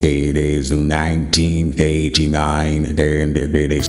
It is 1989 and it is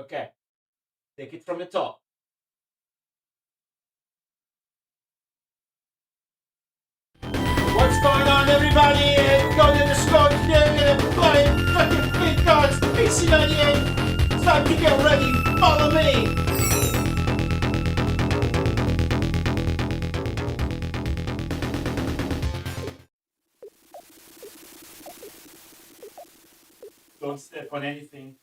Okay, take it from the top. What's going on, everybody? Go to the store today and play fucking Mid-Garts, PC-98. It's time to get ready. Follow me. Don't step on anything.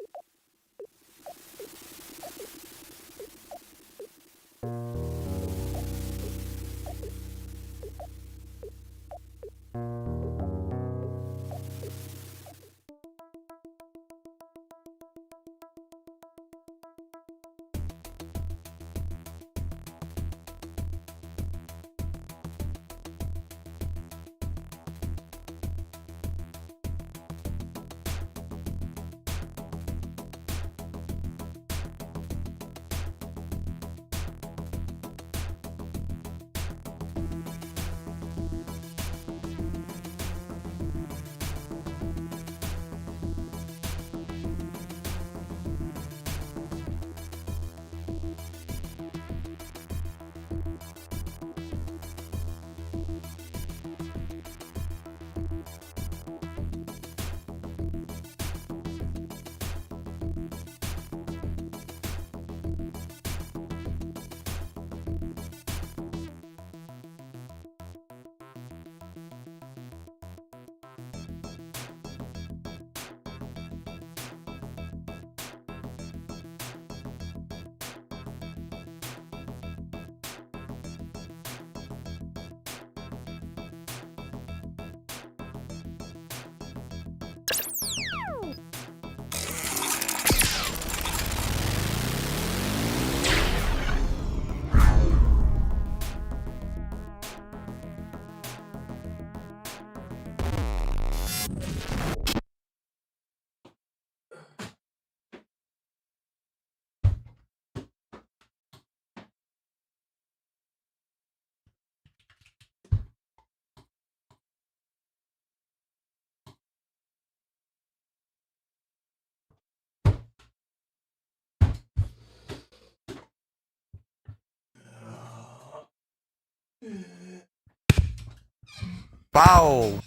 Wow.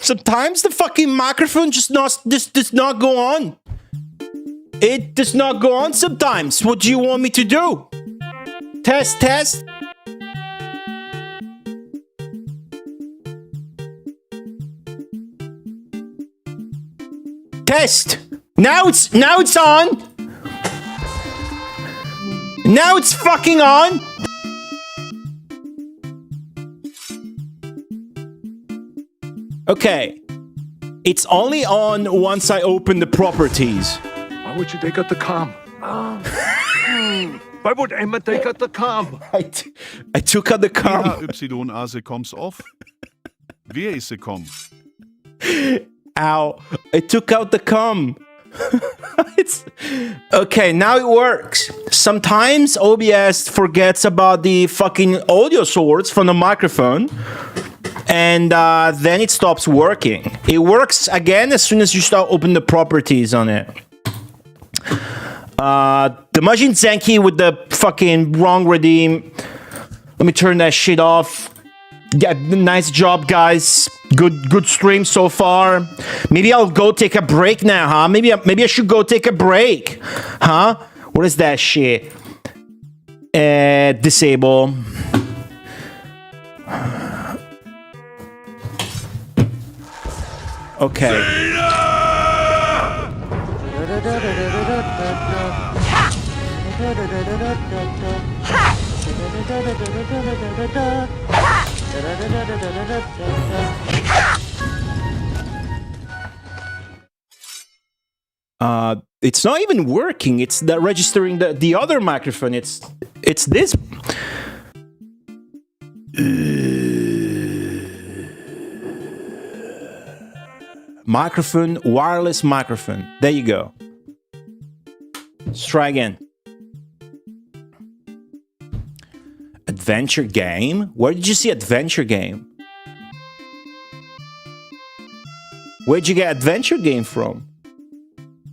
Sometimes the fucking microphone just does not go on. It does not go on sometimes. What do you want me to do? Test, test. Test. Now it's on. Now it's fucking on. Okay. It's only on once I open the properties. Why would you take out the com? Why would Emma take out the com? I took out the com. PHYA comes off. Where is the com? Ow. I took out the com. It's okay, now it works. Sometimes OBS forgets about the fucking audio source from the microphone, and then it stops working. It works again as soon as you start opening the properties on it. The Majin Zenki with the fucking wrong redeem. Let me turn that shit off. Yeah, nice job, guys. Good stream so far. Maybe I'll go take a break now, huh? Maybe I should go take a break, huh? What is that shit? Disable. Okay. It's not even working. It's the registering the other microphone. It's this. Microphone, wireless microphone. There you go. Let's try again. Adventure game? Where did you see adventure game? Where'd you get adventure game from?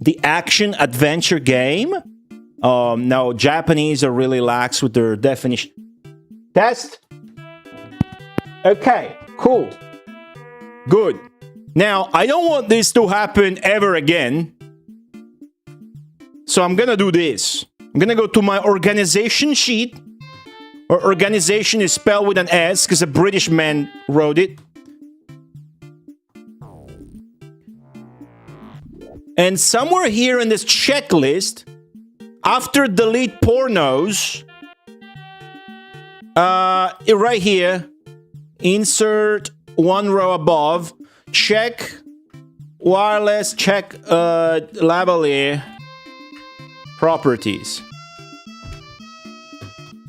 The action adventure game? No, Japanese are really lax with their definition. Test. Okay, cool. Good. Now, I don't want this to happen ever again. So I'm gonna do this. I'm gonna go to my organization sheet. Or organization is spelled with an S because a British man wrote it. And somewhere here in this checklist, after delete pornos, right here, insert one row above, check wireless, check lavalier properties.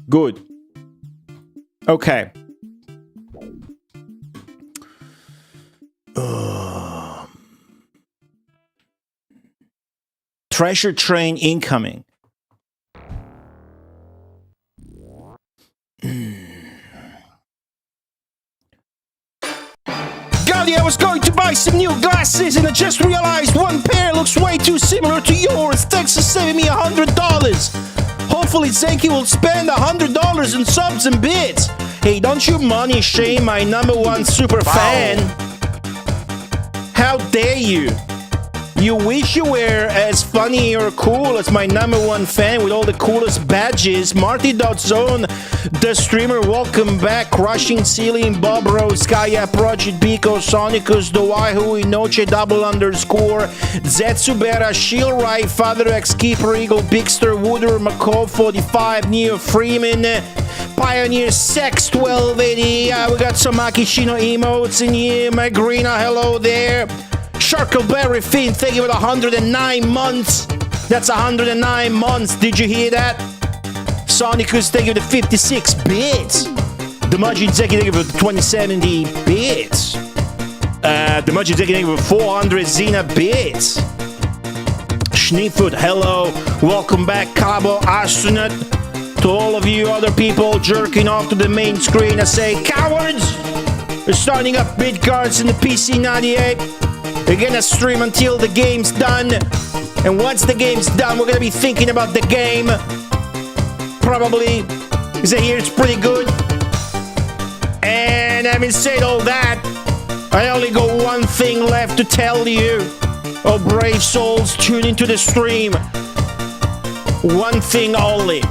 Good. Okay. Treasure train incoming. Golly, I was going to buy some new glasses and I just realized one pair looks way too similar to yours. Thanks for saving me $100. Hopefully Zenki will spend $100 in subs and bits. Hey, don't you money shame my #1 super fan. How dare you? You wish you were as funny or cool as my #1 fan with all the coolest badges. Marty.zone, the streamer, welcome back. Crushing Ceiling, Bob Rose, Skya, Project Biko, Sonicus, Dowaihu, Inoche, _, Zetsubera, Shieldright, Father X, Keeper Eagle, Bigster, Wooder, McCall 45, Neo Freeman, Pioneer Sex 1280. We got some Akishino emotes in here. Magrina, hello there. Sharkleberry Finn, thank you for the 109 months. That's 109 months. Did you hear that? Sonicus, thank you for the 56 bits. The Majin Zeki, thank you for the 2070 bits. The Majin Zeki, thank you for 400 Xena bits. Schneefoot, hello. Welcome back, Cabo Astronaut. To all of you other people jerking off to the main screen, I say, cowards! We're starting up Mid-Garts in the PC-98. We're gonna stream until the game's done. And once the game's done, we're gonna be thinking about the game. Probably. Because I hear it's pretty good. And having said all that, I only got one thing left to tell you. Oh, brave souls, tune into the stream. One thing only.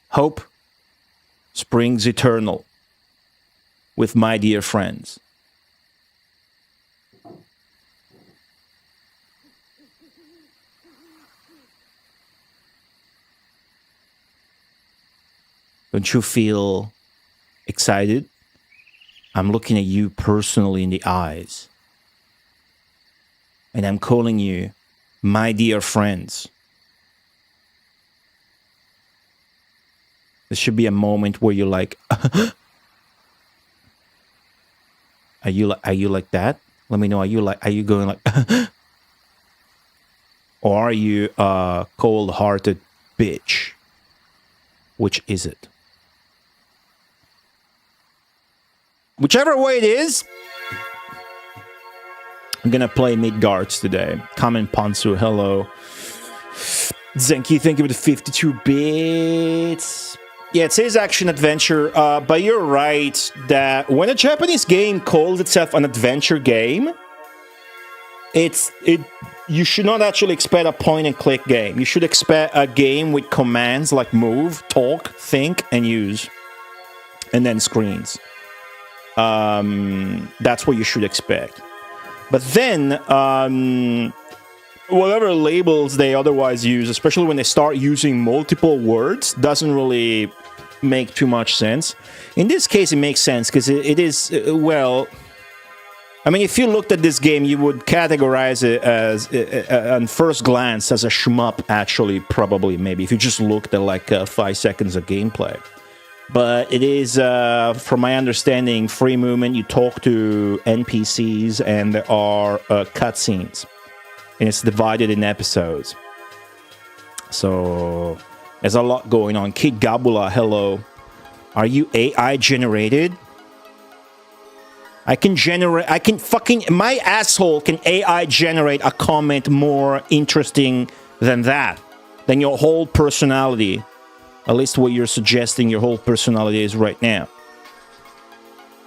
Hope springs eternal with my dear friends. Don't you feel excited? I'm looking at you personally in the eyes. And I'm calling you my dear friends. There should be a moment where you're like, are you like that? Let me know. Are you going like, or are you a cold-hearted bitch? Which is it? Whichever way it is, I'm gonna play Mid-Garts today. Kamen Pansu, hello. Zenki, thank you for the 52 bits. Yeah, it says action adventure, but you're right that when a Japanese game calls itself an adventure game, you should not actually expect a point-and-click game. You should expect a game with commands like move, talk, think, and use, and then screens. That's what you should expect. But then, whatever labels they otherwise use, especially when they start using multiple words, doesn't really make too much sense. In this case, it makes sense because it is, well, I mean, if you looked at this game, you would categorize it as, on first glance, as a shmup, actually, probably, maybe, if you just looked at like 5 seconds of gameplay. But it is, from my understanding, free movement. You talk to NPCs, and there are cutscenes. And it's divided in episodes. So there's a lot going on. Kid Gabula, hello. Are you AI generated? My asshole can AI generate a comment more interesting than that. Than your whole personality. At least what you're suggesting your whole personality is right now.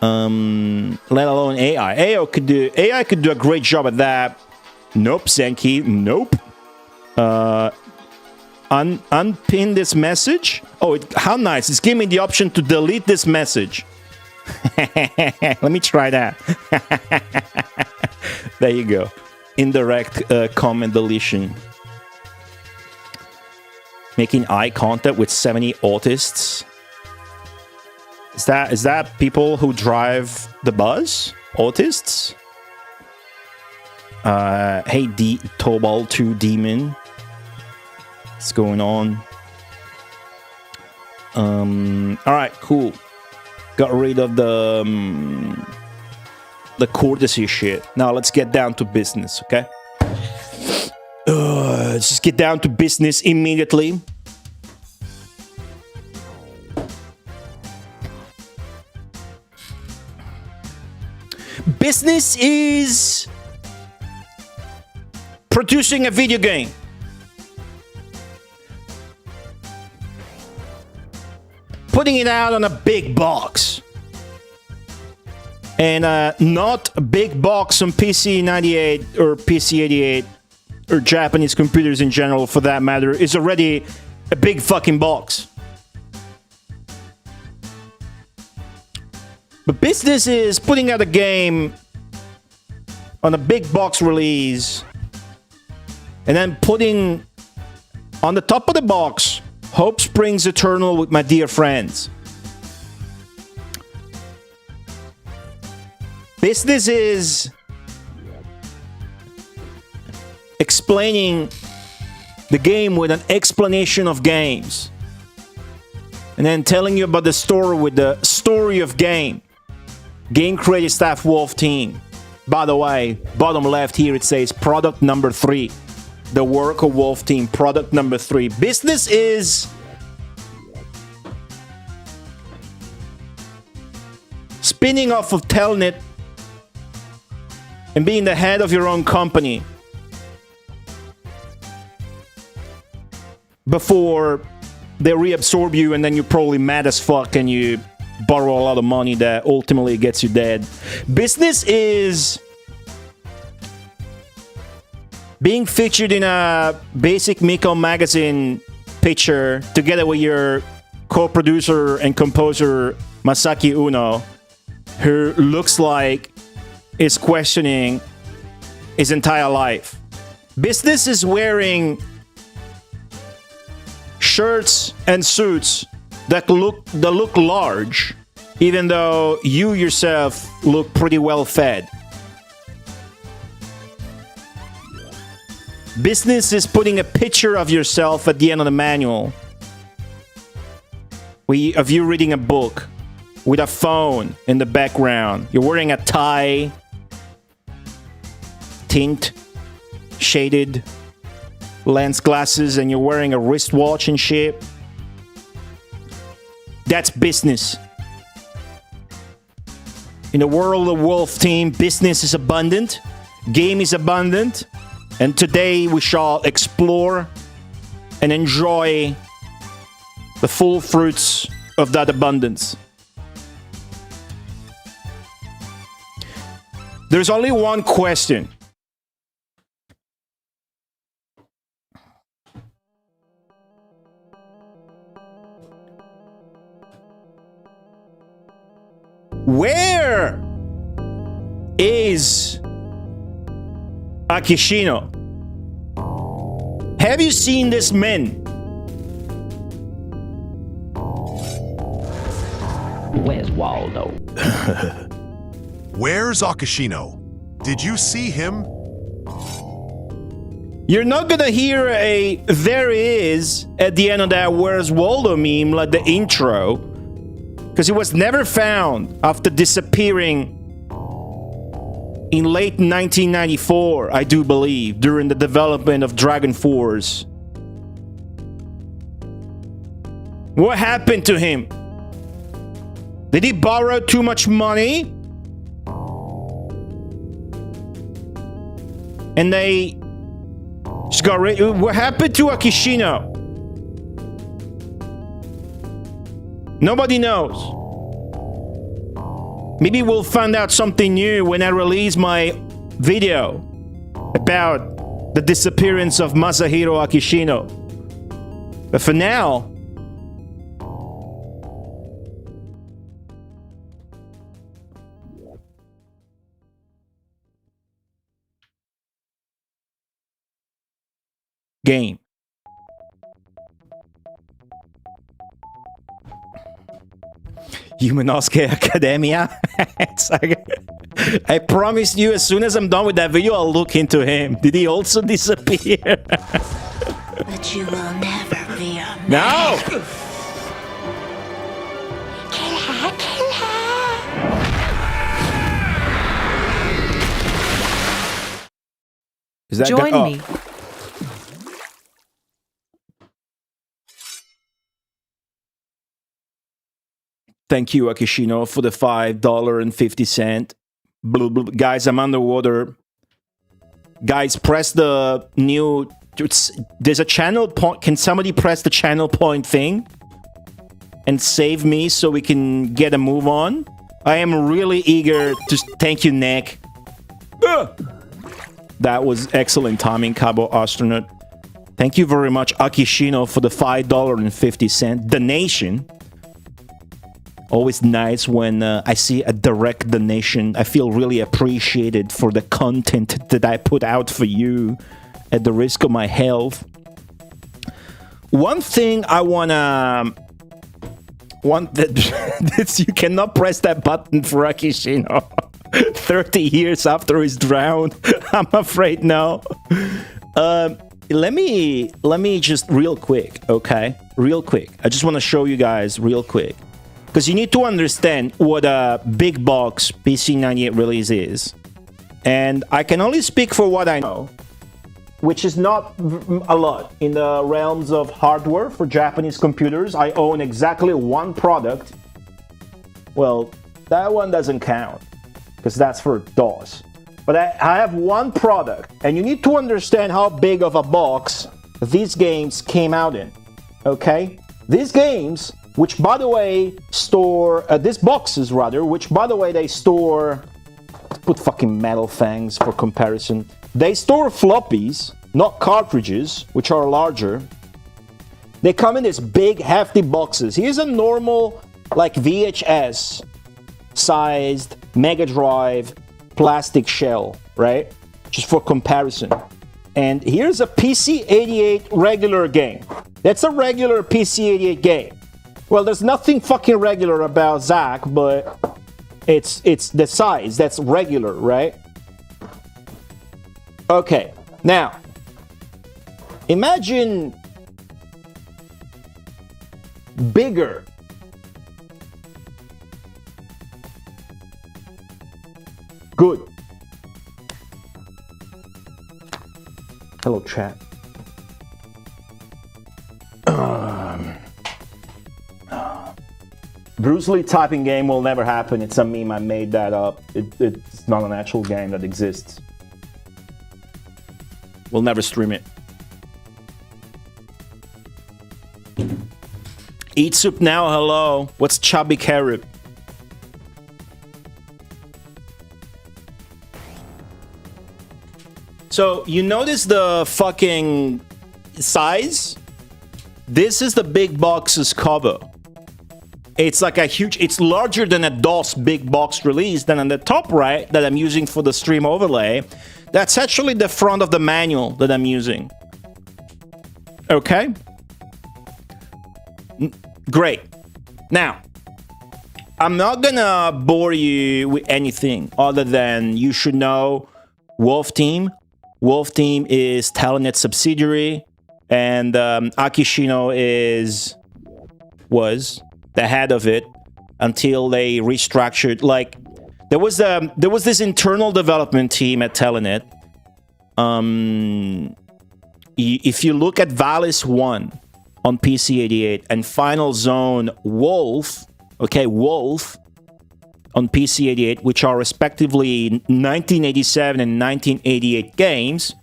Let alone AI. AI could do a great job at that. Nope, Zenki. Nope. Unpin this message. Oh, how nice. It's giving me the option to delete this message. Let me try that. There you go. Indirect comment deletion. Making eye contact with 70 autists. Is that people who drive the bus? Autists? Hey, Tobal 2 Demon. What's going on? Alright, cool. Got rid of the courtesy shit. Now let's get down to business, okay? Let's just get down to business immediately. Business is producing a video game. Putting it out on a big box. And not a big box on PC-98 or PC-88 or Japanese computers in general, for that matter, is already a big fucking box. But business is putting out a game on a big box release and then putting on the top of the box, Hope Springs Eternal with my dear friends. Business is explaining the game with an explanation of games. And then telling you about the story with the story of game. Game creative staff Wolf Team. By the way, bottom left here it says product number 3. The Work of Wolf team, product number 3. Business is spinning off of Telnet and being the head of your own company before they reabsorb you, and then you're probably mad as fuck and you borrow a lot of money that ultimately gets you dead. Business is being featured in a Basic Miko magazine picture together with your co-producer and composer Masaki Uno, who looks like is questioning his entire life. Business is wearing shirts and suits that look large, even though you yourself look pretty well fed. Business is putting a picture of yourself at the end of the manual of you reading a book with a phone in the background. You're wearing a tie, tint, shaded lens glasses, and you're wearing a wristwatch and shit. That's business. In the world of Wolf Team, business is abundant, game is abundant, and today we shall explore and enjoy the full fruits of that abundance. There's only one question. Where is Akishino? Have you seen this man? Where's Waldo? Where's Akishino? Did you see him? You're not gonna hear a "there he is" at the end of that "Where's Waldo" meme like the intro, because he was never found after disappearing in late 1994, I do believe, during the development of Dragon Force. What happened to him? Did he borrow too much money? And they just got rid. What happened to Akishino? Nobody knows. Maybe we'll find out something new when I release my video about the disappearance of Masahiro Akishino. But for now, game. Humanosuke Academia. I promise you, as soon as I'm done with that video, I'll look into him. Did he also disappear? But you will never be a man. No! Kill her, kill her. Is that Join guy? me. Thank you, Akishino, for the $5.50. Guys, I'm underwater. Guys, press the new... There's a channel point. Can somebody press the channel point thing? And save me so we can get a move on? I am really eager to... Thank you, Nick. That was excellent timing, Cabo Astronaut. Thank you very much, Akishino, for the $5.50 donation. Always nice when I see a direct donation. I feel really appreciated for the content that I put out for you at the risk of my health. One thing I wanna... you cannot press that button for Akishino. 30 years after he's drowned. I'm afraid no. Let me just real quick, okay? Real quick. I just want to show you guys real quick. Because you need to understand what a big box PC-98 release is. And I can only speak for what I know, which is not a lot. In the realms of hardware for Japanese computers, I own exactly one product. Well, that one doesn't count, because that's for DOS. But I have one product, and you need to understand how big of a box these games came out in, okay? These games, which by the way store, these boxes rather, which by the way they store, put fucking metal fangs for comparison. They store floppies, not cartridges, which are larger. They come in these big, hefty boxes. Here's a normal, like VHS sized Mega Drive plastic shell, right? Just for comparison. And here's a PC-88 regular game. That's a regular PC-88 game. Well, there's nothing fucking regular about Zach, but it's the size. That's regular, right? Okay, now, imagine bigger. Good. Hello, chat. Bruce Lee typing game will never happen. It's a meme. I made that up. It's not an actual game that exists. We'll never stream it. Eat soup now. Hello. What's chubby carrot? So you notice the fucking size? This is the big box's cover. It's like a huge, it's larger than a DOS big box release. Then on the top right that I'm using for the stream overlay, that's actually the front of the manual that I'm using. Okay? Great. Now, I'm not gonna bore you with anything other than you should know Wolf Team. Wolf Team is Telenet's subsidiary, and Akishino was the head of it until they restructured. Like there was this internal development team at Telenet. If you look at Valis 1 on PC-88 and Final Zone Wolf, okay, Wolf on PC-88, which are respectively 1987 and 1988 games,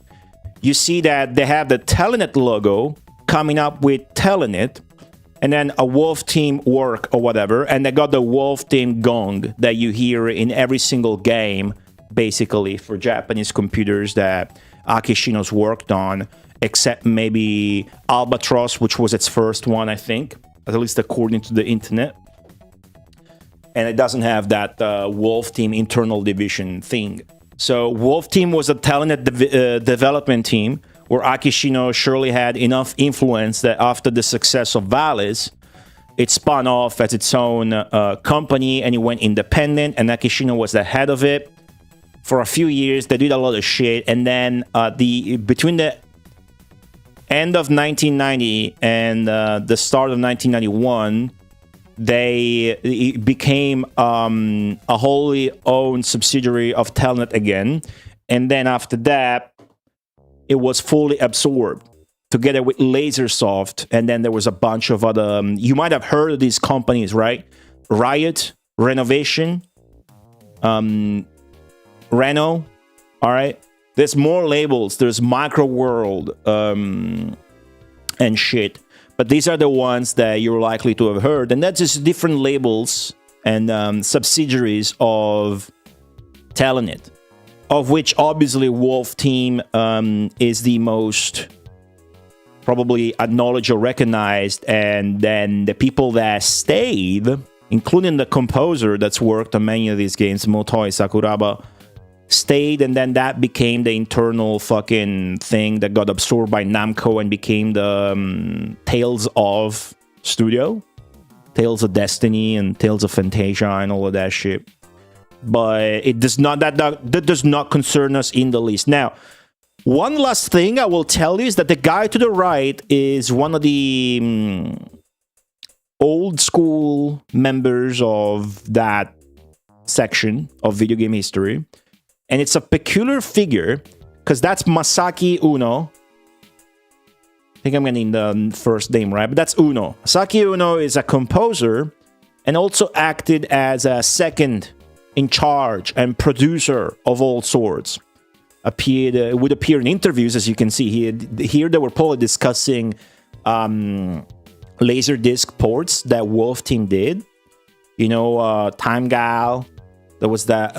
you see that they have the Telenet logo coming up with Telenet, and then a Wolf Team work or whatever, and they got the Wolf Team gong that you hear in every single game, basically, for Japanese computers that Akishino's worked on, except maybe Albatross, which was its first one, I think, at least according to the internet. And it doesn't have that Wolf Team internal division thing. So Wolf Team was a Telenet development team where Akishino surely had enough influence that after the success of Valis, it spun off as its own company and it went independent, and Akishino was the head of it. For a few years, they did a lot of shit, and then between the end of 1990 and the start of 1991, it became a wholly owned subsidiary of Telenet again, and then after that, it was fully absorbed together with Lasersoft, and then there was a bunch of other... you might have heard of these companies, right? Riot, Renovation, Reno, all right? There's more labels. There's Microworld and shit. But these are the ones that you're likely to have heard. And that's just different labels and subsidiaries of Telenet, of which obviously Wolf Team is the most probably acknowledged or recognized. And then the people that stayed, including the composer that's worked on many of these games, Motoi Sakuraba, stayed, and then that became the internal fucking thing that got absorbed by Namco and became the Tales of studio, Tales of Destiny and Tales of Fantasia and all of that shit. But it does not that does not concern us in the least. Now, one last thing I will tell you is that the guy to the right is one of the old school members of that section of video game history. And it's a peculiar figure, because that's Masaki Uno. I think I'm getting the first name right, but that's Uno. Masaki Uno is a composer and also acted as a second in charge and producer of all sorts. Would appear in interviews, as you can see here. They were probably discussing Laserdisc ports that Wolf Team did. You know, Time Gal. There was that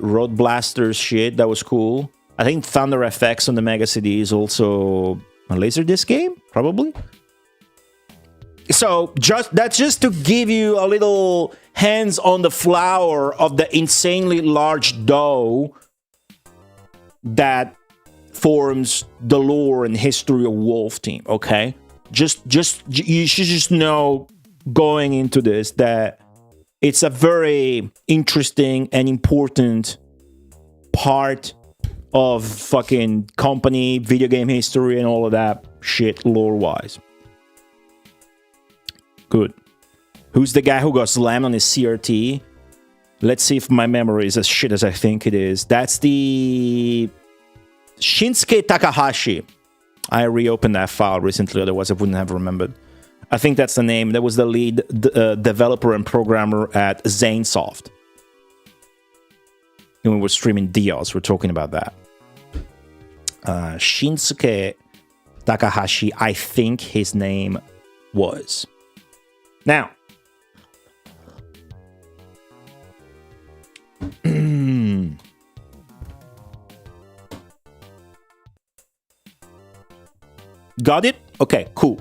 Road Blasters shit. That was cool. I think Thunder FX on the Mega CD is also a Laserdisc game, probably. So that's just to give you a little hands on the flower of the insanely large dough that forms the lore and history of Wolf Team. Okay, you should just know going into this that it's a very interesting and important part of fucking company, video game history, and all of that shit lore-wise. Good. Who's the guy who got slammed on his CRT? Let's see if my memory is as shit as I think it is. That's the Shinsuke Takahashi. I reopened that file recently, otherwise I wouldn't have remembered. I think that's the name. That was the lead developer and programmer at Zanesoft. When we were streaming Dios, we're talking about that. Shinsuke Takahashi, I think his name was. Now, got it? Okay, cool.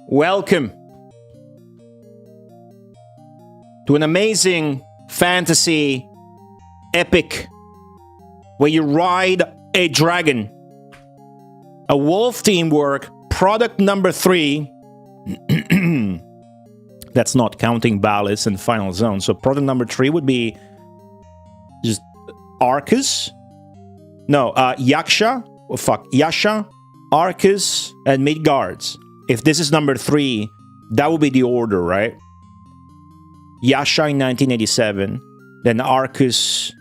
Welcome to an amazing fantasy epic where you ride a dragon. A Wolf Team work, product number 3. That's not counting Ballas and Final Zone. So product number 3 would be just Arcus. No, Yaksha. Oh, fuck. Yasha, Arcus, and Mid-Garts. If this is number 3, that would be the order, right? Yasha in 1987, then Arcus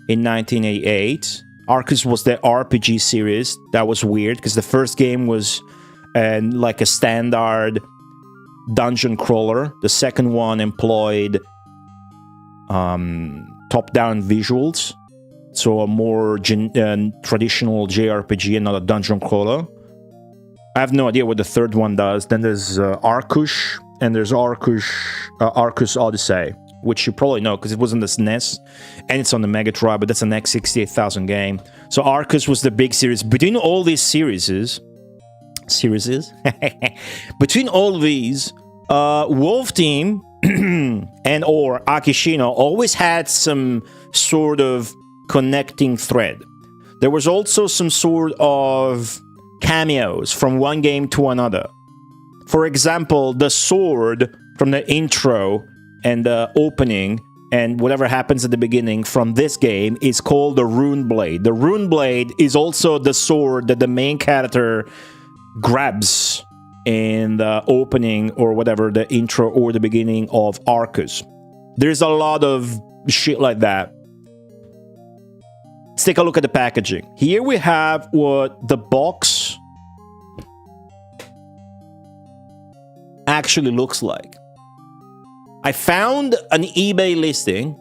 in 1988. Arcus was the RPG series. That was weird, because the first game was like a standard dungeon crawler. The second one employed top-down visuals, so a more traditional JRPG and not a dungeon crawler. I have no idea what the third one does. Then there's Arcus, and there's Arcus Odyssey, which you probably know because it was on the SNES, and it's on the Mega Drive, but that's an X68000 game. So Arcus was the big series. Between all these series? Between all these, Wolf Team and or Akishino always had some sort of connecting thread. There was also some sort of cameos from one game to another. For example, the sword from the intro and the opening and whatever happens at the beginning from this game is called the Rune Blade. The Rune Blade is also the sword that the main character grabs in the opening or whatever, the intro or the beginning of Arcus. There's a lot of shit like that. Let's take a look at the packaging. Here we have what the box actually looks like. I found an eBay listing.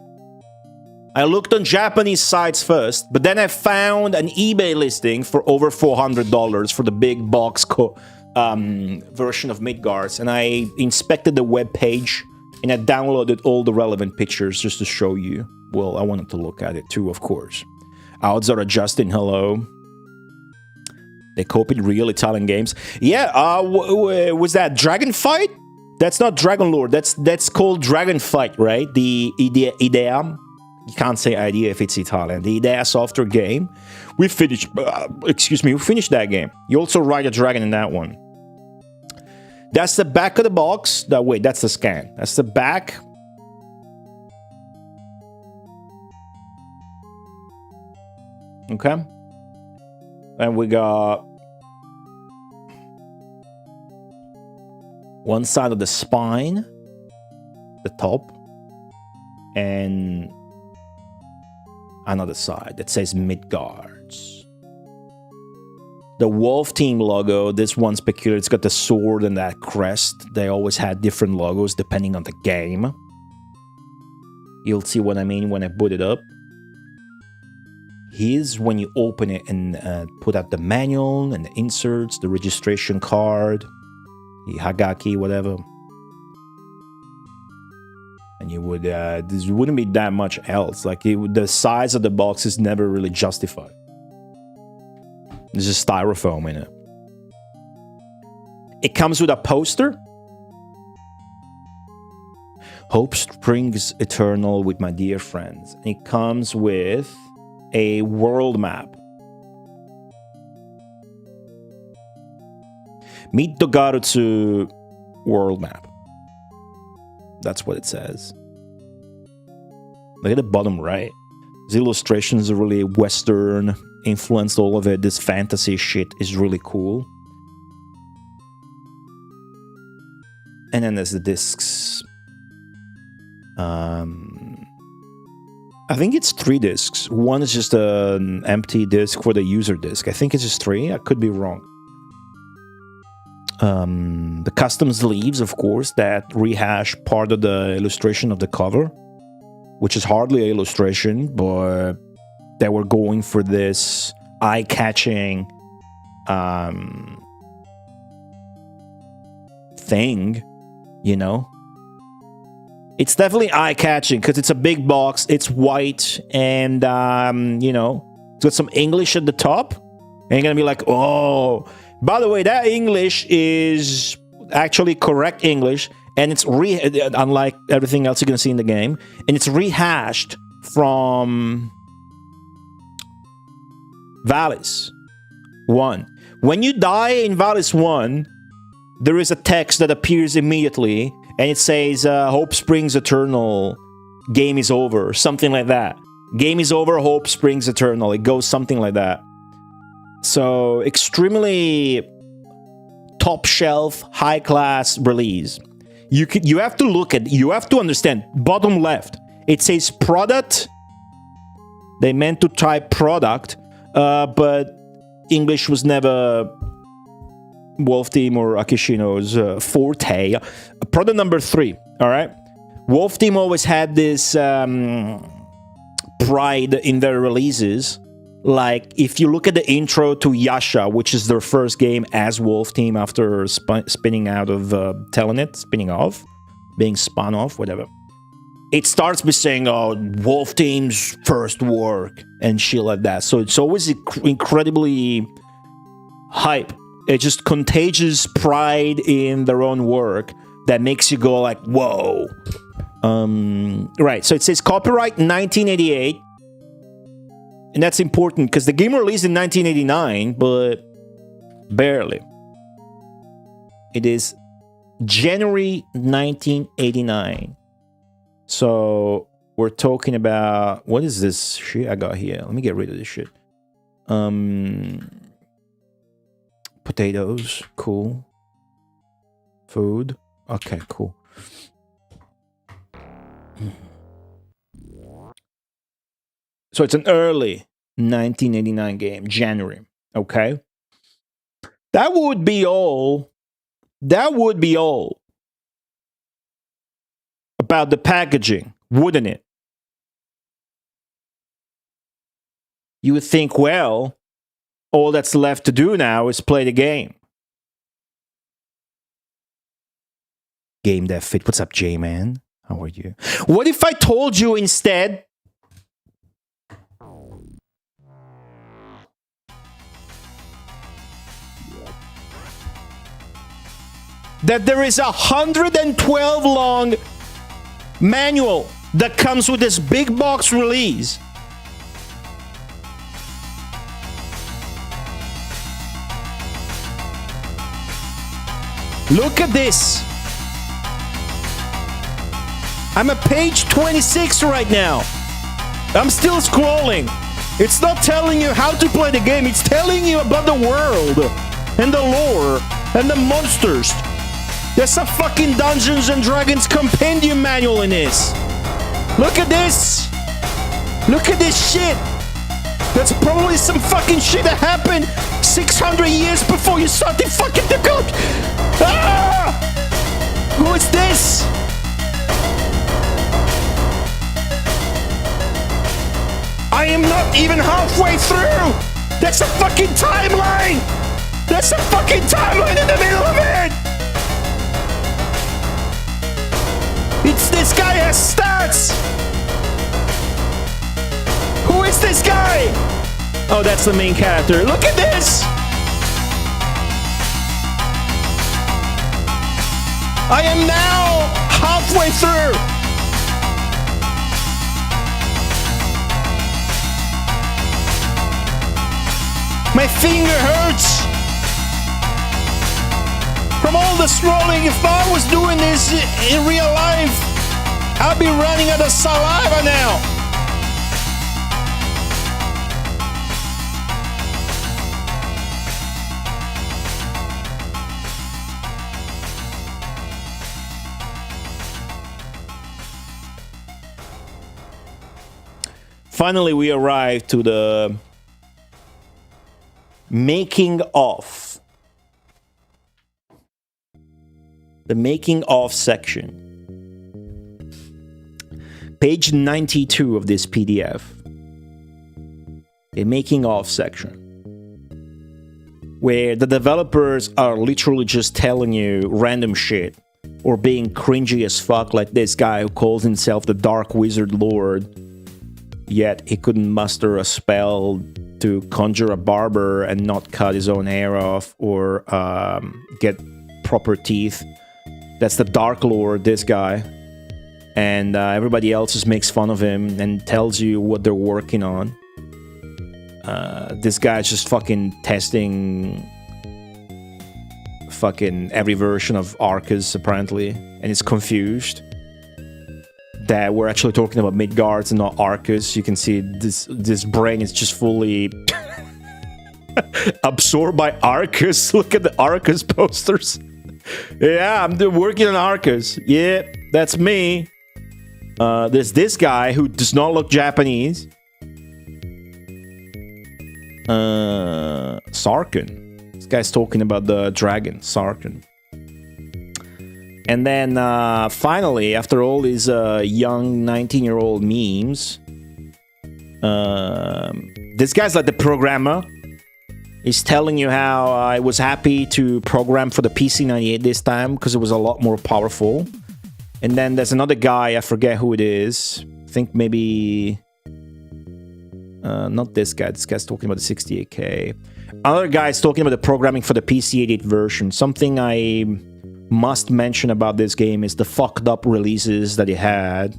I looked on Japanese sites first, but then I found an eBay listing for over $400 for the big box version of Mid-Garts, and I inspected the web page and I downloaded all the relevant pictures just to show you. Well, I wanted to look at it too, of course. Odds are adjusting. Hello. They copied real Italian games. Yeah, was that Dragon Fight? That's not Dragon Lore. That's called Dragon Fight, right? The Idea. You can't say idea if it's Italian. The Idea software game. We finished. We finished that game. You also ride a dragon in that one. That's the back of the box. Wait, that's the scan. That's the back. Okay. And we got One side of the spine, the top, and another side that says Mid-Garts. The Wolf Team logo, this one's peculiar. It's got the sword and that crest. They always had different logos depending on the game. You'll see what I mean when I boot it up. Here's when you open it and put out the manual and the inserts, the registration card, the Hagaki, whatever. And you would, there wouldn't be that much else. Like, the size of the box is never really justified. There's just styrofoam in it. It comes with a poster. Hope springs eternal with my dear friends. And it comes with a world map. Mid-Garts world map. That's what it says. Look at the bottom right. The illustrations are really Western influenced, all of it. This fantasy shit is really cool. And then there's the discs. I think it's 3 discs. One is just an empty disc for the user disc. I think it's just 3. I could be wrong. The custom sleeves, of course, that rehash part of the illustration of the cover, which is hardly an illustration, but they were going for this eye-catching thing, you know? It's definitely eye-catching because it's a big box, it's white, and, you know, it's got some English at the top. And you're going to be like, oh, by the way, that English is actually correct English, and it's unlike everything else you're going to see in the game, and it's rehashed from Valis 1. When you die in Valis 1, there is a text that appears immediately, and it says, Hope springs eternal, game is over, something like that. Game is over, hope springs eternal. It goes something like that. So, extremely top shelf, high class release. You have to look at, you have to understand, bottom left, it says product. They meant to type product, but English was never Wolf Team or Akishino's forte. Product number 3, all right? Wolf Team always had this pride in their releases. Like, if you look at the intro to Yasha, which is their first game as Wolf Team after spinning out of Telenet, spinning off, being spun off, whatever. It starts by saying, oh, Wolf Team's first work, and shit like that. So it's always incredibly hype. It's just contagious pride in their own work that makes you go like, whoa. Right, so it says copyright 1988. And that's important because the game released in 1989, but barely. It is January 1989. So we're talking about, what is this shit I got here? Let me get rid of this shit. Potatoes, cool. Food, okay, cool. So it's an early 1989 game, January, okay? That would be all. That would be all about the packaging, wouldn't it? You would think, well, all that's left to do now is play the game. Game Dev Fit, what's up, J-Man? How are you? What if I told you instead that there is 112 long manual that comes with this big box release? Look at this. I'm at page 26 right now. I'm still scrolling. It's not telling you how to play the game. It's telling you about the world and the lore and the monsters There's a fucking Dungeons and Dragons compendium manual in this. Look at this. Look at this shit. That's probably some fucking shit that happened 600 years before you started fucking the cook. Ah! Who is this? I am not even halfway through. That's a fucking timeline. That's a fucking timeline in the middle of it. This guy has stats. Who is this guy? Oh, that's the main character. Look at this. I am now halfway through. My finger hurts from all the scrolling. If I was doing this in real life, I'd be running out of saliva now. Finally, we arrived to the making of. The making of section. Page 92 of this PDF. The making of section. Where the developers are literally just telling you random shit. Or being cringy as fuck, like this guy who calls himself the Dark Wizard Lord. Yet he couldn't muster a spell to conjure a barber and not cut his own hair off or get proper teeth. That's the Dark Lord, this guy. And everybody else just makes fun of him and tells you what they're working on. This guy's just fucking testing fucking every version of Arcus, apparently. And he's confused that we're actually talking about Mid-Garts and not Arcus. You can see this brain is just fully absorbed by Arcus. Look at the Arcus posters. Yeah, I'm working on Arcus. Yeah, that's me. There's this guy who does not look Japanese. Sarkun. This guy's talking about the dragon, Sarkun. And then, finally, after all these young 19-year-old memes, this guy's like the programmer. He's telling you how I was happy to program for the PC-98 this time because it was a lot more powerful. And then there's another guy, I forget who it is. I think maybe... not this guy. This guy's talking about the 68K. Another guy's talking about the programming for the PC-88 version. Something I must mention about this game is the fucked up releases that it had.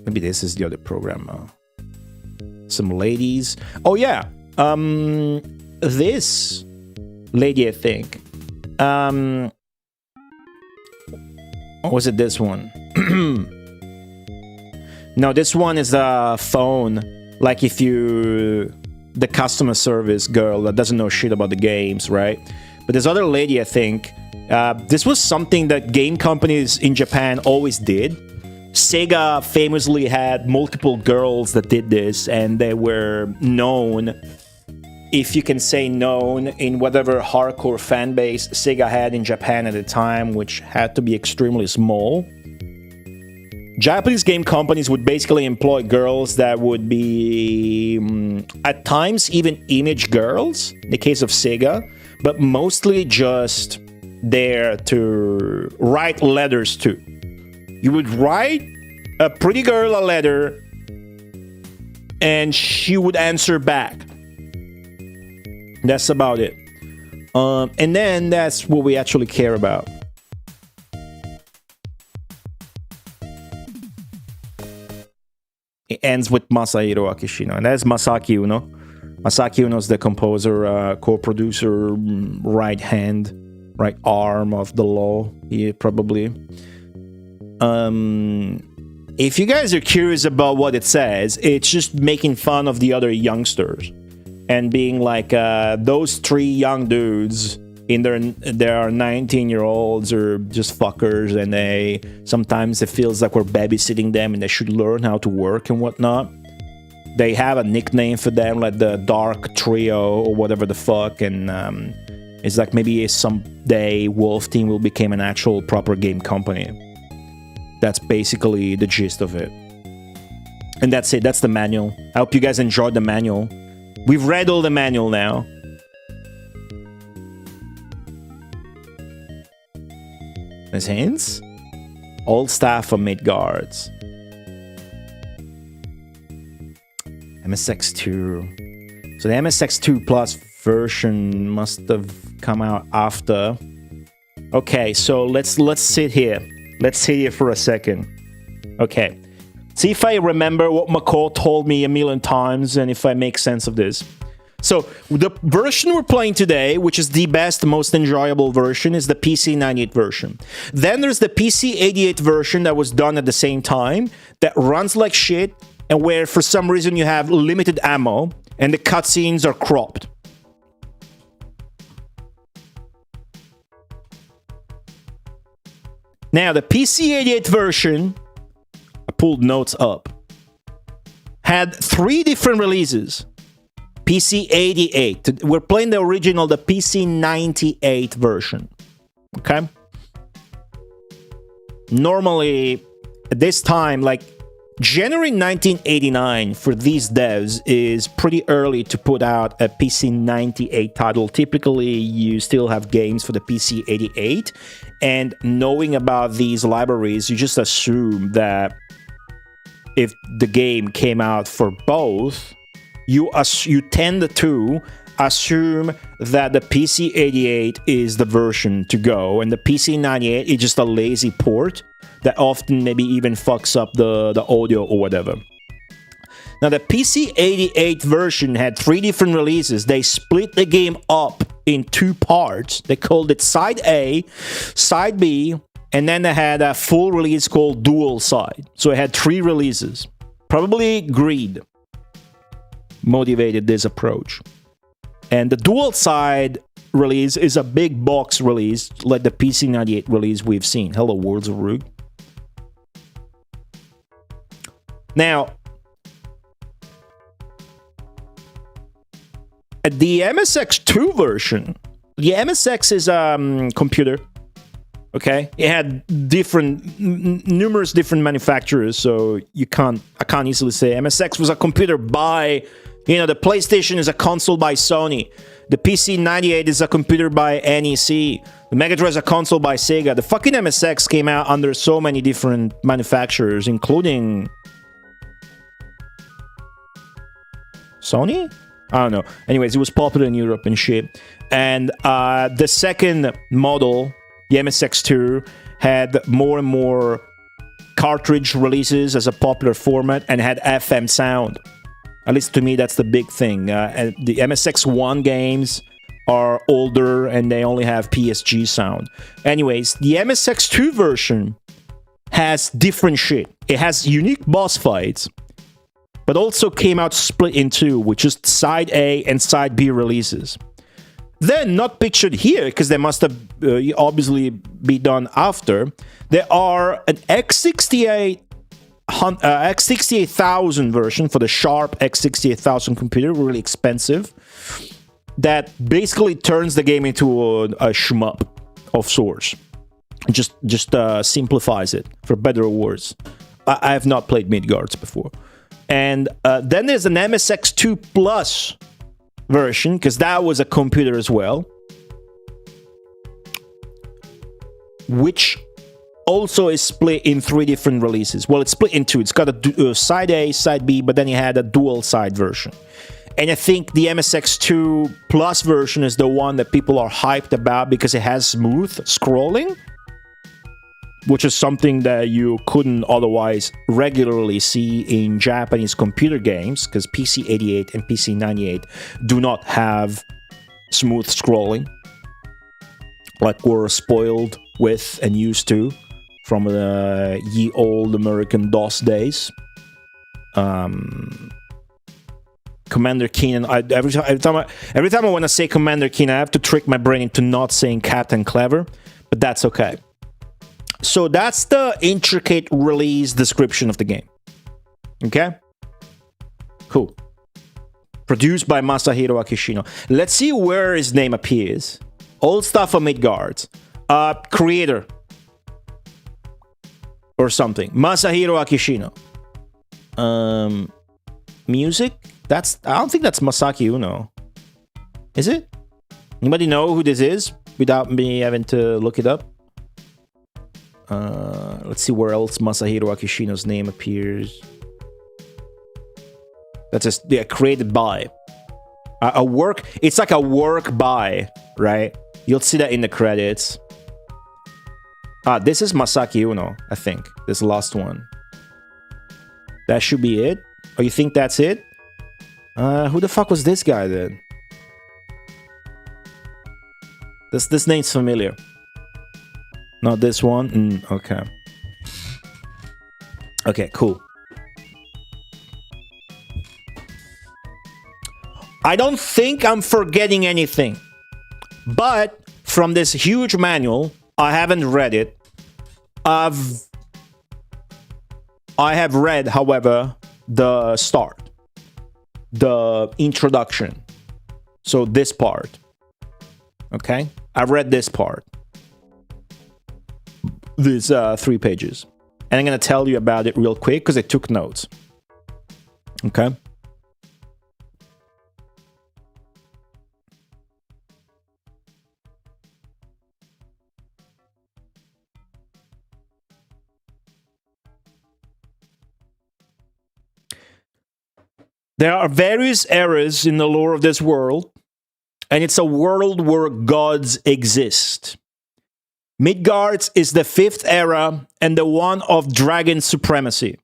Maybe this is the other programmer. Some ladies. Oh yeah. This lady, I think. Or was it this one? No, this one is a phone. Like if you... the customer service girl that doesn't know shit about the games, right? But this other lady, I think, this was something that game companies in Japan always did. Sega famously had multiple girls that did this, and they were known, if you can say known, in whatever hardcore fan base Sega had in Japan at the time, which had to be extremely small. Japanese game companies would basically employ girls that would be, at times, even image girls, in the case of Sega, but mostly just there to write letters to. You would write a pretty girl a letter, and she would answer back. That's about it. And then that's what we actually care about. It ends with Masahiro Akishino, and that's Masaki Uno. Masaki Uno is the composer, co-producer, right hand, right arm of the law, yeah, probably. If you guys are curious about what it says, it's just making fun of the other youngsters. and being like, those three young dudes in their 19-year-olds are just fuckers, and they sometimes it feels like we're babysitting them and they should learn how to work and whatnot. They have a nickname for them, like the Dark Trio or whatever the fuck, and it's like maybe someday Wolf Team will become an actual proper game company. That's basically the gist of it. And that's it, that's the manual. I hope you guys enjoyed the manual. We've read all the manual now. There's hints? All staff of Mid-Garts. MSX2. So the MSX2 Plus version must have come out after. Okay, so let's sit here. Let's sit here for a second. Okay. See if I remember what McCall told me a million times and if I make sense of this. So the version we're playing today, which is the best, most enjoyable version, is the PC-98 version. Then there's the PC-88 version that was done at the same time, that runs like shit, and where for some reason you have limited ammo, and the cutscenes are cropped. Now, the PC-88 version, I pulled notes up, had 3 different releases. PC-88. We're playing the original, the PC-98 version. Okay? Normally, at this time, like, January 1989 for these devs is pretty early to put out a PC-98 title. Typically, you still have games for the PC-88, and knowing about these libraries, you just assume that if the game came out for both, you tend to assume that the PC-88 is the version to go, and the PC-98 is just a lazy port that often maybe even fucks up the audio or whatever. Now, the PC-88 version had 3 different releases. They split the game up in 2 parts. They called it Side A, Side B, and then they had a full release called Dual Side. So it had 3 releases. Probably greed motivated this approach. And the Dual Side release is a big box release, like the PC-98 release we've seen. Hello, Worlds of Rogue. Now, at the MSX2 version, the MSX is a computer. Okay, it had numerous different manufacturers, so I can't easily say MSX was a computer by, the PlayStation is a console by Sony, the PC-98 is a computer by NEC, the Mega Drive is a console by Sega. The fucking MSX came out under so many different manufacturers, including Sony? I don't know. Anyways, it was popular in Europe and shit. And the second model, the MSX2, had more and more cartridge releases as a popular format and had FM sound. At least to me, that's the big thing. And the MSX1 games are older and they only have PSG sound. Anyways, the MSX2 version has different shit. It has unique boss fights, but also came out split in 2, which is Side A and Side B releases. Then, not pictured here, because they must have obviously be done after, there are an X68000 version for the Sharp X68000 computer, really expensive, that basically turns the game into a shmup of sorts. Just simplifies it, for better or worse. I have not played Mid-Garts before. And then there's an MSX2 Plus version, because that was a computer as well, which also is split in 3 different releases. Well, it's split in 2. It's got a Side A, Side B, but then you had a Dual Side version. And I think the MSX2 Plus version is the one that people are hyped about because it has smooth scrolling, which is something that you couldn't otherwise regularly see in Japanese computer games, because PC-88 and PC-98 do not have smooth scrolling, like we're spoiled with and used to from the ye old American DOS days. Commander Cain. Every time I want to say Commander Cain, I have to trick my brain into not saying Captain Clever, but that's okay. So that's the intricate release description of the game. Okay? Cool. Produced by Masahiro Akishino. Let's see where his name appears. Old stuff from Mid-Garts. Creator. Or something. Masahiro Akishino. Music? I don't think that's Masaki Uno. Is it? Anybody know who this is without me having to look it up? Let's see where else Masahiro Akishino's name appears. That's just created by a work. It's like a work by, right? You'll see that in the credits. This is Masaki Uno, I think. This last one. That should be it. Oh, you think that's it? Who the fuck was this guy then? This name's familiar. Not this one? Okay. Okay, cool. I don't think I'm forgetting anything. But from this huge manual, I haven't read it. I have read, however, the start. The introduction. So this part. Okay? I've read this part. These 3 pages. And I'm going to tell you about it real quick because I took notes. Okay? There are various eras in the lore of this world, and it's a world where gods exist. Mid-Garts is the 5th era and the one of dragon supremacy.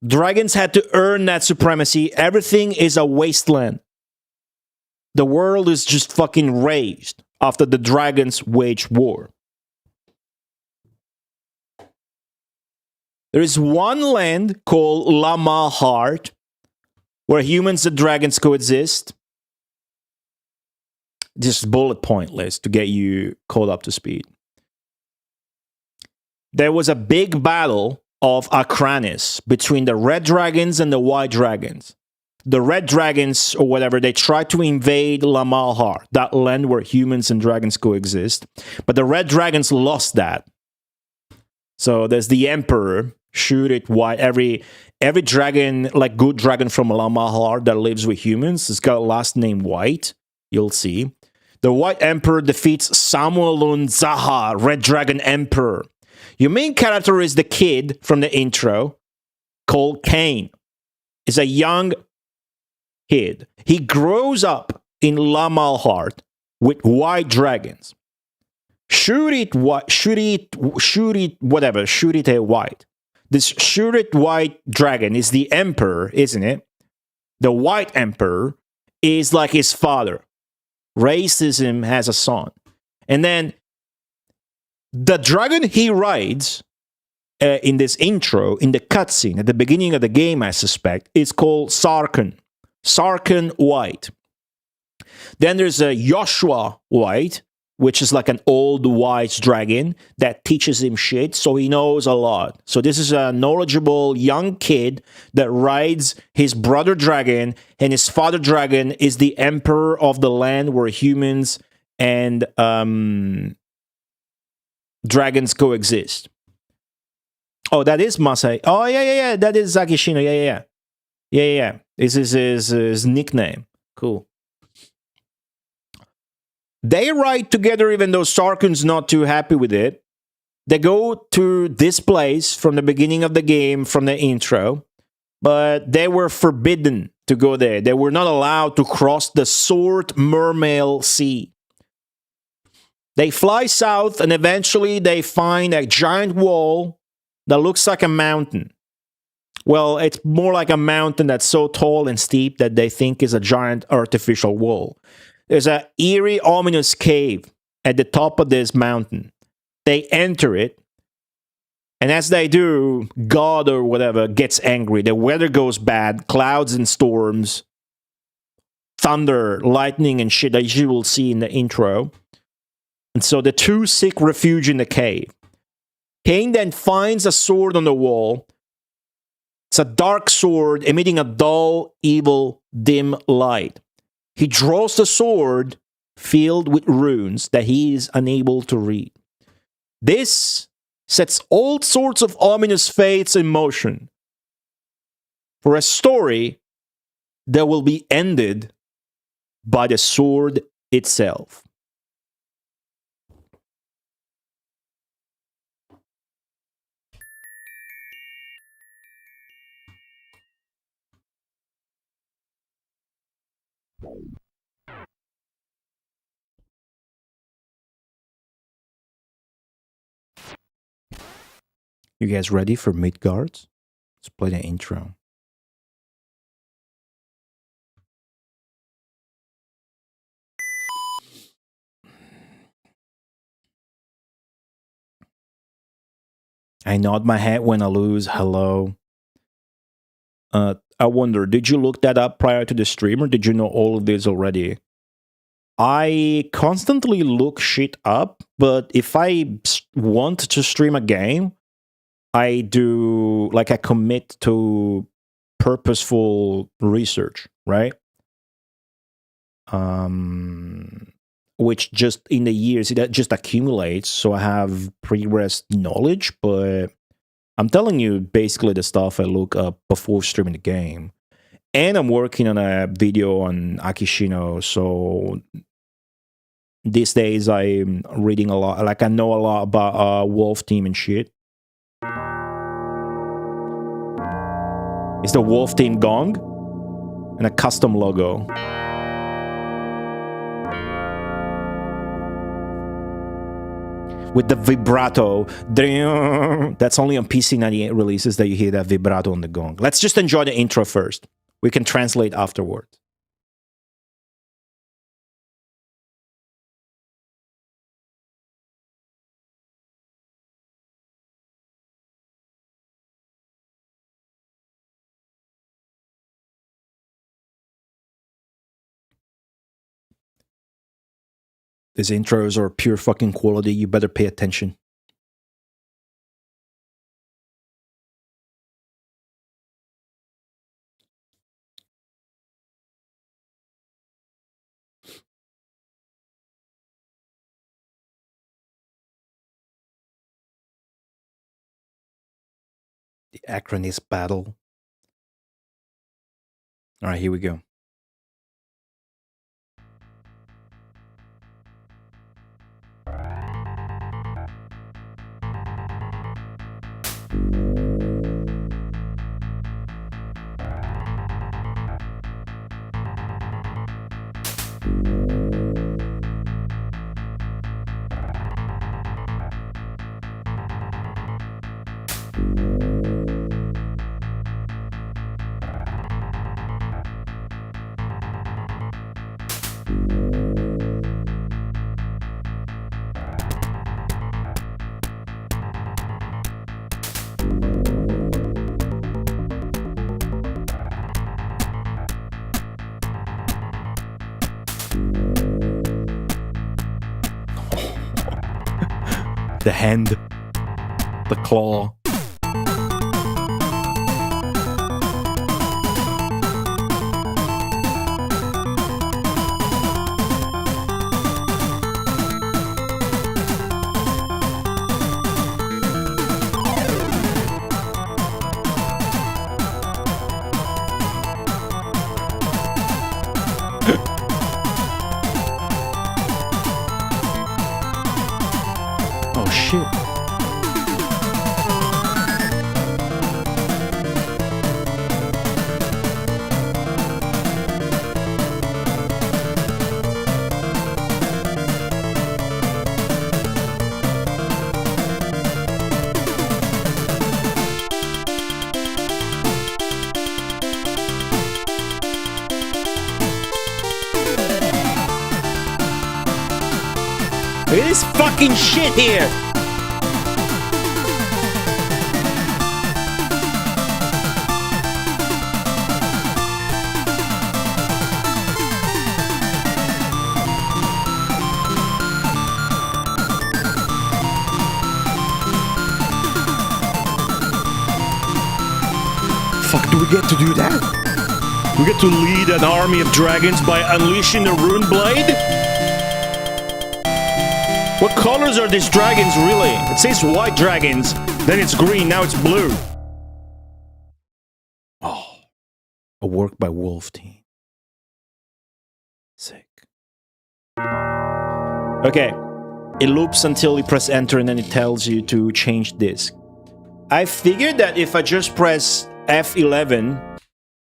Dragons had to earn that supremacy. Everything is a wasteland. The world is just fucking razed after the dragons wage war. There is one land called Lama Heart, where humans and dragons coexist. Just bullet point list to get you caught up to speed. There was a big battle of Akranis between the red dragons and the white dragons. The red dragons, or whatever, they tried to invade Lama Heart, that land where humans and dragons coexist. But the red dragons lost that. So there's the Emperor, shoot it white. Every dragon, like good dragon from Lama Heart that lives with humans, has got a last name White. You'll see. The White Emperor defeats Samuelun Zaha, Red Dragon Emperor. Your main character is the kid from the intro, called Cain. He's a young kid. He grows up in Lama Heart with white dragons. Shoot it white. This shoot it white dragon is the emperor, isn't it? The white emperor is like his father. Racism has a son. And then the dragon he rides in this intro, in the cutscene, at the beginning of the game, I suspect, is called Sarkun. Sarkun White. Then there's a Joshua White, which is like an old wise dragon that teaches him shit, so he knows a lot. So this is a knowledgeable young kid that rides his brother dragon, and his father dragon is the emperor of the land where humans and dragons coexist. Oh, that is Masai. Oh, yeah. That is Akishino. Yeah. This is his nickname. Cool. They ride together even though Sarkun's not too happy with it. They go to this place from the beginning of the game, from the intro, but they were forbidden to go there. They were not allowed to cross the Sword Mermail Sea. They fly south and eventually they find a giant wall that looks like a mountain. Well, it's more like a mountain that's so tall and steep that they think is a giant artificial wall. There's an eerie, ominous cave at the top of this mountain. They enter it, And as they do, God or whatever gets angry. The weather goes bad, clouds and storms, thunder, lightning, and shit that you will see in the intro. And so the two seek refuge in the cave. Cain then finds a sword on the wall. It's a dark sword emitting a dull, evil, dim light. He draws the sword filled with runes that he is unable to read. This sets all sorts of ominous fates in motion for a story that will be ended by the sword itself. You guys ready for Mid-Garts? Let's play the intro. I nod my head when I lose. Hello. I wonder, did you look that up prior to the stream, or did you know all of this already? I constantly look shit up, but if I want to stream a game, I do, like, I commit to purposeful research, right? Which just in the years, it just accumulates, so I have pre-rest knowledge, but I'm telling you basically the stuff I look up before streaming the game. And I'm working on a video on Akishino, so these days I'm reading a lot, like I know a lot about Wolf Team and shit. It's the Wolf Team gong and a custom logo. With the vibrato. That's only on PC-98 releases that you hear that vibrato on the gong. Let's just enjoy the intro first. We can translate afterwards. These intros are pure fucking quality. You better pay attention. The Acronist battle. All right, here we go. The hand, the claw. Oh shit. Look at this fucking shit here! Fuck, do we get to do that? We get to lead an army of dragons by unleashing the rune blade? What colors are these dragons, really? It says white dragons, then it's green, now it's blue. Oh. A work by Wolf team. Sick. Okay. It loops until you press enter and then it tells you to change disk. I figured that if I just press F11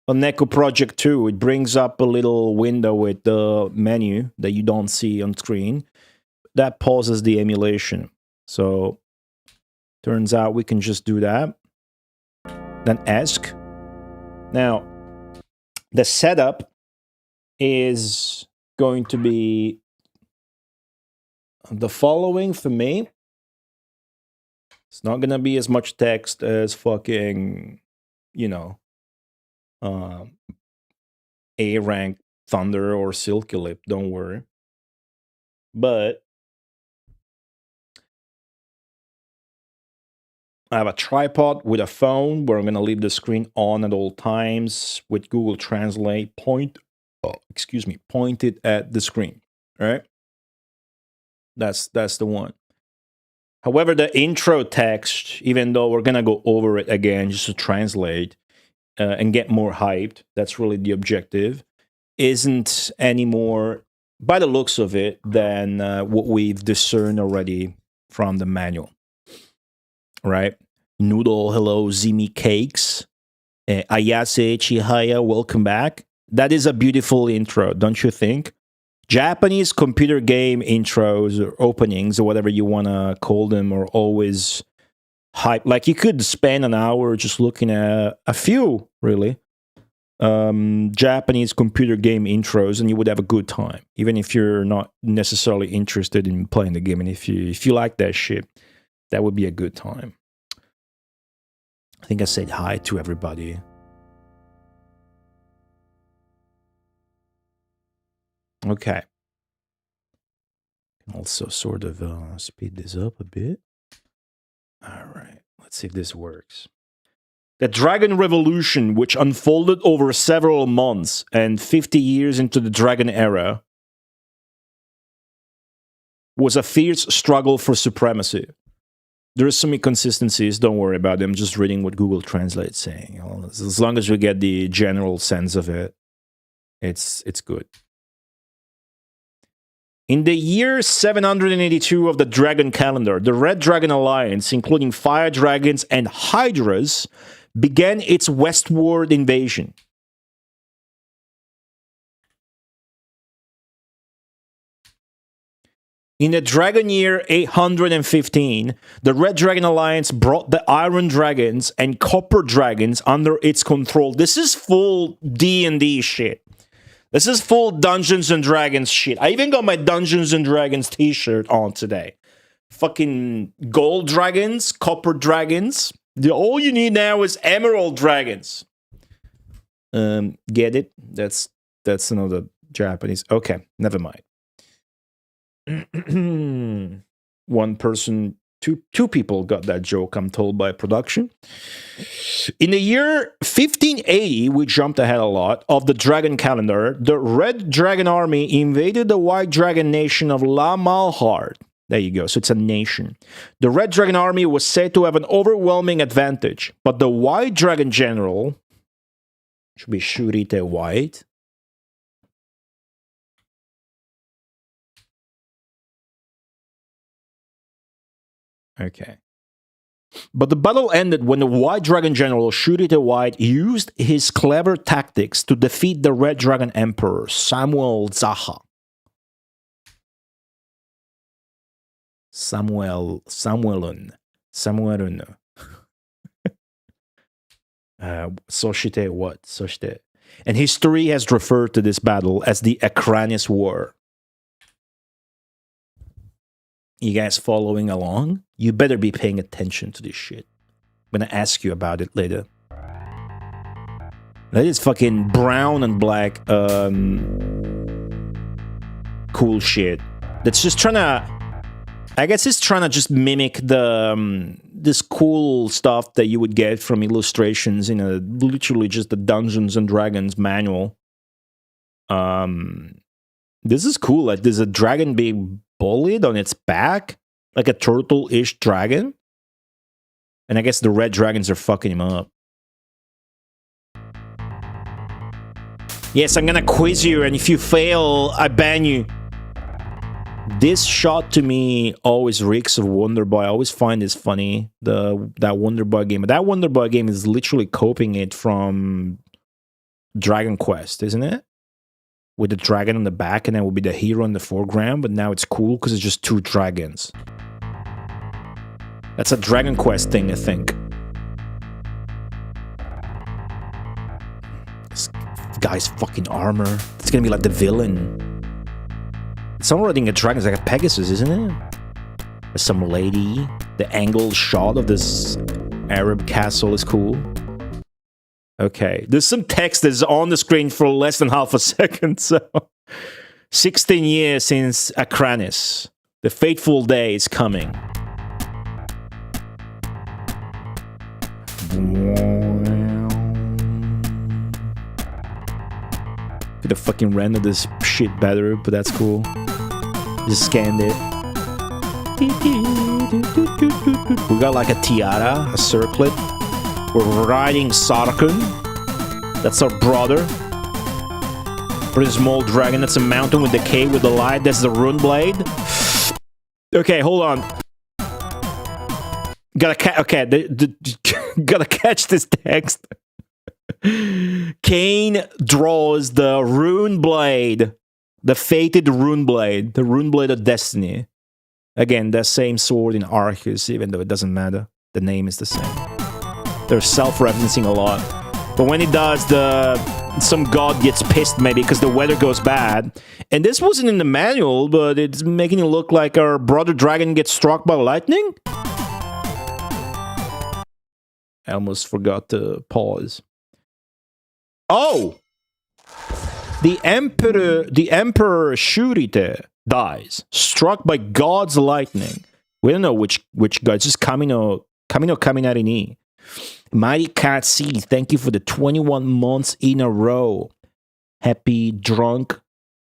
on Neko Project 2, it brings up a little window with the menu that you don't see on screen. That pauses the emulation. So, turns out we can just do that. Then ESC. Now, the setup is going to be the following for me. It's not gonna be as much text as fucking, you know, A-rank Thunder or Silky Lip, don't worry. But I have a tripod with a phone where I'm gonna leave the screen on at all times with Google Translate pointed at the screen. All right? That's the one. However, the intro text, even though we're gonna go over it again just to translate and get more hyped, that's really the objective, isn't any more, by the looks of it, than what we've discerned already from the manual. Right? Noodle, hello, Zimi Cakes. Ayase Chihaya, welcome back. That is a beautiful intro, don't you think? Japanese computer game intros or openings or whatever you want to call them are always hype. Like you could spend an hour just looking at a few, really, Japanese computer game intros and you would have a good time, even if you're not necessarily interested in playing the game. And if you like that shit, that would be a good time. I think I said hi to everybody. Okay. Also sort of speed this up a bit. All right. Let's see if this works. The Dragon Revolution, which unfolded over several months and 50 years into the Dragon era, was a fierce struggle for supremacy. There are some inconsistencies, don't worry about them. I'm just reading what Google Translate's saying. You know, as long as we get the general sense of it, it's good. In the year 782 of the Dragon Calendar, the Red Dragon Alliance, including Fire Dragons and Hydras, began its westward invasion. In the Dragon Year 815, the Red Dragon Alliance brought the Iron Dragons and Copper Dragons under its control. This is full D&D shit. This is full Dungeons and Dragons shit. I even got my Dungeons and Dragons t-shirt on today. Fucking gold dragons, copper dragons. All you need now is emerald dragons. Get it? That's another Japanese. Okay, never mind. One person, two people got that joke, I'm told, by production. In the year 1580, we jumped ahead a lot, of the Dragon Calendar, the Red Dragon Army invaded the White Dragon nation of La Malhard. There you go, so it's a nation. The Red Dragon Army was said to have an overwhelming advantage, but the White Dragon General, should be Shurite White, okay. But the battle ended when the White Dragon General Shurite White used his clever tactics to defeat the Red Dragon Emperor, Samuel Zaha. Samuelun. Soshite what? Soshite. And history has referred to this battle as the Akranis War. You guys following along? You better be paying attention to this shit. I'm gonna ask you about it later. That is fucking brown and black cool shit. That's just trying to I guess it's trying to just mimic the this cool stuff that you would get from illustrations in a literally just the Dungeons and Dragons manual. This is cool. Like there's a dragon being bullied on its back, like a turtle-ish dragon. And I guess the red dragons are fucking him up. Yes, I'm gonna quiz you, and if you fail, I ban you. This shot to me always reeks of Wonder Boy. I always find this funny, that Wonder Boy game. But that Wonder Boy game is literally copying it from Dragon Quest, isn't it? With the dragon on the back, and then will be the hero in the foreground. But now it's cool because it's just two dragons. That's a Dragon Quest thing, I think. This guy's fucking armor. It's gonna be like the villain. Someone riding a dragon is like a Pegasus, isn't it? There's some lady. The angled shot of this Arab castle is cool. Okay, there's some text that's on the screen for less than half a second, so... 16 years since Akranis. The fateful day is coming. Could have fucking rendered this shit better, but that's cool. Just scanned it. We got like a tiara, a circlet. We're riding Sarkun. That's our brother. Pretty small dragon. That's a mountain with the cave with the light. That's the rune blade. Okay, hold on. Gotta catch this text. Cain draws the rune blade, the fated rune blade, the rune blade of destiny. Again, that same sword in Arceus, even though it doesn't matter. The name is the same. They're self-referencing a lot. But when it does, some god gets pissed maybe because the weather goes bad. And this wasn't in the manual, but it's making it look like our brother dragon gets struck by lightning. I almost forgot to pause. Oh! The Emperor Shurite dies, struck by God's lightning. We don't know which god. It's just Camino Caminarini. Mighty Cat C, thank you for the 21 months in a row. Happy drunk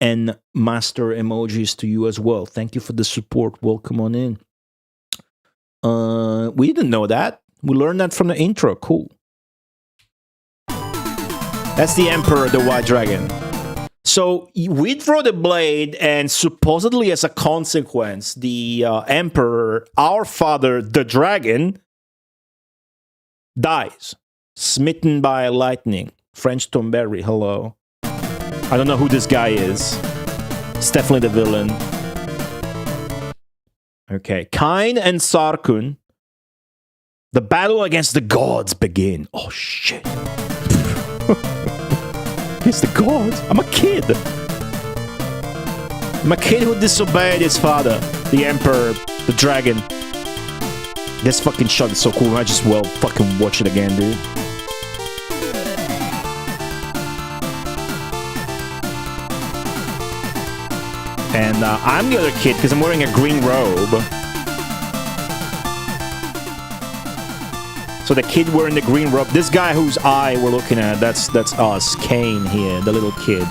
and master emojis to you as well. Thank you for the support. Welcome on in. We didn't know that. We learned that from the intro. Cool. That's the Emperor, the White Dragon. So we throw the blade, and supposedly as a consequence, the Emperor, our father, the dragon, dies, smitten by lightning. French Tomberry, hello. I don't know who this guy is. It's definitely the villain. Okay, Cain and Sarkun. The battle against the gods begin. Oh shit. Against the gods? I'm a kid. I'm a kid who disobeyed his father, the Emperor, the dragon. This fucking shot is so cool. I just will fucking watch it again, dude. And I'm the other kid because I'm wearing a green robe. So the kid wearing the green robe, this guy whose eye we're looking at, that's us, Cain here, the little kid.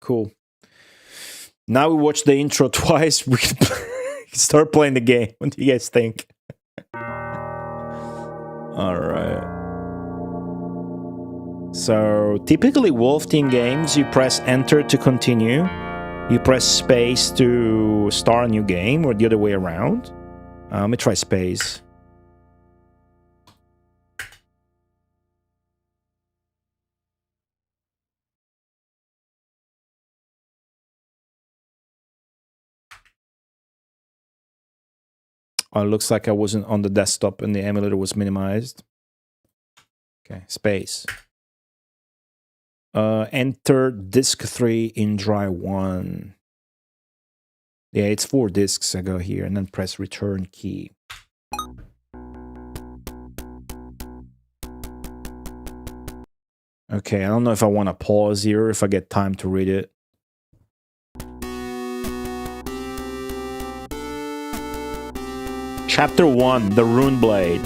Cool. Now we watch the intro twice. We can start playing the game. What do you guys think? Alright. So, typically Wolf Team games, you press enter to continue. You press space to start a new game, or the other way around. Let me try space. Oh, it looks like I wasn't on the desktop and the emulator was minimized. Okay, space. Enter disk 3 in drive 1. Yeah, it's 4 disks. I go here and then press return key. Okay, I don't know if I want to pause here, if I get time to read it. Chapter 1, The Runeblade.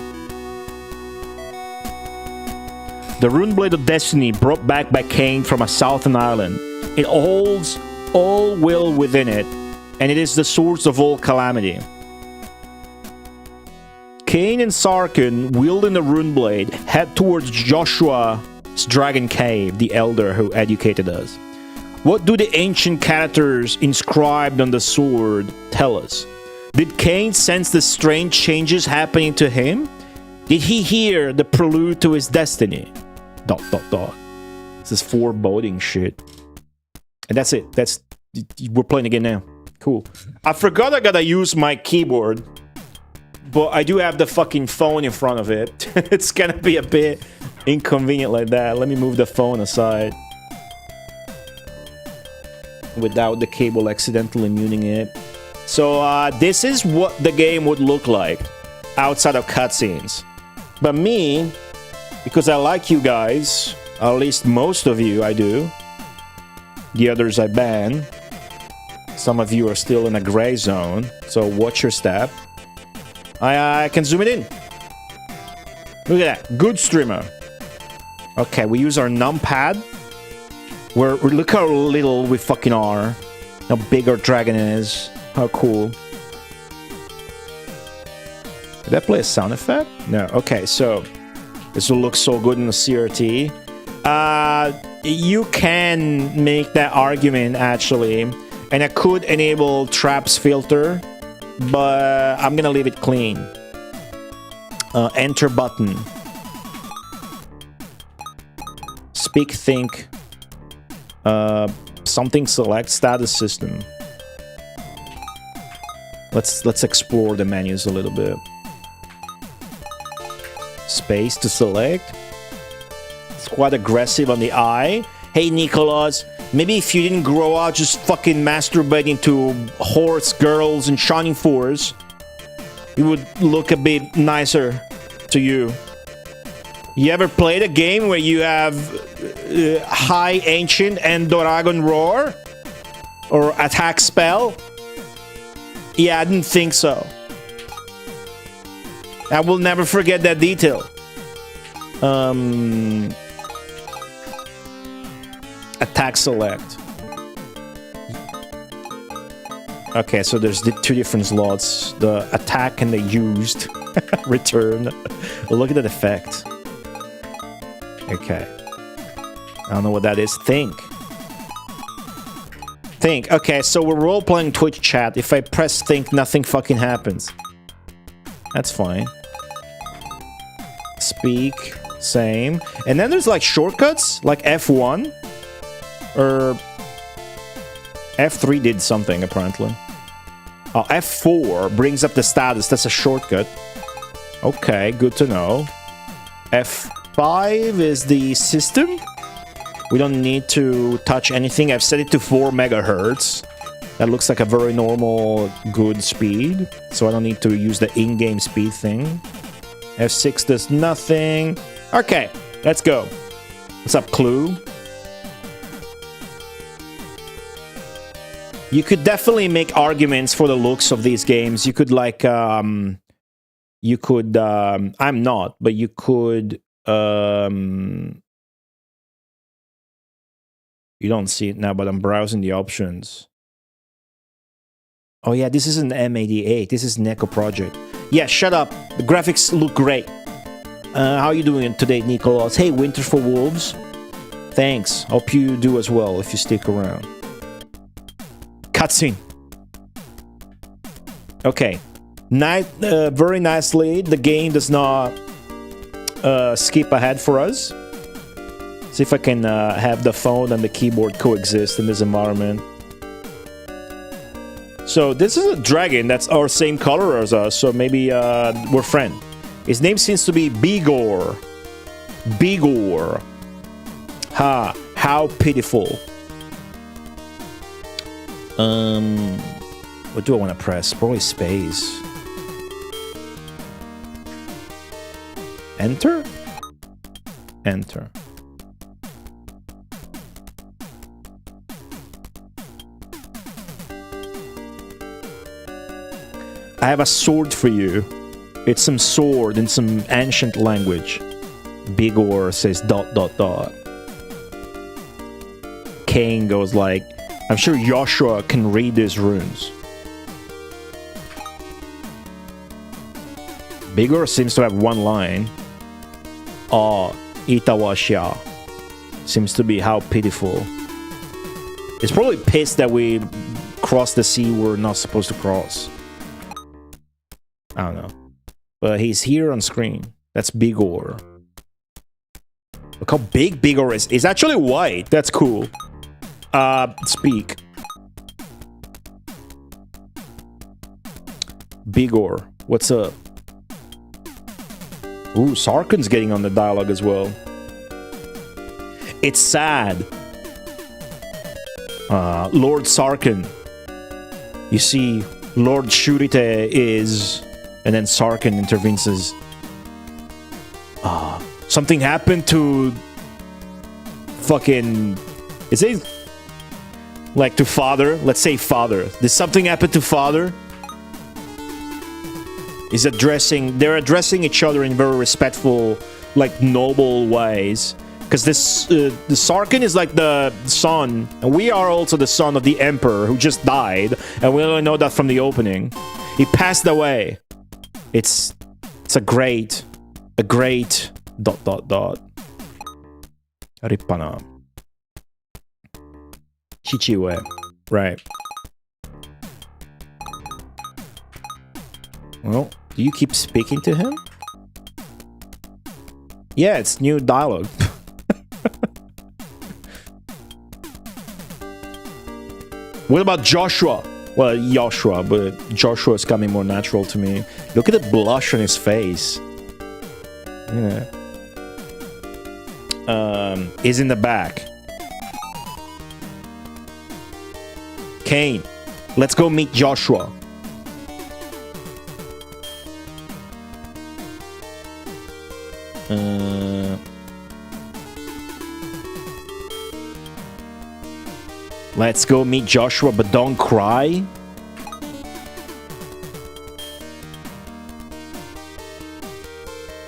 The Runeblade of Destiny, brought back by Cain from a southern island. It holds all will within it, and it is the source of all calamity. Cain and Sarkun, wielding the Runeblade, head towards Joshua's Dragon Cave, the elder who educated us. What do the ancient characters inscribed on the sword tell us? Did Cain sense the strange changes happening to him? Did he hear the prelude to his destiny? ... This is foreboding shit. And that's it. We're playing again now. Cool. I forgot I gotta use my keyboard, but I do have the fucking phone in front of it. It's gonna be a bit inconvenient like that. Let me move the phone aside without the cable accidentally muting it. So this is what the game would look like outside of cutscenes. But me, because I like you guys, at least most of you I do, the others I ban. Some of you are still in a gray zone, so watch your step. I can zoom it in. Look at that, good streamer. Okay, we use our numpad. Look how little we fucking are. How big our dragon is. How cool. Did I play a sound effect? No. Okay, so this will look so good in the CRT. You can make that argument, actually. And I could enable traps filter, but I'm gonna leave it clean. Enter button. Speak, think. Something select status system. Let's explore the menus a little bit. Space to select. It's quite aggressive on the eye. Hey Nicholas, maybe if you didn't grow up just fucking masturbating to horse girls and Shining Force, it would look a bit nicer to you. You ever played a game where you have High Ancient and Dragon Roar? Or Attack Spell? Yeah, I didn't think so. I will never forget that detail. Attack select. Okay, so there's the two different slots. The attack and the used. Return. Look at that effect. Okay. I don't know what that is. Think. Think. Okay, so we're role-playing Twitch chat. If I press think, nothing fucking happens. That's fine. Speak. Same. And then there's like shortcuts, like F1. Or F3 did something, apparently. Oh, F4 brings up the status. That's a shortcut. Okay, good to know. F5 is the system. We don't need to touch anything. I've set it to 4 megahertz. That looks like a very normal, good speed. So I don't need to use the in-game speed thing. F6 does nothing. Okay, let's go. What's up, Clue? You could definitely make arguments for the looks of these games. You could like, I'm not, but you could, you don't see it now, but I'm browsing the options. Oh yeah, this is an M88. This is Neko Project. Yeah, shut up. The graphics look great. How are you doing today, Nicholas? Hey, Winter for Wolves. Thanks. Hope you do as well if you stick around. Cutscene. Okay. Very nicely. The game does not skip ahead for us. See if I can have the phone and the keyboard coexist in this environment. So this is a dragon that's our same color as us, so maybe we're friends. His name seems to be Bigor. Bigor. Ha. how pitiful. What do I want to press? Probably space. Enter? Enter. I have a sword for you. It's some sword in some ancient language. Bigor says ... Cain goes like, I'm sure Joshua can read these runes. Bigor seems to have one line. Itawasha. Seems to be how pitiful. It's probably pissed that we crossed the sea we're not supposed to cross. I don't know. But he's here on screen. That's Bigor. Look how big Bigor is. He's actually white. That's cool. Speak. Bigor, what's up? Ooh, Sarkun's getting on the dialogue as well. It's sad. Lord Sarkun. You see, Lord Shurite is... And then Sarkun intervenes and says, something happened to... Fucking... Is it... Like to father? Let's say father. Did something happen to father? Is addressing... They're addressing each other in very respectful, like, noble ways. Because this... the Sarkun is like the son. And we are also the son of the emperor who just died. And we only know that from the opening. He passed away. It's a great... Rippana. Chichiwe. Right. Well, do you keep speaking to him? Yeah, it's new dialogue. What about Joshua? Well, Joshua, but Joshua is coming more natural to me. Look at the blush on his face. Yeah. Is in the back. Cain, let's go meet Joshua. Let's go meet Joshua, but don't cry.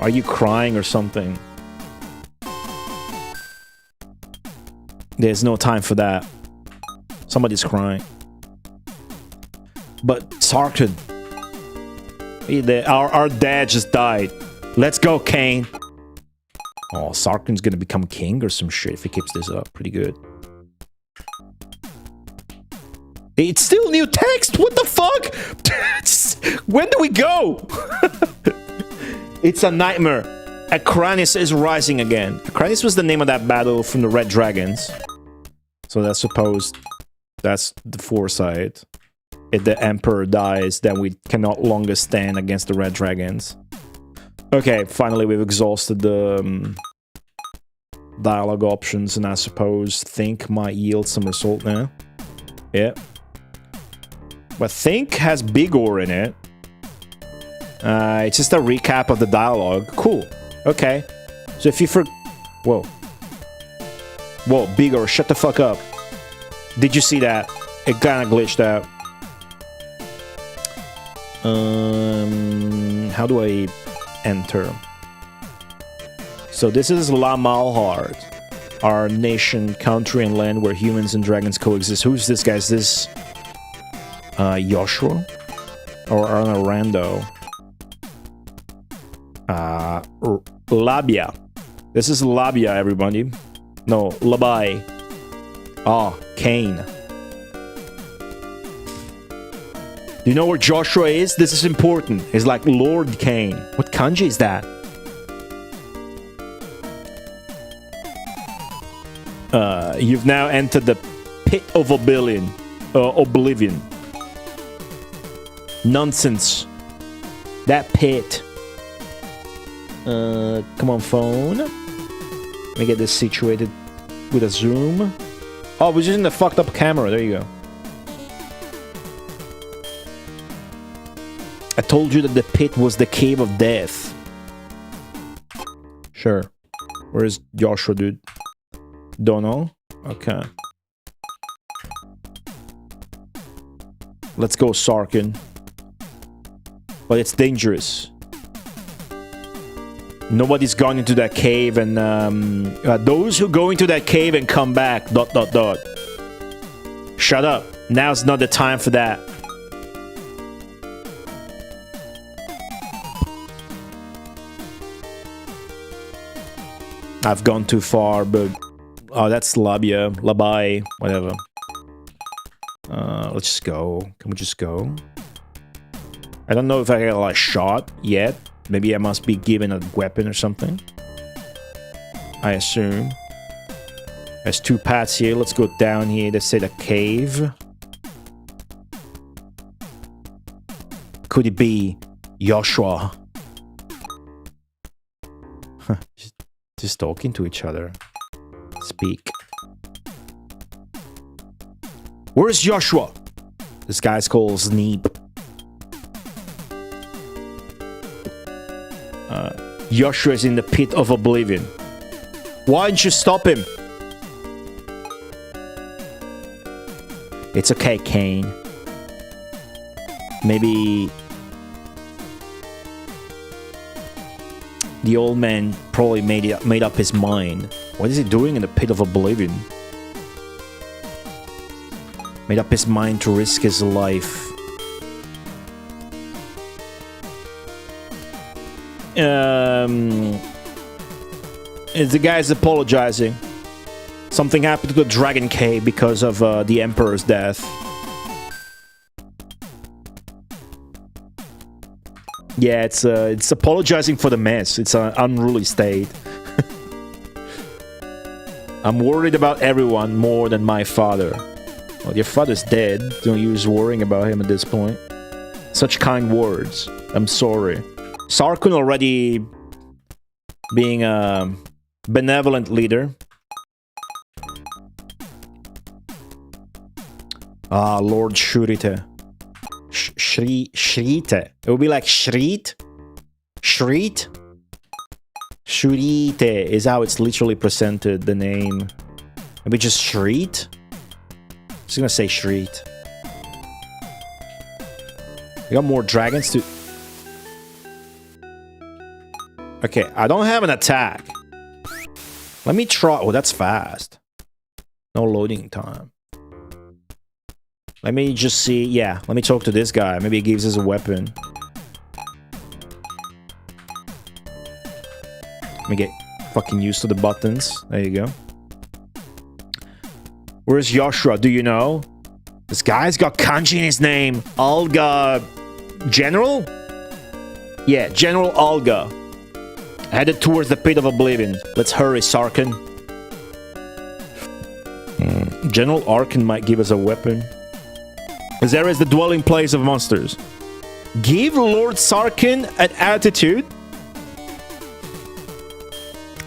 Are you crying or something? There's no time for that. Somebody's crying. But Sarkun, our dad just died. Let's go, Cain. Oh, Sarkun's gonna become king or some shit if he keeps this up. Pretty good. It's still new text. What the fuck? When do we go? It's a nightmare. Akranis is rising again. Akranis was the name of that battle from the Red Dragons. So that's supposed... That's the foresight. If the Emperor dies, then we cannot longer stand against the Red Dragons. Okay, finally we've exhausted the dialogue options, and I suppose think might yield some result now. Yeah. But think has Bigor in it. It's just a recap of the dialogue. Cool. Okay. So if you Whoa. Whoa, Bigor, shut the fuck up. Did you see that? It kinda glitched out. How do I enter? So this is La Malhard, our nation, country, and land where humans and dragons coexist. Who's this guy? Is this Joshua? Or Arna Rando? Labia. This is Labia, everybody. No, Labai. Cain. Do you know where Joshua is? This is important. He's like Lord Cain. What kanji is that? You've now entered the pit of oblivion. Nonsense. That pit. Come on, phone. Let me get this situated. with a zoom. Oh, we're using the fucked up camera. There you go. I told you that the pit was the cave of death. Sure. Where is Joshua, dude? Don't know? Okay. Let's go, Sarkun. But it's dangerous. Nobody's gone into that cave, and those who go into that cave and come back, ... Shut up. Now's not the time for that. I've gone too far, but... Oh, that's Labia. Labai. Whatever. Let's just go. Can we just go? I don't know if I got a shot yet. Maybe I must be given a weapon or something. I assume. There's 2 paths here. Let's go down here. They say the cave. Could it be Joshua? Just talking to each other. Speak. Where's Joshua? This guy's called Sneep. Joshua is in the pit of oblivion. Why didn't you stop him? It's okay, Cain. Maybe the old man probably made up his mind. What is he doing in the pit of oblivion? Made up his mind to risk his life. The guy's apologizing. Something happened to the Dragon Cave because of the Emperor's death. Yeah, it's apologizing for the mess. It's an unruly state. I'm worried about everyone more than my father. Well, your father's dead. Don't use worrying about him at this point. Such kind words. I'm sorry. Sarkun already being a benevolent leader. Ah, Lord Shurite. Shrite. It would be like Shreet. Shreet. Shurite is how it's literally presented, the name. Maybe just Shreet? Just gonna say Shreet. We got more dragons to... Okay, I don't have an attack. Let me try... Oh, that's fast. No loading time. Let me just see... Yeah, let me talk to this guy. Maybe he gives us a weapon. Let me get fucking used to the buttons. There you go. Where's Joshua? Do you know? This guy's got kanji in his name. Olga... General? Yeah, General Olga. Headed towards the pit of oblivion. Let's hurry, Sarkun. General Arkin might give us a weapon. This area is the dwelling place of monsters. Give Lord Sarkun an attitude.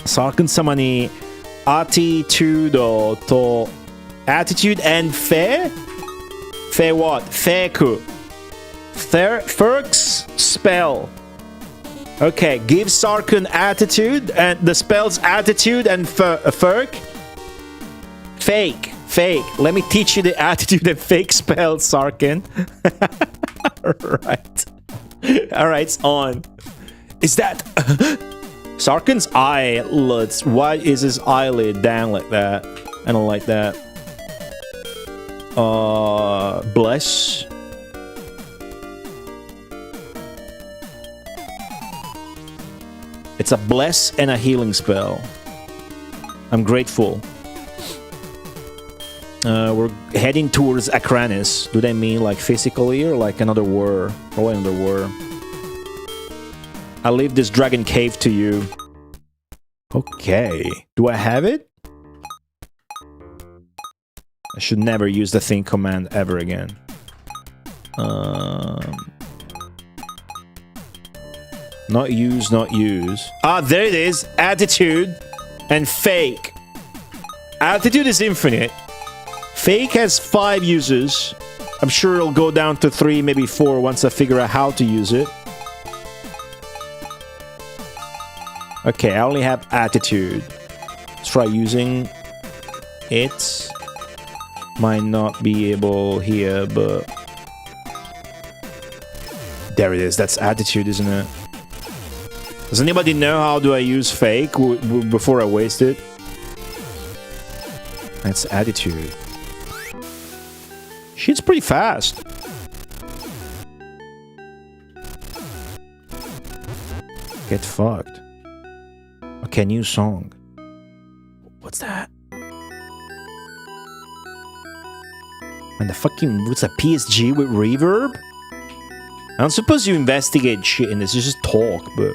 Sarkun samani attitudo to attitude and fe? Fe what? Feku. Ferk's spell. Okay, give Sarkun attitude and the spell's attitude and Ferk. Fake. Fake. Let me teach you the attitude and fake spell, Sarkun. Alright. Alright, it's on. Is that... Sarkun's eyelids. Why is his eyelid down like that? I don't like that. Bless. It's a bless and a healing spell. I'm grateful. We're heading towards Akranis. Do they mean like physically or like another war? Probably another war. I'll leave this dragon cave to you. Okay. Do I have it? I should never use the thing command ever again. Not use, not use. Ah, there it is. Attitude and fake. Attitude is infinite. Fake has 5 uses. I'm sure it'll go down to 3, maybe 4 once I figure out how to use it. Okay, I only have attitude. Let's try using it. Might not be able here, but... There it is. That's attitude, isn't it? Does anybody know how do I use fake before I waste it? That's attitude. Shit's pretty fast. Get fucked. Okay, new song. What's that? And the fucking... What's that? PSG with reverb? I'm supposed to investigate shit in this. It's just talk, but...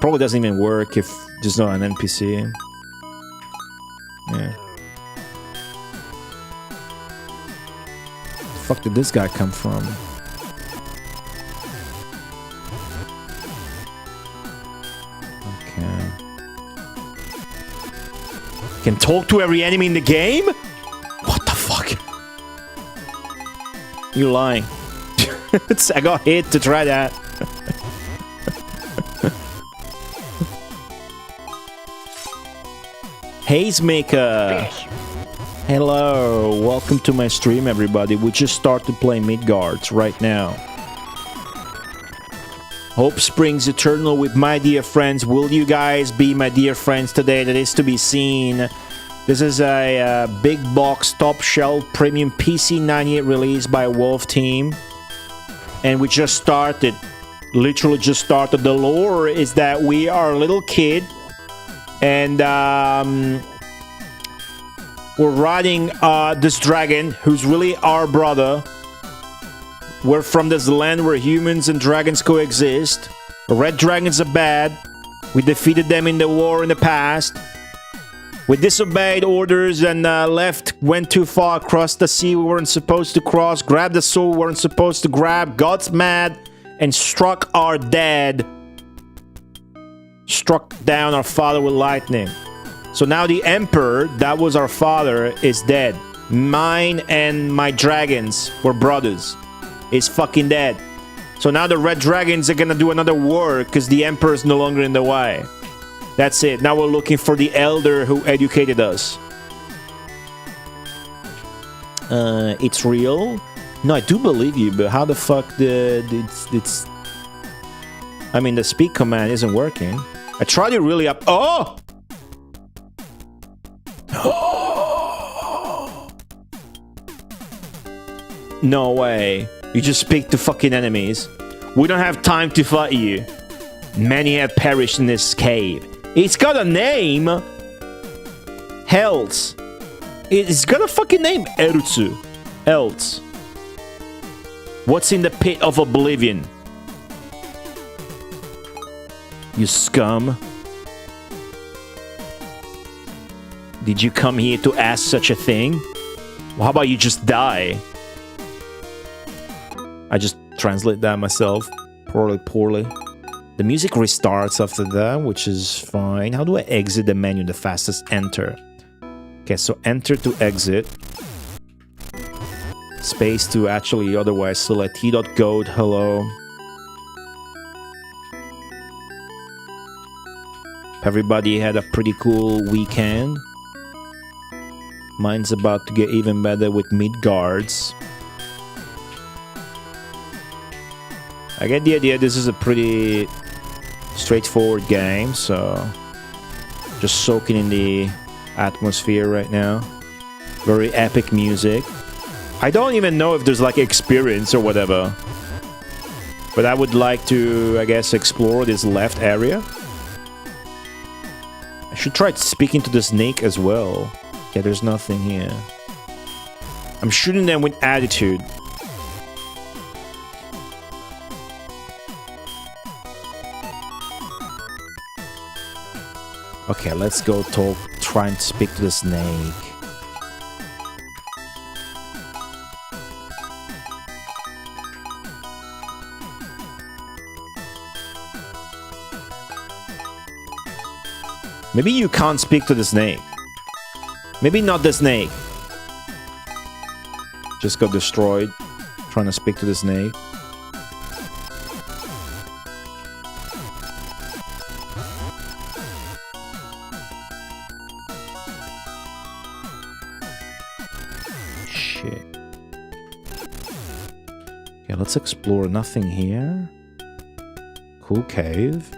Probably doesn't even work if there's not an NPC. Yeah. The fuck did this guy come from? Okay. Can talk to every enemy in the game? What the fuck? You're lying. I got hit to try that. Hazemaker. Hello, welcome to my stream, everybody. We just started playing Mid-Garts right now. Hope springs eternal with my dear friends. Will you guys be my dear friends today? That is to be seen. This is a big box, top shelf, premium PC-98 release by Wolf Team. And we just started. Literally just started. The lore is that we are a little kid. And we're riding this dragon, who's really our brother. We're from this land where humans and dragons coexist. Red dragons are bad. We defeated them in the war in the past. We disobeyed orders and went too far across the sea we weren't supposed to cross, grabbed the sword we weren't supposed to grab, got mad, and struck our dad. Struck down our father with lightning. So now the emperor, that was our father, is dead. Mine and my dragons were brothers. Is fucking dead. So now the red dragons are gonna do another war because the emperor is no longer in the way. That's it. Now we're looking for the elder who educated us. It's real? No, I do believe you, but how the fuck it's... I mean, the speak command isn't working. I tried it really up... Oh! No way. You just speak to fucking enemies. We don't have time to fight you. Many have perished in this cave. It's got a name. Hells. It's got a fucking name. Erutsu. Else. What's in the pit of oblivion? You scum. Did you come here to ask such a thing? Well, how about you just die? I just translate that myself. Poorly. The music restarts after that, which is fine. How do I exit the menu the fastest? Enter. Okay, so enter to exit. Space to actually otherwise select t.goat. Hello. Everybody had a pretty cool weekend. Mine's about to get even better with Mid-Garts. I get the idea this is a pretty straightforward game, so just soaking in the atmosphere right now. Very epic music. I don't even know if there's like experience or whatever, but I would like to, I guess, explore this left area. I should try speaking to the snake as well. Yeah, there's nothing here. I'm shooting them with attitude. Okay, let's go try and speak to the snake. Maybe you can't speak to the snake. Maybe not the snake. Just got destroyed. Trying to speak to the snake. Shit. Okay, let's explore. Nothing here. Cool cave.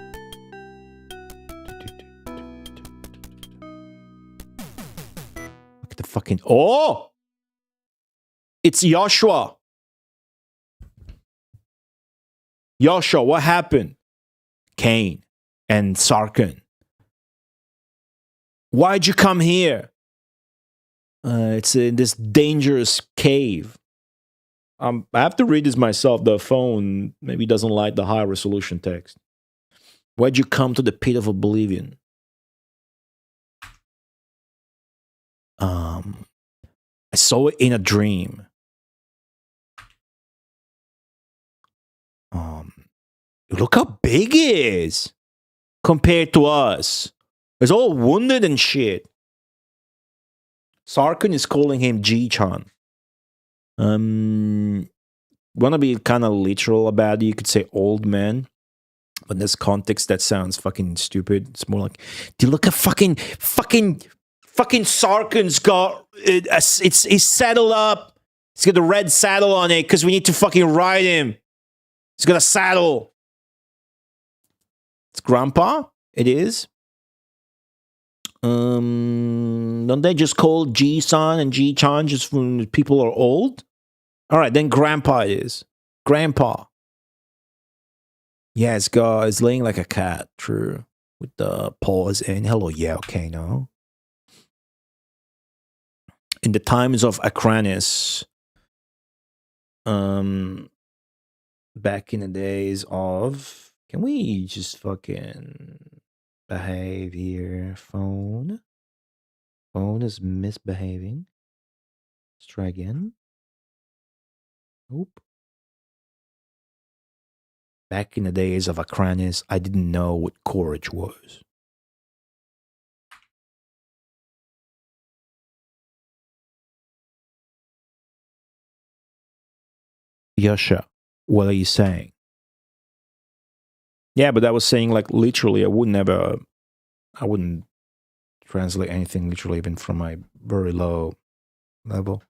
Look at the fucking... Oh! It's Joshua. Joshua, what happened? Cain and Sarkun. Why'd you come here? It's in this dangerous cave. I have to read this myself. The phone maybe doesn't like the high resolution text. Why'd you come to the pit of oblivion? I saw it in a dream. Look how big he is compared to us. He's all wounded and shit. Sarkun is calling him G-chan. Wanna be kind of literal about it, you could say old man. But in this context, that sounds fucking stupid. It's more like, dude, look at fucking Sarkun's got it's saddled up. He's got the red saddle on it because we need to fucking ride him. He's got a saddle. It's Grandpa. It is. Don't they just call G-san and G-chan just when people are old? All right, then Grandpa it is. Grandpa. Yeah, it's laying like a cat. True. With the paws in. Hello, yeah, okay, no. In the times of Acranis, back in the days of, can we just fucking behave here? Phone is misbehaving. Let's try again. Nope. Back in the days of Acranis, I didn't know what courage was. Yasha, what are you saying? Yeah, but I was saying like literally, I wouldn't translate anything literally even from my very low level.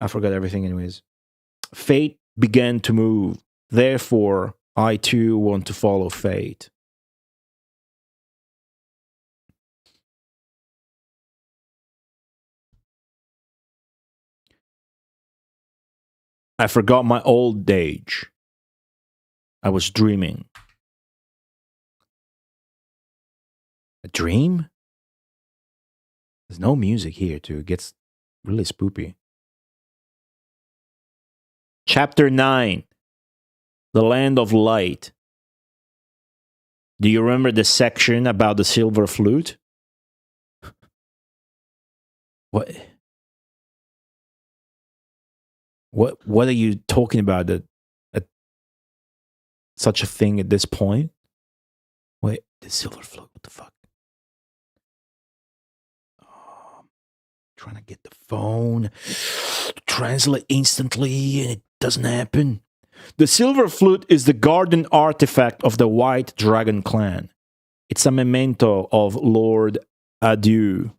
I forgot everything anyways. Fate began to move. Therefore, I too want to follow fate. I forgot my old age. I was dreaming. A dream? There's no music here, too. It gets really spoopy. Chapter 9. The Land of Light. Do you remember the section about the silver flute? What? What are you talking about? That such a thing at this point? Wait, the silver flute. What the fuck? Trying to get the phone, translate instantly, and it doesn't happen. The silver flute is the garden artifact of the White Dragon clan. It's a memento of Lord Adieu.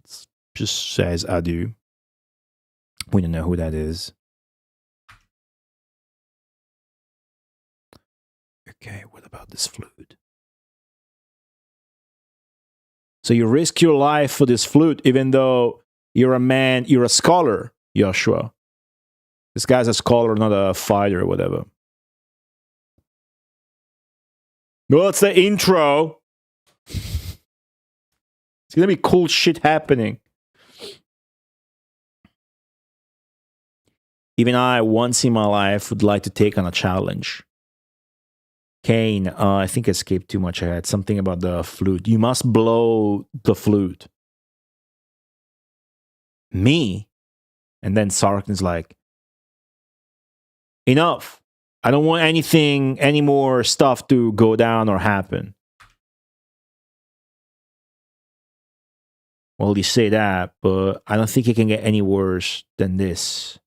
It just says Adieu. We don't know who that is. Okay, what about this flute? So you risk your life for this flute, even though you're a man, you're a scholar, Joshua. This guy's a scholar, not a fighter or whatever. No, it's the intro. It's gonna be cool shit happening. Even I, once in my life, would like to take on a challenge. Cain, I think I skipped too much ahead. Something about the flute. You must blow the flute. Me? And then Sarkun's like, enough. I don't want any more stuff to go down or happen. Well, you say that, but I don't think it can get any worse than this,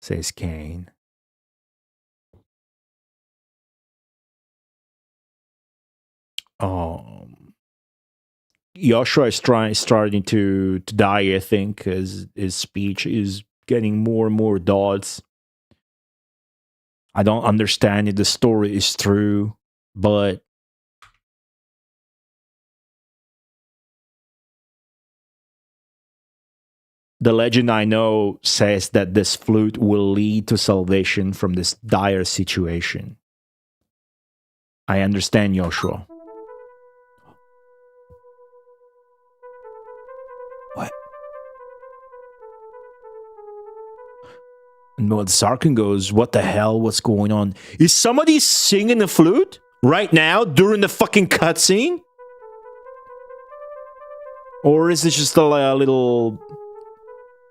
says Cain. Joshua is starting to die, I think, because his speech is getting more and more dots. I don't understand if the story is true, but the legend I know says that this flute will lead to salvation from this dire situation. I understand, Joshua. What? And when Sarkun goes, what the hell? What's going on? Is somebody singing the flute right now during the fucking cutscene? Or is it just a little...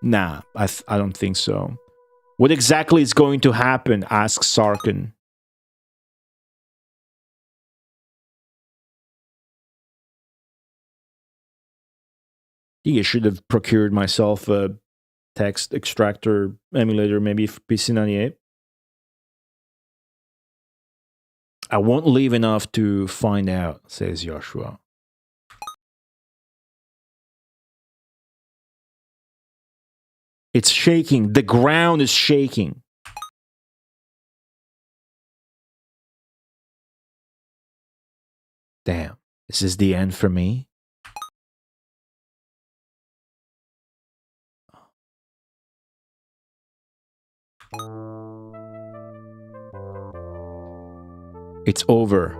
Nah, I don't think so. What exactly is going to happen? Asks Sarkun. I think I should have procured myself a text extractor emulator, maybe for PC-98. I won't leave enough to find out, says Joshua. It's shaking. The ground is shaking. Damn. Is this the end for me? It's over,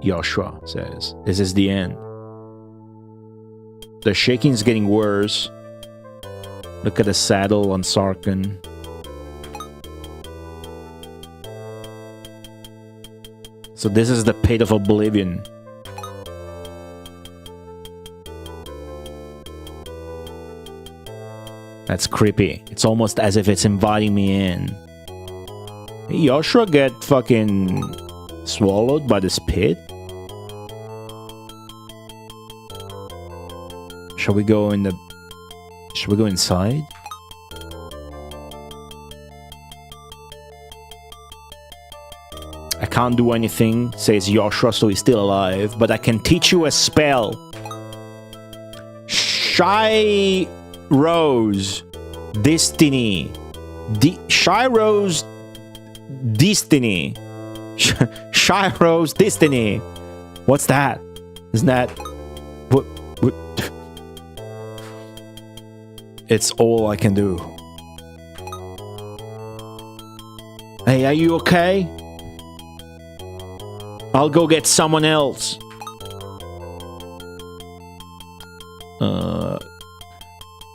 Joshua says. This is the end. The shaking's getting worse. Look at the saddle on Sarkun. So this is the pit of oblivion. That's creepy. It's almost as if it's inviting me in. Hey, Joshua get fucking swallowed by this pit? Shall we go in the... Should we go inside? I can't do anything, says Joshua, so he's still alive, but I can teach you a spell. Shy Rose Destiny. Shy Rose Destiny. Shy Rose Destiny. What's that? Isn't that... What? It's all I can do. Hey, are you okay? I'll go get someone else.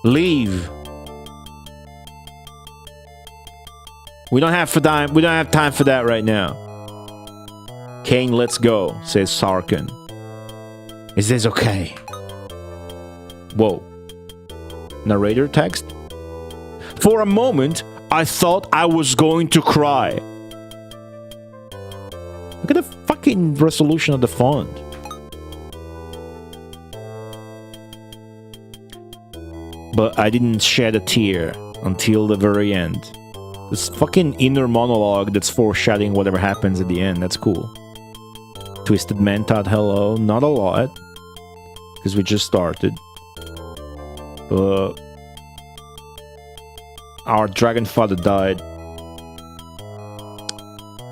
Leave. We don't have time. We don't have time for that right now. Cain, let's go, says Sarkun. Is this okay? Whoa. Narrator text? For a moment, I thought I was going to cry. Look at the fucking resolution of the font. But I didn't shed a tear until the very end. This fucking inner monologue that's foreshadowing whatever happens at the end. That's cool. Twisted Mentat, hello. Not a lot. Because we just started. But our dragon father died.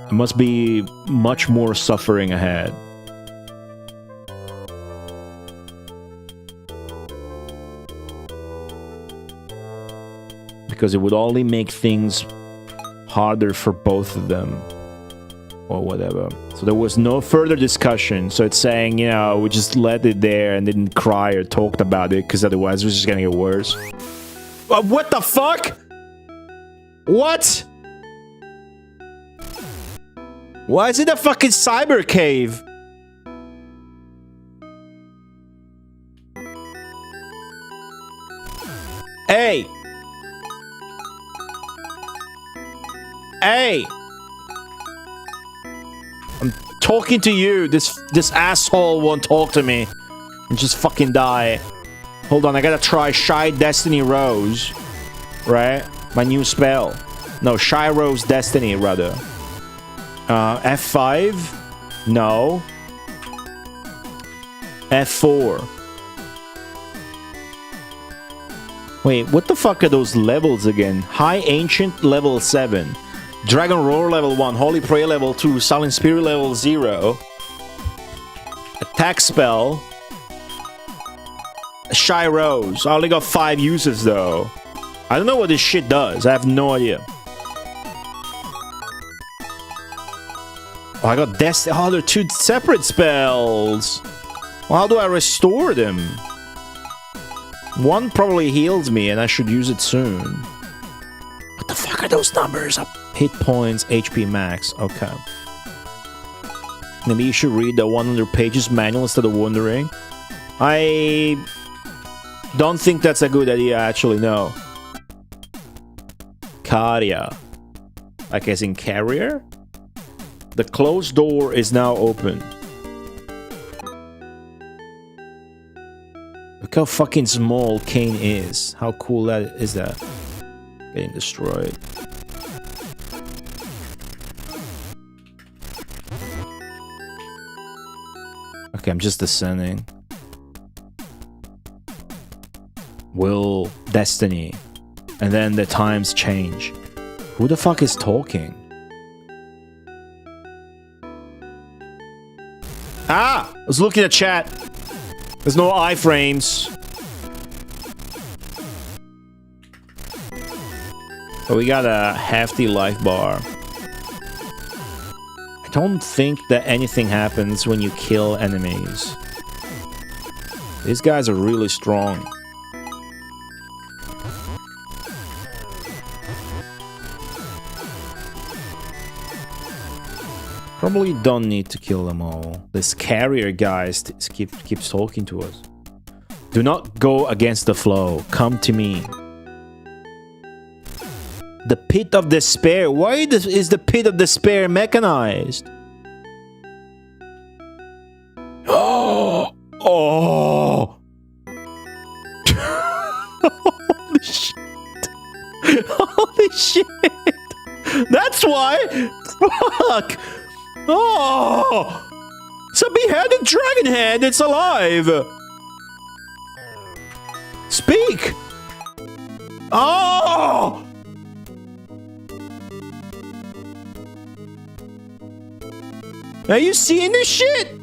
There must be much more suffering ahead. Because it would only make things harder for both of them. Or whatever. So there was no further discussion. So it's saying, you know, we just let it there and didn't cry or talked about it, because otherwise it was just gonna get worse. What the fuck? What? Why is it a fucking cyber cave? Hey! Hey! I'm talking to you. This asshole won't talk to me and just fucking die. Hold on, I gotta try Shy Destiny Rose. Right? My new spell. No, Shy Rose Destiny, rather. F5? No. F4. Wait, what the fuck are those levels again? High Ancient level 7. Dragon Roar level 1. Holy Prayer level 2. Silent Spirit level 0. Attack spell. Shy Rose. I only got 5 uses though. I don't know what this shit does. I have no idea. Oh, I got Destiny. Oh, they're 2 separate spells. Well, how do I restore them? One probably heals me and I should use it soon. What the fuck are those numbers? Hit points, HP max. Okay. Maybe you should read the 100 pages manual instead of wondering. I don't think that's a good idea, actually, no. Cardia. Like as in carrier? The closed door is now open. Look how fucking small Cain is. How cool is that? Getting destroyed. Okay, I'm just descending. Will, Destiny. And then the times change. Who the fuck is talking? Ah! I was looking at chat. There's no iframes. But we got a hefty life bar. I don't think that anything happens when you kill enemies. These guys are really strong. Probably don't need to kill them all. This carrier guy keeps talking to us. Do not go against the flow. Come to me. The Pit of Despair. Why is the Pit of Despair mechanized? Oh! Oh! Holy shit! Holy shit! That's why! Fuck! Oh! It's a beheaded dragon head! It's alive! Speak! Oh! Are you seeing this shit?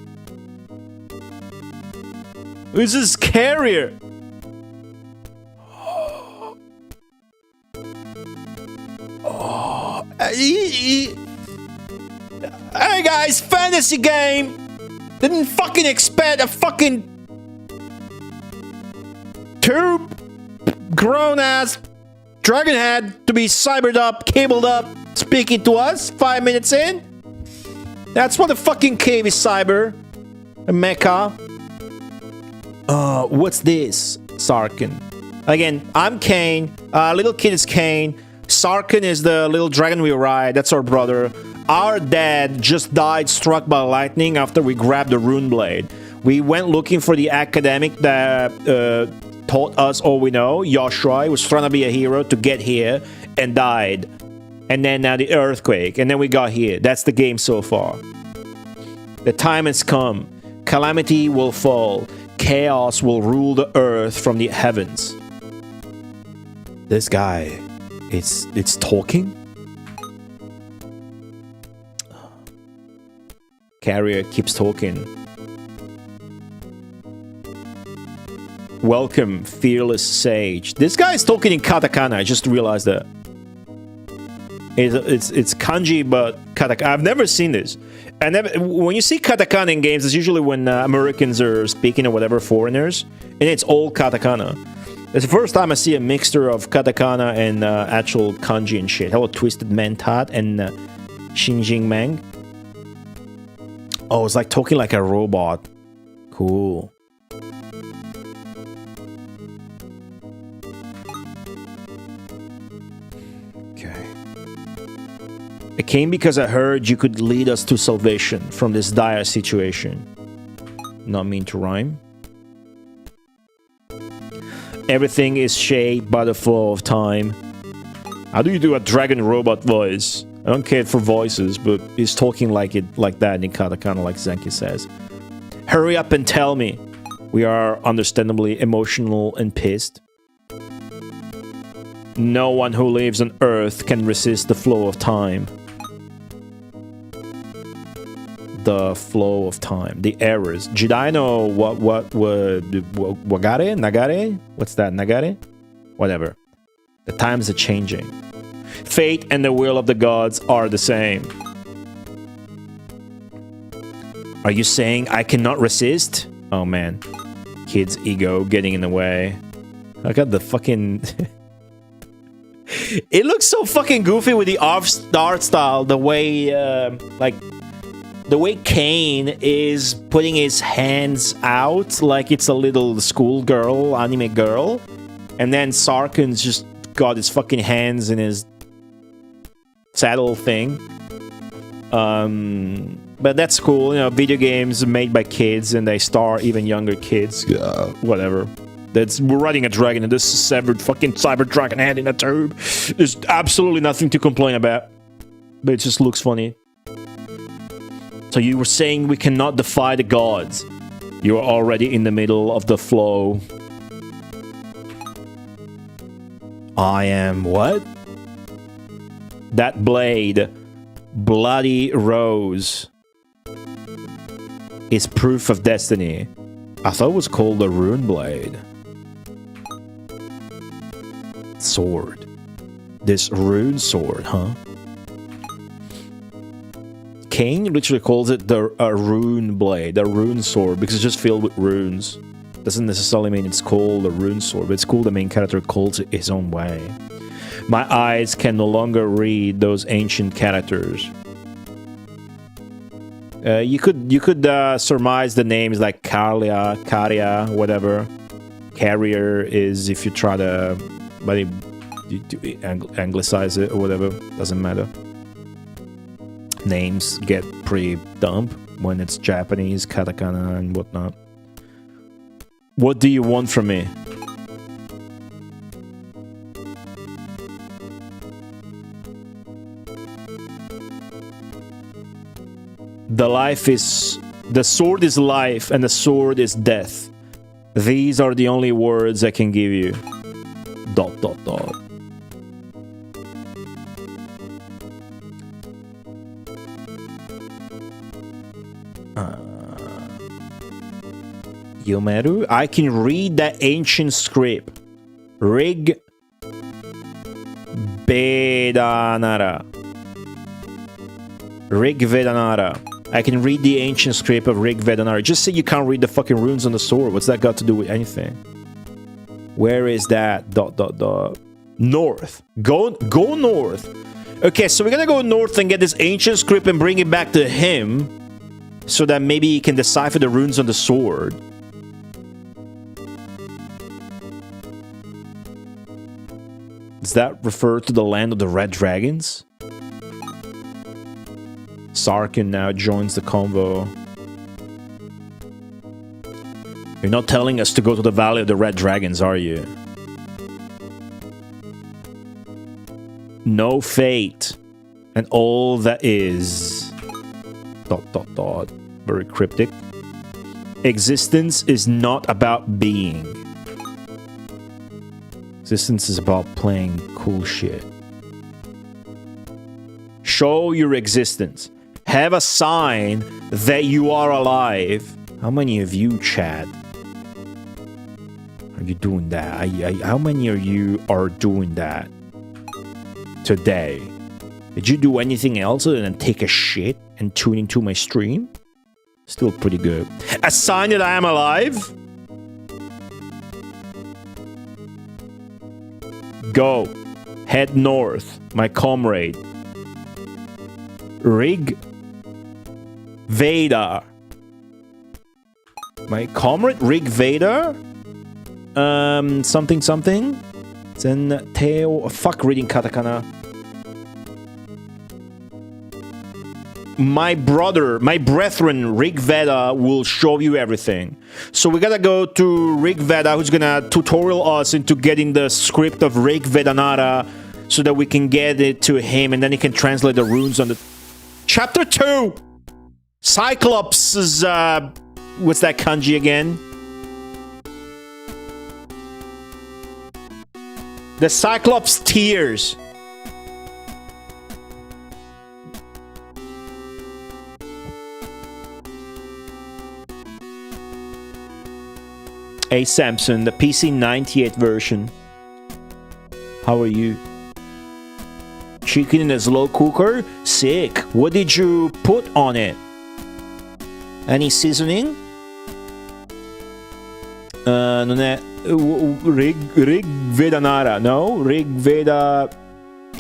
This is carrier. Oh. Hey guys, fantasy game. Didn't fucking expect a fucking 2 grown-ass dragon head to be cybered up, cabled up, speaking to us 5 minutes in. That's what the fucking cave is, cyber. A mecha. What's this? Sarkun. Again, I'm Cain. Little kid is Cain. Sarkun is the little dragon we ride. That's our brother. Our dad just died struck by lightning after we grabbed the rune blade. We went looking for the academic that taught us all we know. Yoshua was trying to be a hero to get here and died. And then now the earthquake. And then we got here. That's the game so far. The time has come. Calamity will fall. Chaos will rule the earth from the heavens. This guy, it's talking? Carrier keeps talking. Welcome, fearless sage. This guy is talking in katakana. I just realized that. It's kanji, but katakana. I've never seen this. When you see katakana in games, it's usually when Americans are speaking to whatever foreigners, and it's all katakana. It's the first time I see a mixture of katakana and actual kanji and shit. Hello, Twisted Mentat and Xinjing Meng. Oh, it's like talking like a robot. Cool. Okay. I came because I heard you could lead us to salvation from this dire situation. Not mean to rhyme. Everything is shaped by the flow of time. How do you do a dragon robot voice? I don't care for voices, but he's talking like that in katakana, like Zenki says. Hurry up and tell me. We are understandably emotional and pissed. No one who lives on Earth can resist the flow of time. The flow of time. The errors. Jedi know what Wagare? Nagare? What's that? Nagare? Whatever. The times are changing. Fate and the will of the gods are the same. Are you saying I cannot resist? Oh man. Kid's ego getting in the way. I got the fucking... It looks so fucking goofy with the art style. The way, like... The way Cain is putting his hands out like it's a little schoolgirl, anime girl. And then Sarkun's just got his fucking hands in his saddle thing. But that's cool, you know, video games made by kids and they star even younger kids. Whatever. We're riding a dragon and this severed fucking cyber dragon head in a tube. There's absolutely nothing to complain about. But it just looks funny. So you were saying we cannot defy the gods. You are already in the middle of the flow. I am what? That blade, bloody rose, is proof of destiny. I thought it was called a rune blade. Sword. This rune sword, huh? Cain literally calls it a rune blade, a rune sword, because it's just filled with runes. Doesn't necessarily mean it's called a rune sword, but it's cool the main character calls it his own way. My eyes can no longer read those ancient characters. You could surmise the names like Karia, whatever. Carrier is if you try to anglicize it or whatever. Doesn't matter. Names get pretty dumb when it's Japanese, katakana, and whatnot. What do you want from me? The sword is life and the sword is death. These are the only words I can give you. ... Yomeru? I can read that ancient script. Rig Vedanara. Rig Vedanara. I can read the ancient script of Rig Vedanara. Just say you can't read the fucking runes on the sword. What's that got to do with anything? Where is that? ... North. Go north. Okay, so we're gonna go north and get this ancient script and bring it back to him, so that maybe he can decipher the runes on the sword. Does that refer to the land of the red dragons? Sarkun now joins the convo. You're not telling us to go to the Valley of the Red Dragons, are you? No fate. And all that is... ... Very cryptic. Existence is not about being. Existence is about playing cool shit. Show your existence. Have a sign that you are alive. How many of you, Chad, are you doing that? How many of you are doing that today? Did you do anything else other than take a shit and tune into my stream? Still pretty good. A sign that I am alive? Go. Head north, my comrade. Rig Veda. My comrade Rig Veda? Something something? Then Teo. Fuck reading katakana. my brethren, Rig Veda, will show you everything. So we gotta go to Rig Veda, who's gonna tutorial us into getting the script of Rig Vedanara so that we can get it to him, and then he can translate the runes on the... Chapter 2! Cyclops is, what's that kanji again? The Cyclops tears. Hey Samson, the PC-98 version. How are you? Chicken in a slow cooker? Sick. What did you put on it? Any seasoning? Non è... Rig Vedanara, no? Rig Veda...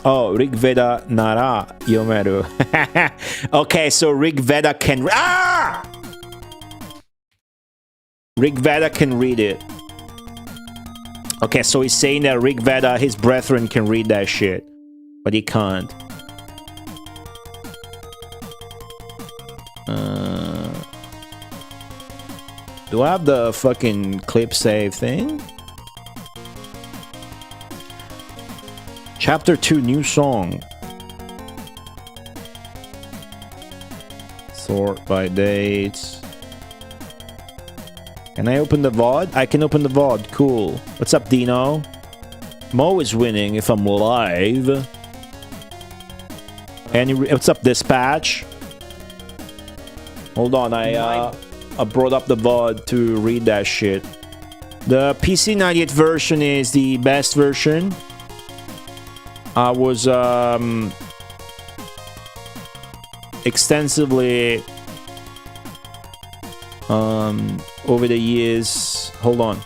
Oh, Rig Veda Nara, Yomeru. Okay, so Rig Veda can... Ah! Rig Veda can read it. Okay, so he's saying that Rig Veda, his brethren, can read that shit. But he can't. Do I have the fucking clip save thing? Chapter 2, new song. Sort by dates. Can I open the VOD? I can open the VOD. Cool. What's up, Dino? Mo is winning if I'm live. What's up, Dispatch? Hold on, I brought up the VOD to read that shit. The PC-98 version is the best version. I was extensively over the years. Hold on.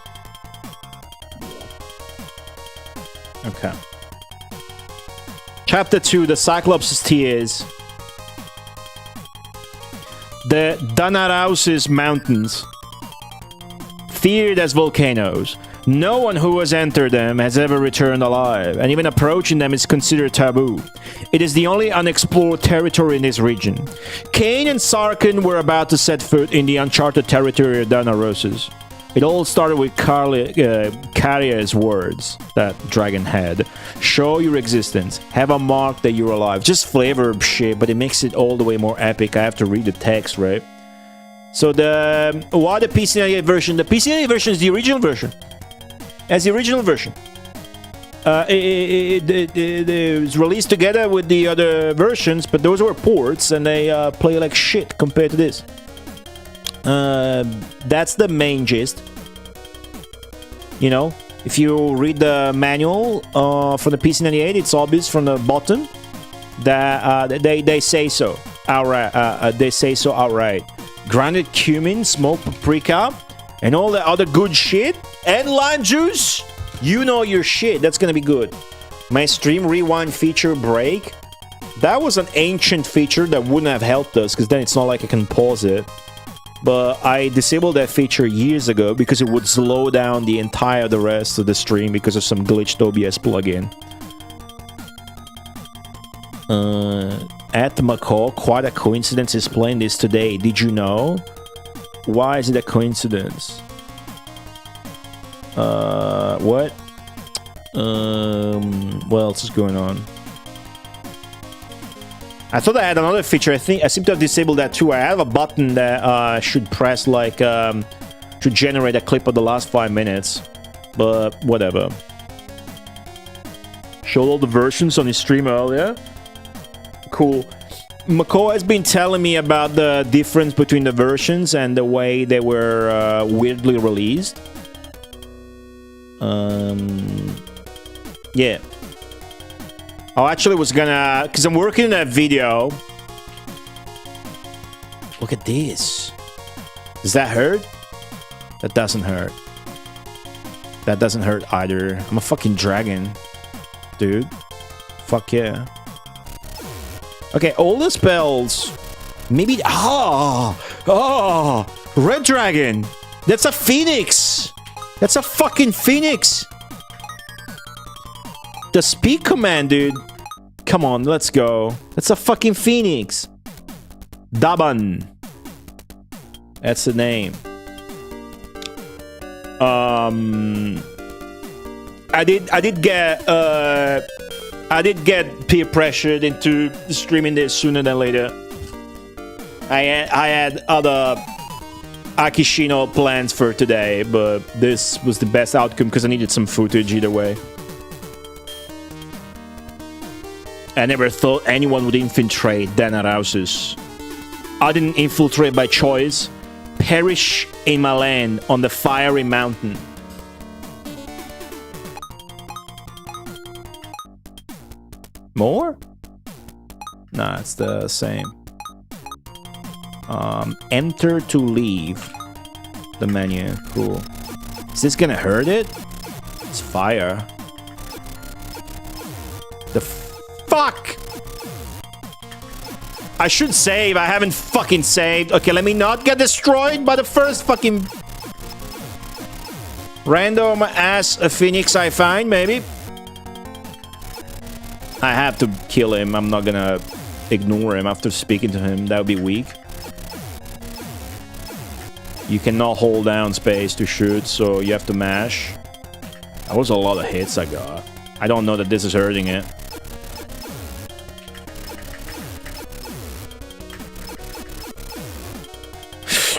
Okay. Chapter 2, the Cyclops' Tears. The Danarausis Mountains. Feared as volcanoes. No one who has entered them has ever returned alive, and even approaching them is considered taboo. It is the only unexplored territory in this region. Cain and Sarkun were about to set foot in the uncharted territory of Danarausis. It all started with Karya's words, that dragon head. Show your existence. Have a mark that you're alive. Just flavor shit, but it makes it all the way more epic. I have to read the text, right? So why the PC-98 version? The PC-98 version is the original version. As the original version. It was released together with the other versions, but those were ports, and they play like shit compared to this. That's the main gist. You know, if you read the manual for the PC-98, it's obvious from the bottom that they say so outright. They say so outright. Grounded cumin, smoked paprika, and all the other good shit, and lime juice. You know your shit. That's gonna be good. My stream rewind feature break. That was an ancient feature that wouldn't have helped us, because then it's not like I can pause it. But I disabled that feature years ago because it would slow down the rest of the stream because of some glitched OBS plugin. At McCall, quite a coincidence is playing this today. Did you know? Why is it a coincidence? What? What else is going on? I thought I had another feature. I seem to have disabled that too. I have a button that should press like should generate a clip of the last 5 minutes, but whatever. Showed all the versions on his stream earlier. Cool. McCall has been telling me about the difference between the versions and the way they were weirdly released. Yeah. I actually was gonna... Because I'm working on that video. Look at this. Does that hurt? That doesn't hurt. That doesn't hurt either. I'm a fucking dragon. Dude. Fuck yeah. Okay, all the spells... Maybe... Red dragon! That's a phoenix! That's a fucking phoenix! The speed command, dude. Come on, let's go. That's a fucking phoenix. Daban. That's the name. I did get peer pressured into streaming this sooner than later. I had other Akishino plans for today, but this was the best outcome because I needed some footage either way. I never thought anyone would infiltrate Dana houses. I didn't infiltrate by choice. Perish in my land on the fiery mountain. More? Nah, it's the same. Enter to leave the menu. Cool. Is this gonna hurt it? It's fire. The fuck? I should save. I haven't fucking saved. Okay, let me not get destroyed by the first fucking random ass phoenix I find, maybe. I have to kill him. I'm not gonna ignore him after speaking to him. That would be weak. You cannot hold down space to shoot, so you have to mash. That was a lot of hits I got. I don't know that this is hurting it.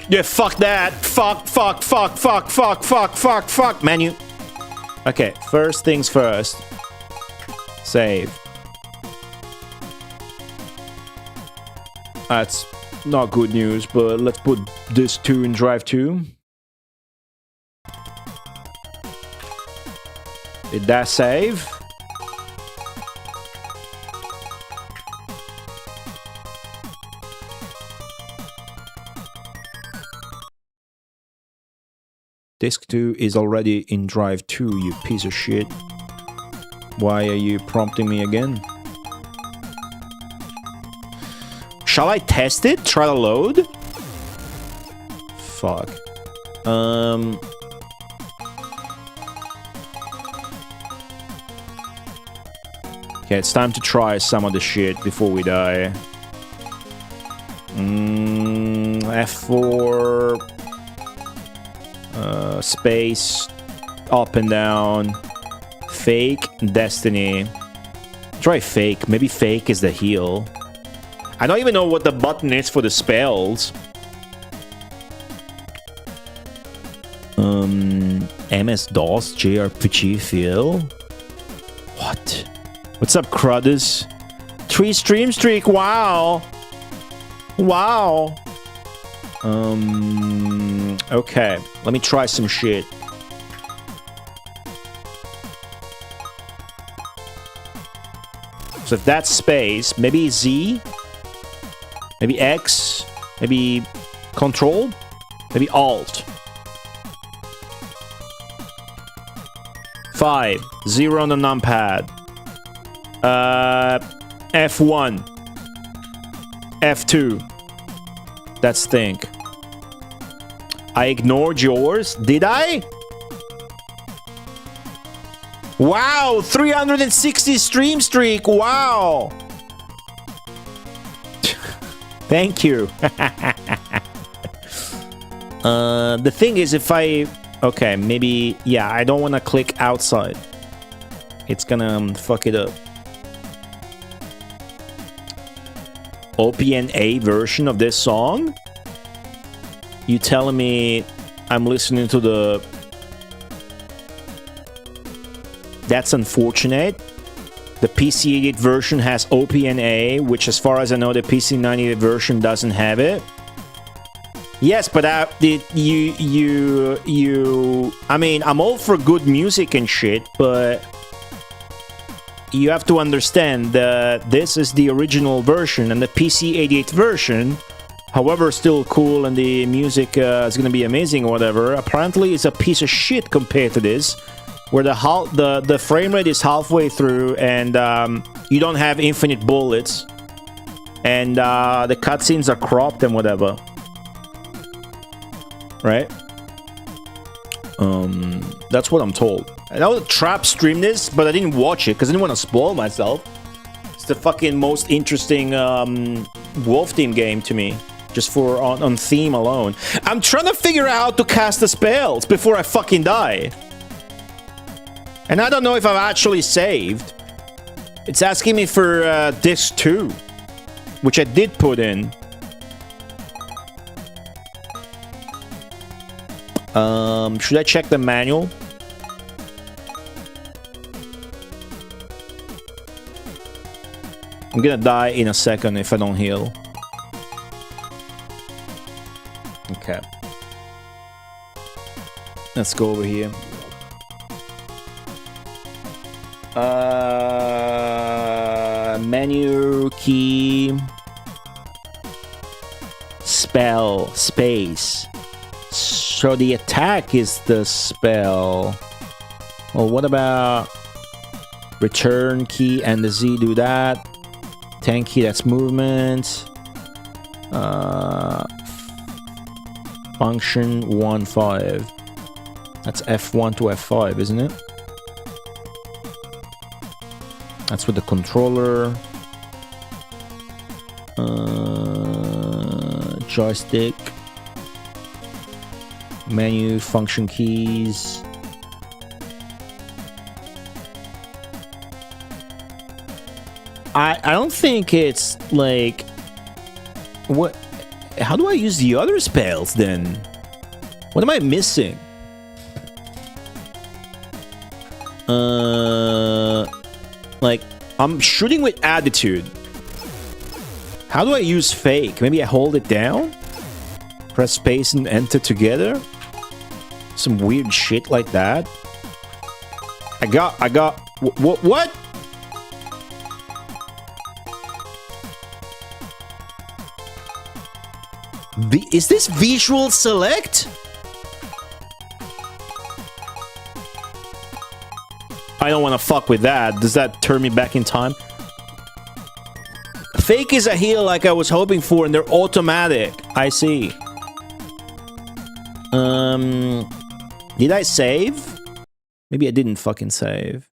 Yeah, fuck that. Fuck. Menu. Okay, first things first. Save. That's not good news, but let's put this 2 in drive 2. Did that save? Disk 2 is already in drive 2, you piece of shit. Why are you prompting me again? Shall I test it? Try to load? Fuck. Okay, it's time to try some of the shit before we die. F4... space, up and down, fake, destiny. Try fake. Maybe fake is the heal. I don't even know what the button is for the spells. MS-DOS JRPG feel? What? What's up, Crudders? 3 stream streak, wow! Wow! Okay, let me try some shit. So if that's space, maybe Z, maybe X, maybe Control, maybe Alt. 5, 0 on the numpad. F1, F2. That's think. I ignored yours. Did I? Wow, 360 stream streak. Wow. Thank you. The thing is, if I... Okay, maybe... Yeah, I don't want to click outside. It's gonna fuck it up. OPNA version of this song? You telling me I'm listening to the... That's unfortunate. The PC-98 version has OPNA, which as far as I know, the PC-98 version doesn't have it. Yes, but I mean, I'm all for good music and shit, but you have to understand that this is the original version, and the PC-88 version, however still cool and the music is gonna be amazing or whatever, apparently is a piece of shit compared to this, where the frame rate is halfway through, and you don't have infinite bullets, and the cutscenes are cropped and whatever. Right? That's what I'm told. I know Trap streamed this, but I didn't watch it because I didn't want to spoil myself. It's the fucking most interesting Wolf Team game to me. Just for on theme alone. I'm trying to figure out how to cast the spells before I fucking die. And I don't know if I've actually saved. It's asking me for disc 2. Which I did put in. Should I check the manual? I'm gonna die in a second if I don't heal. Okay. Let's go over here. Menu key. Spell. Space. So the attack is the spell. Well, what about return key and the Z do that? 10 key, that's movement. Function 1.5. That's F1 to F5, isn't it? That's with the controller. Joystick. Menu, function keys. I don't think it's like... What? How do I use the other spells then? What am I missing? Like, I'm shooting with attitude. How do I use fake? Maybe I hold it down? Press space and enter together? Some weird shit like that. I got... What? Is this visual select? I don't want to fuck with that. Does that turn me back in time? Fake is a heal like I was hoping for, and they're automatic. I see. Did I save? Maybe I didn't fucking save.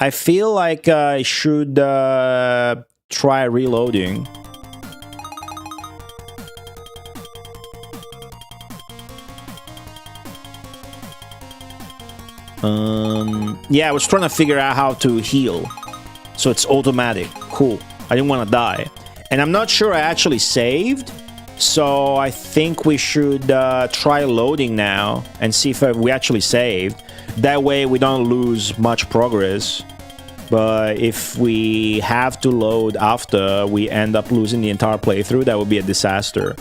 I feel like I should try reloading. Yeah, I was trying to figure out how to heal. So it's automatic. Cool. I didn't want to die. And I'm not sure I actually saved. So I think we should try loading now and see if we actually saved. That way we don't lose much progress. But if we have to load after we end up losing the entire playthrough, that would be a disaster.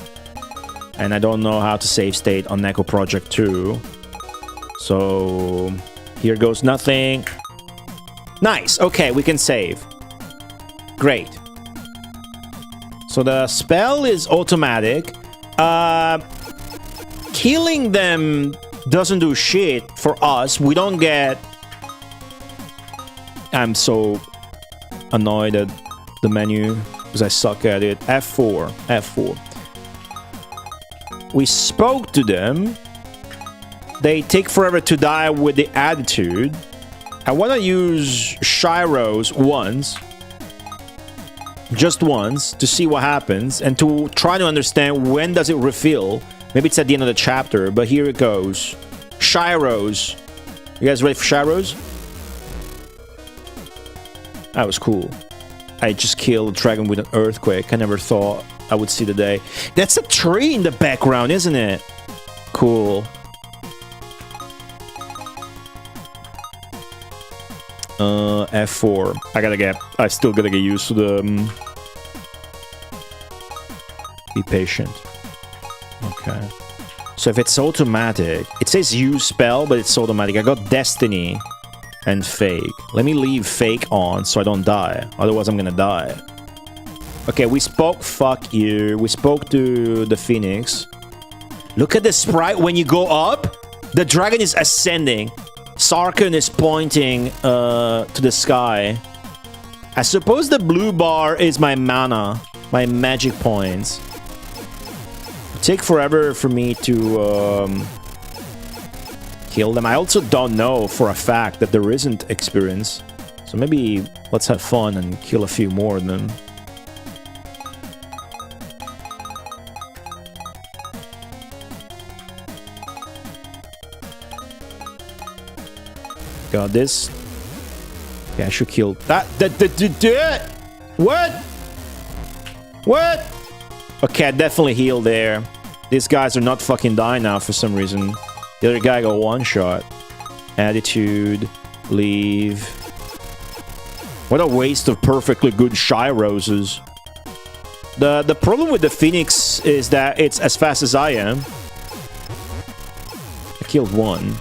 And I don't know how to save state on Neko Project 2. So here goes nothing. Nice. Okay, we can save. Great. So the spell is automatic. Killing them doesn't do shit for us. We don't get... I'm so annoyed at the menu because I suck at it. F4. F4. We spoke to them. They take forever to die with the attitude. I want to use Shiros once. Just once to see what happens and to try to understand when does it refill. Maybe it's at the end of the chapter, but here it goes. Shiros. You guys ready for Shiros? That was cool. I just killed a dragon with an earthquake. I never thought I would see the day. That's a tree in the background, isn't it? Cool. F4. I still gotta get used to the... Be patient. Okay. So if it's automatic, it says use spell, but it's automatic. I got Destiny and Fake. Let me leave Fake on so I don't die. Otherwise I'm gonna die. Okay, we spoke... Fuck you. We spoke to the Phoenix. Look at the sprite when you go up. The dragon is ascending. Sarkun is pointing to the sky. I suppose the blue bar is my mana, my magic points. It'll take forever for me to kill them. I also don't know for a fact that there isn't experience. So maybe let's have fun and kill a few more of them. Got this. Okay, I should kill that. What? What? Okay, I definitely heal there. These guys are not fucking dying now for some reason. The other guy got one shot. Attitude. Leave. What a waste of perfectly good shy roses. The problem with the Phoenix is that it's as fast as I am. I killed one.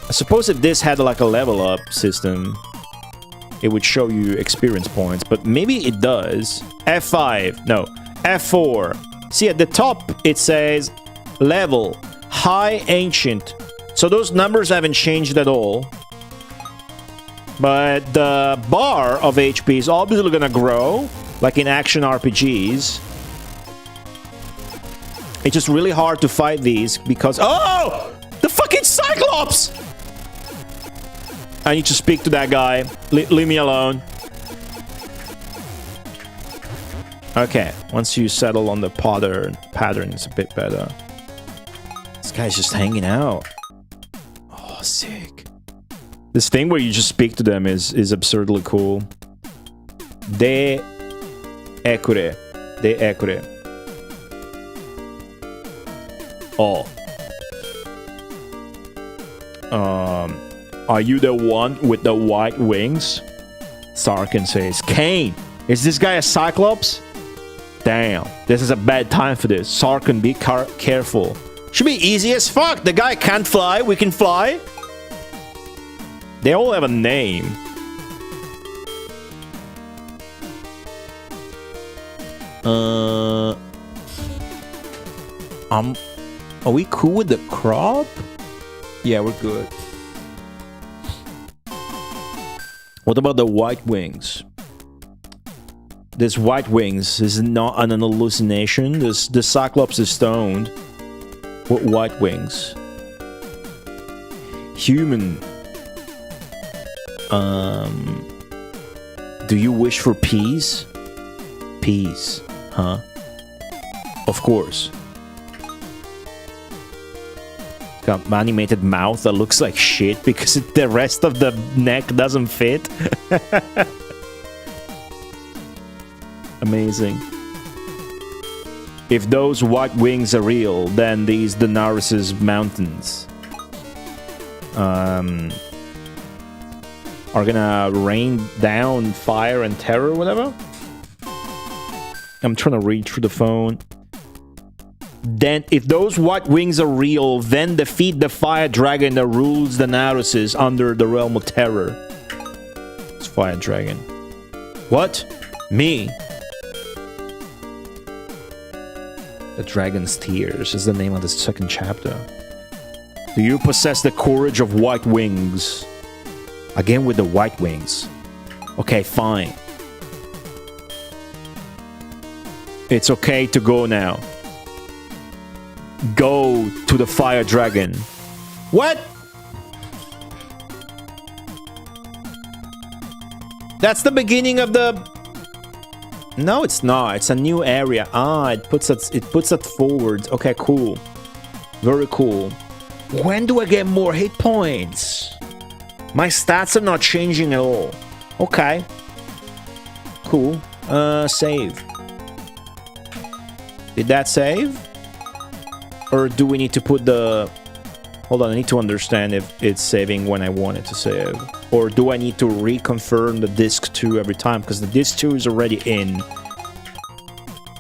I suppose if this had like a level up system, it would show you experience points, but maybe it does. F5, no, F4. See, at the top it says level, high, ancient. So those numbers haven't changed at all. But the bar of HP is obviously gonna grow, like in action RPGs. It's just really hard to fight these because... Oh! The fucking Cyclops! I need to speak to that guy. Leave me alone. Okay, once you settle on the pattern, it's a bit better. This guy's just hanging out. Oh, sick. This thing where you just speak to them is absurdly cool. De equire. De equire. Oh. Are you the one with the white wings? Sarkun says, Cain, is this guy a Cyclops? Damn, this is a bad time for this. Sarkun, be careful. Should be easy as fuck. The guy can't fly, we can fly. They all have a name. Are we cool with the crop? Yeah, we're good. What about the white wings? This white wings is not an hallucination. The Cyclops is stoned. What white wings? Human. Do you wish for peace? Peace, huh? Of course. Got an animated mouth that looks like shit because the rest of the neck doesn't fit. Amazing. If those white wings are real, then these Daenerys' mountains are gonna rain down fire and terror or whatever. I'm trying to read through the phone. Then, if those white wings are real, then defeat the fire dragon that rules the Daenerys under the realm of terror. It's fire dragon. What? Me? The Dragon's Tears is the name of the second chapter. Do you possess the courage of white wings? Again with the white wings. Okay, fine. It's okay to go now. Go to the fire dragon. What? That's the beginning of the... No, it's not. It's a new area. Ah, it puts it forward. Okay, cool. Very cool. When do I get more hit points? My stats are not changing at all. Okay. Cool. Save. Did that save? Or do we need to put the... Hold on, I need to understand if it's saving when I want it to save. Or do I need to reconfirm the disk 2 every time? Because the disk 2 is already in.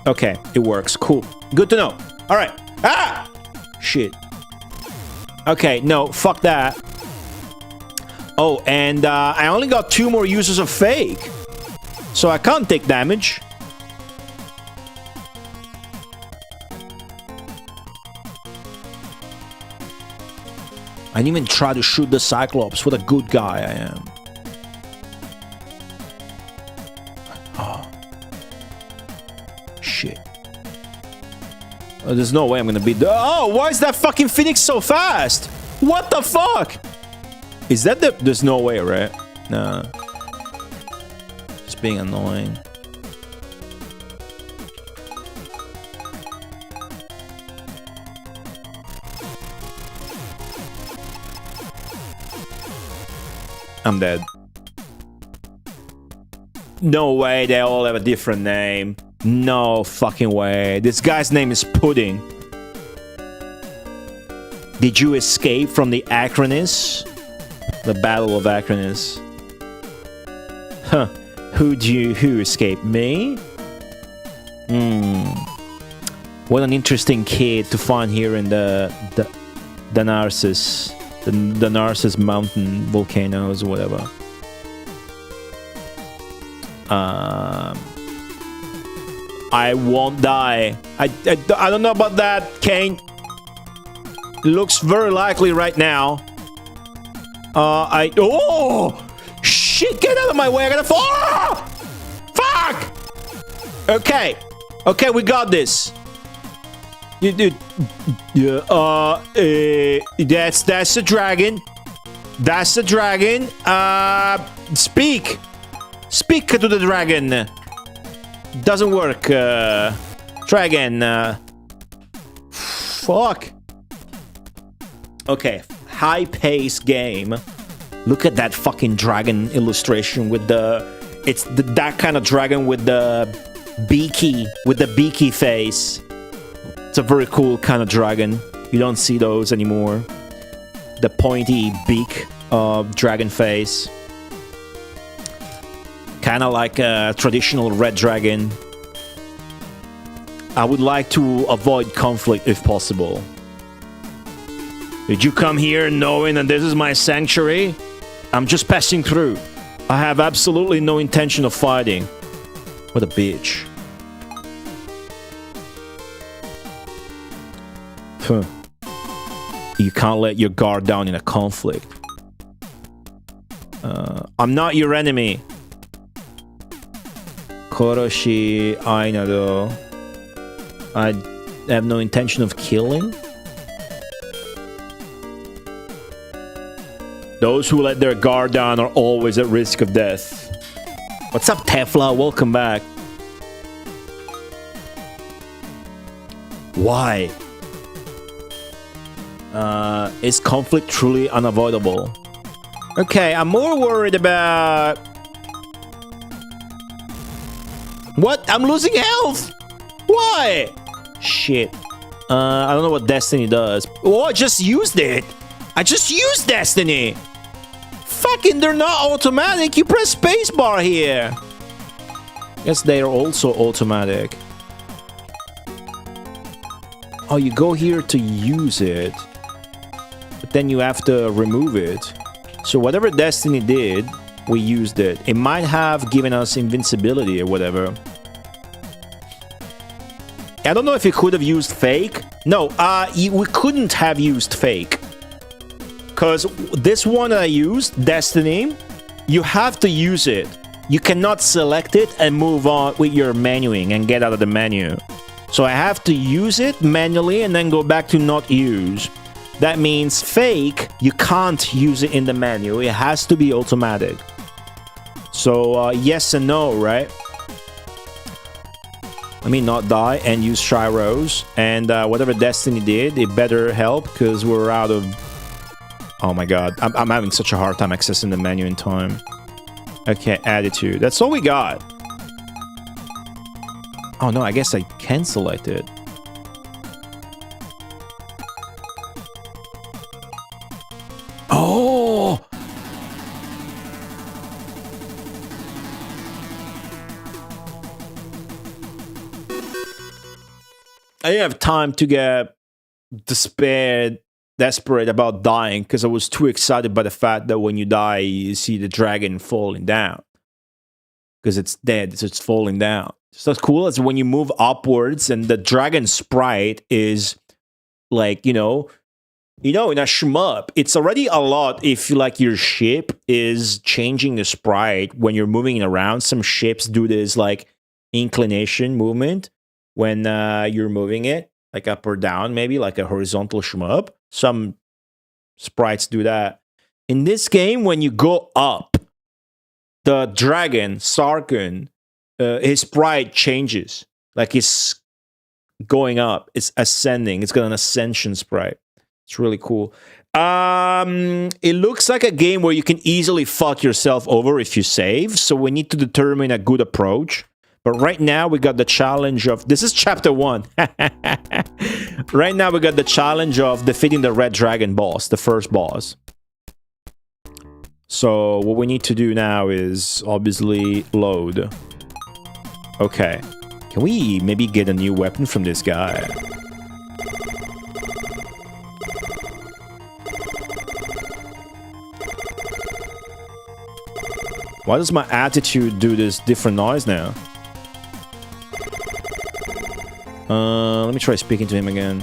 Okay, it works. Cool. Good to know. Alright. Ah! Shit. Okay, no, fuck that. Oh, and I only got 2 more uses of fake. So I can't take damage. I didn't even try to shoot the Cyclops. What a good guy I am. Oh. Shit. There's no way I'm gonna beat the... Oh, why is that fucking Phoenix so fast? What the fuck? Is that the... There's no way, right? Nah. Just being annoying. I'm dead. No way, they all have a different name. No fucking way. This guy's name is Pudding. Did you escape from the Acronis? The Battle of Acronis. Huh. Who escaped? Me? What an interesting kid to find here in the Narcissus. The Narcissus mountain volcanoes or whatever. I won't die. I don't know about that, Cain. Looks very likely right now. Oh! Shit, get out of my way, I gotta fall! Fuck! Okay. Okay, we got this. That's the dragon. That's the dragon. Speak. Speak to the dragon. Doesn't work. Dragon. Fuck. Okay. High-paced game. Look at that fucking dragon illustration with the... It's that kind of dragon with the beaky face. It's a very cool kind of dragon. You don't see those anymore. The pointy beak dragon face. Kind of like a traditional red dragon. I would like to avoid conflict if possible. Did you come here knowing that this is my sanctuary? I'm just passing through. I have absolutely no intention of fighting. What a bitch. Huh. You can't let your guard down in a conflict. I'm not your enemy. Koroshi Ainado. I have no intention of killing. Those who let their guard down are always at risk of death. What's up, Tefla? Welcome back. Why? Is conflict truly unavoidable? Okay, I'm more worried about... What? I'm losing health! Why? Shit. I don't know what Destiny does. Oh, I just used it! I just used Destiny! Fucking, they're not automatic! You press spacebar here! Yes, they are also automatic. Oh, you go here to use it. But then you have to remove it. So whatever Destiny did, we used it. It might have given us invincibility or whatever. I don't know if it could have used fake. No, we couldn't have used fake. Because this one that I used, Destiny, you have to use it. You cannot select it and move on with your menuing and get out of the menu. So I have to use it manually and then go back to not use. That means fake, you can't use it in the menu. It has to be automatic. So yes and no, right? Let me not die and use Shiros. And whatever Destiny did, it better help because we're out of... Oh my god, I'm having such a hard time accessing the menu in time. Okay, attitude. That's all we got. Oh no, I guess I can select it. Oh! I didn't have time to get desperate about dying because I was too excited by the fact that when you die, you see the dragon falling down. Because it's dead, so it's falling down. So it's cool as when you move upwards and the dragon sprite is like, in a shmup, it's already a lot if like your ship is changing the sprite when you're moving it around. Some ships do this like inclination movement when you're moving it, like up or down, maybe like a horizontal shmup. Some sprites do that. In this game, when you go up, the dragon, Sarkun, his sprite changes. Like it's going up, it's ascending, it's got an ascension sprite. It's really cool. It looks like a game where you can easily fuck yourself over if you save. So we need to determine a good approach. But right now we got the challenge of... This is chapter 1. Right now we got the challenge of defeating the red dragon boss, the first boss. So what we need to do now is obviously load. Okay. Can we maybe get a new weapon from this guy? Why does my attitude do this different noise now? Let me try speaking to him again.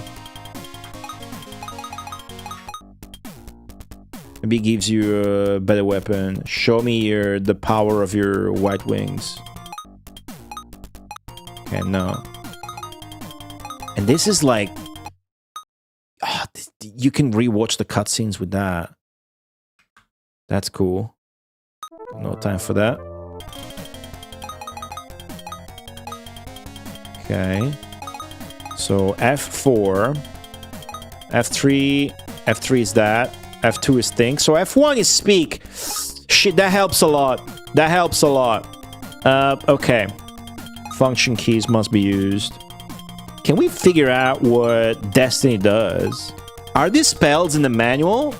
Maybe it gives you a better weapon. Show me the power of your white wings. Okay, no. And this is like... you can rewatch the cutscenes with that. That's cool. No time for that. Okay. So F4. F3. F3 is that. F2 is think. So F1 is speak. Shit, that helps a lot. That helps a lot. Okay. Function keys must be used. Can we figure out what Destiny does? Are these spells in the manual?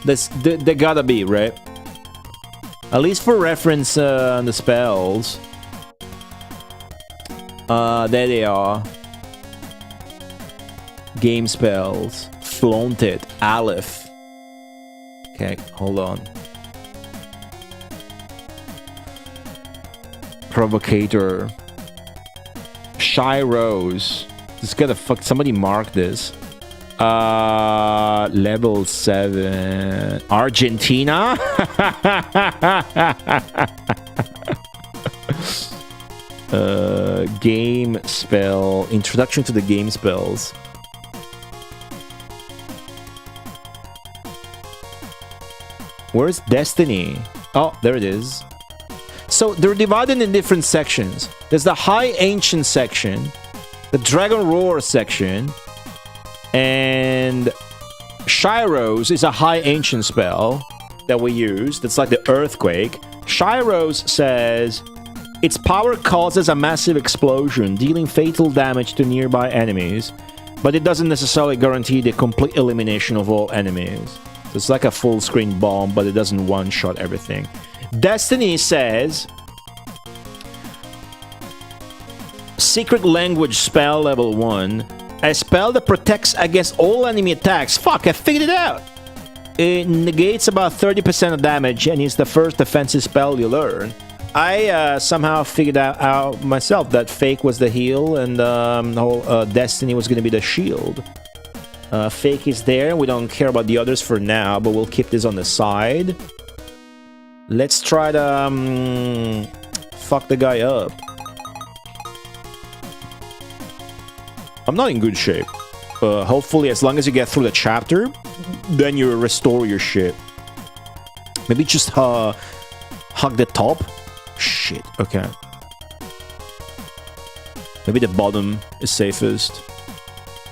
They gotta be, right? At least for reference on the spells. There they are. Game spells. Flaunted. Aleph. Okay, hold on. Provocator. Shy Rose. Just gotta fuck. Somebody mark this. Level 7. Argentina? Game spell. Introduction to the game spells. Where's Destiny? Oh, there it is. So they're divided in different sections. There's the High Ancient section, the Dragon Roar section, and Shiro's is a High Ancient spell that we use. That's like the Earthquake. Shiro's says, its power causes a massive explosion, dealing fatal damage to nearby enemies, but it doesn't necessarily guarantee the complete elimination of all enemies. So it's like a full-screen bomb, but it doesn't one-shot everything. Destiny says, Secret Language spell level 1, a spell that protects against all enemy attacks. Fuck, I figured it out! It negates about 30% of damage and is the first defensive spell you learn. I somehow figured out myself that Fake was the heal and Destiny was going to be the shield. Fake is there. We don't care about the others for now, but we'll keep this on the side. Let's try to fuck the guy up. I'm not in good shape. Hopefully, as long as you get through the chapter, then you restore your shit. Maybe just hug the top. Shit, okay. Maybe the bottom is safest.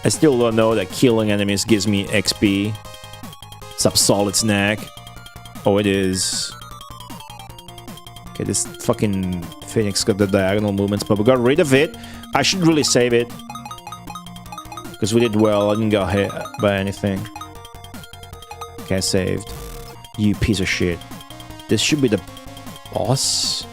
I still don't know that killing enemies gives me XP. Sup, Solid Snack. Oh, it is. Okay, this fucking Phoenix got the diagonal movements, but we got rid of it. I should really save it. Because we did well, I didn't get hit by anything. Okay, I saved. You piece of shit. This should be the boss.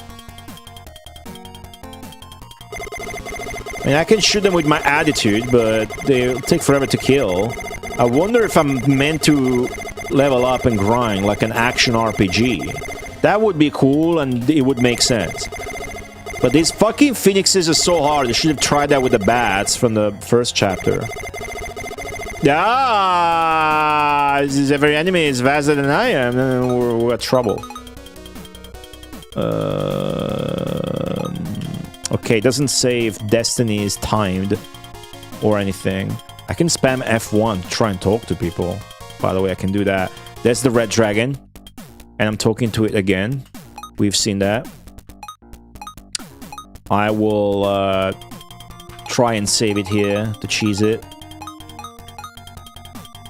I mean, I can shoot them with my attitude, but they'll take forever to kill. I wonder if I'm meant to level up and grind like an action RPG. That would be cool and it would make sense. But these fucking phoenixes are so hard. They should have tried that with the bats from the first chapter. Ah, every enemy is faster than I am, then we're at trouble. Okay, it doesn't say if Destiny is timed or anything. I can spam F1 to try and talk to people. By the way, I can do that. There's the red dragon. And I'm talking to it again. We've seen that. I will try and save it here to cheese it.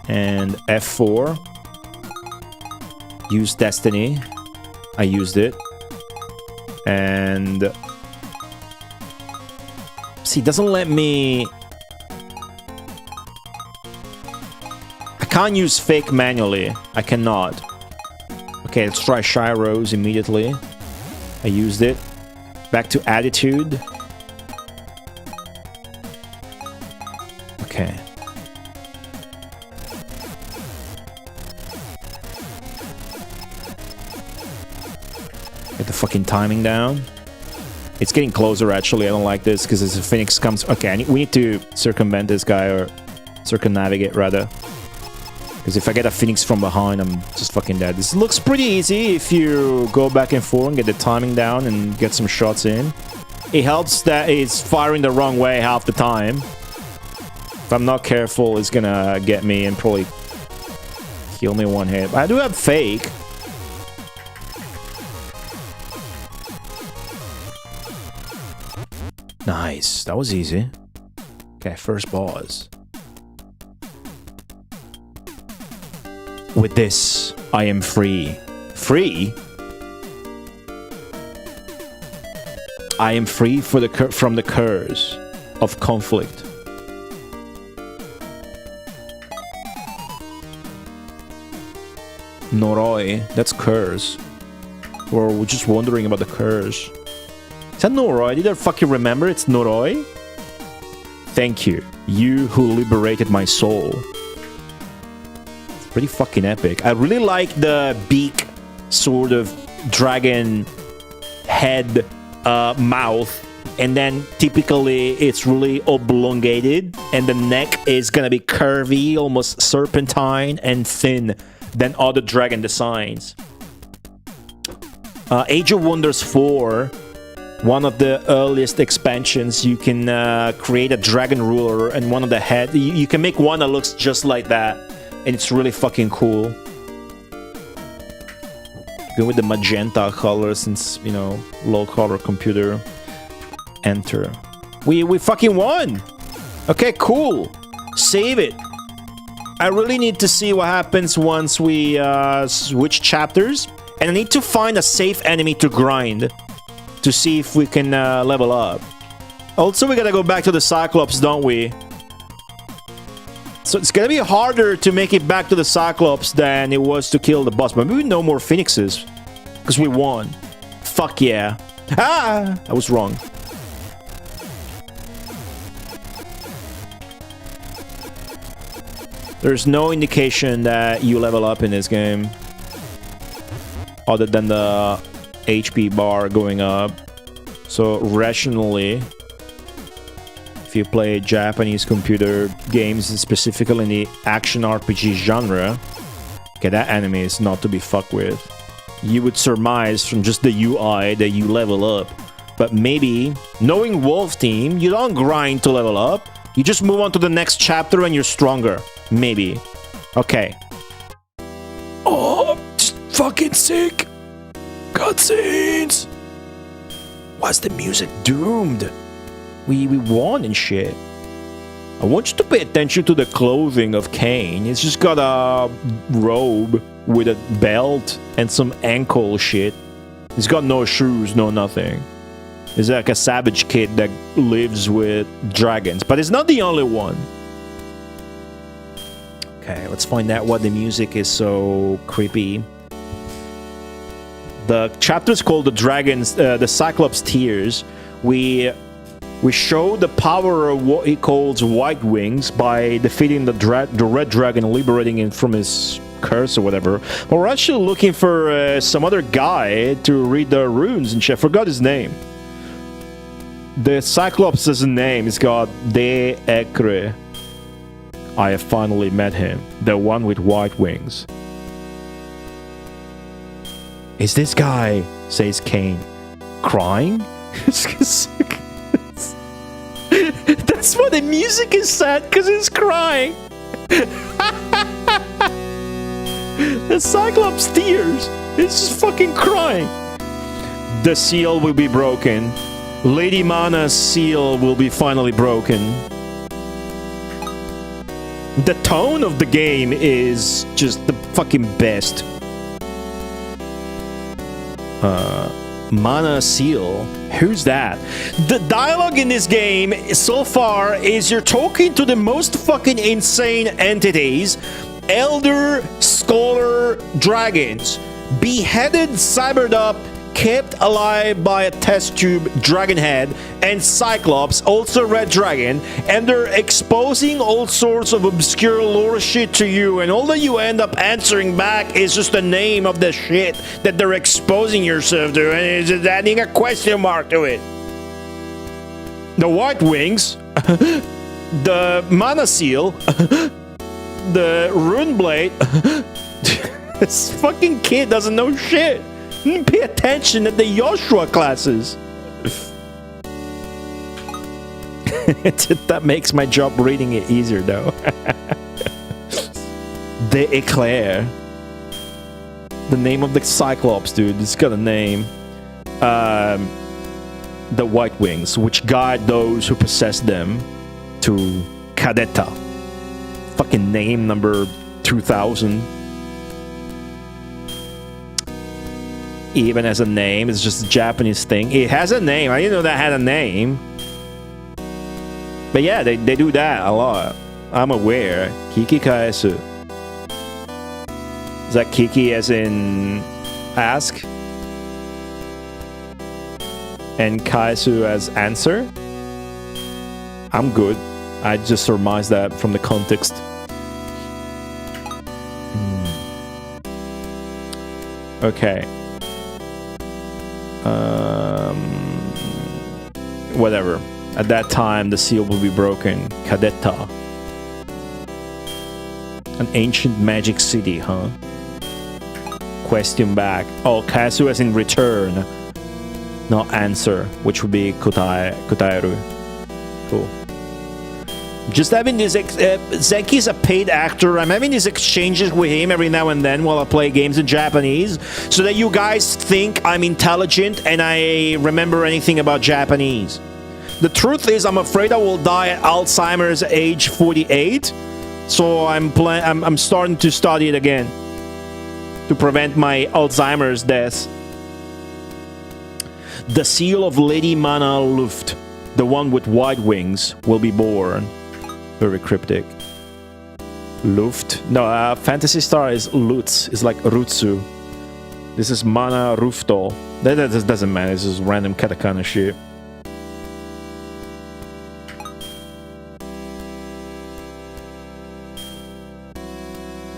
And F4. Use Destiny. I used it. And... see, it doesn't let me... I can't use fake manually. I cannot. Okay, let's try Shy Rose immediately. I used it. Back to Attitude. Okay. Get the fucking timing down. It's getting closer, actually. I don't like this, because as the Phoenix comes... okay, we need to circumvent this guy, or circumnavigate, rather. Because if I get a Phoenix from behind, I'm just fucking dead. This looks pretty easy if you go back and forth and get the timing down and get some shots in. It helps that it's firing the wrong way half the time. If I'm not careful, it's gonna get me and probably kill me one hit. But I do have fake. Nice. That was easy. Okay, first boss. With this, I am free. Free? I am free from the curse of conflict. Noroi, that's curse. Or we're just wondering about the curse. Is that Noroi? Did I fucking remember? It's Noroi? Thank you. You who liberated my soul. It's pretty fucking epic. I really like the beak sort of dragon head mouth. And then typically it's really oblongated. And the neck is gonna be curvy, almost serpentine and thin than other dragon designs. Age of Wonders 4, one of the earliest expansions, you can create a dragon ruler and one of the head. You can make one that looks just like that, and it's really fucking cool. Go with the magenta color since, you know, low color computer. Enter. We fucking won! Okay, cool. Save it. I really need to see what happens once we switch chapters. And I need to find a safe enemy to grind to see if we can level up. Also, we gotta go back to the Cyclops, don't we? So it's gonna be harder to make it back to the Cyclops than it was to kill the boss. But maybe no more Phoenixes. Because we won. Fuck yeah. Ah! I was wrong. There's no indication that you level up in this game. Other than the HP bar going up. So rationally, if you play Japanese computer games, specifically in the action RPG genre, okay, that enemy is not to be fucked with. You would surmise from just the UI that you level up. But maybe, knowing Wolf Team, you don't grind to level up. You just move on to the next chapter and you're stronger. Maybe. Okay. Oh, just fucking sick. Cutscenes. Why's the music doomed? We won and shit. I want you to pay attention to the clothing of Cain. He's just got a robe with a belt and some ankle shit. He's got no shoes, no nothing. He's like a savage kid that lives with dragons. But it's not the only one. Okay, let's find out why the music is so creepy. The chapter is called the Cyclops Tears. We show the power of what he calls White Wings by defeating the Red Dragon and liberating him from his curse or whatever. But we're actually looking for some other guy to read the runes and shit. I forgot his name. The Cyclops' name is got De Ekre. I have finally met him, the one with white wings. Is this guy, says Cain, crying? That's why the music is sad, because he's crying. The Cyclops tears. It's just fucking crying. The seal will be broken. Lady Mana's seal will be finally broken. The tone of the game is just the fucking best. Mana seal? Who's that? The dialogue in this game so far is you're talking to the most fucking insane entities. Elder Scholar Dragons. Beheaded, cybered up, kept alive by a test tube dragon head, and Cyclops, also Red Dragon, and they're exposing all sorts of obscure lore shit to you, and all that you end up answering back is just the name of the shit that they're exposing yourself to, and it's just adding a question mark to it. The White Wings, the Mana Seal, the Rune Blade. This fucking kid doesn't know shit. Pay attention at the Joshua classes. That makes my job reading it easier, though. The Eclair. The name of the Cyclops, dude. It's got a name. The White Wings, which guide those who possess them to Cadetta. Fucking name number 2000. Even as a name, it's just a Japanese thing. It has a name. I didn't know that had a name. But yeah, they do that a lot. I'm aware. Kiki Kaesu. Is that Kiki as in ask? And Kaesu as answer? I'm good. I just surmised that from the context. Okay. Whatever. At that time, the seal will be broken. Cadetta. An ancient magic city, huh? Question back. Oh, Kaesu as in return. Not answer, which would be Kutaeru. Cool. Just having this... Zenki's a paid actor. I'm having these exchanges with him every now and then while I play games in Japanese, so that you guys think I'm intelligent and I remember anything about Japanese. The truth is, I'm afraid I will die at Alzheimer's age 48, so I'm starting to study it again to prevent my Alzheimer's death. The seal of Lady Mana Luft, the one with white wings, will be born. Very cryptic. Luft. No, Fantasy Star is Lutz. It's like Rutsu. This is Mana Rufto. That doesn't matter. This is random katakana shit.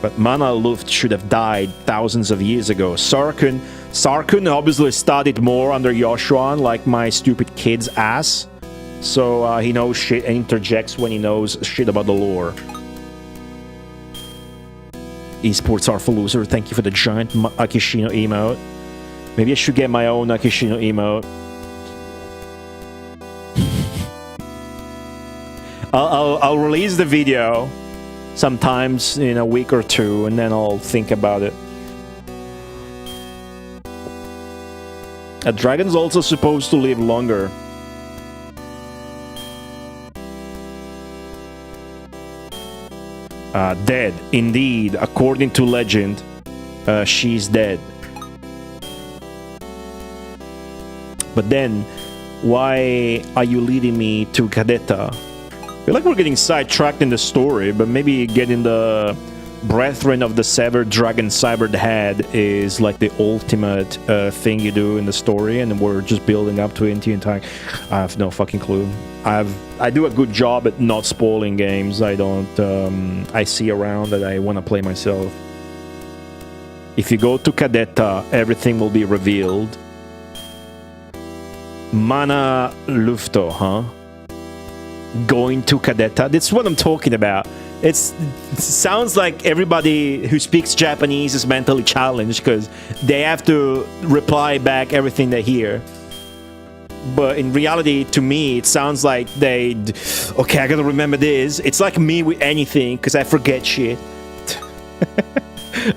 But Mana Luft should have died thousands of years ago. Sarkun obviously studied more under Joshua, like my stupid kid's ass. So he knows shit and interjects when he knows shit about the lore. Esports are for loser. Thank you for the giant Akishino emote. Maybe I should get my own Akishino emote. I'll release the video sometimes in a week or two, and then I'll think about it. A dragon's also supposed to live longer. Dead. Indeed, according to legend, she's dead. But then, why are you leading me to Cadetta? I feel like we're getting sidetracked in the story, but maybe getting the Brethren of the Severed Dragon Cybered Head is like the ultimate thing you do in the story, and we're just building up to it the entire... I have no fucking clue. I do a good job at not spoiling games. I don't... I see around that I want to play myself. If you go to Cadetta, everything will be revealed. Mana Lufto, huh? Going to Cadetta? That's what I'm talking about. It sounds like everybody who speaks Japanese is mentally challenged because they have to reply back everything they hear. But in reality, to me, it sounds like okay, I gotta remember this. It's like me with anything because I forget shit.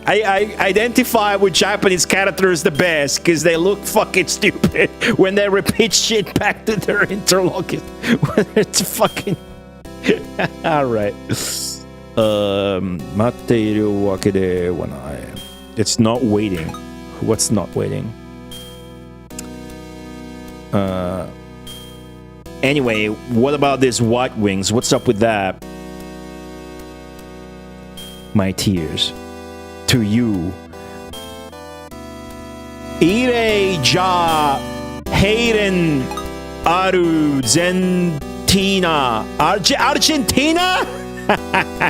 I identify with Japanese characters the best because they look fucking stupid when they repeat shit back to their interlocutors. It's fucking alright. 待っているわけではない。It's not waiting. What's not waiting? Anyway, what about these white wings? What's up with that? My tears to you. Ire ja Hayden Argentina. Argentina?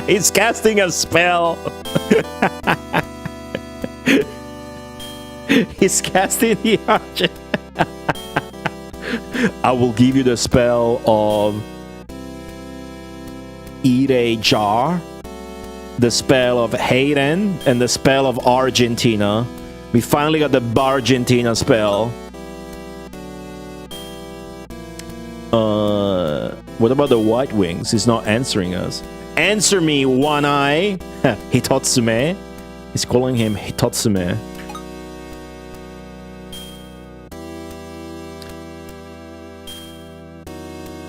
He's casting a spell. He's casting the Argent. I will give you the spell of Ire Jar, the spell of Hayden, and the spell of Argentina. We finally got the Argentina spell. What about the White Wings? He's not answering us. Answer me, One Eye. Hitotsume. He's calling him Hitotsume.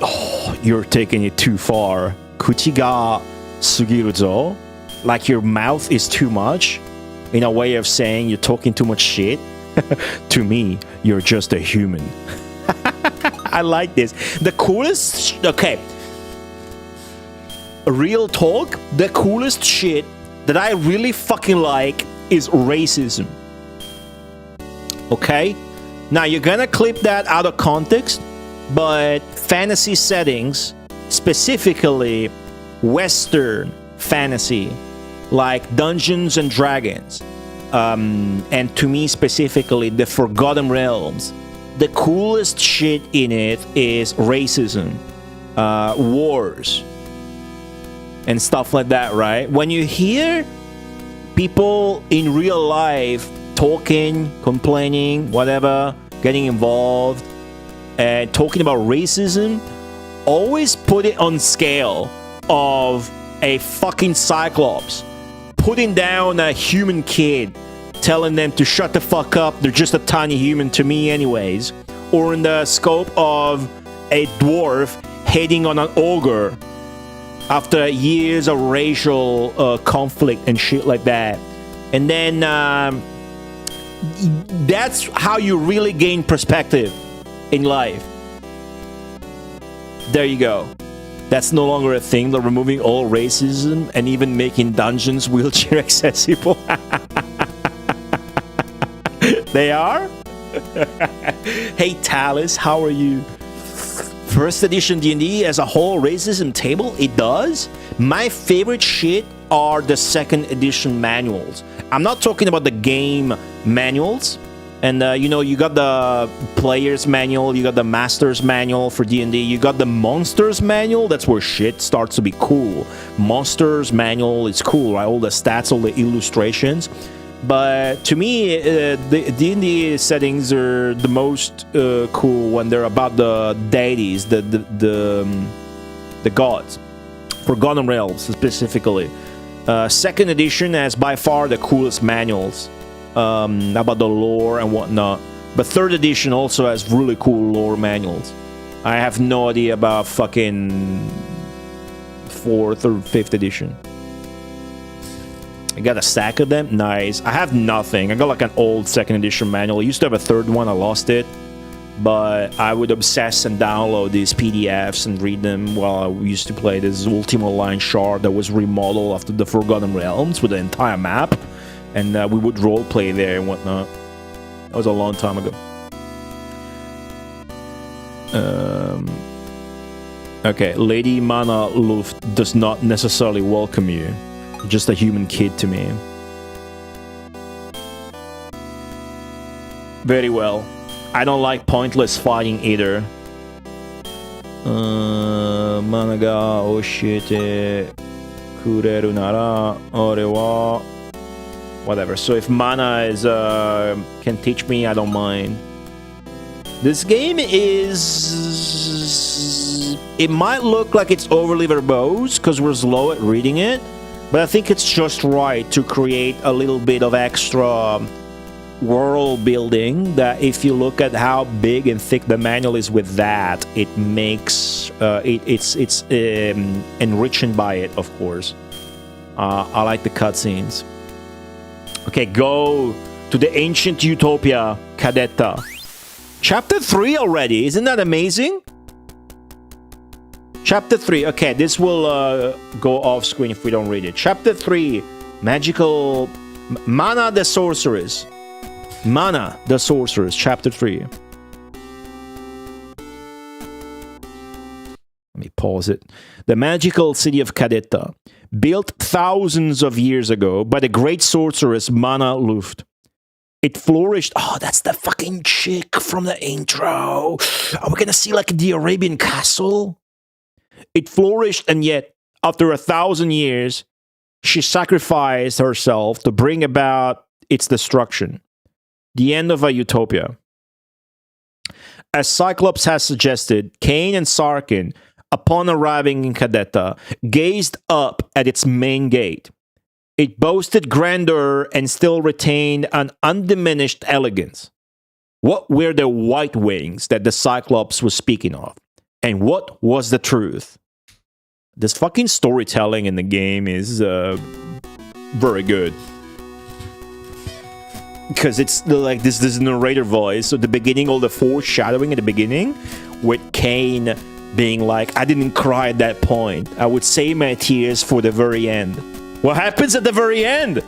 Oh, you're taking it too far. Kuchi ga sugiru zo. Like your mouth is too much. In a way of saying you're talking too much shit. To me, you're just a human. I like this. The coolest... Okay. Real talk, the coolest shit that I really fucking like is racism. Okay? Now, you're gonna clip that out of context, but fantasy settings, specifically Western fantasy, like Dungeons and Dragons, and to me specifically, the Forgotten Realms, the coolest shit in it is racism, wars, and stuff like that, right? When you hear people in real life talking, complaining, whatever, getting involved, and talking about racism, always put it on scale of a fucking Cyclops putting down a human kid, telling them to shut the fuck up, they're just a tiny human to me anyways, or in the scope of a dwarf hating on an ogre after years of racial conflict and shit like that. And then that's how you really gain perspective in life. There you go. That's no longer a thing. They're removing all racism and even making dungeons wheelchair accessible. They are? Hey Talus, how are you? First edition D&D as a whole racism table? It does? My favorite shit are the second edition manuals. I'm not talking about the game manuals. And you know, you got the player's manual, you got the master's manual for D&D, you got the monster's manual. That's where shit starts to be cool. Monster's manual is cool, right? All the stats, all the illustrations. But to me, the D&D settings are the most cool when they're about the deities, the gods. Forgotten Realms, specifically. Second edition has by far the coolest manuals about the lore and whatnot. But third edition also has really cool lore manuals. I have no idea about fucking fourth or fifth edition. I got a stack of them. Nice. I have nothing. I got like an old second edition manual. I used to have a third one. I lost it. But I would obsess and download these PDFs and read them while I used to play this Ultima Online shard that was remodeled after the Forgotten Realms with the entire map. And we would roleplay there and whatnot. That was a long time ago. Okay, Lady Mana Luft does not necessarily welcome you. Just a human kid to me. Very well. I don't like pointless fighting either. Mana ga oshiete kureru nara ore wa... Whatever. So if mana is can teach me, I don't mind. This game is... It might look like it's overly verbose because we're slow at reading it. But I think it's just right to create a little bit of extra world building, that if you look at how big and thick the manual is with that, it makes it's enriching by it, of course. I like the cutscenes. Okay, go to the ancient utopia, Cadetta. Chapter 3 already, isn't that amazing? Chapter 3, okay, this will go off screen if we don't read it. Chapter 3, magical Mana the Sorceress. Mana the Sorceress, Chapter 3. Let me pause it. The magical city of Cadetta, built thousands of years ago by the great sorceress Mana Luft. It flourished. Oh, that's the fucking chick from the intro. Are we gonna see like the Arabian castle? It flourished, and yet, after 1,000 years, she sacrificed herself to bring about its destruction. The end of a utopia. As Cyclops has suggested, Cain and Sarkun, upon arriving in Cadetta, gazed up at its main gate. It boasted grandeur and still retained an undiminished elegance. What were the white wings that the Cyclops was speaking of? And what was the truth? This fucking storytelling in the game is very good. Because it's like this narrator voice. So the beginning, all the foreshadowing at the beginning, with Cain being like, I didn't cry at that point. I would save my tears for the very end. What happens at the very end? It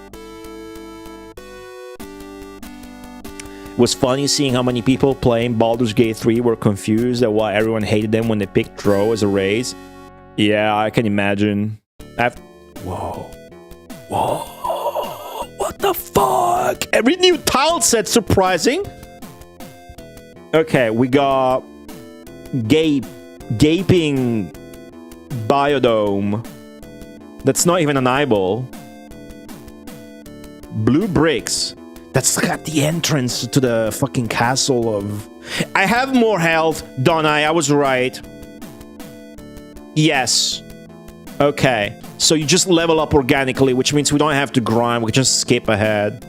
was funny seeing how many people playing Baldur's Gate 3 were confused at why everyone hated them when they picked Drow as a race. Yeah, I can imagine. Whoa. Whoa. What the fuck? Every new tile set surprising. Okay, we got gaping biodome. That's not even an eyeball. Blue bricks. That's like at the entrance to the fucking castle of... I have more health, don't I? I was right. Yes. Okay. So you just level up organically, which means we don't have to grind. We can just skip ahead.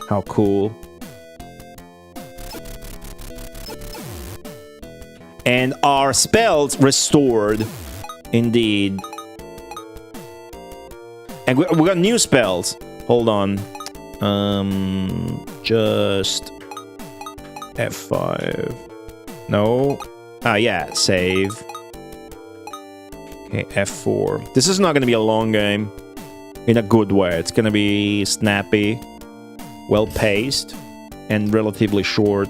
How cool. And our spells restored. Indeed. And we got new spells. Hold on. Just F5. No. Ah, yeah, save. Okay, F4. This is not going to be a long game. In a good way. It's going to be snappy, well-paced, and relatively short.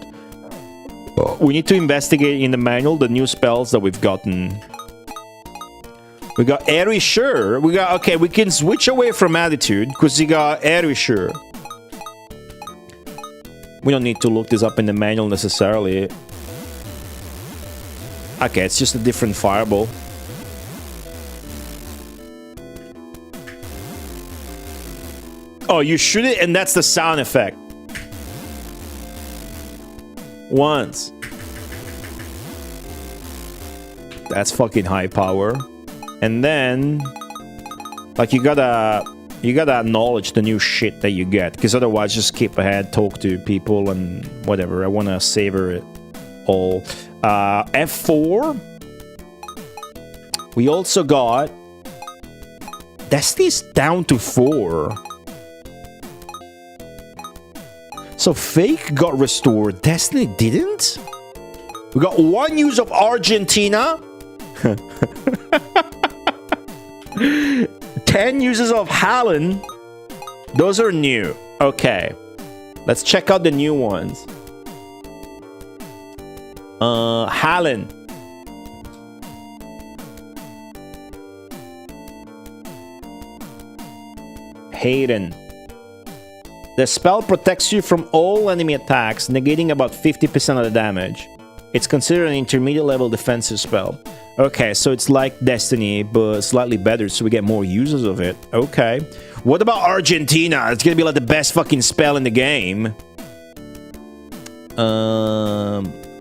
We need to investigate in the manual the new spells that we've gotten. We got Airy Sure. We got... Okay, we can switch away from Attitude, because we got Airy Sure. We don't need to look this up in the manual necessarily. Okay, it's just a different fireball. Oh, you shoot it and that's the sound effect. Once. That's fucking high power. And then... Like, you gotta acknowledge the new shit that you get. Because otherwise, just skip ahead, talk to people and whatever. I wanna savor it all. F4. We also got... Destiny's down to 4. So Fake got restored. Destiny didn't? We got 1 use of Argentina. 10 uses of Hallen. Those are new. Okay. Let's check out the new ones. Hallen. Hayden. The spell protects you from all enemy attacks, negating about 50% of the damage. It's considered an intermediate level defensive spell. Okay, so it's like Destiny, but slightly better, so we get more users of it. Okay. What about Argentina? It's gonna be like the best fucking spell in the game.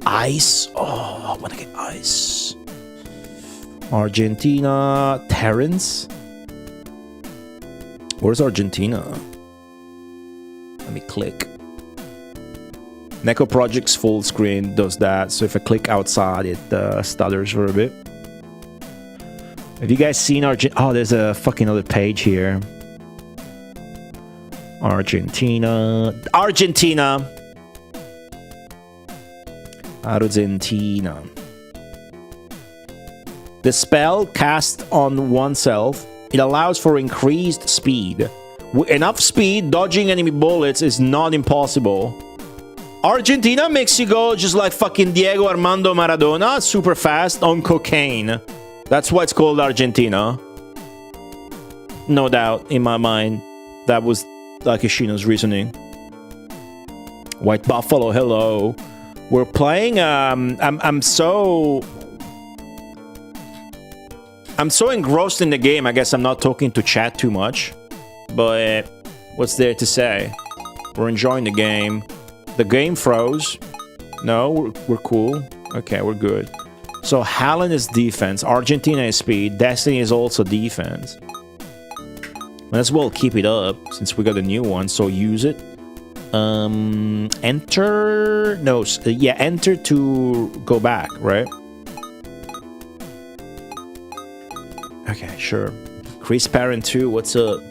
Ice. Oh, I wanna get ice. Argentina. Terrence? Where's Argentina? Let me click. Neko Projects full screen does that, so if I click outside, it stutters for a bit. Have you guys seen Oh, there's a fucking other page here. Argentina. Argentina! Argentina. The spell cast on oneself, it allows for increased speed. With enough speed, dodging enemy bullets is not impossible. Argentina makes you go just like fucking Diego Armando Maradona, super fast on cocaine. That's why it's called Argentina. No doubt in my mind. That was Akishino's reasoning. White Buffalo, hello. We're playing, I'm so engrossed in the game, I guess I'm not talking to chat too much. But what's there to say? We're enjoying the game. The game froze. No, we're cool. Okay, we're good. So Hallen is defense, Argentina is speed, Destiny is also defense. Might as well keep it up since we got a new one, so use it. Enter... No, yeah, enter to go back, right? Okay, sure. Chris Parent 2, what's up?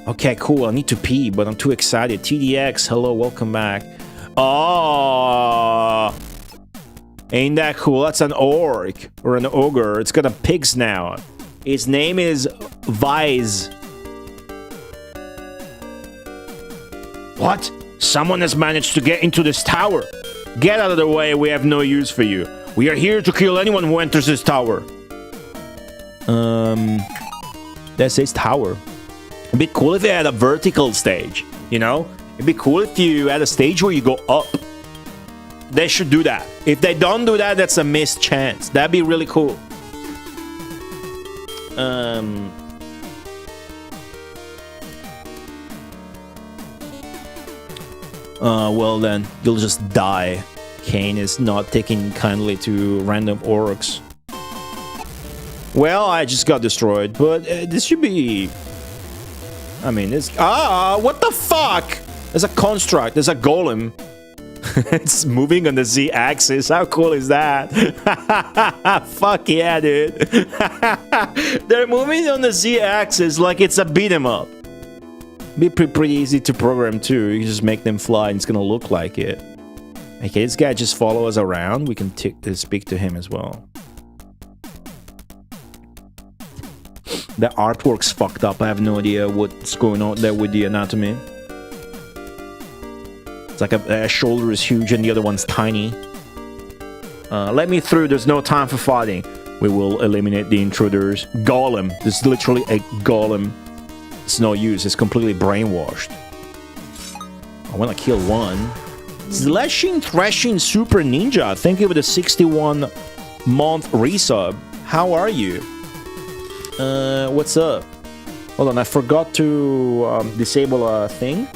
Okay, cool, I need to pee, but I'm too excited. TDX, hello, welcome back. Oh, ain't that cool? That's an orc, or an ogre. It's got a pig's snout. His name is Vise. What? Someone has managed to get into this tower. Get out of the way, we have no use for you. We are here to kill anyone who enters this tower. That says tower. It'd be cool if you had a vertical stage, you know? It'd be cool if you had a stage where you go up. They should do that. If they don't do that, that's a missed chance. That'd be really cool. Well then, you'll just die. Cain is not taking kindly to random orcs. Well, I just got destroyed, but this should be... I mean, this... Ah, what the fuck? There's a construct, there's a golem. It's moving on the Z-axis. How cool is that? Fuck yeah, dude. They're moving on the Z-axis like it's a beat-em-up. Be pretty easy to program too. You just make them fly and it's gonna look like it. Okay, this guy just follow us around. We can speak to him as well. The artwork's fucked up. I have no idea what's going on there with the anatomy. It's like a shoulder is huge and the other one's tiny. Let me through. There's no time for fighting. We will eliminate the intruders. Golem. There's literally a golem. It's no use. It's completely brainwashed. I want to kill one. Slashing Thrashing Super Ninja. Thank you for the 61-month resub. How are you? What's up? Hold on, I forgot to disable a thing.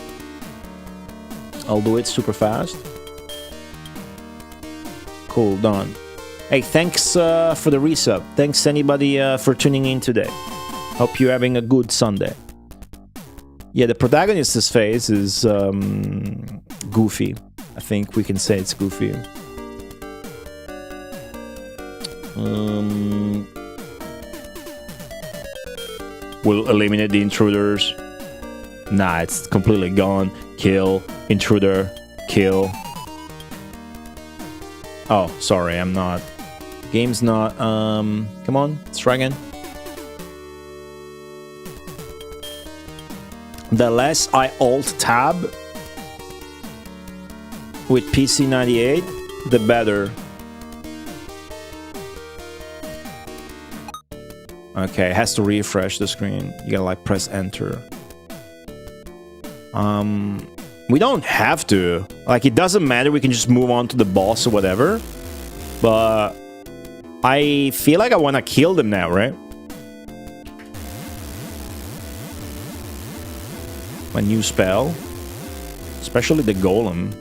I'll do it super fast. Cool, done. Hey, thanks for the resub. Thanks anybody for tuning in today. Hope you're having a good Sunday. Yeah, the protagonist's face is goofy. I think we can say it's goofy. We'll eliminate the intruders. Nah, it's completely gone. Kill. Intruder. Kill. Oh, sorry, I'm not. Game's not, come on, let's try again. The less I alt-tab with PC-98, the better. Okay, it has to refresh the screen. You gotta like press enter. We don't have to. Like, it doesn't matter, we can just move on to the boss or whatever. But I feel like I wanna kill them now, right? My new spell. Especially the golem.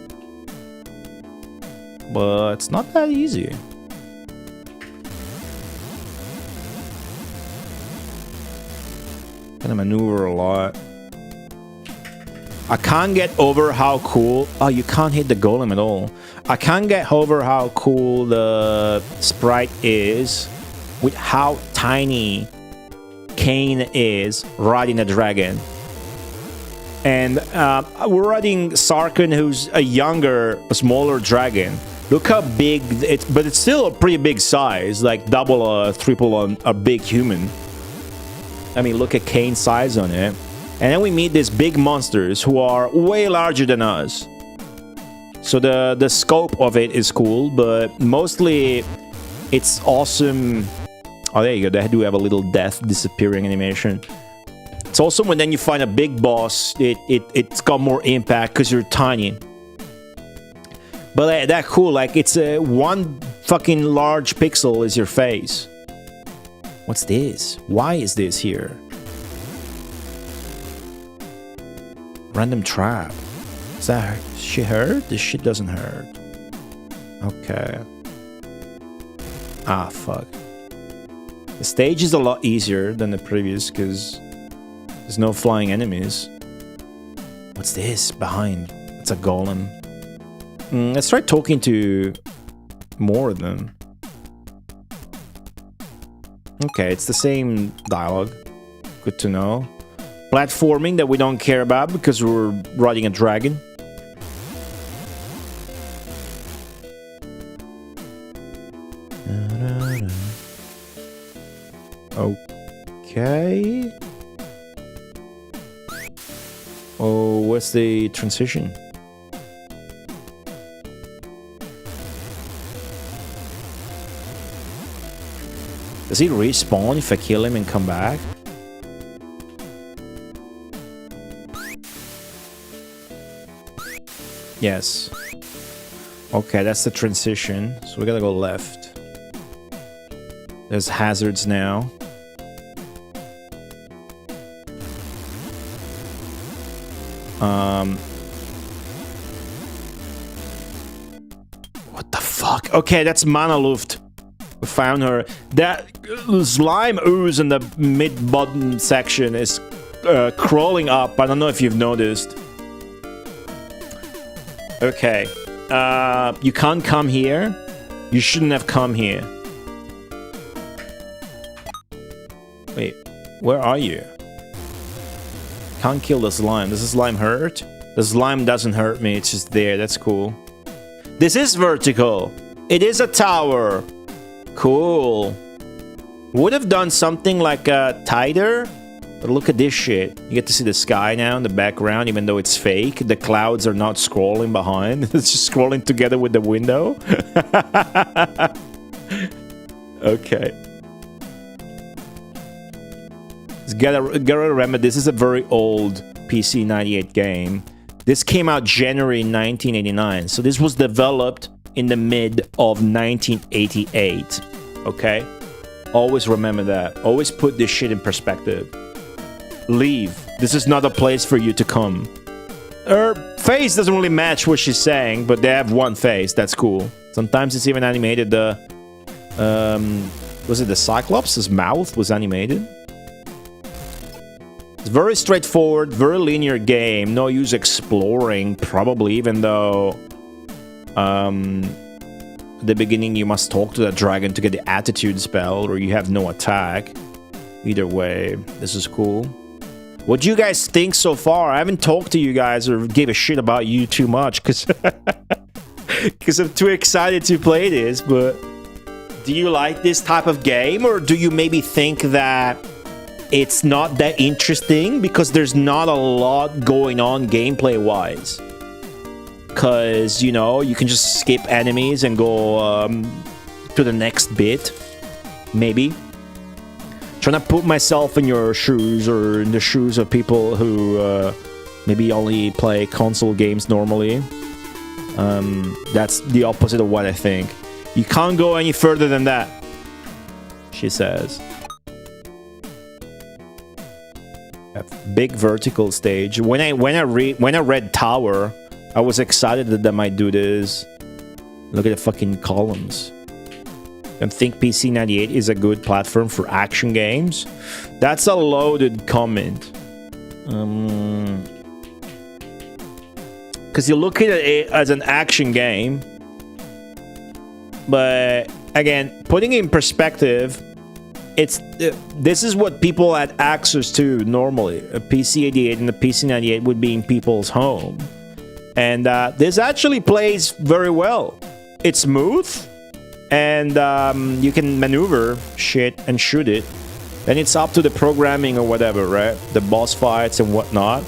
But it's not that easy. Gonna maneuver a lot. I can't get over how cool... Oh, you can't hit the golem at all. I can't get over how cool the sprite is with how tiny Cain is riding a dragon. And we're riding Sarkun, who's a younger, a smaller dragon. Look how big it's... But it's still a pretty big size. Like double or triple on a big human. I mean, look at Cain's size on it. And then we meet these big monsters who are way larger than us. So the scope of it is cool, but mostly it's awesome. Oh, there you go. They do have a little death disappearing animation. It's awesome when then you find a big boss. It's got more impact because you're tiny. But that cool. Like it's one fucking large pixel is your face. What's this? Why is this here? Random trap. Is that she hurt? This shit doesn't hurt. Okay. Ah, fuck. The stage is a lot easier than the previous because there's no flying enemies. What's this behind? It's a golem. Let's try talking to more of them. Okay, it's the same dialogue. Good to know. Platforming that we don't care about because we're riding a dragon. Okay. Oh, what's the transition? Does he respawn if I kill him and come back? Yes. Okay, that's the transition. So we gotta go left. There's hazards now. What the fuck? Okay, that's Mana Luft. We found her. That slime ooze in the mid-bottom section is crawling up. I don't know if you've noticed. Okay. You can't come here. You shouldn't have come here. Wait, where are you? Can't kill the slime. Does the slime hurt? The slime doesn't hurt me. It's just there. That's cool. This is vertical. It is a tower. Cool. Would have done something like tighter. But look at this shit. You get to see the sky now in the background, even though it's fake. The clouds are not scrolling behind. It's just scrolling together with the window. Okay. Gotta remember, this is a very old PC-98 game. This came out January 1989. So this was developed in the mid of 1988. Okay? Always remember that. Always put this shit in perspective. Leave. This is not a place for you to come. Her face doesn't really match what she's saying, but they have one face. That's cool. Sometimes it's even animated. The was it the Cyclops' mouth was animated? It's very straightforward, very linear game. No use exploring, probably, even though at the beginning you must talk to the dragon to get the attitude spell, or you have no attack. Either way, this is cool. What do you guys think so far? I haven't talked to you guys or gave a shit about you too much because I'm too excited to play this, but do you like this type of game, or do you maybe think that it's not that interesting because there's not a lot going on gameplay-wise? Because, you know, you can just skip enemies and go to the next bit, maybe. Trying to put myself in your shoes or in the shoes of people who maybe only play console games normally. That's the opposite of what I think. You can't go any further than that, she says. A big vertical stage. When I read Tower, I was excited that they might do this. Look at the fucking columns. and think PC-98 is a good platform for action games. That's a loaded comment. Because you look at it as an action game, but again, putting it in perspective, this is what people had access to normally. A PC-88 and a PC-98 would be in people's home, and this actually plays very well. It's smooth, and you can maneuver shit and shoot it. Then it's up to the programming or whatever, right? The boss fights and whatnot.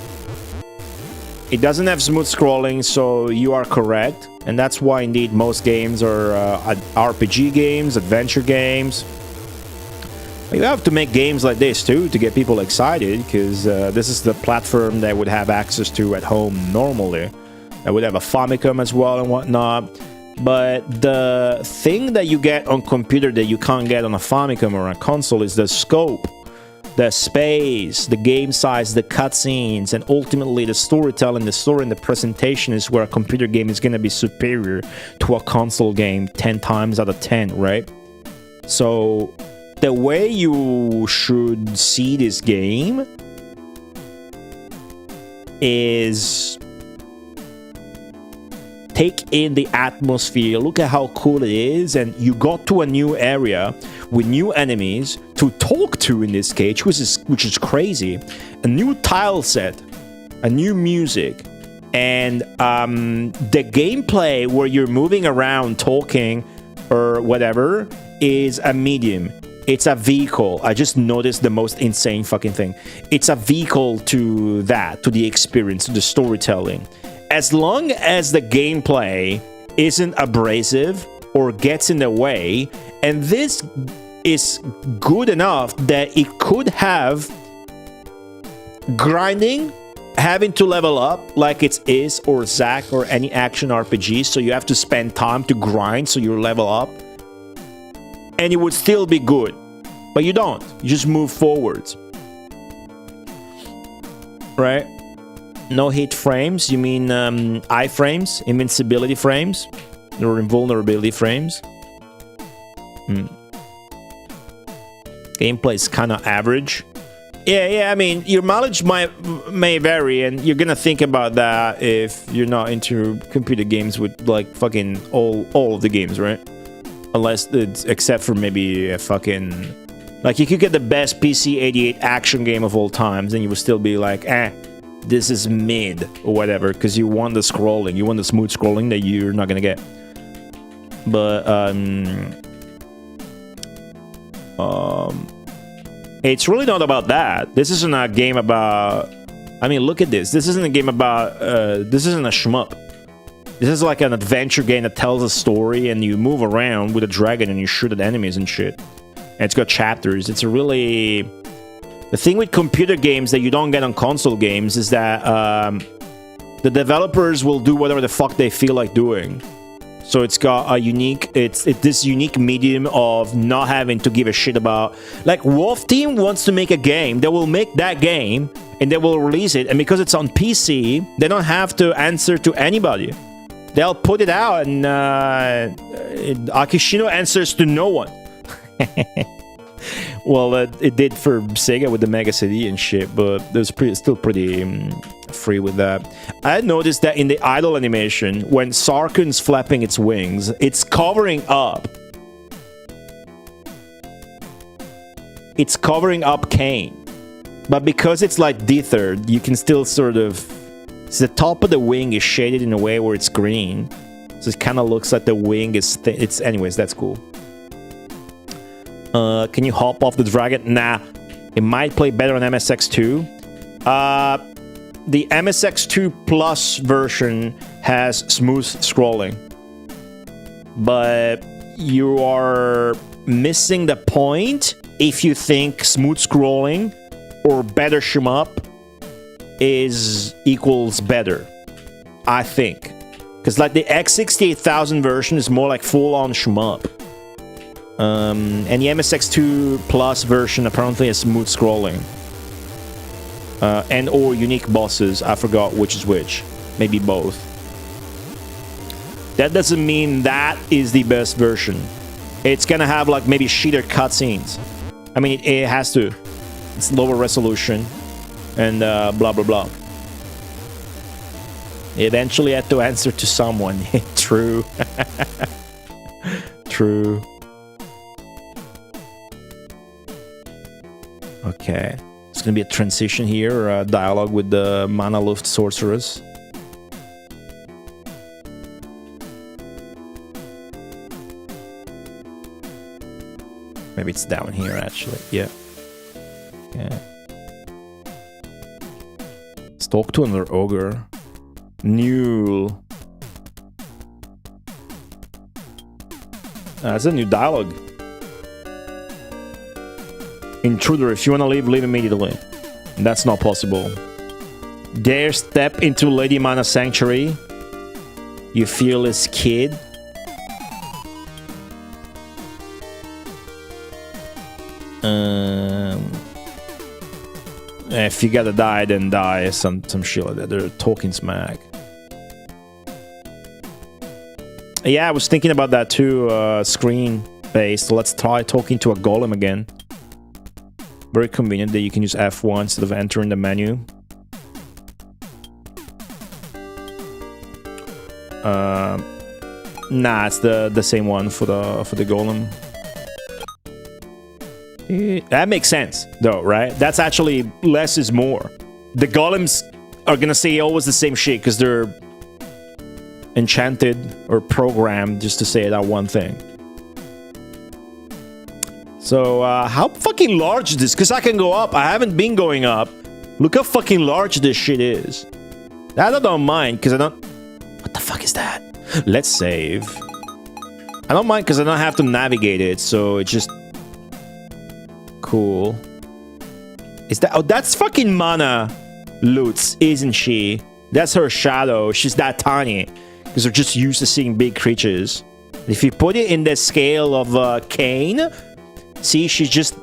It doesn't have smooth scrolling, so you are correct, and that's why indeed most games are RPG games, adventure games. You have to make games like this too to get people excited, because this is the platform they would have access to at home normally. I would have a Famicom as well and whatnot. But the thing that you get on computer that you can't get on a Famicom or a console is the scope, the space, the game size, the cutscenes, and ultimately the storytelling, the story and the presentation is where a computer game is going to be superior to a console game 10 times out of 10, right? So the way you should see this game is take in the atmosphere, look at how cool it is, and you got to a new area with new enemies to talk to in this case, which is crazy. A new tile set, a new music, and the gameplay where you're moving around talking or whatever is a medium. It's a vehicle. I just noticed the most insane fucking thing. It's a vehicle to that, to the experience, to the storytelling. As long as the gameplay isn't abrasive or gets in the way, and this is good enough that it could have grinding, having to level up like it is or Zack or any action RPG, so you have to spend time to grind so you level up, and it would still be good. But you don't. You just move forwards. Right? No hit frames. You mean iframes? Invincibility frames? Or invulnerability frames? Gameplay is kind of average. Yeah, I mean, your mileage may vary, and you're gonna think about that if you're not into computer games with, like, fucking all of the games, right? Unless it's, except for maybe a fucking... Like, you could get the best PC-88 action game of all times, and you would still be like, this is mid, or whatever, because you want the scrolling, you want the smooth scrolling that you're not gonna get. But, it's really not about that. This isn't a game about... I mean, look at this. This isn't a game about... this isn't a shmup. This is like an adventure game that tells a story, and you move around with a dragon, and you shoot at enemies and shit. And it's got chapters. It's a really... The thing with computer games that you don't get on console games is that the developers will do whatever the fuck they feel like doing. So it's got a unique... It's this unique medium of not having to give a shit about... Like, Wolf Team wants to make a game. They will make that game, and they will release it. And because it's on PC, they don't have to answer to anybody. They'll put it out, and Akishino answers to no one. Well, it did for Sega with the Mega CD and shit, but it was still pretty free with that. I noticed that in the idle animation, when Sarkun's flapping its wings, it's covering up. It's covering up Cain. But because it's like dethered, you can still sort of... So the top of the wing is shaded in a way where it's green. So it kind of looks like the wing is... Anyways, that's cool. Can you hop off the dragon? Nah. It might play better on MSX2. The MSX2 Plus version has smooth scrolling. But you are missing the point if you think smooth scrolling or better shmup equals better. I think. Because like the X68000 version is more like full-on shmup. And the MSX2 Plus version apparently has smooth scrolling. And or unique bosses. I forgot which is which. Maybe both. That doesn't mean that is the best version. it's gonna have like maybe shitter cutscenes. I mean, it has to. It's lower resolution and blah blah blah. Eventually, I had to answer to someone. True. True. Okay. It's gonna be a transition here, dialogue with the Mana Luft sorceress. Maybe it's down here, actually. Yeah. Yeah. Let's talk to another ogre. New. That's a new dialogue. Intruder, if you want to leave, leave immediately. That's not possible. Dare step into Lady Mana Sanctuary. You fearless kid. If you gotta die, then die. Some shit like that. They're talking smack. Yeah, I was thinking about that too. Screen-based. Let's try talking to a golem again. Very convenient that you can use F1 instead of entering the menu. Nah, it's the same one for the golem. That makes sense, though, right? That's actually less is more. The golems are gonna say always the same shit because they're enchanted or programmed just to say that one thing. So, how fucking large is this? Because I can go up. I haven't been going up. Look how fucking large this shit is. That I don't mind, because I don't... What the fuck is that? Let's save. I don't mind, because I don't have to navigate it, so it's just... Cool. Is that... Oh, that's fucking Mana Lutz, isn't she? That's her shadow. She's that tiny. Because they're just used to seeing big creatures. If you put it in the scale of Cain... See, she's just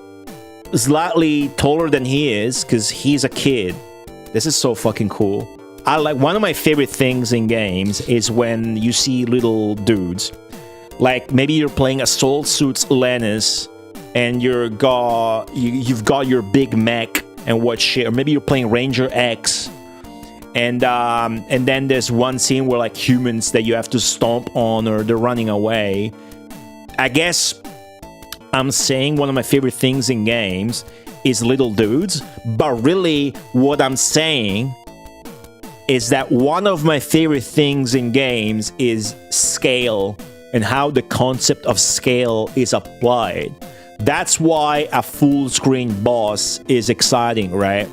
slightly taller than he is because he's a kid. This is so fucking cool. I like one of my favorite things in games is when you see little dudes. Like maybe you're playing a Soul Suits Lannis and you've got your big mech and what shit, or maybe you're playing Ranger X and then there's one scene where like humans that you have to stomp on or they're running away. I guess I'm saying one of my favorite things in games is little dudes, but really what I'm saying is that one of my favorite things in games is scale and how the concept of scale is applied. That's why a full screen boss is exciting, right?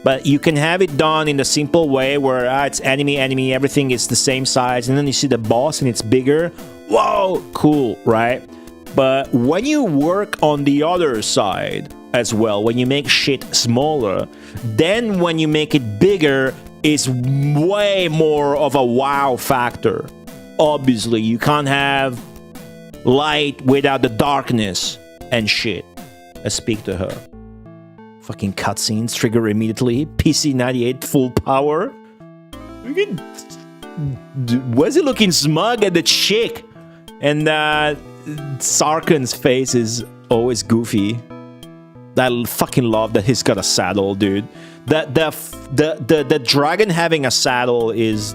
But you can have it done in the simple way where it's enemy, everything is the same size, and then you see the boss and it's bigger. Whoa, cool, right? But when you work on the other side as well, when you make shit smaller, then when you make it bigger, it's way more of a wow factor. Obviously, you can't have light without the darkness and shit. Let's speak to her. Fucking cutscenes trigger immediately. PC-98 full power. Why is he looking smug at the chick? And Sarkun's face is always goofy. I fucking love that he's got a saddle, dude. The dragon having a saddle is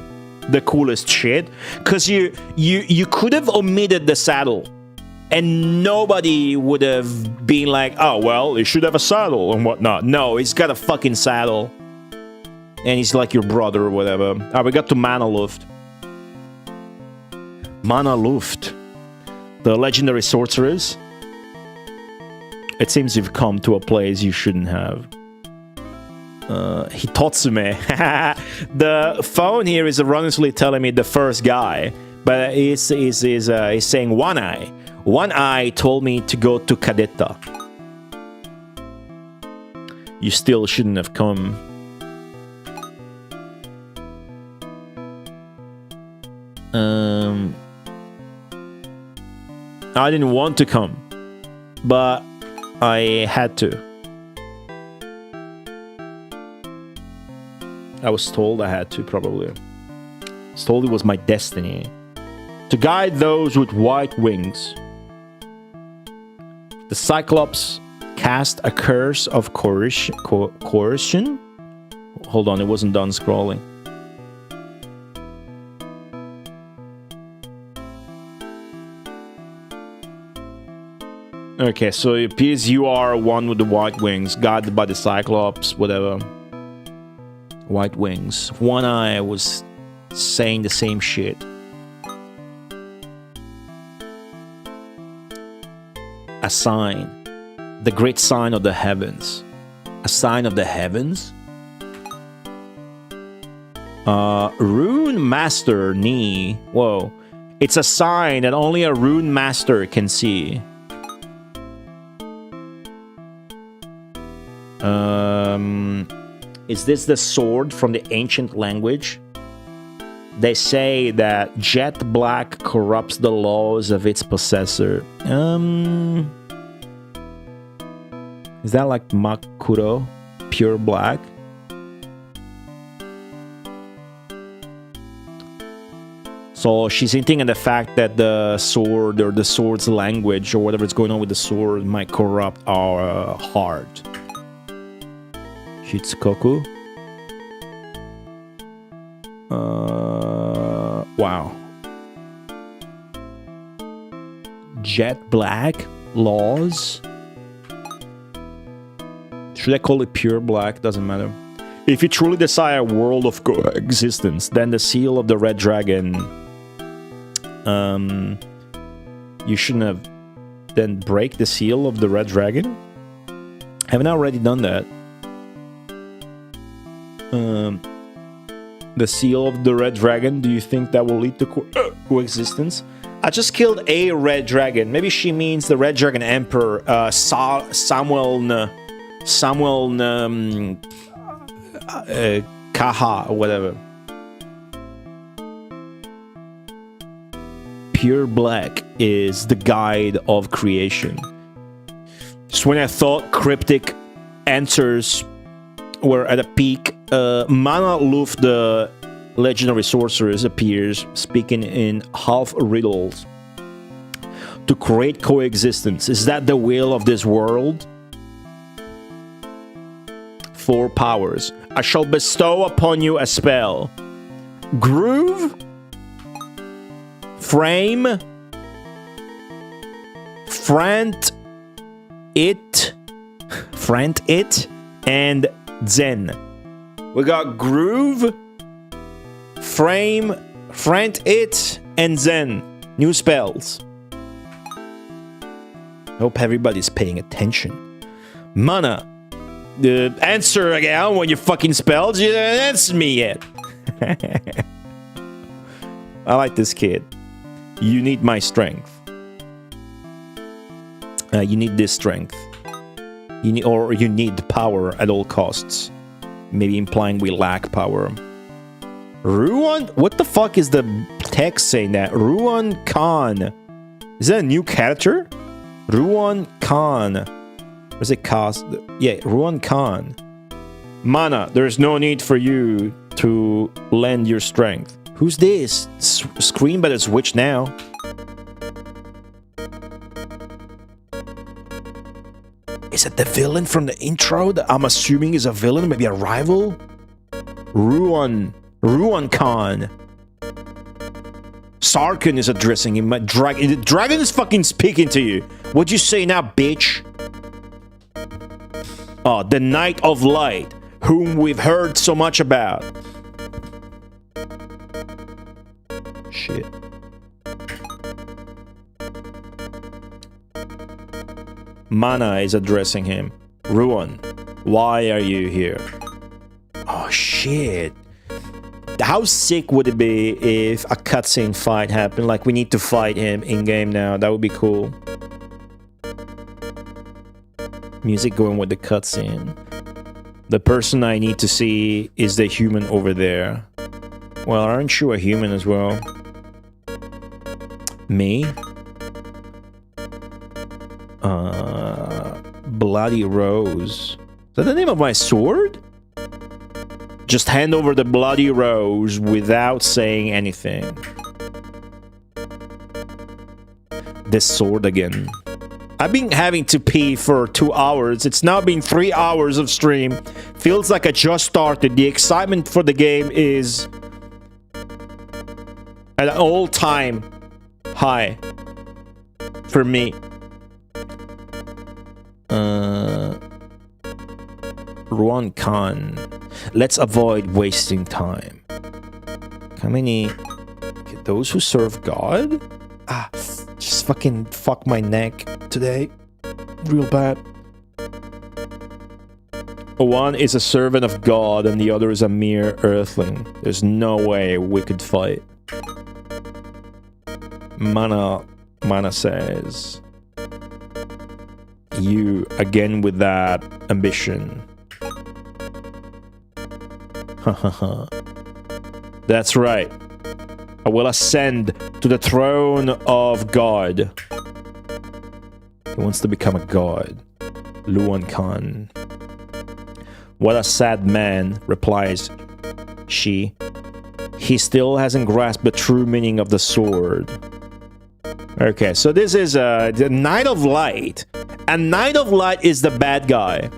the coolest shit. Cause you could have omitted the saddle, and nobody would have been like, oh well, he should have a saddle and whatnot. No, he's got a fucking saddle, and he's like your brother or whatever. Ah, we got to Mana Luft. Mana Luft. The legendary sorcerers. It seems you've come to a place you shouldn't have. Hitotsume. The phone here is erroneously telling me the first guy, but he's saying One Eye. One Eye told me to go to Cadetta. You still shouldn't have come. I didn't want to come, but I had to. I was told I had to, probably. I was told it was my destiny. To guide those with white wings. The Cyclops cast a curse of coercion? Hold on, it wasn't done scrolling. Okay, so it appears you are one with the white wings, guided by the Cyclops, whatever. White wings. One Eye was saying the same shit. A sign. The great sign of the heavens. A sign of the heavens? Rune Master Knee. Whoa. It's a sign that only a Rune Master can see. Is this the sword from the ancient language? They say that jet black corrupts the laws of its possessor. Is that like Makuro? Pure black? So she's hinting at the fact that the sword or the sword's language or whatever's going on with the sword might corrupt our heart. Shitsukoku. Wow. Jet black laws. Should I call it pure black? Doesn't matter. If you truly desire a world of coexistence, then the seal of the red dragon. You shouldn't have. Then break the seal of the red dragon. Haven't I already done that? The seal of the red dragon. Do you think that will lead to coexistence? I just killed a red dragon. Maybe she means the red dragon emperor, Samuel Kaha or whatever. Pure black is the guide of creation. Just when I thought cryptic answers were at a peak, Mana Luft, the legendary sorceress, appears, speaking in half riddles. To create coexistence. Is that the will of this world? 4 powers. I shall bestow upon you a spell. Groove? Frame? Frant it? And Zen. We got Groove, Frame, Frant it, and Zen. New spells. Hope everybody's paying attention. Mana. Answer again when you fucking spells. You didn't answer me yet. I like this kid. You need my strength. You need this strength. You need power at all costs. Maybe implying we lack power. Ruan? What the fuck is the text saying that? Ruan Khan. Is that a new character? Ruan Khan. Or is it Kaz? Yeah, Ruan Khan. Mana, there's no need for you to lend your strength. Who's this? Scream by the switch now. Is it the villain from the intro that I'm assuming is a villain? Maybe a rival? Ruan Khan. Sarkun is addressing him. The dragon is fucking speaking to you. What'd you say now, bitch? Oh, the Knight of Light, whom we've heard so much about. Shit. Mana is addressing him. Ruan, why are you here? Oh, shit. How sick would it be if a cutscene fight happened? Like, we need to fight him in-game now. That would be cool. Music going with the cutscene. The person I need to see is the human over there. Well, aren't you a human as well? Me? Bloody Rose. Is that the name of my sword? Just hand over the Bloody Rose without saying anything. this sword again. I've been having to pee for 2 hours. It's now been 3 hours of stream. Feels like I just started. The excitement for the game is at an all-time high for me. Ruan Khan. Let's avoid wasting time. How many... Those who serve God? Ah, just fucking fuck my neck today. Real bad. One is a servant of God and the other is a mere earthling. There's no way we could fight. Mana says... You again with that ambition. That's right. I will ascend to the throne of God. He wants to become a god. Luan Khan. What a sad man, replies she. He still hasn't grasped the true meaning of the sword. Okay, so this is the Knight of Light. And Knight of Light is the bad guy.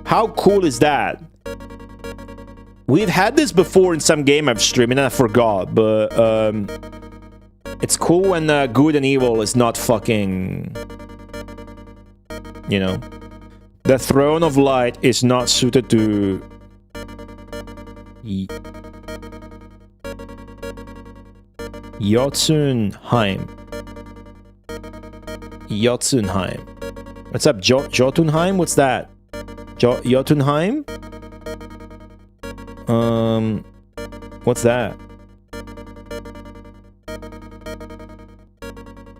How cool is that? We've had this before in some game I've streamed and I forgot, but it's cool when good and evil is not fucking, you know. The Throne of Light is not suited to Jotunheim. What's up, Jotunheim? What's that? Jotunheim? What's that?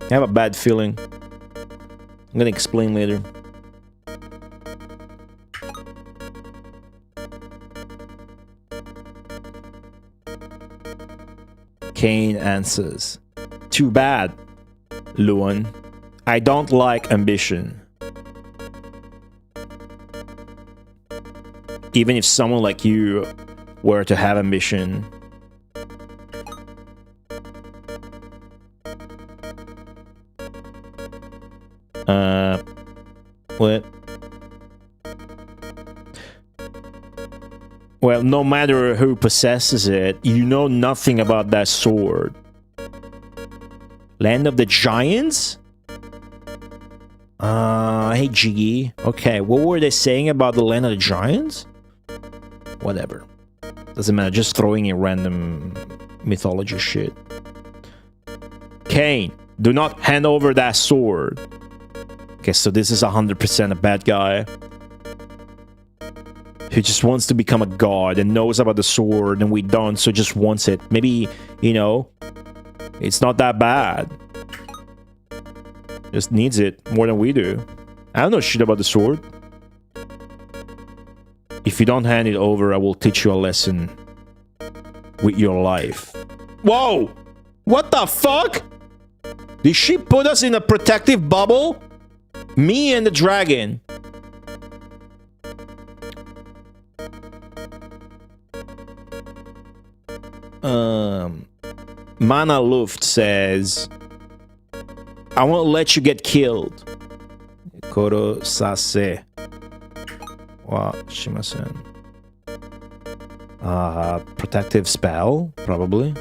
I have a bad feeling. I'm gonna explain later. Cain answers. Too bad, Luan. I don't like ambition. Even if someone like you were to have ambition. What? Well, no matter who possesses it, you know nothing about that sword. Land of the Giants? Hey, G. Okay, what were they saying about the Land of the Giants? Whatever. Doesn't matter, just throwing in random mythology shit. Cain, do not hand over that sword. Okay, so this is 100% a bad guy. Who just wants to become a god and knows about the sword and we don't, so just wants it. Maybe, you know, it's not that bad. Just needs it more than we do. I don't know shit about the sword. If you don't hand it over, I will teach you a lesson with your life. Whoa! What the fuck? Did she put us in a protective bubble? Me and the dragon. Mana Luft says, I won't let you get killed. Koro Sase. Wa shimasen. Protective spell, probably.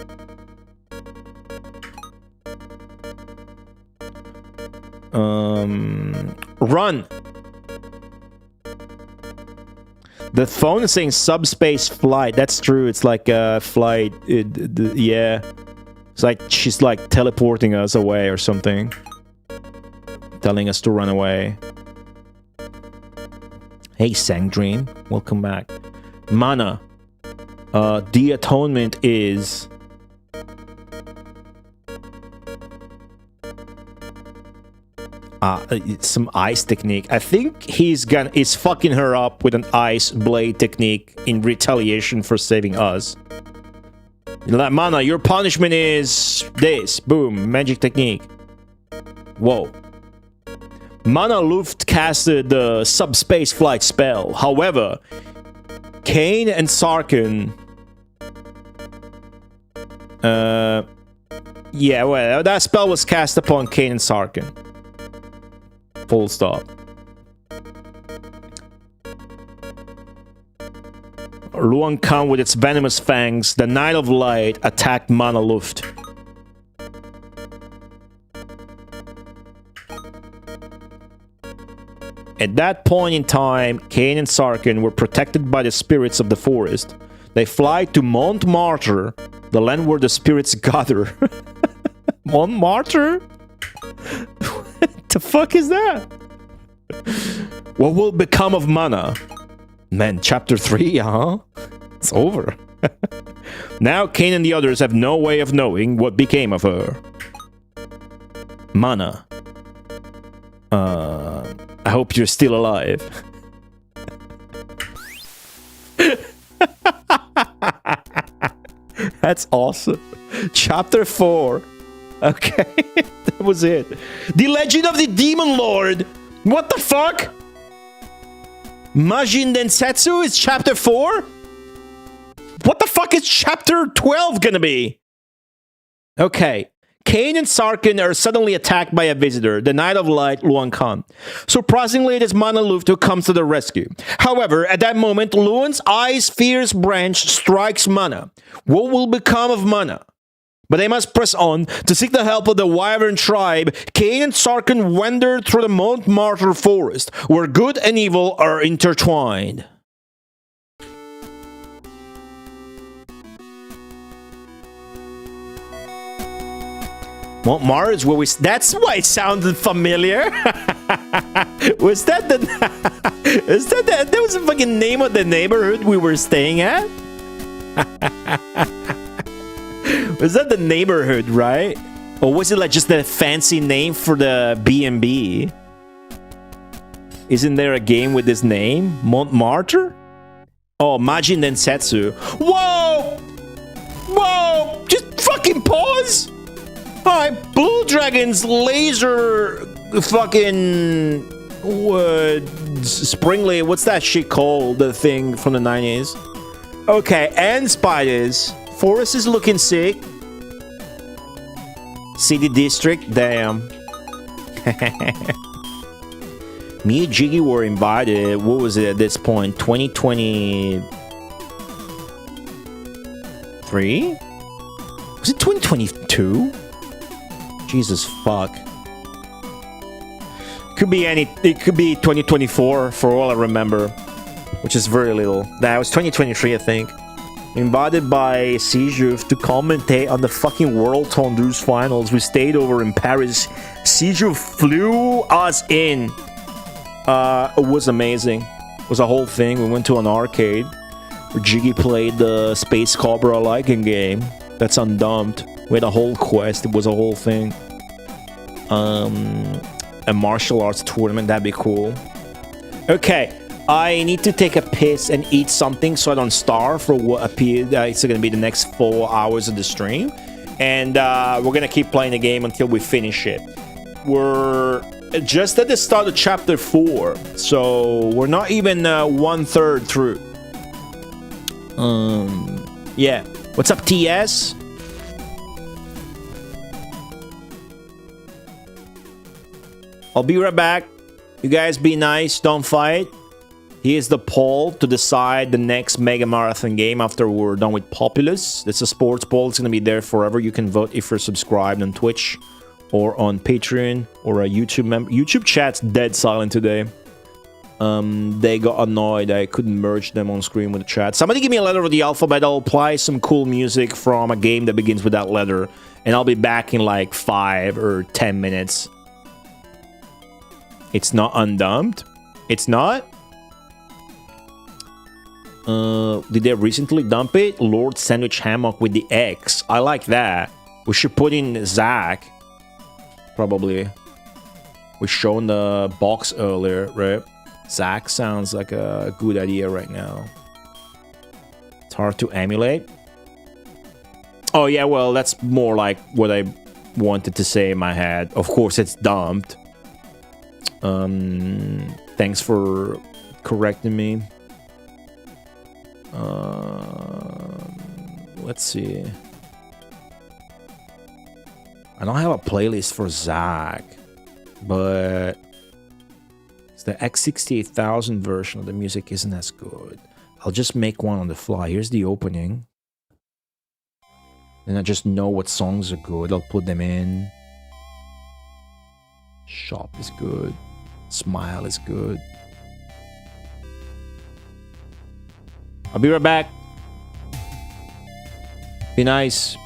Run! The phone is saying subspace flight. That's true. It's like a flight. Yeah. It's like she's like teleporting us away or something. Telling us to run away. Hey, Sangdream. Welcome back. Mana. The atonement is... some ice technique. I think he's fucking her up with an ice blade technique in retaliation for saving us. Like, Mana, your punishment is this. Boom, magic technique. Whoa. Mana Luft casted the subspace flight spell. However, Cain and Sarkun Yeah, well, that spell was cast upon Cain and Sarkun. Full stop. Luan Khan with its venomous fangs, the Knight of Light, attacked Mana Luft. At that point in time, Cain and Sarkun were protected by the spirits of the forest. They fly to Montmartre, the land where the spirits gather. Montmartre? What the fuck is that? What will become of Mana? Man, chapter 3, huh? It's over. Now Cain and the others have no way of knowing what became of her. Mana. I hope you're still alive. That's awesome. Chapter 4. Okay, that was it. The Legend of the Demon Lord. What the fuck? Majin Densetsu is chapter 4? What the fuck is chapter 12 gonna be? Okay. Cain and Sarkun are suddenly attacked by a visitor, the Knight of Light, Luan Khan. Surprisingly, it is Mana Luft who comes to the rescue. However, at that moment, Luan's Eye's fierce branch strikes Mana. What will become of Mana? But they must press on. To seek the help of the Wyvern tribe, Cain and Sarkun wander through the Montmartre forest, where good and evil are intertwined. Montmartre is where we... That's why it sounded familiar. Was that the... Is that was the fucking name of the neighborhood we were staying at? Was that the neighborhood, right? Or was it like just a fancy name for the B&B? Isn't there a game with this name? Montmartre? Oh, Majin Densetsu. Whoa! Whoa! Just fucking pause! Alright, Blue Dragon's laser fucking Springly, what's that shit called? The thing from the 90s. Okay, and spiders. Forest is looking sick. City District, damn. Me and Jiggy were invited. What was it at this point? 2023? Was it 2022? Jesus fuck. Could be it could be 2024 for all I remember, which is very little. That was 2023, I think. Invited by Sijuv to commentate on the fucking World Tondu's finals. We stayed over in Paris. Sijuv flew us in. It was amazing. It was a whole thing. We went to an arcade where Jiggy played the Space Cobra Lycan game. That's undumped. We had a whole quest. It was a whole thing. A martial arts tournament. That'd be cool. Okay. I need to take a piss and eat something so I don't starve for what appeared. It's going to be the next 4 hours of the stream. And we're going to keep playing the game until we finish it. We're just at the start of chapter 4. So we're not even 1/3 through. Yeah. What's up, TS? I'll be right back. You guys be nice. Don't fight. Here's the poll to decide the next Mega Marathon game after we're done with Populous. It's a sports poll. It's going to be there forever. You can vote if you're subscribed on Twitch or on Patreon or a YouTube member. YouTube chat's dead silent today. They got annoyed I couldn't merge them on screen with the chat. Somebody give me a letter of the alphabet. I'll apply some cool music from a game that begins with that letter. And I'll be back in like 5 or 10 minutes. It's not undumped? It's not? Did they recently dump it? Lord Sandwich Hammock with the X. I like that. We should put in Zach. Probably. We shown the box earlier, right? Zach sounds like a good idea right now. It's hard to emulate. Oh yeah, well, that's more like what I wanted to say in my head. Of course, it's dumped. Thanks for correcting me. Let's see. I don't have a playlist for Zach, but the X68000 version of the music isn't as good. I'll just make one on the fly. Here's the opening. Then I just know what songs are good. I'll put them in. Shop is good. Smile is good. I'll be right back. Be nice.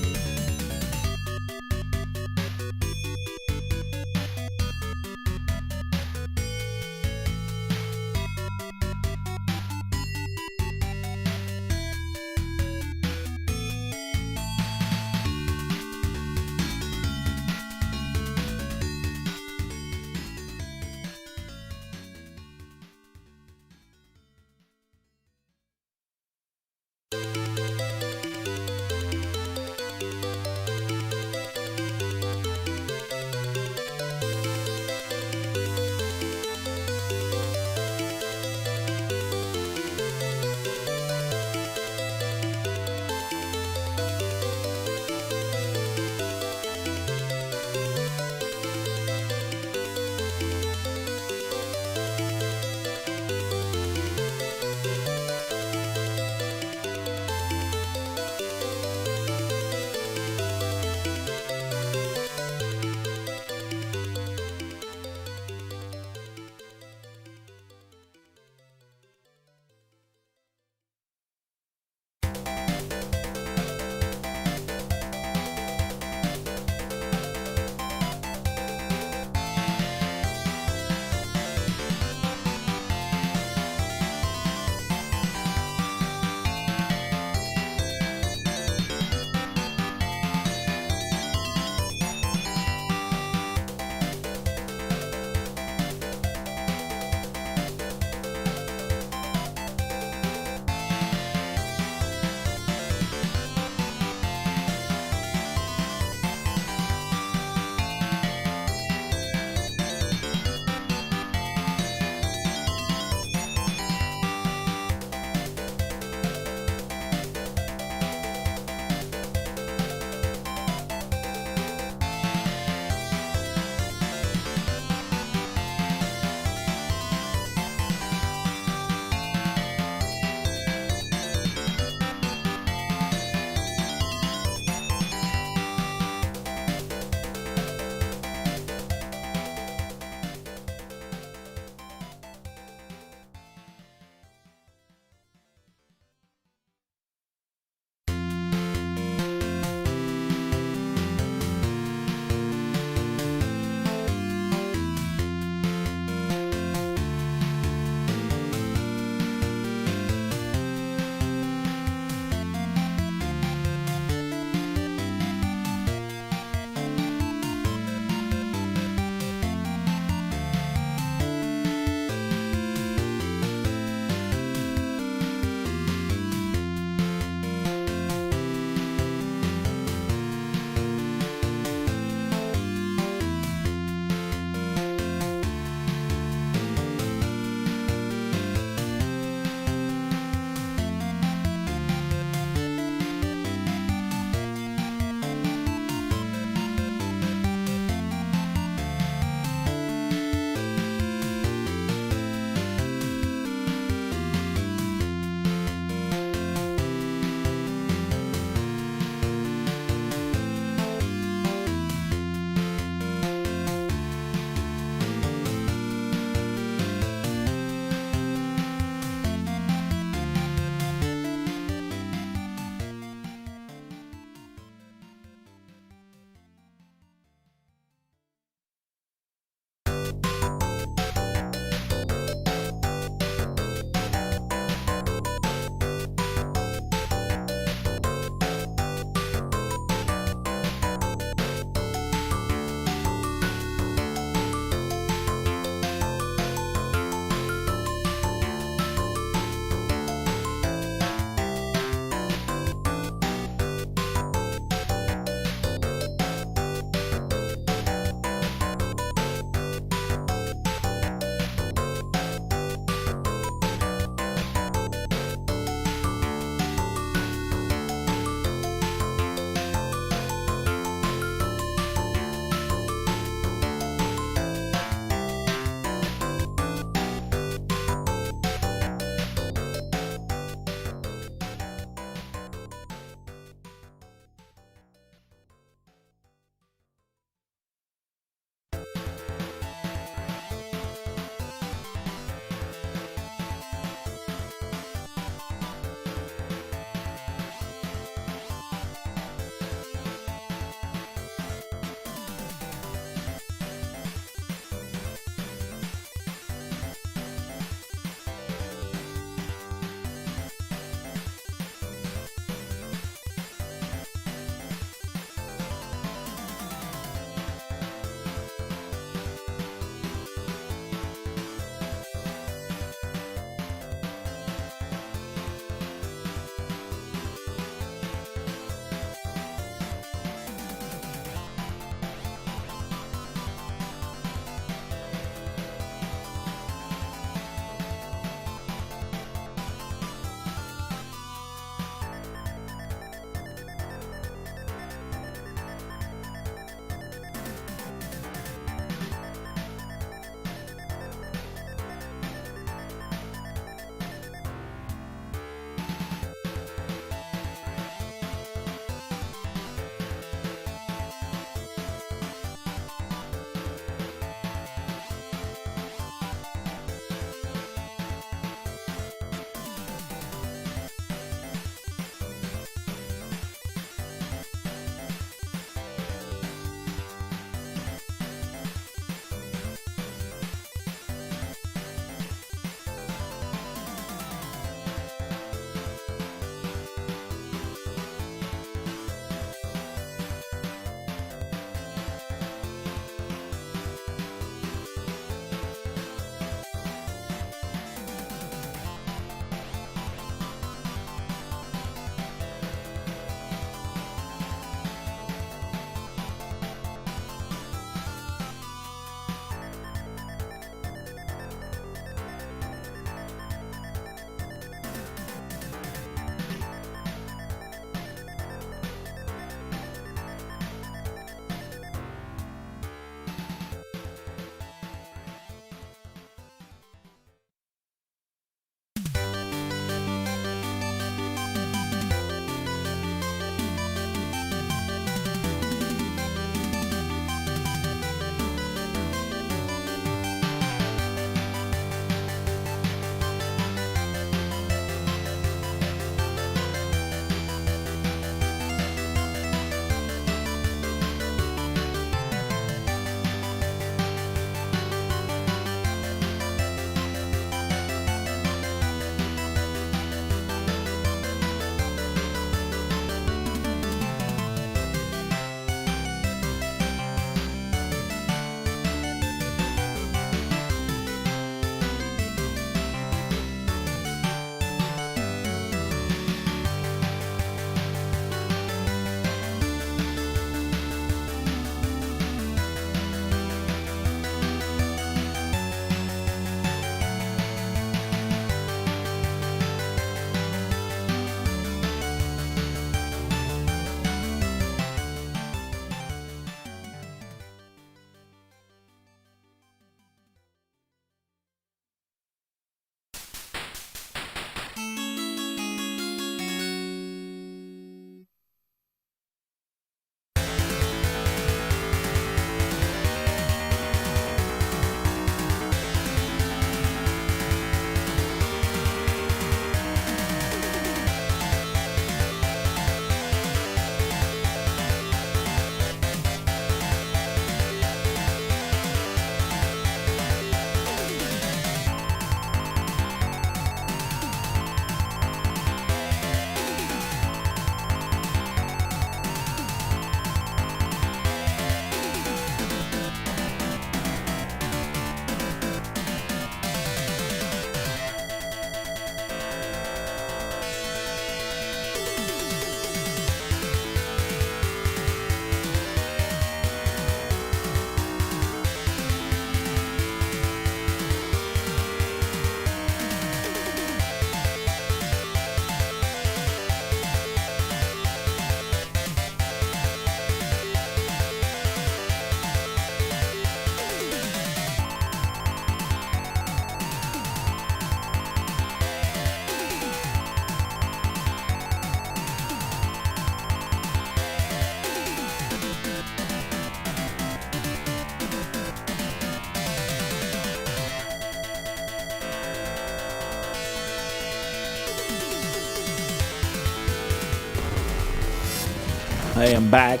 I am back.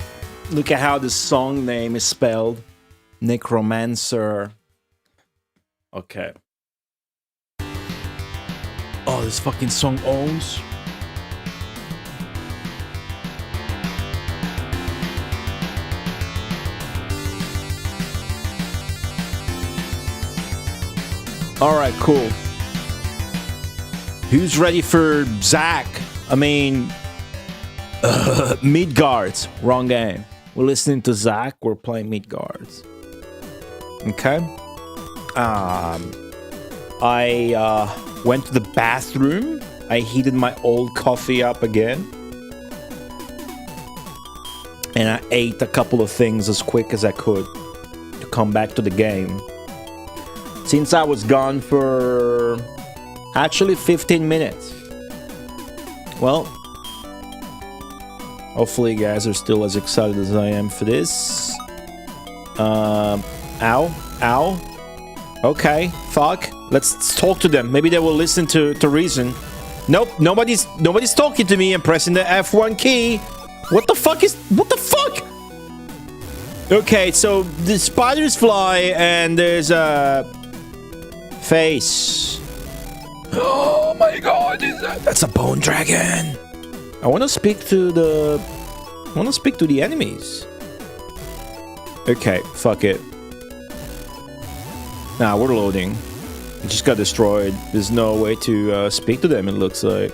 Look at how the song name is spelled. Necromancer. Okay. Oh, this fucking song owns. Alright, cool. Who's ready for Zach? I mean, Mid-Garts. Wrong game. We're listening to Zach. We're playing Mid-Garts. Okay. I went to the bathroom. I heated my old coffee up again. And I ate a couple of things as quick as I could to come back to the game. Since I was gone for actually 15 minutes. Well, hopefully you guys are still as excited as I am for this. Ow. Okay, fuck. Let's talk to them. Maybe they will listen to reason. Nope, nobody's talking to me and pressing the F1 key. What the fuck? Okay, so the spiders fly and there's a face. Oh my god, that's a bone dragon. I want to speak to the enemies. Okay, fuck it. Nah, we're loading. It just got destroyed. There's no way to speak to them, it looks like.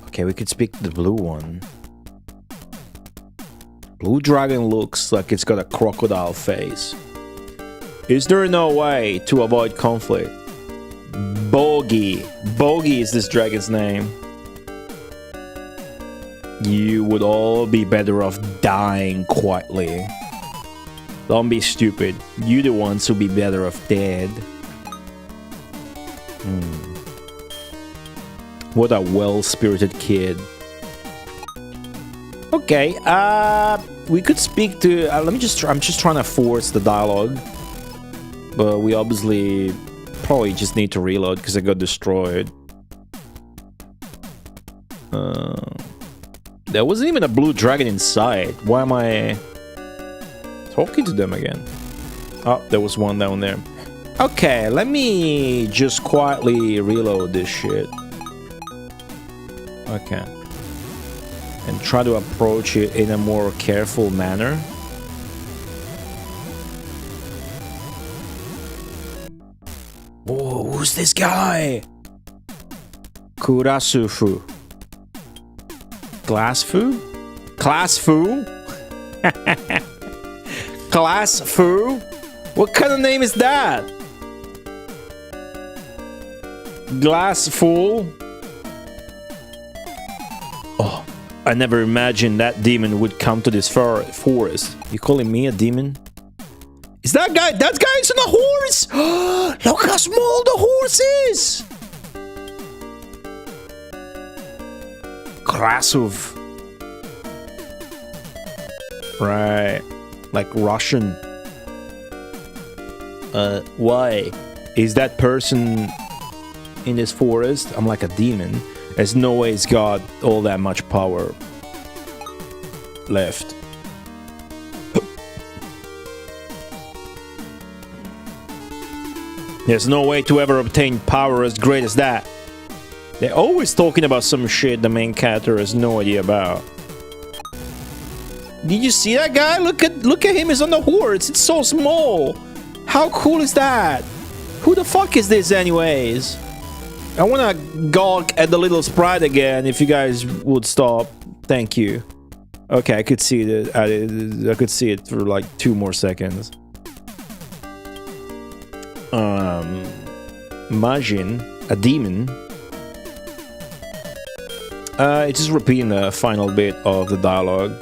Okay, we could speak to the blue one. Blue dragon looks like it's got a crocodile face. Is there no way to avoid conflict? Bogey. Bogey is this dragon's name. You would all be better off dying quietly. Don't be stupid. You the ones who'll be better off dead. What a well-spirited kid. Okay, we could speak to... I'm just trying to force the dialogue. But we obviously probably just need to reload because I got destroyed. There wasn't even a blue dragon inside. Why am I talking to them again? Oh, there was one down there. Okay, let me just quietly reload this shit. Okay. And try to approach it in a more careful manner. Whoa, who's this guy? Kurasufu. Glassfu? Classfu? Classfu? What kind of name is that? Glassful? Oh, I never imagined that demon would come to this forest. You calling me a demon? Is that guy? That guy's on a horse! Look how small the horse is! Krasov. Right. Like Russian. Why? Is that person in this forest? I'm like a demon. There's no way he's got all that much power left. There's no way to ever obtain power as great as that. They're always talking about some shit the main character has no idea about. Did you see that guy? Look at him, he's on the horse. It's so small. How cool is that? Who the fuck is this anyways? I wanna gawk at the little sprite again if you guys would stop. Thank you. Okay, I could see it. I could see it for like 2 more seconds. Majin, a demon. It's just repeating the final bit of the dialogue.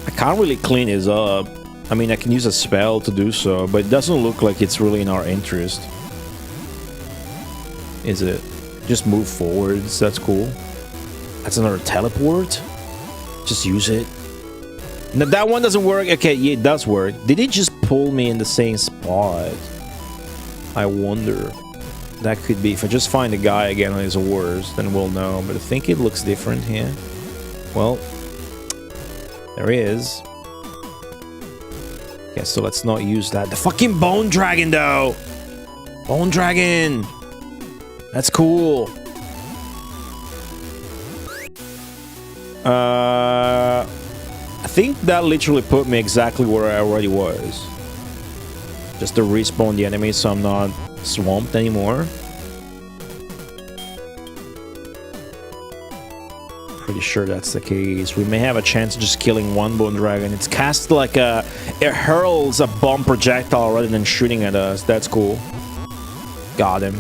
I can't really clean this up. I mean, I can use a spell to do so, but it doesn't look like it's really in our interest. Is it? Just move forwards, that's cool. That's another teleport? Just use it. No, that one doesn't work. Okay, yeah, it does work. Did it just pull me in the same spot? I wonder. That could be. If I just find the guy again on his horse, then we'll know. But I think it looks different here. Well, there he is. Okay, so let's not use that. The fucking bone dragon, though! Bone dragon! That's cool. I think that literally put me exactly where I already was. Just to respawn the enemy so I'm not swamped anymore. Pretty sure that's the case. We may have a chance of just killing one bone dragon. It's cast like a... It hurls a bomb projectile rather than shooting at us. That's cool. Got him.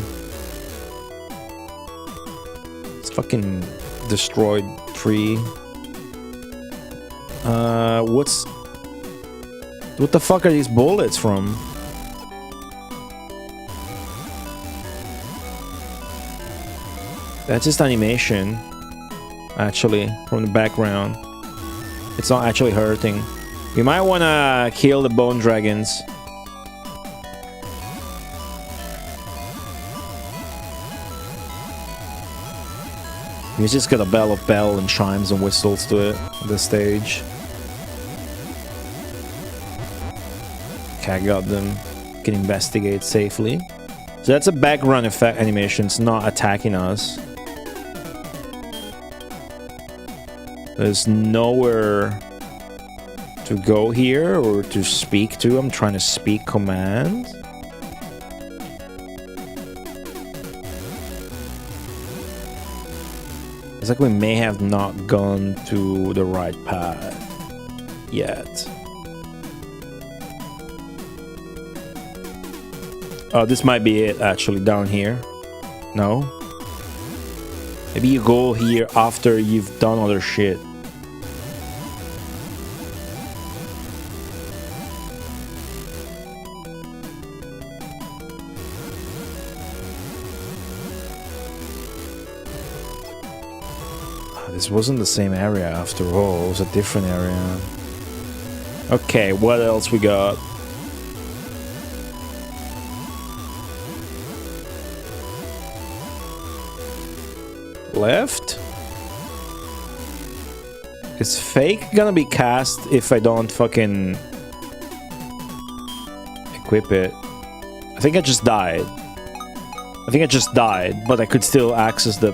It's fucking destroyed tree. What the fuck are these bullets from? That's just animation. Actually, from the background. It's not actually hurting. We might want to kill the bone dragons. Music's got a bell of bell and chimes and whistles to it at this stage. Okay, I got them. Can investigate safely. So that's a background effect animation. It's not attacking us. There's nowhere to go here or to speak to. I'm trying to speak commands. It's like we may have not gone to the right path yet. Oh, this might be it actually, down here. No? Maybe you go here after you've done other shit. This wasn't the same area after all. It was a different area. Okay, what else we got? Left? Is fake gonna be cast if I don't fucking equip it? I think I just died. But I could still access the...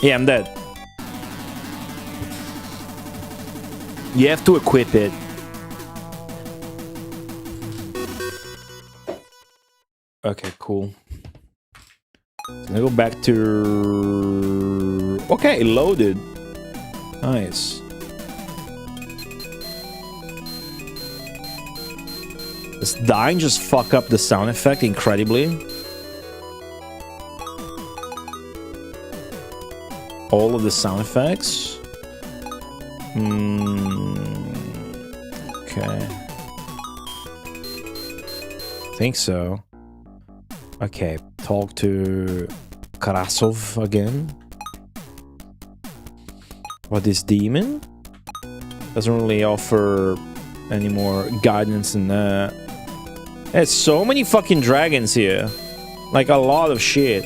Yeah, I'm dead. You have to equip it. Okay, cool. So I go back to... Okay, loaded. Nice. Does dying just fuck up the sound effect incredibly? All of the sound effects? Okay. Think so. Okay, talk to Karasov again. What, this demon? Doesn't really offer any more guidance than that. There's so many fucking dragons here. Like a lot of shit.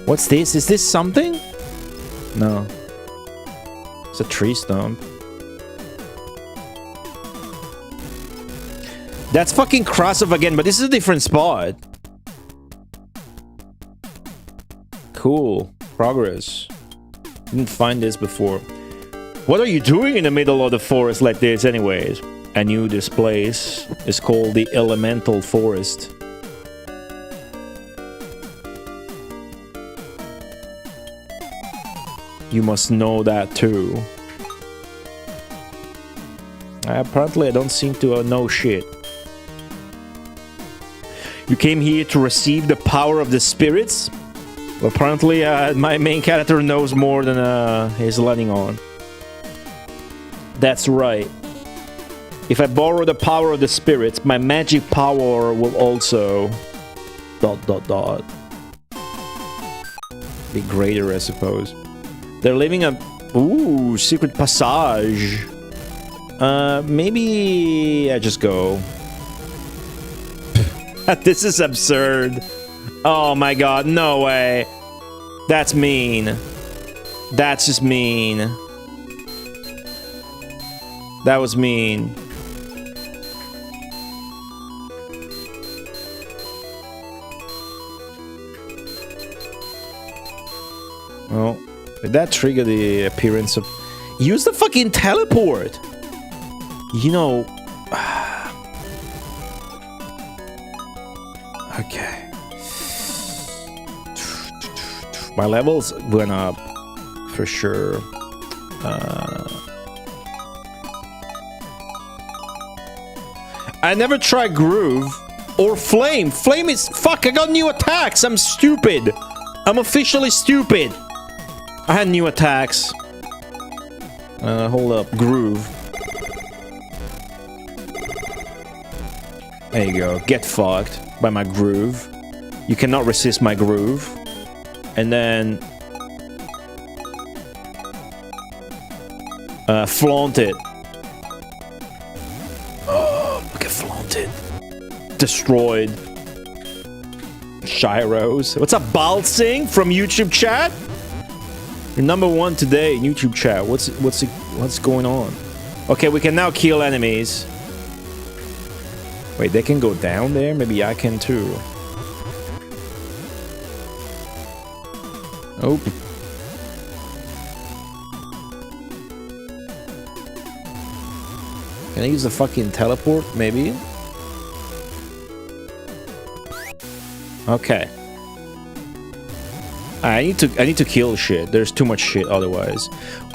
What's this? Is this something? No. It's a tree stump. That's fucking Krasov again, but this is a different spot. Cool. Progress. Didn't find this before. What are you doing in the middle of the forest like this anyways? I knew this place is called the Elemental Forest. You must know that too. Apparently I don't seem to know shit. You came here to receive the power of the spirits? Well, apparently my main character knows more than he's letting on. That's right. If I borrow the power of the spirits, my magic power will also dot dot dot. Be greater, I suppose. They're leaving a... Ooh, secret passage. Maybe I just go. This is absurd. Oh my god, no way. That's mean. That's just mean. That was mean. Well, did that trigger the appearance of... Use the fucking teleport! You know... Okay. My levels went up. For sure. I never tried Groove. Or Flame. Flame is... Fuck, I got new attacks! I'm stupid! I'm officially stupid! I had new attacks. Hold up. Groove. There you go. Get fucked by my groove. You cannot resist my groove. And then... flaunt it. Oh, look at flaunt it. Destroyed. Gyros. What's up, Balsing from YouTube chat? You're #1 today in YouTube chat. What's going on? Okay, we can now kill enemies. Wait, they can go down there? Maybe I can too. Oh. Can I use the fucking teleport? Maybe. Okay. I need to kill shit. There's too much shit otherwise.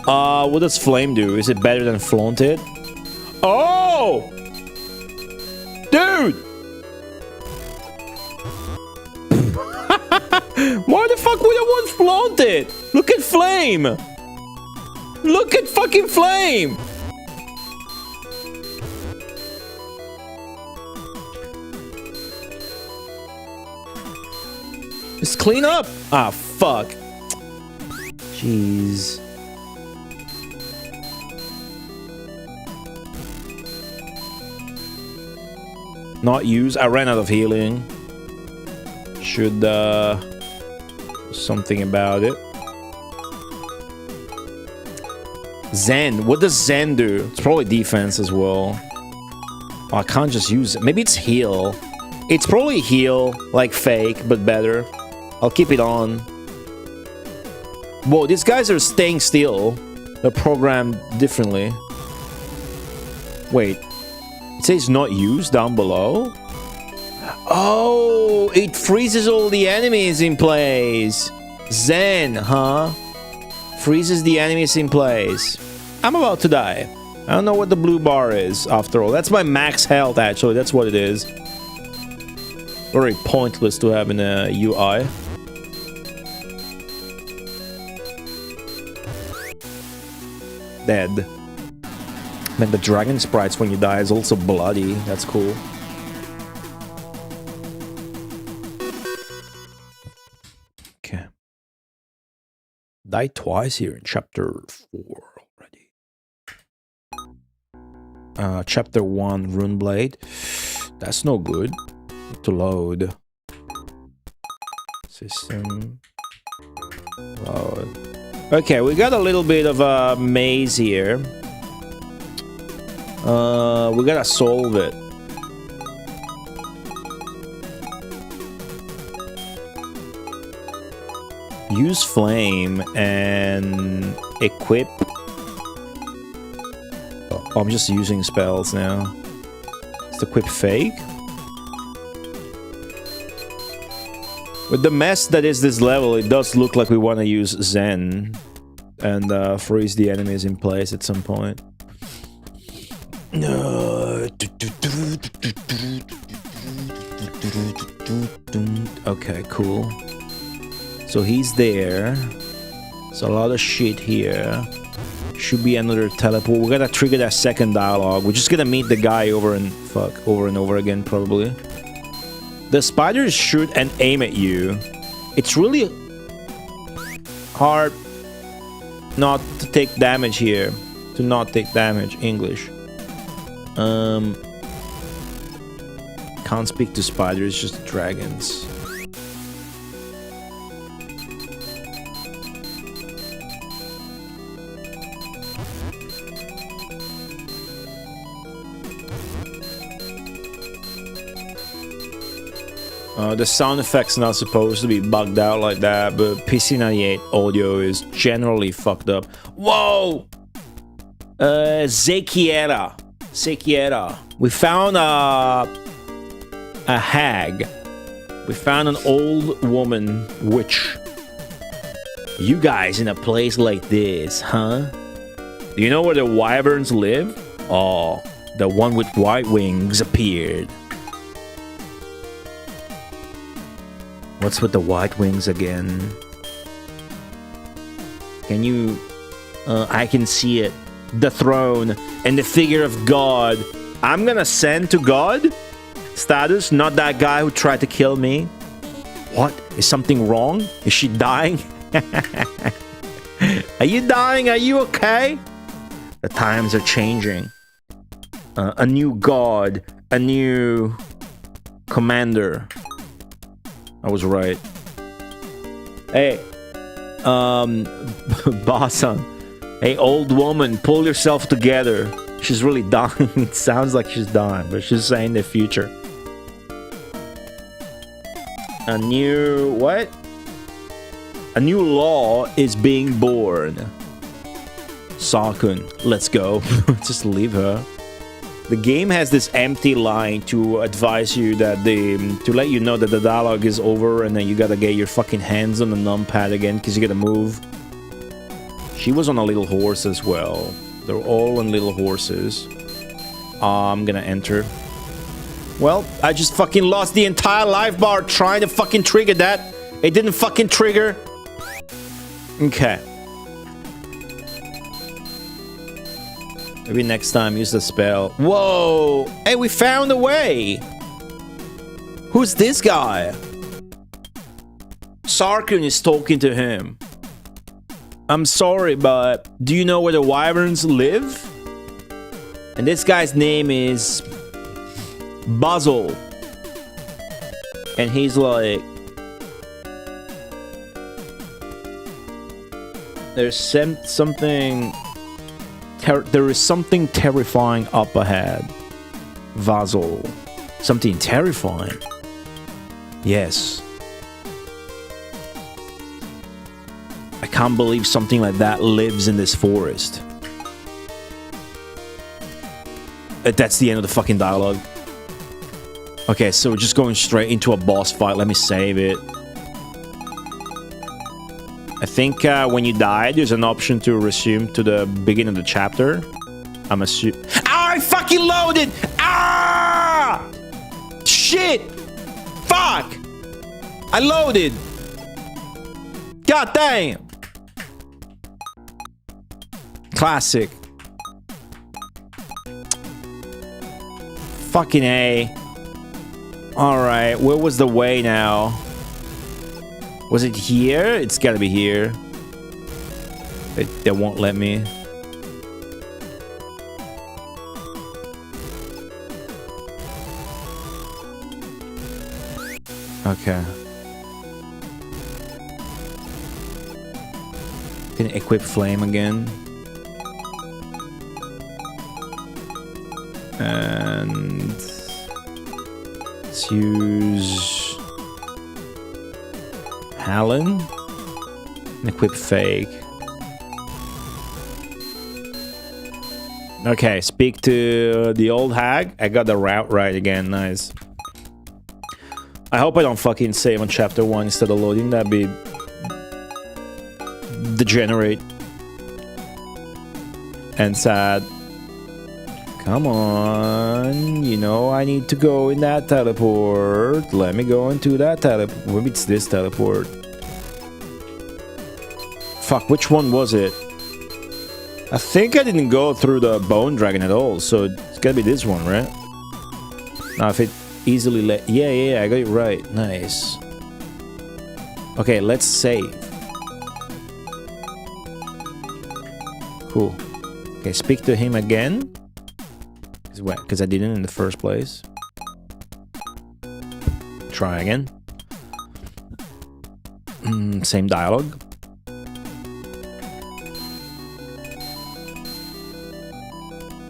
What does Flame do? Is it better than Flaunt it? Oh! Dude! Why the fuck would I want Flaunt it? Look at Flame! Look at fucking Flame! Just clean up! Ah, fuck. Jeez. Not use. I ran out of healing. Should, something about it. Zen. What does Zen do? It's probably defense as well. Oh, I can't just use it. Maybe it's heal. It's probably heal, like fake, but better. I'll keep it on. Whoa, these guys are staying still. They're programmed differently. Wait. It says not used down below? Oh, it freezes all the enemies in place. Zen, huh? Freezes the enemies in place. I'm about to die. I don't know what the blue bar is, after all. That's my max health, actually. That's what it is. Very pointless to have in a UI. Dead. Man, the dragon sprites when you die is also bloody. That's cool. Okay. Died twice here in chapter 4 already. Chapter 1, Runeblade. That's no good. Need to load. System. Load. Okay, we got a little bit of a maze here. We gotta solve it. Use flame and equip. Oh, I'm just using spells now. Is the equip fake? With the mess that is this level, it does look like we want to use Zen and freeze the enemies in place at some point. Okay, cool. So he's there. So a lot of shit here. Should be another teleport. We're gonna trigger that second dialogue. We're just gonna meet the guy over and over again, probably. The spiders shoot and aim at you. It's really hard not to take damage here. To not take damage. English. Can't speak to spiders, just dragons. The sound effect's not supposed to be bugged out like that, but PC-98 audio is generally fucked up. Whoa! Zekiera. We found a hag. We found an old woman witch. You guys in a place like this, huh? Do you know where the wyverns live? Oh, the one with white wings appeared. What's with the white wings again? Can you... I can see it. The throne and the figure of God. I'm gonna send to God? Status, not that guy who tried to kill me. What? Is something wrong? Is she dying? Are you dying? Are you okay? The times are changing. A new God. A new commander. I was right. Hey, Bossan. Hey, old woman, pull yourself together. She's really dying. It sounds like she's dying, but she's saying the future. A new... what? A new law is being born. Sarkun, let's go. Just leave her. The game has this empty line to advise you that to let you know that the dialogue is over and then you gotta get your fucking hands on the numpad again because you gotta move. She was on a little horse as well. They're all on little horses. I'm gonna enter. Well, I just fucking lost the entire life bar trying to fucking trigger that. It didn't fucking trigger. Okay. Maybe next time use the spell. Whoa! Hey, we found a way! Who's this guy? Sarkun is talking to him. I'm sorry, but do you know where the wyverns live? And this guy's name is Basil. And he's like... there's something... there is something terrifying up ahead. Vassal. Something terrifying? Yes. I can't believe something like that lives in this forest. That's the end of the fucking dialogue. Okay, so we're just going straight into a boss fight. Let me save it. I think when you die, there's an option to resume to the beginning of the chapter. I'm assuming... ah, I fucking loaded! Ah! Shit! Fuck! I loaded! God damn! Classic. Fucking A. Alright, where was the way now? Was it here? It's gotta be here. They won't let me. Okay. Can equip flame again. And let's use Hallen and equip fake. Okay, speak to the old hag. I got the route right again. Nice. I hope I don't fucking save on chapter 1 instead of loading. That'd be degenerate and sad. Come on, you know I need to go in that teleport. Let me go into that teleport. Maybe it's this teleport. Fuck, which one was it? I think I didn't go through the bone dragon at all, so it's gotta be this one, right? Now if it easily let... Yeah, I got it right. Nice. Okay, let's save. Cool. Okay, speak to him again. Because I didn't in the first place. Try again. Same dialogue.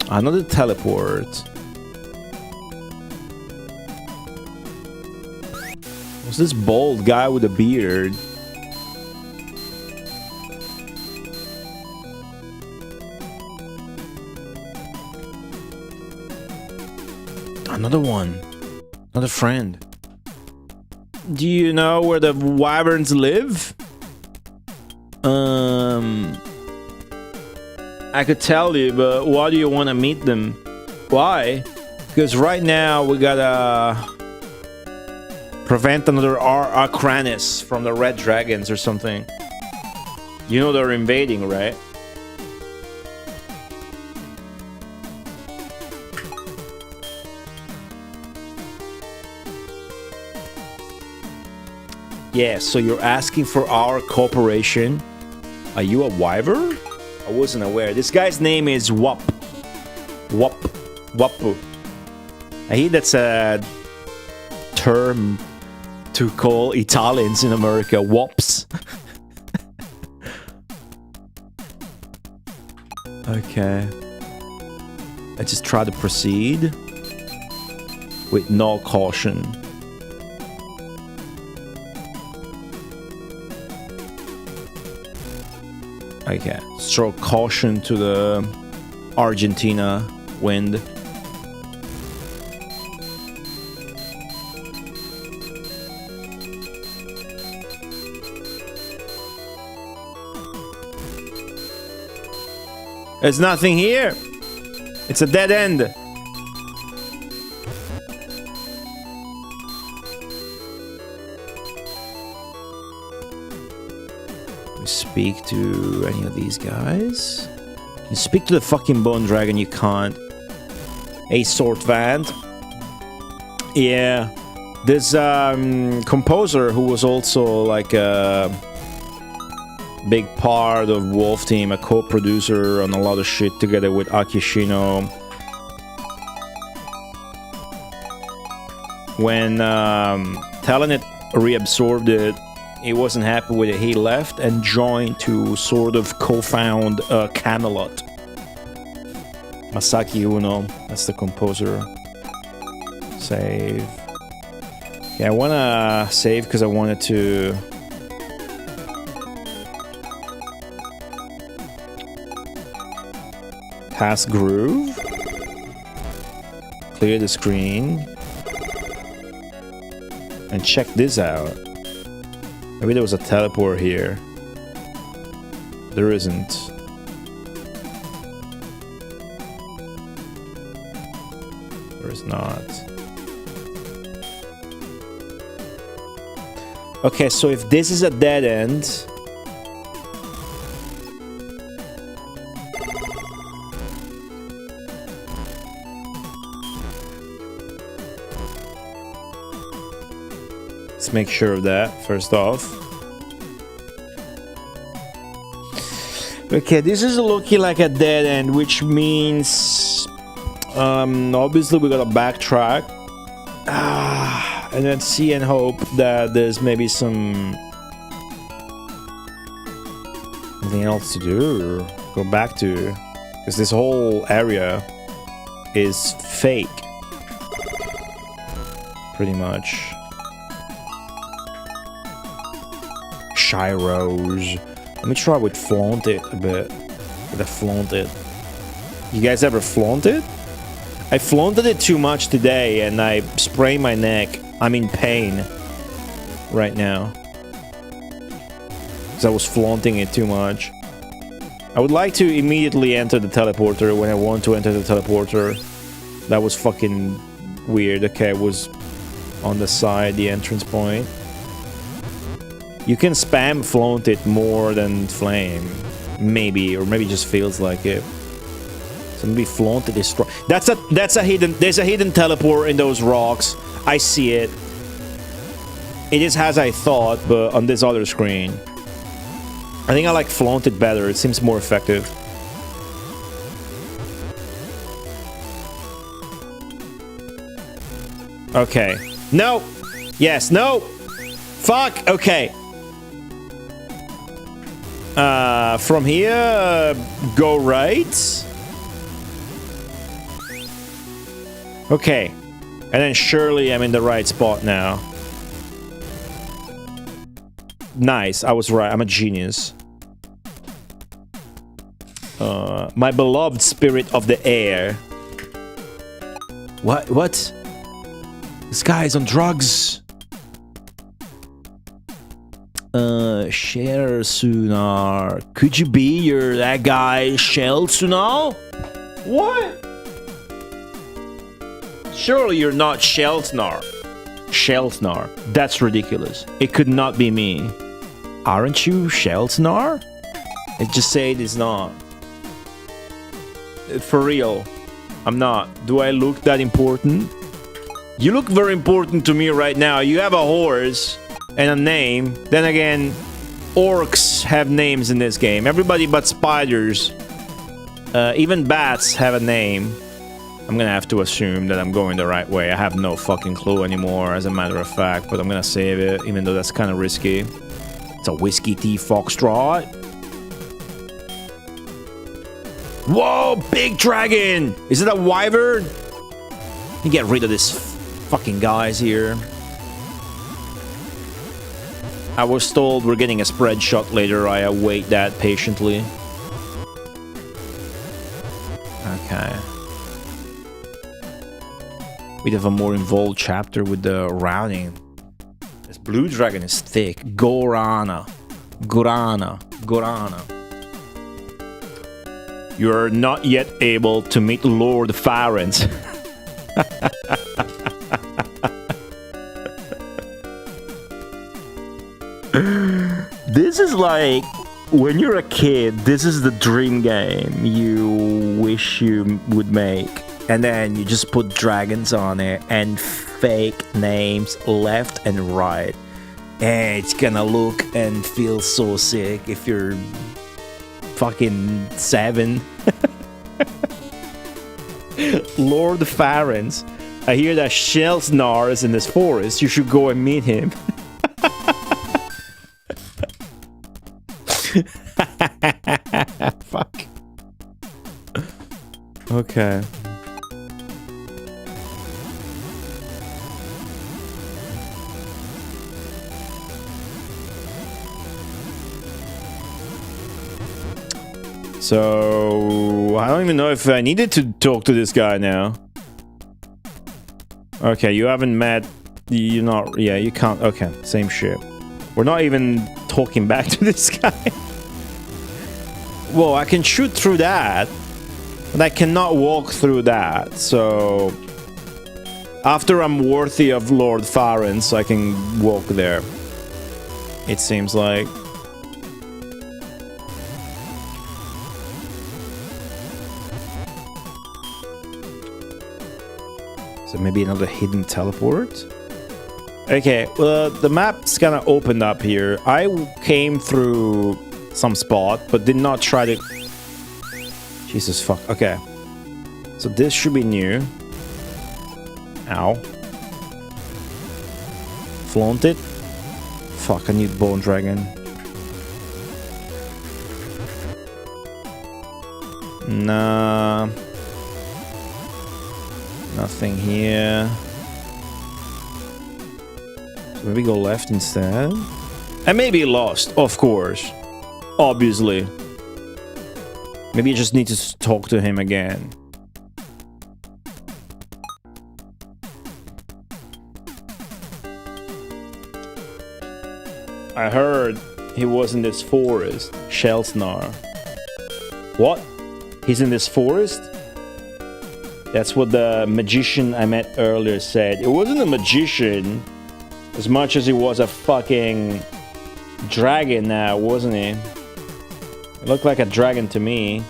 Another teleport. What's this bald guy with a beard? Another one. Another friend. Do you know where the wyverns live? I could tell you, but why do you want to meet them? Why? Because right now we gotta prevent another Arcranus from the red dragons or something. You know they're invading, right? Yeah, so you're asking for our cooperation. Are you a wyvern? I wasn't aware. This guy's name is Wap. Wapu. I hear that's a term to call Italians in America. Wops. Okay. I just try to proceed with no caution. Okay, throw caution to the Argentina wind. There's nothing here. It's a dead end. Speak to any of these guys? You speak to the fucking bone dragon, you can't. A sword vant. Yeah. This composer who was also like a big part of Wolf Team, a co-producer on a lot of shit together with Akishino. When Telenet reabsorbed it, he wasn't happy with it. He left and joined to sort of co-found Camelot. Masaki Uno, that's the composer. Save. Yeah, I wanna save because I wanted to pass groove. Clear the screen. And check this out. Maybe there was a teleport here. There isn't. There is not. Okay, so if this is a dead end... Let's make sure of that, first off. Okay, this is looking like a dead end, which means... obviously we gotta backtrack. And then see and hope that there's maybe something else to do, or go back to. Because this whole area is fake. Pretty much. Gyros. Let me try with flaunt it a bit. With a flaunt it. You guys ever flaunt it? I flaunted it too much today and I sprained my neck. I'm in pain right now. Because I was flaunting it too much. I would like to immediately enter the teleporter when I want to enter the teleporter. That was fucking weird. Okay, I was on the side, the entrance point. You can spam flaunt it more than flame. Maybe, or maybe it just feels like it. So maybe flaunted is strong. That's a hidden. There's a hidden teleport in those rocks. I see it. It is as I thought, but on this other screen. I think I like flaunted better. It seems more effective. Okay. No. Yes. No. Fuck. Okay. From here, go right. Okay. And then surely I'm in the right spot now. Nice. I was right. I'm a genius. My beloved spirit of the air. What? This guy is on drugs. Share Sunar. Could you be that guy, Shell Sunar? What? Surely you're not Sheltnar. Sheltnar. That's ridiculous. It could not be me. Aren't you Sheltnar? I just say it is not. For real. I'm not. Do I look that important? You look very important to me right now. You have a horse and a name. Then again, orcs have names in this game. Everybody but spiders. Even bats have a name. I'm gonna have to assume that I'm going the right way. I have no fucking clue anymore, as a matter of fact, but I'm gonna save it, even though that's kind of risky. It's a whiskey tea foxtrot. Whoa, big dragon! Is it a wyvern? Let me get rid of this fucking guys here. I was told we're getting a spread shot later. I await that patiently. Okay. We have a more involved chapter with the routing. This blue dragon is thick. Gorana. You're not yet able to meet Lord Farens. This is like, when you're a kid, this is the dream game you wish you would make. And then you just put dragons on it and fake names left and right. And it's gonna look and feel so sick if you're fucking 7. Lord Farens. I hear that Shelsnar is in this forest. You should go and meet him. Fuck. Okay. So, I don't even know if I needed to talk to this guy now. Okay, you haven't met... You're not... Yeah, you can't... Okay, same shit. We're not even talking back to this guy. Whoa, I can shoot through that. But I cannot walk through that, so... After I'm worthy of Lord Farens, I can walk there. It seems like... So maybe another hidden teleport? Okay, well, the map's kind of opened up here. I came through some spot, but did not try to... Jesus fuck. Okay. So this should be new. Ow. Flaunt it. Fuck, I need Bone Dragon. Nah. Nothing here. So maybe go left instead. And maybe lost, of course. Obviously. Maybe I just need to talk to him again. I heard he was in this forest. Shelsnar. What? He's in this forest? That's what the magician I met earlier said. It wasn't a magician as much as he was a fucking dragon now, wasn't he? It looked like a dragon to me.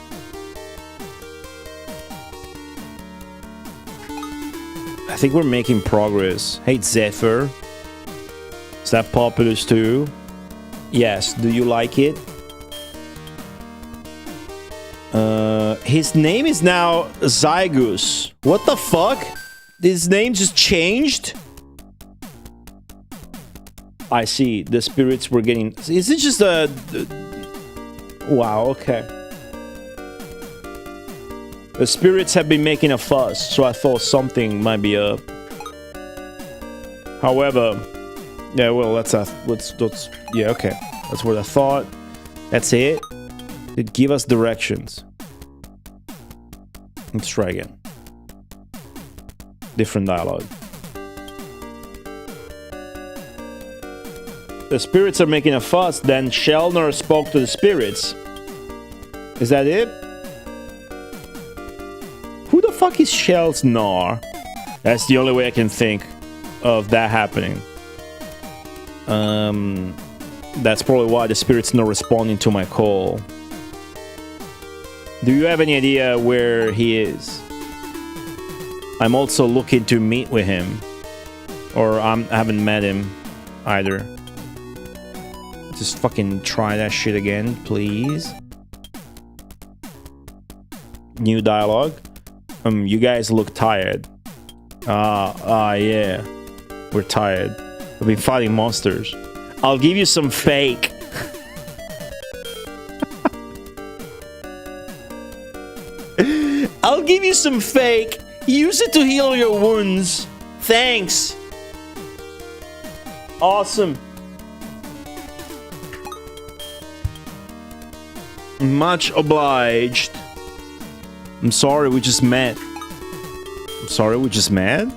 I think we're making progress. Hey, Zephyr. Is that Populous too? Yes. Do you like it? His name is now Zygus. What the fuck? His name just changed? I see. The spirits were getting... Is it just a... Wow, okay. The spirits have been making a fuss, so I thought something might be up. However... Yeah, well, that's yeah, okay. That's what I thought. That's it. It give us directions. Let's try again. Different dialogue. The spirits are making a fuss, then Shellner spoke to the spirits. Is that it? Who the fuck is Shellsnar? That's the only way I can think of that happening. That's probably why the spirit's not responding to my call. Do you have any idea where he is? I'm also looking to meet with him. Or I haven't met him either. Just fucking try that shit again, please. New dialogue. You guys look tired. Yeah. We're tired. We've been fighting monsters. I'll give you some fake. I'll give you some fake. Use it to heal your wounds. Thanks. Awesome. Much obliged. I'm sorry we just met. I'm sorry we just met?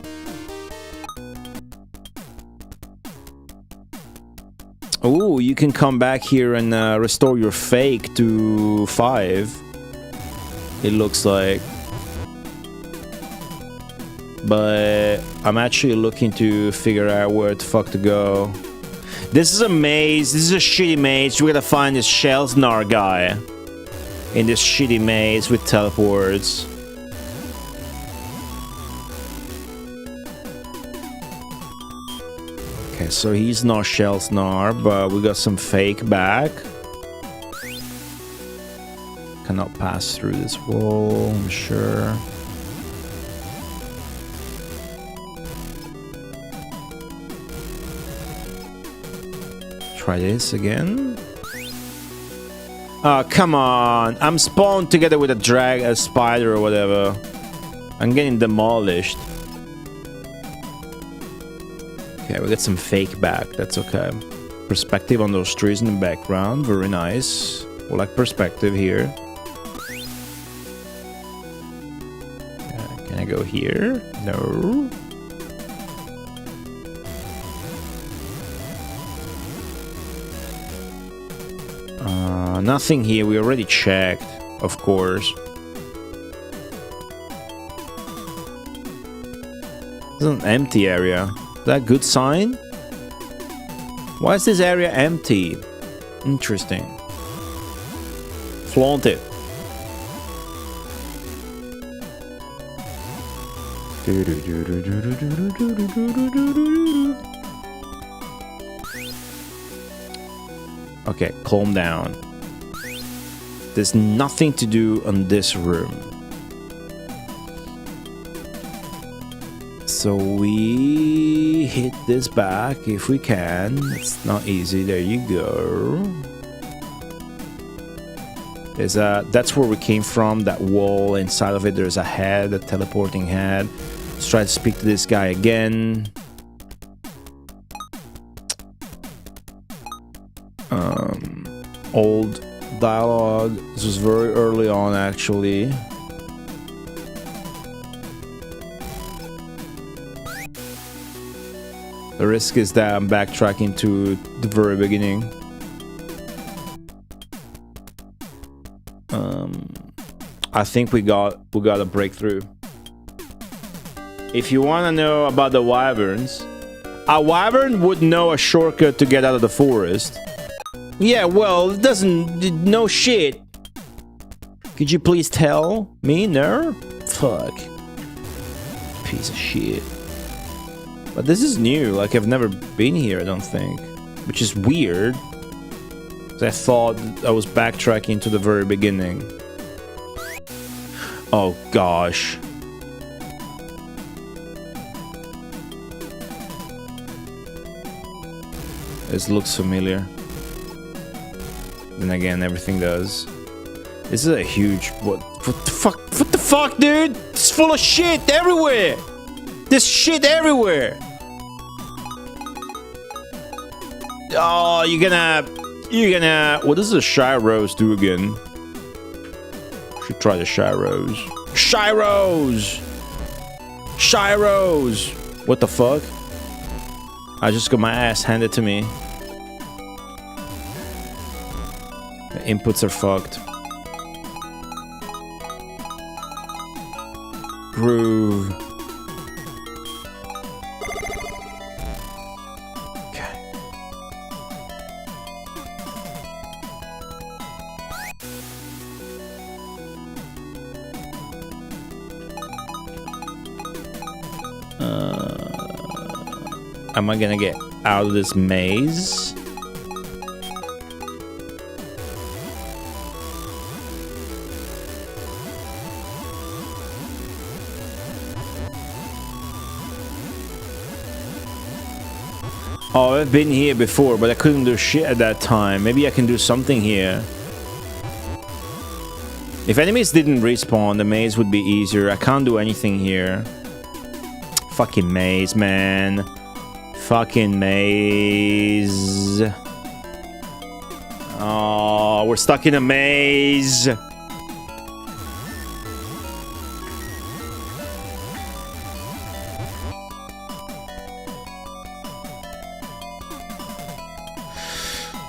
Oh, you can come back here and restore your fake to 5. It looks like. But I'm actually looking to figure out where the fuck to go. This is a maze. This is a shitty maze. We gotta find this Shellsnar guy in this shitty maze with teleports. Okay, so he's not Shellsnar, but we got some fake back. Cannot pass through this wall, I'm sure. Try this again. Oh, come on. I'm spawned together with a spider or whatever. I'm getting demolished. Okay, we got some fake back. That's okay. Perspective on those trees in the background. Very nice. We like perspective here. Can I go here? No. Nothing here. We already checked, of course. This is an empty area. Is that a good sign? Why is this area empty? Interesting. Flaunt it. Okay, calm down. There's nothing to do on this room. So we hit this back if we can. It's not easy. There you go. There's that's where we came from, that wall. Inside of it there's a head, a teleporting head. Let's try to speak to this guy again. Old dialogue. This was very early on, actually. The risk is that I'm backtracking to the very beginning. I think we got a breakthrough. If you want to know about the wyverns, a wyvern would know a shortcut to get out of the forest. Yeah, well, it doesn't... No shit. Could you please tell me? No? Fuck. Piece of shit. But this is new, like I've never been here, I don't think. Which is weird. 'Cause I thought I was backtracking to the very beginning. Oh gosh. This looks familiar. Then again, everything does. This is a huge... What the fuck? What the fuck, dude? It's full of shit everywhere! There's shit everywhere! Oh, you're gonna... What does the Shyros do again? Should try the Shyros. Shyros! Shyros! What the fuck? I just got my ass handed to me. The inputs are fucked. Groove. Okay. Am I gonna get out of this maze? Oh, I've been here before, but I couldn't do shit at that time. Maybe I can do something here. If enemies didn't respawn, the maze would be easier. I can't do anything here. Fucking maze, man. Fucking maze. Oh, we're stuck in a maze.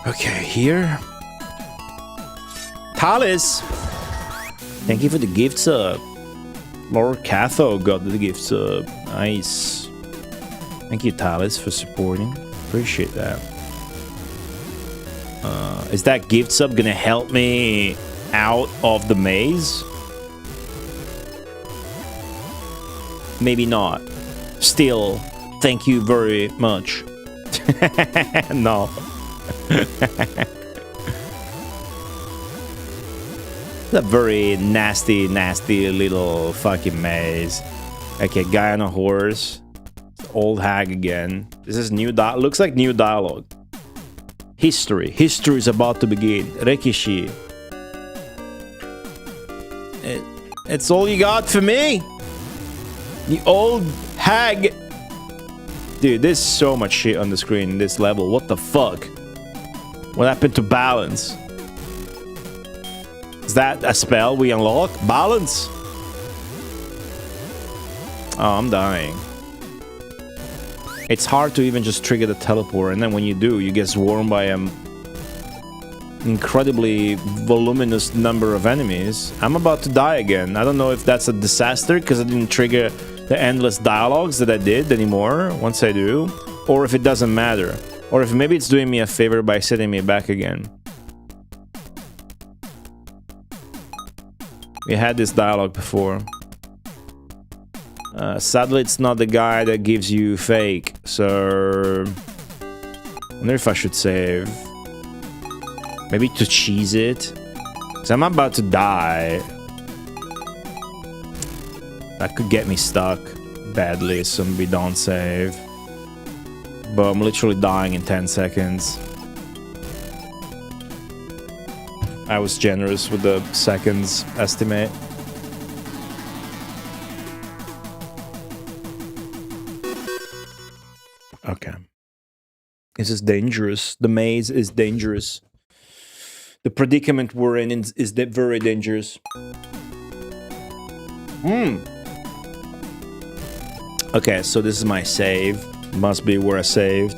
Okay, here. Talis! Thank you for the gift sub. Lord Catho got the gift sub. Nice. Thank you, Talis, for supporting. Appreciate that. Is that gift sub gonna help me out of the maze? Maybe not. Still, thank you very much. No. It's a very nasty, nasty little fucking maze. Okay, guy on a horse. Old hag again. This is new looks like new dialogue. History. History is about to begin. Rekishi. It's all you got for me? The old hag. Dude, there's so much shit on the screen in this level. What the fuck? What happened to balance? Is that a spell we unlock? Balance? Oh, I'm dying. It's hard to even just trigger the teleport, and then when you do, you get swarmed by an incredibly voluminous number of enemies. I'm about to die again. I don't know if that's a disaster because I didn't trigger the endless dialogues that I did anymore once I do, or if it doesn't matter, or if maybe it's doing me a favor by setting me back again. We had this dialogue before. Sadly, it's not the guy that gives you fake, so... I wonder if I should save. Maybe to cheese it? Because I'm about to die. That could get me stuck badly, so maybe don't save. But I'm literally dying in 10 seconds. I was generous with the seconds estimate. Okay. This is dangerous. The maze is dangerous. The predicament we're in is very dangerous. Okay, so this is my save. Must be where I saved.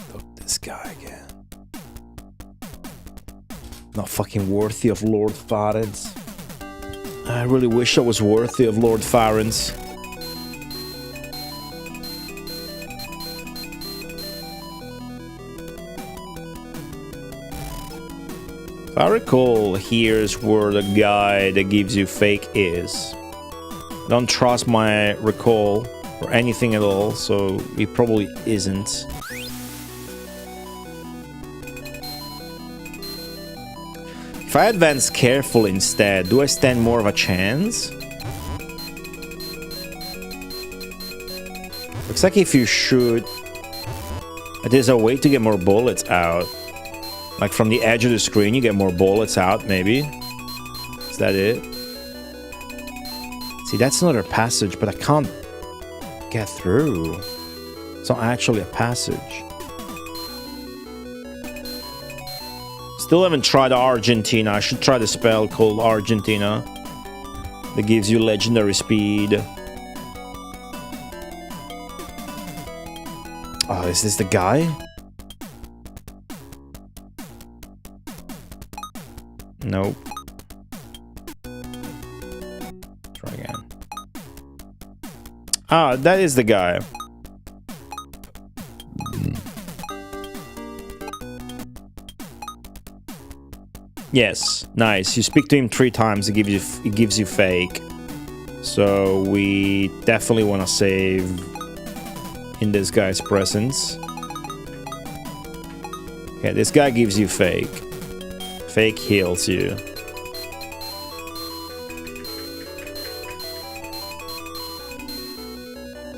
Fuck this guy again. Not fucking worthy of Lord Farenz. I really wish I was worthy of Lord Farenz. If I recall, here's where the guy that gives you fake is. Don't trust my recall or anything at all, so he probably isn't. If I advance careful instead, do I stand more of a chance? Looks like if you shoot, there's a way to get more bullets out. Like from the edge of the screen, you get more bullets out, maybe. Is that it? See, that's another passage, but I can't get through. It's not actually a passage. Still haven't tried Argentina. I should try the spell called Argentina. That gives you legendary speed. Oh, is this the guy? Nope. Try again. Ah, that is the guy. Yes, nice. You speak to him 3 times, it gives you fake. So we definitely want to save in this guy's presence. Okay, this guy gives you fake. Fake heals you.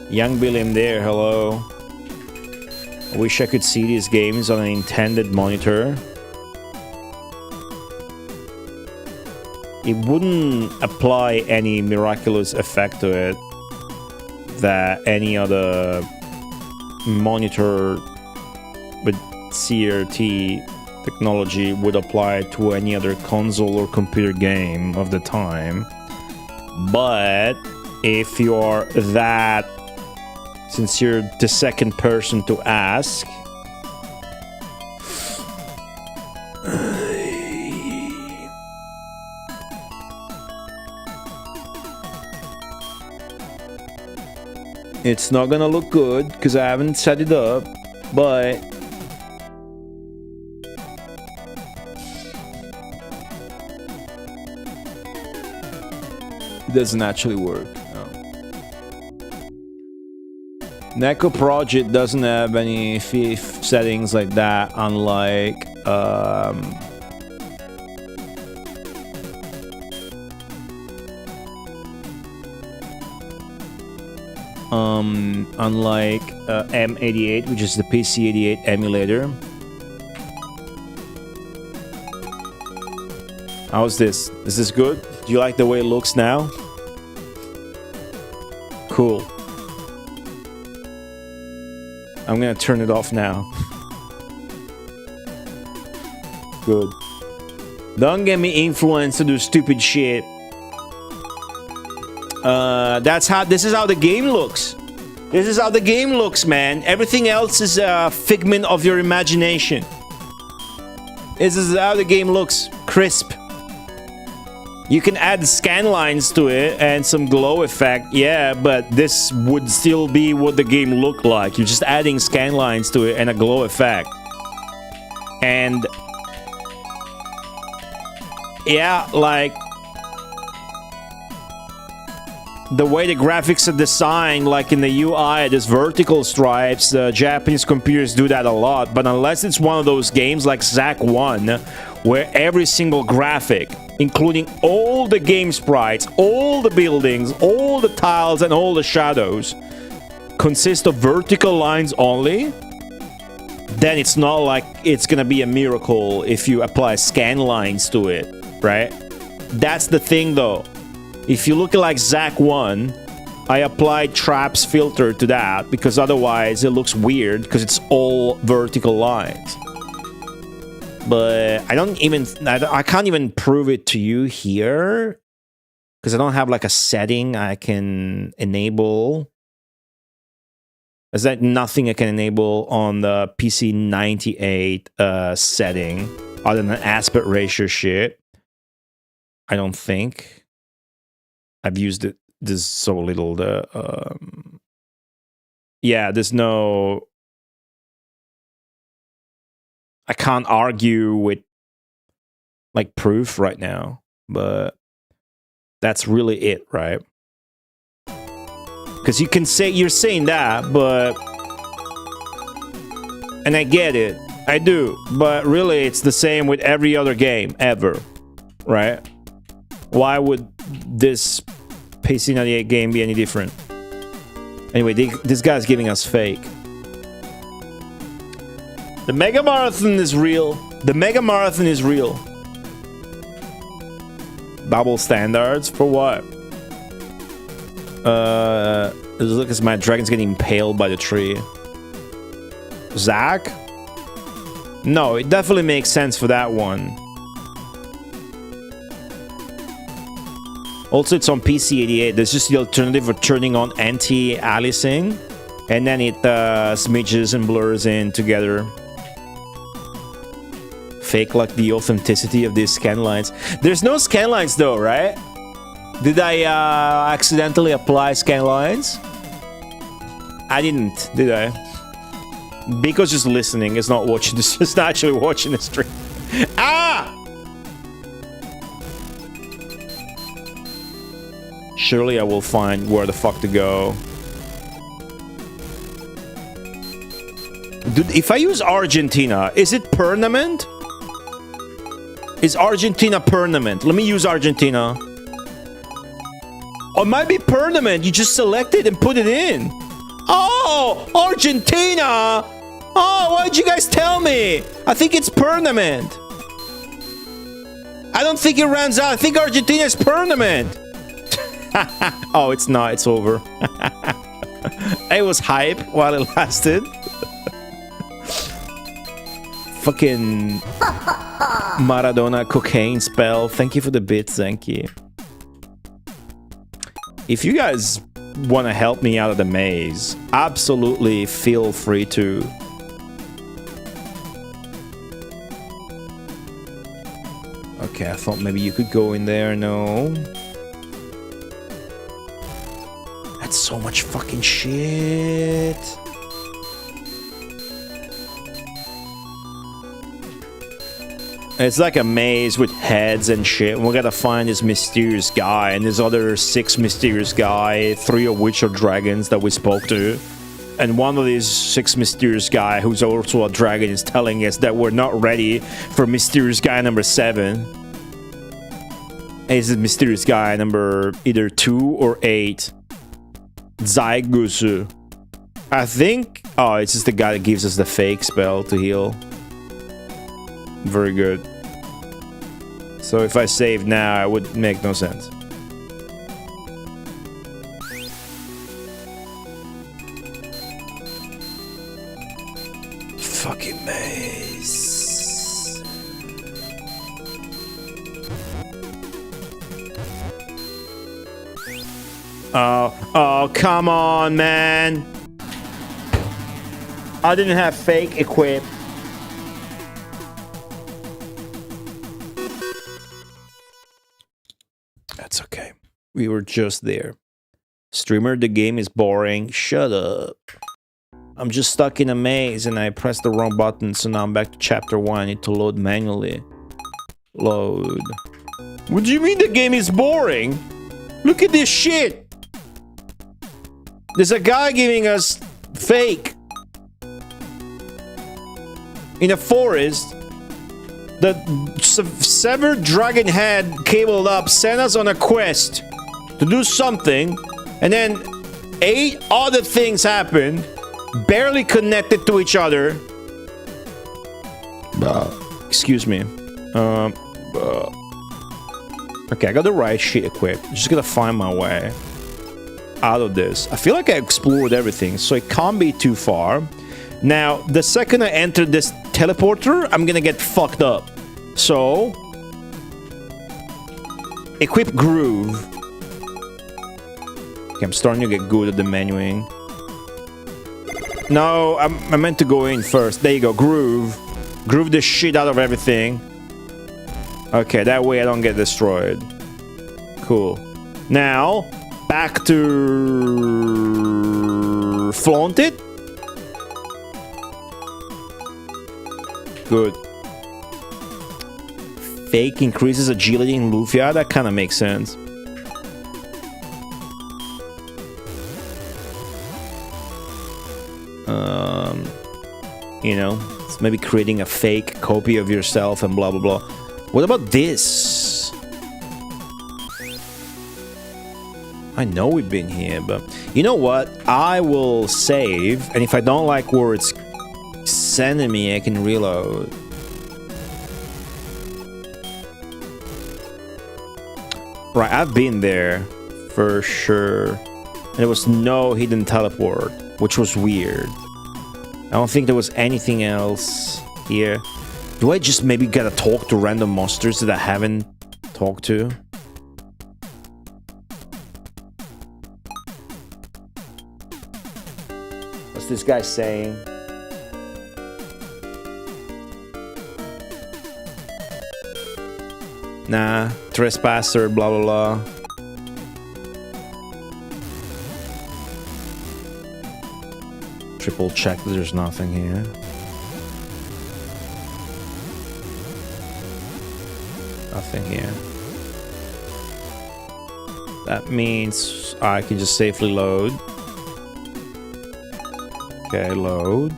Young William there, hello. I wish I could see these games on an intended monitor. It wouldn't apply any miraculous effect to it that any other monitor with CRT technology would apply to any other console or computer game of the time. But if you're that, since you're the second person to ask, it's not gonna look good because I haven't set it up, but it doesn't actually work. No. Neko Project doesn't have any FIF settings like that, unlike M88, which is the PC-88 emulator. How's this? Is this good? Do you like the way it looks now? Cool. I'm gonna turn it off now. Good. Don't get me influenced to do stupid shit. This is how the game looks. This is how the game looks, man. Everything else is a figment of your imagination. This is how the game looks. Crisp. You can add scan lines to it and some glow effect, yeah, but this would still be what the game looked like. You're just adding scan lines to it and a glow effect. And yeah, like the way the graphics are designed, like in the UI, there's vertical stripes. Japanese computers do that a lot, but unless it's one of those games like Zack 1, where every single graphic, including all the game sprites, all the buildings, all the tiles, and all the shadows, consist of vertical lines only, then it's not like it's gonna be a miracle if you apply scan lines to it, right? That's the thing, though. If you look at like Zack 1, I applied Traps filter to that because otherwise it looks weird because it's all vertical lines. But I can't even prove it to you here because I don't have like a setting I can enable. There's like nothing I can enable on the PC-98 setting other than aspect ratio shit. I don't think. I've used it. There's so little. Yeah, there's no. I can't argue with like proof right now, but that's really it, right? Because you can say you're saying that, but and I get it, I do, but really it's the same with every other game ever, right? Why would this PC-98 game be any different? Anyway, this guy's giving us fake. The Mega Marathon is real. The Mega Marathon is real. Double standards? For what? Look, as my dragon's getting impaled by the tree. Zach? No, it definitely makes sense for that one. Also, it's on PC-88. There's just the alternative of turning on anti-aliasing, and then it smidges and blurs in together. Fake like the authenticity of these scan lines. There's no scan lines though, right? Did I accidentally apply scan lines? I didn't, did I? Because just listening, it's not watching this, it's not actually watching the stream. Ah! Surely I will find where the fuck to go. Dude, if I use Argentina, is it permanent? Is Argentina permanent? Let me use Argentina. Oh, it might be permanent. You just select it and put it in. Oh, Argentina! Oh, why'd you guys tell me? I think it's permanent. I don't think it runs out. I think Argentina is permanent. Oh, it's not. It's over. It was hype while it lasted. Fucking Maradona cocaine spell. Thank you for the bits, thank you. If you guys want to help me out of the maze, absolutely feel free to. Okay, I thought maybe you could go in there. No. That's so much fucking shit. It's like a maze with heads and shit. And we gotta find this mysterious guy and this other 6 mysterious guy, 3 of which are dragons that we spoke to. And one of these 6 mysterious guy, who's also a dragon, is telling us that we're not ready for mysterious guy number 7. And this is mysterious guy number either 2 or 8. Zaigusu. I think... Oh, it's just the guy that gives us the fake spell to heal. Very good. So if I save now, it would make no sense. Fucking maze. Oh, come on, man. I didn't have fake equip. That's okay. We were just there. Streamer, the game is boring. Shut up. I'm just stuck in a maze and I pressed the wrong button, so now I'm back to chapter 1. I need to load manually. Load. What do you mean the game is boring? Look at this shit. There's a guy giving us fake. In a forest. The severed dragon head cabled up sent us on a quest to do something, and then 8 other things happen, barely connected to each other. Excuse me. Okay, I got the right shit equipped. Just gotta find my way out of this. I feel like I explored everything, so it can't be too far. Now, the second I enter this teleporter, I'm gonna get fucked up. So, equip groove. Okay, I'm starting to get good at the menuing. No, I meant to go in first. There you go, groove. Groove the shit out of everything. Okay, that way I don't get destroyed. Cool. Now, back to... flaunt it? fake increases agility in Lufia. That kind of makes sense. You know, it's maybe creating a fake copy of yourself and blah blah blah. What about this? I know we've been here, but you know what? I will save, and if I don't like where it's sending me, I can reload. Right, I've been there for sure. And there was no hidden teleport, which was weird. I don't think there was anything else here. Do I just maybe gotta talk to random monsters that I haven't talked to? What's this guy saying? Nah, trespasser, blah blah blah. Triple check that there's nothing here. Nothing here. That means I can just safely load. Okay, load.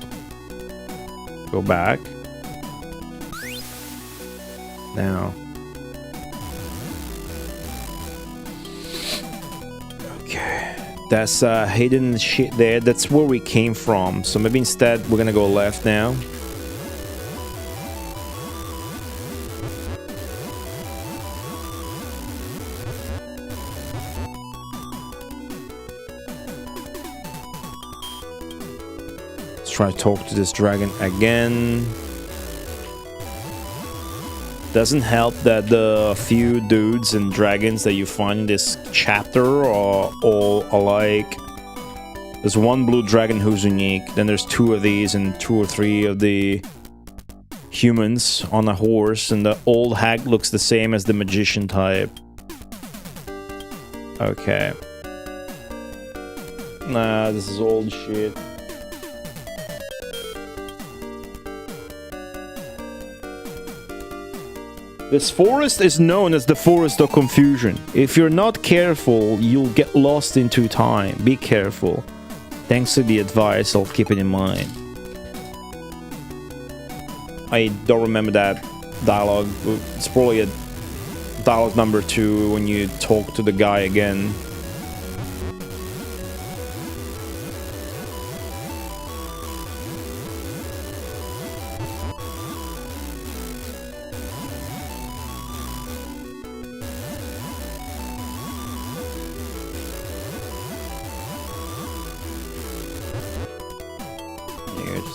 Go back. Now. Okay. That's hidden shit there. That's where we came from. So maybe instead we're gonna go left now. Let's try to talk to this dragon again. Doesn't help that the few dudes and dragons that you find in this chapter are all alike. There's one blue dragon who's unique, then there's two of these and two or three of the humans on a horse, and the old hag looks the same as the magician type. Okay. Nah, this is old shit. This forest is known as the Forest of Confusion. If you're not careful, you'll get lost into time. Be careful. Thanks to the advice, I'll keep it in mind. I don't remember that dialogue. It's probably a dialogue number 2 when you talk to the guy again.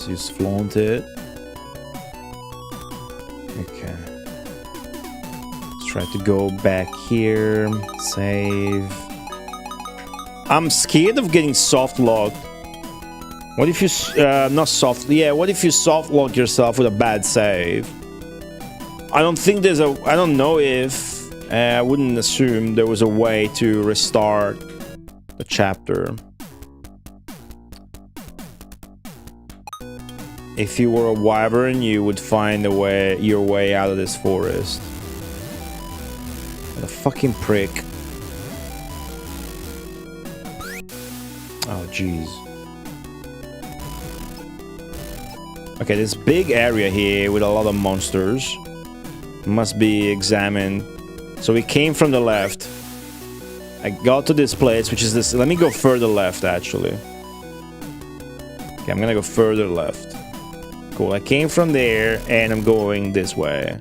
Just flaunt it. Okay. Let's try to go back here. Save. I'm scared of getting soft locked. What if you not soft? Yeah. What if you soft lock yourself with a bad save? I don't think there's a. I don't know if. I wouldn't assume there was a way to restart the chapter. If you were a wyvern, you would find your way out of this forest. What a fucking prick. Oh, jeez. Okay, this big area here with a lot of monsters must be examined. So we came from the left. I got to this place, which is this. Let me go further left, actually. Okay, I'm gonna go further left. Cool, I came from there and I'm going this way.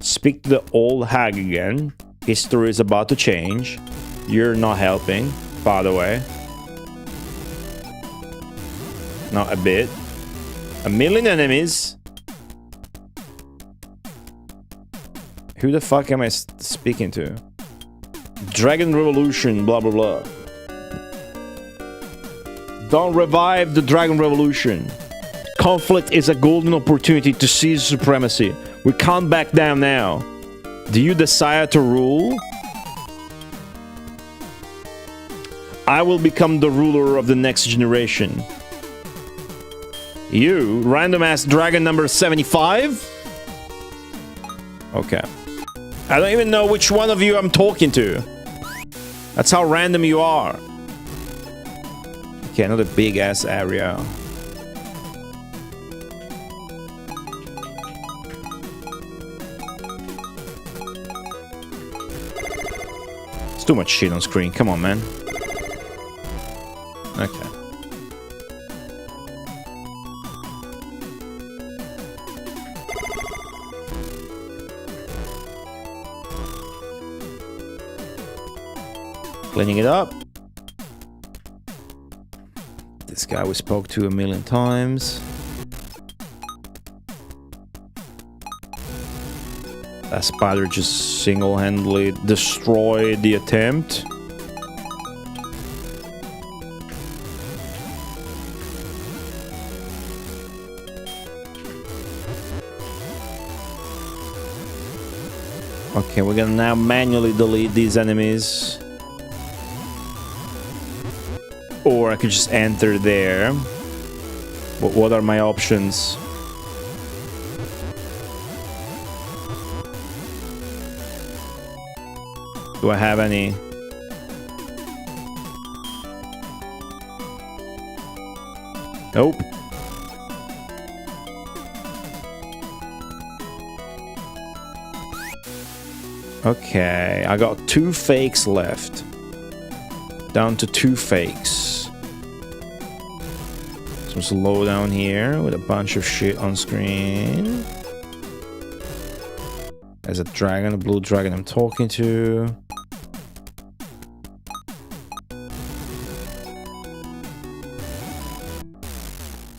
Speak to the old hag again. History is about to change. You're not helping, by the way. Not a bit. 1,000,000 enemies. Who the fuck am I speaking to? Dragon Revolution, blah blah blah. Don't revive the Dragon Revolution. Conflict is a golden opportunity to seize supremacy. We can't back down now. Do you desire to rule? I will become the ruler of the next generation. You, random ass dragon number 75? Okay. I don't even know which one of you I'm talking to. That's how random you are. Okay, another big ass area. It's too much shit on screen. Come on, man. Okay. Cleaning it up. This guy we spoke to a million times. That spider just single-handedly destroyed the attempt. Okay, we're gonna now manually delete these enemies. Or I could just enter there. But what are my options? Do I have any? Nope. Okay, I got 2 fakes left. Down to 2 fakes. Some slow down here with a bunch of shit on screen. There's a dragon, a blue dragon I'm talking to.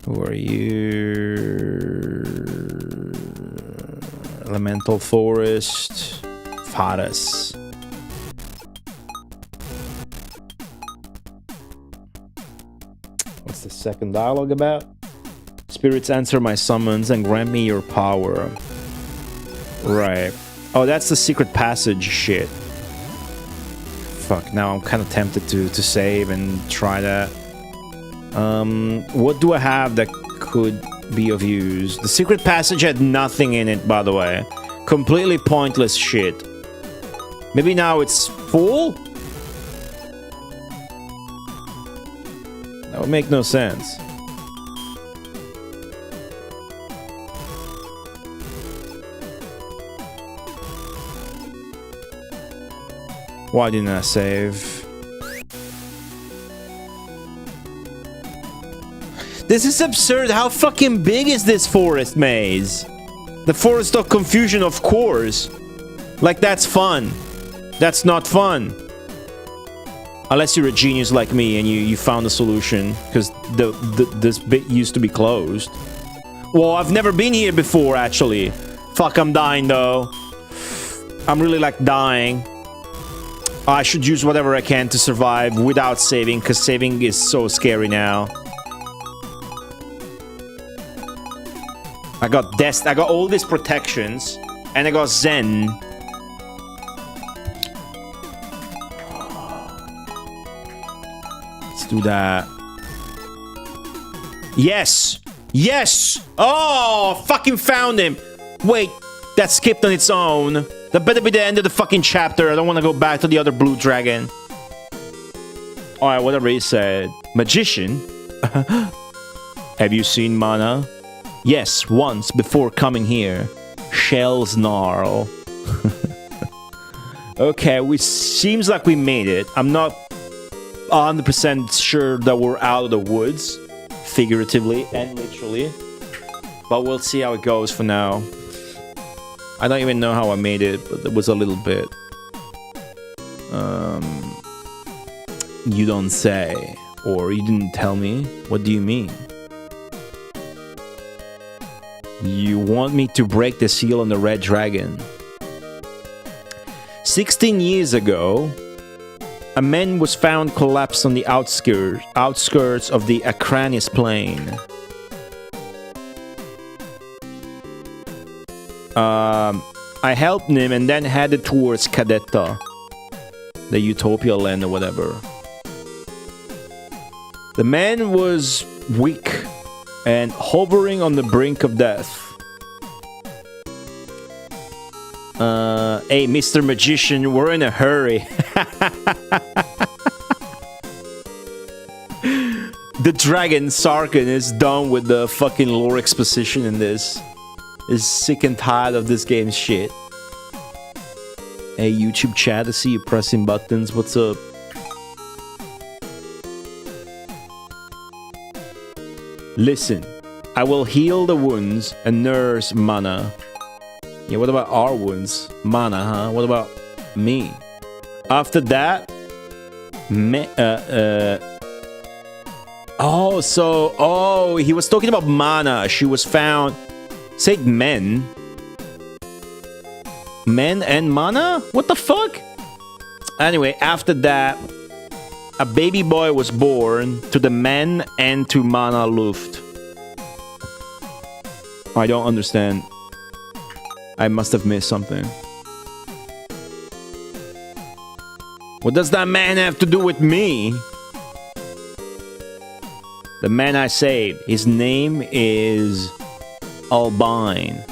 Who are you? Elemental Forest. Fadas. What's the second dialogue about? Spirits answer my summons and grant me your power. Right. Oh, that's the secret passage shit. Fuck, now I'm kind of tempted to save and try that. What do I have that could be of use? The secret passage had nothing in it, by the way. Completely pointless shit. Maybe now it's full? That would make no sense. Why didn't I save? This is absurd. How fucking big is this forest maze? The Forest of Confusion, of course. Like, that's fun. That's not fun. Unless you're a genius like me and you found a solution. Because this bit used to be closed. Well, I've never been here before, actually. Fuck, I'm dying, though. I'm really, like, dying. I should use whatever I can to survive without saving, because saving is so scary now. I got all these protections, and I got Zen. Let's do that. Yes! Yes! Oh, fucking found him! Wait, that skipped on its own. That better be the end of the fucking chapter. I don't want to go back to the other blue dragon. Alright, whatever he said. Magician? Have you seen Mana? Yes, once before coming here. Shell snarl. Okay, we seems like we made it. I'm not 100% sure that we're out of the woods. Figuratively and literally. But we'll see how it goes for now. I don't even know how I made it, but it was a little bit. You don't say. Or you didn't tell me. What do you mean? You want me to break the seal on the red dragon. 16 years ago, a man was found collapsed on the outskirts of the Acranis plain. I helped him and then headed towards Cadetta, the Utopia land or whatever. The man was weak and hovering on the brink of death. Hey, Mr. Magician, we're in a hurry. The dragon Sarkun is done with the fucking lore exposition in this. Is sick and tired of this game's shit. Hey, YouTube chat, I see you pressing buttons. What's up? Listen, I will heal the wounds and nurse Mana. Yeah, what about our wounds? Mana, huh? What about me? After that, oh, he was talking about Mana. She was found. Said men. Men and Mana? What the fuck? Anyway, after that, a baby boy was born to the men and to Mana Luft. I don't understand. I must have missed something. What does that man have to do with me? The man I saved. His name is Albine.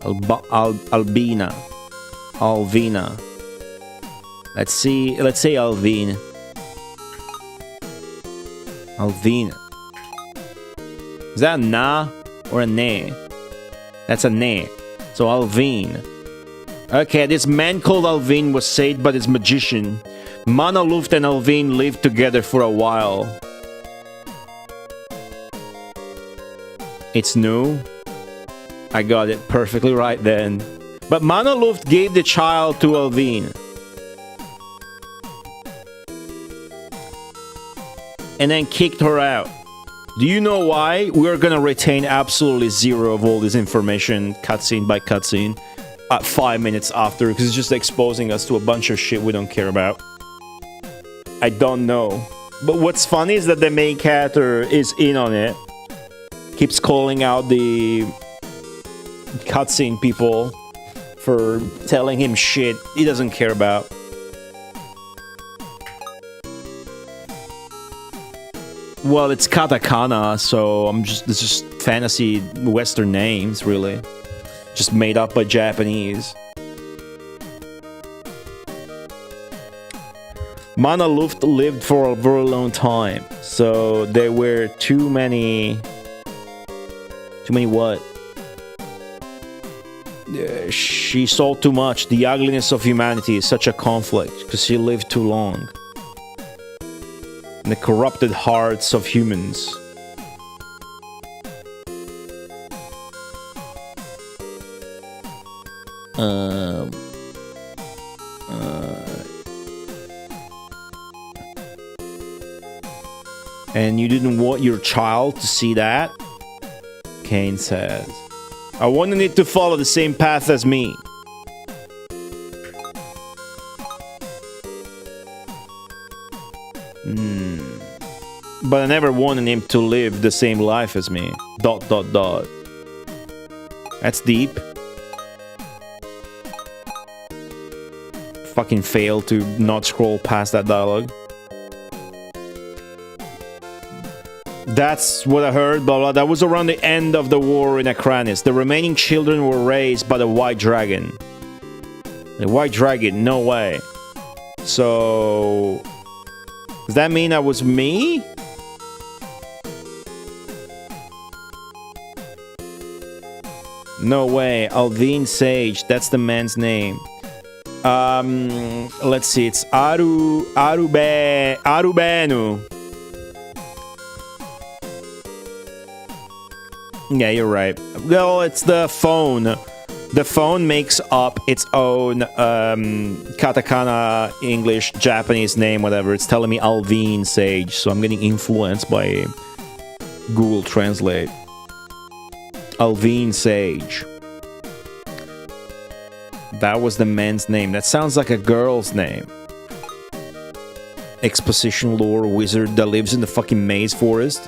Albina. Alvina. Let's say Alvina. Alvina. Is that a na or a ne? That's a ne. So Alvin. Okay, this man called Alvin was saved by this magician. Mana Luft and Alvin lived together for a while. It's new. I got it perfectly right then. But Mana Luft gave the child to Alvin. And then kicked her out. Do you know why? We're gonna retain absolutely zero of all this information, cutscene by cutscene, at 5 minutes after, because it's just exposing us to a bunch of shit we don't care about. I don't know. But what's funny is that the main character is in on it. Keeps calling out the cutscene people for telling him shit he doesn't care about. Well, it's katakana, so it's just fantasy Western names, really. Just made up by Japanese. Mana Luft lived for a very long time, so there were too many what? She saw too much. The ugliness of humanity is such a conflict, because she lived too long. And the corrupted hearts of humans. And you didn't want your child to see that? Cain says. I wanted it to follow the same path as me. But I never wanted him to live the same life as me. ... That's deep. Fucking failed to not scroll past that dialogue. That's what I heard, blah blah. That was around the end of the war in Akranis. The remaining children were raised by the White Dragon. The White Dragon? No way. So... does that mean I was me? No way. Alvin Sage. That's the man's name. Let's see. It's Arubenu. Yeah, you're right. Well, it's the phone. The phone makes up its own katakana, English, Japanese name, whatever. It's telling me Alvin Sage, so I'm getting influenced by Google Translate. Alvin Sage. That was the man's name. That sounds like a girl's name. Exposition lore wizard that lives in the fucking maze forest.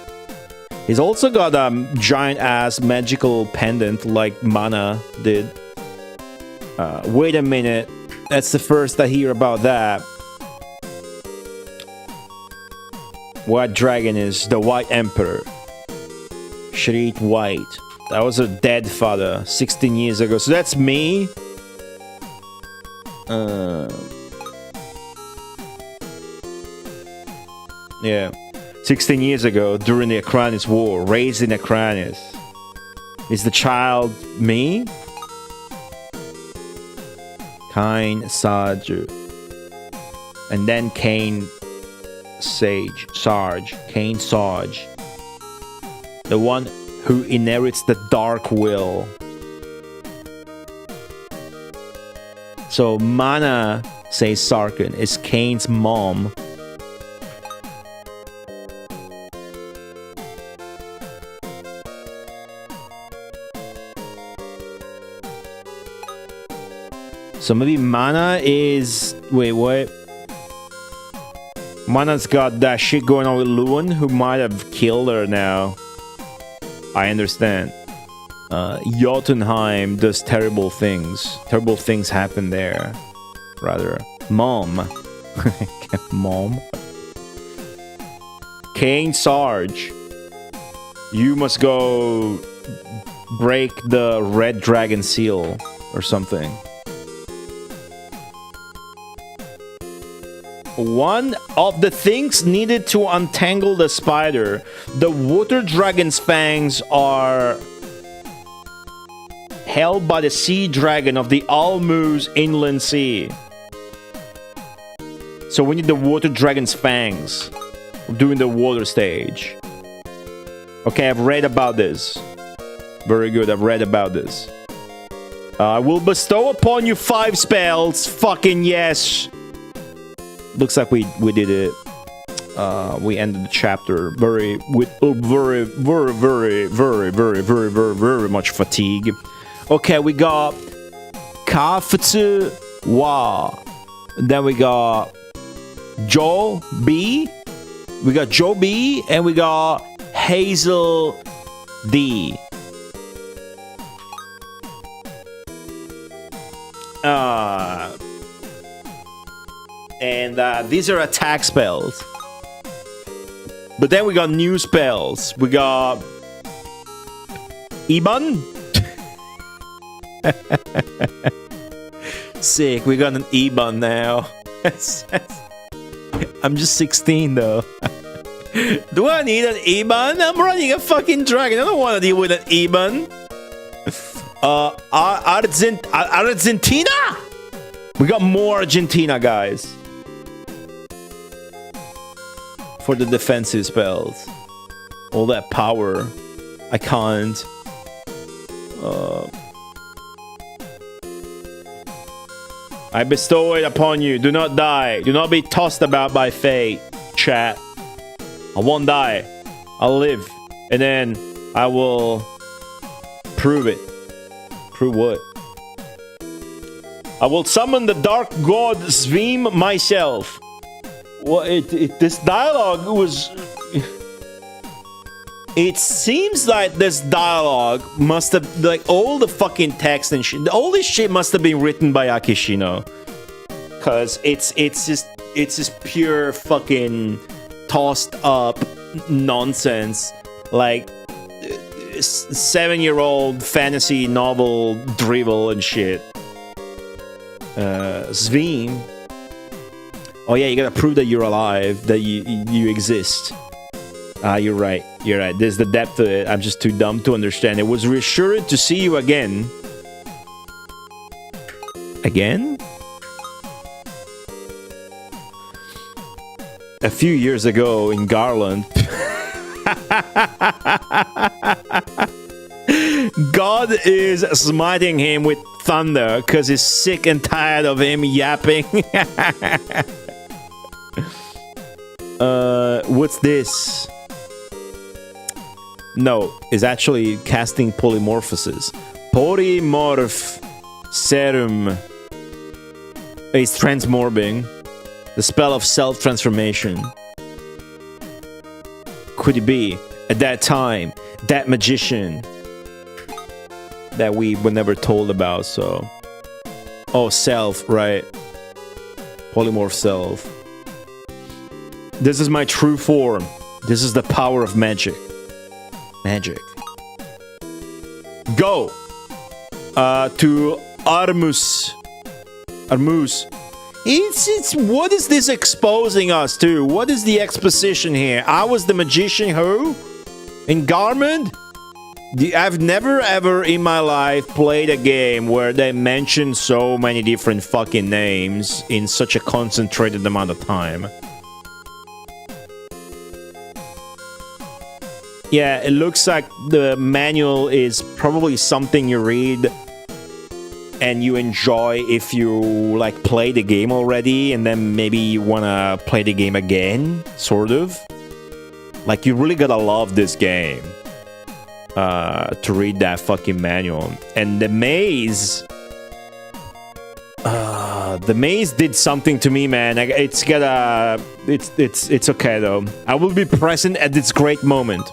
He's also got a giant-ass magical pendant like Mana did. Wait a minute. That's the first I hear about that. White Dragon is the White Emperor. Shreet White. That was a dead father 16 years ago. So that's me. Yeah. 16 years ago, during the Acronis War, raised in Acronis. Is the child me? Cain, Sarge. And then Cain, Sarge. Cain, Sarge. The one who inherits the dark will. So Mana, says Sarkun, is Cain's mom. So maybe Mana is... Wait, what? Mana's got that shit going on with Luan, who might have killed her now. I understand. Jotunheim does terrible things. Terrible things happen there. Rather. Mom. Mom. Cain Sarge. You must go break the red dragon seal or something. One of the things needed to untangle the spider, the water dragon's fangs are held by the sea dragon of the Almuz inland sea. So we need the water dragon's fangs during the water stage. Okay, I've read about this. Very good, I've read about this. I will bestow upon you 5 spells. Fucking yes. Looks like we did it. We ended the chapter very much fatigue. Okay, we got Kafutsu Wa. Then we got Joe B. We got Joe B. And we got Hazel D. And these are attack spells. But then we got new spells. We got Iban. Sick, we got an Iban now. I'm just 16 though. Do I need an Iban? I'm running a fucking dragon. I don't want to deal with an Iban. Argentina? We got more Argentina, guys. For the defensive spells. All that power. I can't. I bestow it upon you. Do not die. Do not be tossed about by fate. Chat. I won't die. I'll live. And then I will prove it. Prove what? I will summon the dark god Svim myself. Well, this dialogue was... It seems like this dialogue must have... Like, all the fucking text and shit... All this shit must have been written by Akishino. Because it's just pure fucking tossed up nonsense. Like... 7-year-old fantasy novel drivel and shit. Svim. Oh yeah, you gotta prove that you're alive, that you exist. You're right. You're right. There's the depth to it. I'm just too dumb to understand. It was reassuring to see you again. Again? A few years ago in Garland. God is smiting him with thunder because he's sick and tired of him yapping. What's this? No, it's actually casting polymorphosis. Polymorph serum. It's transmorbing. The spell of self-transformation. Could it be, at that time, that magician that we were never told about, so... Oh, self, right. Polymorph self. This is my true form. This is the power of magic. Magic. Go! To Armus. A moose. It's what is this exposing us to? What is the exposition here? I was the magician who? In Garmin? I've never ever in my life played a game where they mention so many different fucking names in such a concentrated amount of time. Yeah, it looks like the manual is probably something you read and you enjoy if you like play the game already and then maybe you wanna play the game again, sort of. Like you really gotta love this game to read that fucking manual. And the maze did something to me, man. It's okay though. I will be present at this great moment.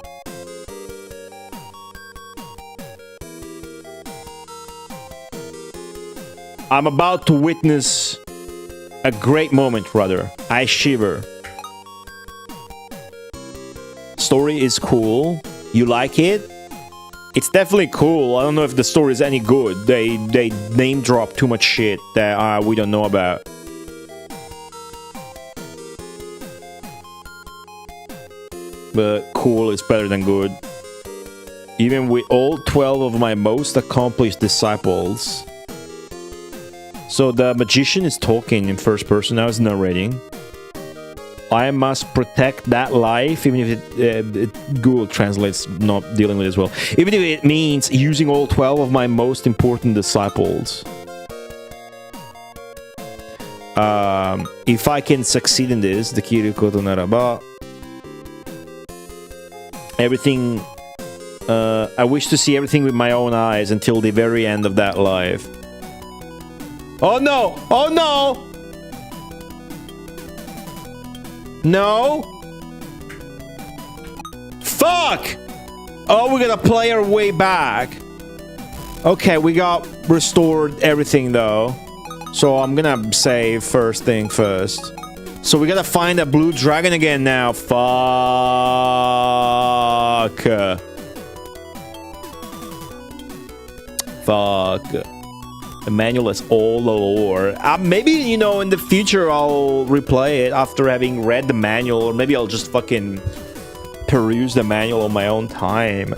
I'm about to witness a great moment, brother. I shiver. Story is cool. You like it? It's definitely cool. I don't know if the story is any good. They name drop too much shit that we don't know about. But cool is better than good. Even with all 12 of my most accomplished disciples. So the magician is talking in first person. I was narrating. I must protect that life, even if Google translates not dealing with it as well. Even if it means using all 12 of my most important disciples. If I can succeed in this, the Kiriko to Naraba. Everything. I wish to see everything with my own eyes until the very end of that life. Oh no! Oh no! No! Fuck! Oh, we gotta play our way back. Okay, we got restored everything though. So I'm gonna say first thing first. So we gotta find a blue dragon again now. Fuck. Fuck. The manual is all the lore. Maybe, you know, in the future I'll replay it after having read the manual, or maybe I'll just fucking peruse the manual on my own time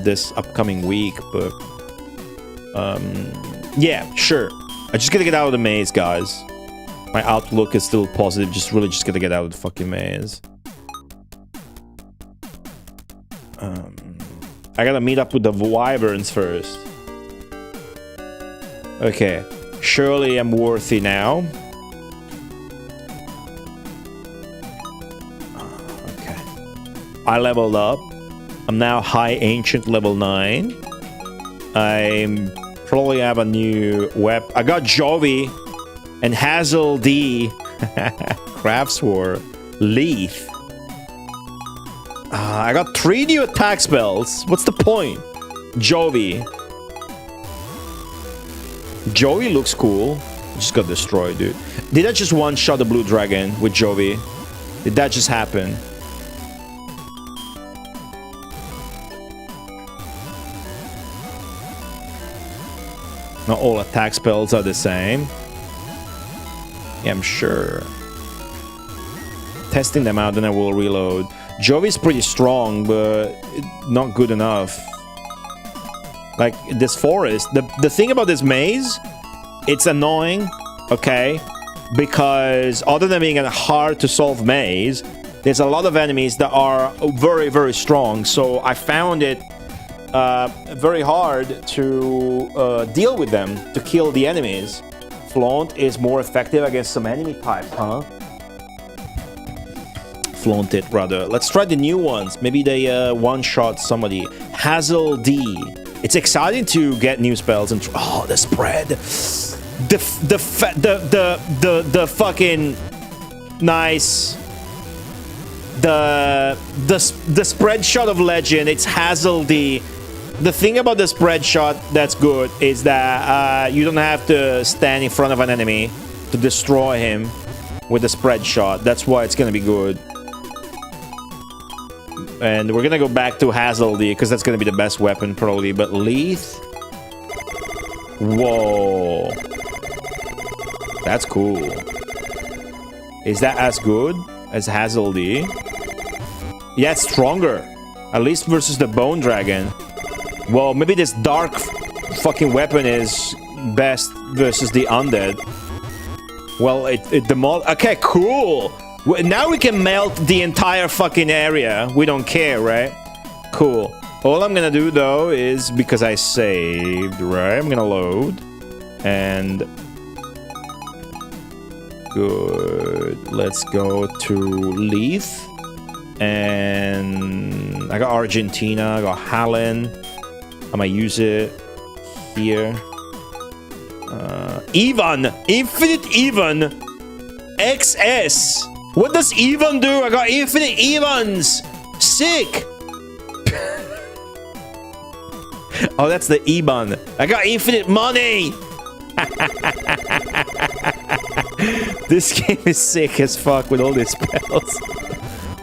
this upcoming week. But yeah, sure. I just gotta get out of the maze, guys. My outlook is still positive. Just gotta get out of the fucking maze. I gotta meet up with the wyverns first. Okay, surely I'm worthy now. Okay. I leveled up. I'm now high ancient level 9. I probably have a new weapon. I got Jovi and Hazel D. Craftswar. Leaf. I got 3 new attack spells. What's the point? Jovi. Joey looks cool. Just got destroyed, dude. Did I just one-shot the blue dragon with Jovi? Did that just happen? Not all attack spells are the same. Yeah, I'm sure. Testing them out, then I will reload. Jovi's pretty strong, but not good enough. Like, this forest, the thing about this maze, it's annoying, okay? Because other than being a hard-to-solve maze, there's a lot of enemies that are very, very strong. So I found it very hard to deal with them, to kill the enemies. Flaunt is more effective against some enemy types, huh? Flaunt it, brother. Let's try the new ones. Maybe they one-shot somebody. Hazel D. It's exciting to get new spells and oh, the spread, the fucking nice, the spread shot of legend. It's Hazel D. The thing about the spread shot that's good is that you don't have to stand in front of an enemy to destroy him with the spread shot. That's why it's gonna be good. And we're gonna go back to Hazel D because that's gonna be the best weapon probably. But Leith, whoa, That's cool. Is that as good as Hazel D? Yeah, it's stronger. At least versus the Bone Dragon. Well, maybe this dark fucking weapon is best versus the undead. Well, it okay, cool. Now we can melt the entire fucking area. We don't care, right? Cool. All I'm gonna do though is, because I saved, right? I'm gonna load. And good. Let's go to Leith. And I got Argentina, I got Hallen. I might use it here. Ivan! Infinite Ivan! XS! What does Ivan do? I got Infinite Ivans! Sick! Oh, that's the Iban. I got infinite money! This game is sick as fuck with all these spells.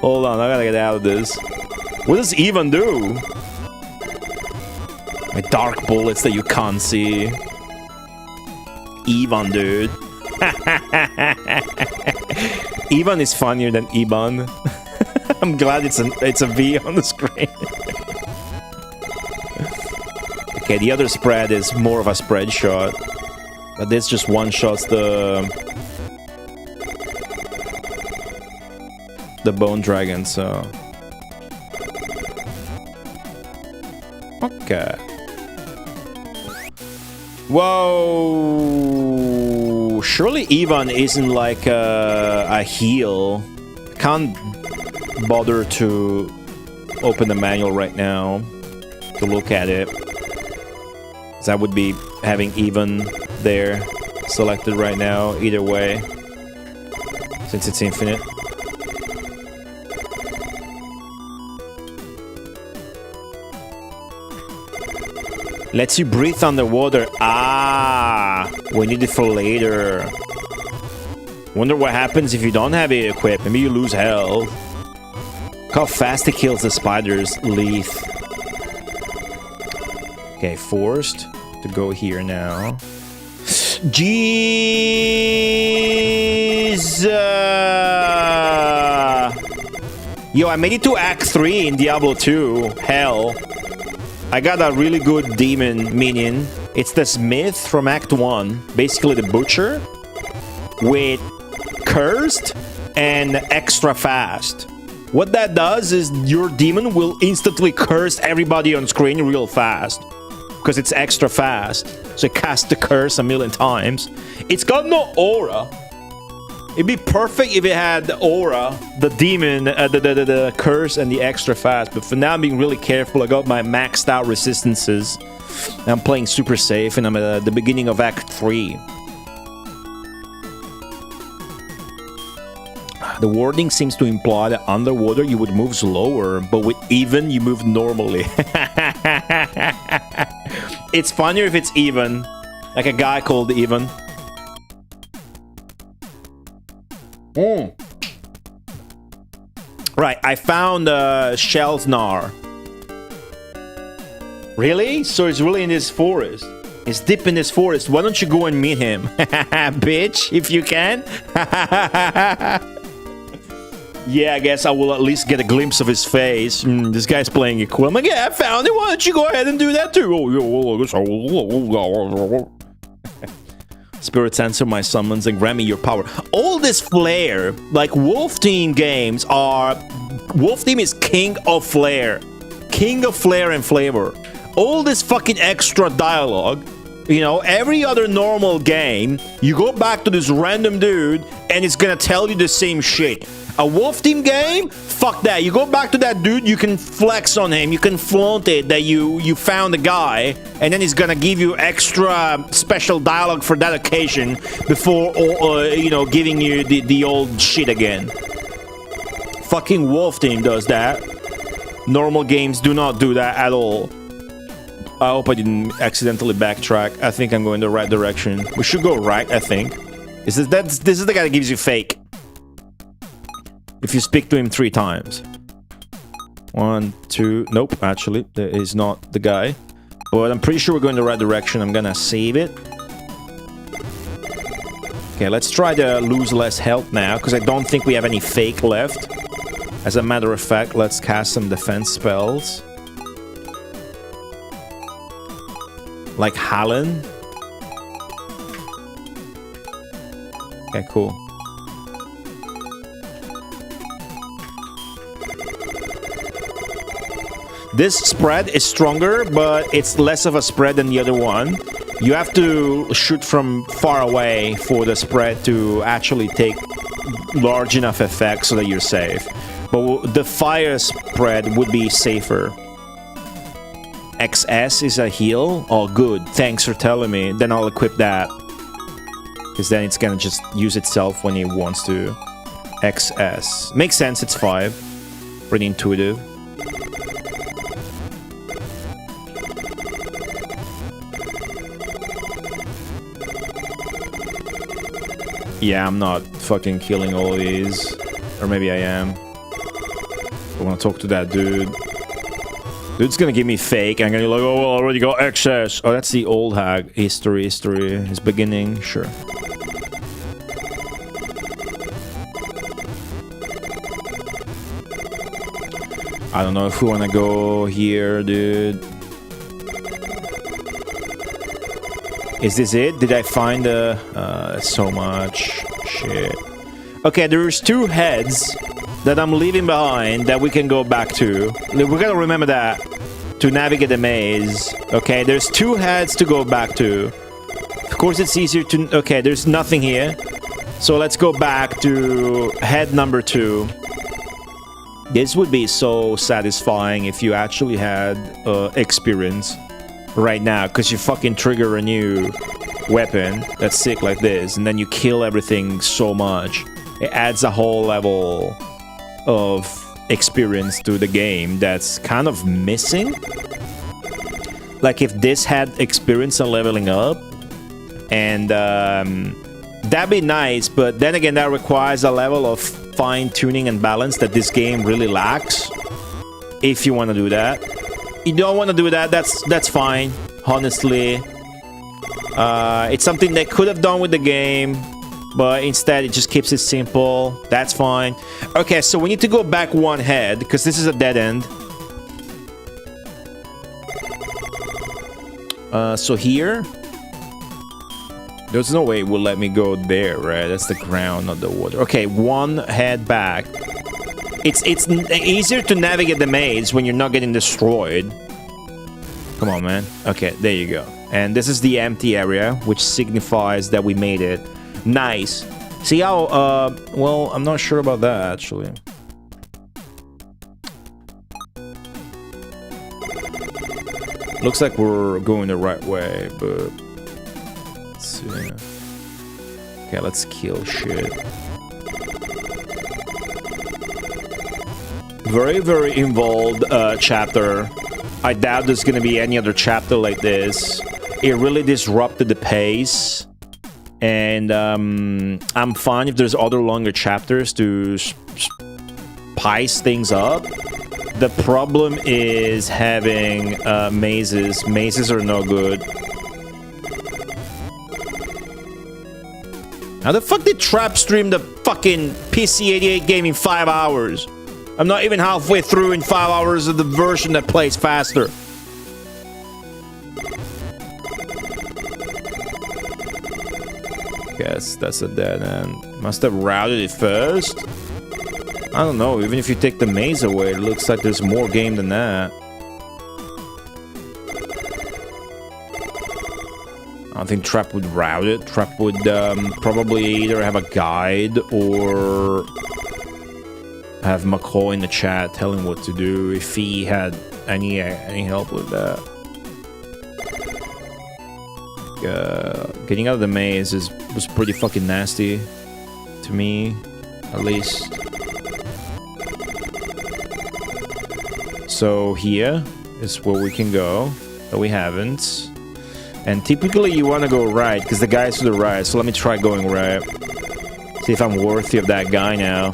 Hold on, I gotta get out of this. What does Ivan do? My dark bullets that you can't see. Ivan, dude. Ivan is funnier than Iban. I'm glad it's a V on the screen. Okay, the other spread is more of a spread shot. But this just one-shots the Bone Dragon, so... Okay. Whoa! Surely Ivan isn't like a heal. I can't bother to open the manual right now to look at it. So I would be having Ivan there selected right now, either way, since it's infinite. Lets you breathe underwater. Ah, we need it for later. Wonder what happens if you don't have it equipped. Maybe you lose health. Look how fast it kills the spiders. Leaf. Okay, forced to go here now. Jeez. Yo, I made it to Act 3 in Diablo 2. Hell. I got a really good demon minion. It's the Smith from Act 1. Basically the Butcher. With Cursed and Extra Fast. What that does is your demon will instantly curse everybody on screen real fast. Because it's extra fast. So it casts the curse a million times. It's got no aura. It'd be perfect if it had the aura, the demon, the curse, and the extra fast. But for now, I'm being really careful. I got my maxed out resistances. I'm playing super safe, and I'm at the beginning of Act 3. The wording seems to imply that underwater you would move slower, but with even you move normally. It's funnier if it's even. Like a guy called Even. Right, I found Shellsnar. Really? So it's really in this forest. It's deep in this forest. Why don't you go and meet him? Bitch, if you can. Yeah, I guess I will at least get a glimpse of his face. This guy's playing it cool. I'm like, yeah, I found it. Why don't you go ahead and do that too? Spirits answer my summons and grant me your power. All this flair, like Wolf Team games are... Wolf Team is king of flair. King of flair and flavor. All this fucking extra dialogue. You know, every other normal game, you go back to this random dude and it's gonna tell you the same shit. A Wolf Team game? Fuck that. You go back to that dude, you can flex on him, you can flaunt it that you found a guy, and then he's gonna give you extra special dialogue for that occasion before, you know, giving you the old shit again. Fucking Wolf Team does that. Normal games do not do that at all. I hope I didn't accidentally backtrack. I think I'm going the right direction. We should go right, I think. This is the guy that gives you fake. If you speak to him 3 times. 1, 2... Nope, actually. That is not the guy. But I'm pretty sure we're going the right direction. I'm gonna save it. Okay, let's try to lose less health now, because I don't think we have any fake left. As a matter of fact, let's cast some defense spells. Like Hallen. Okay, cool. This spread is stronger, but it's less of a spread than the other one. You have to shoot from far away for the spread to actually take large enough effect so that you're safe. But the fire spread would be safer. XS is a heal? Oh, good. Thanks for telling me. Then I'll equip that. Because then it's gonna just use itself when it wants to. XS. Makes sense, it's 5. Pretty intuitive. Yeah, I'm not fucking killing all of these. Or maybe I am. I want to talk to that dude. Dude's gonna give me fake. I'm gonna be like, oh, well, I already got excess. Oh, that's the old hag. History. His beginning. Sure. I don't know if we want to go here, dude. Is this it? Did I find so much shit? Okay, there's 2 heads that I'm leaving behind that we can go back to. We gotta remember that to navigate the maze. Okay, there's 2 heads to go back to. Of course, it's easier to... Okay, there's nothing here. So let's go back to head number 2. This would be so satisfying if you actually had experience right now, because you fucking trigger a new weapon that's sick like this, and then you kill everything so much. It adds a whole level of experience to the game that's kind of missing. Like if this had experience and leveling up, and that'd be nice, but then again that requires a level of fine-tuning and balance that this game really lacks. If you want to do that. You don't want to do that, that's fine, honestly. It's something they could have done with the game, but instead it just keeps it simple. That's fine. Okay, so we need to go back 1 head, because this is a dead end. So here... There's no way it will let me go there, right? That's the ground, not the water. Okay, 1 head back. It's easier to navigate the maze when you're not getting destroyed. Come on, man. Okay, there you go. And this is the empty area, which signifies that we made it. Nice. See how, well, I'm not sure about that, actually. Looks like we're going the right way, but... Let's see. Okay, let's kill shit. Very, very involved chapter. I doubt there's gonna be any other chapter like this. It really disrupted the pace. And I'm fine if there's other longer chapters to spice things up. The problem is having mazes. Mazes are no good. How the fuck did Trap stream the fucking PC-98 game in 5 hours? I'm not even halfway through in 5 hours of the version that plays faster. Guess that's a dead end. Must have routed it first? I don't know, even if you take the maze away, it looks like there's more game than that. I don't think Trap would route it. Trap would probably either have a guide or have McCall in the chat telling what to do if he had any help with that. Getting out of the maze was pretty fucking nasty to me, at least. So here is where we can go, but we haven't. And typically you want to go right, because the guy's to the right, so let me try going right. See if I'm worthy of that guy now.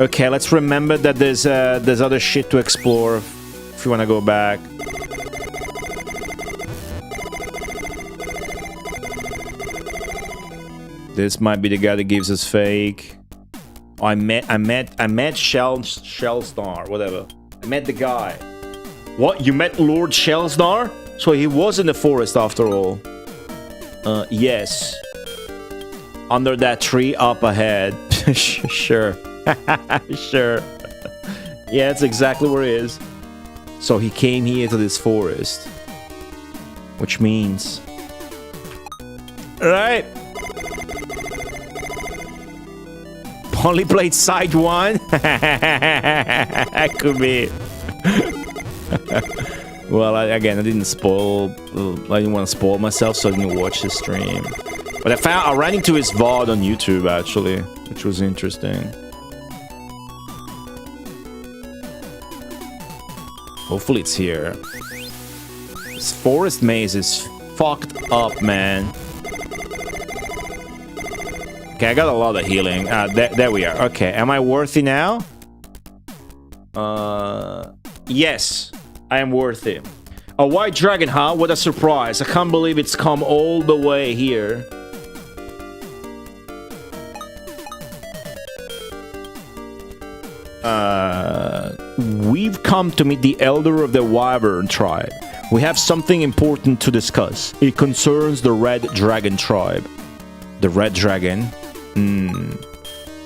Okay, let's remember that there's other shit to explore if you want to go back. This might be the guy that gives us fake. Oh, I met Shellstar, whatever. I met the guy. What? You met Lord Shellstar? So he was in the forest after all. Yes. Under that tree up ahead. Sure. Sure. Yeah, that's exactly where he is. So he came here to this forest. Which means... Alright. Only played side 1? That could be. Well, I didn't spoil. I didn't want to spoil myself, so I didn't watch the stream. But I ran into his VOD on YouTube actually, which was interesting. Hopefully it's here. This forest maze is fucked up, man. Okay, I got a lot of healing. There we are. Okay, am I worthy now? Yes, I am worthy. A white dragon, huh? What a surprise. I can't believe it's come all the way here. We've come to meet the elder of the Wyvern tribe. We have something important to discuss. It concerns the Red Dragon tribe. The Red Dragon?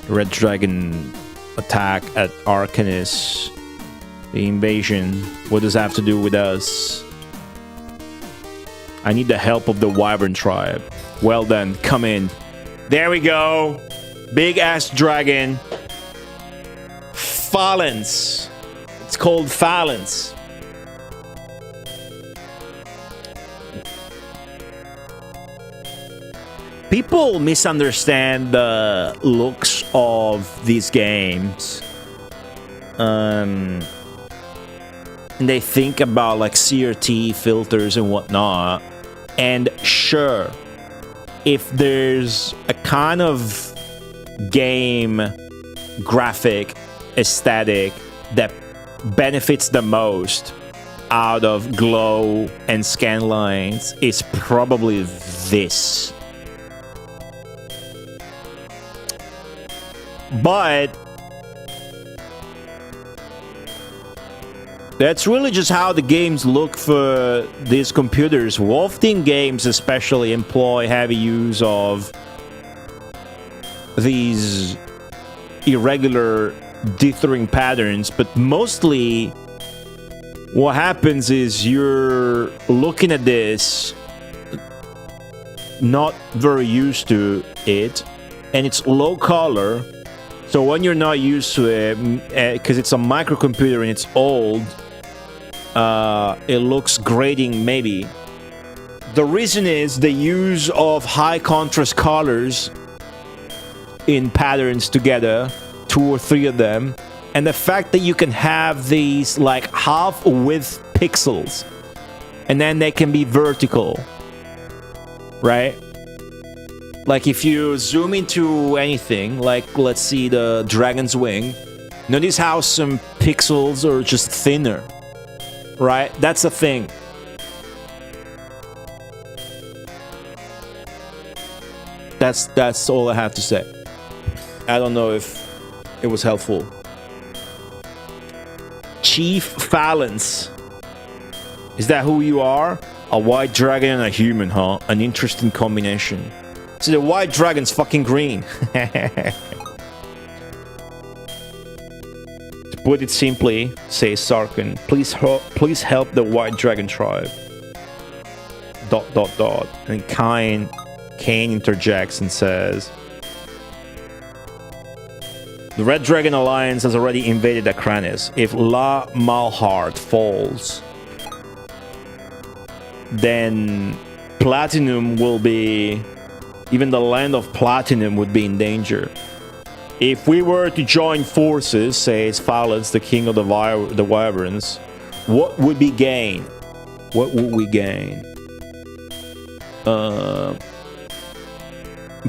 Red Dragon attack at Arcanis. The invasion. What does that have to do with us? I need the help of the Wyvern tribe. Well then, come in. There we go. Big ass dragon. Phalance. It's called Phalance. People misunderstand the looks of these games. And they think about like CRT filters and whatnot. And sure, if there's a kind of game graphic aesthetic that benefits the most out of glow and scan lines, it's probably this. But that's really just how the games look for these computers. Wolf Team games especially employ heavy use of these irregular dithering patterns, but mostly what happens is you're looking at this, not very used to it, and it's low color. So when you're not used to it, because it's a microcomputer and it's old, it looks grating maybe. The reason is the use of high contrast colors in patterns together, 2 or 3 of them, and the fact that you can have these like half width pixels and then they can be vertical, right? Like if you zoom into anything, like let's see the dragon's wing, notice how some pixels are just thinner, right? That's a thing. That's all I have to say. I don't know if it was helpful. Chief Phalance. Is that who you are? A white dragon and a human, huh? An interesting combination. So the white dragon's fucking green. To put it simply, says Sarkun, please help the white dragon tribe. ... And Cain interjects and says, the Red Dragon Alliance has already invaded Akranis. If La Malhart falls, then Platinum will be... Even the land of Platinum would be in danger. If we were to join forces, says Phalance, the king of the Wyverns, what would we gain? What would we gain?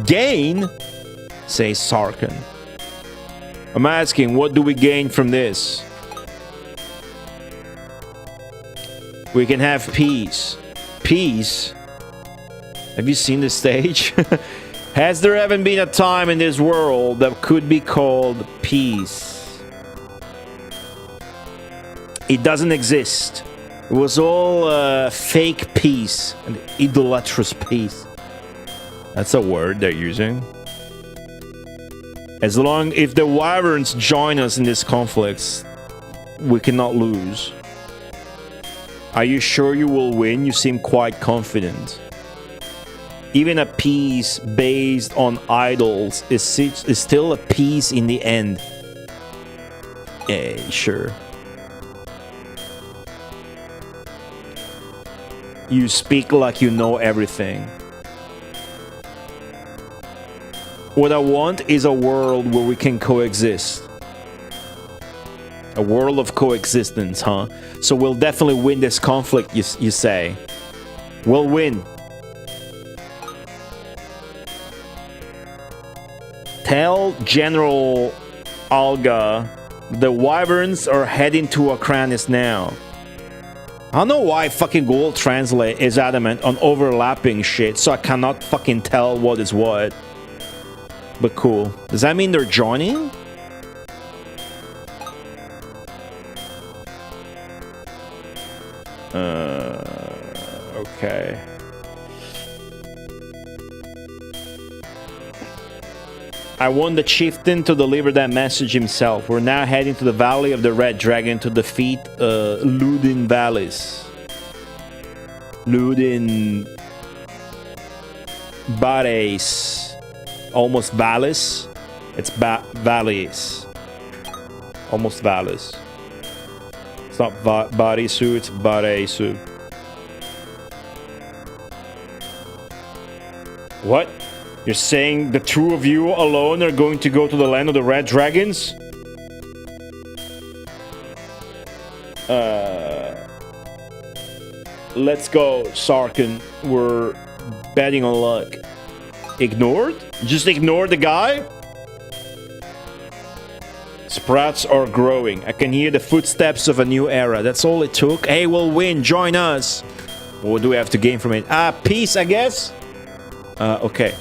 Gain? Says Sarkun. I'm asking, what do we gain from this? We can have peace. Peace? Have you seen the stage? Has there ever been a time in this world that could be called peace? It doesn't exist. It was all fake peace and idolatrous peace. That's a word they're using. As long if the wyverns join us in this conflict, we cannot lose. Are you sure you will win? You seem quite confident. Even a peace based on idols is still a peace in the end. Yeah, sure. You speak like you know everything. What I want is a world where we can coexist. A world of coexistence, huh? So we'll definitely win this conflict, you say. We'll win. Tell General Alga the wyverns are heading to Acranis now. I don't know why fucking Google Translate is adamant on overlapping shit, so I cannot fucking tell what is what. But cool. Does that mean they're joining? Okay. I want the chieftain to deliver that message himself. We're now heading to the Valley of the Red Dragon to defeat Ludin Vallis. Ludin Bares. Almost Vallis. It's Vallis. Almost Vallis. It's not Barisu, it's Baresu. What? You're saying the two of you alone are going to go to the land of the Red Dragons? Let's go, Sarkun. We're betting on luck. Ignored? Just ignore the guy? Sprouts are growing. I can hear the footsteps of a new era. That's all it took. Hey, we'll win. Join us. What do we have to gain from it? Peace, I guess? Okay.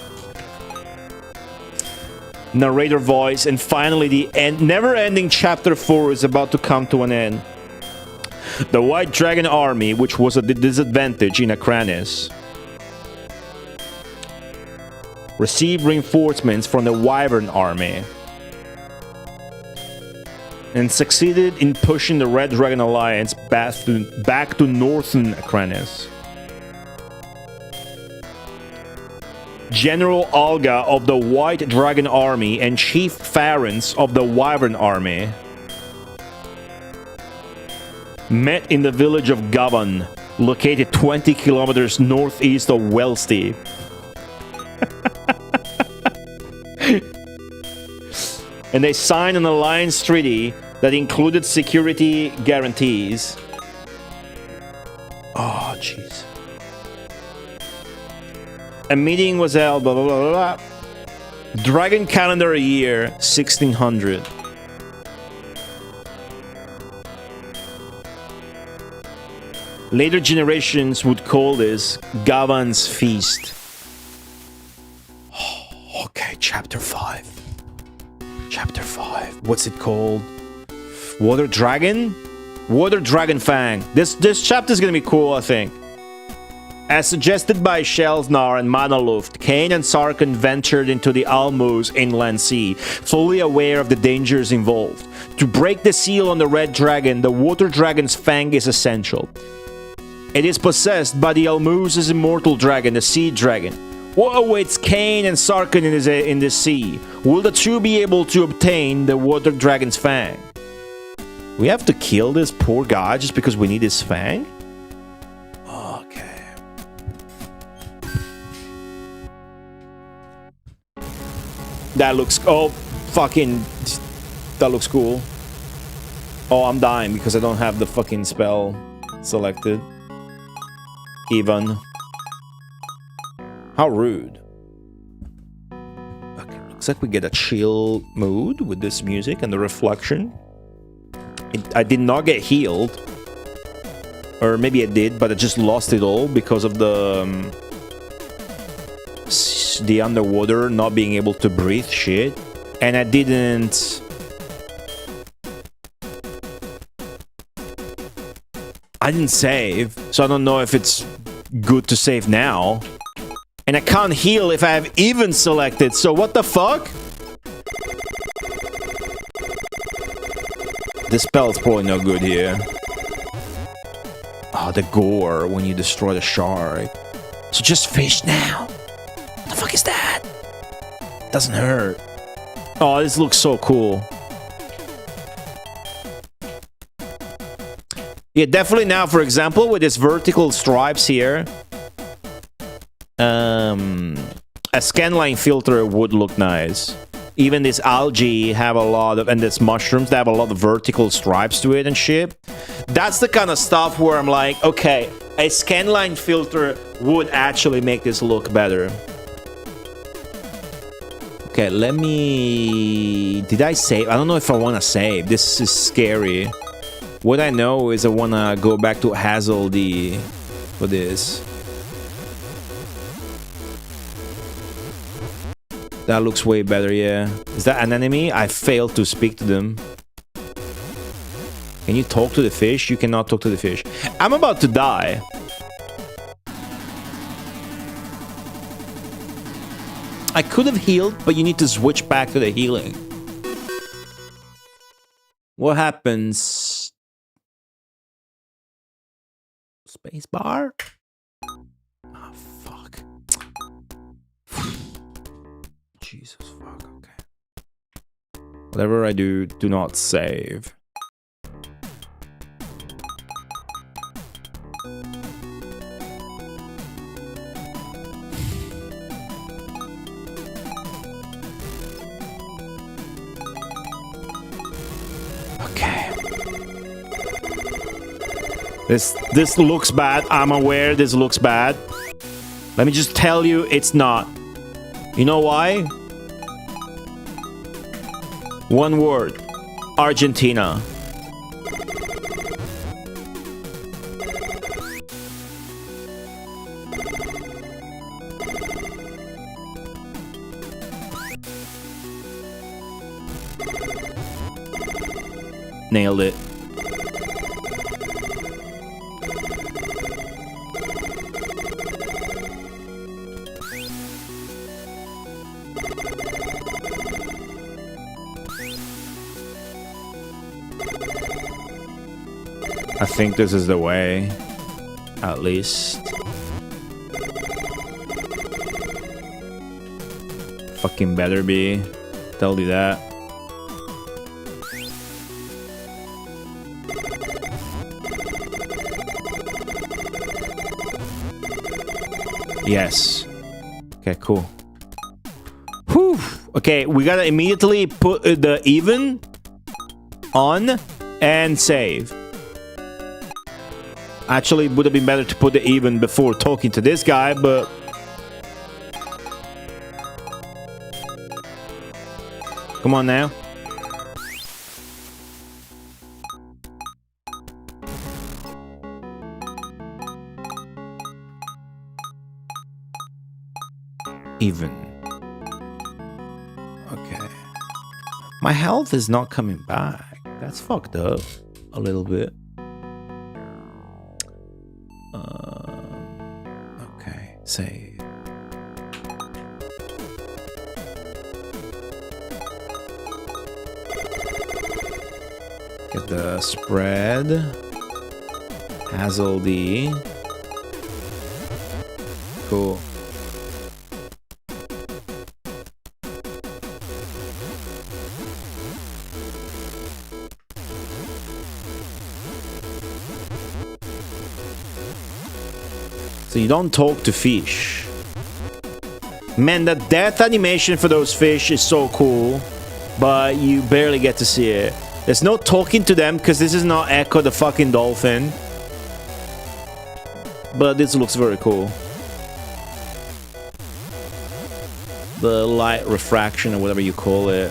Narrator voice, and finally the never-ending chapter 4 is about to come to an end. The White Dragon Army, which was at a disadvantage in Acranis, received reinforcements from the Wyvern Army and succeeded in pushing the Red Dragon Alliance back to northern Acranis. General Alga of the White Dragon Army and Chief Farens of the Wyvern Army met in the village of Gavan, located 20 kilometers northeast of Welsti. And they signed an alliance treaty that included security guarantees. Oh, jeez. A meeting was held, blah, blah, blah, blah. Dragon calendar year 1600. Later generations would call this Gavan's Feast. Oh, okay, chapter 5. Chapter 5. What's it called? Water Dragon? Water Dragon Fang. This chapter is gonna be cool, I think. As suggested by Shelsnar and Manaluft, Cain and Sarkun ventured into the Almuz inland sea, fully aware of the dangers involved. To break the seal on the Red Dragon, the Water Dragon's Fang is essential. It is possessed by the Almuz's immortal dragon, the Sea Dragon. What awaits Cain and Sarkun in the sea? Will the two be able to obtain the Water Dragon's Fang? We have to kill this poor guy just because we need his Fang? That looks... Oh, fucking... That looks cool. Oh, I'm dying because I don't have the fucking spell selected. Even. How rude. Okay, looks like we get a chill mood with this music and the reflection. I did not get healed. Or maybe I did, but I just lost it all because of the... fix the underwater not being able to breathe shit, and I didn't save, so I don't know if it's good to save now. And I can't heal if I have even selected, so what the fuck? This spell's probably no good here. Oh, the gore when you destroy the shark. So just fish now. What the fuck is that? Doesn't hurt. Oh, this looks so cool. Yeah, definitely now, for example, with this vertical stripes here, a scanline filter would look nice. Even this algae have a lot of, and this mushrooms, they have a lot of vertical stripes to it and shit. That's the kind of stuff where I'm like, okay, a scanline filter would actually make this look better. Okay, let me... Did I save? I don't know if I want to save. This is scary. What I know is I want to go back to Hazel D for this. That looks way better, yeah. Is that an enemy? I failed to speak to them. Can you talk to the fish? You cannot talk to the fish. I'm about to die. I could have healed, but you need to switch back to the healing. What happens? Spacebar? Oh, fuck. Jesus, fuck, okay. Whatever I do, do not save. Okay. This looks bad. I'm aware this looks bad. Let me just tell you, it's not. You know why? One word. Argentina. Nailed it. I think this is the way, at least. Fucking better be. Tell you that. Yes. Okay, cool. Whew. Okay, we gotta immediately put the even on and save. Actually, it would have been better to put the even before talking to this guy, but... Come on now. Even. Okay. My health is not coming back. That's fucked up. A little bit. Okay. Save. Get the spread. Hazel D. Cool. So you don't talk to fish. Man, the death animation for those fish is so cool, but you barely get to see it. There's no talking to them because this is not Echo the fucking dolphin. But this looks very cool. The light refraction or whatever you call it.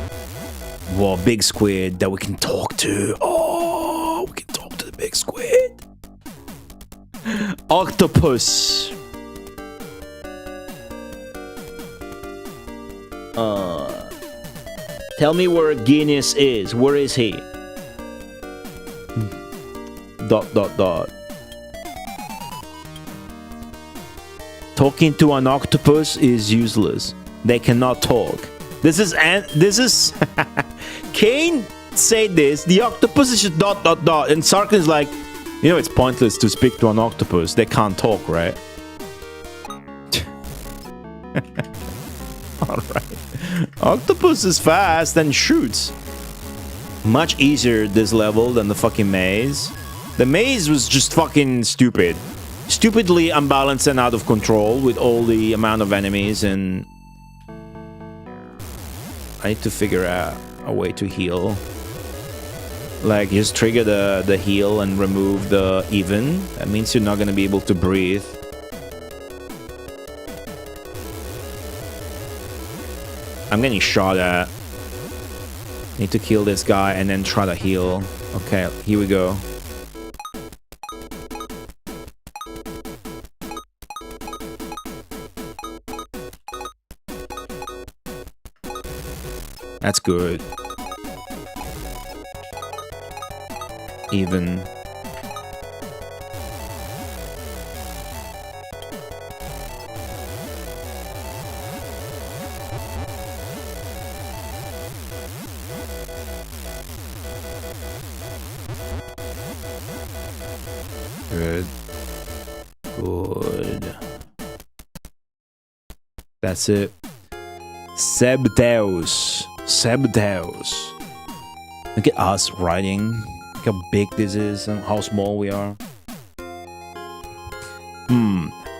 Whoa, big squid that we can talk to. Oh, we can talk to the big squid. Octopus. Tell me where Guinness is. Where is he? Dot dot dot. Talking to an octopus is useless. They cannot talk. This is Cain said this. The octopus is just dot dot dot, and Sarkun's like, you know, it's pointless to speak to an octopus. They can't talk, right? All right. Octopus is fast and shoots. Much easier this level than the fucking maze. The maze was just fucking stupid. Stupidly unbalanced and out of control with all the amount of enemies, and I need to figure out a way to heal. Like, just trigger the heal and remove the even. That means you're not gonna be able to breathe. I'm getting shot at. Need to kill this guy and then try to heal. Okay, here we go. That's good. Even. Good. Good. That's it. Sebdeus. Sebdeus. Look at us riding. Look how big this is and how small we are.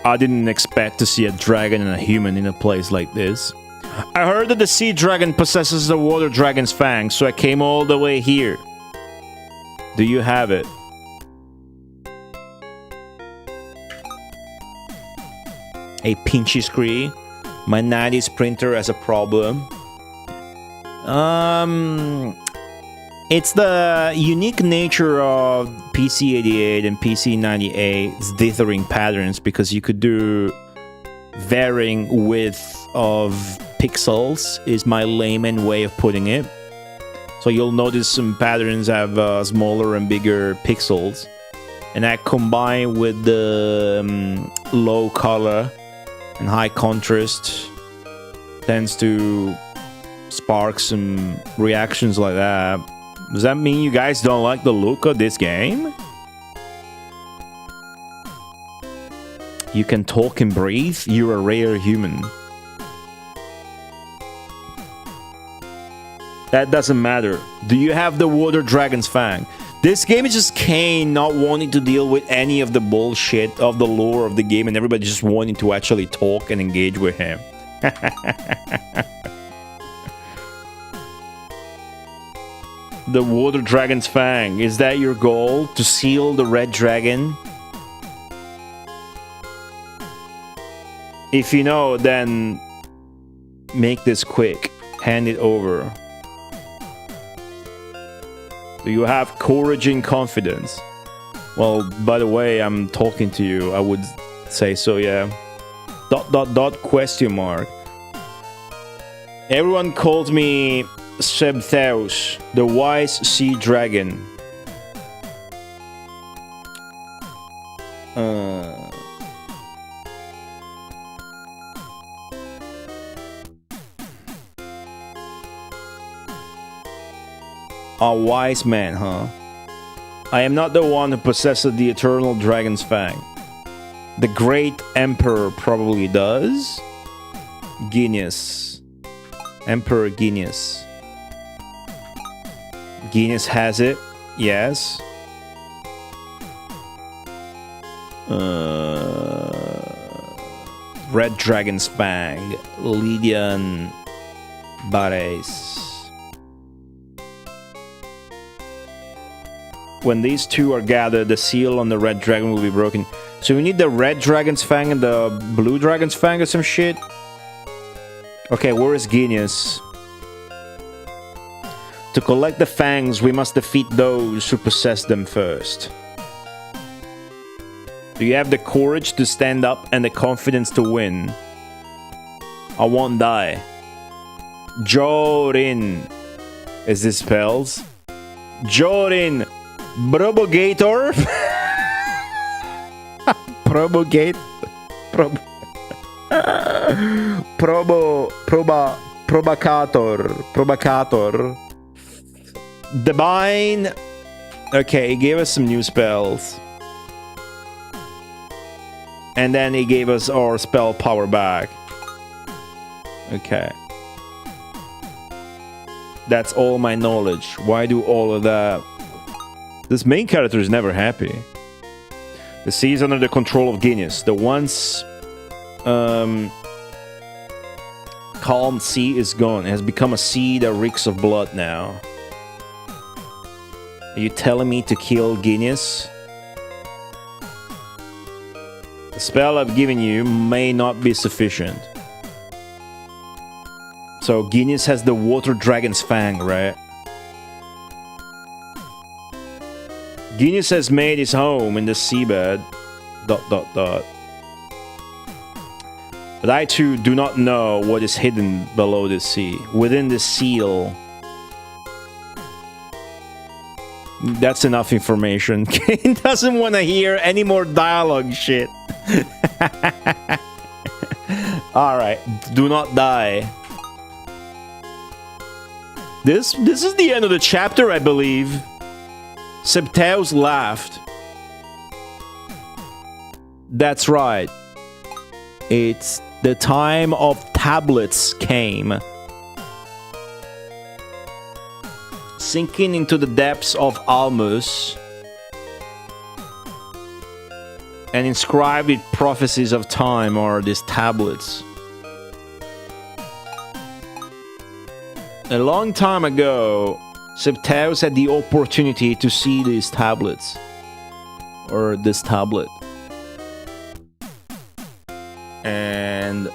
I didn't expect to see a dragon and a human in a place like this. I heard that the sea dragon possesses the water dragon's fangs, so I came all the way here. Do you have it? A pinchy screen. My 90s printer has a problem. It's the unique nature of PC-88 and PC-98's dithering patterns, because you could do varying width of pixels is my layman way of putting it. So you'll notice some patterns have smaller and bigger pixels, and that combined with the low color and high contrast tends to spark some reactions like that. Does that mean you guys don't like the look of this game? You can talk and breathe? You're a rare human. That doesn't matter. Do you have the water dragon's fang? This game is just Cain not wanting to deal with any of the bullshit of the lore of the game, and everybody just wanting to actually talk and engage with him. The water dragon's fang. Is that your goal? To seal the red dragon? If you know, then make this quick. Hand it over. Do you have courage and confidence? Well, by the way, I'm talking to you. I would say so, yeah. ... question mark. Everyone calls me Sebtheus, the wise sea dragon. A wise man, huh? I am not the one who possesses the eternal dragon's fang. The great emperor probably does. Guinness. Emperor Guinness. Guinness has it. Yes. Red Dragon's Fang. Lydian Bares. When these two are gathered, the seal on the red dragon will be broken. So we need the red dragon's fang and the blue dragon's fang or some shit. Okay, where is Guinness? To collect the fangs, we must defeat those who possess them first. Do you have the courage to stand up and the confidence to win? I won't die. Jorin. Is this spells? Jorin. Probogator. Probogate. Probacator. Divine. Okay, he gave us some new spells. And then he gave us our spell power back. Okay. That's all my knowledge. Why do all of that? This main character is never happy. The sea is under the control of Guinness. The once calm sea is gone. It has become a sea that reeks of blood now. Are you telling me to kill Guinness? The spell I've given you may not be sufficient. So Guinness has the water dragon's fang, right? Guinness has made his home in the seabed. ... But I too do not know what is hidden below the sea, within the seal. That's enough information. Cain doesn't want to hear any more dialogue shit. Alright, do not die. This is the end of the chapter, I believe. Septeus laughed. That's right. It's the time of tablets came. Sinking into the depths of Almus and inscribed with prophecies of time are these tablets. A long time ago, Septeus had the opportunity to see these tablets, or this tablet, and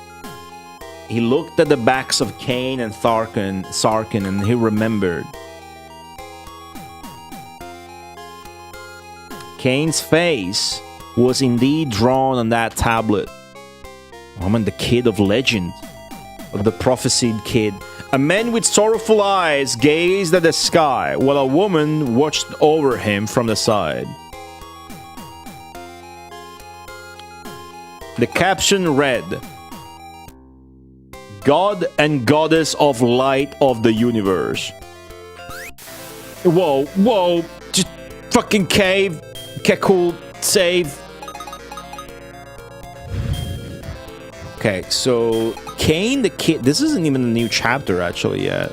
he looked at the backs of Cain and Sarkun, and he remembered. Cain's face was indeed drawn on that tablet. I'm the kid of legend, of the prophesied kid. A man with sorrowful eyes gazed at the sky, while a woman watched over him from the side. The caption read, God and Goddess of Light of the Universe. Whoa, just fucking cave. Okay, cool, save. Okay, so Cain the kid. This isn't even a new chapter actually yet.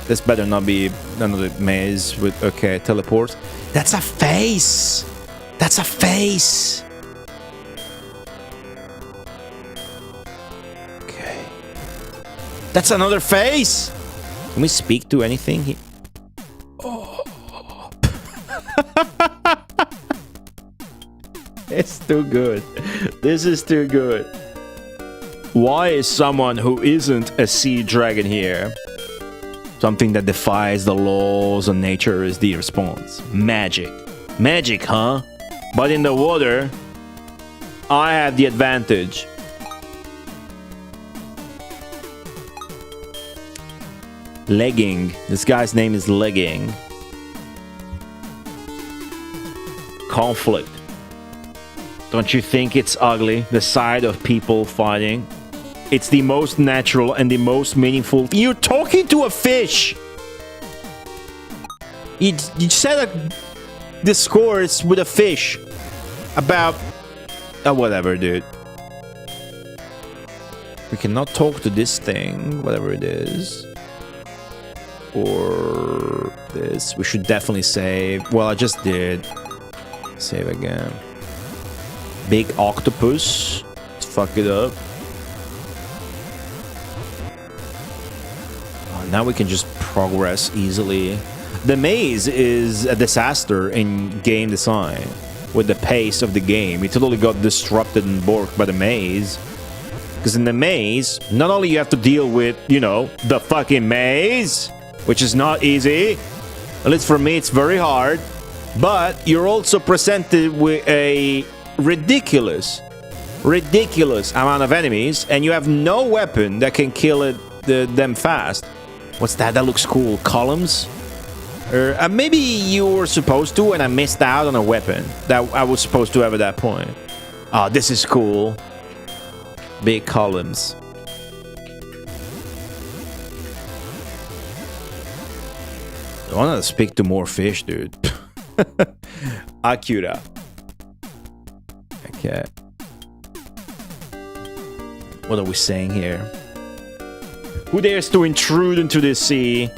This better not be another maze with okay teleport. That's a face. That's a face. Okay. That's another face. Can we speak to anything? Oh. It's too good. This is too good. Why is someone who isn't a sea dragon here? Something that defies the laws of nature is the response. Magic. Magic, huh? But in the water, I have the advantage. Legging. This guy's name is Legging. Conflict. Don't you think it's ugly? The sight of people fighting? It's the most natural and the most meaningful. You're talking to a fish! You set a discourse with a fish about... whatever, dude. We cannot talk to this thing, whatever it is. Or this. We should definitely save. Well, I just did. Save again. Big octopus. Let's fuck it up. Oh, now we can just progress easily. The maze is a disaster in game design. With the pace of the game, it totally got disrupted and borked by the maze. Because in the maze, not only you have to deal with, you know, the fucking maze, which is not easy. At least for me, it's very hard. But you're also presented with a ridiculous amount of enemies, and you have no weapon that can kill it them fast. What's that? That looks cool. Columns? Maybe you were supposed to and I missed out on a weapon that I was supposed to have at that point. Oh, this is cool. Big columns. I want to speak to more fish, dude. Akira. Okay. What are we saying here? Who dares to intrude into the sea?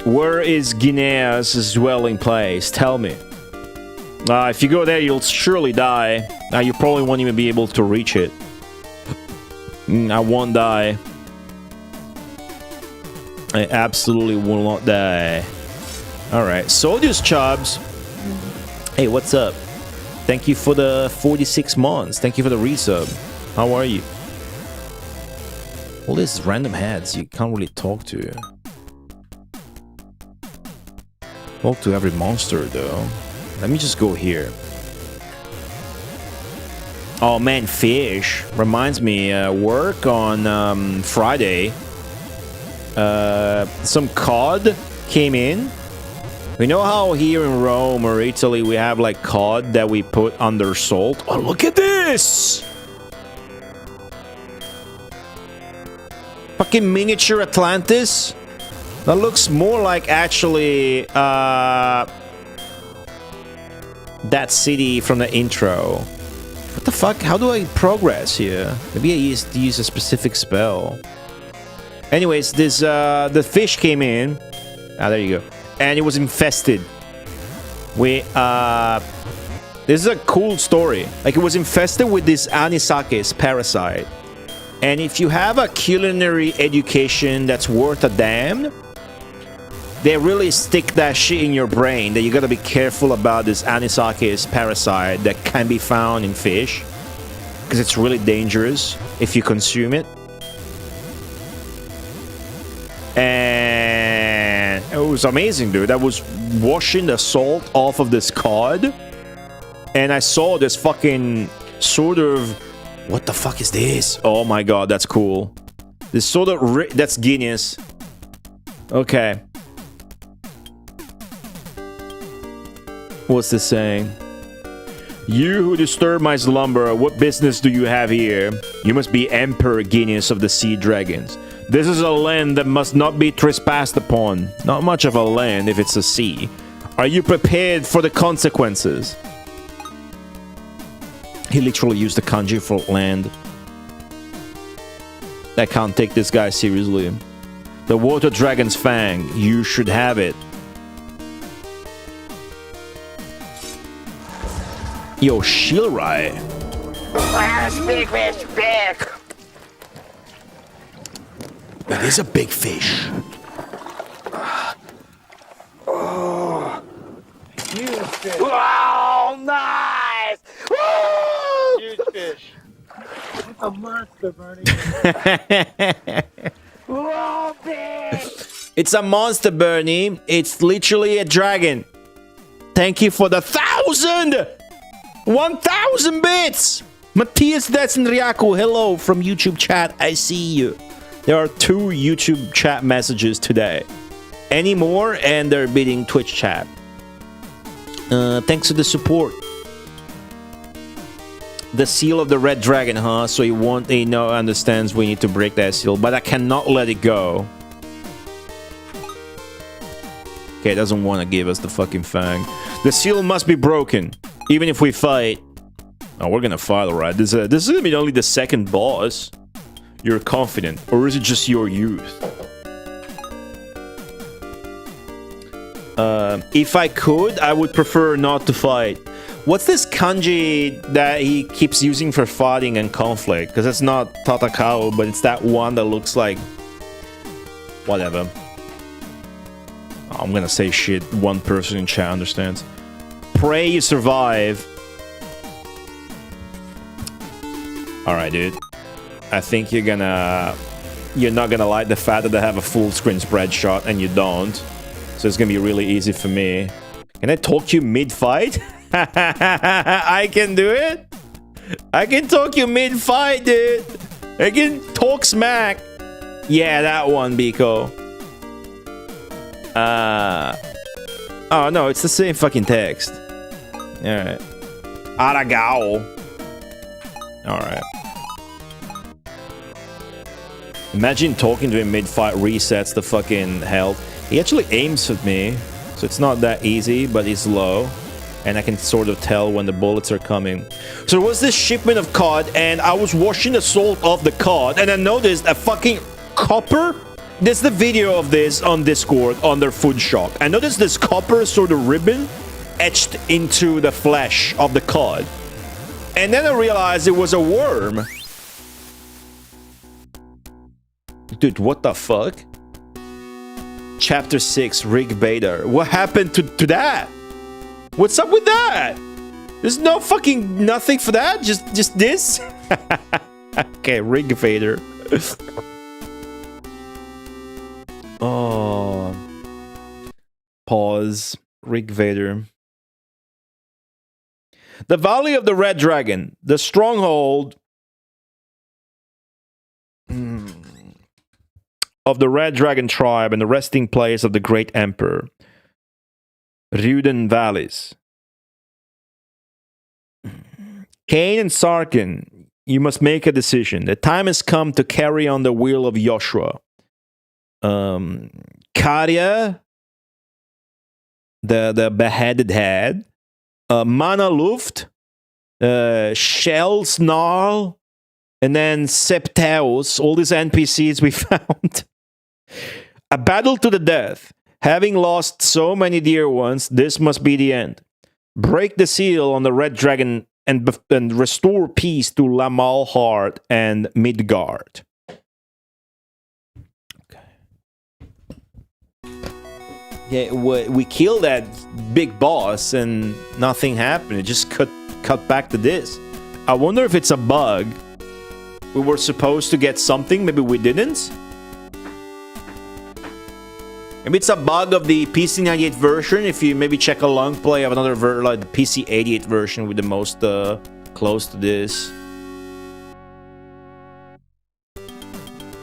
Where is Guinea's dwelling place? Tell me. If you go there, you'll surely die. You probably won't even be able to reach it. I won't die. I absolutely will not die. Alright, Soldiers Chubbs. Hey, what's up? Thank you for the 46 months. Thank you for the resub. How are you? All these random heads you can't really talk to. Talk to every monster though. Let me just go here. Oh man, fish. Reminds me, work on Friday. Some cod came in. We know how here in Rome or Italy we have like cod that we put under salt. Oh, look at this! Fucking miniature Atlantis. That looks more like actually that city from the intro. What the fuck? How do I progress here? Maybe I used to use a specific spell. Anyways, this the fish came in. Ah, there you go. And it was infested. This is a cool story. Like, it was infested with this anisakis parasite. And if you have a culinary education that's worth a damn, they really stick that shit in your brain that you gotta be careful about this anisakis parasite that can be found in fish. Because it's really dangerous if you consume it. And it was amazing, dude. I was washing the salt off of this cod, and I saw this fucking sort of... What the fuck is this? Oh my god, that's cool. This sort of... That's Guinness. Okay. What's this saying? You who disturb my slumber, what business do you have here? You must be Emperor Guinness of the Sea Dragons. This is a land that must not be trespassed upon. Not much of a land if it's a sea. Are you prepared for the consequences? He literally used the kanji for land. I can't take this guy seriously. The Water Dragon's Fang. You should have it. Yo, Shilrai. Big fish, big. It is a big fish. Oh, huge fish. Wow, nice. Woo! Huge fish. A monster, Bernie. Whoa, big. It's a monster, Bernie. It's literally a dragon. Thank you for the 1,000 bits. Matthias Detsen Ryaku, hello from YouTube chat. I see you. There are 2 YouTube chat messages today. Any more, and they're beating Twitch chat. Thanks for the support. The seal of the red dragon, huh? So he understands we need to break that seal, but I cannot let it go. Okay, it doesn't want to give us the fucking fang. The seal must be broken, even if we fight. Oh, we're gonna fight, alright. This is gonna be only the second boss. You're confident, or is it just your youth? If I could, I would prefer not to fight. What's this kanji that he keeps using for fighting and conflict? Because it's not tatakao, but it's that one that looks like... Whatever. I'm gonna say shit one person in chat understands. Pray you survive. Alright, dude. I think you're not gonna like the fact that I have a full screen spread shot and you don't. So it's gonna be really easy for me. Can I talk to you mid-fight? I can do it. I can talk you mid-fight, dude. I can talk smack. Yeah, that one, Biko. Oh no, it's the same fucking text. Alright. Aragao. Alright. Imagine talking to him mid-fight resets the fucking health. He actually aims at me, so it's not that easy, but it's low. And I can sort of tell when the bullets are coming. So there was this shipment of cod, and I was washing the salt off the cod, and I noticed a fucking copper. There's the video of this on Discord on their food shop. I noticed this copper sort of ribbon etched into the flesh of the cod. And then I realized it was a worm. Dude, what the fuck? Chapter 6, Rig Vader. What happened to that? What's up with that? There's no fucking nothing for that? Just this? Okay, Rig Vader. Oh. Pause. Rig Vader. The Valley of the Red Dragon. The stronghold of the Red Dragon tribe and the resting place of the Great Emperor. Ruden Valleys. Cain and Sarkun, you must make a decision. The time has come to carry on the wheel of Joshua. Karya, the beheaded head. Mana Luft. Shell Snarl. And then Septeus, all these NPCs we found. A battle to the death. Having lost so many dear ones, this must be the end. Break the seal on the Red Dragon and restore peace to Lamalhart and Mid-Garts. Okay. Yeah, we killed that big boss and nothing happened. It just cut back to this. I wonder if it's a bug. We were supposed to get something, maybe we didn't. Maybe it's a bug of the PC-98 version. If you maybe check a long play of another like the PC-88 version with the most close to this.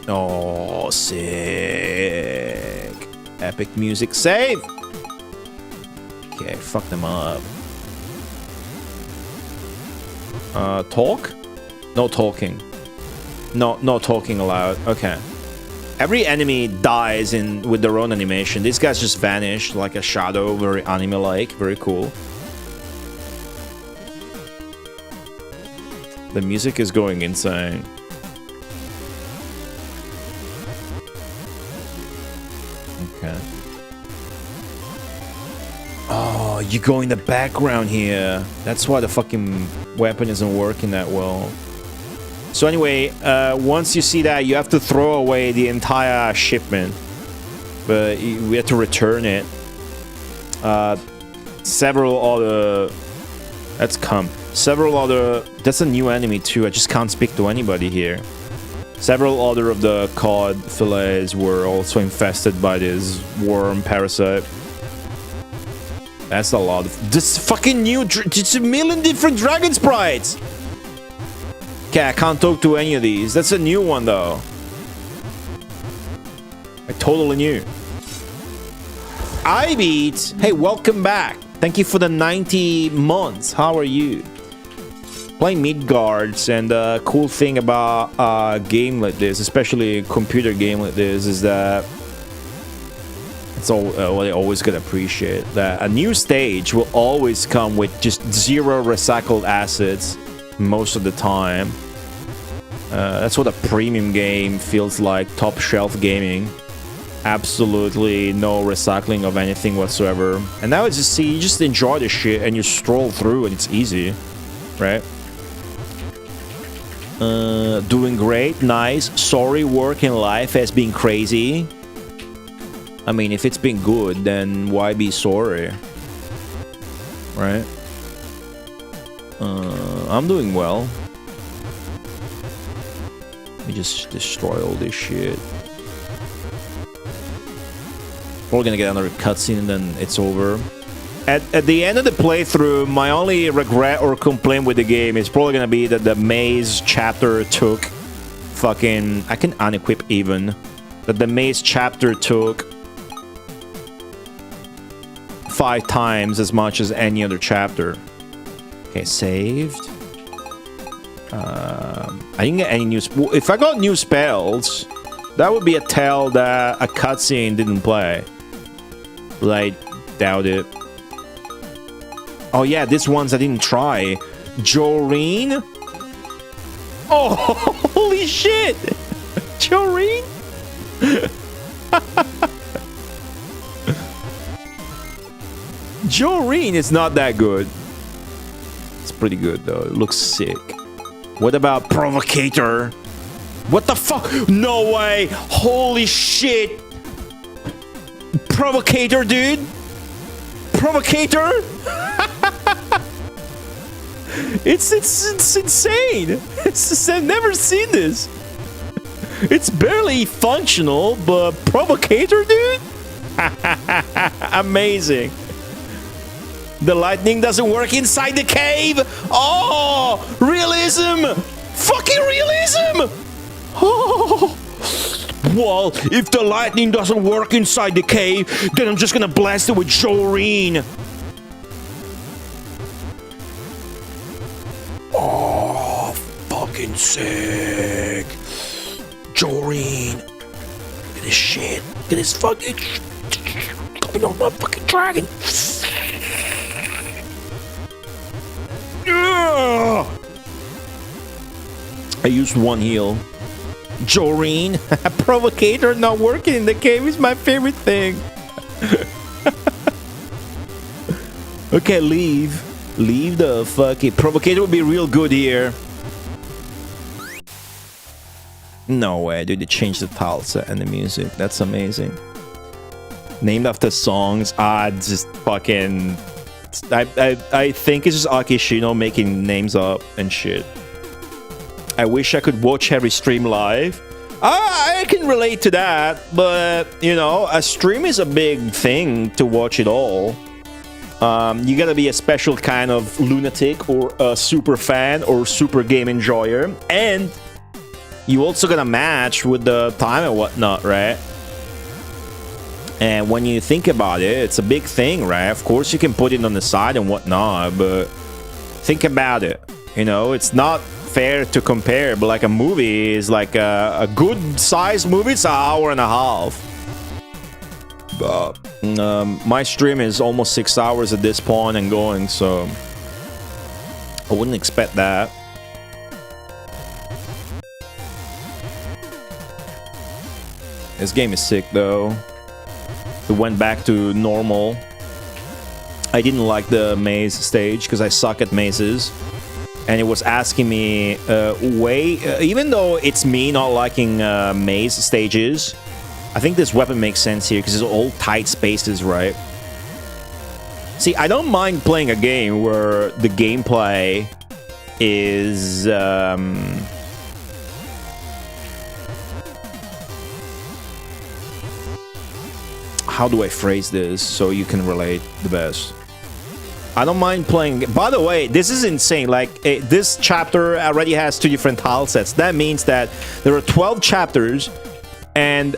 Oh, sick. Epic music save. Okay, fuck them up. Talk? No talking. No talking allowed. Okay. Every enemy dies with their own animation. These guys just vanish like a shadow, very anime-like, very cool. The music is going insane. Okay. Oh, you go in the background here. That's why the fucking weapon isn't working that well. So anyway, once you see that, you have to throw away the entire shipment. But we have to return it. Several other... Let's come. Several other... That's a new enemy too. I just can't speak to anybody here. Several other of the cod fillets were also infested by this worm parasite. That's a lot of... This fucking new... It's a million different dragon sprites! Okay, I can't talk to any of these. That's a new one, though. I totally new. I beat. Hey, welcome back. Thank you for the 90 months. How are you? Playing Mid-Garts, and the cool thing about a game like this, especially a computer game like this, is that it's what I always gotta appreciate. That a new stage will always come with just 0 recycled assets. Most of the time. That's what a premium game feels like. Top shelf gaming. Absolutely no recycling of anything whatsoever. And now it's just you just enjoy the shit and you stroll through and it's easy. Right? Doing great, nice. Sorry, work in life has been crazy. I mean, if it's been good, then why be sorry? Right? I'm doing well. Let me just destroy all this shit. We're gonna get another cutscene and then it's over. At the end of the playthrough, my only regret or complaint with the game is probably gonna be that the maze chapter took fucking... I can unequip even. that the maze chapter took 5 times as much as any other chapter. Okay, saved. I didn't get any new... If I got new spells, that would be a tell that a cutscene didn't play. But I doubt it. Oh yeah, these ones I didn't try. Joreen? Oh, holy shit! Joreen? Joreen is not that good. It's pretty good though. It looks sick. What about Provocator? What the fuck? No way! Holy shit! Provocator, dude! Provocator? It's insane! I've never seen this. It's barely functional, but Provocator, dude? Amazing. The lightning doesn't work inside the cave. Oh, realism! Fucking realism! Oh. Well, if the lightning doesn't work inside the cave, then I'm just gonna blast it with Joreen. Oh, fucking sick. Joreen. Look at this shit. Look at this fucking... Coming on my fucking dragon. I used 1 heal. Joreen, Provocator not working in the cave is my favorite thing. Okay, leave. Leave the fucking... Provocator would be real good here. No way, dude. They changed the tile set and the music. That's amazing. Named after songs. Just fucking... I think it's just Akishino making names up and shit. I wish I could watch every stream live. I can relate to that, but you know, a stream is a big thing to watch it all. You gotta be a special kind of lunatic or a super fan or super game enjoyer, and you also gotta match with the time and whatnot, right? And when you think about it, it's a big thing, right? Of course, you can put it on the side and whatnot, but think about it. You know, it's not fair to compare, but like a movie is like a good sized movie. It's an hour and a half. But my stream is almost 6 hours at this point and going, so I wouldn't expect that. This game is sick though. It went back to normal. I didn't like the maze stage because I suck at mazes. And it was asking me even though it's me not liking maze stages, I think this weapon makes sense here because it's all tight spaces, right? See, I don't mind playing a game where the gameplay is how do I phrase this so you can relate the best? I don't mind playing... By the way, this is insane. Like, this chapter already has 2 different tile sets. That means that there are 12 chapters, and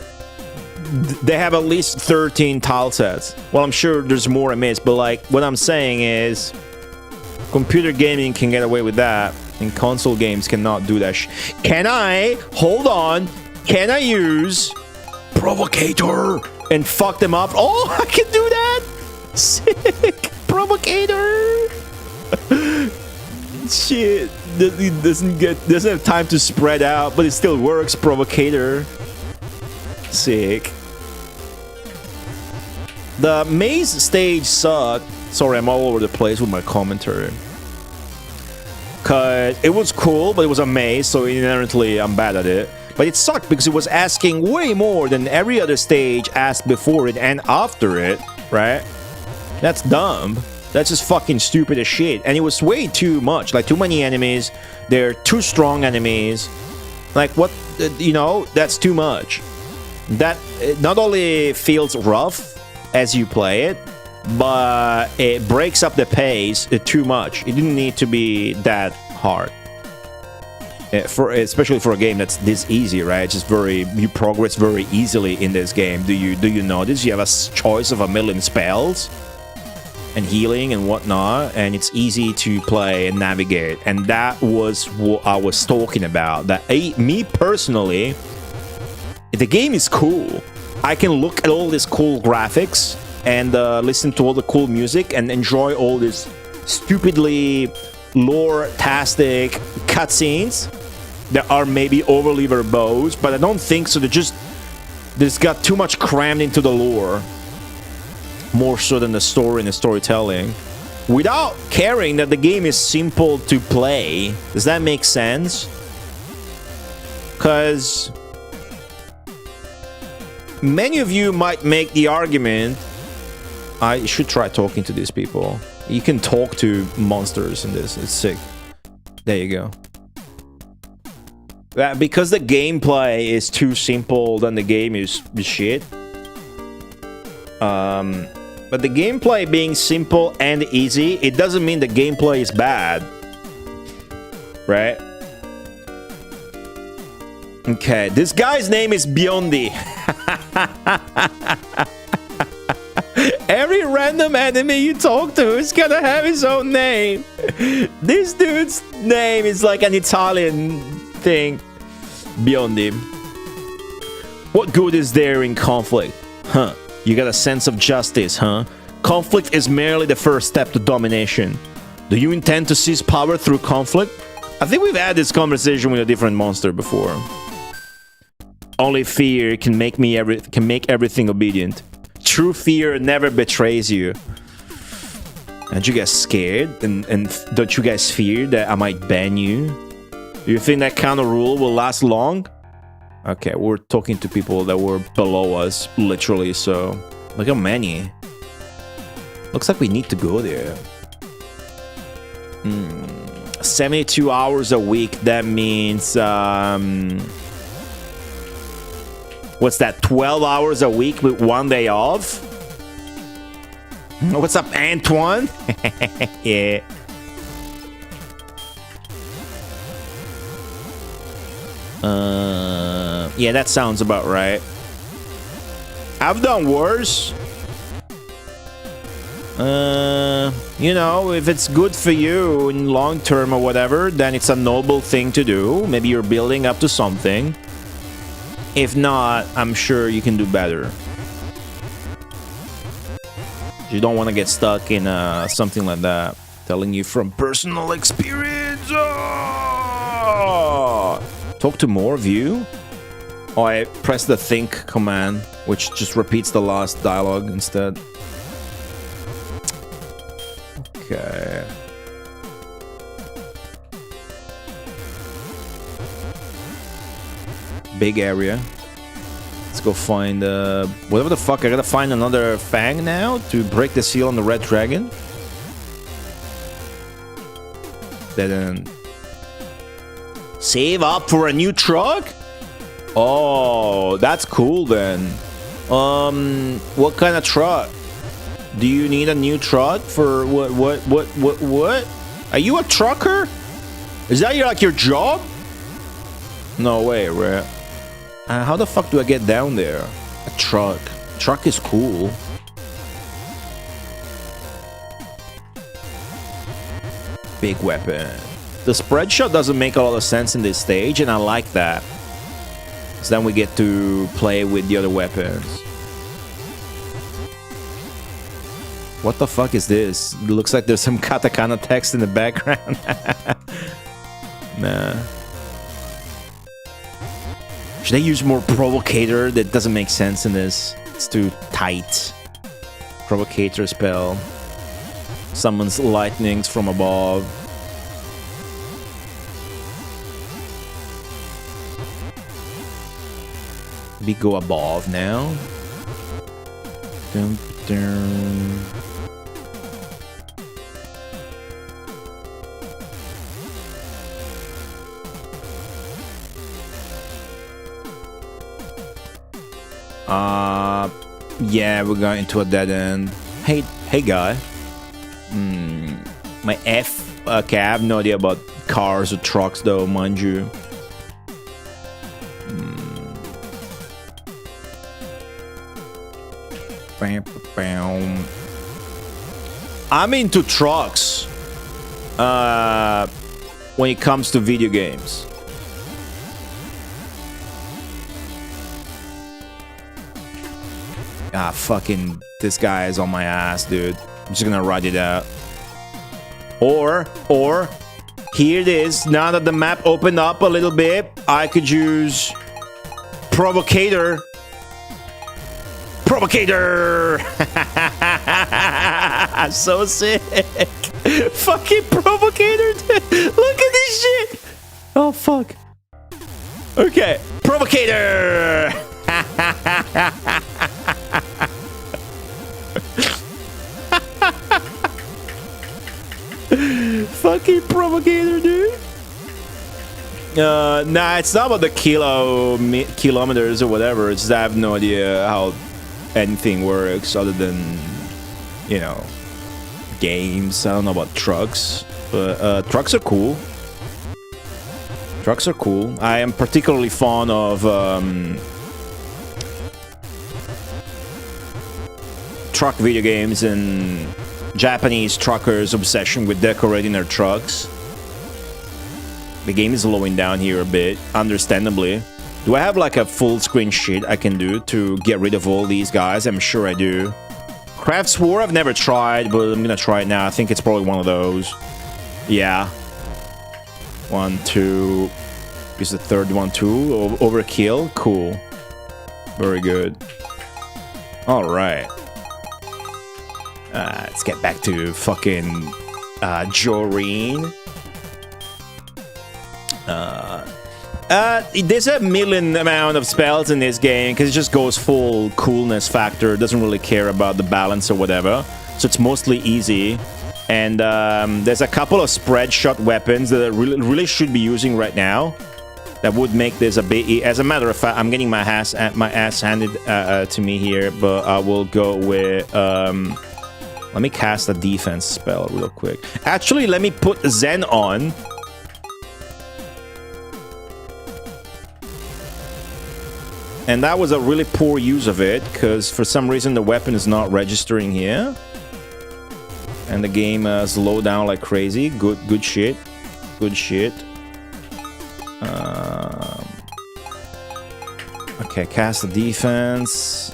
they have at least 13 tile sets. Well, I'm sure there's more I missed, but, like, what I'm saying is... Computer gaming can get away with that, and console games cannot do that. Can I... Hold on. Can I use... Provocator... and fuck them up? Oh, I can do that! Sick! Provocator! Shit, it doesn't have time to spread out, but it still works. Provocator, sick. The maze stage sucked. Sorry, I'm all over the place with my commentary. Cause it was cool, but it was a maze, so inherently I'm bad at it. But it sucked because it was asking way more than every other stage asked before it and after it, right? That's dumb. That's just fucking stupid as shit. And it was way too much. Like, too many enemies. They're too strong enemies. Like, what? You know, that's too much. That not only feels rough as you play it, but it breaks up the pace too much. It didn't need to be that hard. especially for a game that's this easy, right? It's just you progress very easily in this game. Do you notice you have a choice of 1,000,000 spells and healing and whatnot, and it's easy to play and navigate. And that was what I was talking about. That me personally, the game is cool. I can look at all these cool graphics and listen to all the cool music and enjoy all these stupidly lore-tastic cutscenes that are maybe overly verbose, but I don't think so. There's got too much crammed into the lore, more so than the story and the storytelling, without caring that the game is simple to play. Does that make sense? Because many of you might make the argument, I should try talking to these people. You can talk to monsters in this. It's sick. There you go. Because the gameplay is too simple, then the game is shit. But the gameplay being simple and easy, it doesn't mean the gameplay is bad. Right? Okay, this guy's name is Biondi. Every random enemy you talk to is gonna have his own name. This dude's name is like an Italian thing. Biondi. What good is there in conflict? Huh? You got a sense of justice, huh? Conflict is merely the first step to domination. Do you intend to seize power through conflict? I think we've had this conversation with a different monster before. Only fear can make everything obedient. True fear never betrays you. Aren't you guys scared? And don't you guys fear that I might ban you? Do you think that kind of rule will last long? Okay, we're talking to people that were below us, literally, so... Look how many. Looks like we need to go there. 72 hours a week, that means... What's that, 12 hours a week with 1 day off? What's up, Antoine? Yeah. Yeah, that sounds about right. I've done worse. You know, if it's good for you in long term or whatever, then it's a noble thing to do. Maybe you're building up to something. If not, I'm sure you can do better. You don't want to get stuck in something like that. Telling you from personal experience. Oh! Talk to more of you. Oh, I press the think command, which just repeats the last dialogue instead. Okay. Big area. Let's go find whatever the fuck. I gotta find another fang now to break the seal on the red dragon. Then save up for a new truck. Oh, that's cool then. What kind of truck? Do you need a new truck for what? Are you a trucker? Is that your job? No way, right? How the fuck do I get down there? A truck. Truck is cool. Big weapon. The spread shot doesn't make a lot of sense in this stage, and I like that. So then we get to play with the other weapons. What the fuck is this? It looks like there's some katakana text in the background. Nah. Should I use more provocator? That doesn't make sense in this. It's too tight. Provocator spell. Summons lightnings from above. We go above now. Dun, dun. Yeah, we're going into a dead end. Hey guy. My F. Okay, I have no idea about cars or trucks, though, mind you. I'm into trucks when it comes to video games. Ah, fucking, this guy is on my ass, dude. I'm just gonna ride it out. Or, here it is. Now that the map opened up a little bit, I could use Provocator. Provocator! So sick. Fucking Provocator, dude. Look at this shit. Oh, fuck. Okay, Provocator! Fucking Provocator, dude. Nah, it's not about the kilometers or whatever. It's I have no idea how anything works other than, you know, games. I don't know about trucks, but trucks are cool. Trucks are cool. I am particularly fond of truck video games and Japanese truckers' obsession with decorating their trucks. The game is slowing down here a bit, understandably. Do I have like a full screen shit I can do to get rid of all these guys? I'm sure I do. Crafts War, I've never tried, but I'm gonna try it now. I think it's probably one of those. Yeah. 1, 2. Is the third one too? Overkill? Cool. Very good. Alright. Let's get back to fucking Joreen. There's a million amount of spells in this game because it just goes full coolness factor. It doesn't really care about the balance or whatever. So it's mostly easy. And there's a couple of spread shot weapons that I really should be using right now. That would make this a bit... As a matter of fact, I'm getting my ass handed to me here. But I will go with... let me cast a defense spell real quick. Actually, let me put Zen on. And that was a really poor use of it, because for some reason the weapon is not registering here. And the game slowed down like crazy. Good shit. Good shit. Okay, cast the defense.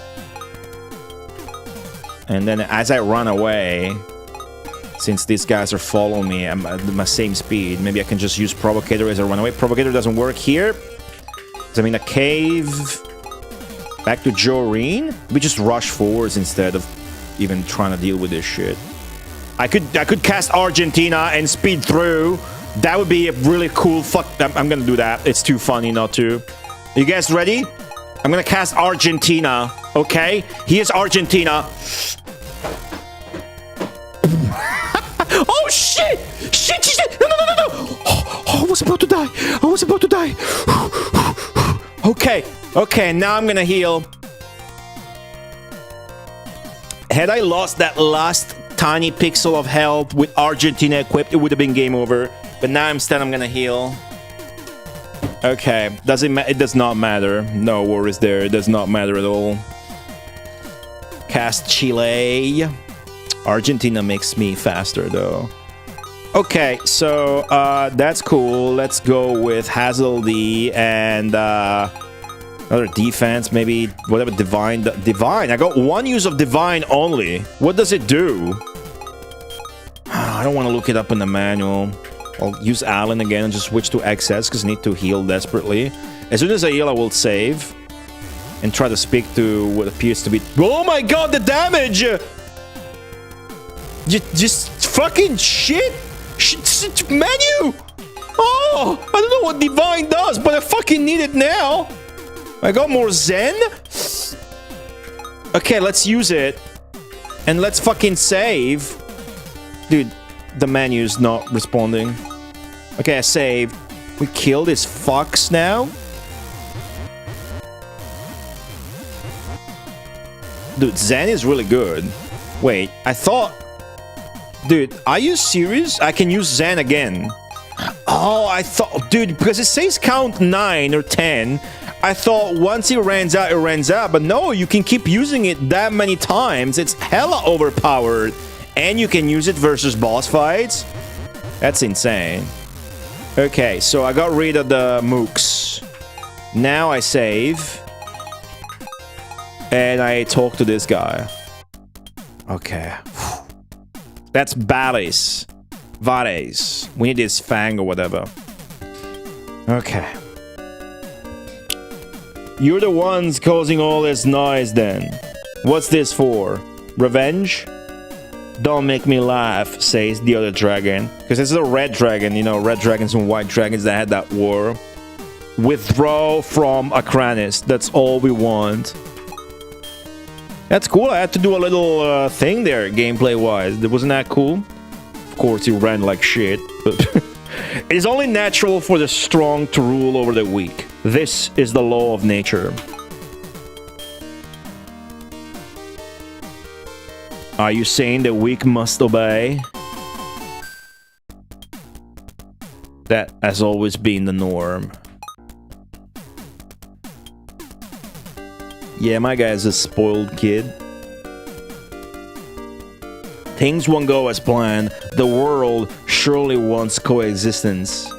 And then as I run away, since these guys are following me, I'm at my same speed. Maybe I can just use Provocator as I run away. Provocator doesn't work here. I'm in a cave. Back to Joreen. We just rush forwards instead of even trying to deal with this shit. I could cast Argentina and speed through. That would be a really cool fuck. I'm gonna do that. It's too funny not to. Are you guys ready? I'm gonna cast Argentina. Okay? Here's Argentina. Oh shit! Shit! No! Oh, I was about to die. I was about to die. Okay, now I'm gonna heal. Had I lost that last tiny pixel of health with Argentina equipped, it would have been game over. But now instead I'm gonna heal. Okay, it does not matter. No worries there. It does not matter at all. Cast Chile. Argentina makes me faster though. Okay, so that's cool. Let's go with Hazeldy and another defense, maybe whatever. Divine. I got one use of Divine only. What does it do? I don't want to look it up in the manual. I'll use Alan again and just switch to XS because I need to heal desperately. As soon as I heal, I will save and try to speak to what appears to be... Oh my god, the damage! Just fucking shit! Menu! Oh, I don't know what Divine does, but I fucking need it now. I got more Zen? Okay, let's use it. And let's fucking save. Dude, the menu's not responding. Okay, I saved. We kill these fucks now? Dude, Zen is really good. Wait, I thought Dude, are you serious? I can use Zen again. Oh, I thought... Dude, because it says count 9 or 10. I thought once it runs out, it runs out. But no, you can keep using it that many times. It's hella overpowered. And you can use it versus boss fights. That's insane. Okay, so I got rid of the mooks. Now I save. And I talk to this guy. Okay. That's Vares. Vares. We need his fang or whatever. Okay. You're the ones causing all this noise then. What's this for? Revenge? Don't make me laugh, says the other dragon. Because this is a red dragon, you know, red dragons and white dragons that had that war. Withdraw from Akranis. That's all we want. That's cool. I had to do a little thing there, gameplay-wise. Wasn't that cool? Of course, he ran like shit, but... It is only natural for the strong to rule over the weak. This is the law of nature. Are you saying the weak must obey? That has always been the norm. Yeah, my guy's a spoiled kid. Things won't go as planned. The world surely wants coexistence.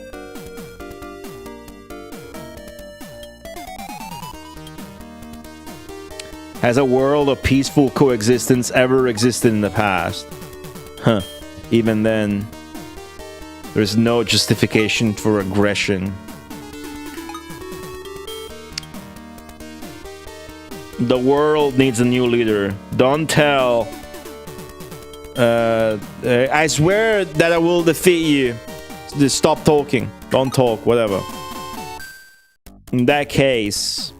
Has a world of peaceful coexistence ever existed in the past? Huh. Even then, there's no justification for aggression. The world needs a new leader. Don't tell. I swear that I will defeat you. Just stop talking. Don't talk, whatever. In that case,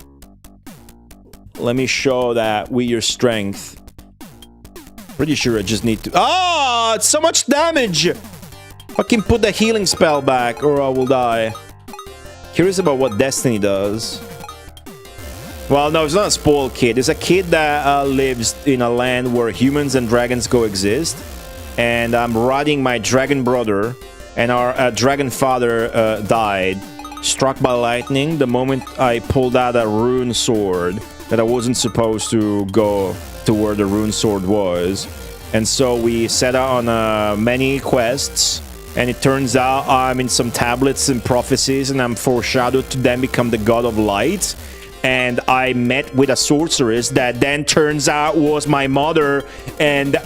let me show that with your strength. Pretty sure I just need to... Oh, it's so much damage! Fucking put the healing spell back or I will die. Curious about what Destiny does. Well, no, it's not a spoiled kid. It's a kid that lives in a land where humans and dragons coexist. And I'm riding my dragon brother, and our dragon father died, struck by lightning the moment I pulled out a rune sword that I wasn't supposed to go to where the rune sword was. And so we set out on many quests, and it turns out I'm in some tablets and prophecies, and I'm foreshadowed to then become the god of light. And I met with a sorceress that then turns out was my mother, and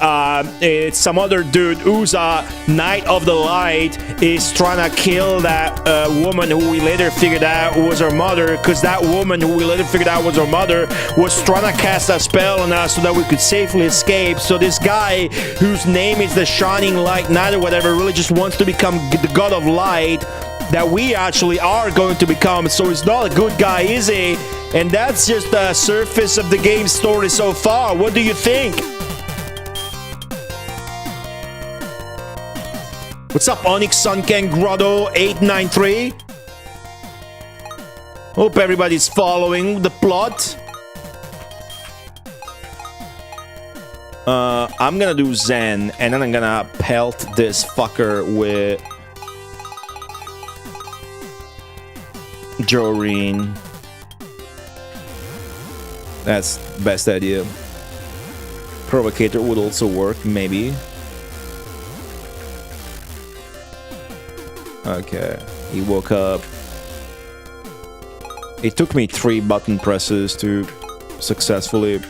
it's some other dude, Uza, Knight of the Light, is trying to kill that woman who we later figured out was her mother, because that woman who we later figured out was her mother was trying to cast a spell on us so that we could safely escape. So this guy, whose name is the Shining Light Knight or whatever, really just wants to become the god of light that we actually are going to become. So he's not a good guy, is he? And that's just the surface of the game's story so far. What do you think? What's up, Onyx Sunken Grotto 893? Hope everybody's following the plot. I'm gonna do Zen, and then I'm gonna pelt this fucker with Joreen. That's the best idea. Provocator would also work, maybe. Okay, he woke up. It took me 3 button presses to successfully...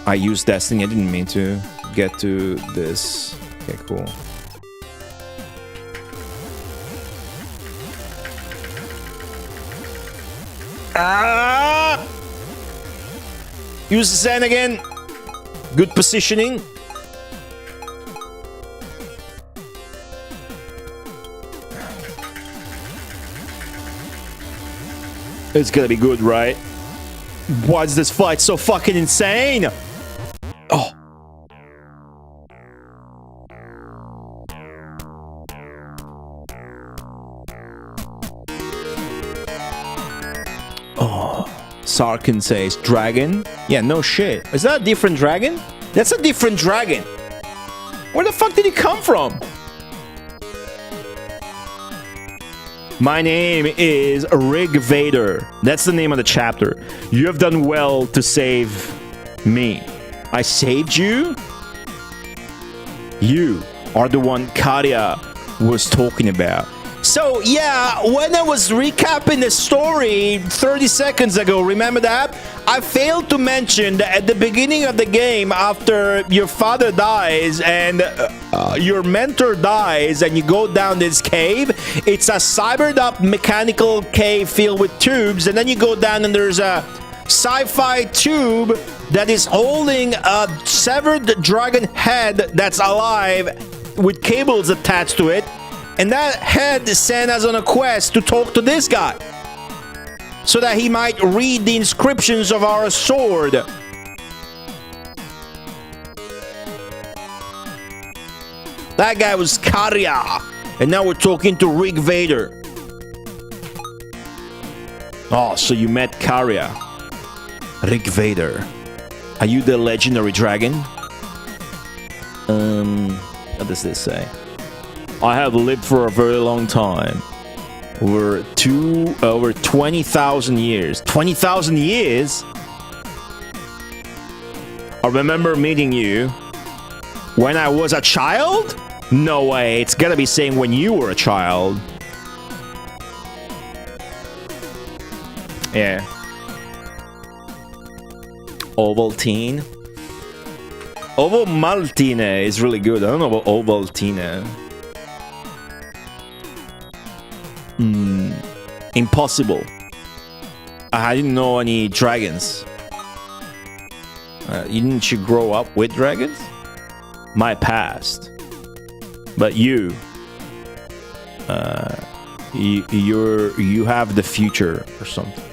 I used Destiny, I didn't mean to get to this. Okay, cool. Ah! Use the Zen again. Good positioning. It's gonna be good, right? Why is this fight so fucking insane? Oh. Sarkun says, dragon? Yeah, no shit. Is that a different dragon? That's a different dragon. Where the fuck did he come from? My name is Rig Vader. That's the name of the chapter. You have done well to save me. I saved you? You are the one Karia was talking about. So, yeah, when I was recapping the story 30 seconds ago, remember that? I failed to mention that at the beginning of the game, after your father dies and your mentor dies and you go down this cave, it's a cybered up mechanical cave filled with tubes, and then you go down and there's a sci-fi tube that is holding a severed dragon head that's alive with cables attached to it. And that head sent us on a quest to talk to this guy, so that he might read the inscriptions of our sword. That guy was Karia. And now we're talking to Rig Vader. Oh, so you met Karia. Rig Vader. Are you the legendary dragon? What does this say? I have lived for a very long time. Over 20,000 years. 20,000 years? I remember meeting you when I was a child? No way, it's gotta be saying when you were a child. Yeah. Ovaltine. Ovomaltine is really good. I don't know about Ovaltine. Impossible. I didn't know any dragons. Didn't you grow up with dragons? My past. But you have the future or something.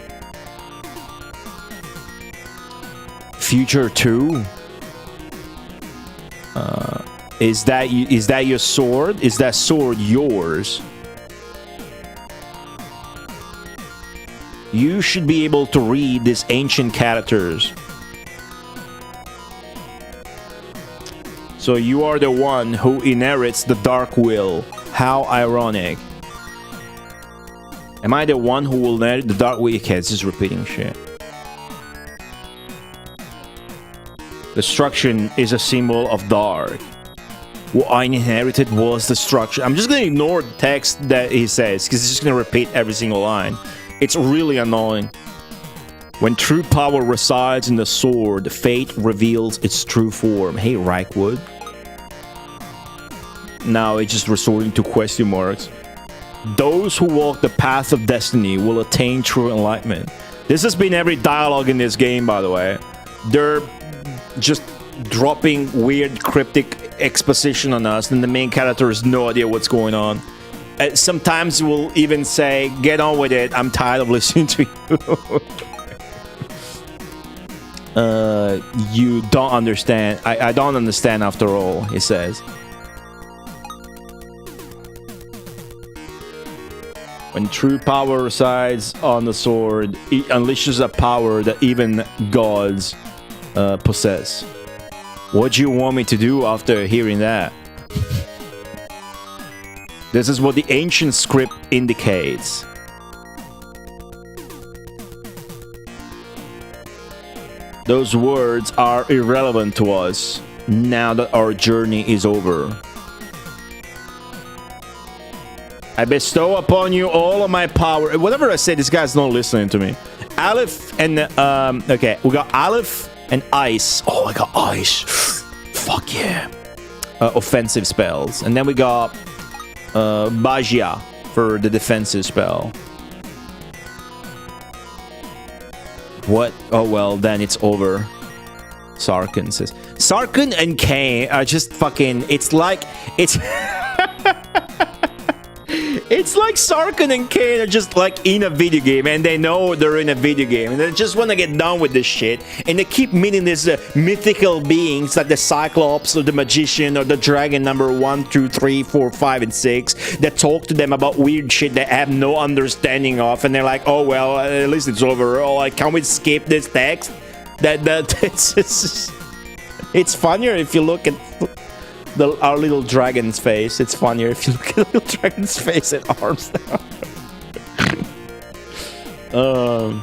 Future 2? Is that your sword? Is that sword yours? You should be able to read these ancient characters. So you are the one who inherits the dark will. How ironic. Am I the one who will inherit the dark will? Okay, it's just repeating shit. Destruction is a symbol of dark. What I inherited was destruction. I'm just gonna ignore the text that he says, because he's just gonna repeat every single line. It's really annoying. When true power resides in the sword, fate reveals its true form. Hey, Reichwood. Now it's just resorting to question marks. Those who walk the path of destiny will attain true enlightenment. This has been every dialogue in this game, by the way. They're just dropping weird cryptic exposition on us, and the main character has no idea what's going on. Sometimes we'll even say, get on with it, I'm tired of listening to you. You don't understand. I don't understand after all, he says. When true power resides on the sword, it unleashes a power that even gods possess. What do you want me to do after hearing that? This is what the ancient script indicates. Those words are irrelevant to us now that our journey is over. I bestow upon you all of my power. Whatever I say, this guy's not listening to me. Aleph and okay, we got Aleph and Ice. Oh, I got Ice. Fuck yeah. Offensive spells, and then we got Bajia for the defensive spell. What? Oh well, then it's over. Sarkun says. Sarkun and Cain are just fucking. It's like it's like Sarkun and Cain are just like in a video game, and they know they're in a video game, and they just want to get done with this shit, and they keep meeting these mythical beings like the Cyclops or the Magician or the Dragon number 1, 2, 3, 4, 5, and 6 that talk to them about weird shit they have no understanding of, and they're like, oh well, at least it's over. Oh, like, can we skip this text? It's funnier if you look at Our little dragon's face. It's funnier if you look at the little dragon's face and arms now.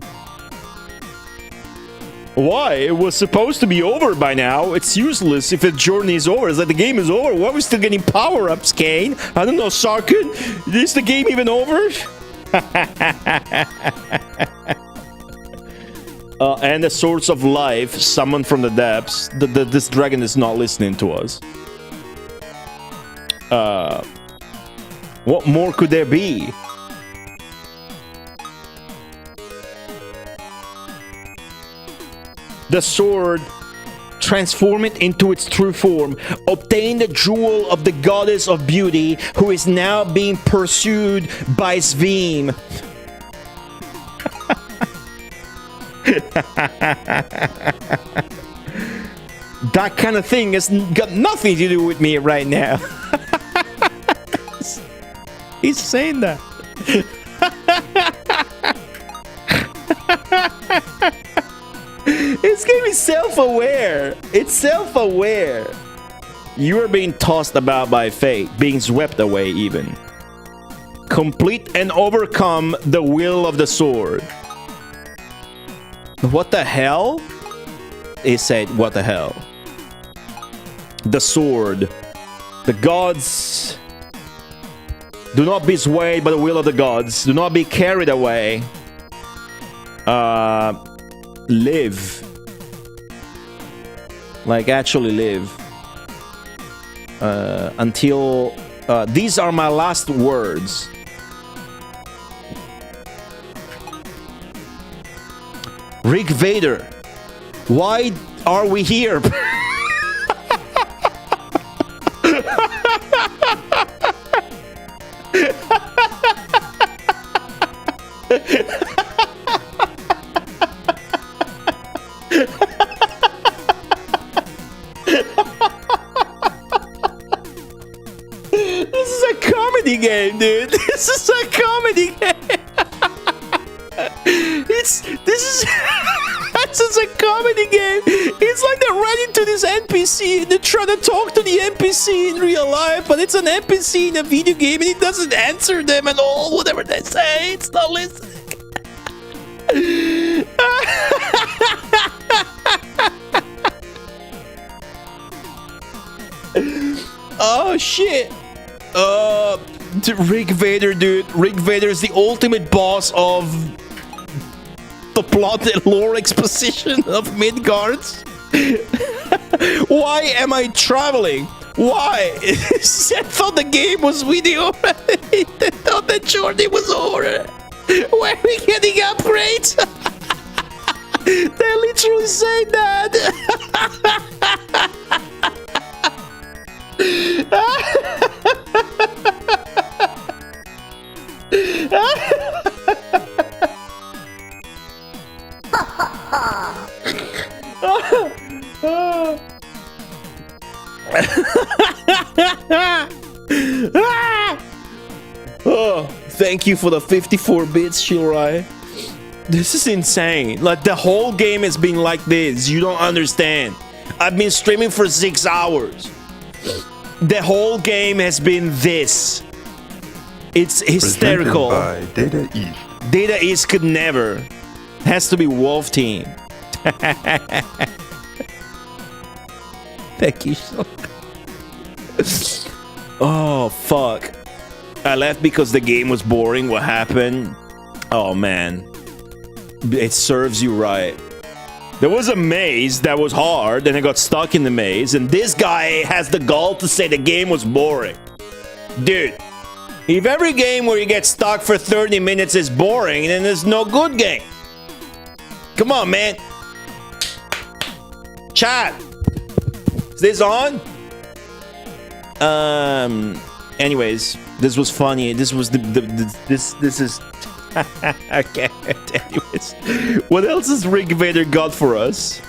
Why? It was supposed to be over by now. It's useless if the journey is over. It's like the game is over. Why are we still getting power-ups, Cain? I don't know, Sarkun. Is the game even over? And the source of life summoned from the depths. This dragon is not listening to us. What more could there be? The sword, transform it into its true form. Obtain the jewel of the goddess of beauty, who is now being pursued by Svim. That kind of thing has got nothing to do with me right now. He's saying that. This game is self-aware. It's self-aware. You are being tossed about by fate, being swept away even. Complete and overcome the will of the sword. What the hell? He said, what the hell? The sword. The gods. Do not be swayed by the will of the gods. Do not be carried away. Live. Like, actually live. Until... these are my last words. Rick Vader, why are we here? This is a comedy game, dude. This is a comedy game. This is a comedy game. It's like they're running to this NPC and they're trying to talk to the NPC in real life, but it's an NPC in a video game and it doesn't answer them at all. Whatever they say, it's not listening. Oh shit. Rick Vader, dude. Rick Vader is the ultimate boss of the plot and lore exposition of Mid-Garts. Why am I traveling? Why? I thought the game was video. I thought the journey was over. Why are we getting upgrades? They literally say that. Oh, thank you for the 54 bits, Shilrai. This is insane. Like, the whole game has been like this. You don't understand. I've been streaming for 6 hours. The whole game has been this. It's hysterical. Presented by Data East. Data East could never. Has to be Wolf Team. Thank you so much. Oh, fuck. I left because the game was boring. What happened? Oh, man. It serves you right. There was a maze that was hard, and I got stuck in the maze, and this guy has the gall to say the game was boring. Dude, if every game where you get stuck for 30 minutes is boring, then there's no good game. Come on, man. Chat. Is this on? Anyways, this was funny. This was this is okay. Anyways, what else has Rick Vader got for us?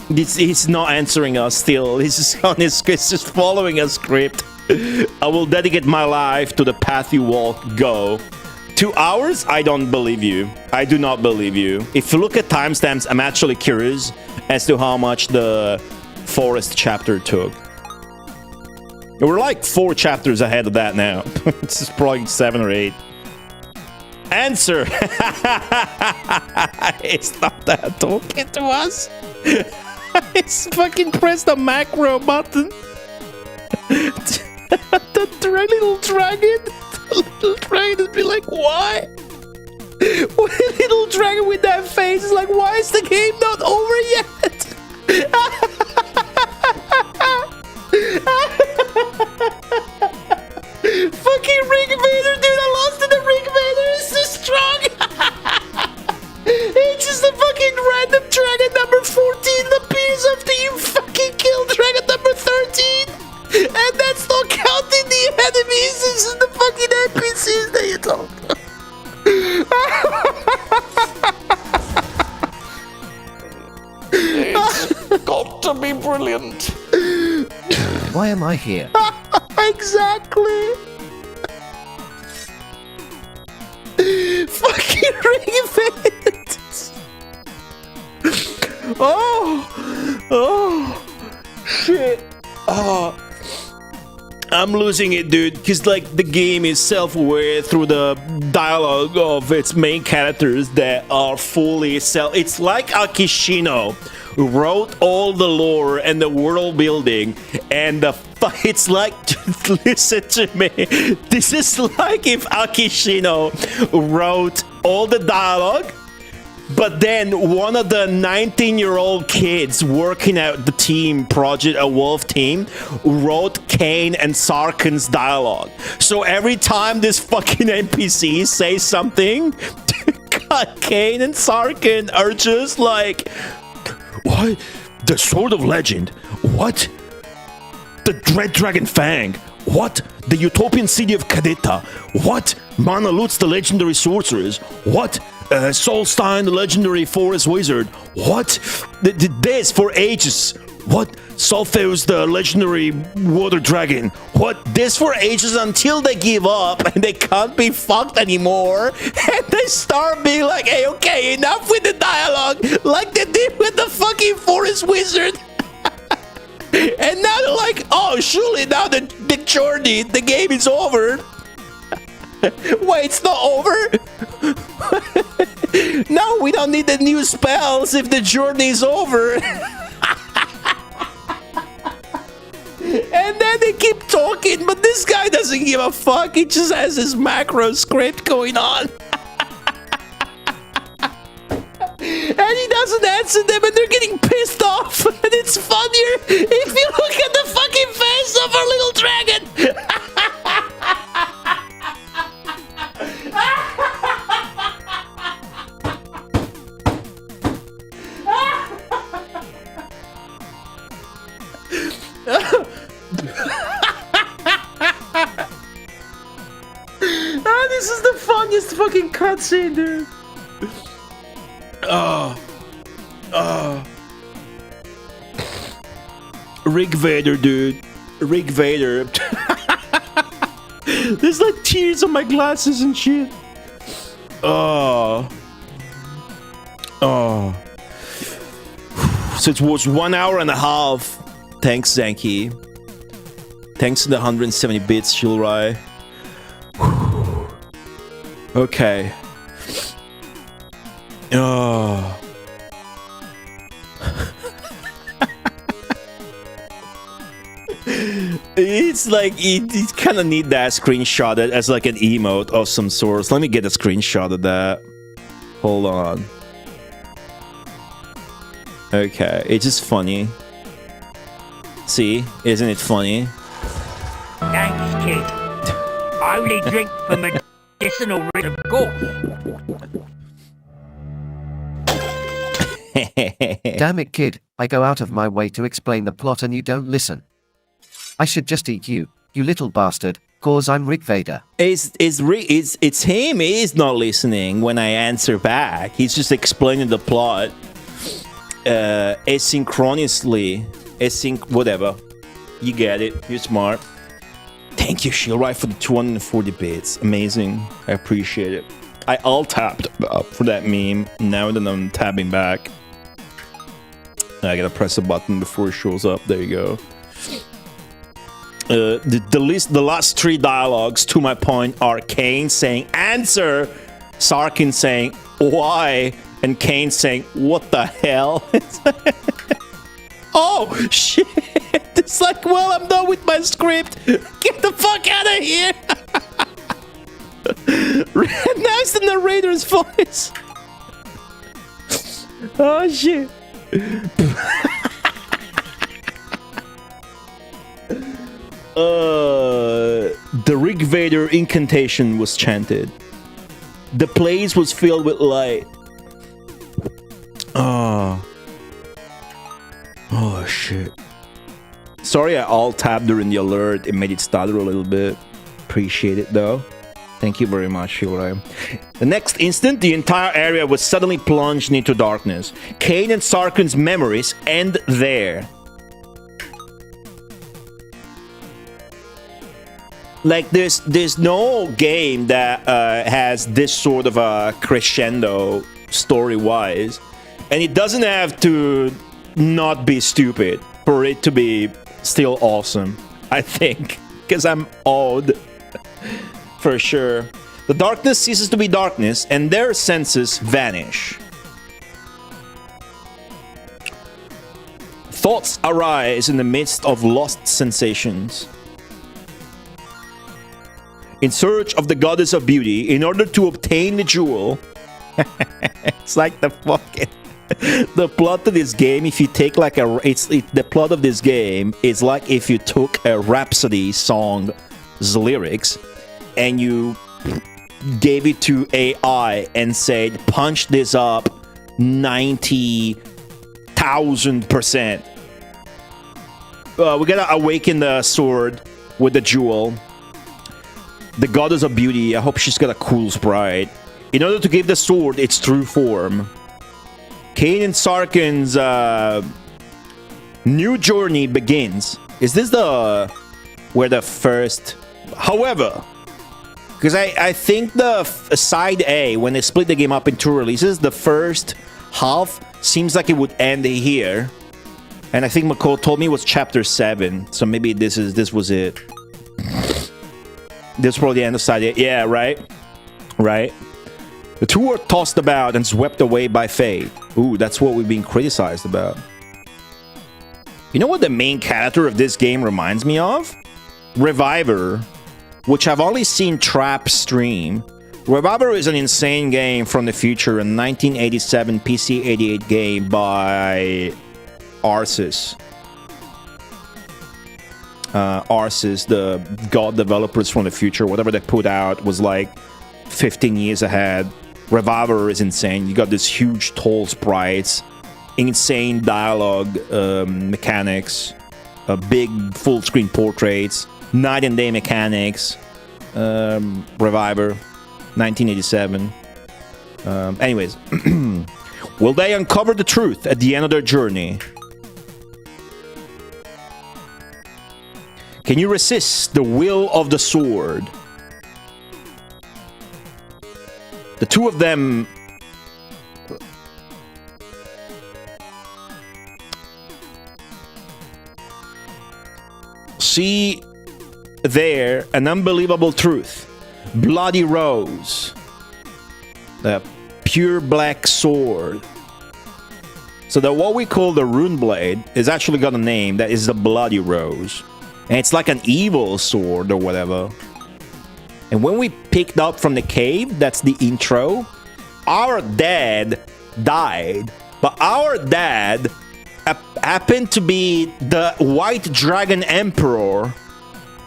He's not answering us still. He's just on his script, just following a script. I will dedicate my life to the path you walk. Go. 2 hours? I don't believe you. I do not believe you. If you look at timestamps, I'm actually curious as to how much the Forest chapter took. We're like 4 chapters ahead of that now. This is probably 7 or 8. Answer! It's not that talking to us. It's fucking press the macro button. The little dragon. The little dragon would be like, why? What little dragon with that face is like, why is the game not over yet? Fucking Ring Vader, dude, I lost to the Ring Vader, it's so strong. It's just a fucking random dragon number 14 that appears after you fucking kill dragon number 13. And that's not counting the enemies, it's just the fucking NPCs that you talk about. It's got to be brilliant. Why am I here? Exactly. Fucking Ring Vader. Oh, shit. Oh, I'm losing it, dude, because like the game is self-aware through the dialogue of its main characters that are fully it's like Akishino wrote all the lore and the world building, and it's like, listen to me, this is like if Akishino wrote all the dialogue, but then one of the 19-year-old kids working at the team project, a wolf team, wrote Cain and Sarkun's dialogue. So every time this fucking NPC says something, Cain and Sarkun are just like, what? The Sword of Legend? What? The Dread Dragon Fang? What? The Utopian City of Kadeta? What? Mana Lutz, the legendary sorceress? What? Solstein, the legendary forest wizard? What? This for ages? What? Solfeus, the legendary water dragon? What? This for ages until they give up and they can't be fucked anymore, and they start being like, hey, okay, enough with the dialogue, like they did with the fucking forest wizard. And now they're like, oh, surely now the journey, the game is over. Wait, it's not over? No, we don't need the new spells if the journey is over. And then they keep talking, but this guy doesn't give a fuck. He just has his macro script going on. And he doesn't answer them, and they're getting pissed off. And it's funnier if you look at the fucking face of our little dragon. This is the funniest fucking cutscene, dude. Rig Vader, dude. Rig Vader. There's like tears on my glasses and shit. So it was 1 hour and a half. Thanks, Zanky. Thanks to the 170 bits, Shilrai. Okay. It's like you kind of need that screenshot as like an emote of some sort. Let me get a screenshot of that. Hold on. Okay, it's just funny. See, isn't it funny? Thanks, kid. I only drink for medicinal rhythm. Go. Damn it, kid. I go out of my way to explain the plot and you don't listen. I should just eat you, you little bastard, cause I'm Rick Vader. It's him. He's not listening when I answer back. He's just explaining the plot asynchronously. Whatever. You get it. You're smart. Thank you, Shilrai, for the 240 bits. Amazing. I appreciate it. I alt-tapped for that meme. Now that I'm tapping back. I gotta press a button before it shows up. There you go. The last three dialogues, to my point, are Cain saying "answer," Sarkun saying "why," and Cain saying "what the hell." Oh shit! It's like, well, I'm done with my script. Get the fuck out of here! Now it's the narrator's voice. Oh shit! The Rig Vader incantation was chanted. The place was filled with light. Oh shit. Sorry I alt-tabbed during the alert. It made it stutter a little bit. Appreciate it though. Thank you very much, Hilray. The next instant, the entire area was suddenly plunged into darkness. Cain and Sarkun's memories end there. Like, there's no game that has this sort of a crescendo story-wise. And it doesn't have to not be stupid for it to be still awesome, I think. Because I'm old. For sure. The darkness ceases to be darkness, and their senses vanish. Thoughts arise in the midst of lost sensations. In search of the goddess of beauty, in order to obtain the jewel. It's like the fucking... The plot of this game, if you take like the plot of this game is like if you took a Rhapsody song's lyrics and you gave it to AI and said, punch this up 90,000%. We gotta awaken the sword with the jewel. The goddess of beauty, I hope she's got a cool sprite. In order to give the sword its true form. Cain and Sarkun's new journey begins. Is this where the first... However, because I think the side A, when they split the game up in 2 releases, the first half seems like it would end here. And I think McCall told me it was chapter 7. So maybe this was it. This is probably the end of side A. Yeah, right? Right? The two were tossed about and swept away by fate. Ooh, that's what we've been criticized about. You know what the main character of this game reminds me of? Reviver, which I've only seen Trap stream. Reviver is an insane game from the future, a 1987 PC-88 game by Arsis. Arsis, the god developers from the future. Whatever they put out was like 15 years ahead. Reviver is insane. You got this huge tall sprites, insane dialogue mechanics, big full screen portraits, night and day mechanics. Reviver, 1987. Anyways, will they uncover the truth at the end of their journey? Can you resist the will of the sword? The two of them... see there an unbelievable truth. Bloody Rose. The pure black sword. So that what we call the rune blade is actually got a name that is the Bloody Rose. And it's like an evil sword or whatever. And when we picked up from the cave, that's the intro, our dad died. But our dad happened to be the White Dragon Emperor.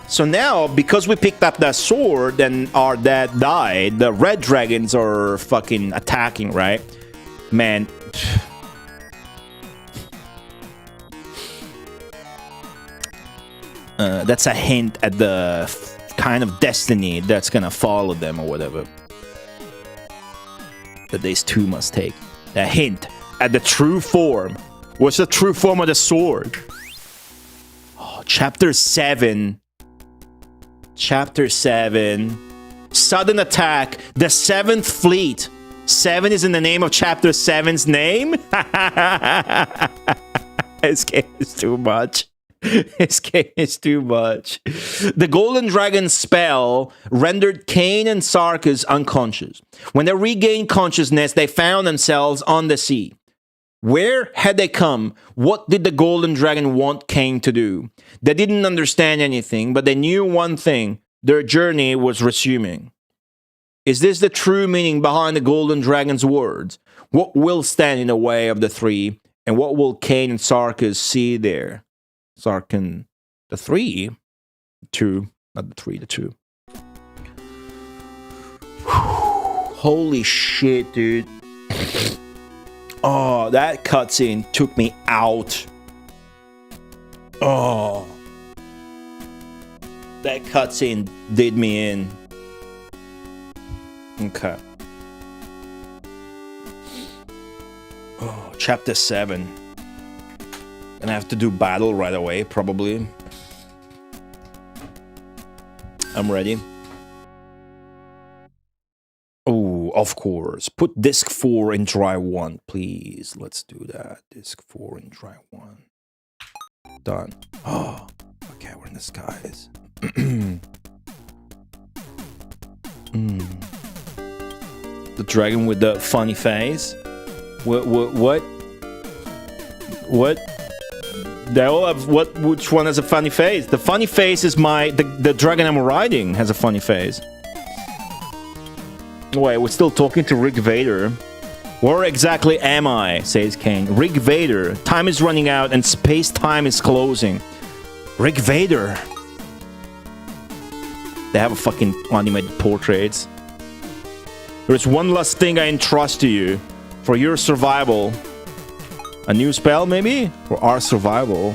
So now, because we picked up that sword and our dad died, the red dragons are fucking attacking, right? Man. That's a hint at the kind of destiny that's gonna follow them or whatever. That these two must take. A hint at the true form. What's the true form of the sword? Oh, chapter 7. Chapter 7. Sudden attack. The 7th fleet. 7 is in the name of chapter 7's name? SK is too much. SK is too much. The Golden Dragon spell rendered Cain and Sarkun unconscious. When they regained consciousness, they found themselves on the sea. Where had they come? What did the Golden Dragon want Cain to do? They didn't understand anything, but they knew one thing. Their journey was resuming. Is this the true meaning behind the Golden Dragon's words? What will stand in the way of the three? And what will Cain and Sarkun see there? Sarkun, the three? Two, not the three, the two. Holy shit, dude. Oh, that cutscene took me out. Oh. That cutscene did me in. Okay. Oh, chapter 7. And I have to do battle right away, probably. I'm ready. Oh, of course. Put disk 4 in drive 1, please. Let's do that. Disk 4 in drive 1. Done. Oh, okay, we're in the skies. The dragon with the funny face. What? They all have what? Which one has a funny face? The funny face is the dragon I'm riding has a funny face. Wait, we're still talking to Rick Vader. Where exactly am I? Says Cain. Rick Vader. Time is running out and space-time is closing. Rick Vader. They have a fucking animated portraits. There's one last thing I entrust to you. For your survival. A new spell, maybe? For our survival.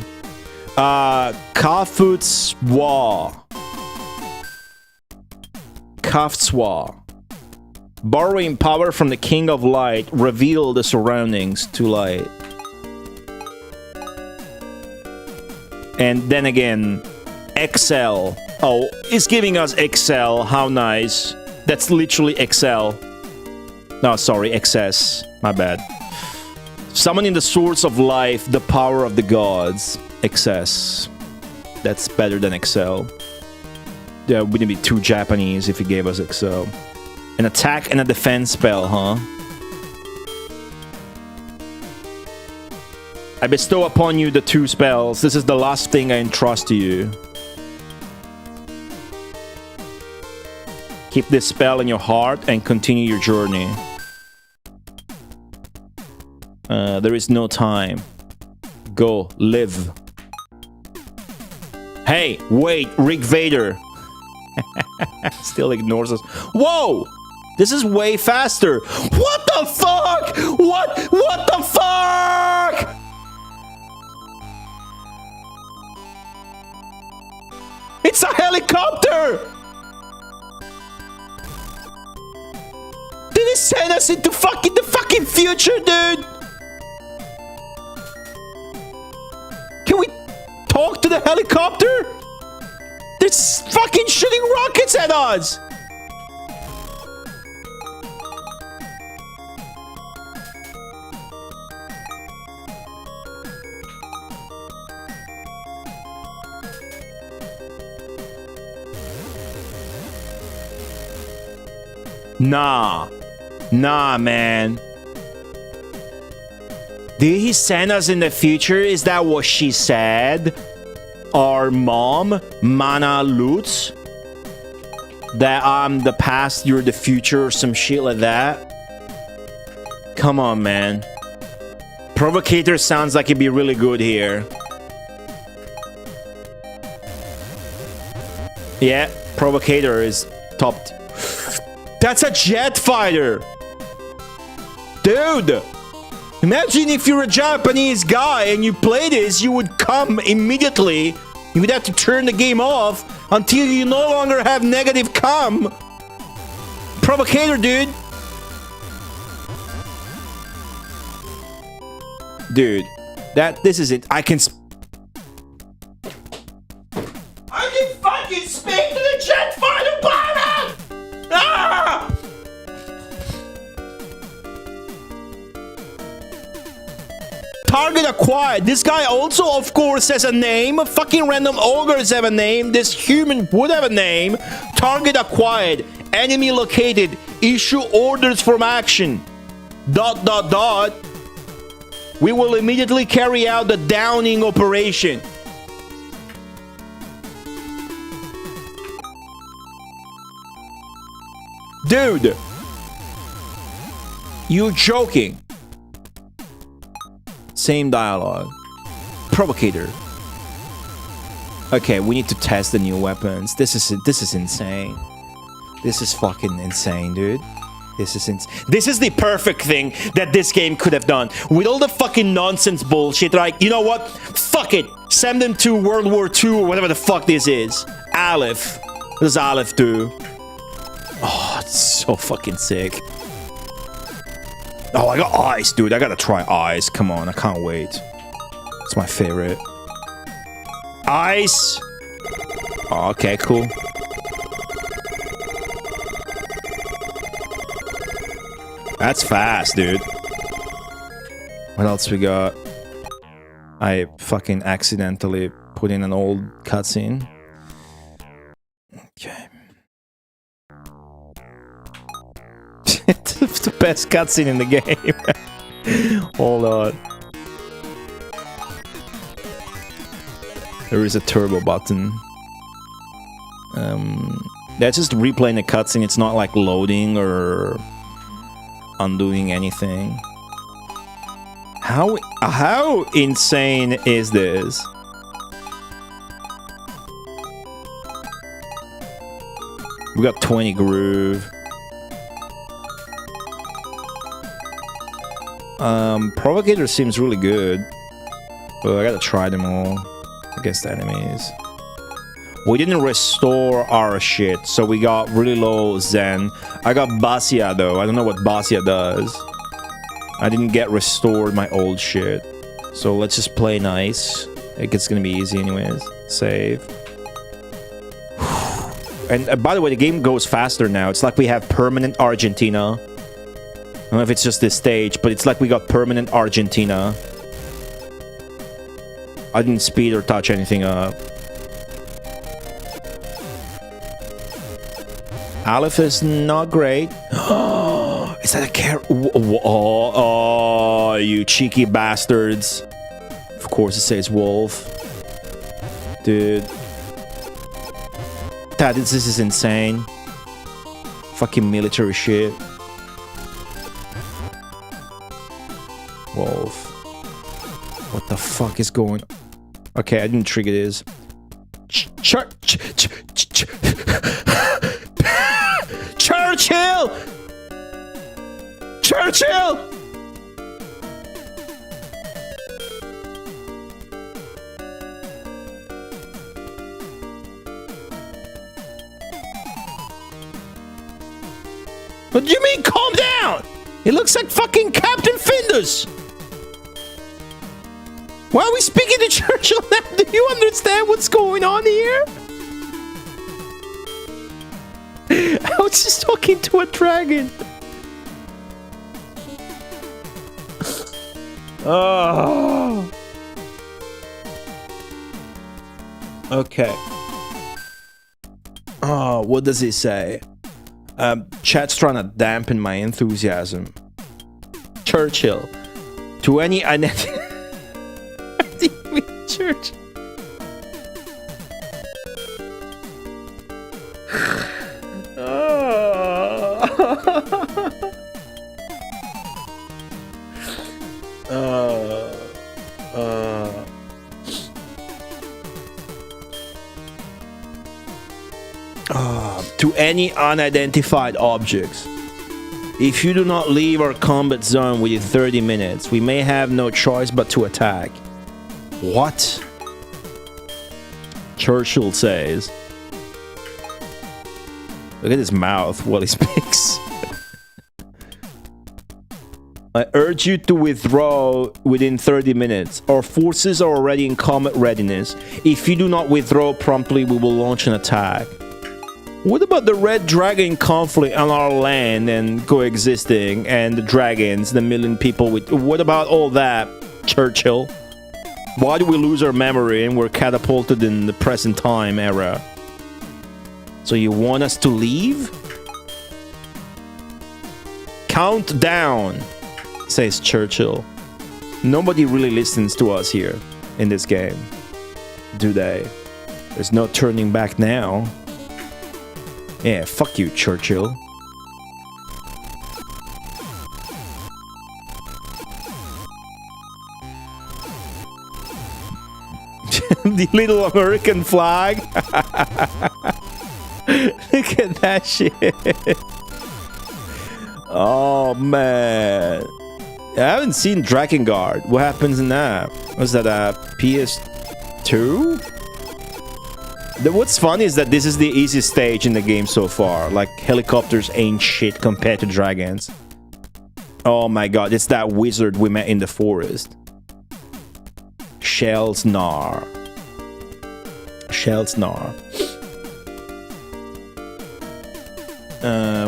Kafutswa. Kaftswa. Borrowing power from the King of Light, reveal the surroundings to light. And then again, XL. Oh, it's giving us XL. How nice. That's literally XL. No, sorry, XS. My bad. Summoning the source of life, the power of the gods. XS. That's better than XL. Yeah, it wouldn't be too Japanese if he gave us XL. An attack and a defense spell, huh? I bestow upon you the 2 spells. This is the last thing I entrust to you. Keep this spell in your heart and continue your journey. There is no time. Go, live. Hey, wait, Rick Vader. Still ignores us. Whoa! This is way faster. What the fuck? What the fuck? It's a helicopter! Did it send us into the fucking future, dude? Can we talk to the helicopter? It's fucking shooting rockets at us! Nah, man. Did he send us in the future? Is that what she said? Our mom, Mana Lutz? That I'm the past, you're the future, or some shit like that? Come on, man. Provocator sounds like it'd be really good here. Yeah, Provocator is top. That's a jet fighter! Dude! Imagine if you're a Japanese guy and you play this, you would come immediately. You would have to turn the game off until you no longer have negative com. Provocator, dude. Dude, this is it. I can fucking speak to the jet fighter pilot! Ah! Target acquired. This guy also, of course, has a name. Fucking random ogres have a name. This human would have a name. Target acquired. Enemy located. Issue orders from action. ... We will immediately carry out the downing operation. Dude. You're joking. Same dialogue. Provocator. Okay, we need to test the new weapons. This is insane. This is fucking insane, dude. This is the perfect thing that this game could have done. With all the fucking nonsense bullshit, like, you know what? Fuck it. Send them to World War II or whatever the fuck this is. Aleph. What does Aleph do? Oh, it's so fucking sick. Oh, I got eyes, dude. I gotta try eyes. Come on, I can't wait. It's my favorite. Eyes. Oh, okay, cool. That's fast, dude. What else we got? I fucking accidentally put in an old cutscene. Okay. It's the best cutscene in the game. Hold on. There is a turbo button. That's just replaying the cutscene. It's not like loading or undoing anything. How insane is this? We got 20 groove. Provocator seems really good, but I gotta try them all against enemies. We didn't restore our shit, so we got really low Zen. I got Basia though. I don't know what Basia does. I didn't get restored my old shit. So let's just play nice. It's gonna be easy anyways. Save. And by the way, the game goes faster now. It's like we have permanent Argentina. I don't know if it's just this stage, but it's like we got permanent Argentina. I didn't speed or touch anything up. Aleph is not great. Is that a car? Oh, you cheeky bastards. Of course it says wolf. Dude. This is insane. Fucking military shit. Wolf. What the fuck is going on? Okay, I didn't trigger this. Churchill! Churchill! What do you mean, calm down? It looks like fucking Captain Findus. Why are we speaking to Churchill now? Do you understand what's going on here? I was just talking to a dragon. Oh. Okay. Oh, what does it say? Chat's trying to dampen my enthusiasm. Churchill. To any Church. To any unidentified objects. If you do not leave our combat zone within 30 minutes, we may have no choice but to attack. What? Churchill says. Look at his mouth while he speaks. I urge you to withdraw within 30 minutes. Our forces are already in combat readiness. If you do not withdraw promptly, we will launch an attack. What about the Red Dragon conflict on our land and coexisting and the dragons, the million people with... What about all that? Churchill. Why do we lose our memory and we're catapulted in the present time era? So you want us to leave? Count down, says Churchill. Nobody really listens to us here in this game, do they? There's no turning back now. Yeah, fuck you, Churchill. The little American flag. Look at that shit. Oh man, I haven't seen Drakengard. What happens in that? Was that a PS2? What's funny is that this is the easiest stage in the game so far. Like, helicopters ain't shit compared to dragons. Oh my god, it's that wizard we met in the forest. Shellsnar.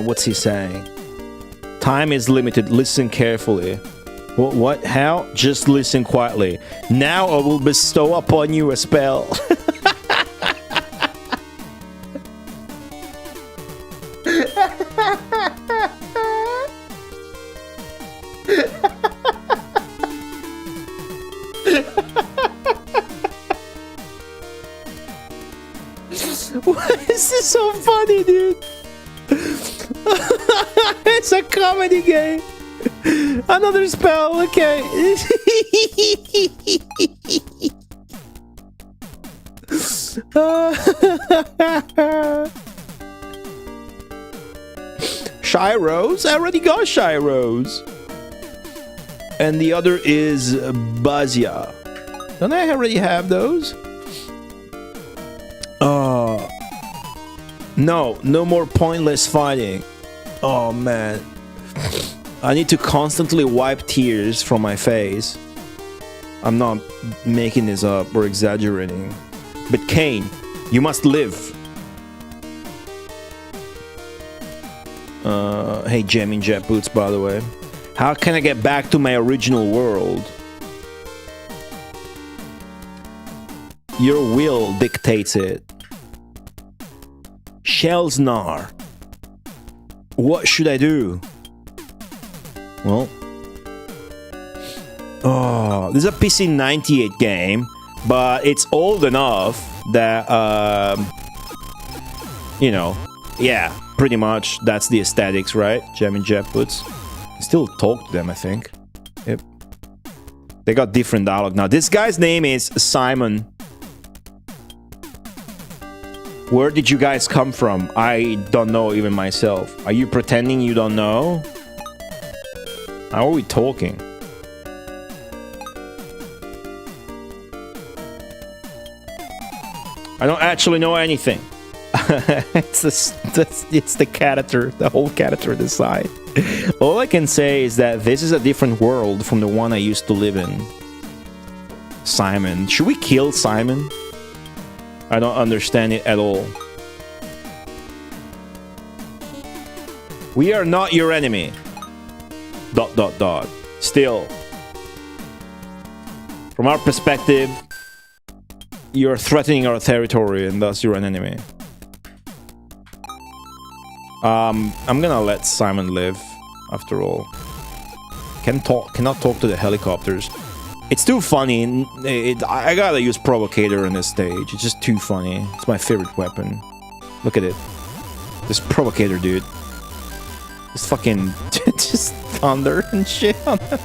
What's he saying? Time is limited. Listen carefully. What? How? Just listen quietly. Now I will bestow upon you a spell. Why is this so funny, dude? It's a comedy game. Another spell, okay. Shiros? I already got Shiros. And the other is Bazia. Don't I already have those? No more pointless fighting. Oh man. I need to constantly wipe tears from my face. I'm not making this up or exaggerating. But Cain, you must live. Hey, Jamming Jet Boots, by the way. How can I get back to my original world? Your will dictates it. Shellsnar. What should I do? Well, this is a PC-98 game, but it's old enough that, you know, yeah, pretty much that's the aesthetics, right? Jamming Jet Boots. I still talk to them, I think. Yep. They got different dialogue now. This guy's name is Simon. Where did you guys come from? I don't know even myself. Are you pretending you don't know? How are we talking? I don't actually know anything. it's the character, the whole character decide. All I can say is that this is a different world from the one I used to live in. Simon. Should we kill Simon? I don't understand it at all. We are not your enemy. ... Still, from our perspective, you're threatening our territory and thus you're an enemy. I'm gonna let Simon live, after all. Cannot talk to the helicopters. It's too funny. I gotta use Provocator in this stage. It's just too funny. It's my favorite weapon. Look at it. This Provocator, dude. This fucking... just thunder and shit on him.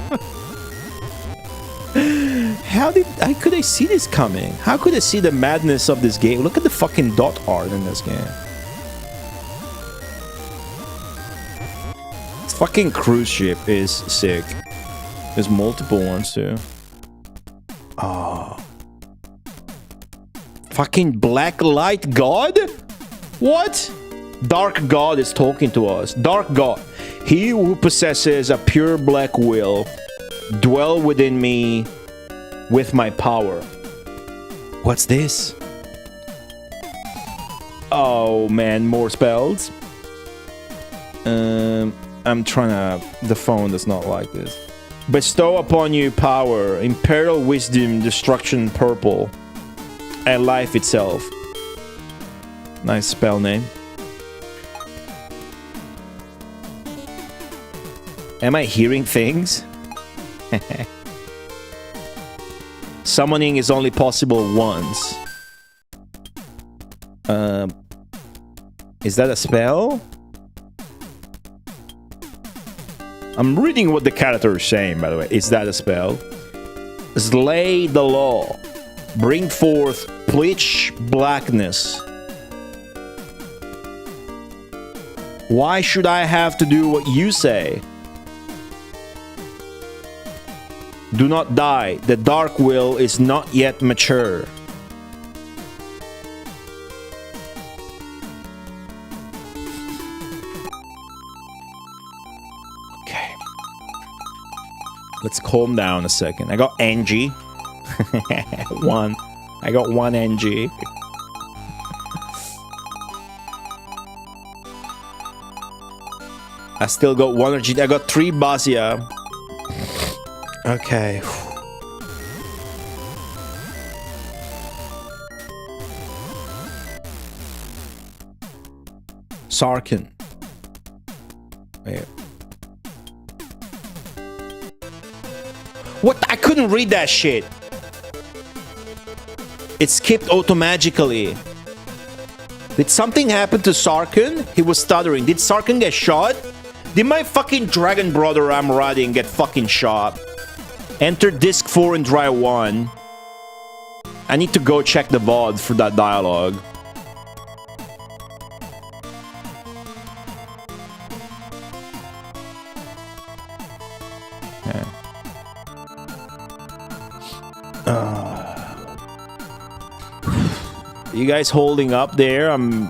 How could I see this coming? How could I see the madness of this game? Look at the fucking dot art in this game. This fucking cruise ship is sick. There's multiple ones too. Oh. Fucking Black Light God? What? Dark God is talking to us. Dark God. He who possesses a pure black will, dwell within me with my power. What's this? Oh man, more spells. I'm trying to... The phone does not like this. Bestow upon you power, imperial wisdom, destruction purple, and life itself. Nice spell name. Am I hearing things? Summoning is only possible once. Is that a spell? I'm reading what the character is saying, by the way. Is that a spell? Slay the law. Bring forth pitch blackness. Why should I have to do what you say? Do not die. The dark will is not yet mature. Okay. Let's calm down a second. I got NG. One. I got one NG. I still got one energy. I got 3 Basia. Okay. Sarkun. Wait. What? I couldn't read that shit. It skipped automatically. Did something happen to Sarkun? He was stuttering. Did Sarkun get shot? Did my fucking dragon brother I'm riding get fucking shot? Enter disc 4 and try 1. I need to go check the VOD for that dialogue. Okay. You guys holding up there? I'm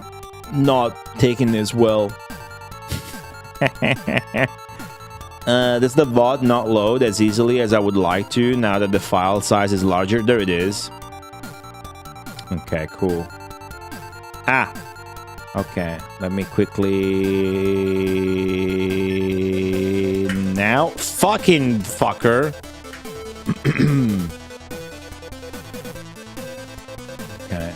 not taking this well. Does the VOD not load as easily as I would like to now that the file size is larger? There it is. Okay, cool. Ah! Okay, let me quickly... Now? Fucking fucker! Okay.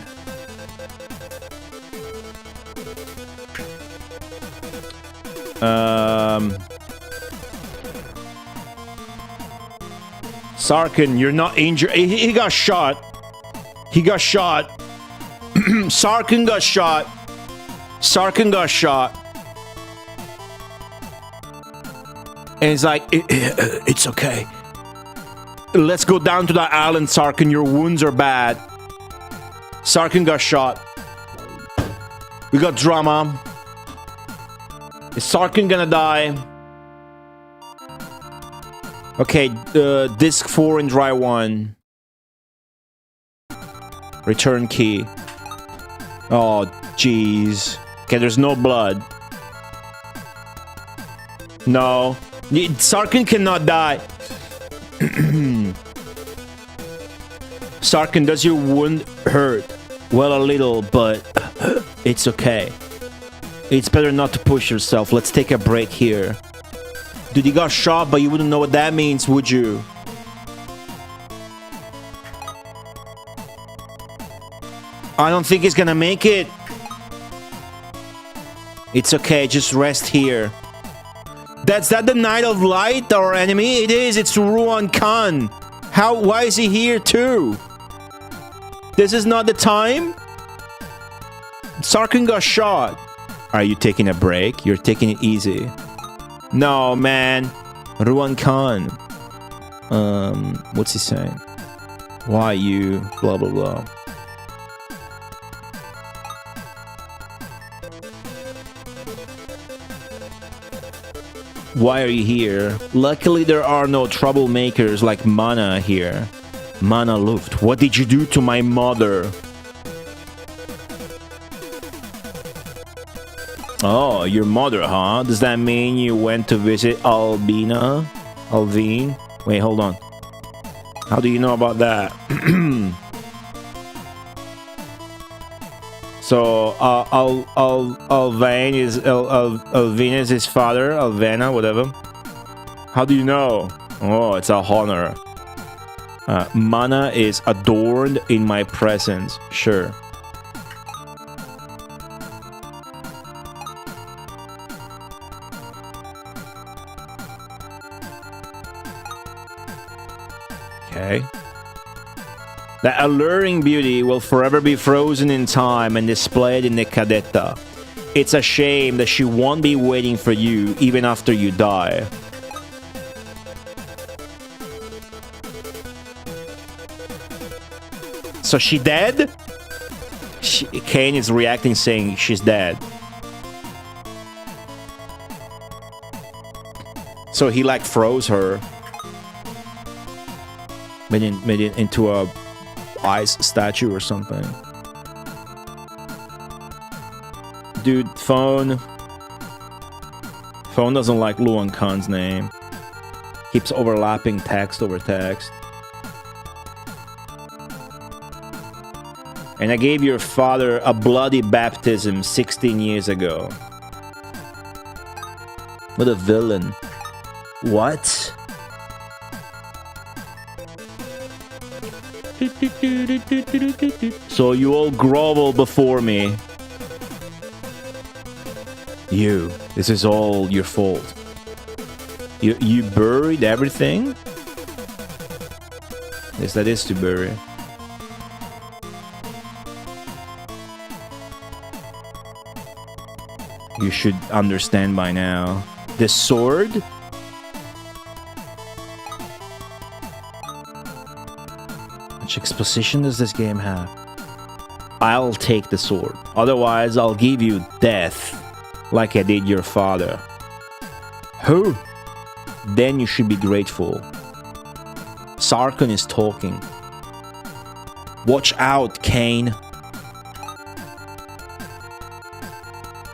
Sarkun, you're not injured. He got shot. He got shot. Sarkun got shot. Sarkun got shot. And he's like, it's okay. Let's go down to that island, Sarkun. Your wounds are bad. Sarkun got shot. We got drama. Is Sarkun gonna die? Okay, disc 4 and dry 1. Return key. Oh, jeez. Okay, there's no blood. No. Sarkun cannot die. Sarkun, does your wound hurt? Well, a little, but it's okay. It's better not to push yourself. Let's take a break here. Dude, you got shot, but you wouldn't know what that means, would you? I don't think he's gonna make it. It's okay, just rest here. That's that the Knight of Light, our enemy? It is, it's Ruan Khan. Why is he here too? This is not the time? Sarkun got shot. Are you taking a break? You're taking it easy. No, man. Ruan Khan. What's he saying? Why you? Blah, blah, blah. Why are you here? Luckily, there are no troublemakers like Mana here. Mana Luft, what did you do to my mother? Oh, your mother, huh? Does that mean you went to visit Albina? Alvine? Wait, hold on. How do you know about that? So, Alvine is Alvina is his father, Alvena, whatever. How do you know? Oh, it's a honor. Mana is adorned in my presence. Sure. Okay. The alluring beauty will forever be frozen in time and displayed in the Cadetta. It's a shame that she won't be waiting for you even after you die. So she dead? Cain is reacting saying she's dead. So he like froze her. Made it into a ice statue or something. Dude, phone doesn't like Luan Khan's name. Keeps overlapping text over text. And I gave your father a bloody baptism 16 years ago. What a villain. What? So you all grovel before me. This is all your fault. You buried everything? Yes, that is to bury. You should understand by now. The sword? Which exposition does this game have? I'll take the sword. Otherwise, I'll give you death. Like I did your father. Who? Then you should be grateful. Sarkun is talking. Watch out, Cain.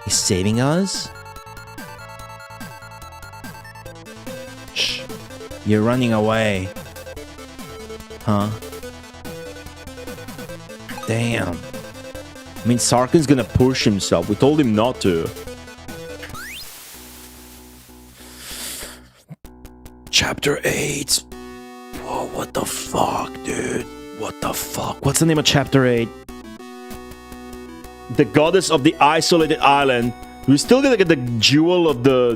He's saving us? Shh. You're running away. Huh? Damn. I mean, Sarkun's gonna push himself. We told him not to. Chapter 8. Whoa, what the fuck, dude? What the fuck? What's the name of Chapter 8? The goddess of the isolated island. We're still gonna get the jewel of the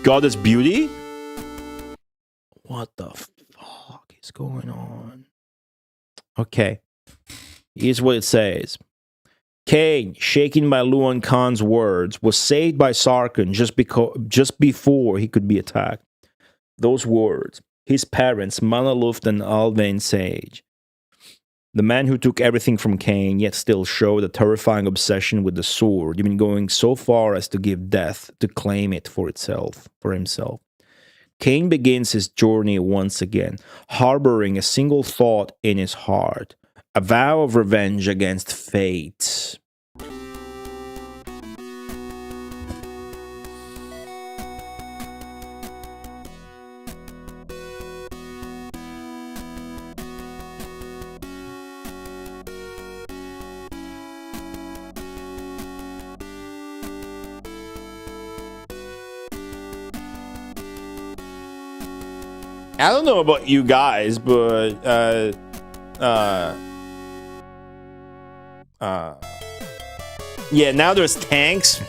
goddess beauty? What the fuck is going on? Okay. Here's what it says. Cain, shaken by Luan Khan's words, was saved by Sarkun just before he could be attacked. Those words, his parents, Mana Luft and Alvain Sage. The man who took everything from Cain, yet still showed a terrifying obsession with the sword, even going so far as to give death to claim it for himself. Cain begins his journey once again, harboring a single thought in his heart, a vow of revenge against fate. I don't know about you guys, but yeah, now there's tanks.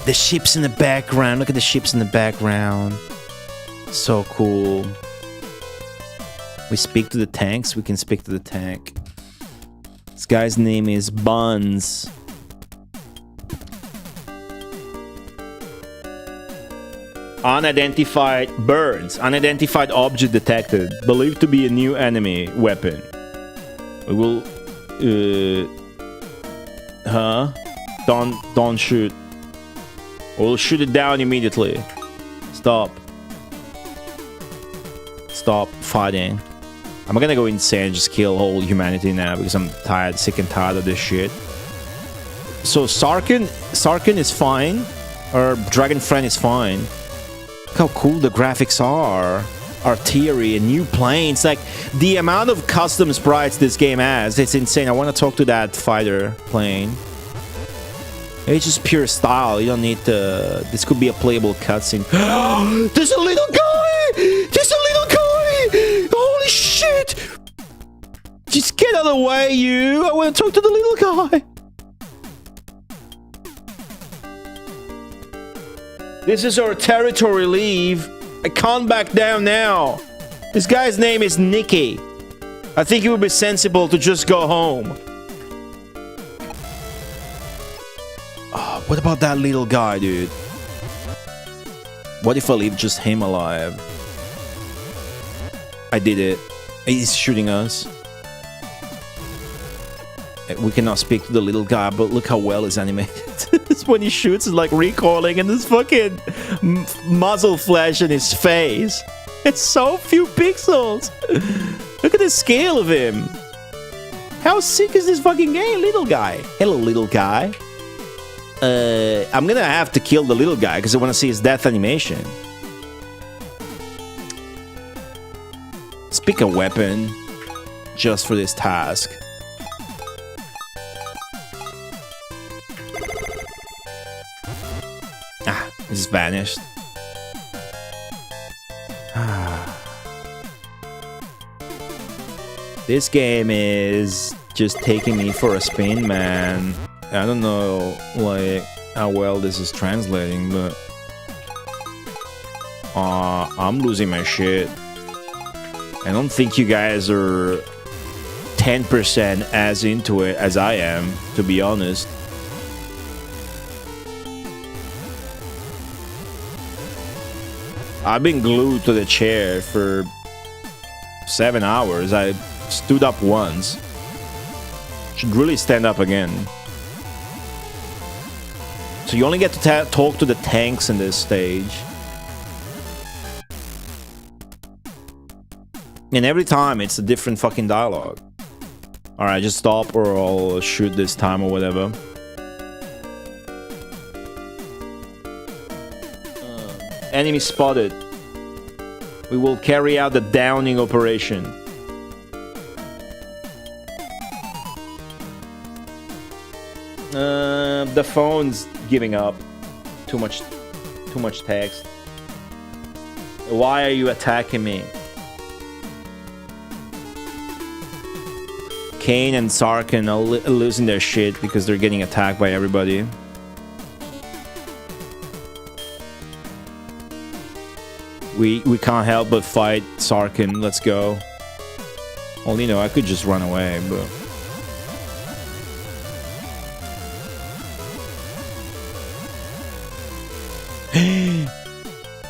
The ships in the background. Look at the ships in the background. So cool. We speak to the tanks. We can speak to the tank. This guy's name is Buns. Unidentified birds. Unidentified object detected. Believed to be a new enemy weapon. We will... Huh? Don't shoot. We'll shoot it down immediately. Stop. Stop fighting. I'm gonna go insane and just kill whole humanity now because I'm tired, sick and tired of this shit. So Sarkun is fine. Or Dragon Friend is fine. Look how cool the graphics are. Artillery and new planes. Like, the amount of custom sprites this game has, it's insane. I want to talk to that fighter plane. It's just pure style. You don't need to... This could be a playable cutscene. There's a little guy! other way, you! I want to talk to the little guy! This is our territory, leave. I can't back down now. This guy's name is Nicky. I think it would be sensible to just go home. Oh, what about that little guy, dude? What if I leave just him alive? I did it. He's shooting us. We cannot speak to the little guy, but look how well it's animated. When he shoots, it's like recoiling, and this fucking muzzle flash in his face. It's so few pixels. Look at the scale of him. How sick is this fucking game, little guy? Hello, little guy. I'm gonna have to kill the little guy because I want to see his death animation. Let's pick a weapon just for this task. Ah, it's vanished. This game is just taking me for a spin, man. I don't know, like, how well this is translating, but I'm losing my shit. I don't think you guys are 10% as into it as I am, to be honest. I've been glued to the chair for 7 hours. I stood up once. Should really stand up again. So you only get to talk to the tanks in this stage. And every time it's a different fucking dialogue. Alright, just stop or I'll shoot this time or whatever. Enemy spotted. We will carry out the downing operation. The phone's giving up. Too much text. Why are you attacking me? Cain and Sarkun are losing their shit because they're getting attacked by everybody. We can't help but fight Sarkun. Let's go. Well, you know, I could just run away, but...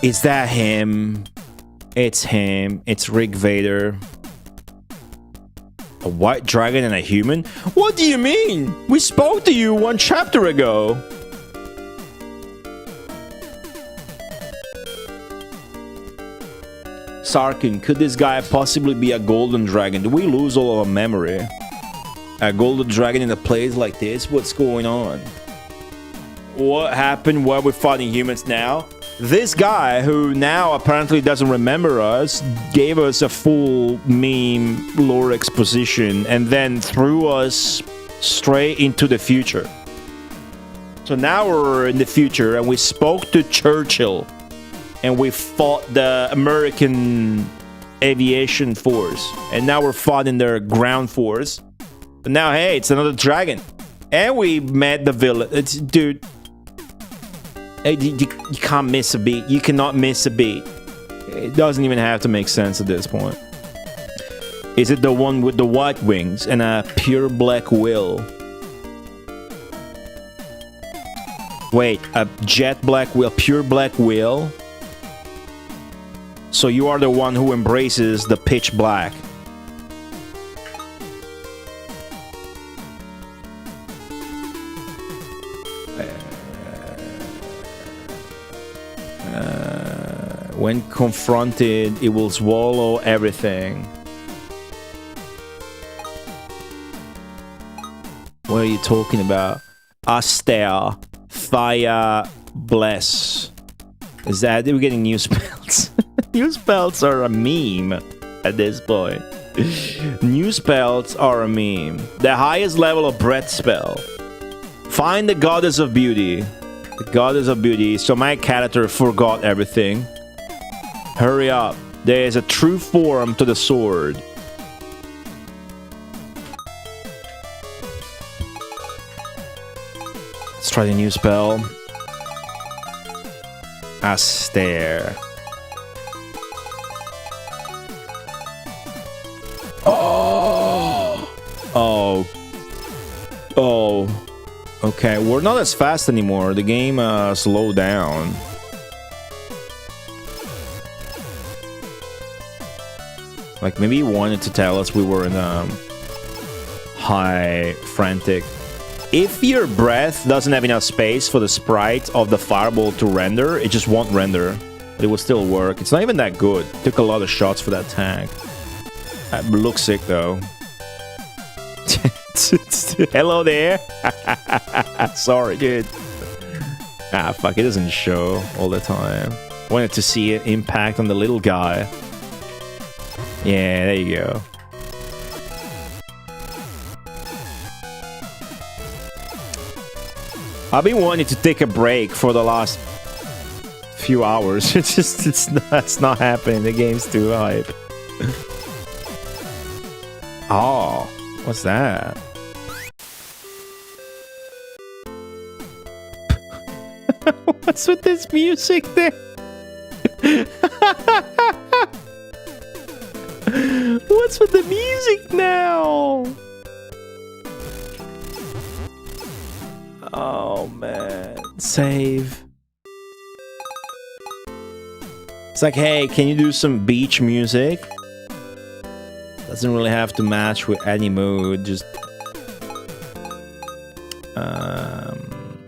Is that him? It's him. It's Rick Vader. A white dragon and a human? What do you mean? We spoke to you 1 chapter ago. Sarkun, could this guy possibly be a golden dragon? Do we lose all of our memory? A golden dragon in a place like this? What's going on? What happened? Why are we fighting humans now? This guy, who now apparently doesn't remember us, gave us a full meme lore exposition and then threw us straight into the future. So now we're in the future and we spoke to Churchill and we fought the American aviation force and now we're fighting their ground force. But now, hey, it's another dragon. And we met the villain. Dude... You can't miss a beat. You cannot miss a beat. It doesn't even have to make sense at this point. Is it the one with the white wings and a pure black will? Wait, a jet black will, pure black will? So you are the one who embraces the pitch black. When confronted, it will swallow everything. What are you talking about? Aster, fire, bless. Is that we're getting new spells? New spells are a meme at this point. New spells are a meme. The highest level of breath spell. Find the goddess of beauty. The goddess of beauty. So my character forgot everything. Hurry up. There is a true form to the sword. try the new spell. Astaire. Oh. Oh. Oh. Okay, we're not as fast anymore. The game slowed down. Like maybe he wanted to tell us we were in high frantic. If your breath doesn't have enough space for the sprite of the fireball to render, it just won't render. But it will still work. It's not even that good. Took a lot of shots for that tank. Looks sick though. Hello there. Sorry, dude. Ah, fuck, it doesn't show all the time. Wanted to see an impact on the little guy. Yeah, there you go. I've been wanting to take a break for the last few hours. It's not happening. The game's too hype. Oh, what's that? What's with this music there? What's with the music now? Oh man, save. It's like, hey, can you do some beach music? Doesn't really have to match with any mood, just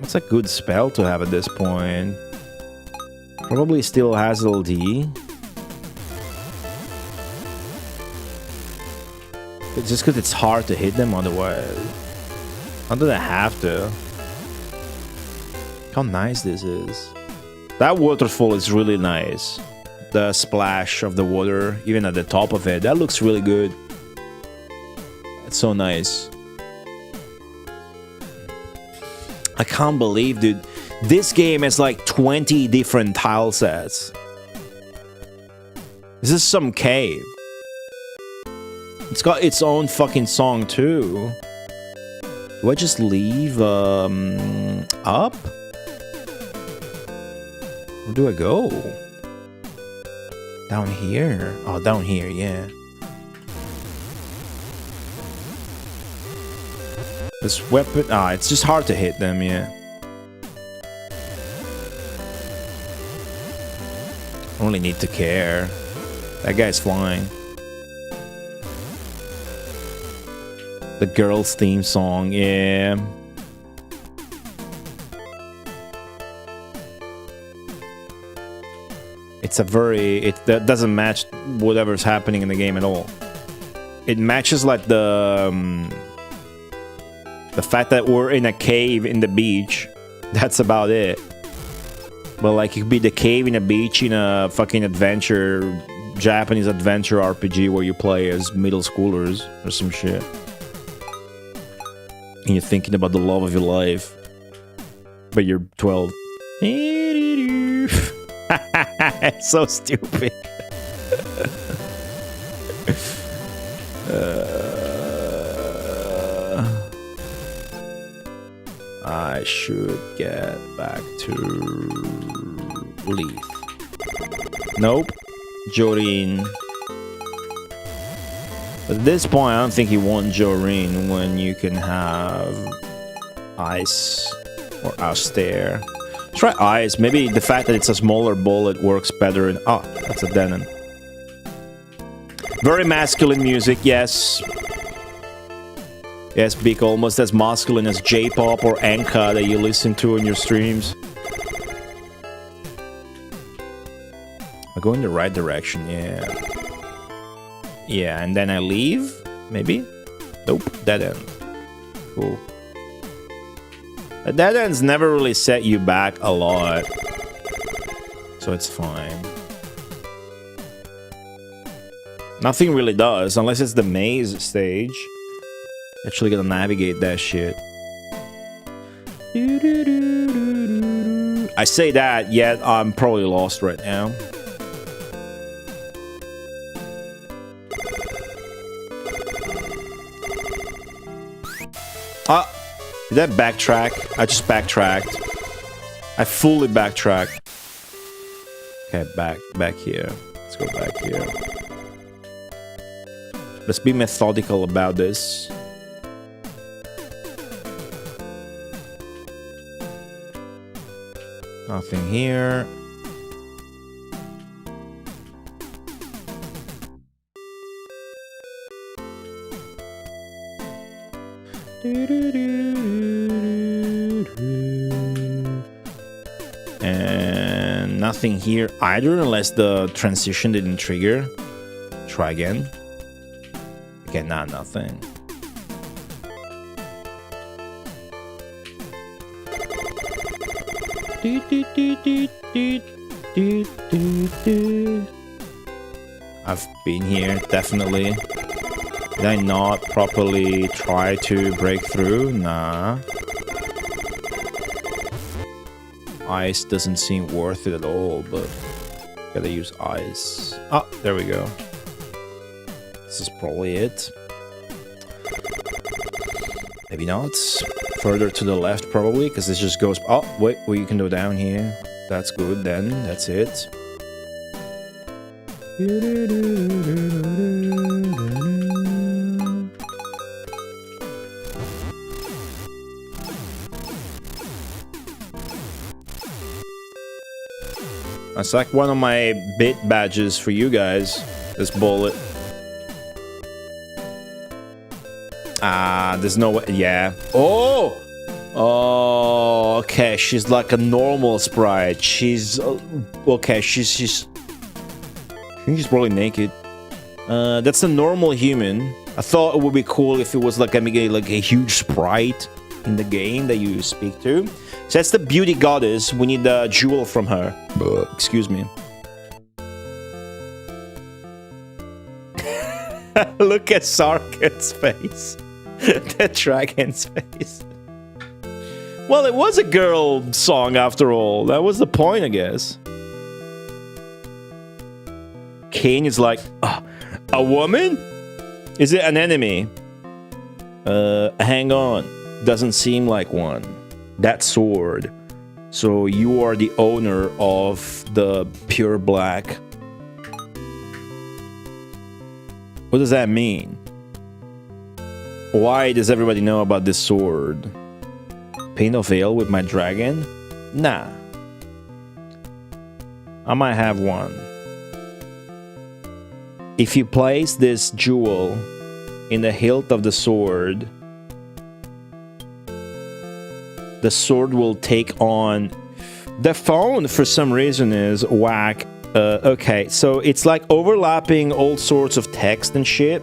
what's a good spell to have at this point? Probably still Hazel D. It's just because it's hard to hit them otherwise. Not that I have to. How nice this is. That waterfall is really nice. The splash of the water, even at the top of it, that looks really good. It's so nice. I can't believe, dude. This game has like 20 different tile sets. This is some cave. It's got its own fucking song too. Do I just leave up? Where do I go? Down here. Oh, down here, yeah. This weapon... Ah, it's just hard to hit them, yeah. Only need to care. That guy's flying. The girls' theme song, yeah. It's a very... That doesn't match whatever's happening in the game at all. It matches like the fact that we're in a cave in the beach. That's about it. But like, it could be the cave in a beach in a fucking adventure, Japanese adventure RPG where you play as middle schoolers or some shit. And you're thinking about the love of your life. But you're 12. It's so stupid. I should get back to Leith. Nope. Joreen. But at this point, I don't think you want Joreen when you can have Ice or Astaire. Try Ice. Maybe the fact that it's a smaller bullet works better in... Oh, that's a Denon. Very masculine music, yes. Yes, Beak, almost as masculine as J-pop or Enka that you listen to in your streams. I go in the right direction, yeah. Yeah, and then I leave? Maybe? Nope, dead end. Cool. The dead ends never really set you back a lot. So it's fine. Nothing really does, unless it's the maze stage. Actually gotta navigate that shit. I say that, yet I'm probably lost right now. Did I backtrack? I just backtracked. I fully backtracked. Okay, back here. Let's go back here. Let's be methodical about this. Nothing here. And nothing here either, unless the transition didn't trigger. Try again. Okay, nothing. I've been here, definitely. Did I not properly try to break through? Nah. Ice doesn't seem worth it at all, but gotta use ice. Ah, there we go. This is probably it. Maybe not. Further to the left, probably, because this just goes... Oh, wait, well, you can go down here. That's good, then. That's it. That's like one of my bit badges for you guys. This bullet. Ah, there's no way. Yeah. Oh! Oh, okay. She's like a normal sprite. She's... okay, she's... I think she's probably naked. That's a normal human. I thought it would be cool if it was like a huge sprite in the game that you speak to. So that's the beauty goddess. We need the jewel from her. Excuse me. Look at Sarkun's face. That dragon's face. Well, it was a girl song after all. That was the point, I guess. Cain is like, a woman? Is it an enemy? Hang on. Doesn't seem like one. That sword. So you are the owner of the pure black. What does that mean? Why does everybody know about this sword? Paint of veil with my dragon? Nah. I might have one. If you place this jewel in the hilt of the sword will take on... The phone, for some reason, is whack. Okay, so it's like overlapping all sorts of text and shit.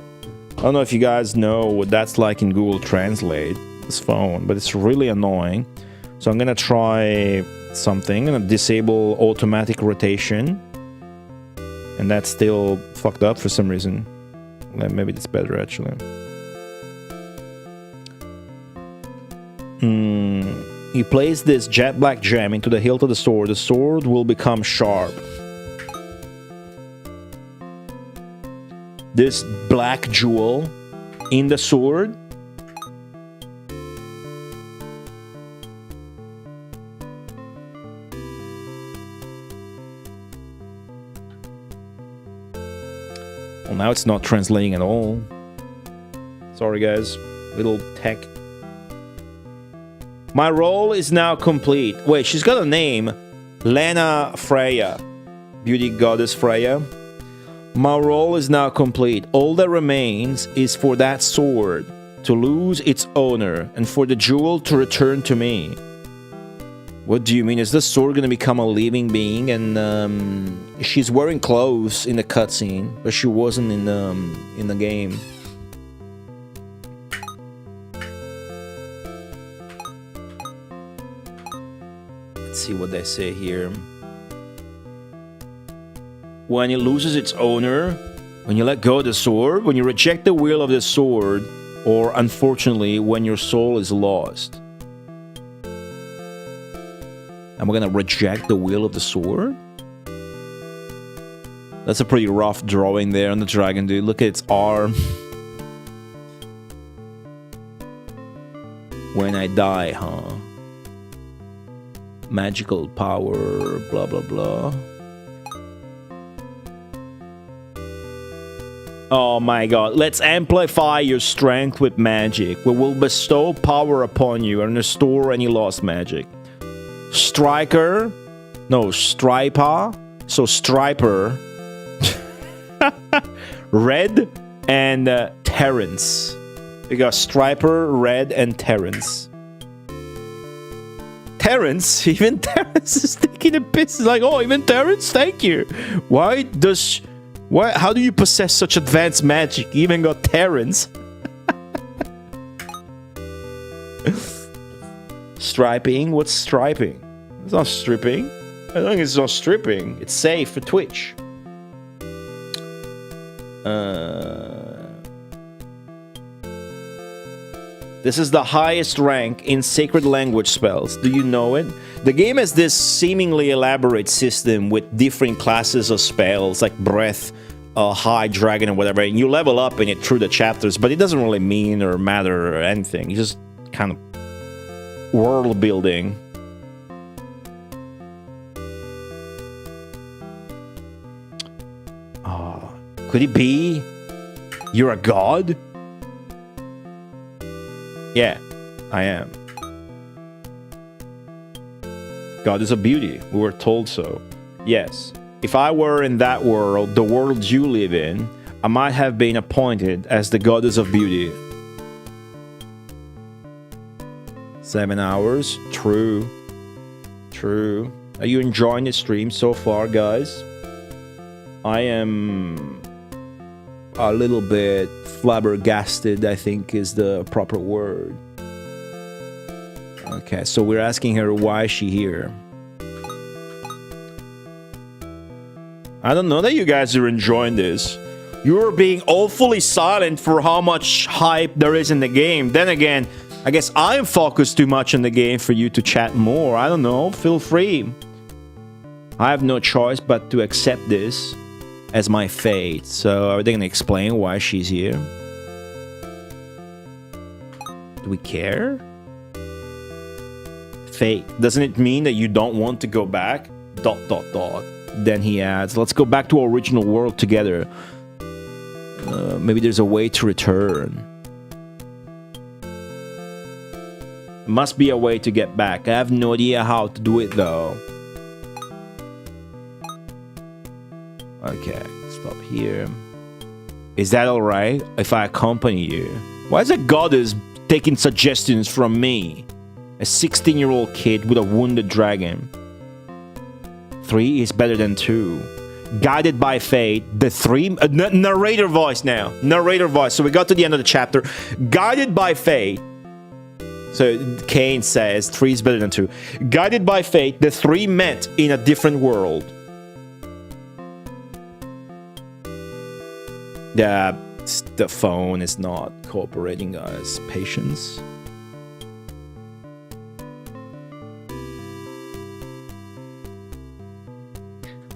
I don't know if you guys know what that's like in Google Translate, this phone, but it's really annoying. So I'm gonna try something. I'm gonna disable automatic rotation. And that's still fucked up for some reason. Maybe it's better, actually. You place this jet black gem into the hilt of the sword will become sharp. This black jewel in the sword well, now it's not translating at all. Sorry guys, little tech. My role is now complete. Wait, she's got a name. Lena Freya. Beauty goddess Freya. My role is now complete. All that remains is for that sword to lose its owner and for the jewel to return to me. What do you mean? Is the sword going to become a living being? And she's wearing clothes in the cutscene, but she wasn't in the game. Let's see what they say here. When it loses its owner, when you let go of the sword, when you reject the will of the sword, or unfortunately, when your soul is lost. And we're gonna reject the will of the sword? That's a pretty rough drawing there on the dragon, dude. Look at its arm. When I die, huh? Magical power, blah blah blah. Oh my god, let's amplify your strength with magic. We will bestow power upon you and restore any lost magic. Striker? No, Striper. So Striper. Red and Terrence. We got Striper, Red, and Terrence. Terrence? Even Terrence is taking a piss. He's like, oh, even Terrence? Thank you. Why does... Why? How do you possess such advanced magic? You even got Terrence. Striping? What's striping? It's not stripping. I think it's not stripping. It's safe for Twitch. This is the highest rank in sacred language spells. Do you know it? The game has this seemingly elaborate system with different classes of spells, like breath, high dragon, or whatever. And you level up in it through the chapters, but it doesn't really mean or matter or anything. It's just kind of world building. Could it be you're a god? Yeah, I am. Goddess of beauty. We were told so. Yes. If I were in that world, the world you live in, I might have been appointed as the goddess of beauty. 7 hours? True. True. Are you enjoying the stream so far, guys? I am a little bit flabbergasted, I think is the proper word. Okay, so we're asking her why is she here. I don't know that you guys are enjoying this. You're being awfully silent for how much hype there is in the game. Then again, I guess I'm focused too much on the game for you to chat more. I don't know, feel free. I have no choice but to accept this as my fate. So are they gonna explain why she's here? Do we care? Fate. Doesn't it mean that you don't want to go back? ... Then he adds, let's go back to our original world together. Maybe there's a way to return. Must be a way to get back. I have no idea how to do it though. Okay, stop here. Is that alright if I accompany you? Why is a goddess taking suggestions from me? A 16-year-old kid with a wounded dragon. 3 is better than 2. Guided by fate, the 3... narrator voice now. Narrator voice. So we got to the end of the chapter. Guided by fate. So Cain says 3 is better than 2. Guided by fate, the 3 met in a different world. The phone is not cooperating, guys. Patience.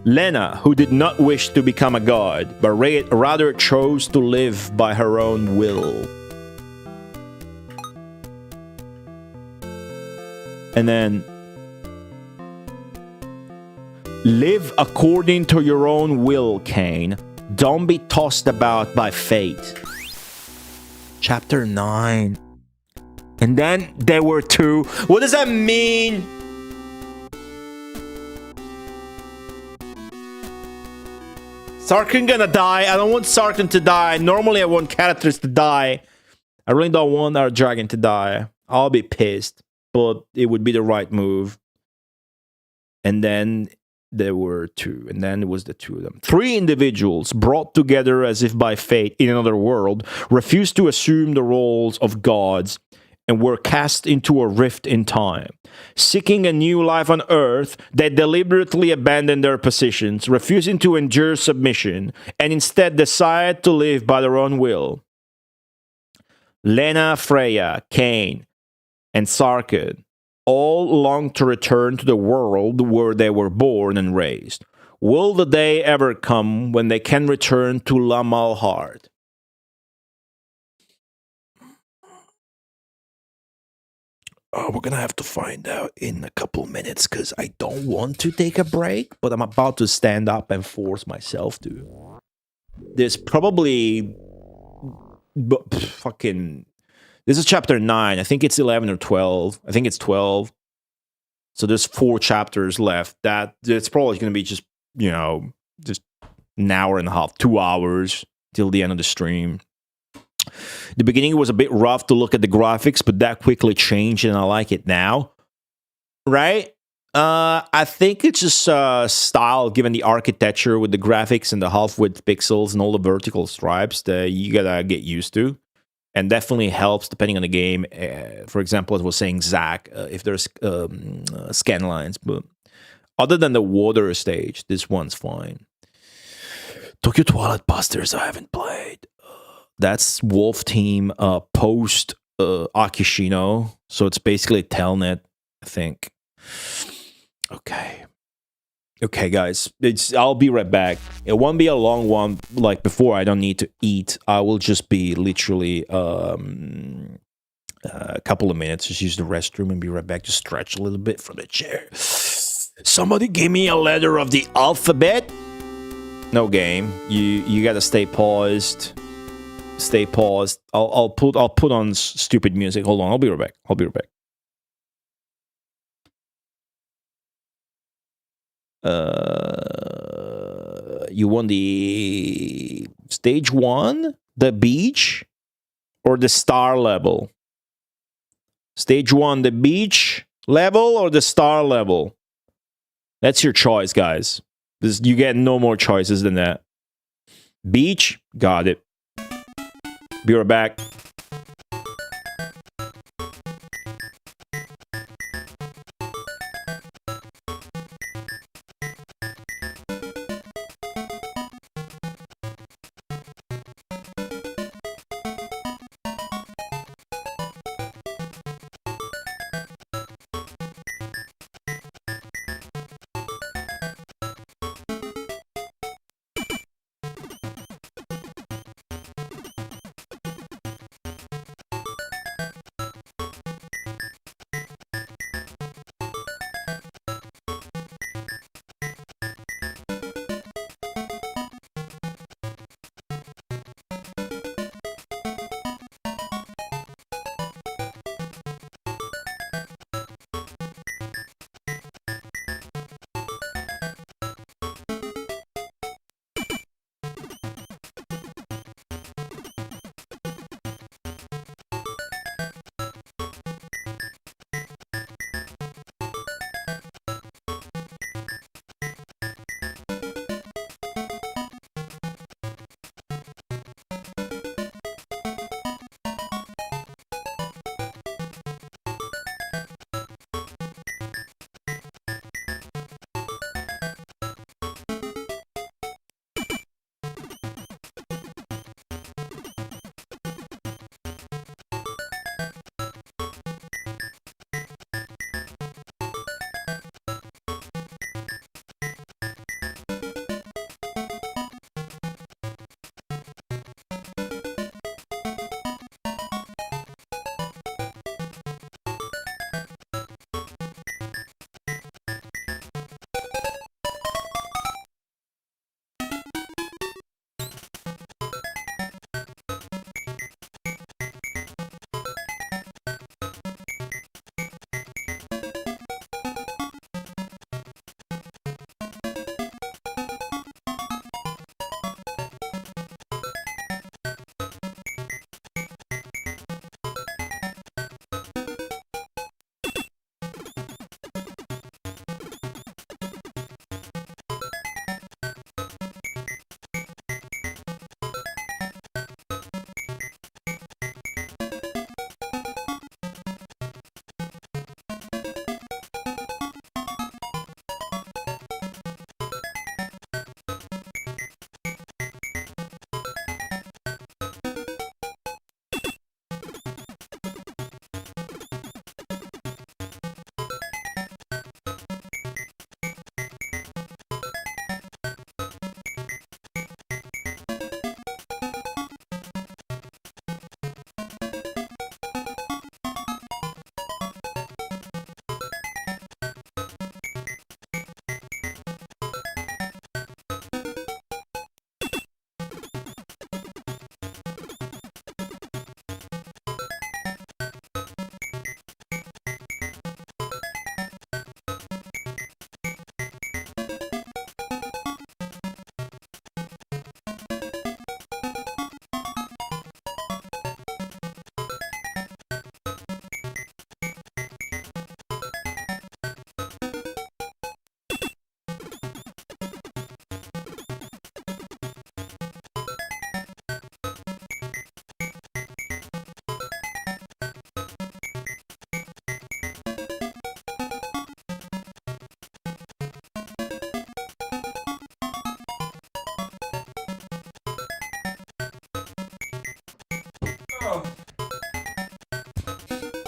Lena, who did not wish to become a god, but rather chose to live by her own will. And then, live according to your own will, Cain. Don't be tossed about by fate. Chapter 9. And then there were 2. What does that mean? Sarkun gonna die. I don't want Sarkun to die. Normally I want characters to die. I really don't want our dragon to die. I'll be pissed. But it would be the right move. And then there were 2. And then it was the 2 of them. 3 individuals brought together as if by fate in another world refused to assume the roles of gods and were cast into a rift in time. Seeking a new life on Earth, they deliberately abandoned their positions, refusing to endure submission, and instead decided to live by their own will. Lena, Freya, Cain, and Sarkun all long to return to the world where they were born and raised. Will the day ever come when they can return to La Malhard? We're gonna have to find out in a couple minutes because I don't want to take a break, but I'm about to stand up and force myself to. There's probably fucking. This is chapter 9. I think it's 11 or 12. I think it's 12. So there's 4 chapters left. It's probably gonna be just just an hour and a half, 2 hours till the end of the stream. The beginning was a bit rough to look at the graphics, but that quickly changed and I like it now. Right? I think it's just style given the architecture with the graphics and the half-width pixels and all the vertical stripes that you gotta get used to. And definitely helps depending on the game. For example, as I was saying, Zach, if there's scan lines. But other than the water stage, this one's fine. Tokyo Twilight Busters, I haven't played. That's Wolf Team post Akishino. So it's basically Telnet, I think. Okay, guys. I'll be right back. It won't be a long one. Like before, I don't need to eat. I will just be literally a couple of minutes. Just use the restroom and be right back. Just stretch a little bit from the chair. Somebody give me a letter of the alphabet. No game. You gotta stay paused. Stay paused. I'll put on stupid music. Hold on. I'll be right back. You want the stage 1, the beach, or the star level? Stage 1, the beach level, or the star level? That's your choice, guys. You get no more choices than that. Beach, got it. Be right back.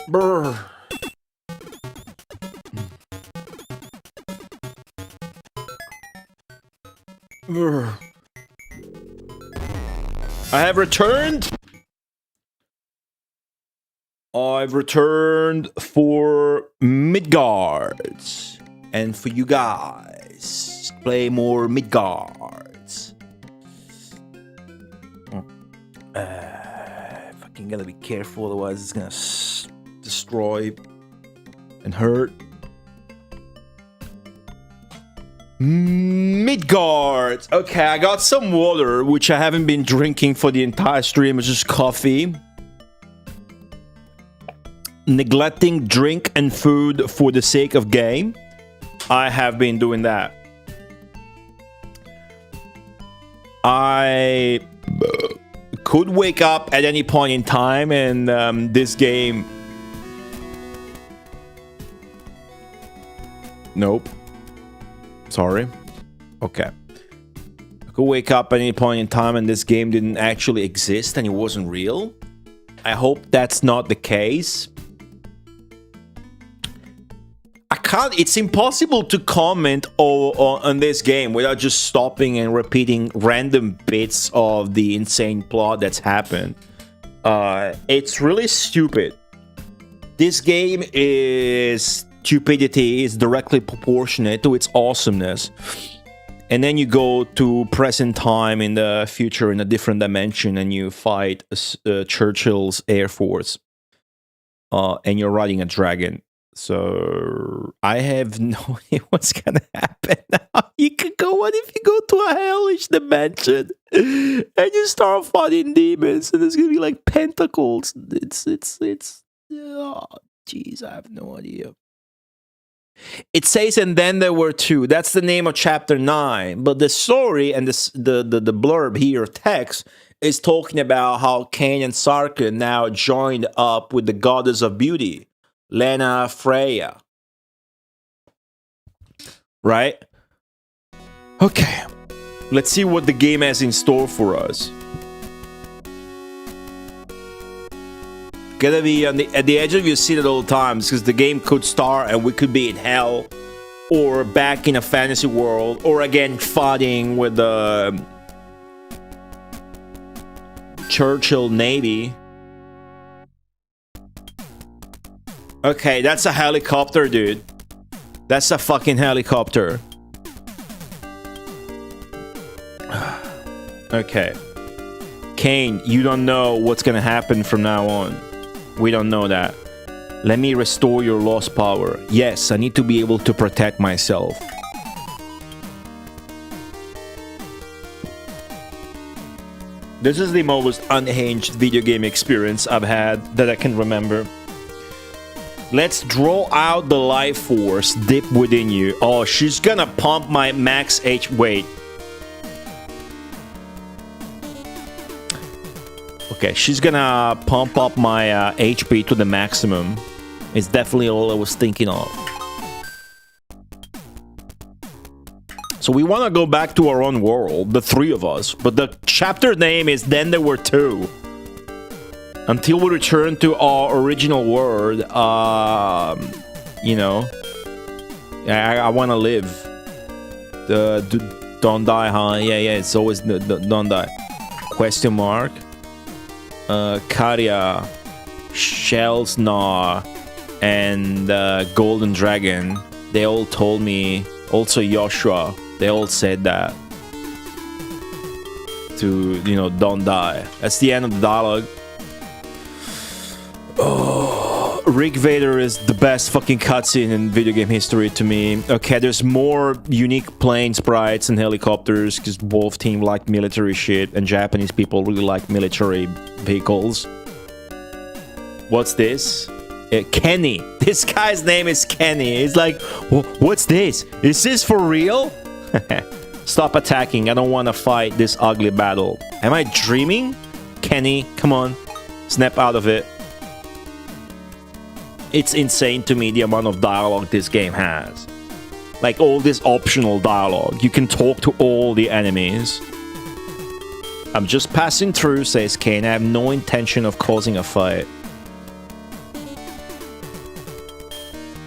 Brr. Brr. I have returned. I've returned for Mid-Garts. And for you guys, play more Mid-Garts. Fucking gotta be careful, otherwise it's gonna destroy and hurt. Mid-Garts. Okay, I got some water, which I haven't been drinking for the entire stream. It's just coffee. Neglecting drink and food for the sake of game. I have been doing that. I could wake up at any point in time, and this game... Nope. Sorry. Okay. I could wake up at any point in time and this game didn't actually exist and it wasn't real. I hope that's not the case. It's impossible to comment on this game without just stopping and repeating random bits of the insane plot that's happened. It's really stupid. This game is... Stupidity is directly proportionate to its awesomeness. And then you go to present time in the future in a different dimension and you fight Churchill's Air Force. And you're riding a dragon. So I have no idea what's gonna happen now. You could go, what if you go to a hellish dimension and you start fighting demons and there's gonna be like pentacles. It's oh jeez, I have no idea. It says, and then there were two. That's the name of chapter 9. But the story and the blurb here, text, is talking about how Cain and Sarkun now joined up with the goddess of beauty, Lena Freya. Right? Okay. Let's see what the game has in store for us. Gotta be at the edge of your seat at all times, because the game could start and we could be in hell, or back in a fantasy world, or again fighting with the Churchill Navy. Okay, that's a helicopter, dude. That's a fucking helicopter. Okay. Cain, you don't know what's gonna happen from now on. We don't know that. Let me restore your lost power. Yes, I need to be able to protect myself. This is the most unhinged video game experience I've had that I can remember. Let's draw out the life force deep within you. Oh, she's gonna pump my max H. Wait. Okay, she's gonna pump up my HP to the maximum. It's definitely all I was thinking of. So we want to go back to our own world, the three of us. But the chapter name is Then There Were Two. Until we return to our original world, you know, I want to live. Don't die, huh? Yeah, it's always don't die. Question mark. Karya, Shellsnar, and Golden Dragon, they all told me, also Joshua, they all said that. To, you know, don't die. That's the end of the dialogue. Oh, Rick Vader is the best fucking cutscene in video game history to me. Okay, there's more unique plane sprites and helicopters because both team like military shit and Japanese people really like military vehicles. What's this? Kenny. This guy's name is Kenny. He's like, what's this? Is this for real? Stop attacking. I don't want to fight this ugly battle. Am I dreaming? Kenny, come on. Snap out of it. It's insane to me the amount of dialogue this game has. Like all this optional dialogue. You can talk to all the enemies. I'm just passing through, says Cain. I have no intention of causing a fight.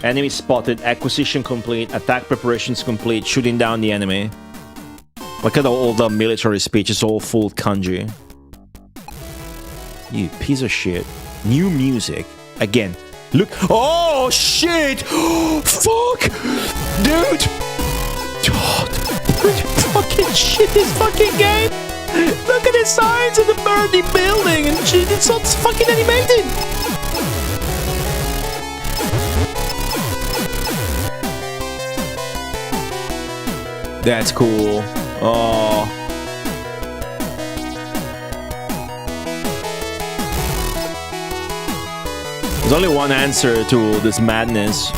Enemy spotted. Acquisition complete. Attack preparations complete. Shooting down the enemy. Look at all the military speech. It's all full kanji. You piece of shit. New music. Again. Look. Oh, shit. Fuck. Dude. Fucking shit, this fucking game. Look at the signs of the burning building and shit. It's all fucking animated. That's cool. Oh. There's only one answer to this madness.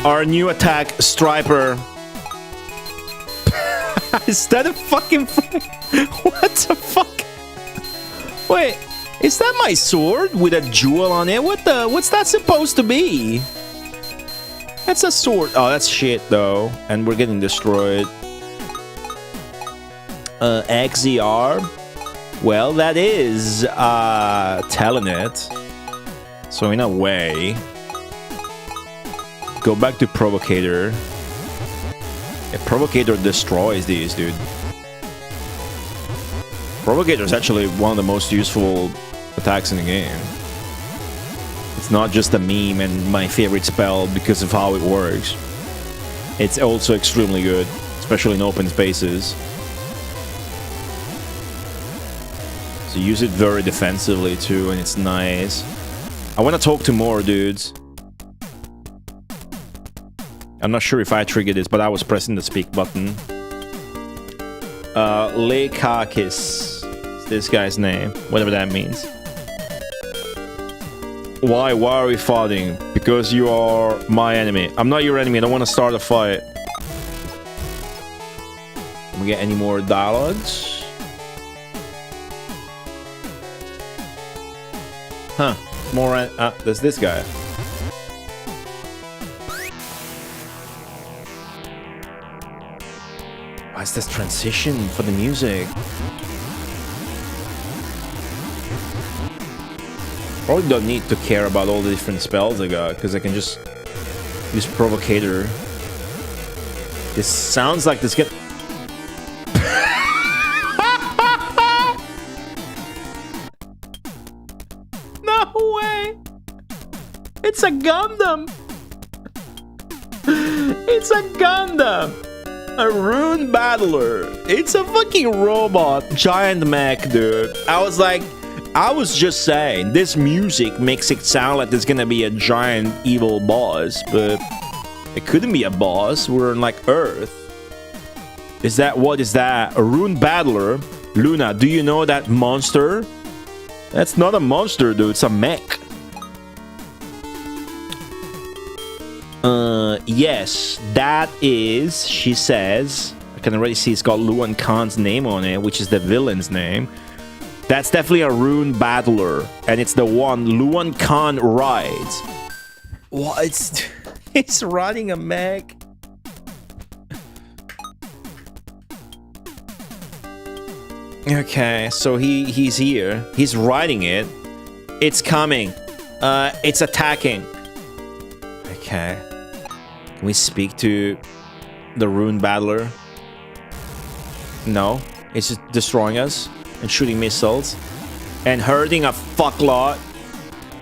Our new attack, Striper. Is that a fucking... What the fuck? Wait, is that my sword with a jewel on it? What's that supposed to be? That's a sword. Oh, that's shit, though. And we're getting destroyed. XZR. Well, that is telling it. So in a way, go back to Provocator. Yeah, Provocator destroys these, dude. Provocator is actually one of the most useful attacks in the game. It's not just a meme and my favorite spell because of how it works. It's also extremely good, especially in open spaces. So use it very defensively too, and it's nice. I want to talk to more dudes. I'm not sure if I triggered this, but I was pressing the speak button. Lekakis. This guy's name, whatever that means. Why are we fighting? Because you are my enemy. I'm not your enemy. I don't want to start a fight. Can we get any more dialogues? Huh. More. There's this guy. Why is this transition for the music? Probably don't need to care about all the different spells I got, because I can just use Provocator. This sounds like this get... No way! It's a Gundam! It's a Gundam! A rune battler! It's a fucking robot, giant mech, dude. I was just saying, this music makes it sound like there's gonna be a giant evil boss, but it couldn't be a boss. We're on like Earth. Is that, what is that? A rune battler? Luna, do you know that monster? That's not a monster, dude. It's a mech. Yes, that is, she says. I can already see it's got Luan Khan's name on it, which is the villain's name. That's definitely a rune battler, and it's the one Luan Khan rides. What? It's riding a mech. Okay, so he's here. He's riding it. It's coming. It's attacking. Okay. Can we speak to the rune battler? No. It's just destroying us and shooting missiles and hurting a fucklot.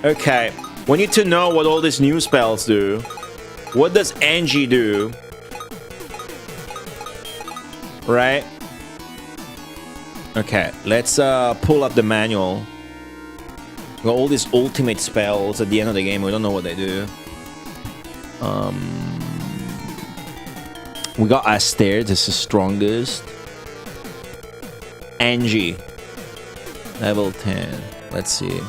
Okay. We need to know what all these new spells do. What does Angie do? Right? Okay, let's pull up the manual. We got all these ultimate spells at the end of the game. We don't know what they do. We got Astaire. This is strongest. Angie. Level 10. Let's see.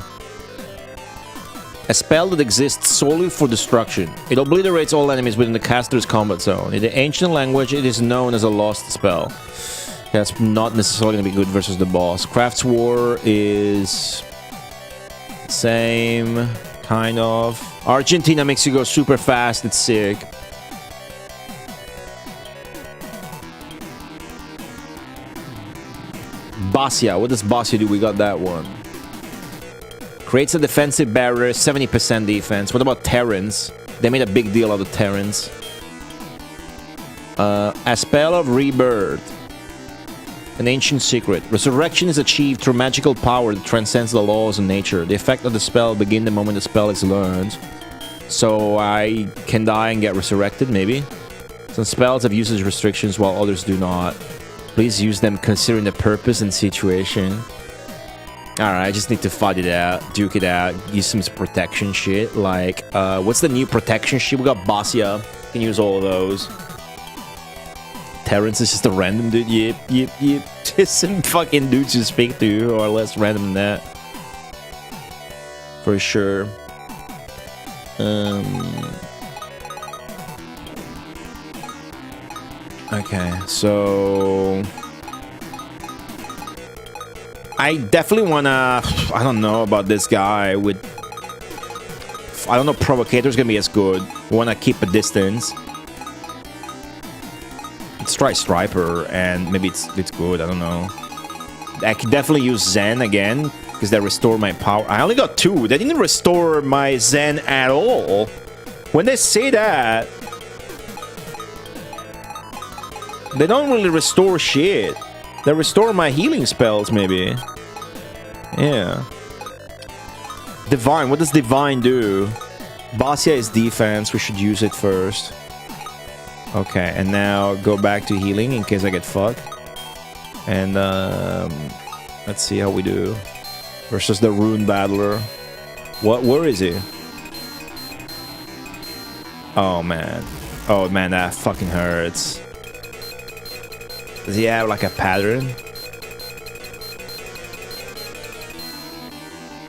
A spell that exists solely for destruction. It obliterates all enemies within the caster's combat zone. In the ancient language, it is known as a lost spell. That's not necessarily going to be good versus the boss. Craft's War is... same, kind of. Argentina makes you go super fast. It's sick. Basia. What does Basia do? We got that one. Creates a defensive barrier, 70% defense. What about Terrans? They made a big deal out of Terrans. A spell of rebirth. An ancient secret. Resurrection is achieved through magical power that transcends the laws of nature. The effect of the spell begins the moment the spell is learned. So I can die and get resurrected, maybe? Some spells have usage restrictions while others do not. Please use them considering the purpose and situation. Alright, I just need to fight it out, duke it out, use some protection shit. Like, what's the new protection shit? We got Basia. Can use all of those. Terrence is just a random dude. Yep. Just some fucking dudes to speak to, or less random than that. For sure. Okay, so... I definitely wanna... I don't know about this guy with... I don't know, Provocator's gonna be as good. Wanna keep a distance. Let's try Striper, and maybe it's good, I don't know. I could definitely use Zen again, because they restore my power. I only got 2. They didn't restore my Zen at all. When they say that, they don't really restore shit. They restore my healing spells, maybe. Yeah. Divine, what does Divine do? Basia is defense, we should use it first. Okay, and now go back to healing in case I get fucked. And let's see how we do. Versus the Rune Battler. Where is he? Oh man. Oh man, that fucking hurts. Does he have like a pattern?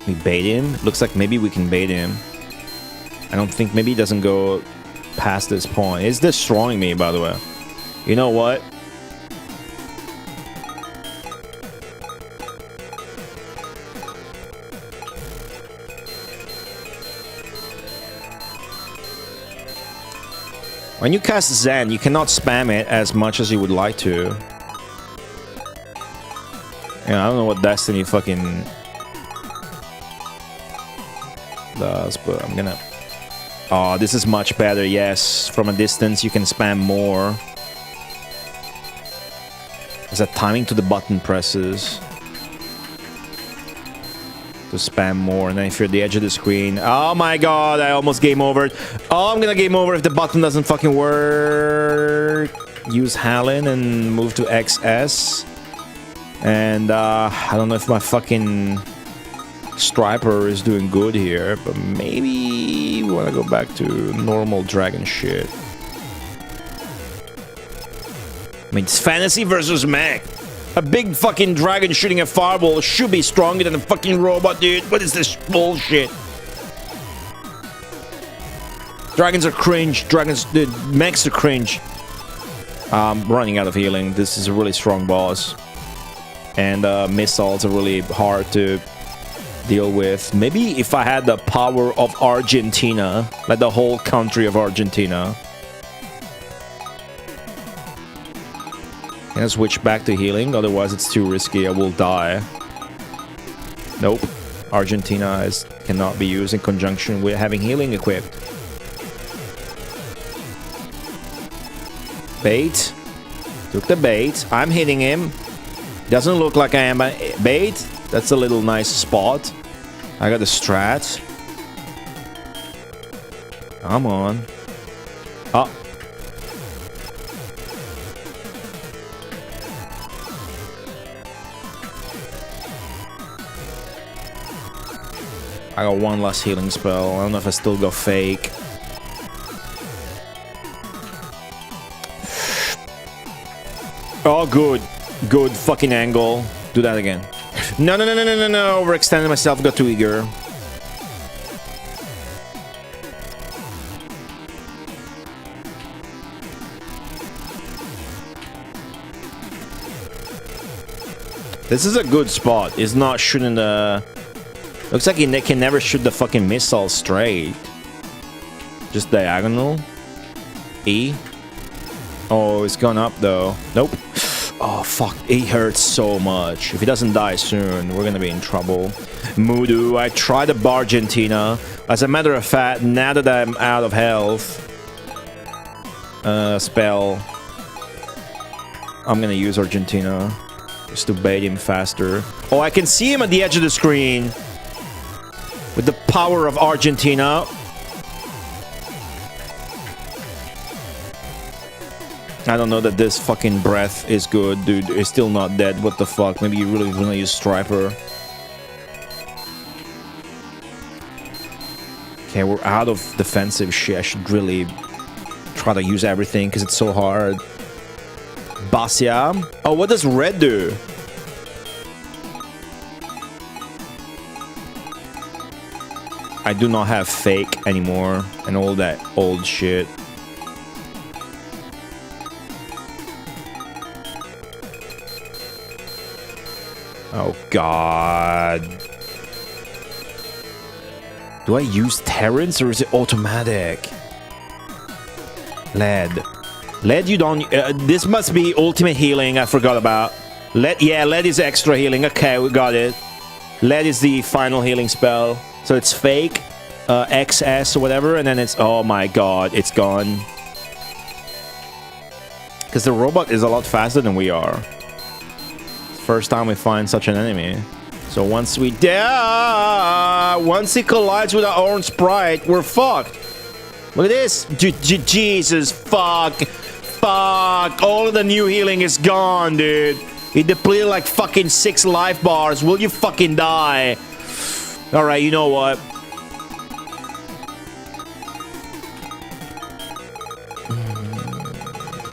We bait him? Looks like maybe we can bait him. I don't think, maybe he doesn't go past this point. He's destroying me, by the way. You know what? When you cast Zen, you cannot spam it as much as you would like to. Yeah, I don't know what Destiny fucking does, but I'm gonna... Oh, this is much better, yes. From a distance, you can spam more. There's a timing to the button presses. To spam more, and then if you're at the edge of the screen... Oh my god, I almost game over. Oh, I'm gonna game over if the button doesn't fucking work. Use Hallen and move to XS. And I don't know if my fucking Striper is doing good here, but maybe we want to go back to normal dragon shit. I mean, it's fantasy versus mech. A big fucking dragon shooting a fireball should be stronger than a fucking robot, dude. What is this bullshit? Dragons are cringe. Dude, mechs are cringe. I'm running out of healing. This is a really strong boss. And missiles are really hard to deal with. Maybe if I had the power of Argentina, like the whole country of Argentina. Can I switch back to healing? Otherwise it's too risky. I will die. Nope. Argentina cannot be used in conjunction with having healing equipped. Bait. Took the bait. I'm hitting him. Doesn't look like I am bait. That's a little nice spot. I got the strat. Come on. Oh. I got one last healing spell. I don't know if I still got fake. Oh, good. Good fucking angle. Do that again. No. Overextended myself. Got too eager. This is a good spot. He's not shooting the... Looks like he can never shoot the fucking missile straight. Just diagonal. E. Oh, it's gone up though. Nope. Oh, fuck. It hurts so much. If he doesn't die soon, we're gonna be in trouble. Moodoo, I tried the Bargentina. As a matter of fact, now that I'm out of health... spell... I'm gonna use Argentina. Just to bait him faster. Oh, I can see him at the edge of the screen. With the power of Argentina. I don't know that this fucking breath is good, dude. It's still not dead. What the fuck? Maybe you really want to use Striper. Okay, we're out of defensive shit. I should really try to use everything because it's so hard. Basia. Oh, what does red do? I do not have fake anymore and all that old shit. Oh, God. Do I use Terrence or is it automatic? Lead. Lead you don't... this must be ultimate healing I forgot about. Lead, yeah, lead is extra healing. Okay, we got it. Lead is the final healing spell. So it's fake, XS or whatever, and then it's... Oh my god, it's gone. Because the robot is a lot faster than we are. First time we find such an enemy. So once we once he collides with our own sprite, we're fucked. Look at this. Jesus, fuck. Fuck. All of the new healing is gone, dude. He depleted like fucking 6 life bars. Will you fucking die? Alright, you know what?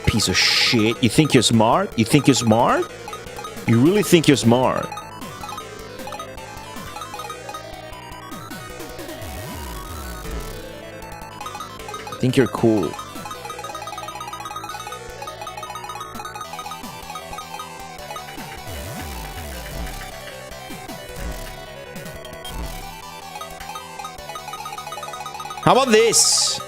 Piece of shit. You think you're smart? You think you're smart? You really think you're smart? I think you're cool. How about this?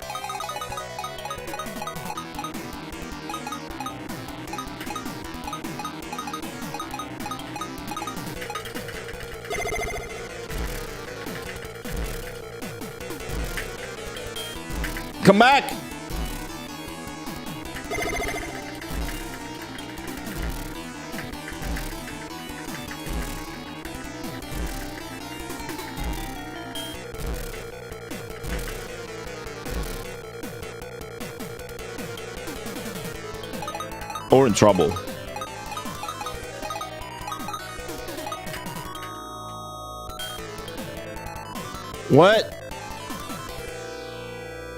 Come back! Or in trouble. What?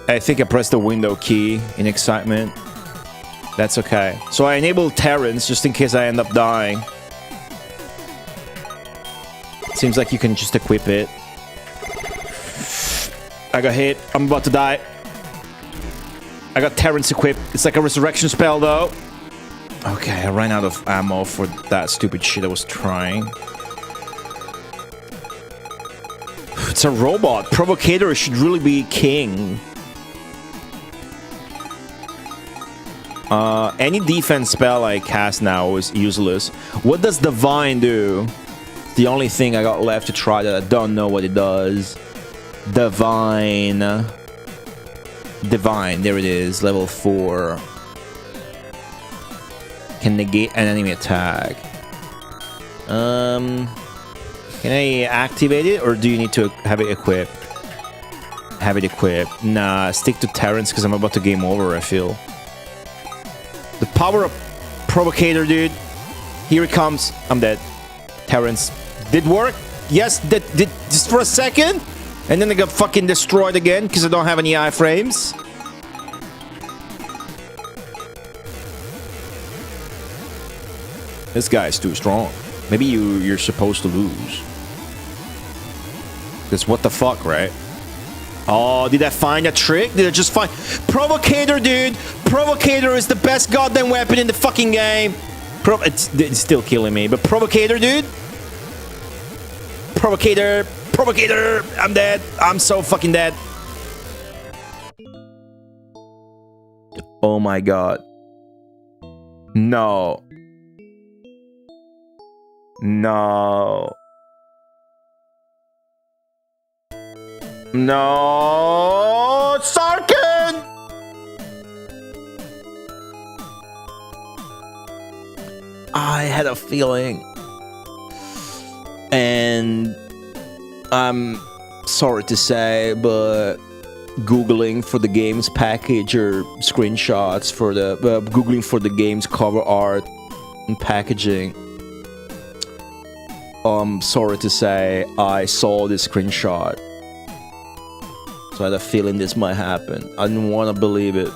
I think I pressed the window key in excitement. That's okay. So I enabled Terrence just in case I end up dying. Seems like you can just equip it. I got hit. I'm about to die. I got Terrence equipped. It's like a resurrection spell though. Okay, I ran out of ammo for that stupid shit I was trying. It's a robot. Provocator should really be king. Any defense spell I cast now is useless. What does Divine do? The only thing I got left to try that I don't know what it does. Divine. Divine, there it is. Level 4. Can negate an enemy attack. Can I activate it or do you need to have it equipped? Have it equipped. Nah, stick to Terrence because I'm about to game over, I feel. The power of Provocator, dude. Here it comes. I'm dead. Terrence. Did work? Yes, did just for a second? And then I got fucking destroyed again because I don't have any iframes. This guy is too strong. Maybe you're supposed to lose. Because what the fuck, right? Oh, did I find a trick? Did I just find... Provocator, dude! Provocator is the best goddamn weapon in the fucking game! It's still killing me, but Provocator, dude! Provocator! Provocator! I'm dead! I'm so fucking dead! Oh my god. No. No. No, Sarkun! I had a feeling. And I'm sorry to say, but Googling for the game's package or screenshots for the Googling for the game's cover art and packaging. Sorry to say, I saw this screenshot. So I had a feeling this might happen. I didn't want to believe it.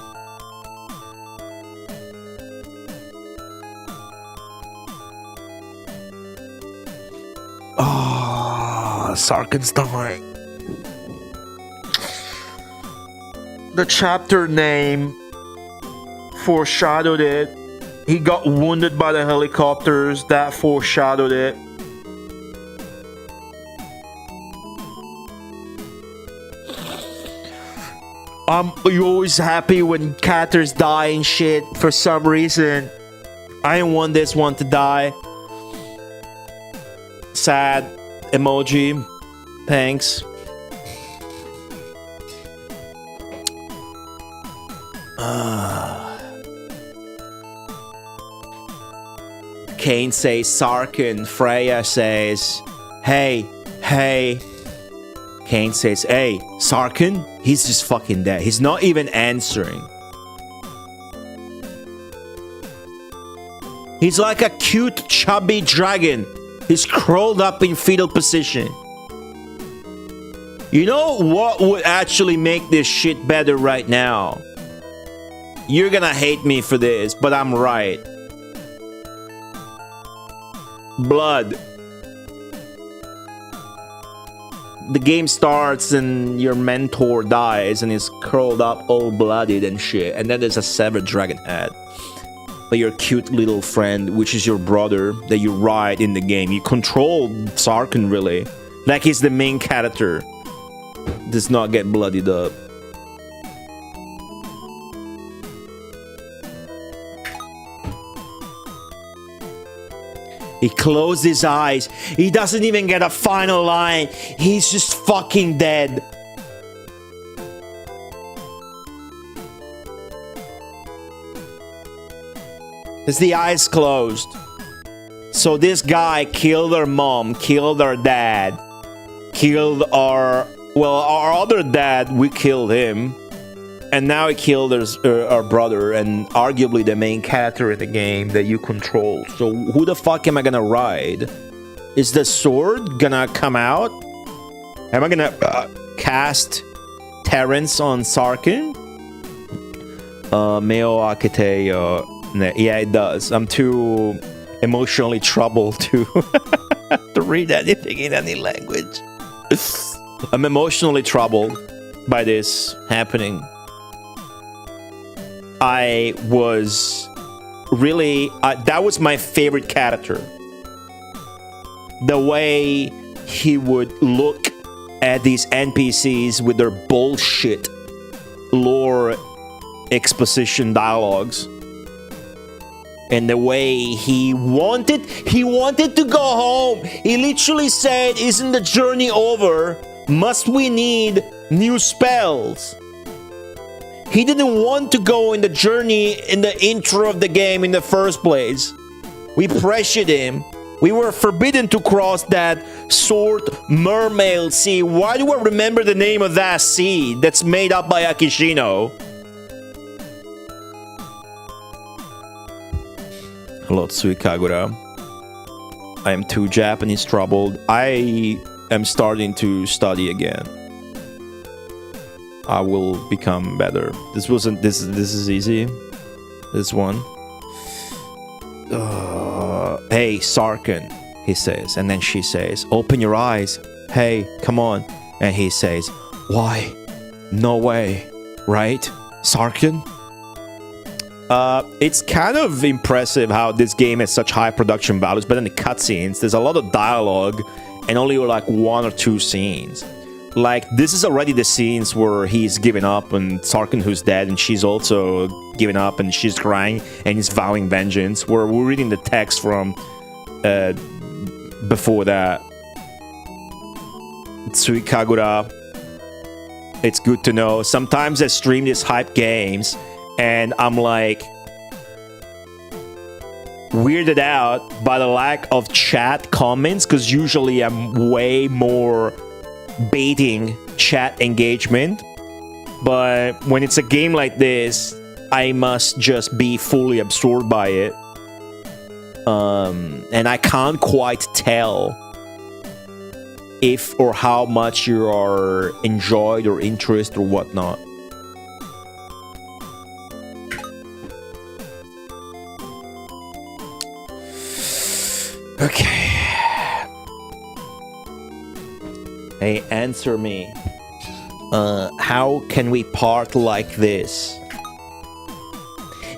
Oh, Sarkun's dying. The chapter name foreshadowed it. He got wounded by the helicopters. That foreshadowed it. You always happy when characters die and shit for some reason. I didn't want this one to die. Sad emoji. Thanks. Cain says Sarkun. Freya says, hey. Cain says, hey, Sarkun? He's just fucking dead. He's not even answering. He's like a cute, chubby dragon. He's curled up in fetal position. You know what would actually make this shit better right now? You're gonna hate me for this, but I'm right. Blood. The game starts and your mentor dies and is curled up all bloodied and shit. And then there's a severed dragon head. But your cute little friend, which is your brother, that you ride in the game. You control Sarkun, really. Like he's the main character. Does not get bloodied up. He closed his eyes. He doesn't even get a final line. He's just fucking dead. It's the eyes closed. So this guy killed our mom, killed our dad, killed our other dad, we killed him. And now he killed our brother and arguably the main character in the game that you control. So who the fuck am I gonna ride? Is the sword gonna come out? Am I gonna cast Terrence on Sarkun? Meo Akite, yeah, it does. I'm too emotionally troubled to to read anything in any language. I'm emotionally troubled by this happening. I was really... that was my favorite character. The way he would look at these NPCs with their bullshit lore exposition dialogues. And the way he wanted to go home. He literally said, isn't the journey over? Must we need new spells? He didn't want to go in the journey in the intro of the game in the first place. We pressured him. We were forbidden to cross that sword mermaid sea. Why do I remember the name of that sea that's made up by Akishino? Hello, Tsui Kagura. I am too Japanese troubled. I am starting to study again. I will become better. This is easy. This one. Hey, Sarkun, he says. And then she says, open your eyes. Hey, come on. And he says, why? No way. Right? Sarkun? It's kind of impressive how this game has such high production values, but in the cutscenes, there's a lot of dialogue and only like 1 or 2 scenes. Like, this is already the scenes where he's giving up and Sarkun who's dead and she's also giving up and she's crying and he's vowing vengeance. Where we're reading the text from before that. Tsuikagura. It's good to know. Sometimes I stream these hype games and I'm like weirded out by the lack of chat comments, because usually I'm way more baiting chat engagement. But when it's a game like this, I must just be fully absorbed by it. And I can't quite tell if or how much you are enjoyed or interested or whatnot. Okay. Hey, answer me. How can we part like this?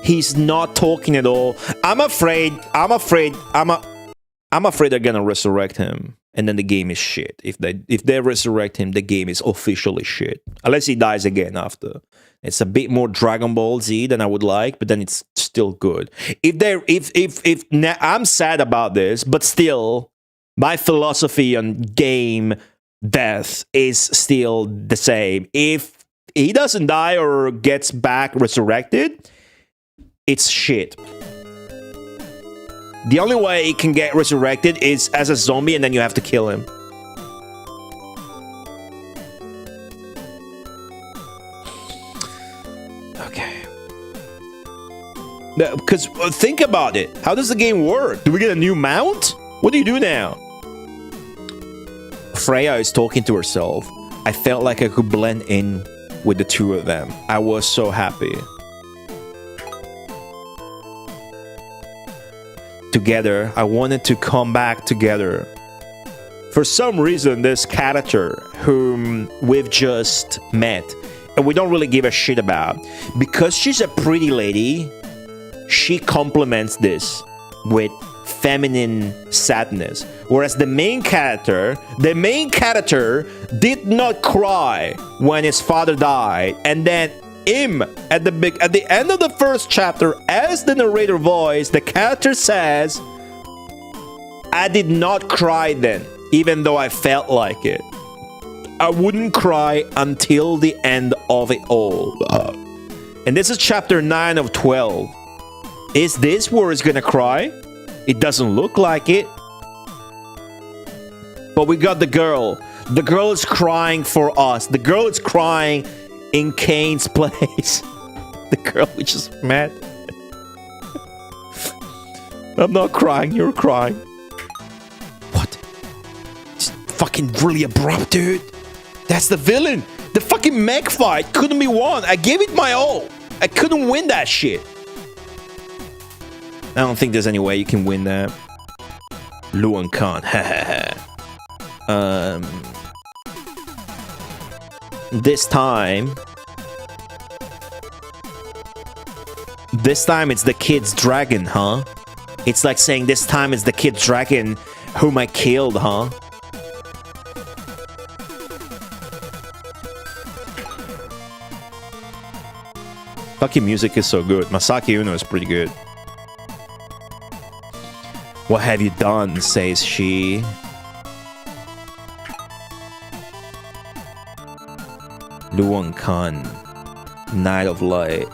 He's not talking at all. I'm afraid they're gonna resurrect him, and then the game is shit. If they resurrect him, the game is officially shit. Unless he dies again after. It's a bit more Dragon Ball Z than I would like, but then it's still good. I'm sad about this, but still, my philosophy on game death is still the same. If he doesn't die or gets back resurrected, it's shit. The only way he can get resurrected is as a zombie, and then you have to kill him. Okay. Because think about it. How does the game work? Do we get a new mount? What do you do now? Freya is talking to herself. I felt like I could blend in with the two of them. I was so happy. Together, I wanted to come back together. For some reason, this character whom we've just met and we don't really give a shit about, because she's a pretty lady, she complements this with feminine sadness. Whereas the main character did not cry when his father died, and then him at the end of the first chapter, as the narrator voice, the character says, I did not cry then, even though I felt like it. I wouldn't cry until the end of it all. And this is chapter 9 of 12. Is this where it's gonna cry? It doesn't look like it. But we got the girl. The girl is crying for us. The girl is crying in Cain's place. The girl which is mad. I'm not crying, you're crying. What? It's fucking really abrupt, dude. That's the villain. The fucking mech fight couldn't be won. I gave it my all. I couldn't win that shit. I don't think there's any way you can win that. Luan Khan. This time it's the kid's dragon, huh? It's like saying this time it's the kid's dragon whom I killed, huh? Fucking music is so good. Masaki Uno is pretty good. What have you done, says she. Luan Khan, Night of Light.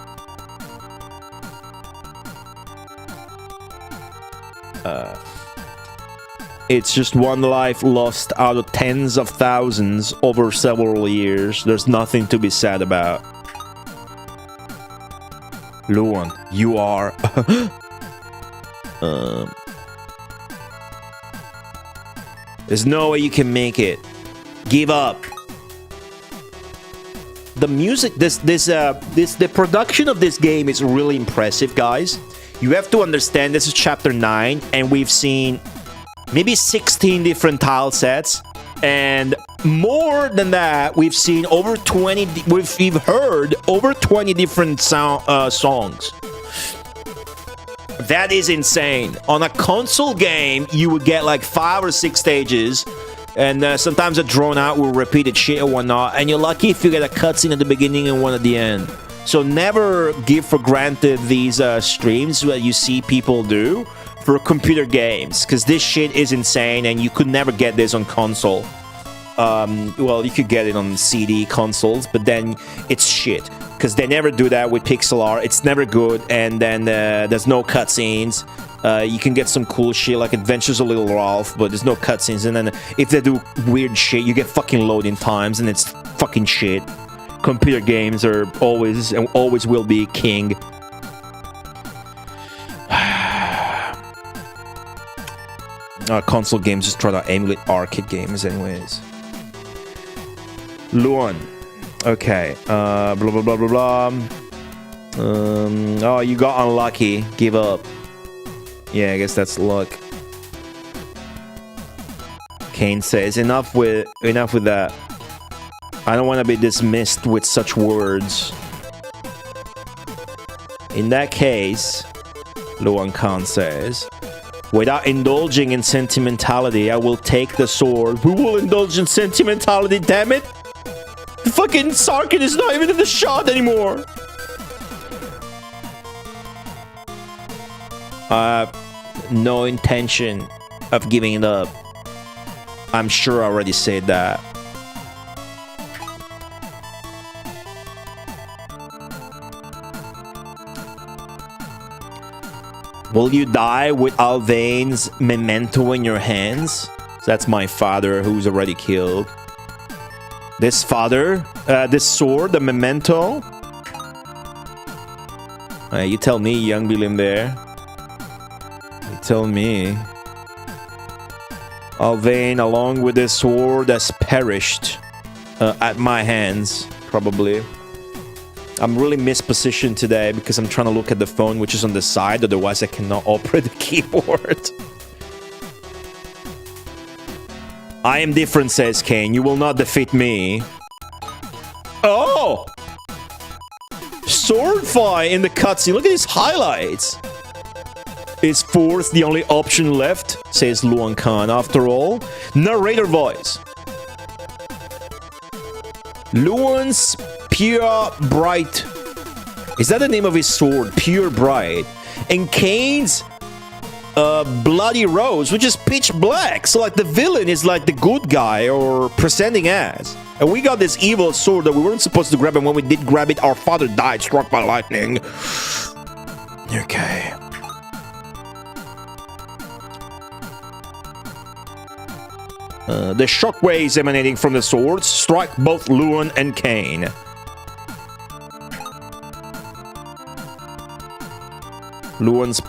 It's just one life lost out of tens of thousands over several years. There's nothing to be sad about. Luan, you are... There's no way you can make it. Give up. The music, the production of this game is really impressive, guys. You have to understand this is chapter 9, and we've seen maybe 16 different tile sets, and more than that, we've seen over 20. We've heard over 20 different songs. That is insane. On a console game, you would get like 5 or 6 stages, and sometimes a drawn out will repeated shit or whatnot, and you're lucky if you get a cutscene at the beginning and one at the end. So never give for granted these streams that you see people do. for computer games, because this shit is insane and you could never get this on console. Well, you could get it on CD consoles, but then it's shit, because they never do that with pixel art. It's never good, and then there's no cutscenes. You can get some cool shit like Adventures of Little Ralph, but there's no cutscenes, and then if they do weird shit, you get fucking loading times, and it's fucking shit. Computer games are always and always will be king. Console games just try to emulate arcade games anyways. Luan. Okay. Blah, blah, blah, blah, blah. Oh, you got unlucky. Give up. Yeah, I guess that's luck. Cain says, enough with that. I don't want to be dismissed with such words. In that case, Luan Khan says, without indulging in sentimentality, I will take the sword. Who will indulge in sentimentality, damn it? The fucking Sarkun is not even in the shot anymore. No intention of giving it up. I'm sure I already said that. Will you die with Alvain's memento in your hands? That's my father who's already killed. This father? This sword, the memento? You tell me, young William there. You tell me. Alvain, along with this sword, has perished at my hands, probably. I'm really mispositioned today because I'm trying to look at the phone, which is on the side, otherwise I cannot operate the keyboard. I am different, says Cain. You will not defeat me. Oh! Sword fight in the cutscene. Look at these highlights. Is fourth the only option left? Says Luan Khan. After all, narrator voice. Luan's Pure Bright. Is that the name of his sword? Pure Bright. And Cain's Bloody Rose, which is pitch black. So like the villain is like the good guy or presenting as. And we got this evil sword that we weren't supposed to grab, and when we did grab it, our father died, struck by lightning. Okay. The shockwaves emanating from the swords strike both Luan and Cain. Luan's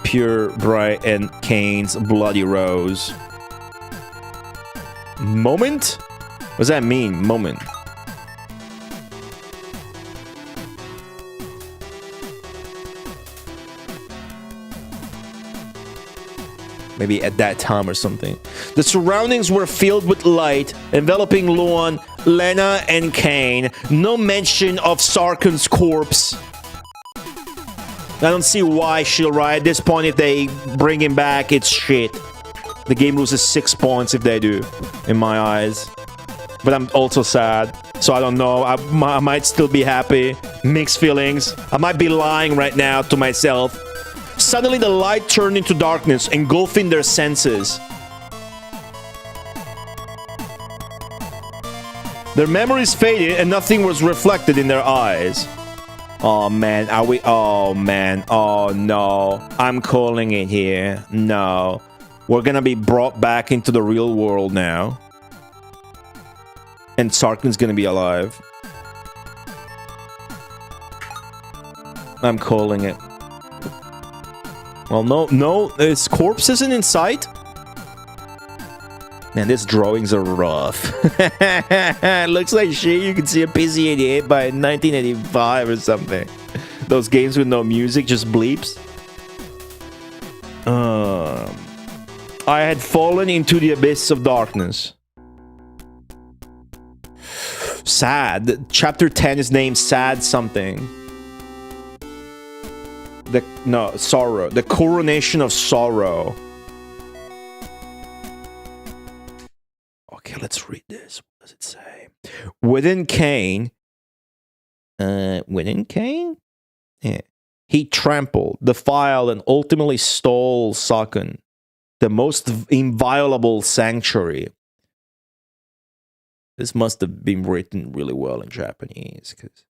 Pure Bright and Cain's Bloody Rose. Moment? What does that mean, moment? Maybe at that time or something. The surroundings were filled with light, enveloping Luan, Lena, and Cain. No mention of Sarkun's corpse. I don't see why, Shilrai. At this point, if they bring him back, it's shit. The game loses 6 points if they do, in my eyes. But I'm also sad, so I don't know. I might still be happy. Mixed feelings. I might be lying right now to myself. Suddenly, the light turned into darkness, engulfing their senses. Their memories faded, and nothing was reflected in their eyes. Oh man, are we? Oh man, oh no. I'm calling it here. No. We're gonna be brought back into the real world now. And Sarkun's gonna be alive. I'm calling it. Well, no, his corpse isn't in sight. Man, these drawings are rough. Looks like shit. You can see a PC-98 by 1985 or something. Those games with no music, just bleeps. I had fallen into the abyss of darkness. Sad. Chapter 10 is named Sad something. Sorrow. The coronation of sorrow. Okay, let's read this. What does it say? Within Cain. Within Cain? Yeah. He trampled, defiled, and ultimately stole Sarkun, the most inviolable sanctuary. This must have been written really well in Japanese, because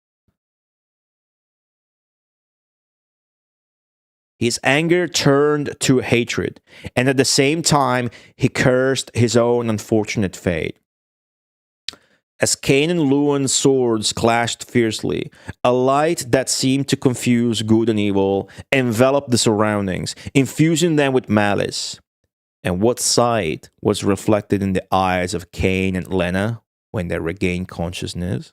his anger turned to hatred, and at the same time, he cursed his own unfortunate fate. As Cain and Luan's swords clashed fiercely, a light that seemed to confuse good and evil enveloped the surroundings, infusing them with malice. And what sight was reflected in the eyes of Cain and Lena when they regained consciousness?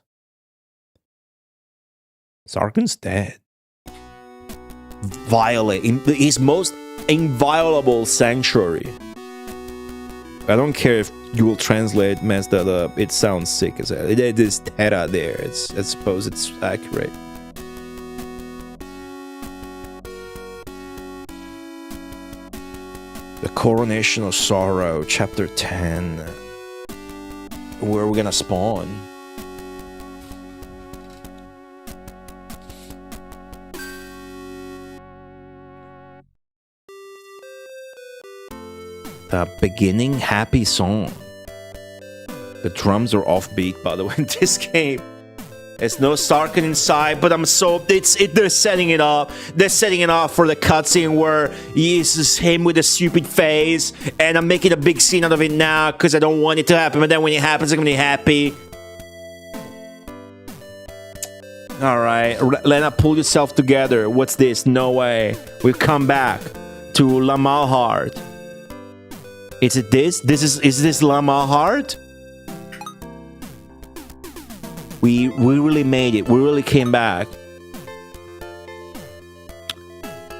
Sarkun's dead. Violate his most inviolable sanctuary. I don't care if Google Translate messed that up. It sounds sick as hell. It is Terra there. I suppose it's accurate. The Coronation of Sorrow, Chapter 10. Where are we gonna spawn? The beginning happy song. The drums are offbeat, by the way, in this game. There's no Sarkun inside, but they're setting it up. They're setting it up for the cutscene where it's him with a stupid face, and I'm making a big scene out of it now because I don't want it to happen. But then when it happens, I'm gonna be happy. All right, Lena, pull yourself together. What's this? No way. We've come back to Lamalhart. Is it this? Is this Lamalhart? We really made it. We really came back.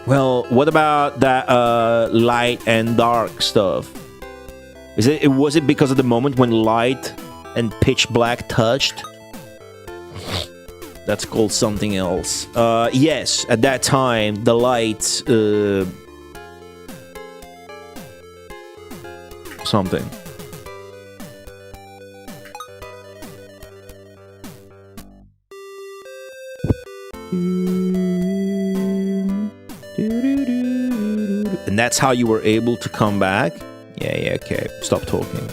Well, what about that light and dark stuff? Was it because of the moment when light and pitch black touched? That's called something else. Yes, at that time the light something. And that's how you were able to come back? Yeah, okay. Stop talking.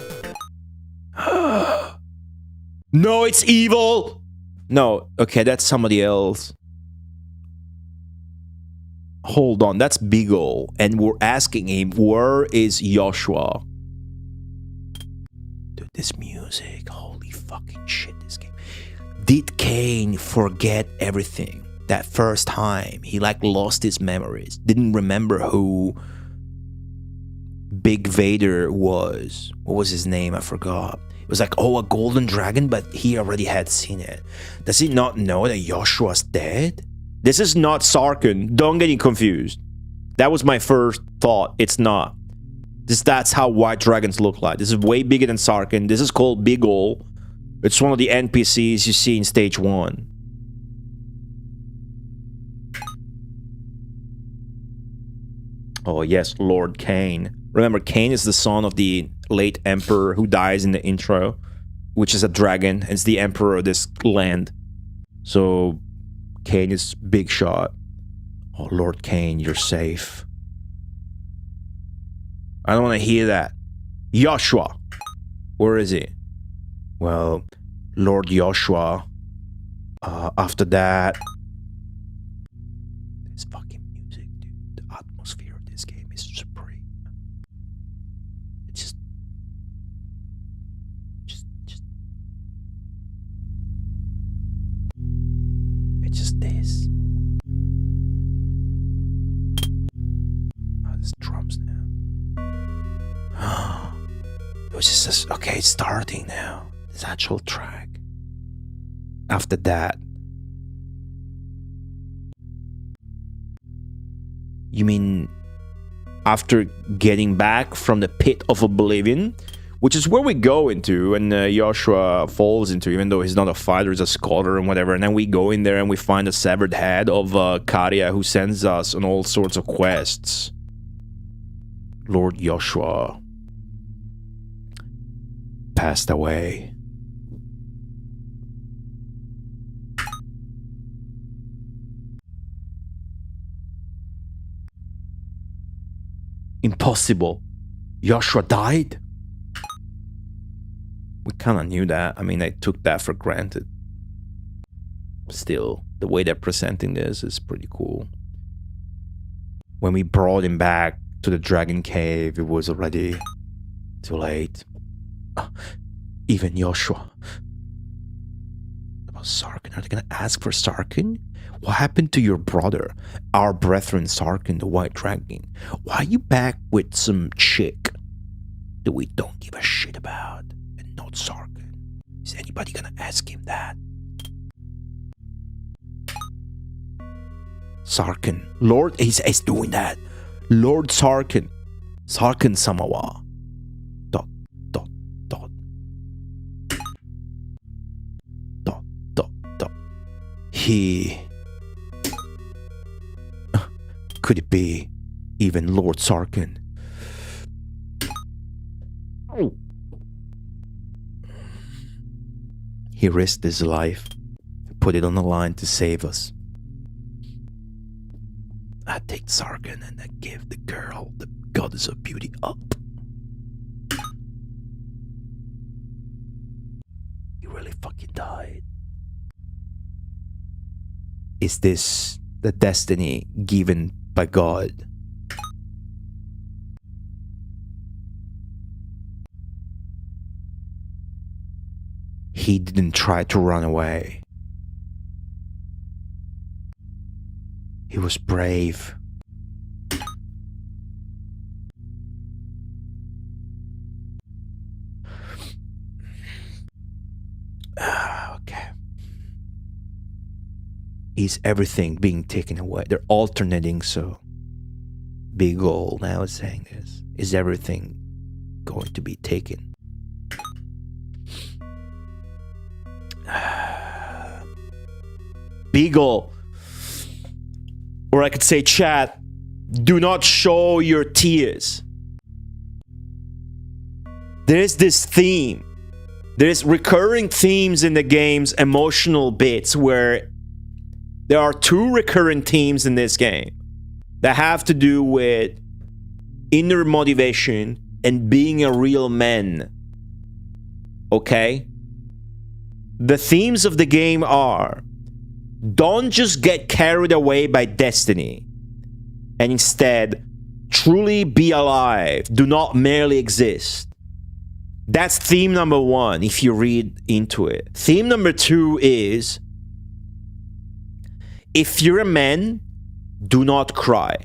No, it's evil! No, okay, that's somebody else. Hold on, that's Beagle. And we're asking him, where is Joshua? Dude, this music, holy fucking shit, this game. Did Cain forget everything? That first time, he lost his memories. Didn't remember who Big Vader was. What was his name? I forgot. It was like, oh, a golden dragon, but he already had seen it. Does he not know that Joshua's dead? This is not Sarkun. Don't get confused. That was my first thought. It's not. That's how white dragons look like. This is way bigger than Sarkun. This is called Big Ol. It's one of the NPCs you see in stage 1. Oh yes, Lord Cain. Remember, Cain is the son of the late emperor who dies in the intro, which is a dragon. It's the emperor of this land. So, Cain is big shot. Oh, Lord Cain, you're safe. I don't want to hear that. Joshua. Where is he? Well, Lord Joshua. After that... This fucking music, dude. The atmosphere of this game is supreme. It's just... It's just this. Oh, there's drums now. It was just this, okay, it's starting now. This actual track. After that. You mean after getting back from the pit of oblivion? Which is where we go into, and Joshua falls into, even though he's not a fighter, he's a scholar and whatever. And then we go in there and we find the severed head of Karia, who sends us on all sorts of quests. Lord Joshua passed away. Impossible. Joshua died? We kind of knew that. I mean, I took that for granted. Still, the way they're presenting this is pretty cool. When we brought him back to the Dragon Cave, it was already too late. Even Joshua. About Sarkun. Are they gonna ask for Sarkun? What happened to your brother? Our brethren Sarkun, the White Dragon. Why are you back with some chick that we don't give a shit about? And not Sarkun. Is anybody gonna ask him that? Sarkun. Lord, he's doing that. Lord Sarkun. Sarkun Samawa. ... He... Could it be even Lord Sarkun? He risked his life, put it on the line to save us. I take Sarkun and I give the girl, the goddess of beauty, up. He really fucking died. Is this the destiny given by God? He didn't try to run away. He was brave. Okay. Is everything being taken away? They're alternating, so Big Ol now is saying this. Is everything going to be taken? Big Ol, or I could say chat, do not show your tears. There is this theme. There's recurring themes in the game's emotional bits where there are two recurrent themes in this game that have to do with inner motivation and being a real man. Okay? The themes of the game are: don't just get carried away by destiny, and instead truly be alive. Do not merely exist. That's theme number one, if you read into it. Theme number two is: if you're a man, do not cry.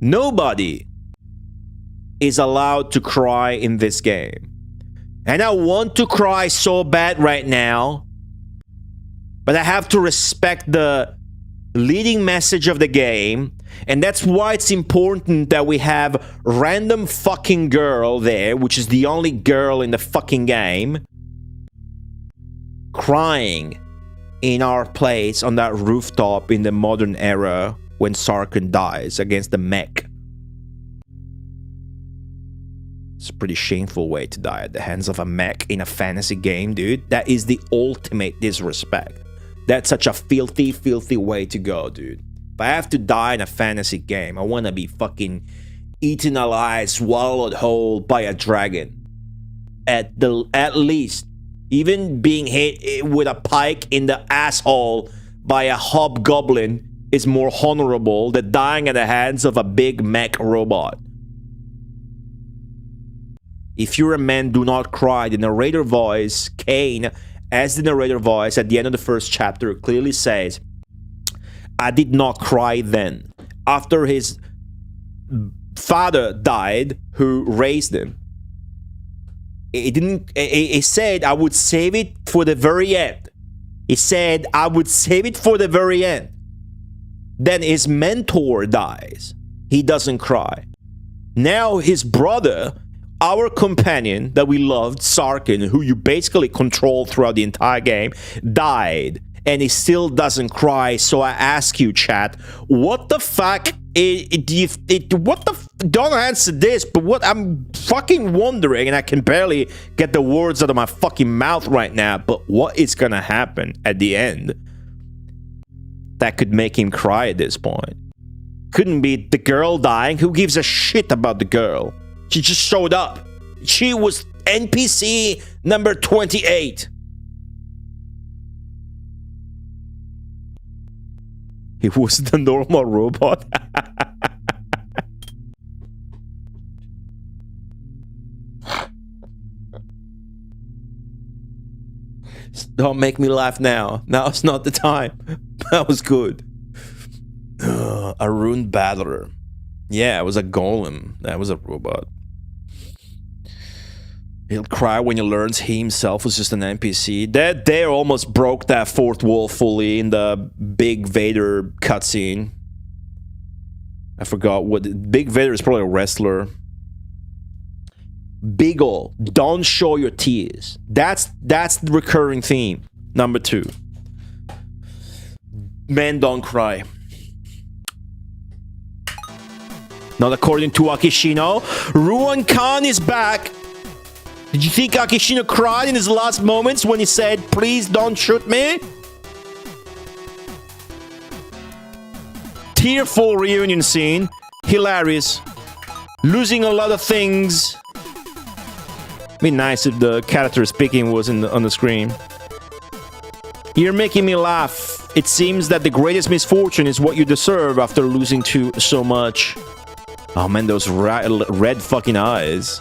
Nobody is allowed to cry in this game. And I want to cry so bad right now, but I have to respect the leading message of the game, and that's why it's important that we have random fucking girl there, which is the only girl in the fucking game, crying in our place on that rooftop in the modern era when Sarkun dies against the mech. It's a pretty shameful way to die at the hands of a mech in a fantasy game, dude. That is the ultimate disrespect. That's such a filthy, filthy way to go, dude. If I have to die in a fantasy game, I want to be fucking eaten alive, swallowed whole by a dragon. At least. Even being hit with a pike in the asshole by a hobgoblin is more honorable than dying at the hands of a big mech robot. If you're a man, do not cry. The narrator voice, Cain, as the narrator voice at the end of the first chapter, clearly says, I did not cry then. After his father died, who raised him, he said, I would save it for the very end. He said, I would save it for the very end. Then his mentor dies. He doesn't cry. Now his brother, our companion that we loved, Sarkun, who you basically control throughout the entire game, died. and he still doesn't cry. So I ask you, chat, what the fuck? Don't answer this, but what I'm fucking wondering, and I can barely get the words out of my fucking mouth right now, but what is gonna happen at the end that could make him cry at this point? Couldn't be the girl dying. Who gives a shit about the girl? She just showed up. She was NPC number 28. He wasn't a normal robot. Don't make me laugh now. Now's not the time. That was good. A rune battler. Yeah, it was a golem. That was a robot. He'll cry when he learns he himself was just an NPC. That there almost broke that fourth wall fully in the Big Vader cutscene. I forgot what... Big Vader is probably a wrestler. Big ol', don't show your tears. That's the recurring theme. Number 2. Men don't cry. Not according to Akishino. Ruan Khan is back. Did you think Akishino cried in his last moments when he said, please don't shoot me? Tearful reunion scene. Hilarious. Losing a lot of things. Be nice if the character speaking was on the screen. You're making me laugh. It seems that the greatest misfortune is what you deserve after losing to so much. Oh man, those red fucking eyes.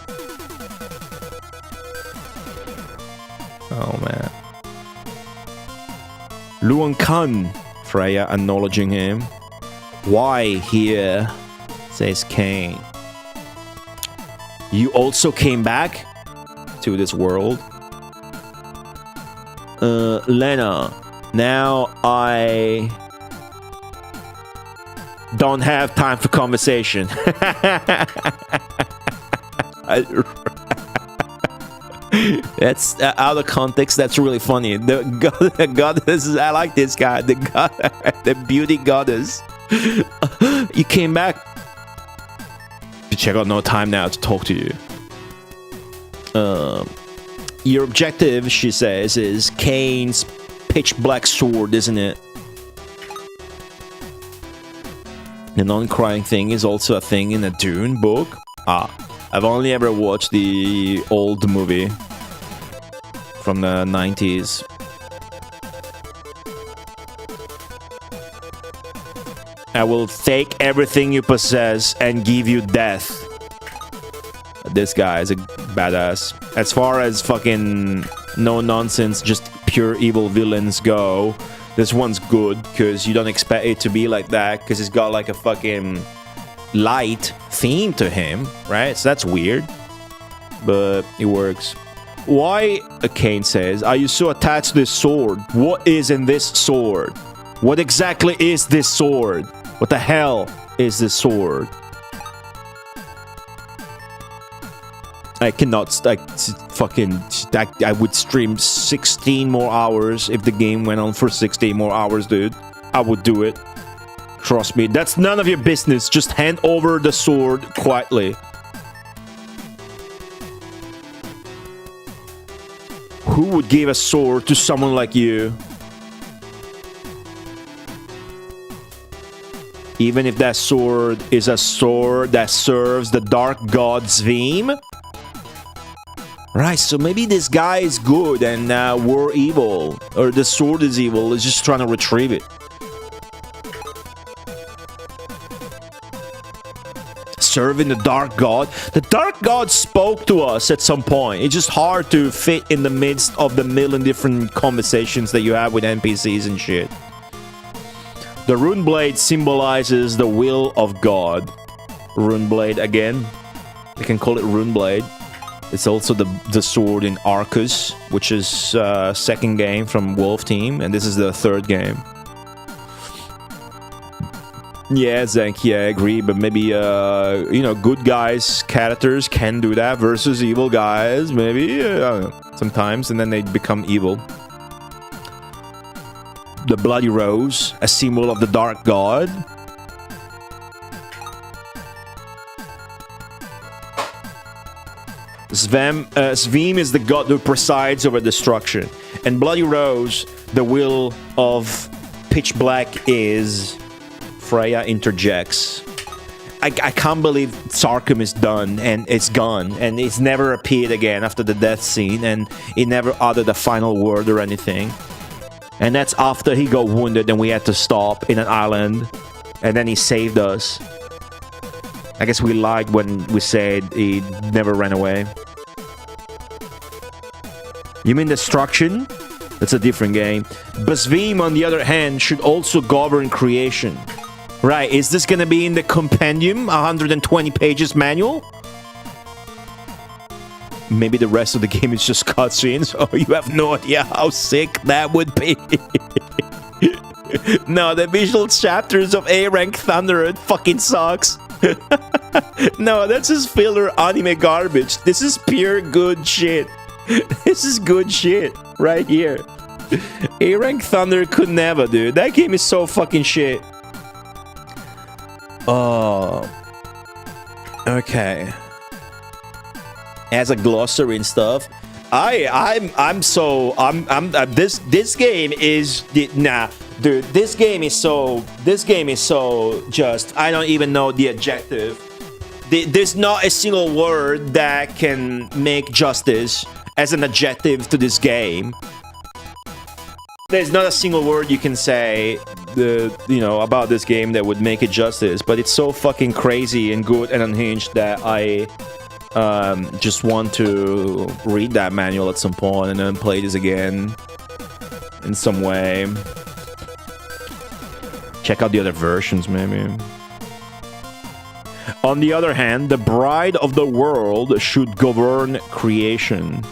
Oh man. Luan Khan. Freya acknowledging him. Why here? Says Cain. You also came back to this world? Lena. Now I don't have time for conversation. That's out of context. That's really funny. The goddess. I like this guy. The beauty goddess. You came back. Check out no time now to talk to you. Your objective, she says, is Cain's pitch black sword, isn't it? The non-crying thing is also a thing in a Dune book. I've only ever watched the old movie from the 90s. I will take everything you possess and give you death. This guy is a badass. As far as fucking no nonsense, just pure evil villains go, this one's good because you don't expect it to be like that because it's got like a fucking light theme to him, right? So that's weird, but it works. Why, Cain says, are you so attached to this sword? What is in this sword? What exactly is this sword? What the hell is this sword? I cannot, I would stream 16 more hours if the game went on for 16 more hours, dude. I would do it. Trust me, that's none of your business. Just hand over the sword quietly. Who would give a sword to someone like you? Even if that sword is a sword that serves the Dark God's theme? Right, so maybe this guy is good and we're evil. Or the sword is evil, it's just trying to retrieve it. Serving the Dark God. The Dark God spoke to us at some point. It's just hard to fit in the midst of the million different conversations that you have with NPCs and shit. The rune blade symbolizes the will of God. Rune blade again. We can call it rune blade. It's also the sword in Arcus, which is second game from Wolf Team, and this is the third game. Yeah, Zank, yeah, I agree, but maybe, you know, good guys, characters can do that versus evil guys, maybe, I don't know, sometimes, and then they become evil. the bloody rose, a symbol of the dark god. Svim is the god who presides over destruction. And bloody rose, the will of pitch black, is... Freya interjects. I can't believe Sarkun is done and it's gone and it's never appeared again after the death scene, and he never uttered a final word or anything. And that's after he got wounded and we had to stop in an island, and then he saved us. I guess we lied when we said he never ran away. You mean Destruction? That's a different game. Basvim, on the other hand, should also govern creation. Right, is this gonna be in the compendium, 120 pages manual? Maybe the rest of the game is just cutscenes. Oh, you have no idea how sick that would be. No, the visual chapters of A-Rank Thunder, it fucking sucks. No, that's just filler anime garbage. This is pure good shit. This is good shit right here. A-Rank Thunder could never, dude. That game is so fucking shit. Oh, okay. As a glossary and stuff, this game is nah, dude. This game is so just. I don't even know the adjective. There's not a single word that can make justice as an adjective to this game. There's not a single word you can say, about this game that would make it justice. But it's so fucking crazy and good and unhinged that I just want to read that manual at some point and then play this again in some way. Check out the other versions, maybe. On the other hand, the bride of the world should govern creation.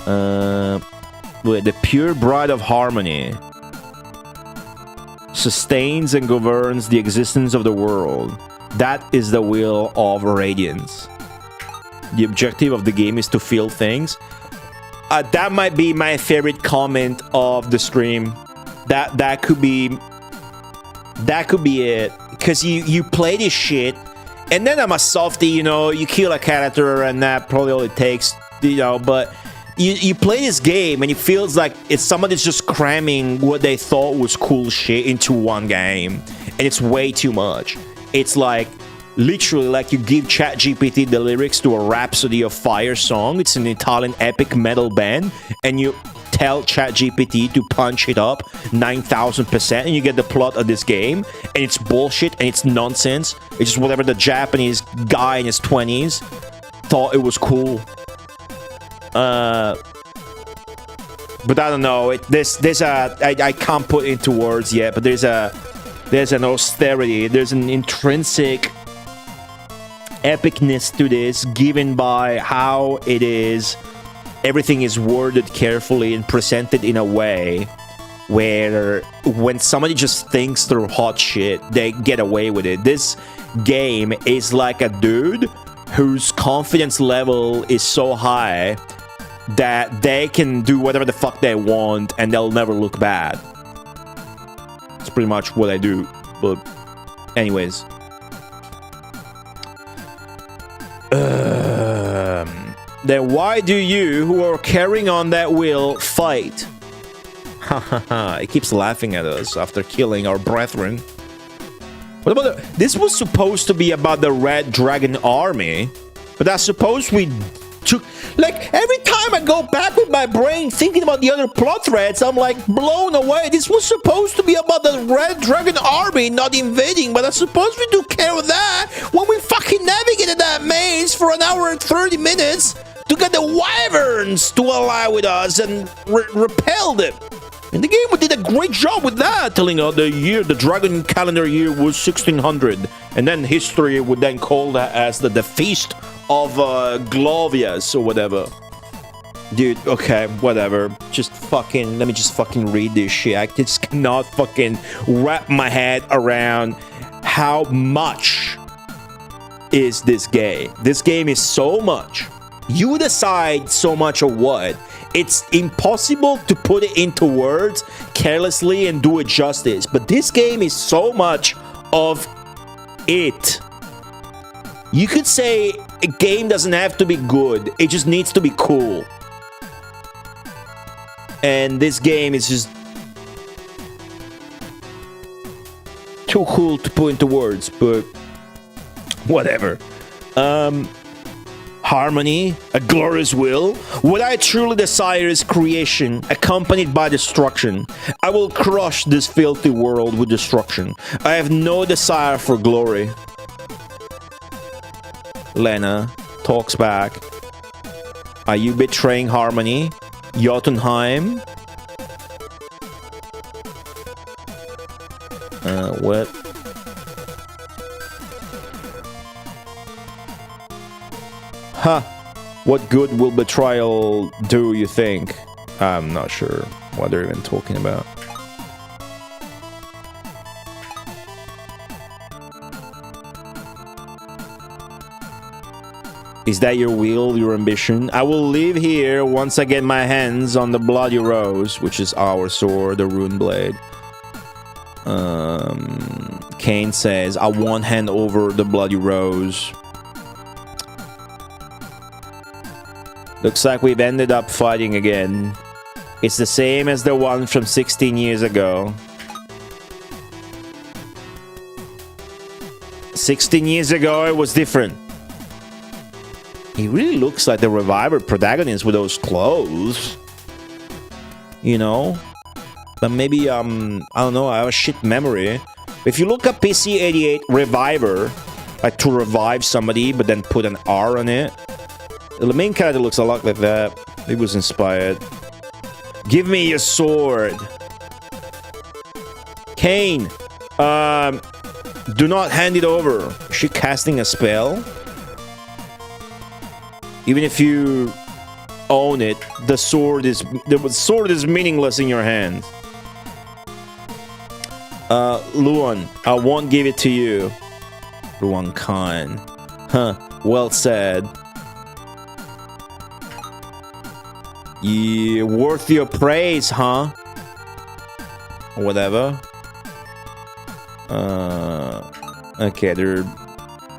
The pure bride of harmony sustains and governs the existence of the world. That is the will of radiance. The objective of the game is to feel things. That might be my favorite comment of the stream. That could be it. Because you play this shit, and then I'm a softie, you kill a character, and that probably all it takes, but you play this game, and it feels like it's somebody's just cramming what they thought was cool shit into one game, and it's way too much. It's like, literally like you give ChatGPT the lyrics to a Rhapsody of Fire song. It's an Italian epic metal band, and you tell ChatGPT to punch it up 9,000%, and you get the plot of this game, and it's bullshit, and it's nonsense. It's just whatever the Japanese guy in his 20s thought it was cool. But I don't know. I can't put into words yet, but there's an austerity, there's an intrinsic epicness to this, given by how it is. Everything is worded carefully and presented in a way where when somebody just thinks through hot shit, they get away with it. This game is like a dude whose confidence level is so high that they can do whatever the fuck they want and they'll never look bad. It's pretty much what I do. But anyways. Then why do you, who are carrying on that will, fight? Hahaha, it keeps laughing at us after killing our brethren. What about this was supposed to be about the Red Dragon Army, but I suppose we took... Like, every time I go back with my brain thinking about the other plot threads, I'm like blown away. This was supposed to be about the Red Dragon Army not invading, but I suppose we took care of that when we fucking navigated that maze for an hour and 30 minutes to get the wyverns to ally with us and repel them. In the game, we did a great job with that, telling us the dragon calendar year was 1600, and then history would then call that as the feast of Glovius or whatever. Dude, okay, whatever. Let me just fucking read this shit. I just cannot fucking wrap my head around how much is this game. This game is so much. You decide so much of what. It's impossible to put it into words carelessly and do it justice. But this game is so much of it. You could say a game doesn't have to be good. It just needs to be cool. And this game is just too cool to put into words, but whatever. Harmony, a glorious will. What I truly desire is creation, accompanied by destruction. I will crush this filthy world with destruction. I have no desire for glory. Lena talks back. Are you betraying Harmony? Jotunheim? What? Huh. What good will betrayal do, you think? I'm not sure what they're even talking about. Is that your will, your ambition? I will leave here once I get my hands on the bloody rose, which is our sword, the rune blade. Cain says, I won't hand over the bloody rose. Looks like we've ended up fighting again. It's the same as the one from 16 years ago. 16 years ago, it was different. He really looks like the Reviver protagonist with those clothes. You know? But maybe, I don't know, I have a shit memory. If you look up PC-98 Reviver, like to revive somebody, but then put an R on it, the main character looks a lot like that. He was inspired. Give me your sword. Cain, do not hand it over. Is she casting a spell? Even if you own it, the sword is meaningless in your hands. Luan, I won't give it to you. Luan Khan. Huh, well said. Yeah, worth your praise, huh? Whatever. Okay, they're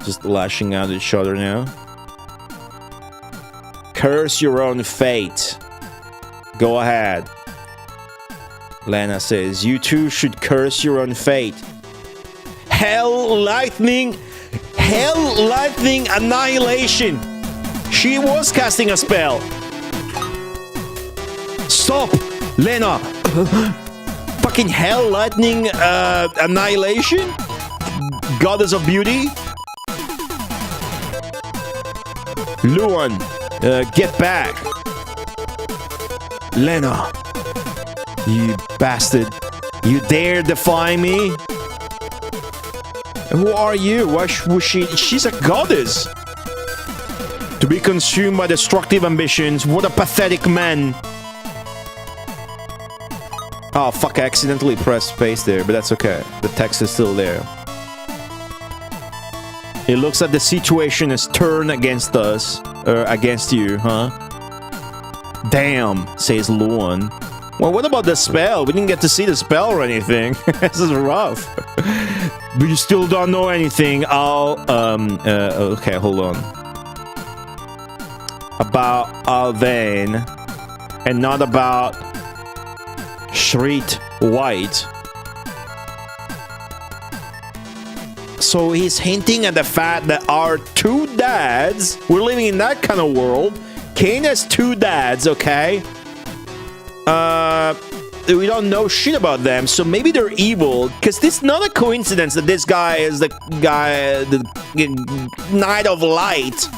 just lashing out at each other now. Curse your own fate. Go ahead. Lena says, you too should curse your own fate. Hell, lightning, annihilation. She was casting a spell. Stop, Lena. Fucking hell, lightning, annihilation? Goddess of beauty? Luan, get back. Lena, you bastard. You dare defy me? Who are you? Why was she? She's a goddess. To be consumed by destructive ambitions. What a pathetic man. Oh, fuck, I accidentally pressed space there, but that's okay. The text is still there. It looks like the situation is turned against us. Against you, huh? Damn, says Luan. Well, what about the spell? We didn't get to see the spell or anything. This is rough. But you still don't know anything. I'll, okay, hold on. About Alvain. And not about Sarkun White. So he's hinting at the fact that our two dads, we're living in that kind of world. Cain has two dads, okay? We don't know shit about them, so maybe they're evil. Because it's not a coincidence that this guy is the guy, the Knight of Light,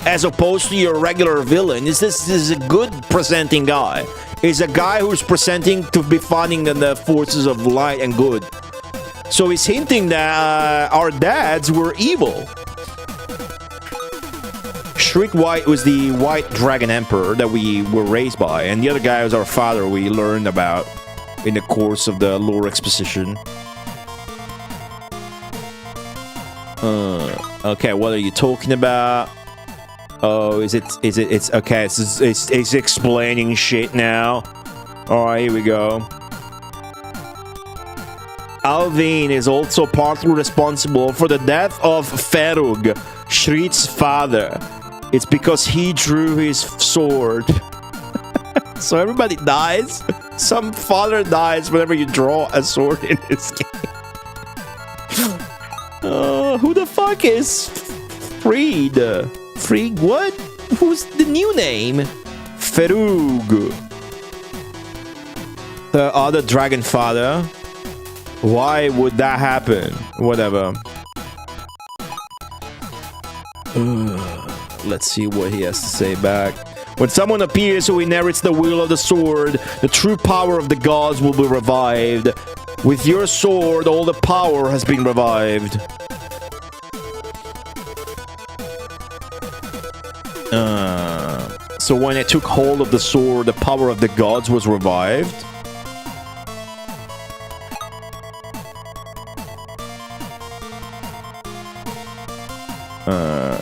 as opposed to your regular villain. This is a good presenting guy. He's a guy who's presenting to be fighting in the forces of light and good. So he's hinting that our dads were evil. Sarkun White was the White Dragon Emperor that we were raised by, and the other guy was our father we learned about in the course of the lore exposition. Okay, what are you talking about? Oh, it's okay. It's explaining shit now. All right, here we go. Alvin is also partly responsible for the death of Ferug, Shrit's father. It's because he drew his sword. So everybody dies. Some father dies whenever you draw a sword in this game. Who the fuck is Freed? Freed what? Who's the new name? Ferug. The other dragon father. Why would that happen? Whatever. Let's see what he has to say back. When someone appears who inherits the will of the sword, the true power of the gods will be revived. With your sword, all the power has been revived. So when I took hold of the sword, the power of the gods was revived.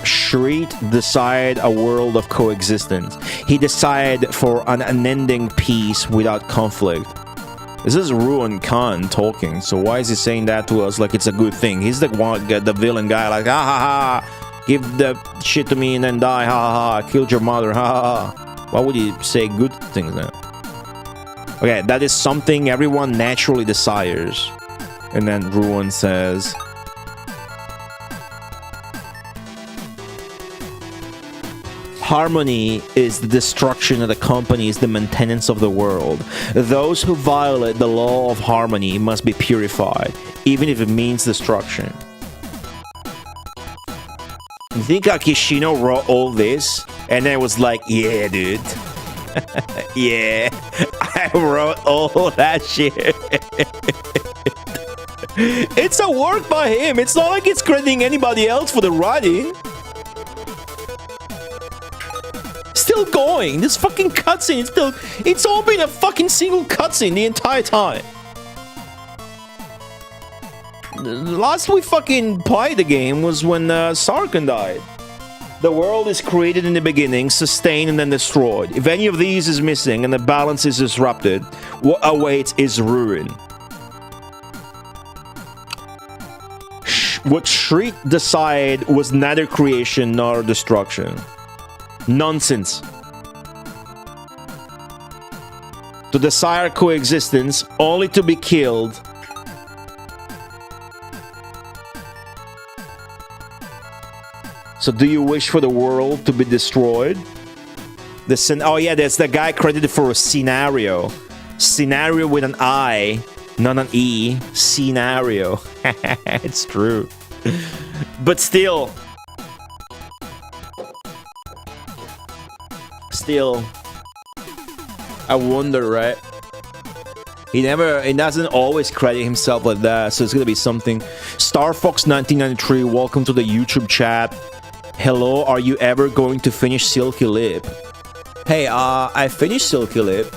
Shreet decide a world of coexistence. He decide for an unending peace without conflict. This is Ruin Khan talking, so why is he saying that to us like it's a good thing? He's the one, the villain guy, like, ha ha ha, give the shit to me and then die, ha ha ha, I killed your mother, ha ha ha. Why would he say good things now? Okay, that is something everyone naturally desires. And then Ruin says... Harmony is the destruction of the company, is the maintenance of the world. Those who violate the law of harmony must be purified, even if it means destruction. You think Akishino wrote all this? And then was like, yeah, dude. Yeah, I wrote all that shit. It's a work by him. It's not like it's crediting anybody else for the writing. Still going. This fucking cutscene, it's all been a fucking single cutscene the entire time. The last we fucking played the game was when Sarkun died. The world is created in the beginning, sustained, and then destroyed. If any of these is missing and the balance is disrupted, what awaits is ruin. What Shriek decided was neither creation nor destruction. Nonsense. To desire coexistence only to be killed. So do you wish for the world to be destroyed? Oh yeah, there's the guy credited for a scenario. Scenario with an I, not an E. Scenario. It's true. But still, I wonder, right? He doesn't always credit himself like that, so it's gonna be something. StarFox1993, welcome to the YouTube chat. Hello, are you ever going to finish Silky Lip? Hey, I finished Silky Lip.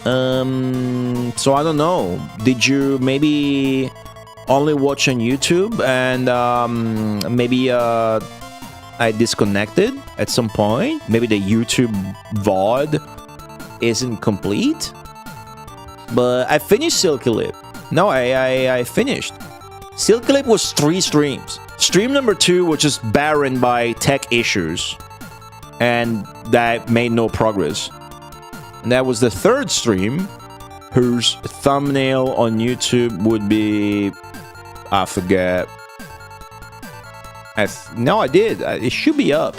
So I don't know. Did you maybe only watch on YouTube and maybe I disconnected at some point? Maybe the YouTube VOD isn't complete? But I finished Silky Lip. No, I finished. Silky Lip was 3 streams. Stream number 2 was just barren by tech issues. And that made no progress. And that was the 3rd stream, whose thumbnail on YouTube would be... I forget. No, I did. It should be up.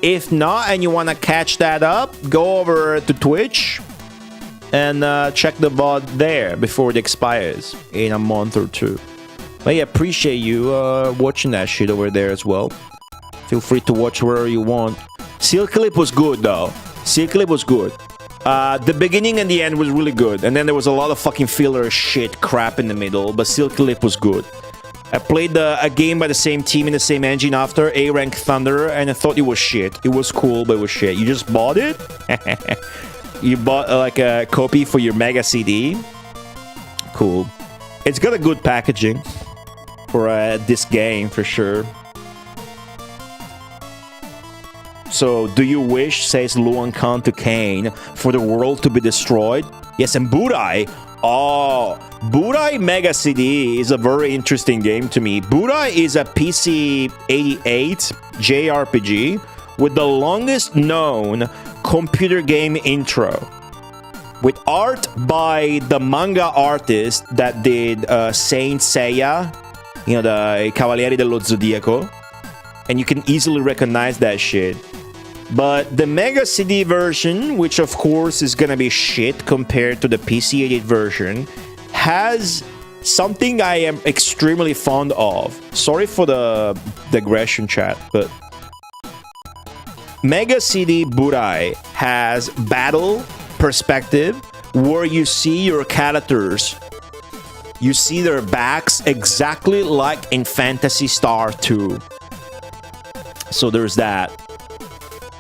If not, and you want to catch that up, go over to Twitch and check the VOD there before it expires in a month or 2. But yeah, appreciate you watching that shit over there as well. Feel free to watch wherever you want. Silky Lip was good, though. Silky Lip was good. The beginning and the end was really good. And then there was a lot of fucking filler shit crap in the middle. But Silky Lip was good. I played a game by the same team in the same engine after, A-Rank Thunder, and I thought it was shit. It was cool, but it was shit. You just bought it? You bought like a copy for your Mega CD? Cool. It's got a good packaging. for this game for sure. So, do you wish, says Luan Khan to Cain, for the world to be destroyed? Yes, and Burai. Oh, Burai Mega CD is a very interesting game to me. Burai is a PC-98 JRPG with the longest known computer game intro, with art by the manga artist that did Saint Seiya, you know, the Cavalieri dello Zodiaco, and you can easily recognize that shit. But the Mega CD version, which of course is gonna be shit compared to the PC-88 version, has something I am extremely fond of. Sorry for the digression, chat, but Mega CD Burai has battle perspective where you see your characters. You see their backs exactly like in Phantasy Star 2. So there's that.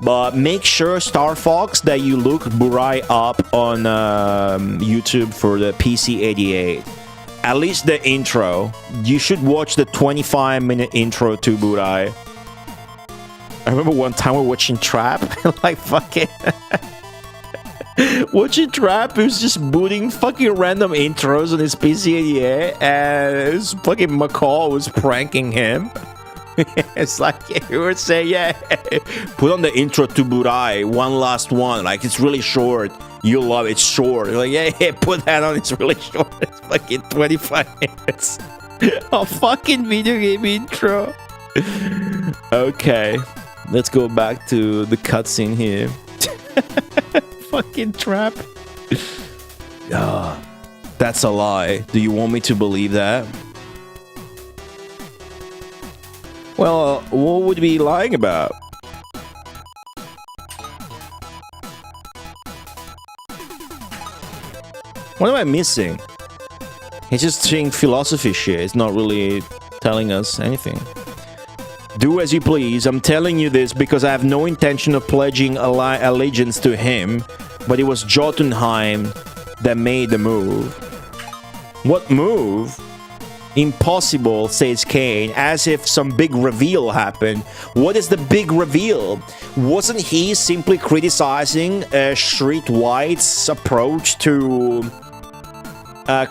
But make sure, Star Fox, that you look Burai up on YouTube for the PC-88. At least the intro. You should watch the 25-minute intro to Burai. I remember one time we were watching Trap, like fucking... watching Trap, he was just booting fucking random intros on his PC-88, and it was fucking McCall was pranking him. It's like you were saying, yeah, put on the intro to Burai, one last one. Like, it's really short. You'll love it. It's short. You're like, yeah, put that on. It's really short. It's fucking 25 minutes. A fucking video game intro. Okay, let's go back to the cutscene here. Fucking Trap. That's a lie. Do you want me to believe that? Well, what would we be lying about? What am I missing? He's just saying philosophy shit. It's not really telling us anything. Do as you please. I'm telling you this because I have no intention of pledging allegiance to him, but it was Jotunheim that made the move. What move? Impossible, says Cain, as if some big reveal happened. What is the big reveal? Wasn't he simply criticizing Sarkun White's approach to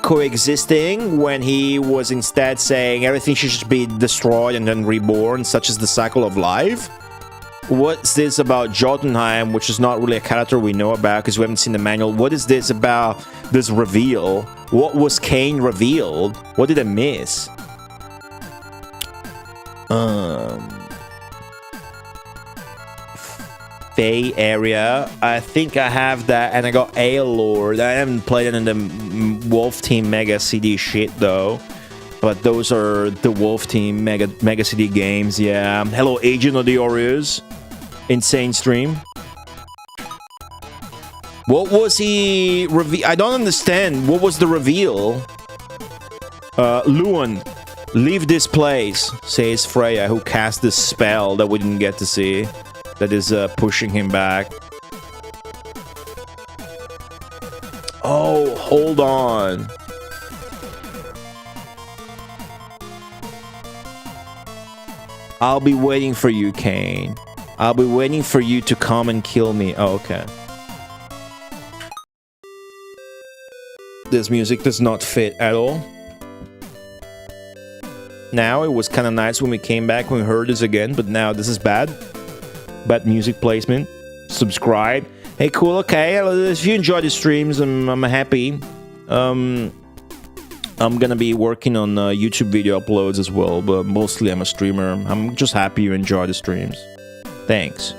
coexisting when he was instead saying everything should just be destroyed and then reborn, such as the cycle of life? What's this about Jotunheim, which is not really a character we know about because we haven't seen the manual? What is this about this reveal? What was Cain revealed? What did I miss? Fey area. I think I have that, and I got Aelord. I haven't played it in the Wolf Team Mega CD shit though. But those are the Wolf Team Mega CD games, yeah. Hello, Agent of the Orius. Insane stream. What was he I don't understand. What was the reveal? Luan, leave this place, says Freya, who cast this spell that we didn't get to see. That is pushing him back. Oh, hold on. I'll be waiting for you, Cain. I'll be waiting for you to come and kill me. Oh, okay. This music does not fit at all. Now, it was kind of nice when we came back, when we heard this again, but now this is bad. Bad music placement. Subscribe. Hey, cool, okay. If you enjoy the streams, I'm happy. I'm gonna be working on YouTube video uploads as well, but mostly I'm a streamer. I'm just happy you enjoy the streams. Thanks.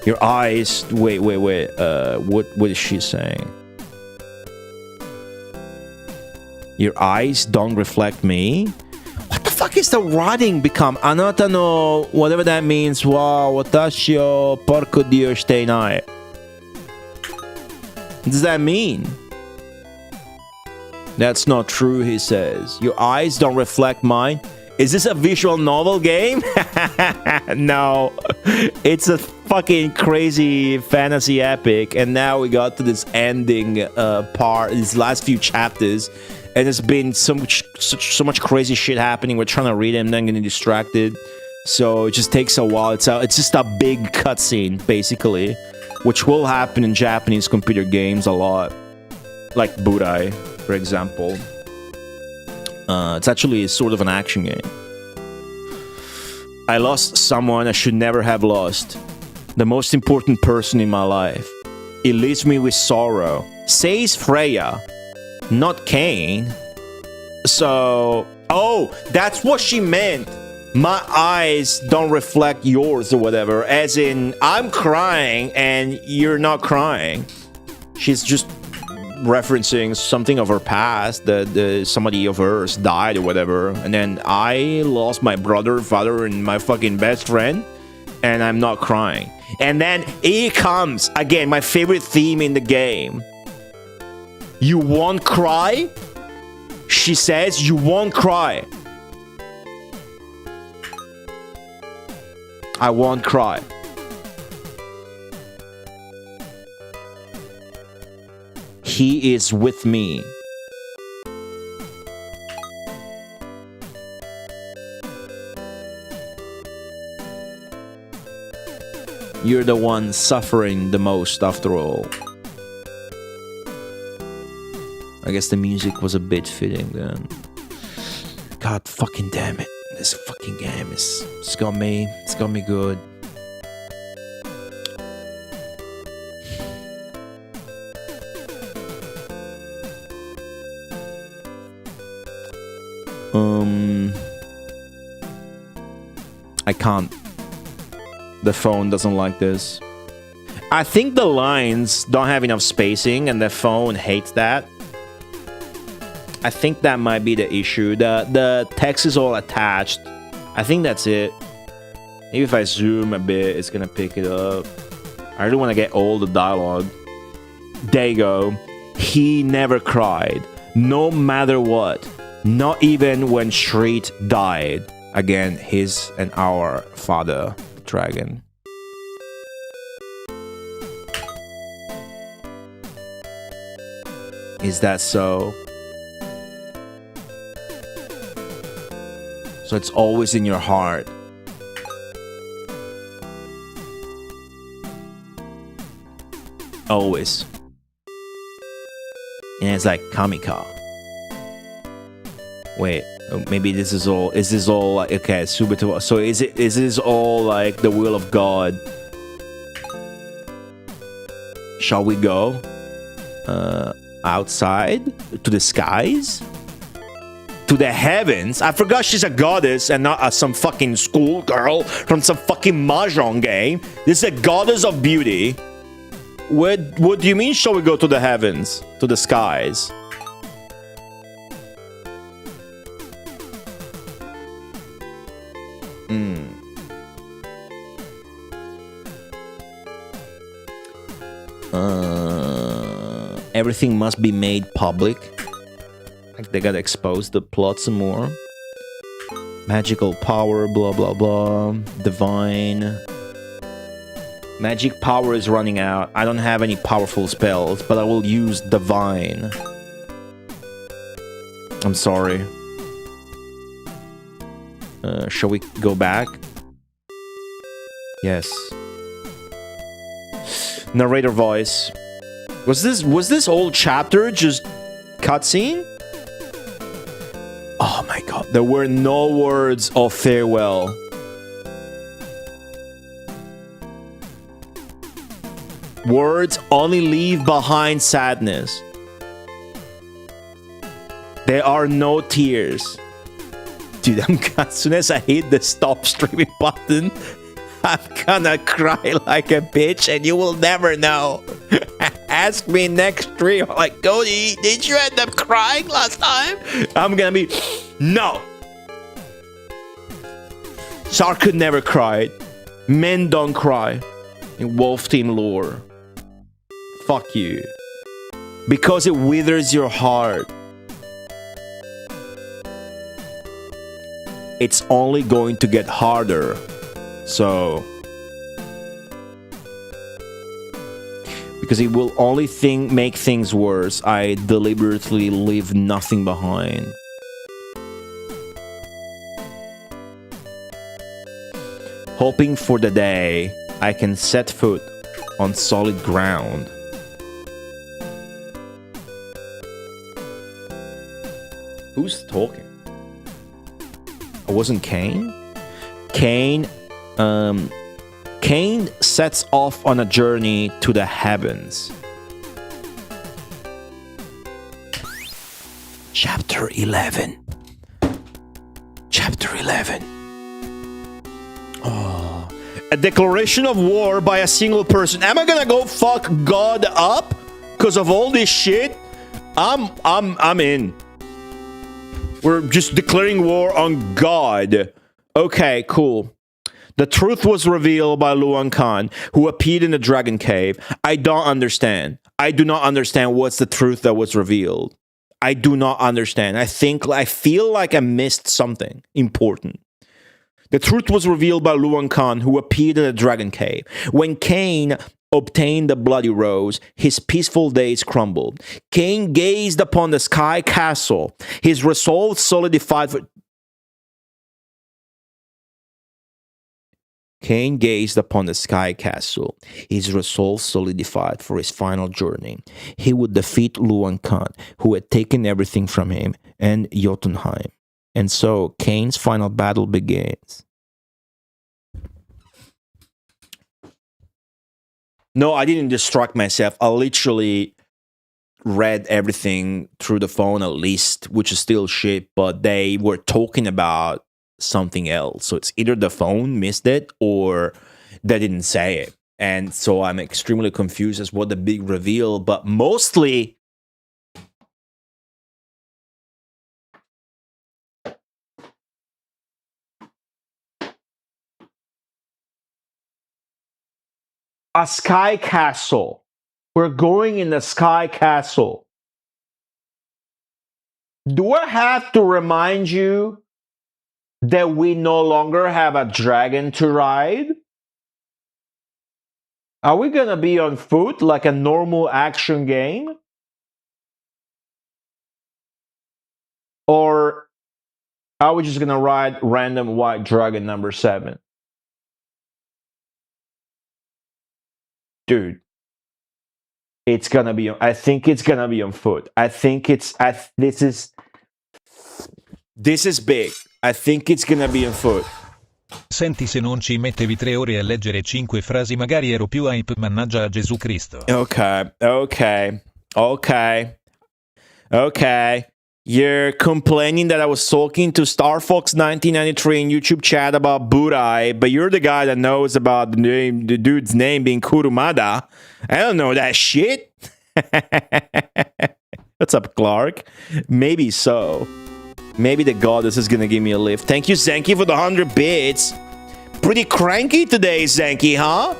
Your eyes... Wait. What is she saying? Your eyes don't reflect me? What the fuck is the writing become? Anata no... Whatever that means. Wow, watashi o porco dio shite nai. What does that mean? That's not true, he says. Your eyes don't reflect mine. Is this a visual novel game? No. It's a fucking crazy fantasy epic. And now we got to this ending part, these last few chapters. and there's been so much crazy shit happening. We're trying to read it and then getting distracted, so it just takes a while. It's just a big cutscene basically, which will happen in Japanese computer games a lot, like Budai, for example. It's actually sort of an action game. I lost someone I should never have lost. The most important person in my life. It leaves me with sorrow. Says Freya, not Cain. So, oh, that's what she meant. My eyes don't reflect yours or whatever. As in, I'm crying and you're not crying. She's just referencing something of her past, that somebody of hers died or whatever, and then I lost my brother, father, and my fucking best friend, and I'm not crying. And then here comes again my favorite theme in the game. You won't cry? She says you won't cry. I won't cry. He is with me. You're the one suffering the most after all. I guess the music was a bit fitting then. God fucking damn it. This fucking game it's got me good. I can't. The phone doesn't like this. I think the lines don't have enough spacing and the phone hates that. I think that might be the issue. The text is all attached. I think that's it. Maybe if I zoom a bit, it's gonna pick it up. I really want to get all the dialogue. There you go. He never cried. No matter what. Not even when Shreet died. Again, his and our father, the dragon. Is that so? So it's always in your heart. Always. And it's like Kamika. Wait, maybe this is all. Is this all like, okay? Subito. So is this all like the will of God? Shall we go outside to the skies, to the heavens? I forgot she's a goddess and not some fucking schoolgirl from some fucking mahjong game. This is a goddess of beauty. What do you mean? Shall we go to the heavens, to the skies? Everything must be made public. Like they gotta expose the plot some more. Magical power, blah blah blah. Divine. Magic power is running out. I don't have any powerful spells, but I will use divine. I'm sorry. Shall we go back? Yes. Narrator voice. Was this whole chapter just cutscene? Oh my god, there were no words of farewell. Words only leave behind sadness. There are no tears. Dude, as soon as I hit the stop streaming button, I'm gonna cry like a bitch and you will never know. Ask me next stream, like, Cody, did you end up crying last time? I'm gonna be, no. Sarkun never cried. Men don't cry. In Wolf Team lore. Fuck you. Because it withers your heart. It's only going to get harder. So... Because it will only make things worse. I deliberately leave nothing behind. Hoping for the day I can set foot on solid ground. Who's talking? It wasn't Cain? Cain sets off on a journey to the heavens. Chapter 11. Chapter 11. Oh. A declaration of war by a single person. Am I gonna go fuck God up because of all this shit? I'm in. We're just declaring war on God. Okay, cool. The truth was revealed by Luan Khan, who appeared in the Dragon Cave. I don't understand. I do not understand what's the truth that was revealed. I do not understand. I feel like I missed something important. The truth was revealed by Luan Khan, who appeared in the Dragon Cave. When Cain obtained the bloody rose, his peaceful days crumbled. Cain gazed upon the sky castle. His resolve solidified for... Cain gazed upon the sky castle. His resolve solidified for his final journey. He would defeat Luan Khan, who had taken everything from him, and Jotunheim. And so, Cain's final battle begins. No, I didn't distract myself. I literally read everything through the phone at least, which is still shit, but they were talking about something else. So it's either the phone missed it or they didn't say it. And so I'm extremely confused as what the big reveal, but mostly a sky castle. We're going in the sky castle. Do I have to remind you that we no longer have a dragon to ride? Are we gonna be on foot like a normal action game? Or are we just gonna ride random white dragon number 7? Dude, it's gonna be. I think it's gonna be on foot. I think it's. This is big. I think it's gonna be on foot. Senti, se non ci mettevi 3 ore a leggere 5 frasi magari ero più hype, mannaggia a Gesù Cristo. Okay. You're complaining that I was talking to Star Fox 1993 in YouTube chat about Budai, but you're the guy that knows about the dude's name being Kurumada. I don't know that shit. What's up, Clark? Maybe so. Maybe the goddess is gonna give me a lift. Thank you, Zenki, for the 100 bits. Pretty cranky today, Zenki, huh?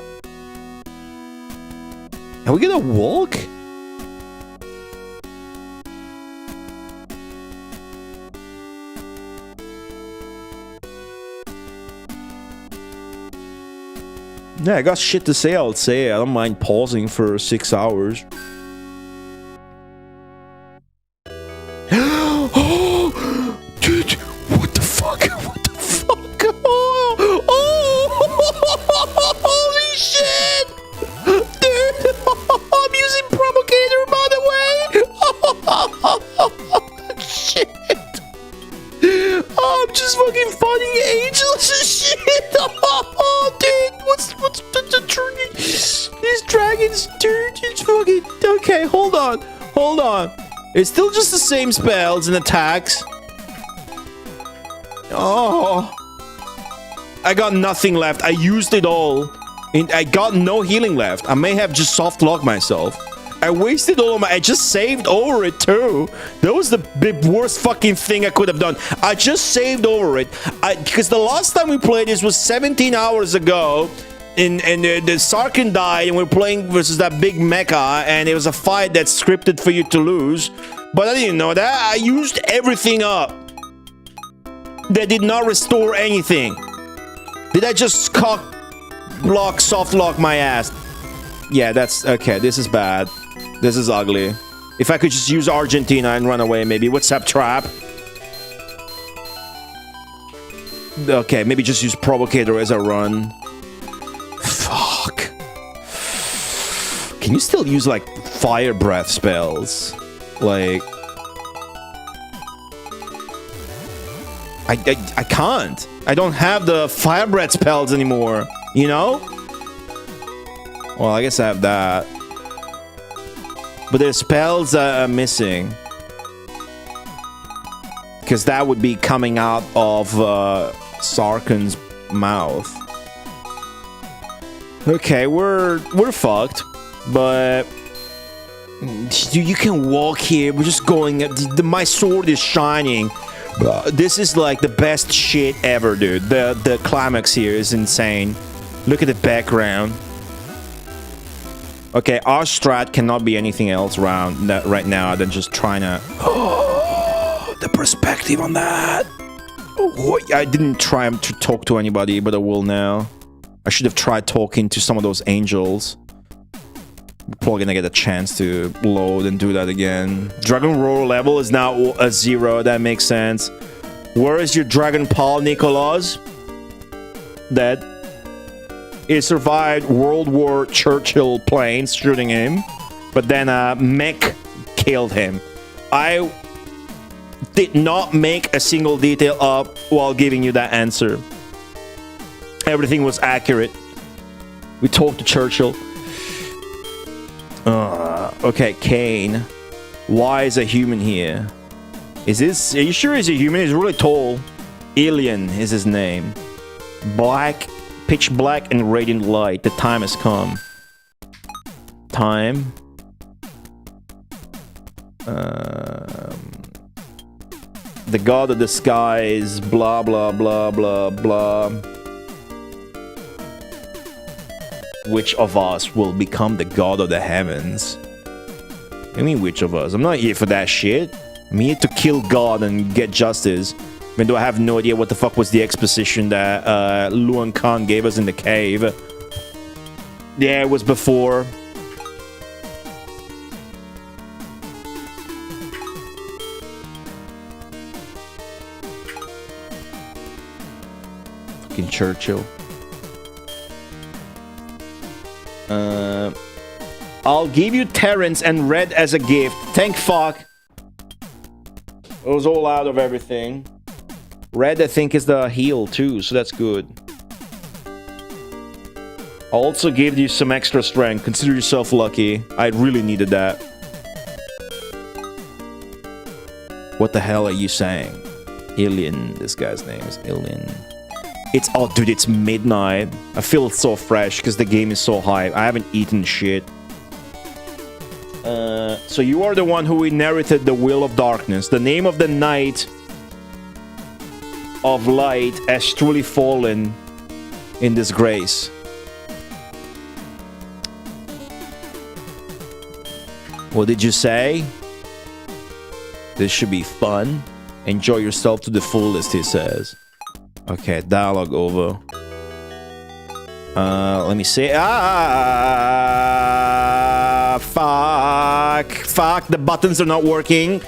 Are we gonna walk? Yeah, I got shit to say, I'll say it. I don't mind pausing for 6 hours. Oh! Dude, what the fuck? What the fuck? Oh! Holy shit! Dude! I'm using Provocator, by the way! Shit! Oh, I'm just fucking fighting angels and shit! Oh, dude! What's the truth? These dragons, dude, it's fucking... Okay, hold on. It's still just the same spells and attacks. Oh. I got nothing left. I used it all. And I got no healing left. I may have just soft locked myself. I wasted all of my... I just saved over it too. That was the worst fucking thing I could have done. I just saved over it. Because the last time we played this was 17 hours ago. And the Sarkun died, and we were playing versus that big mecha, and it was a fight that's scripted for you to lose. But I didn't know that. I used everything up. That did not restore anything. Did I just soft lock my ass? Yeah, that's... Okay, this is bad. This is ugly. If I could just use Argentina and run away, maybe. What's up, Trap? Okay, maybe just use Provocator as a run. Fuck. Can you still use, like, Fire Breath spells? Like... I can't. I don't have the Fire Breath spells anymore. You know? Well, I guess I have that. But the spells are missing. Because that would be coming out of Sarkun's mouth. Okay, we're fucked. But you can walk here. We're just going. My sword is shining. This is like the best shit ever, dude. The climax here is insane. Look at the background. Okay, our strat cannot be anything else around that right now than just trying to... the perspective on that. Oh, I didn't try to talk to anybody, but I will now. I should have tried talking to some of those angels. Probably gonna get a chance to load and do that again. Dragon Roar level is now a 0. That makes sense. Where is your Dragon Paul, Nicholas? Dead. He survived World War Churchill planes shooting him, but then mech killed him. I did not make a single detail up while giving you that answer. Everything was accurate. We talked to Churchill. Okay, Cain. Why is a human here? Is this... Are you sure he's a human? He's really tall. Alien is his name. Black... Pitch black and radiant light. The time has come. Time. The god of the skies. Blah, blah, blah, blah, blah. Which of us will become the god of the heavens? I mean, which of us? I'm not here for that shit. I'm here to kill God and get justice. Even though I have no idea what the fuck was the exposition that Luan Khan gave us in the cave. Yeah, it was before. Fucking Churchill. I'll give you Terrence and Red as a gift. Thank fuck. It was all out of everything. Red, I think, is the heal too, so that's good. I'll also give you some extra strength. Consider yourself lucky. I really needed that. What the hell are you saying? Alien. This guy's name is Alien. It's... Oh, dude, it's midnight. I feel so fresh because the game is so high. I haven't eaten shit. So you are the one who inherited the will of darkness. The name of the knight of light has truly fallen in disgrace. What did you say? This should be fun. Enjoy yourself to the fullest, he says. Okay, dialogue over. Let me see. Fuck, the buttons are not working.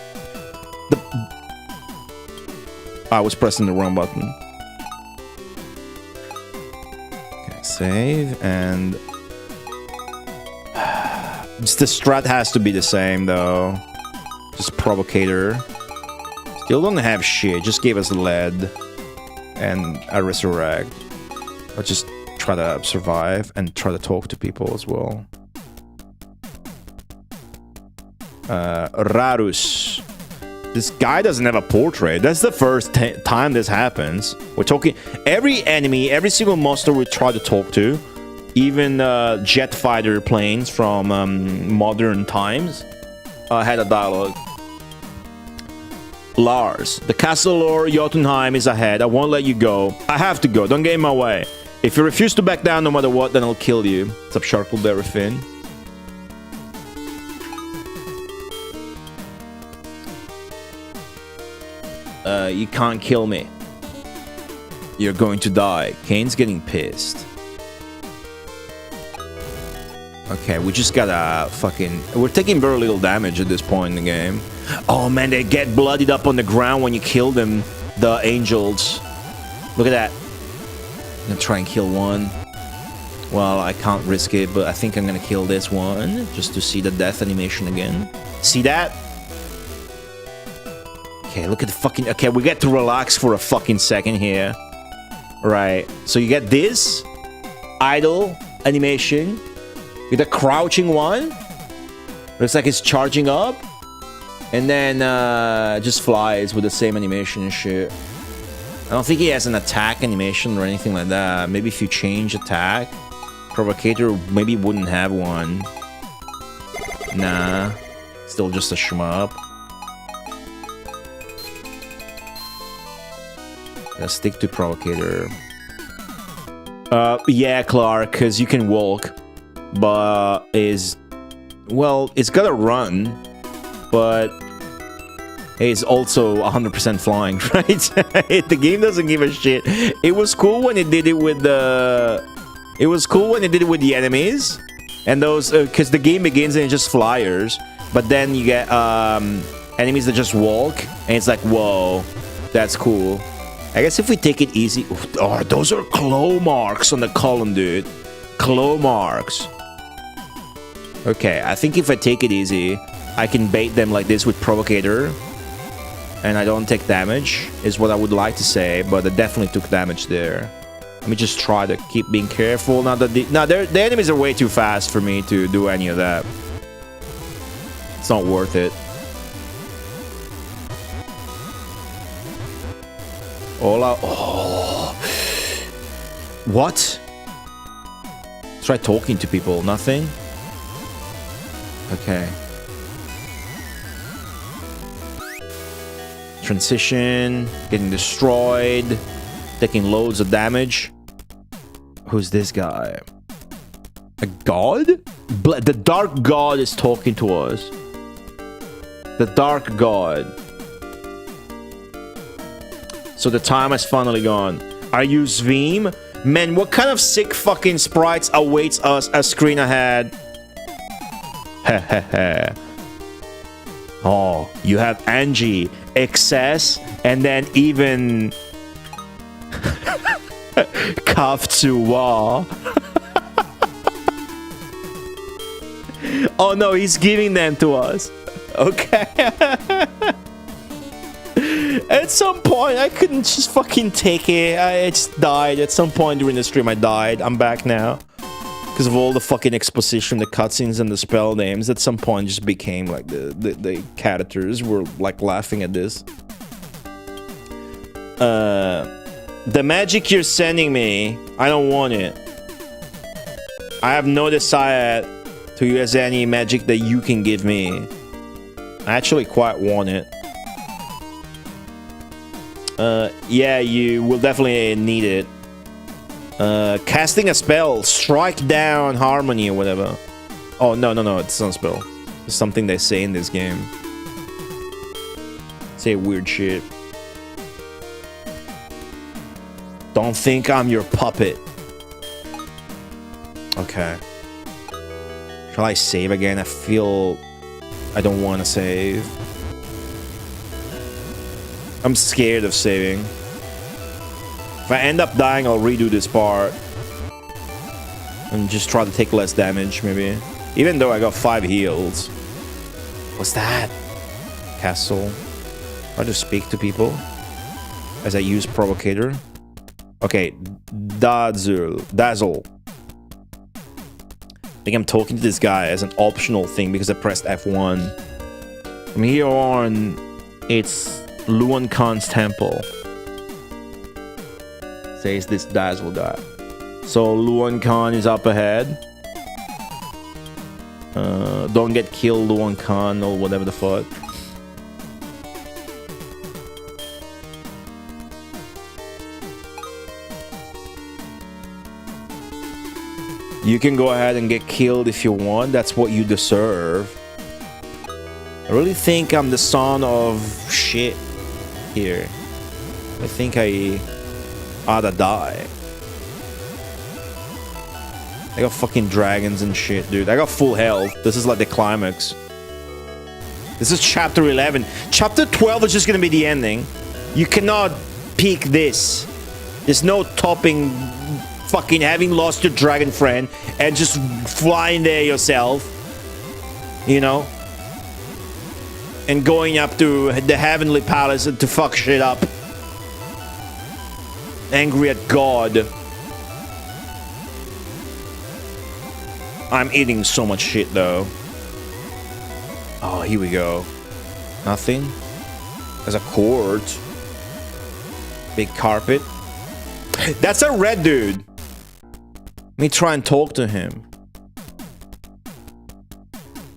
I was pressing the wrong button. Okay, save, and... Just the strat has to be the same, though. Just Provocator. Still don't have shit, just gave us lead. And a Resurrect. I'll just try to survive and try to talk to people as well. Rarus. This guy doesn't have a portrait. That's the first time this happens. We're talking... Every enemy, every single monster we try to talk to, even jet fighter planes from modern times, had a dialogue. Lars. The castle lord Jotunheim is ahead. I won't let you go. I have to go. Don't get in my way. If you refuse to back down no matter what, then I'll kill you. What's up, Sharkleberry Finn? You can't kill me. You're going to die. Cain's getting pissed. Okay, we just gotta fucking... We're taking very little damage at this point in the game. Oh man, they get bloodied up on the ground when you kill them, the angels. Look at that. I'm gonna try and kill one. Well, I can't risk it, but I think I'm gonna kill this one just to see the death animation again. See that? Okay, look at the fucking... Okay, we get to relax for a fucking second here. Right, so you get this idle animation with a crouching one. Looks like it's charging up. And then just flies with the same animation and shit. I don't think he has an attack animation or anything like that. Maybe if you change attack, Provocator maybe wouldn't have one. Nah, still just a shmup. Let's stick to Provocator. Yeah, Clark, because you can walk, but well, it's gotta run, but it's also 100% flying, right? The game doesn't give a shit. It was cool when it did it with the... It was cool when it did it with the enemies, and those, because the game begins and it's just flyers, but then you get enemies that just walk, and it's like, whoa, that's cool. I guess if we take it easy... Oh, those are claw marks on the column, dude. Claw marks. Okay, I think if I take it easy, I can bait them like this with Provocator, and I don't take damage, is what I would like to say, but I definitely took damage there. Let me just try to keep being careful. Now that the enemies are way too fast for me to do any of that. It's not worth it. Oh. What? Try talking to people. Nothing? Okay. Transition. Getting destroyed. Taking loads of damage. Who's this guy? A god? The Dark God is talking to us. The Dark God. So the time has finally gone. Are you Sveem? Man, what kind of sick fucking sprites awaits us a screen ahead? Heh. Oh, you have Angie, Excess, and then even... Kaftuwa. Oh no, he's giving them to us. Okay. At some point, I couldn't just fucking take it. I just died. At some point during the stream, I died. I'm back now. Because of all the fucking exposition, the cutscenes, and the spell names. At some point, just became like the characters were like laughing at this. The magic you're sending me, I don't want it. I have no desire to use any magic that you can give me. I actually quite want it. Yeah, you will definitely need it. Casting a spell, strike down harmony or whatever. Oh, no, it's not a spell. It's something they say in this game. Say weird shit. Don't think I'm your puppet. Okay. Shall I save again? I feel I don't want to save. I'm scared of saving. If I end up dying, I'll redo this part. And just try to take less damage, maybe. Even though I got 5 heals. What's that? Castle. Try to speak to people. As I use Provocator. Okay. Dazzle. I think I'm talking to this guy as an optional thing because I pressed F1. From here on, it's Luan Khan's temple. Says this Dazzle guy. So Luan Khan is up ahead. Don't get killed, Luan Khan, or whatever the fuck. You can go ahead and get killed if you want. That's what you deserve. I really think I'm the son of shit here. I think I oughta die. I got fucking dragons and shit, dude. I got full health. This is like the climax. This is chapter 11. Chapter 12 is just gonna be the ending. You cannot peak this. There's no topping fucking having lost your dragon friend and just flying there yourself. You know? And going up to the heavenly palace to fuck shit up. Angry at God. I'm eating so much shit though. Oh, here we go. Nothing. There's a cord. Big carpet. That's a red dude. Let me try and talk to him.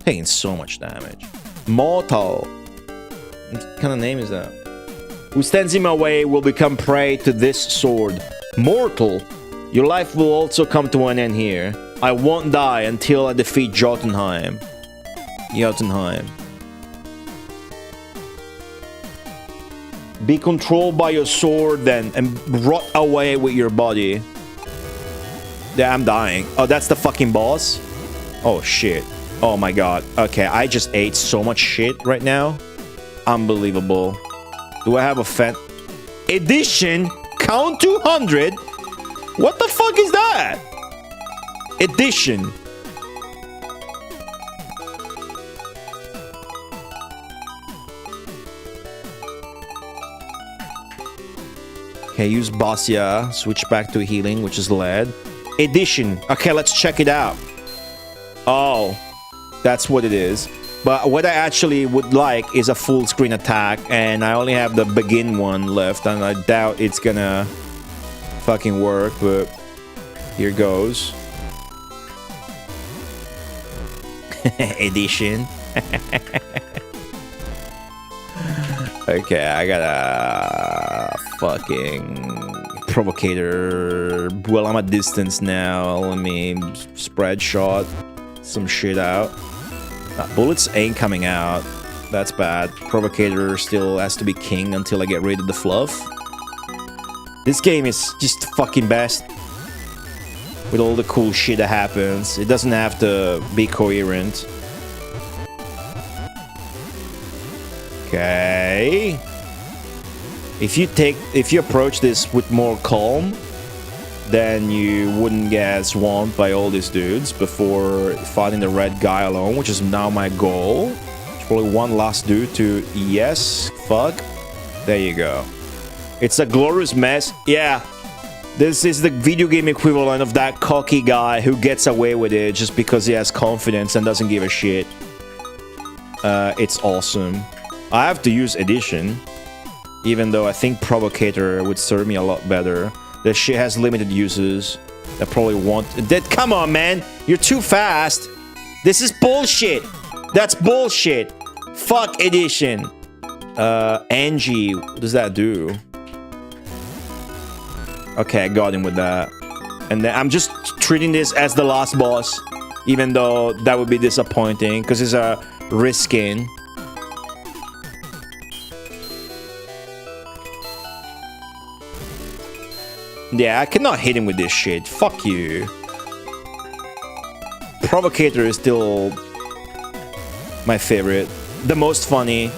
Taking so much damage. Mortal. What kind of name is that? Who stands in my way will become prey to this sword. Mortal. Your life will also come to an end here. I won't die until I defeat Jotunheim. Jotunheim. Be controlled by your sword then and rot away with your body. Yeah, I'm dying. Oh, that's the fucking boss? Oh, shit. Oh my god. Okay, I just ate so much shit right now. Unbelievable. Do I have a fan? Edition? Count 200? What the fuck is that? Edition. Okay, use Basya. Switch back to healing, which is lead. Edition. Okay, let's check it out. Oh, that's what it is. But what I actually would like is a full screen attack, and I only have the begin one left, and I doubt it's gonna fucking work, but here goes. Edition. Okay, I got a fucking provocator. Well, I'm at distance now. Let me spread shot some shit out. Bullets ain't coming out. That's bad. Provocator still has to be king until I get rid of the fluff. This game is just fucking best. With all the cool shit that happens. It doesn't have to be coherent. Okay. If you approach this with more calm, then you wouldn't get swamped by all these dudes before fighting the red guy alone, which is now my goal. There's probably one last dude to yes, fuck. There you go. It's a glorious mess. Yeah. This is the video game equivalent of that cocky guy who gets away with it just because he has confidence and doesn't give a shit. It's awesome. I have to use Edition, even though I think Provocator would serve me a lot better. This shit has limited uses. I probably won't. Come on, man! You're too fast! This is bullshit! That's bullshit! Fuck Edition! Angie, what does that do? Okay, I got him with that. And then I'm just treating this as the last boss, even though that would be disappointing, because it's a risking. Yeah, I cannot hit him with this shit. Fuck you. Provocator is still my favorite. The most funny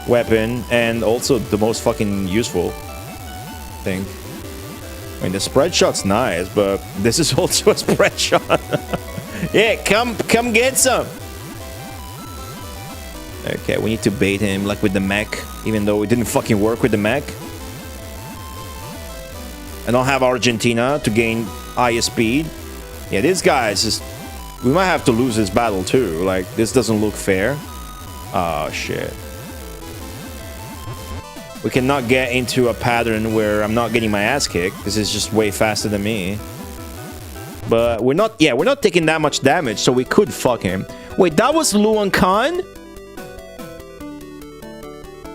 weapon, and also the most fucking useful thing. I mean, the spread shot's nice, but this is also a spread shot. Yeah, come get some. Okay, we need to bait him like with the mech, even though it didn't fucking work with the mech. I don't have Argentina to gain higher speed. Yeah, this guy is just... We might have to lose this battle too. Like, this doesn't look fair. Oh, shit. We cannot get into a pattern where I'm not getting my ass kicked, because it's just way faster than me. But we're not... Yeah, we're not taking that much damage, so we could fuck him. Wait, that was Luan Khan?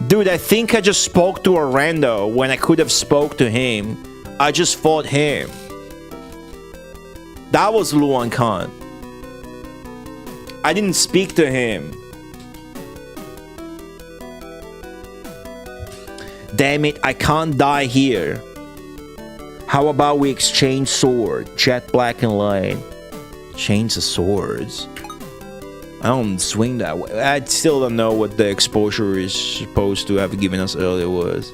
Dude, I think I just spoke to a rando when I could have spoke to him. I just fought him. That was Luan Khan. I didn't speak to him. Damn it, I can't die here. How about we exchange sword? Jet black and light. Change the swords. I don't swing that way. I still don't know what the exposure is supposed to have given us earlier was.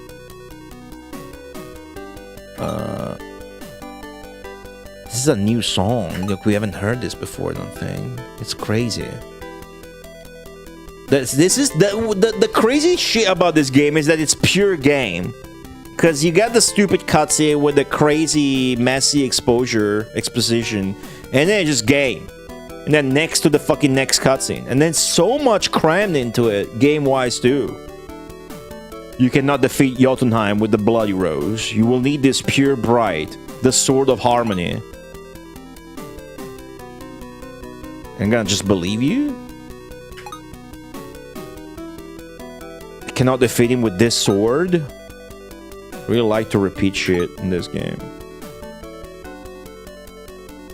This is a new song. Look, we haven't heard this before, I don't think. It's crazy. This is the crazy shit about this game is that it's pure game. Because you got the stupid cutscene with the crazy, messy exposition, and then it's just game. And then next to the fucking next cutscene. And then so much crammed into it, game-wise too. You cannot defeat Jotunheim with the Bloody Rose. You will need this pure bright, the Sword of Harmony. I'm gonna just believe you? I cannot defeat him with this sword? Really like to repeat shit in this game.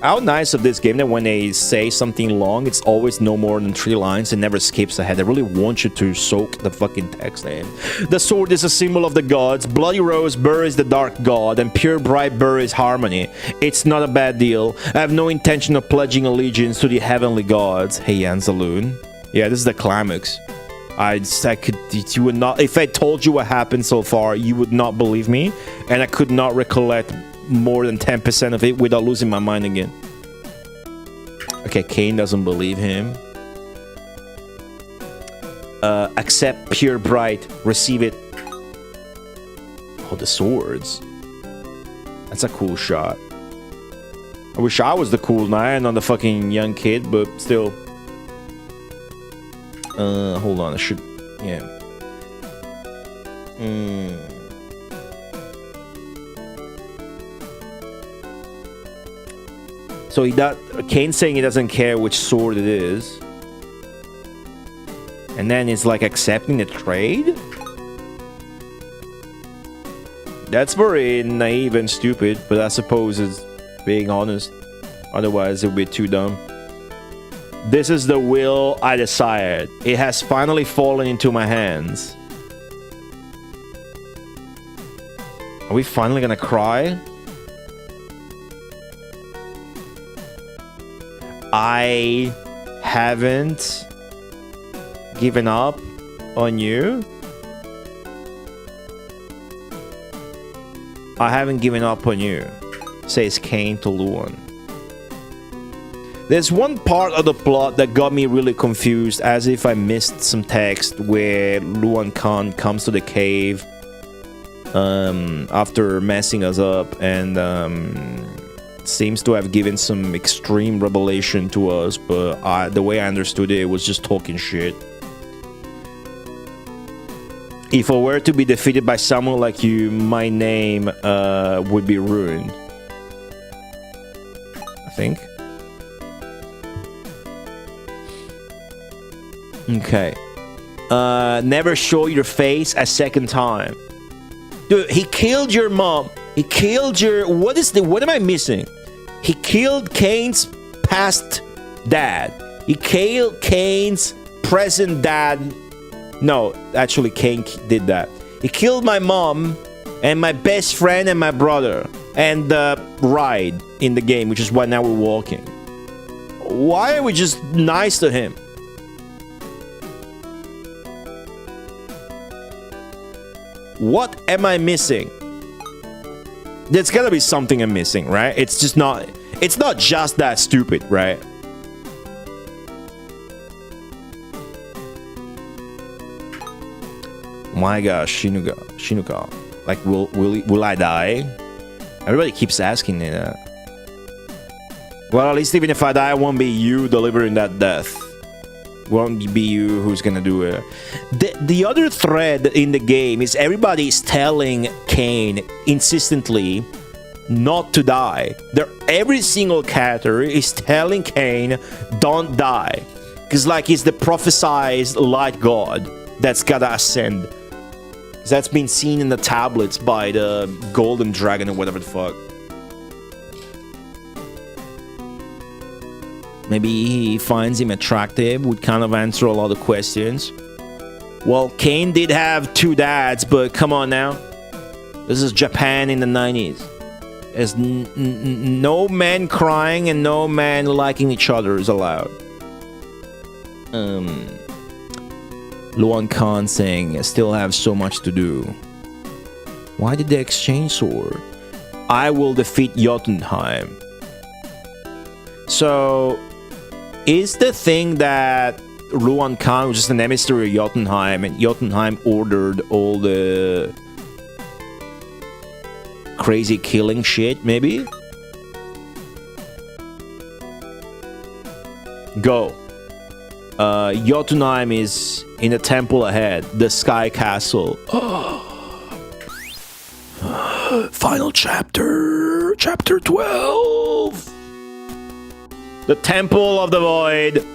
How nice of this game that when they say something long, it's always no more than 3 lines and never skips ahead. They really want you to soak the fucking text in. The sword is a symbol of the gods. Bloody Rose buries the dark god, and Pure Bright buries harmony. It's not a bad deal. I have no intention of pledging allegiance to the heavenly gods. Hey, Anzaloon. Yeah, this is the climax. You would not. If I told you what happened so far, you would not believe me, and I could not recollect more than 10% of it without losing my mind again. Okay, Cain doesn't believe him. Accept Pure Bright. Receive it. Oh, the swords. That's a cool shot. I wish I was the cool knight and not the fucking young kid, but still. Hold on, I should... Yeah. So Cain's saying he doesn't care which sword it is. And then it's like accepting the trade? That's very naive and stupid, but I suppose it's being honest. Otherwise, it would be too dumb. This is the will I desired. It has finally fallen into my hands. Are we finally gonna cry? I haven't given up on you. I haven't given up on you, says Cain to Luan. There's one part of the plot that got me really confused, as if I missed some text where Luan Khan comes to the cave after messing us up and seems to have given some extreme revelation to us, but the way I understood it, it was just talking shit. If I were to be defeated by someone like you, my name would be ruined. I think. Okay. Never show your face a second time. Dude, he killed your mom. He killed your... What am I missing? He killed Cain's past dad. He killed Cain's present dad. No, actually, Cain did that. He killed my mom and my best friend and my brother. And the ride in the game, which is why now we're walking. Why are we just nice to him? What am I missing? There's gotta be something I'm missing, right? It's just not... It's not just that stupid, right? My gosh, Shinuka. Like, will I die? Everybody keeps asking me that. Well, at least even if I die, it won't be you delivering that death. Won't be you who's gonna do it. The other thread in the game is everybody's telling Cain insistently not to die. Every single character is telling Cain, don't die. Because like he's the prophesized light god that's gotta ascend. That's been seen in the tablets by the golden dragon or whatever the fuck. Maybe he finds him attractive, would kind of answer a lot of questions. Well, Cain did have 2 dads, but come on now. This is Japan in the 90s. As no men crying and no men liking each other is allowed. Luan Khan saying, I still have so much to do. Why did they exchange sword? I will defeat Jotunheim. So, is the thing that Luan Khan was just an emissary of Jotunheim, and Jotunheim ordered all the crazy killing shit, maybe? Go. Jotunheim is in a temple ahead, the Sky Castle. Final chapter, chapter 12. The Temple of the Void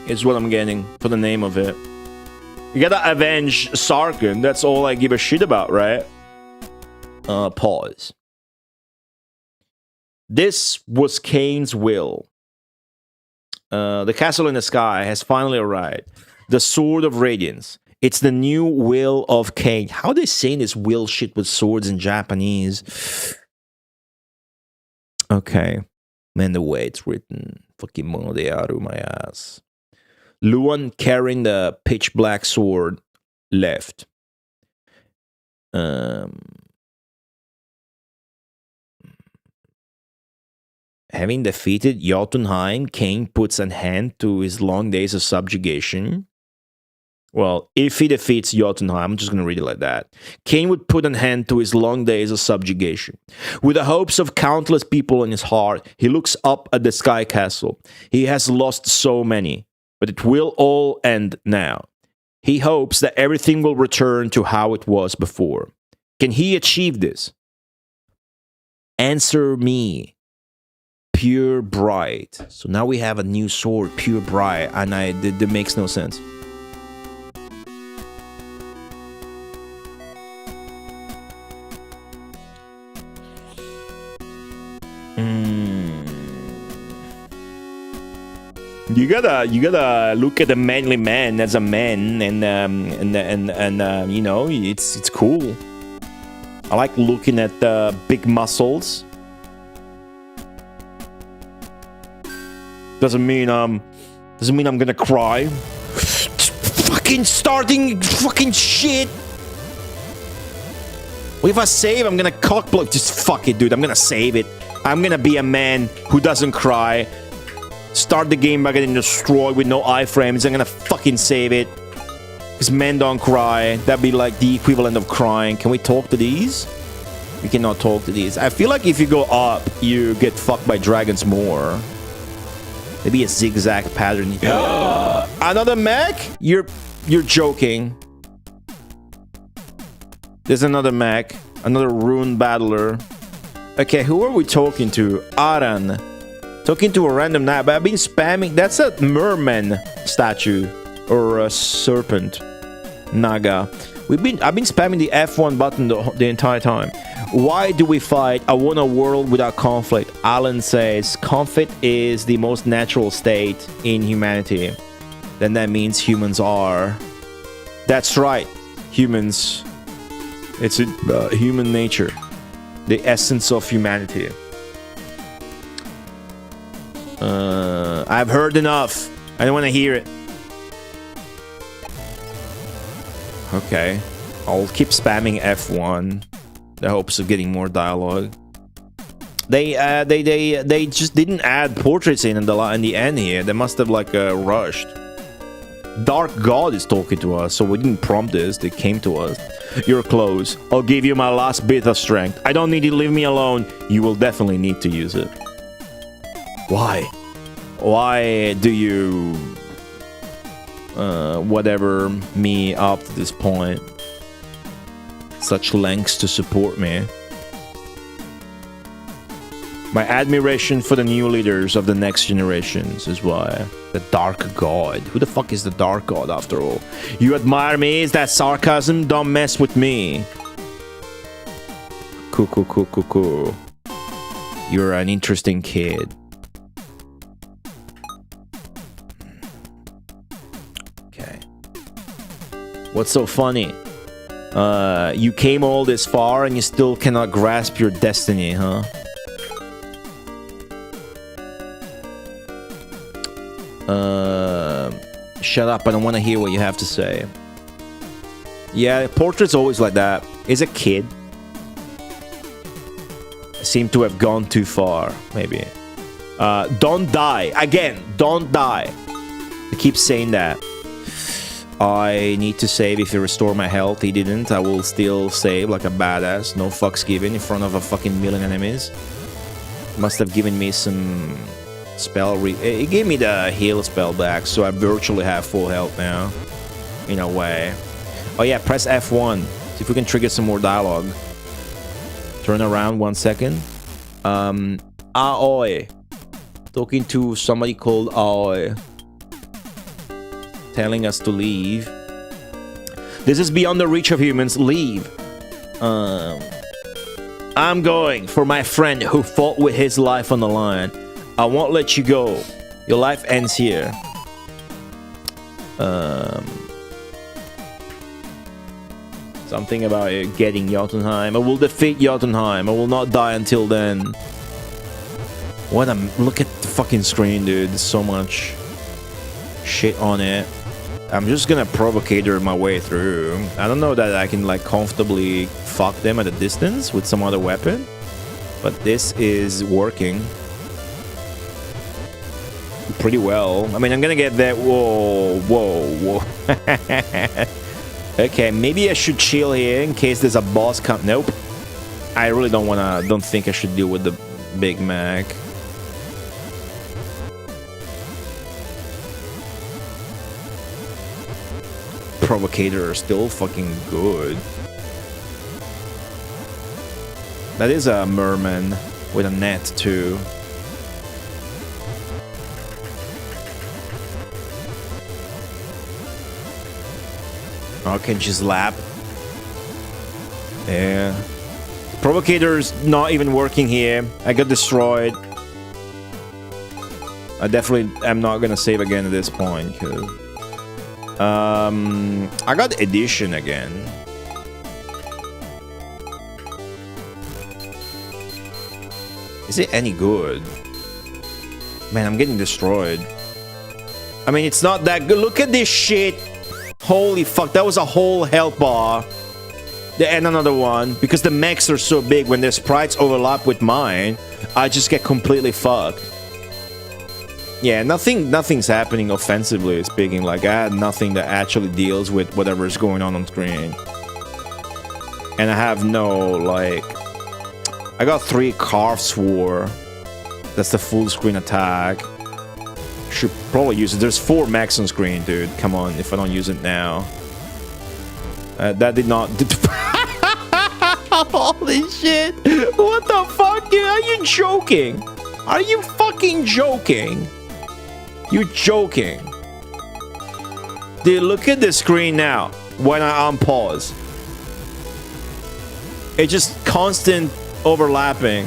is what I'm getting for the name of it. You gotta avenge Sarkun, that's all I give a shit about, right? Pause. This was Cain's will. The castle in the sky has finally arrived. The Sword of Radiance. It's the new will of Cain. How are they saying this will shit with swords in Japanese? Okay. Man, the way it's written. Fucking monodearu my ass. Luan carrying the pitch black sword left. Having defeated Jotunheim, Cain puts an end to his long days of subjugation. Well, if he defeats Jotunheim, I'm just going to read it like that. Cain would put an end to his long days of subjugation. With the hopes of countless people in his heart, he looks up at the Sky Castle. He has lost so many, but it will all end now. He hopes that everything will return to how it was before. Can he achieve this? Answer me. Pure Bright. So now we have a new sword, Pure Bright, and that makes no sense. You gotta look at a manly man as a man, and you know, it's cool. I like looking at big muscles. Doesn't mean I'm gonna cry. Fucking starting fucking shit. What if I save? I'm gonna cockblock. Just fuck it, dude. I'm gonna save it. I'm gonna be a man who doesn't cry. Start the game by getting destroyed with no iframes. I'm gonna fucking save it. Because men don't cry. That'd be like the equivalent of crying. Can we talk to these? We cannot talk to these. I feel like if you go up, you get fucked by dragons more. Maybe a zigzag pattern. Another mech? You're joking. There's another mech. Another rune battler. Okay, who are we talking to? Aran. Talking to a random knight, but I've been spamming. That's a merman statue. Or a serpent. Naga. I've been spamming the F1 button the entire time. Why do we fight? I want a world without conflict. Alan says, conflict is the most natural state in humanity. Then that means humans are. That's right. Humans. It's human nature. The essence of humanity. I've heard enough. I don't want to hear it. Okay. I'll keep spamming F1. The hopes of getting more dialogue. They just didn't add portraits in the end here. They must have like rushed. Dark God is talking to us, so we didn't prompt this. They came to us. You're close. I'll give you my last bit of strength. I don't need you to leave me alone. You will definitely need to use it. Why? Why do you whatever me up to this point? Such lengths to support me. My admiration for the new leaders of the next generations is why. The Dark God. Who the fuck is the Dark God after all? You admire me? Is that sarcasm? Don't mess with me. Cool. You're an interesting kid. Okay. What's so funny? You came all this far and you still cannot grasp your destiny, huh? Shut up, I don't want to hear what you have to say. Yeah, portrait's always like that. Is a kid. Seem to have gone too far, maybe. Don't die. Again, don't die. I keep saying that. I need to save if you restore my health. He didn't. I will still save like a badass. No fucks given in front of a fucking million enemies. Must have given me some spell. It gave me the heal spell back, so I virtually have full health now. In a way. Oh yeah, press F1. See if we can trigger some more dialogue. Turn around 1 second. Aoi. Talking to somebody called Aoi. Telling us to leave. This is beyond the reach of humans. Leave. I'm going for my friend who fought with his life on the line. I won't let you go. Your life ends here. Something about getting Jotunheim. I will defeat Jotunheim. I will not die until then. What a... Look at the fucking screen, dude. There's so much shit on it. I'm just gonna provocator my way through. I don't know that I can like comfortably fuck them at a distance with some other weapon. But this is working pretty well. I mean, I'm gonna get that... Whoa, whoa, whoa. Okay, maybe I should chill here in case there's a boss come. Nope. I really don't think I should deal with the Big Mac. Provocator are still fucking good. That is a merman with a net too. Okay, just lap. Yeah. Provocator's not even working here. I got destroyed. I definitely am not gonna save again at this point, cause I got addition again. Is it any good? Man, I'm getting destroyed. I mean, it's not that good. Look at this shit. Holy fuck, that was a whole health bar. And another one. Because the mechs are so big, when their sprites overlap with mine, I just get completely fucked. Yeah, nothing's happening offensively speaking. Like, I had nothing that actually deals with whatever's going on screen. And I have no, like... I got 3 Carve Sword. That's the full screen attack. Should probably use it. There's 4 mechs on screen, dude. Come on, if I don't use it now. That did not... Holy shit! What the fuck, dude? Are you joking? Are you fucking joking? You're joking. Dude, look at the screen now. When I unpause. It's just constant overlapping.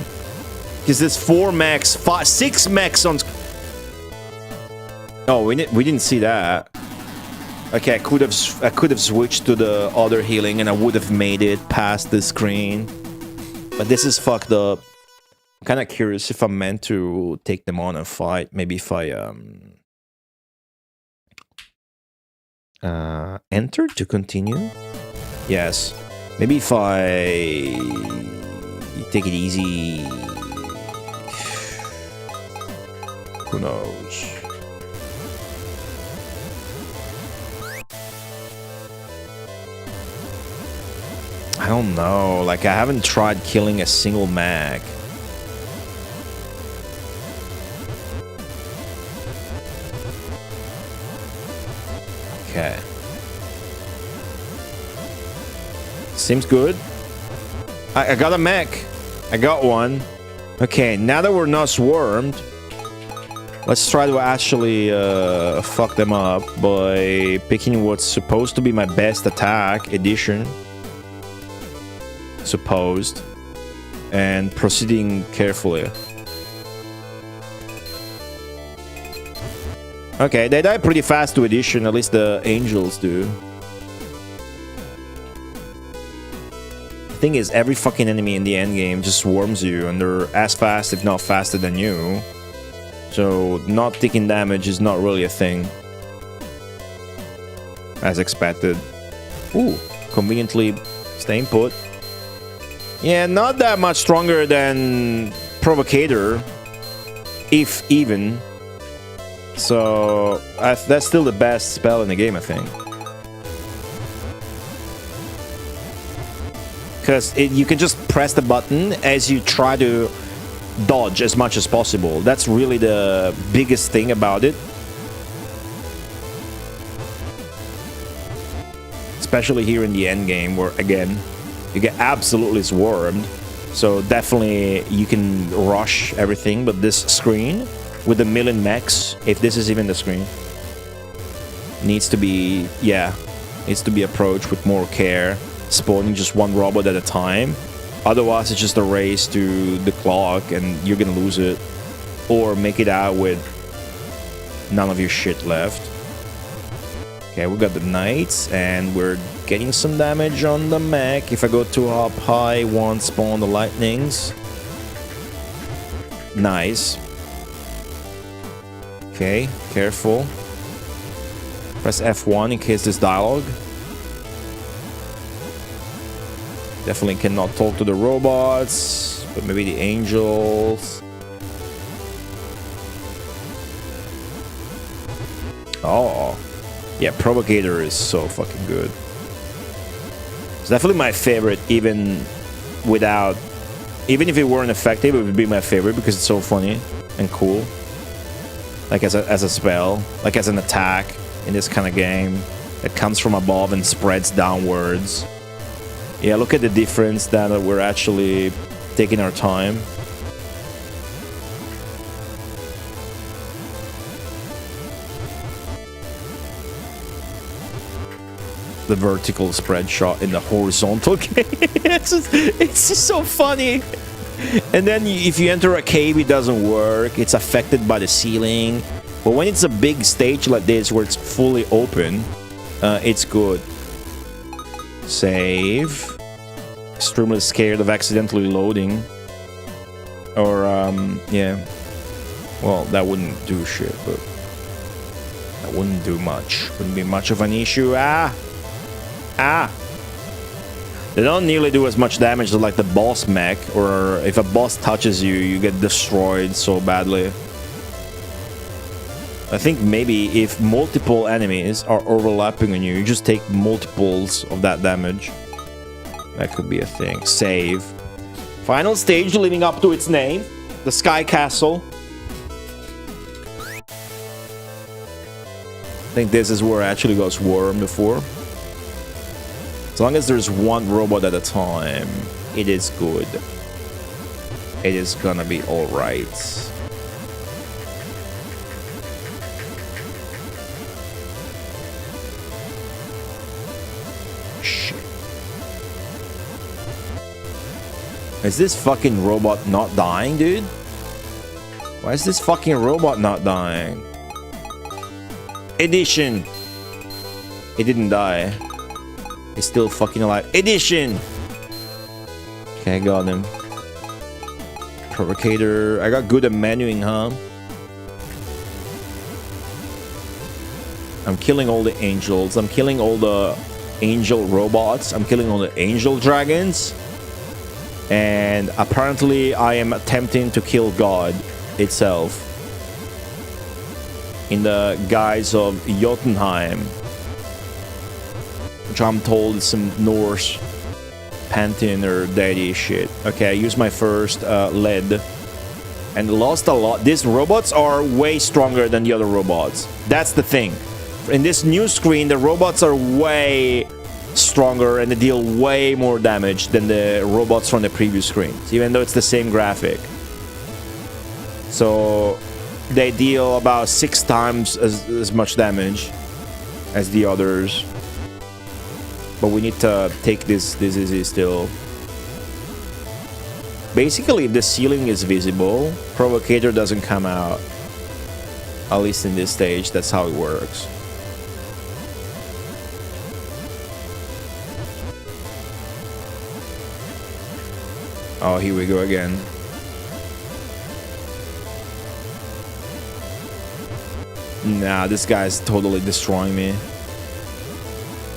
Because there's 4 mechs, 6 mechs on... Oh, we didn't see that. Okay, I could have switched to the other healing and I would have made it past the screen. But this is fucked up. I'm kind of curious if I'm meant to take them on and fight. Maybe if I enter to continue. Yes. Maybe if I take it easy. Who knows? I don't know, like I haven't tried killing a single mag. Okay. Seems good. I got a mech. I got one. Okay, now that we're not swarmed, let's try to actually fuck them up by picking what's supposed to be my best attack, addition. Supposed, and proceeding carefully. Okay, they die pretty fast to addition, at least the angels do. The thing is, every fucking enemy in the endgame just swarms you, and they're as fast, if not faster than you. So not taking damage is not really a thing. As expected. Ooh, conveniently staying put. Yeah, not that much stronger than Provocator, if even. So that's still the best spell in the game, I think. Because you can just press the button as you try to dodge as much as possible. That's really the biggest thing about it. Especially here in the end game, where again you get absolutely swarmed. So definitely you can rush everything, but this screen with a million mechs, if this is even the screen, needs to be, yeah, needs to be approached with more care, spawning just one robot at a time. Otherwise it's just a race to the clock and you're gonna lose it, or make it out with none of your shit left. Okay, we got the knights, and we're getting some damage on the mech. If I go too up high, won't spawn the lightnings. Nice. Okay, careful. Press F1 in case there's dialogue. Definitely cannot talk to the robots, but maybe the angels. Oh. Yeah, Provocator is so fucking good. It's definitely my favorite, even if it weren't effective, it would be my favorite because it's so funny and cool. Like as a spell, like as an attack in this kind of game that comes from above and spreads downwards. Yeah, look at the difference that we're actually taking our time. The vertical spread shot in the horizontal cave. it's just so funny. And then if you enter a cave, it doesn't work. It's affected by the ceiling. But when it's a big stage like this where it's fully open, it's good. Save. Extremely scared of accidentally loading. Or, yeah. Well, that wouldn't do shit, but that wouldn't do much. Wouldn't be much of an issue. Ah! They don't nearly do as much damage as like the boss mech, or if a boss touches you, you get destroyed so badly. I think maybe if multiple enemies are overlapping on you, you just take multiples of that damage. That could be a thing. Save. Final stage living up to its name. The Sky Castle. I think this is where I actually got swarmed before. As long as there's one robot at a time, it is good. It is gonna be alright. Shit. Is this fucking robot not dying, dude? Why is this fucking robot not dying? Edition! It didn't die. He's still fucking alive. Edition! Okay, I got him. Provocator. I got good at menuing, huh? I'm killing all the angels. I'm killing all the angel robots. I'm killing all the angel dragons. And apparently I am attempting to kill God itself. In the guise of Jotunheim. Which I'm told is some Norse pantheon or deity shit. Okay, I used my first lead and lost a lot. These robots are way stronger than the other robots. That's the thing. In this new screen, the robots are way stronger and they deal way more damage than the robots from the previous screens, even though it's the same graphic. So they deal about 6 times as much damage as the others. But we need to take this easy still. Basically, if the ceiling is visible, Provocator doesn't come out. At least in this stage, that's how it works. Oh, here we go again. Nah, this guy's totally destroying me.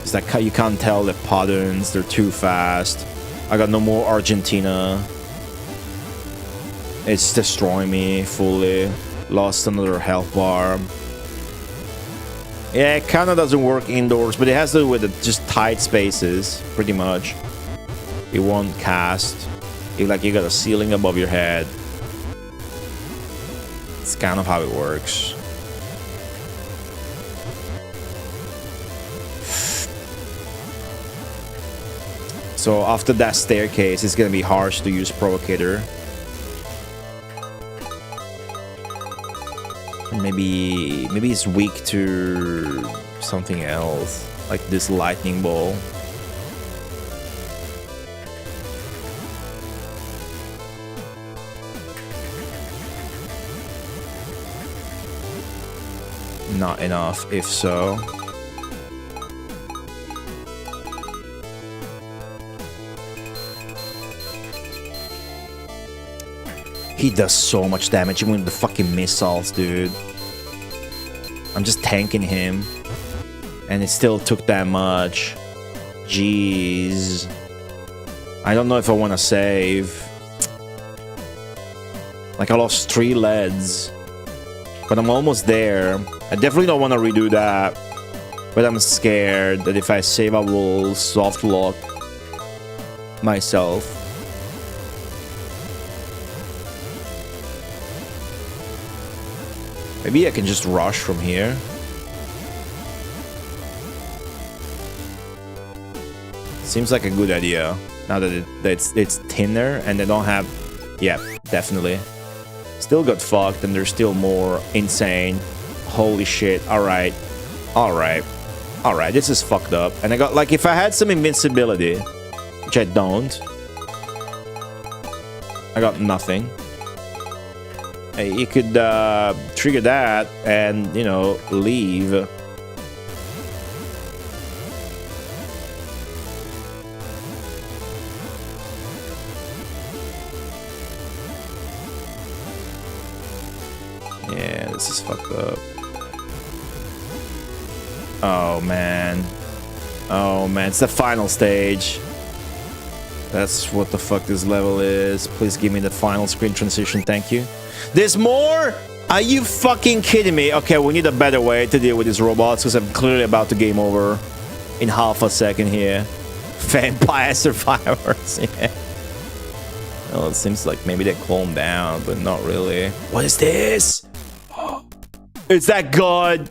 It's like you can't tell the patterns, they're too fast. I got no more Argentina. It's destroying me fully. Lost another health bar. Yeah, it kind of doesn't work indoors, but it has to do with just tight spaces, pretty much. It won't cast. You got a ceiling above your head. It's kind of how it works. So after that staircase, it's gonna be harsh to use Provocator. Maybe it's weak to something else, like this lightning ball. Not enough, if so. He does so much damage even with the fucking missiles, dude. I'm just tanking him. And it still took that much. Jeez. I don't know if I want to save. Like, I lost 3 leads. But I'm almost there. I definitely don't want to redo that. But I'm scared that if I save, I will soft lock myself. Maybe I can just rush from here. Seems like a good idea. Now that it's thinner and they don't have... Yeah, definitely. Still got fucked and they're still more insane. Holy shit. Alright. Alright. Alright, this is fucked up. And I got, like, if I had some invincibility, which I don't, I got nothing. You could trigger that and, you know, leave. Yeah, this is fucked up. Oh, man. Oh, man. It's the final stage. That's what the fuck this level is. Please give me the final screen transition. Thank you. There's more? Are you fucking kidding me? Okay, we need a better way to deal with these robots because I'm clearly about to game over in half a second here. Vampire survivors. Yeah. Well, it seems like maybe they calmed down, but not really. What is this? Is that God?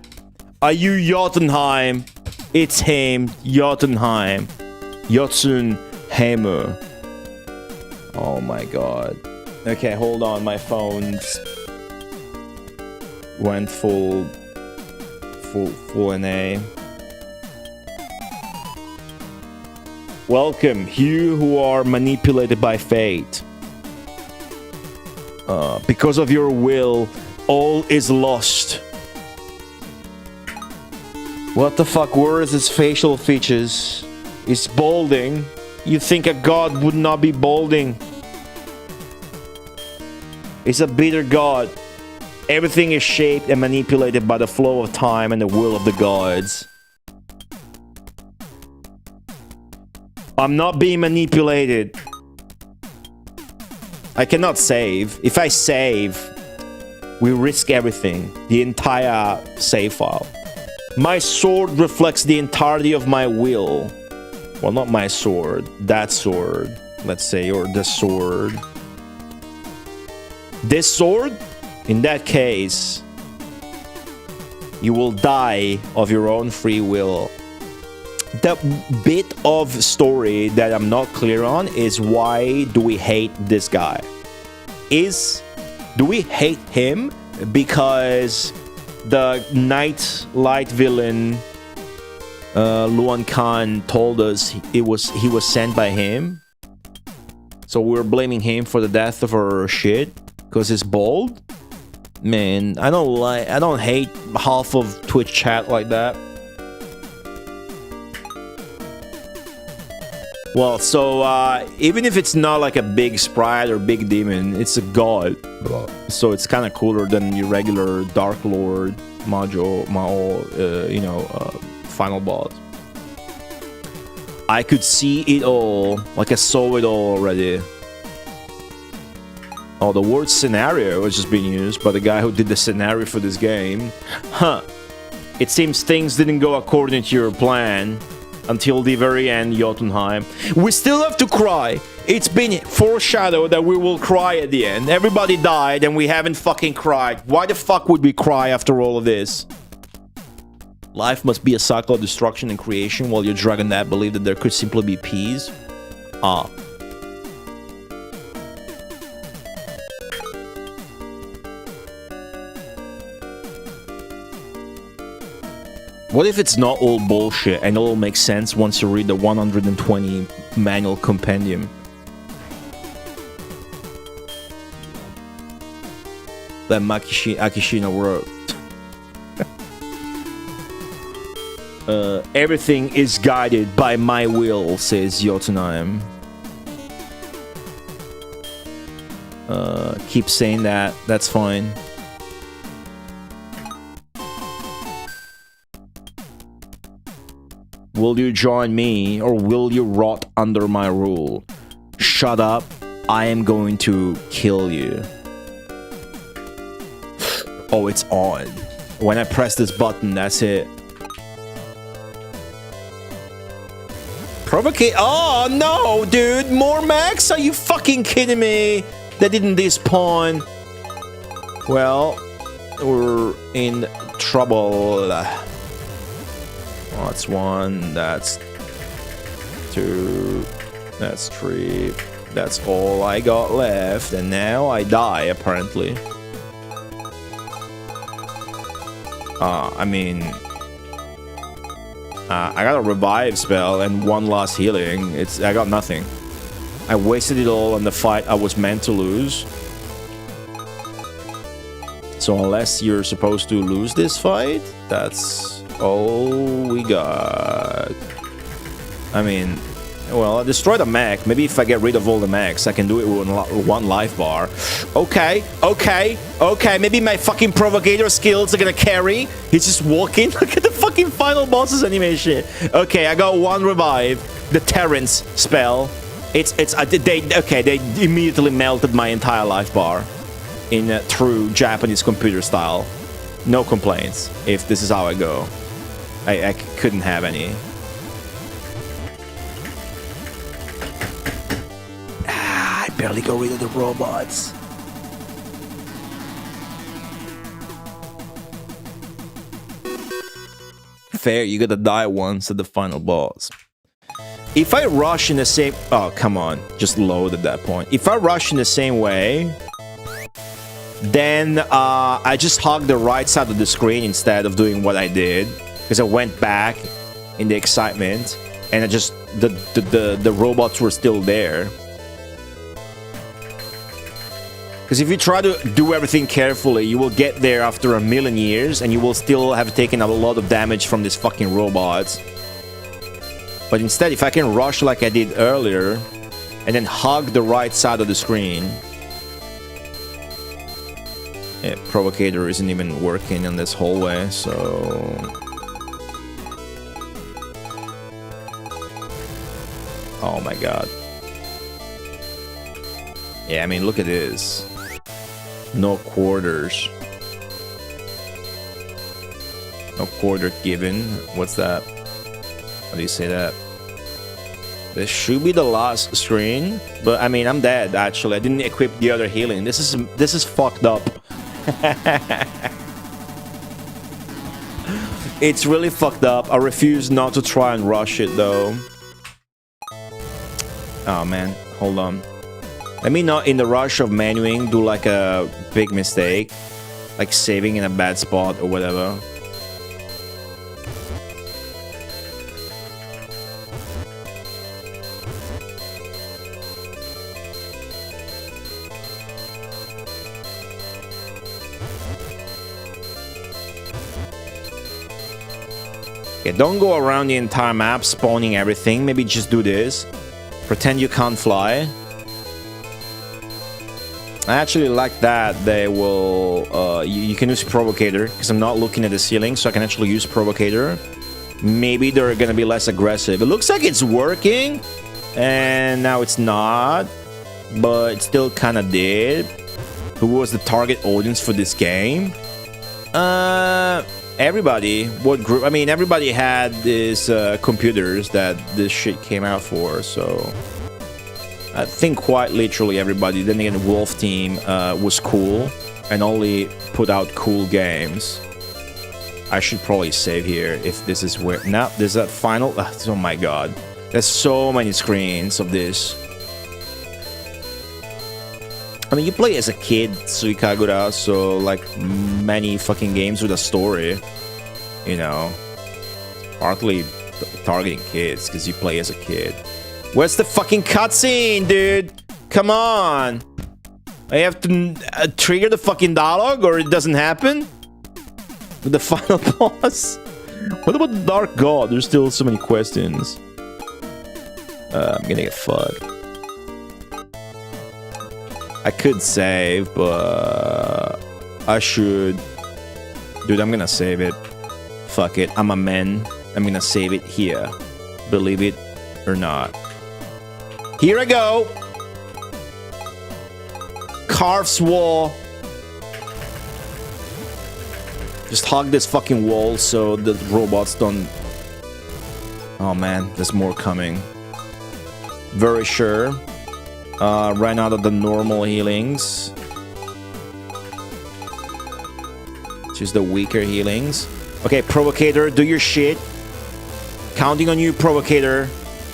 Are you Jotunheim? It's him, Jotunheim. Jotunheimer. Oh my god. Okay, hold on, my phone's went full NA. Welcome, you who are manipulated by fate. Because of your will, all is lost. What the fuck? Where is his facial features? He's balding. You think a god would not be balding? It's a bitter god. Everything is shaped and manipulated by the flow of time and the will of the gods. I'm not being manipulated. I cannot save. If I save, we risk everything. The entire save file. My sword reflects the entirety of my will. Well, not my sword. That sword. Let's say, or the sword. This sword? In that case, you will die of your own free will. The bit of story that I'm not clear on is why do we hate this guy? Do we hate him because the Night Light villain Luan Khan told us he was sent by him? So we're blaming him for the death of our shit because he's bald? Man, I don't hate half of Twitch chat like that. Well, so even if it's not like a big sprite or big demon, it's a god. So it's kind of cooler than your regular Dark Lord Mao, final boss. I could see it all, like I saw it all already. Oh, the word scenario was just being used by the guy who did the scenario for this game. Huh. It seems things didn't go according to your plan until the very end, Jotunheim. We still have to cry. It's been foreshadowed that we will cry at the end. Everybody died and we haven't fucking cried. Why the fuck would we cry after all of this? Life must be a cycle of destruction and creation, while your dragon dad believed that there could simply be peace. Ah. What if it's not all bullshit and it all makes sense once you read the 120 manual compendium? That Akishino wrote. Everything is guided by my will, says Jotunheim. Keep saying that, that's fine. Will you join me, or will you rot under my rule? Shut up, I am going to kill you. Oh, it's on. When I press this button, that's it. Provocate. Oh, no, dude. More max? Are you fucking kidding me? They didn't despawn. Well, we're in trouble. That's 1, that's 2, that's 3, that's all I got left, and now I die, apparently. I mean, I got a revive spell and 1 last healing. I got nothing. I wasted it all on the fight I was meant to lose. So unless you're supposed to lose this fight, that's all we got. I mean, well, I destroyed a mech. Maybe if I get rid of all the mechs, I can do it with 1 life bar. Okay. Maybe my fucking provocator skills are gonna carry. He's just walking. Look at the fucking final boss's animation. Okay, I got 1 revive. The Terrence spell. They immediately melted my entire life bar in true Japanese computer style. No complaints if this is how I go. I couldn't have any. I barely got rid of the robots. Fair, you gotta die once at the final boss. If I rush in the same... Oh, come on. Just load at that point. If I rush in the same way, then I just hug the right side of the screen instead of doing what I did. Because I went back in the excitement, and I just... The robots were still there. Because if you try to do everything carefully, you will get there after 1,000,000 years, and you will still have taken a lot of damage from these fucking robots. But instead, if I can rush like I did earlier, and then hug the right side of the screen... Yeah, Provocator isn't even working in this hallway, so... Oh my god. Yeah, I mean, look at this. No quarters. No quarter given. What's that? How do you say that? This should be the last screen, but I mean, I'm dead, actually. I didn't equip the other healing. This is fucked up. It's really fucked up. I refuse not to try and rush it, though. Oh, man. Hold on. Let me not, in the rush of menuing, do like a big mistake. Like saving in a bad spot or whatever. Okay, don't go around the entire map spawning everything. Maybe just do this. Pretend you can't fly. I actually like that they will... you can use Provocator, because I'm not looking at the ceiling, so I can actually use Provocator. Maybe they're gonna be less aggressive. It looks like it's working, and now it's not, but it still kind of did. Who was the target audience for this game? Everybody. What group? I mean, everybody had these computers that this shit came out for, so... I think quite literally everybody. Then again, the Wolf Team was cool and only put out cool games. I should probably save here if this is where... Now, there's a final... Oh my god. There's so many screens of this. I mean, you play as a kid, Suikagura, so like many fucking games with a story. You know. Partly targeting kids, because you play as a kid. Where's the fucking cutscene, dude? Come on. I have to trigger the fucking dialogue or it doesn't happen? With the final boss? What about the Dark God? There's still so many questions. I'm gonna get fucked. I could save, but... I should... Dude, I'm gonna save it. Fuck it. I'm a man. I'm gonna save it here. Believe it or not. Here I go! Carves wall. Just hug this fucking wall so the robots don't... Oh man, there's more coming. Very sure. Ran out of the normal healings. Just the weaker healings. Okay, Provocator, do your shit. Counting on you, Provocator.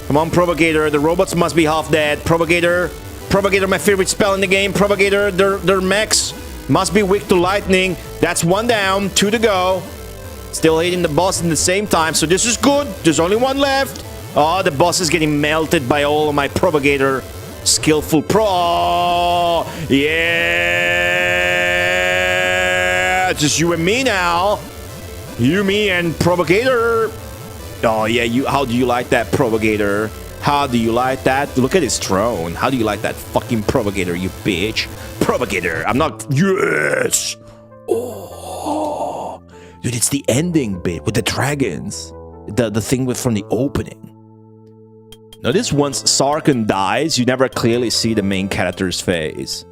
Come on, Provocator. The robots must be half dead. Provocator. Provocator, my favorite spell in the game. Provocator, their mechs must be weak to lightning. That's one down, 2 to go. Still hitting the boss in the same time, so this is good. There's only one left. Oh, the boss is getting melted by all of my Provocator. Skillful oh, yeah! Just you and me now. You, me, and Provocator. Oh, yeah, you. How do you like that, Provocator? How do you like that? Look at his throne. How do you like that fucking Provocator, you bitch? Provocator. I'm not... Yes! Oh. Dude, it's the ending bit with the dragons. The thing from the opening. Notice once Sarkun dies, you never clearly see the main character's face.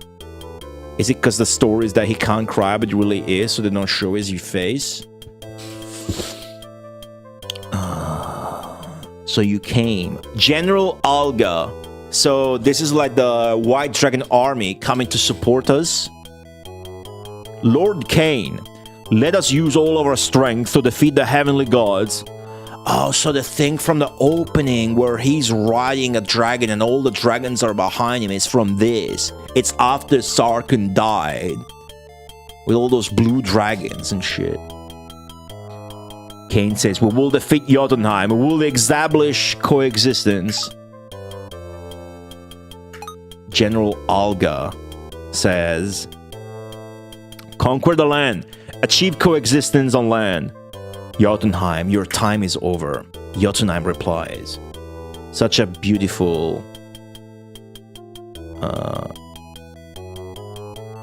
Is it because the story is that he can't cry, but he really is, so they don't show his face? So you came. General Alga. So this is like the White Dragon army coming to support us. Lord Cain, let us use all of our strength to defeat the heavenly gods. Oh, so the thing from the opening where he's riding a dragon and all the dragons are behind him is from this. It's after Sarkun died. With all those blue dragons and shit. Cain says, we will defeat Jotunheim. We will establish coexistence. General Alga says, conquer the land. Achieve coexistence on land. Jotunheim, your time is over. Jotunheim replies. Such a beautiful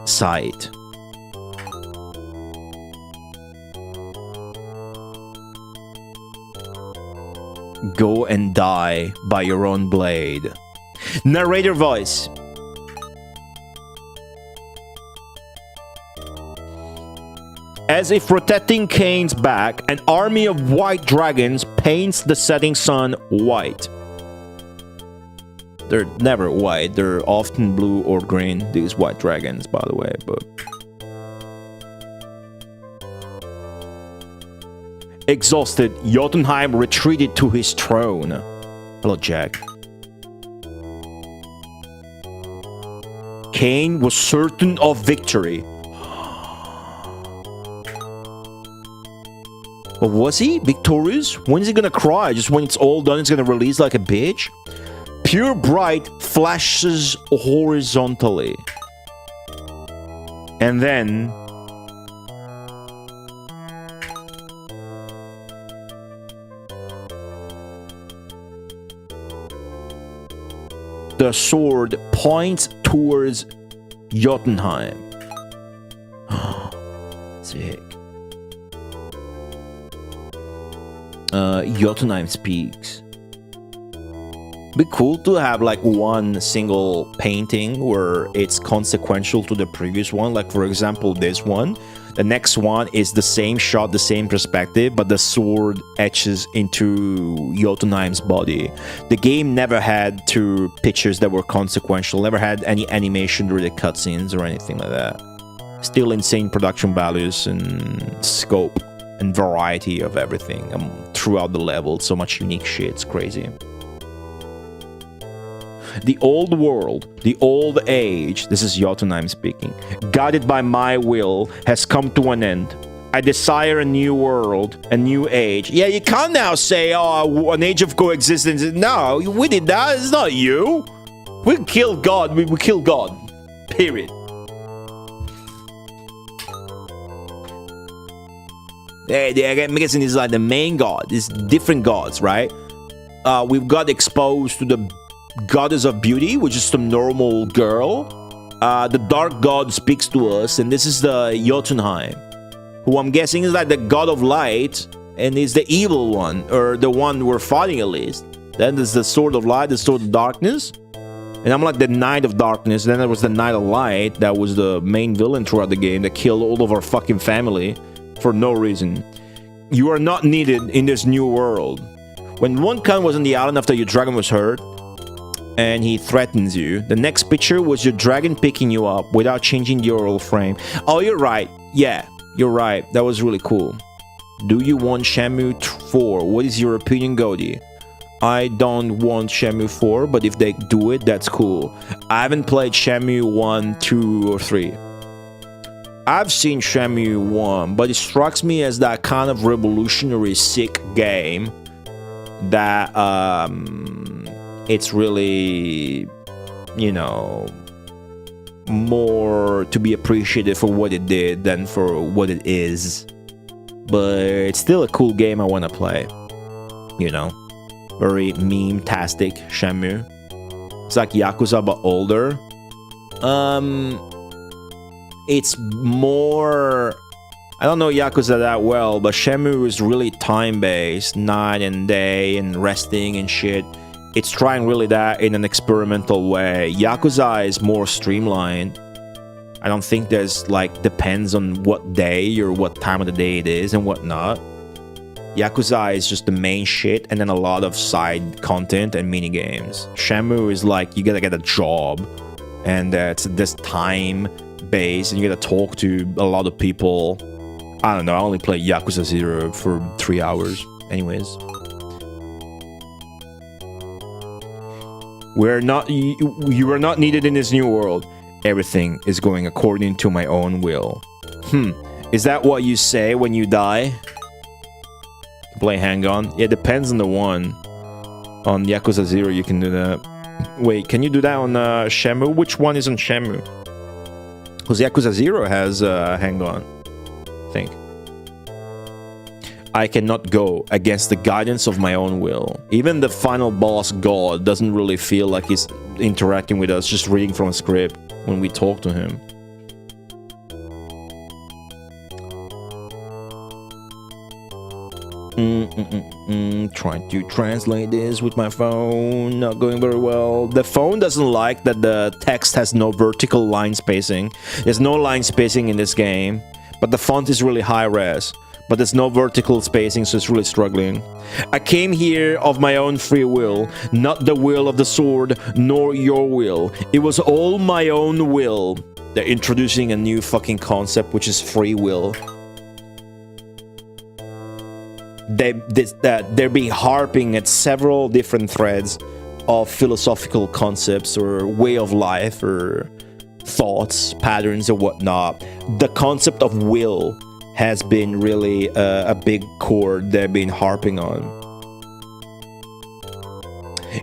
sight. Go and die by your own blade. Narrator voice. As if protecting Cain's back, an army of white dragons paints the setting sun white. They're never white, they're often blue or green, these white dragons, by the way, but... Exhausted, Jotunheim retreated to his throne. Hello, Jack. Cain was certain of victory. But was he victorious? When is he gonna cry? Just when it's all done, it's gonna release like a bitch? Pure bright flashes horizontally. And then... the sword points towards Jotunheim. Sick. Jotunheim speaks. Be cool to have like one single painting where it's consequential to the previous one. Like for example, this one. The next one is the same shot, the same perspective, but the sword etches into Jotunheim's body. The game never had two pictures that were consequential, never had any animation during the cutscenes or anything like that. Still insane production values and scope and variety of everything throughout the level. So much unique shit, it's crazy. The old world, the old age, this is Jotunheim speaking, guided by my will, has come to an end. I desire a new world, a new age. Yeah, you can't now say, oh, an age of coexistence. No, we did that. It's not you. We killed God. We killed God. Period. I'm guessing this is like the main god. It's different gods, right? We've got exposed to the goddess of beauty, which is some normal girl. The dark god speaks to us, and this is the Jotunheim, who I'm guessing is like the god of light, and is the evil one, or the one we're fighting at least. Then there's the sword of light, the sword of darkness, and I'm like the knight of darkness. Then there was the knight of light, that was the main villain throughout the game, that killed all of our fucking family for no reason. You are not needed in this new world. When one Cain was on the island after your dragon was hurt, and he threatens you, the next picture was your dragon picking you up without changing the oral frame. Oh, you're right. Yeah, you're right. That was really cool. Do you want Shenmue 4? What is your opinion, Goldie? I don't want Shenmue 4, but if they do it, that's cool. I haven't played Shenmue 1, 2, or 3. I've seen Shenmue 1, but it strikes me as that kind of revolutionary, sick game that, it's really, you know, more to be appreciated for what it did than for what it is. But it's still a cool game I want to play. You know, very meme-tastic Shenmue. It's like Yakuza but older. It's more... I don't know Yakuza that well, but Shenmue is really time-based, night and day and resting and shit. It's trying really that in an experimental way. Yakuza is more streamlined. I don't think there's like depends on what day or what time of the day it is and whatnot. Yakuza is just the main shit and then a lot of side content and mini games. Shenmue is like you gotta get a job and it's this time based and you gotta talk to a lot of people. I don't know. I only play Yakuza 0 for 3 hours. Anyways. You are not needed in this new world. Everything is going according to my own will. Is that what you say when you die? Play Hang-On? Yeah, depends on the one. On Yakuza 0 you can do that. Wait, can you do that on Shenmue? Which one is on Shenmue? Because Yakuza 0 has Hang-On, I think. I cannot go against the guidance of my own will. Even the final boss, God, doesn't really feel like he's interacting with us, just reading from a script when we talk to him. Trying to translate this with my phone, not going very well. The phone doesn't like that the text has no vertical line spacing. There's no line spacing in this game, but the font is really high res. But there's no vertical spacing, so it's really struggling. I came here of my own free will, not the will of the sword, nor your will. It was all my own will. They're introducing a new fucking concept, which is free will. They're being harping at several different threads of philosophical concepts or way of life or thoughts, patterns, or whatnot. The concept of will has been really a big chord they've been harping on.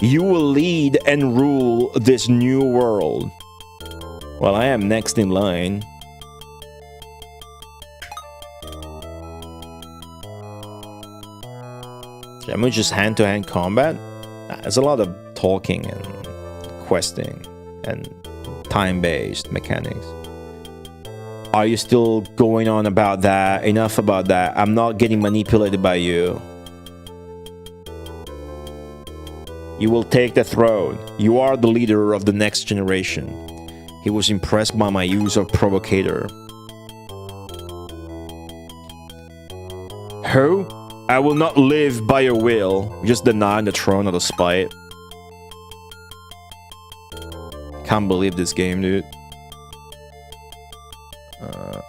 You will lead and rule this new world. Well, I am next in line. Am I just hand-to-hand combat? Nah, there's a lot of talking and questing and time-based mechanics. Are you still going on about that? Enough about that. I'm not getting manipulated by you. You will take the throne. You are the leader of the next generation. He was impressed by my use of provocator. Who? I will not live by your will. Just deny the throne out of spite. Can't believe this game, dude.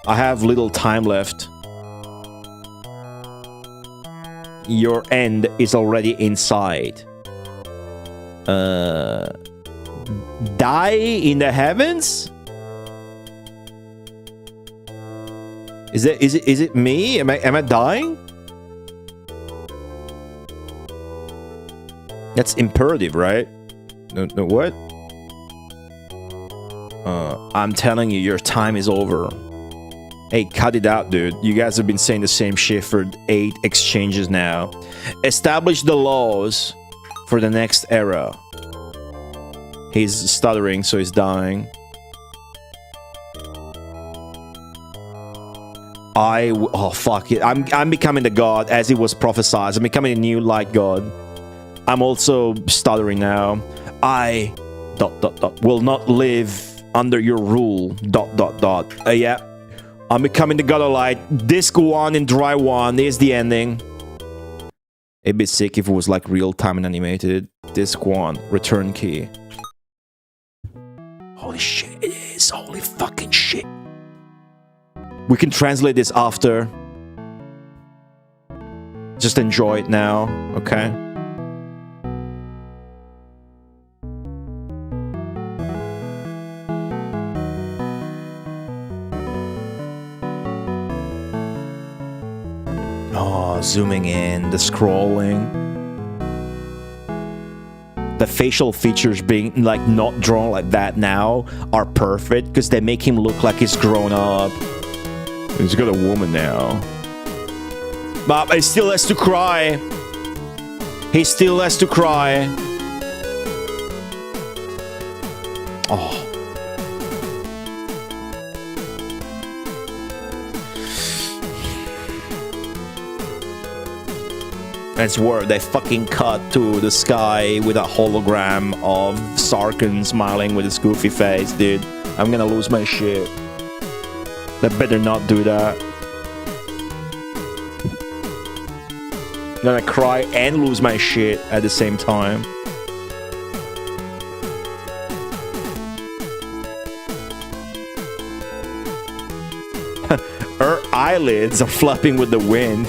I have little time left. Your end is already inside. Die in the heavens? Is it me? Am I dying? That's imperative, right? No, what? I'm telling you, your time is over. Hey, cut it out, dude. You guys have been saying the same shit for 8 exchanges now. Establish the laws for the next era. He's stuttering, so he's dying. Oh, fuck it. I'm becoming the god as it was prophesied. I'm becoming a new light god. I'm also stuttering now. I... ... will not live under your rule... ... yeah. I'm becoming the god of light. Disc 1 and dry 1 is the ending. It'd be sick if it was like real time and animated. Disc 1, return key. Holy shit, it is. Holy fucking shit. We can translate this after. Just enjoy it now, okay? Oh, zooming in, the scrolling. The facial features being like not drawn like that now are perfect because they make him look like he's grown up. He's got a woman now. But he still has to cry. He still has to cry. Oh. That's where they fucking cut to the sky with a hologram of Sarkun smiling with his goofy face, dude. I'm gonna lose my shit. They better not do that. I'm gonna cry and lose my shit at the same time. Her eyelids are flapping with the wind.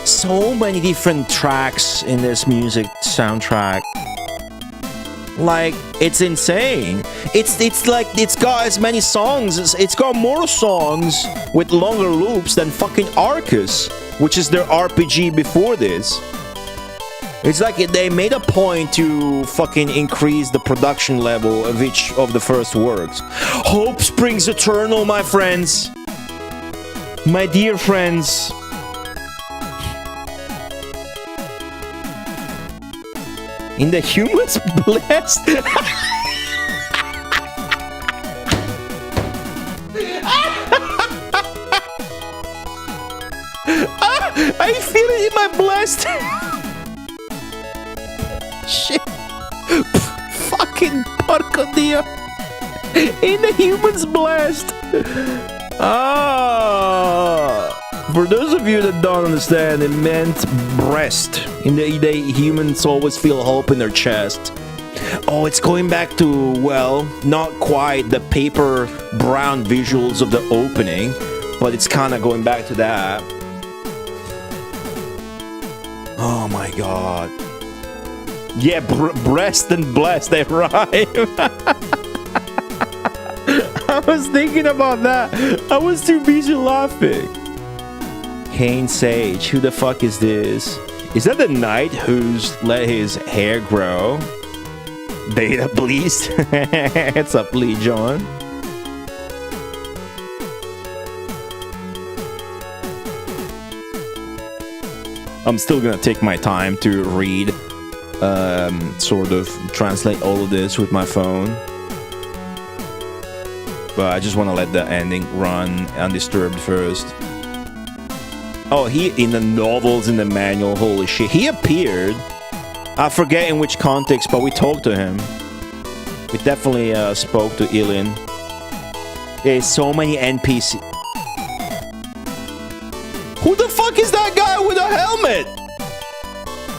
So many different tracks in this music soundtrack. Like, it's insane. It's like it's got as many songs. It's got more songs with longer loops than fucking Arcus, which is their RPG before this. It's like they made a point to fucking increase the production level of each of the first works. Hope springs eternal, my friends. My dear friends. In the humans blessed. I feel it in my blessed. Shit. Fucking porco dio. In the humans blessed. For those of you that don't understand, it meant breast. In the day, humans always feel hope in their chest. Oh, it's going back to, well, not quite the paper brown visuals of the opening, but it's kind of going back to that. Oh my god. Yeah, breast and blessed, they rhyme. I was thinking about that. I was too busy laughing. Cain Sage, who the fuck is this? Is that the knight who's let his hair grow? Beta, please. What's up, Lee John? I'm still gonna take my time to read, sort of translate all of this with my phone. But I just want to let the ending run undisturbed first. Oh, he in the novels, in the manual, holy shit. He appeared. I forget in which context, but we talked to him. We definitely spoke to Ilin. There's so many NPC. Who the fuck is that guy with a helmet?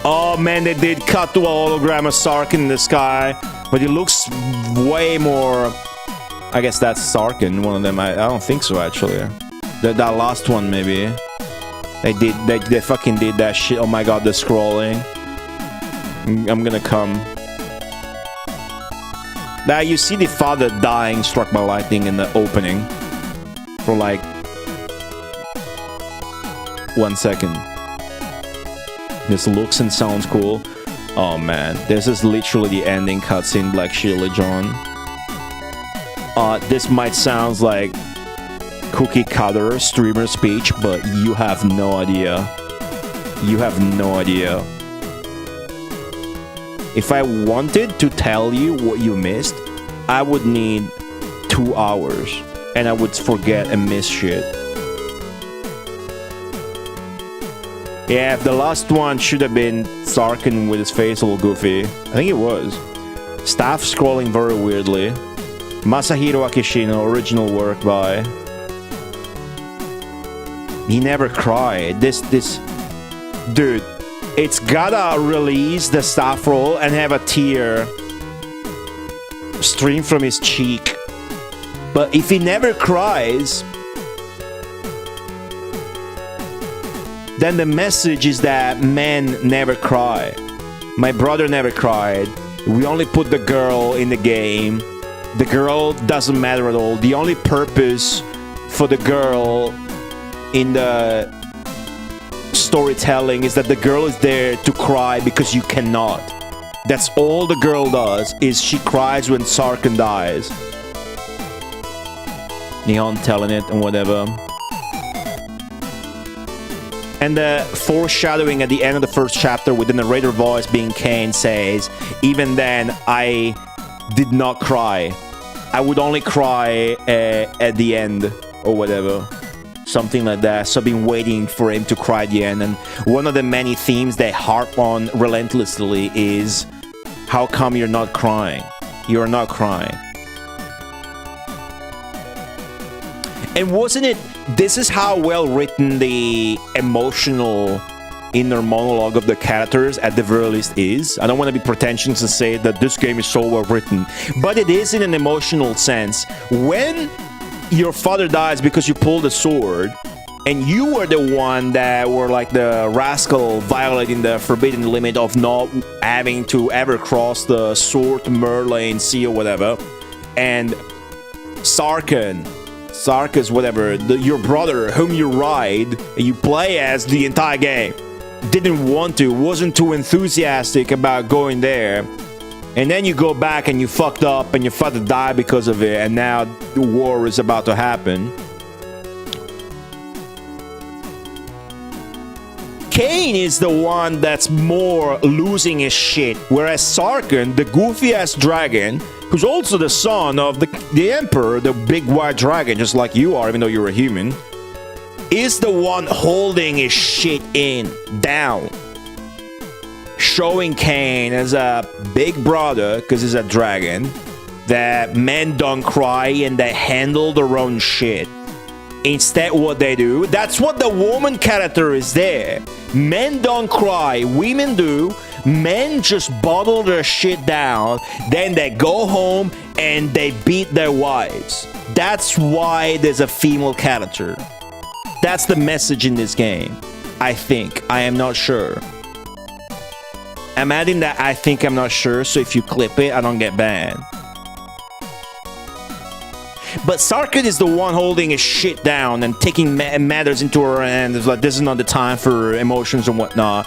Oh man, they did cut to a hologram of Sarkun in the sky, but he looks way more. I guess that's Sarkun, one of them. I don't think so actually. That last one maybe. They fucking did that shit. Oh my god, the scrolling. I'm gonna come. Now you see the father dying, struck by lightning in the opening. For like 1 second. This looks and sounds cool. Oh man, this is literally the ending cutscene, Black Shield John. This might sound like cookie cutter streamer speech, but you have no idea. You have no idea. If I wanted to tell you what you missed, I would need 2 hours, and I would forget and miss shit. Yeah, if the last one should have been Sarkun with his face all goofy. I think it was. Staff scrolling very weirdly. Masahiro Akishino, original work by... He never cried. This... Dude, it's gotta release the staff roll and have a tear stream from his cheek. But if he never cries... then the message is that men never cry. My brother never cried. We only put the girl in the game. The girl doesn't matter at all. The only purpose for the girl in the storytelling is that the girl is there to cry because you cannot. That's all the girl does, is she cries when Sarkun dies. Neon telling it and whatever. And the foreshadowing at the end of the first chapter with the narrator voice being Cain says, even then, I did not cry. I would only cry at the end or whatever. Something like that. So I've been waiting for him to cry at the end. And one of the many themes they harp on relentlessly is, how come you're not crying? You're not crying. And wasn't it... This is how well written the emotional inner monologue of the characters at the very least is. I don't want to be pretentious to say that this game is so well written, but it is in an emotional sense. When your father dies because you pulled a sword, and you were the one that were like the rascal violating the forbidden limit of not having to ever cross the sword Merlane Sea or whatever, and Sarkis, whatever, your brother whom you ride and you play as the entire game, didn't want to, wasn't too enthusiastic about going there, and then you go back and you fucked up and your father died because of it, and now the war is about to happen. Cain is the one that's more losing his shit, whereas Sarkun, the goofy-ass dragon, who's also the son of the Emperor, the big white dragon, just like you are, even though you're a human, is the one holding his shit down. Showing Cain as a big brother, because he's a dragon, that men don't cry and they handle their own shit. Instead, what they do, that's what the woman character is there. Men don't cry, women do. Men just bottle their shit down, then they go home and they beat their wives. That's why there's a female character. That's the message in this game. I think. I am not sure. I'm adding that I think I'm not sure, so if you clip it, I don't get banned. But Sarkun is the one holding his shit down and taking matters into her hands. Like, this is not the time for emotions and whatnot.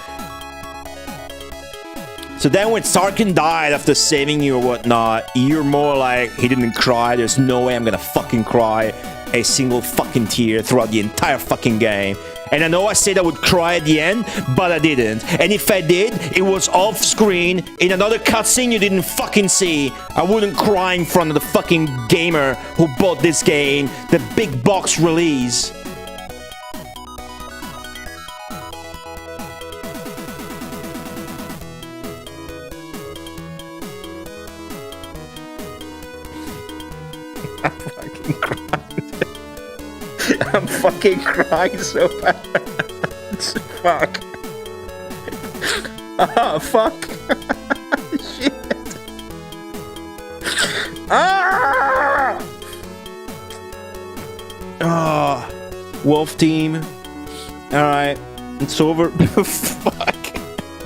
So then when Sarkun died after saving you or whatnot, you're more like, he didn't cry, there's no way I'm gonna fucking cry a single fucking tear throughout the entire fucking game. And I know I said I would cry at the end, but I didn't. And if I did, it was off screen in another cutscene you didn't fucking see. I wouldn't cry in front of the fucking gamer who bought this game, the big box release. I'm fucking crying so bad. Fuck. Ah, fuck. Shit. Ah! Ah. Wolf team. Alright. It's over. Fuck.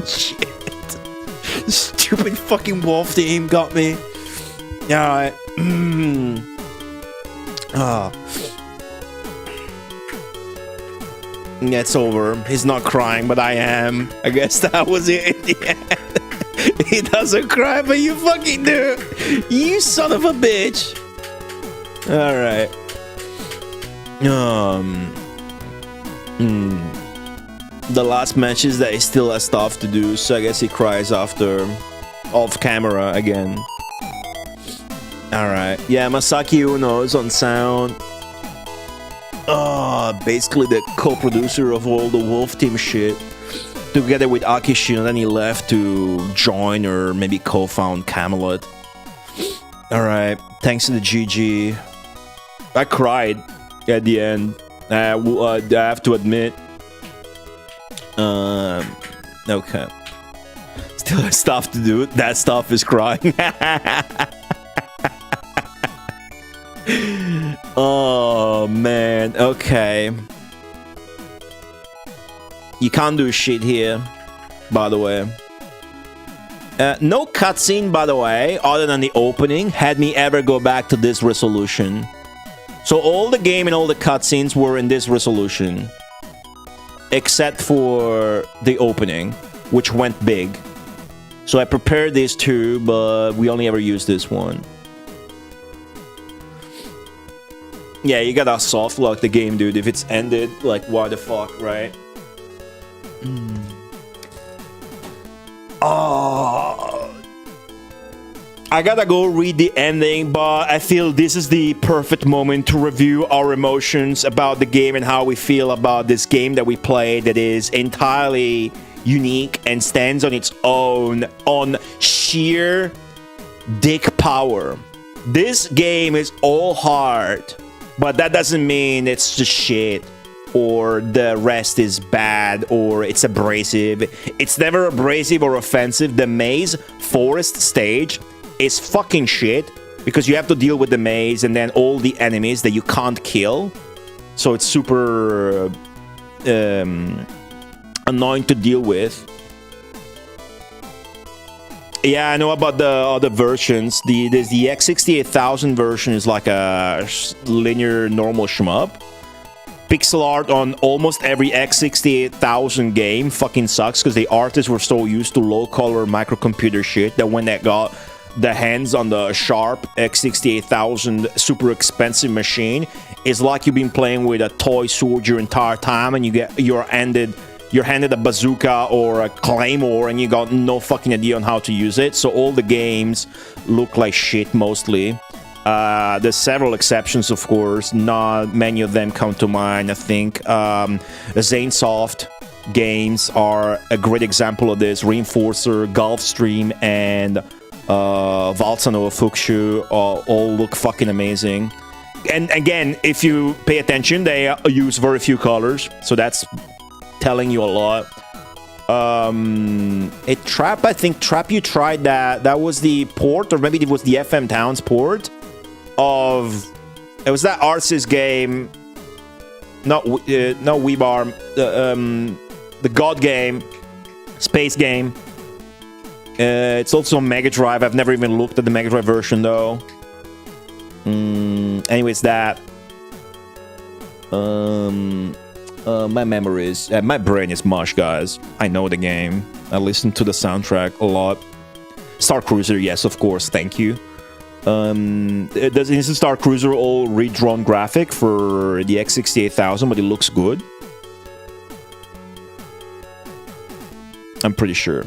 Shit. Stupid fucking wolf team got me. Alright. Ah. Yeah, it's over. He's not crying, but I am. I guess that was it in the end. He doesn't cry, but you fucking do. You son of a bitch. Alright. The last match is that he still has stuff to do, so I guess he cries after off camera again. Alright. Yeah, Masaki Uno is on sound. Basically the co-producer of all the Wolf Team shit, together with Akishi, and then he left to join or maybe co-found Camelot. Alright, thanks to the GG. I cried at the end. I have to admit. Okay. Still has stuff to do. That stuff is crying. Oh man, okay. You can't do shit here, by the way. No cutscene, by the way, other than the opening, had me ever go back to this resolution. So all the game and all the cutscenes were in this resolution. Except for the opening, which went big. So I prepared these two, but we only ever used this one. Yeah, you gotta soft lock the game, dude. If it's ended, like, why the fuck, right? Oh, I gotta go read the ending, but I feel this is the perfect moment to review our emotions about the game and how we feel about this game that we played that is entirely unique and stands on its own on sheer dick power. This game is all heart. But that doesn't mean it's just shit, or the rest is bad, or it's abrasive. It's never abrasive or offensive. The maze forest stage is fucking shit, because you have to deal with the maze and then all the enemies that you can't kill. So it's super annoying to deal with. Yeah, I know about the other versions. There's the X68000 version is like a linear normal shmup. Pixel art on almost every X68000 game fucking sucks because the artists were so used to low-color microcomputer shit that when they got the hands on the sharp X68000 super expensive machine, it's like you've been playing with a toy sword your entire time and you're handed a bazooka or a claymore and you got no fucking idea on how to use it. So all the games look like shit mostly. There's several exceptions, of course. Not many of them come to mind, I think. Zanesoft games are a great example of this. Reinforcer, Gulfstream, and Valsano Fukshu all look fucking amazing. And again, if you pay attention, they use very few colors. So that's telling you a lot. Trap, I think Trap, you tried that. That was the port, or maybe it was the FM Towns port of. It was that Arceus game. Not Weebar. The God game, space game. It's also on Mega Drive. I've never even looked at the Mega Drive version though. Anyways, that. My memories, my brain is mush, guys. I know the game. I listen to the soundtrack a lot. Star Cruiser, yes, of course. Thank you. Isn't Star Cruiser all redrawn graphic for the X68000, but it looks good? I'm pretty sure.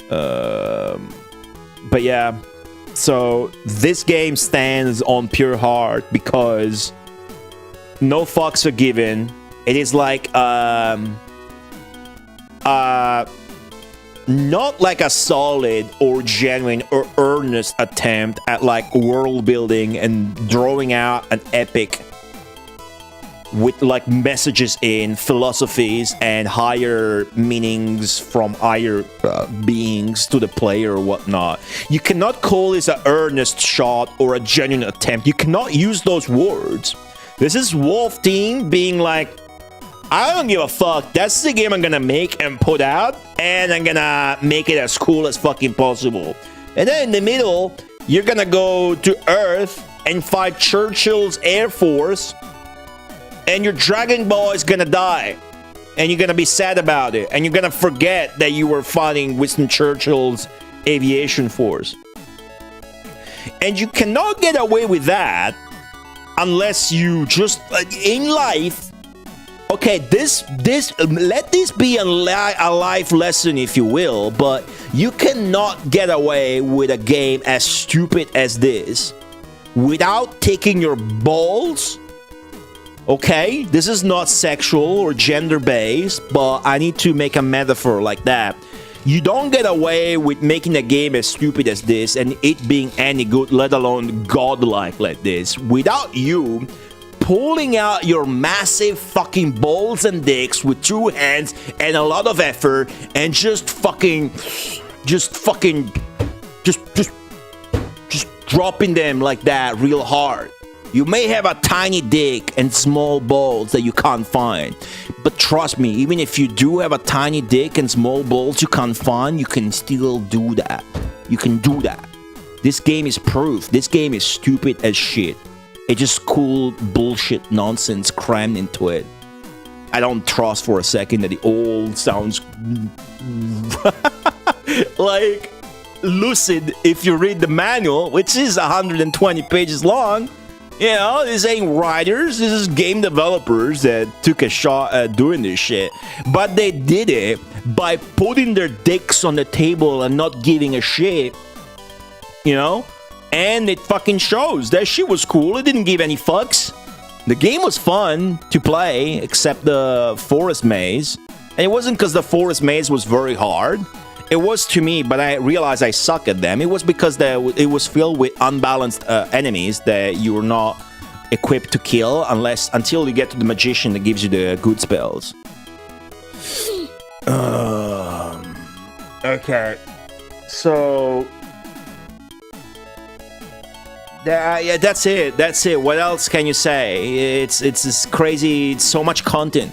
But yeah, so this game stands on pure heart because no fucks are given. It is like not like a solid or genuine or earnest attempt at like world building and drawing out an epic with like messages in philosophies and higher meanings from higher beings to the player or whatnot. You cannot call this an earnest shot or a genuine attempt. You cannot use those words. This is Wolf Team being like, I don't give a fuck. That's the game I'm gonna make and put out, and I'm gonna make it as cool as fucking possible. And then in the middle, you're gonna go to Earth and fight Churchill's Air Force, and your Dragon Ball is gonna die. And you're gonna be sad about it. And you're gonna forget that you were fighting Winston Churchill's aviation force. And you cannot get away with that unless you just, in life, okay, let this be a life lesson, if you will, but you cannot get away with a game as stupid as this without taking your balls. Okay, this is not sexual or gender-based, but I need to make a metaphor like that. You don't get away with making a game as stupid as this and it being any good, let alone godlike like this, without you pulling out your massive fucking balls and dicks with 2 hands and a lot of effort and just dropping them like that real hard. You may have a tiny dick and small balls that you can't find. But trust me, even if you do have a tiny dick and small balls you can't find, you can still do that. You can do that. This game is proof. This game is stupid as shit. It's just cool bullshit nonsense crammed into it. I don't trust for a second that it all sounds like lucid if you read the manual, which is 120 pages long. You know, this ain't writers, this is game developers that took a shot at doing this shit. But they did it by putting their dicks on the table and not giving a shit. You know? And it fucking shows. That shit was cool. It didn't give any fucks. The game was fun to play, except the forest maze. And it wasn't because the forest maze was very hard. It was to me, but I realized I suck at them. It was because it was filled with unbalanced enemies that you were not equipped to kill until you get to the magician that gives you the good spells. Okay. So... yeah, that's it. That's it. What else can you say? It's this crazy. It's so much content.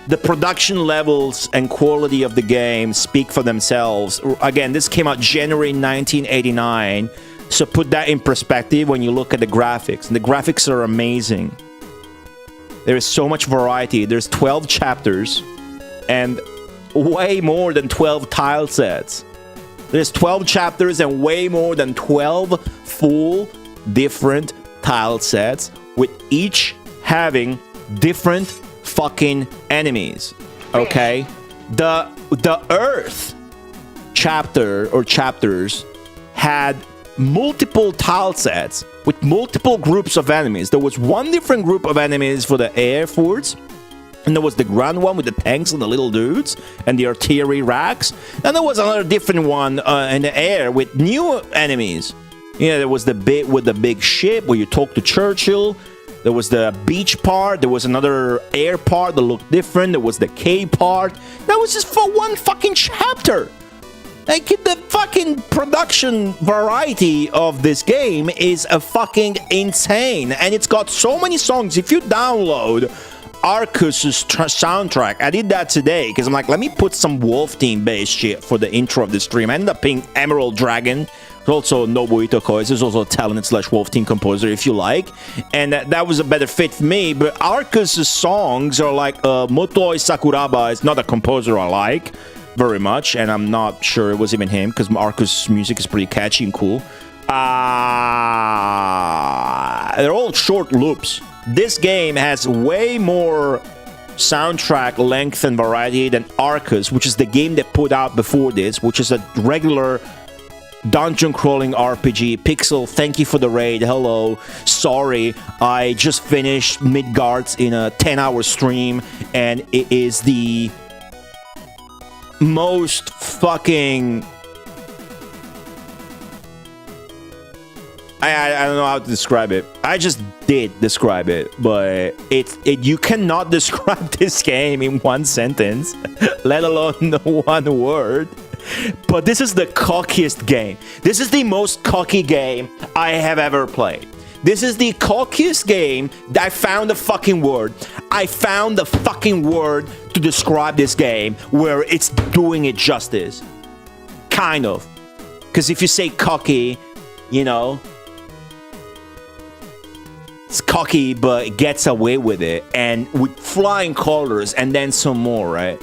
The production levels and quality of the game speak for themselves. Again, this came out January 1989. So put that in perspective when you look at the graphics. And the graphics are amazing. There is so much variety. There's 12 chapters and way more than 12 tile sets. There's 12 chapters and way more than 12 full different tile sets, with each having different fucking enemies. Okay, the Earth chapter or chapters had multiple tile sets with multiple groups of enemies. There was one different group of enemies for the Air Force, and there was the ground one with the tanks and the little dudes and the artillery racks. And there was another different one in the air with new enemies. You know, there was the bit with the big ship where you talk to Churchill. There was the beach part. There was another air part that looked different. There was the cave part. That was just for one fucking chapter. Like, the fucking production variety of this game is a fucking insane. And it's got so many songs. If you download Arcus's soundtrack, I did that today because I'm like, let me put some Wolf Team based shit for the intro of the stream. I ended up picking Emerald Dragon. There's also Nobuhito Koizu. There's also a talented / Wolf Team composer, if you like. And that was a better fit for me. But Arcus's songs are like, Motoi Sakuraba is not a composer I like very much. And I'm not sure it was even him, because Arcus's music is pretty catchy and cool. They're all short loops. This game has way more soundtrack length and variety than Arcus, which is the game they put out before this, which is a regular dungeon crawling RPG. Pixel, thank you for the raid. Hello. Sorry, I just finished Mid-Garts in a 10-hour stream, and it is the most fucking... I don't know how to describe it. I just did describe it, but you cannot describe this game in one sentence, let alone one word. But this is the cockiest game. This is the most cocky game I have ever played. This is the cockiest game that I found the fucking word. I found the fucking word to describe this game where it's doing it justice. Kind of. Because if you say cocky, you know, it's cocky, but it gets away with it, and with flying colors, and then some more, right?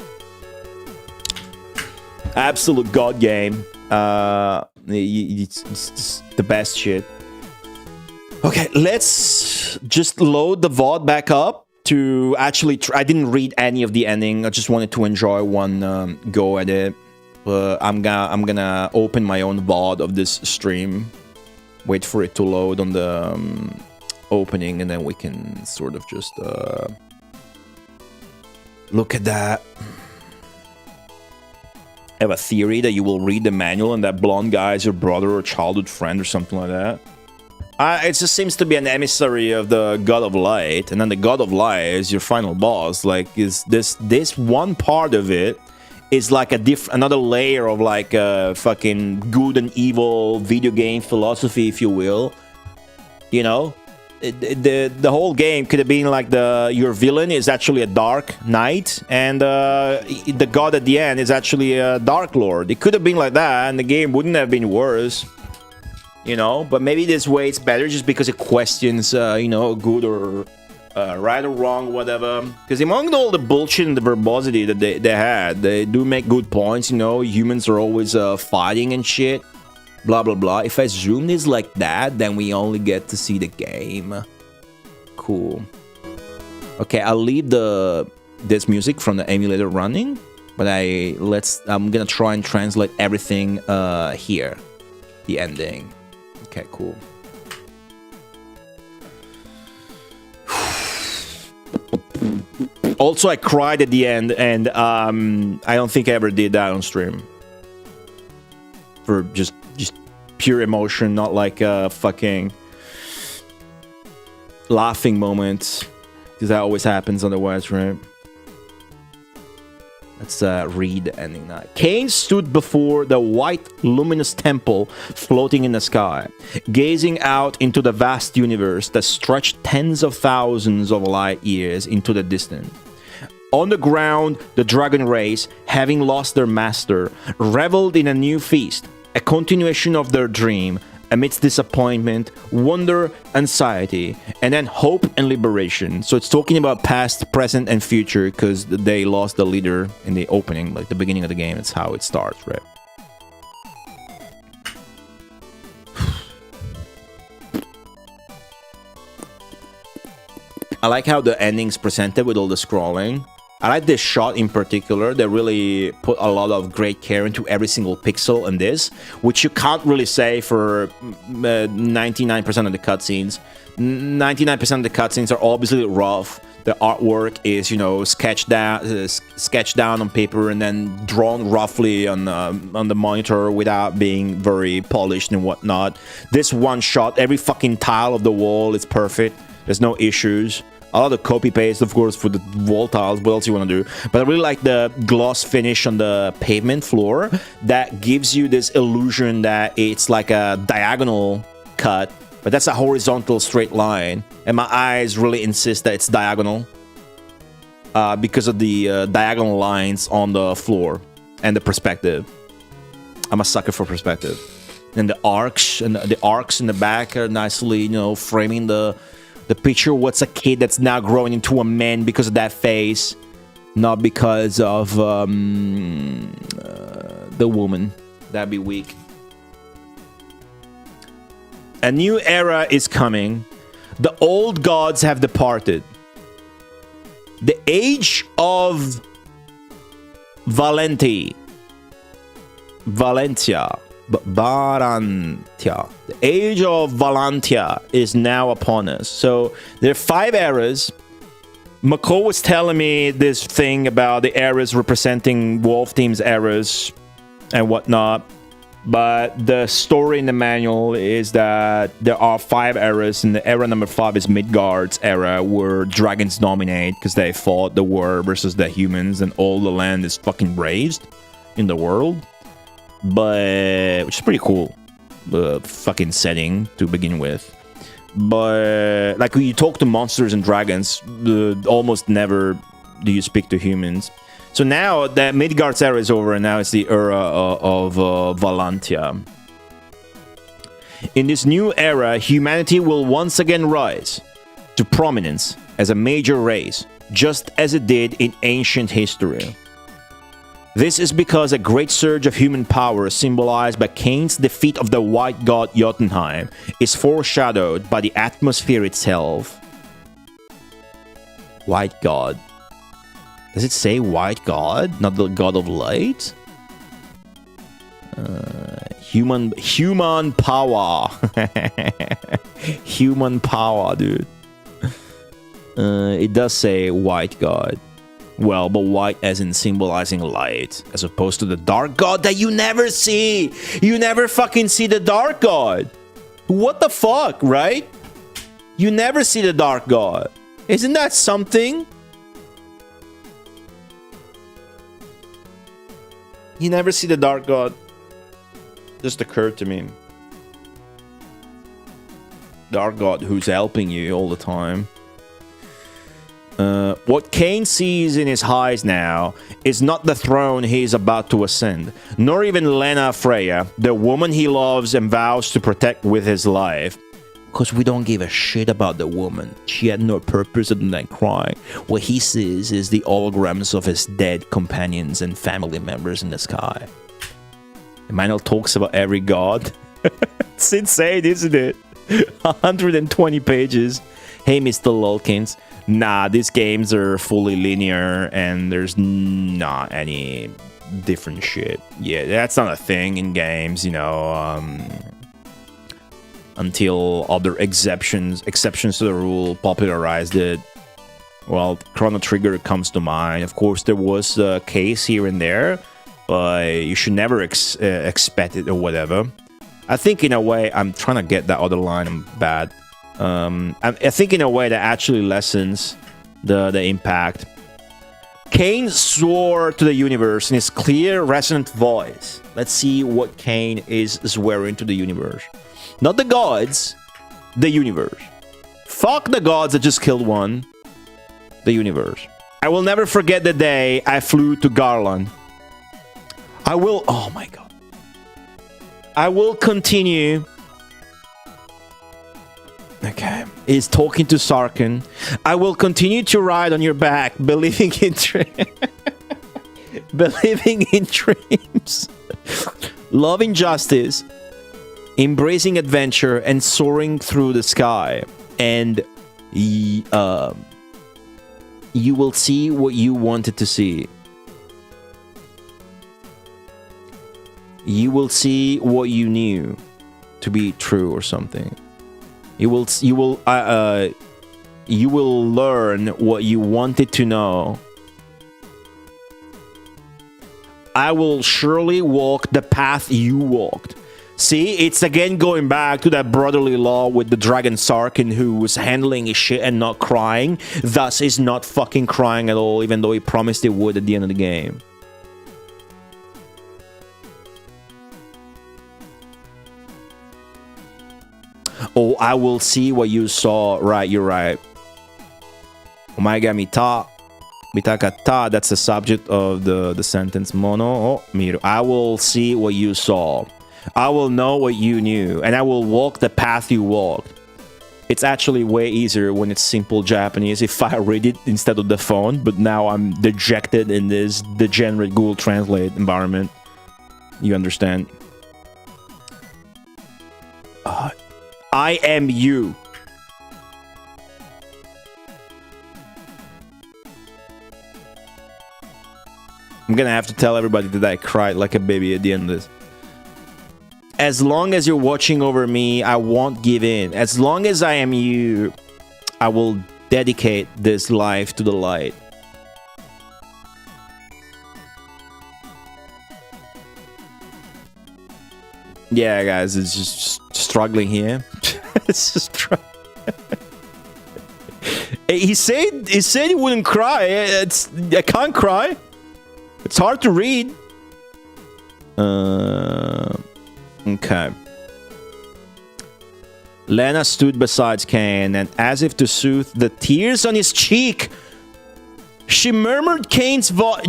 Absolute god game. It's the best shit. Okay, let's just load the VOD back up to actually. I didn't read any of the ending. I just wanted to enjoy one go at it. I'm gonna open my own VOD of this stream. Wait for it to load on the. Opening, and then we can sort of just look at that. I have a theory that you will read the manual and that blonde guy is your brother or childhood friend or something like that. It just seems to be an emissary of the God of Light, and then the God of Light is your final boss. Like, is this one part of it is like another layer of like fucking good and evil video game philosophy, if you will. You know. The whole game could have been like your villain is actually a dark knight, and the god at the end is actually a dark lord. It could have been like that, and the game wouldn't have been worse, you know. But maybe this way it's better, just because it questions, you know, good or right or wrong, whatever. Because among all the bullshit and the verbosity that they had, they do make good points. You know, humans are always fighting and shit. Blah blah blah. If I zoom this like that, then we only get to see the game. Cool. Okay, I'll leave this music from the emulator running, but I'm gonna try and translate everything here. The ending. Okay, cool. Also, I cried at the end, and I don't think I ever did that on stream. For just pure emotion, not like a fucking laughing moment, because that always happens otherwise, right? Let's read the ending now. Cain stood before the white luminous temple floating in the sky, gazing out into the vast universe that stretched tens of thousands of light years into the distance. On the ground, the dragon race, having lost their master, reveled in a new feast, a continuation of their dream, amidst disappointment, wonder, anxiety, and then hope and liberation. So it's talking about past, present, and future, because they lost the leader in the opening, like the beginning of the game. That's how it starts, right? I like how the ending's presented with all the scrolling. I like this shot in particular. They really put a lot of great care into every single pixel in this, which you can't really say for 99% of the cutscenes. 99% of the cutscenes are obviously rough. The artwork is, you know, sketched down on paper and then drawn roughly on the monitor without being very polished and whatnot. This one shot, every fucking tile of the wall is perfect. There's no issues. A lot of copy-paste, of course, for the wall tiles. What else you want to do? But I really like the gloss finish on the pavement floor. That gives you this illusion that it's like a diagonal cut, but that's a horizontal straight line. And my eyes really insist that it's diagonal because of the diagonal lines on the floor and the perspective. I'm a sucker for perspective. And the arcs in the back are nicely, you know, framing the picture. What's a kid that's now growing into a man because of that face, not because of the woman. That'd be weak. A new era is coming. The old gods have departed. The age of Valentia. Varantia. The age of Valantia is now upon us. So there are 5 eras. McCall was telling me this thing about the eras representing Wolf Team's eras and whatnot. But the story in the manual is that there are 5 eras, and the era number 5 is Mid-Garts era, where dragons dominate because they fought the war versus the humans, and all the land is fucking raised in the world. But which is pretty cool, fucking setting to begin with. But like when you talk to monsters and dragons, almost never do you speak to humans. So now that Mid-Garts era is over, and now it's the era of Valantia. In this new era, humanity will once again rise to prominence as a major race, just as it did in ancient history. This is because a great surge of human power, symbolized by Cain's defeat of the white god Jotunheim, is foreshadowed by the atmosphere itself. White god. Does it say white god, not the god of light? Human power. Human power, dude. It does say white god. Well, but white as in symbolizing light, as opposed to the dark god that you never see. You never fucking see the dark god. What the fuck, right? You never see the dark god. Isn't that something? You never see the dark god. Just occurred to me. Dark god who's helping you all the time. What Cain sees in his eyes now is not the throne he is about to ascend, nor even Lena Freya, the woman he loves and vows to protect with his life. Because we don't give a shit about the woman. She had no purpose other than crying. What he sees is the holograms of his dead companions and family members in the sky. Emmanuel talks about every god. It's insane, isn't it? 120 pages. Hey, Mr. Lulkins. Nah, these games are fully linear and there's not any different shit. Yeah, that's not a thing in games, you know. Until other exceptions to the rule popularized it. Well, Chrono Trigger comes to mind. Of course, there was a case here and there, but you should never expect it or whatever. I think in a way, I'm trying to get that other line. I'm bad. I think in a way that actually lessens the impact. Cain swore to the universe in his clear, resonant voice. Let's see what Cain is swearing to the universe. Not the gods, the universe. Fuck the gods that just killed one. The universe. I will never forget the day I flew to Garland. I will... Oh my god. I will continue... Okay. He's talking to Sarkun. I will continue to ride on your back, believing in believing in dreams. Loving justice. Embracing adventure and soaring through the sky. And you will see what you wanted to see. You will see what you knew to be true or something. You will learn what you wanted to know. I will surely walk the path you walked. See, it's again going back to that brotherly law with the dragon Sarkun, who was handling his shit and not crying. Thus is not fucking crying at all, even though he promised he would at the end of the game. Oh, I will see what you saw. Right, you're right. Omega mita. Mitakata, that's the subject of the sentence. Mono o miru. I will see what you saw. I will know what you knew. And I will walk the path you walked. It's actually way easier when it's simple Japanese if I read it instead of the phone. But now I'm dejected in this degenerate Google Translate environment. You understand? I am you. I'm gonna have to tell everybody that I cried like a baby at the end of this. As long as you're watching over me, I won't give in. As long as I am you, I will dedicate this life to the light. Yeah, guys, it's just struggling here. It's just he said he wouldn't cry. I can't cry. It's hard to read. Okay. Lena stood beside Cain, and as if to soothe the tears on his cheek, she murmured Cain's voice.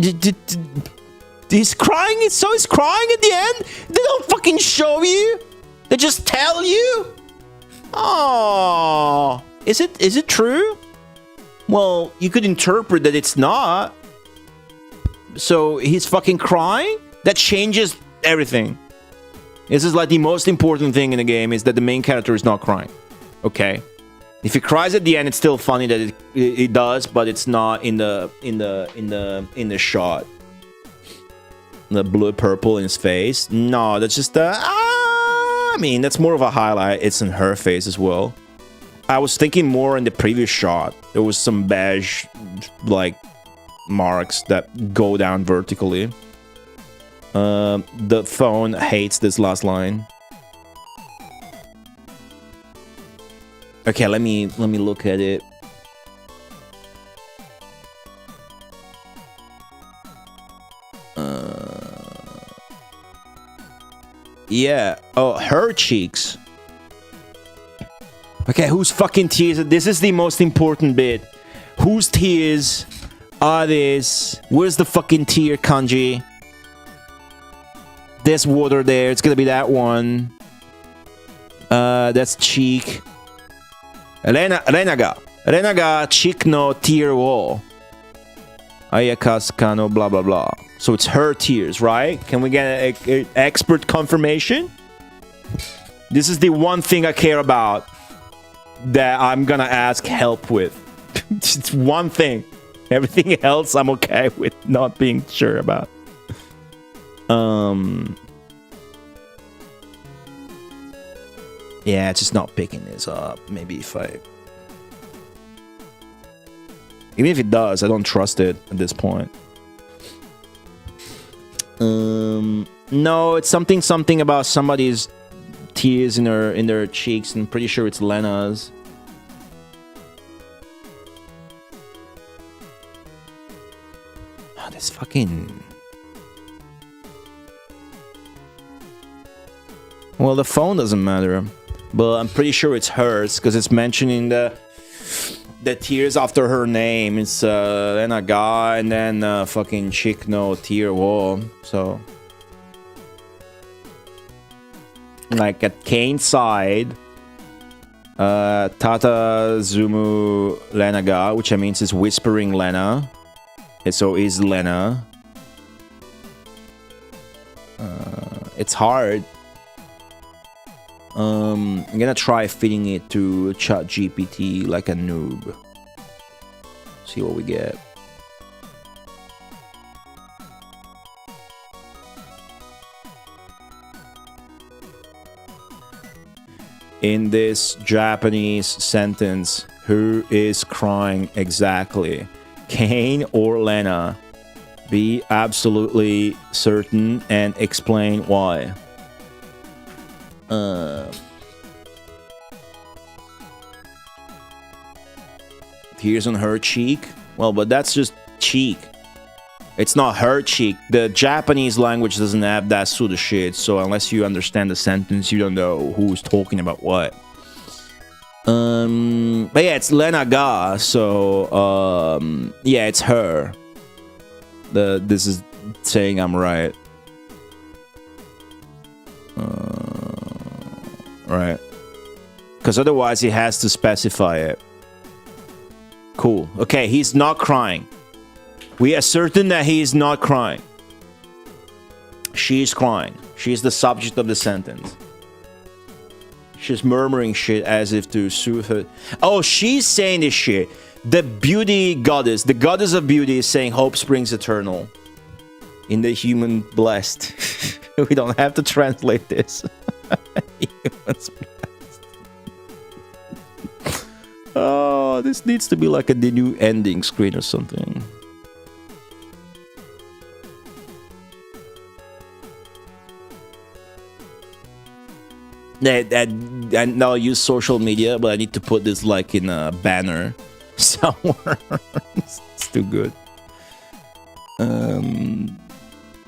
He's crying, so he's crying at the end? They don't fucking show you? They just tell you? Oh, is it true? Well, you could interpret that it's not. So he's fucking crying? That changes everything. This is like the most important thing in the game, is that the main character is not crying. Okay. If he cries at the end, it's still funny that it does, but it's not in the shot. The blue purple in his face. No, that's just I mean, that's more of a highlight. It's in her face as well. I was thinking more in the previous shot. There was some beige like marks that go down vertically. The phone hates this last line. Okay, let me look at it. Yeah. Oh, her cheeks. Okay, whose fucking tears? This is the most important bit. Whose tears are these? Where's the fucking tear, Kanji? There's water there. It's gonna be that one. That's cheek. Renaga cheek no tear wo. Ayakaska no blah blah blah. So it's her tears, right? Can we get an expert confirmation? This is the one thing I care about that I'm gonna ask help with. It's one thing. Everything else I'm okay with not being sure about. Yeah, it's just not picking this up. Maybe if I... Even if it does, I don't trust it at this point. No, it's something about somebody's tears in their cheeks. I'm pretty sure it's Lena's. Oh, this fucking... Well, the phone doesn't matter, but I'm pretty sure it's hers because it's mentioning the tears after her name. It's Lena Ga and then fucking chick no tear wo. So like at Cain's side, Tata Zumu Lena Ga, which I means is whispering Lena. And so is Lena. It's hard. I'm gonna try fitting it to ChatGPT like a noob. See what we get. In this Japanese sentence, who is crying exactly? Cain or Lena? Be absolutely certain and explain why. Tears on her cheek? Well, but that's just cheek. It's not her cheek. The Japanese language doesn't have that sort of shit, so unless you understand the sentence, you don't know who's talking about what. But yeah, it's Lena Ga, so yeah, it's her. This is saying I'm right. Right. Because otherwise he has to specify it. Cool. Okay, he's not crying. We are certain that he is not crying. She's crying. She's the subject of the sentence. She's murmuring shit as if to soothe her. Oh, she's saying this shit. The beauty goddess, the goddess of beauty is saying hope springs eternal. In the human blessed. We don't have to translate this. Humans blessed. Oh, this needs to be like the new ending screen or something. And now I'll use social media, but I need to put this like in a banner somewhere. It's too good.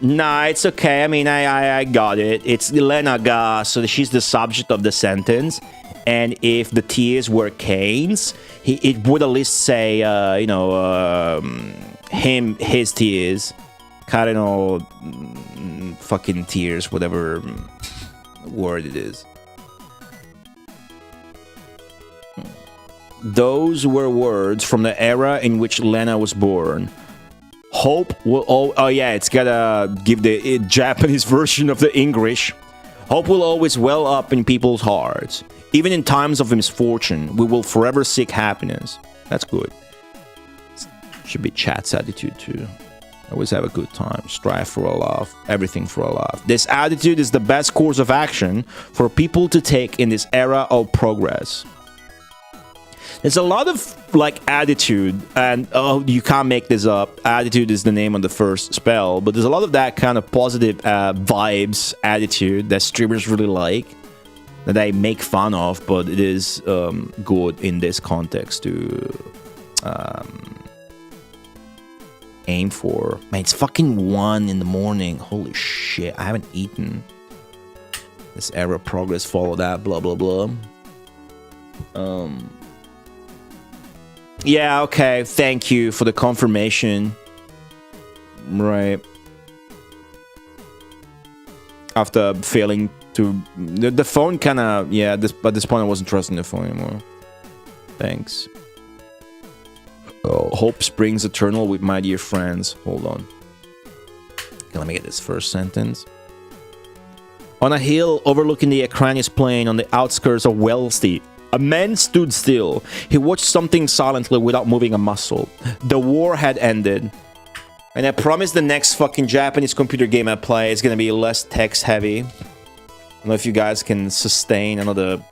Nah, it's okay. I mean, I got it. It's Lena Ga, so she's the subject of the sentence. And if the tears were Cain's, it would at least say, you know, his tears. I don't know, fucking tears, whatever word it is. Those were words from the era in which Lena was born. Hope will... Oh yeah, it's gotta give the Japanese version of the English. Hope will always well up in people's hearts. Even in times of misfortune, we will forever seek happiness. That's good. Should be chat's attitude too. Always have a good time. Strive for a laugh. Everything for a laugh. This attitude is the best course of action for people to take in this era of progress. There's a lot of like attitude, and oh, you can't make this up. Attitude is the name of the first spell, but there's a lot of that kind of positive vibes attitude that streamers really like, that I make fun of, but it is good in this context to aim for. Man, it's fucking 1 in the morning. Holy shit, I haven't eaten. This era of progress, follow that, blah blah blah. Yeah, okay, thank you for the confirmation. Right. After failing to... The phone kind of... Yeah, at this point I wasn't trusting the phone anymore. Thanks. Oh, hope springs eternal with my dear friends. Hold on. Okay, let me get this first sentence. On a hill overlooking the Acranis plain on the outskirts of Wellesley, a man stood still. He watched something silently without moving a muscle. The war had ended. And I promise the next fucking Japanese computer game I play is gonna be less text heavy. I don't know if you guys can sustain another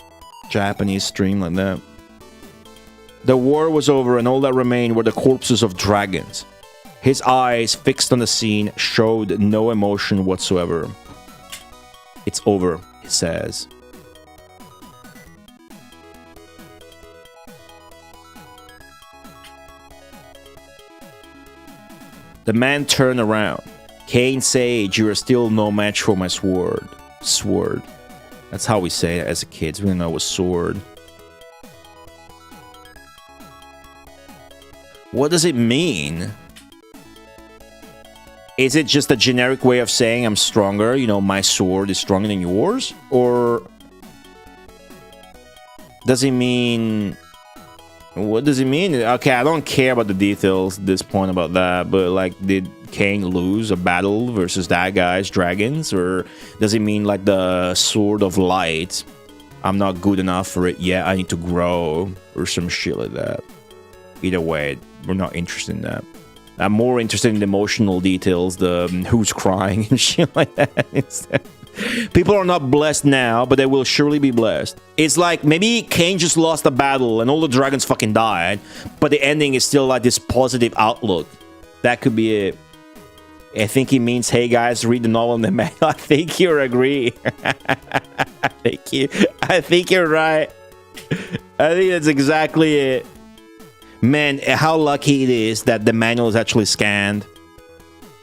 Japanese stream like that. The war was over and all that remained were the corpses of dragons. His eyes, fixed on the scene, showed no emotion whatsoever. It's over, he says. The man turned around. Cain sage, you are still no match for my sword. Sword. That's how we say it as a kid. We didn't know it was sword. What does it mean? Is it just a generic way of saying I'm stronger? You know, my sword is stronger than yours? Or does it mean... What does it mean? Okay, I don't care about the details at this point about that, but like, did Cain lose a battle versus that guy's dragons? Or does it mean like the sword of light? I'm not good enough for it yet, I need to grow, or some shit like that. Either way, we're not interested in that. I'm more interested in the emotional details, the who's crying and shit like that instead. People are not blessed now, but they will surely be blessed. It's like, maybe Cain just lost a battle and all the dragons fucking died, but the ending is still like this positive outlook. That could be it. I think he means, hey guys, read the novel and the man. I think you agree. Thank you. I think you're right. I think that's exactly it. Man, how lucky it is that the manual is actually scanned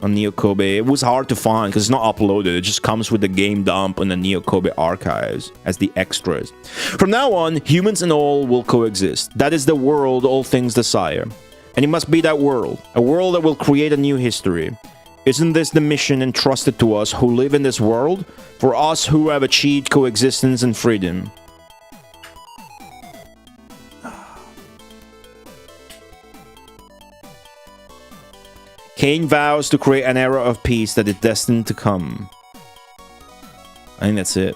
on Neokobe. It was hard to find because it's not uploaded. It just comes with the game dump on the Neokobe archives as the extras. From now on, humans and all will coexist. That is the world all things desire. And it must be that world. A world that will create a new history. Isn't this the mission entrusted to us who live in this world? For us who have achieved coexistence and freedom. Cain vows to create an era of peace that is destined to come. I think that's it.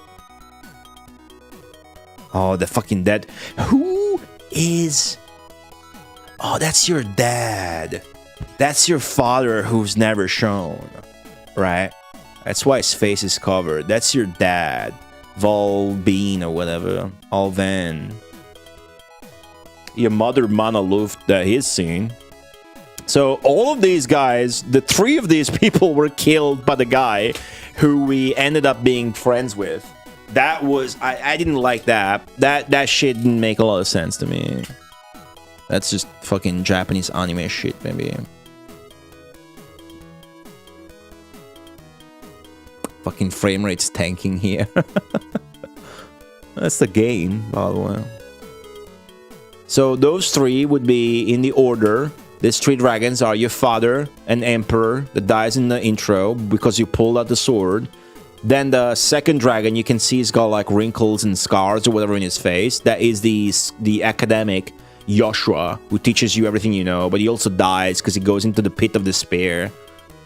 Oh, the fucking dead. Who is... Oh, that's your dad. That's your father who's never shown. right? That's why his face is covered. That's your dad, Volbean or whatever, Alvan. Your mother, Mana Luft, that he's seen. So all of these guys, the 3 of these people were killed by the guy who we ended up being friends with. That was, I didn't like that. That shit didn't make a lot of sense to me. That's just fucking Japanese anime shit, maybe. Fucking frame rate's tanking here. That's the game, by the way. So those 3 would be in the order. These 3 dragons are your father, an emperor that dies in the intro because you pulled out the sword. Then the second dragon, you can see he's got like wrinkles and scars or whatever in his face. That is the academic Joshua, who teaches you everything you know, but he also dies because he goes into the pit of despair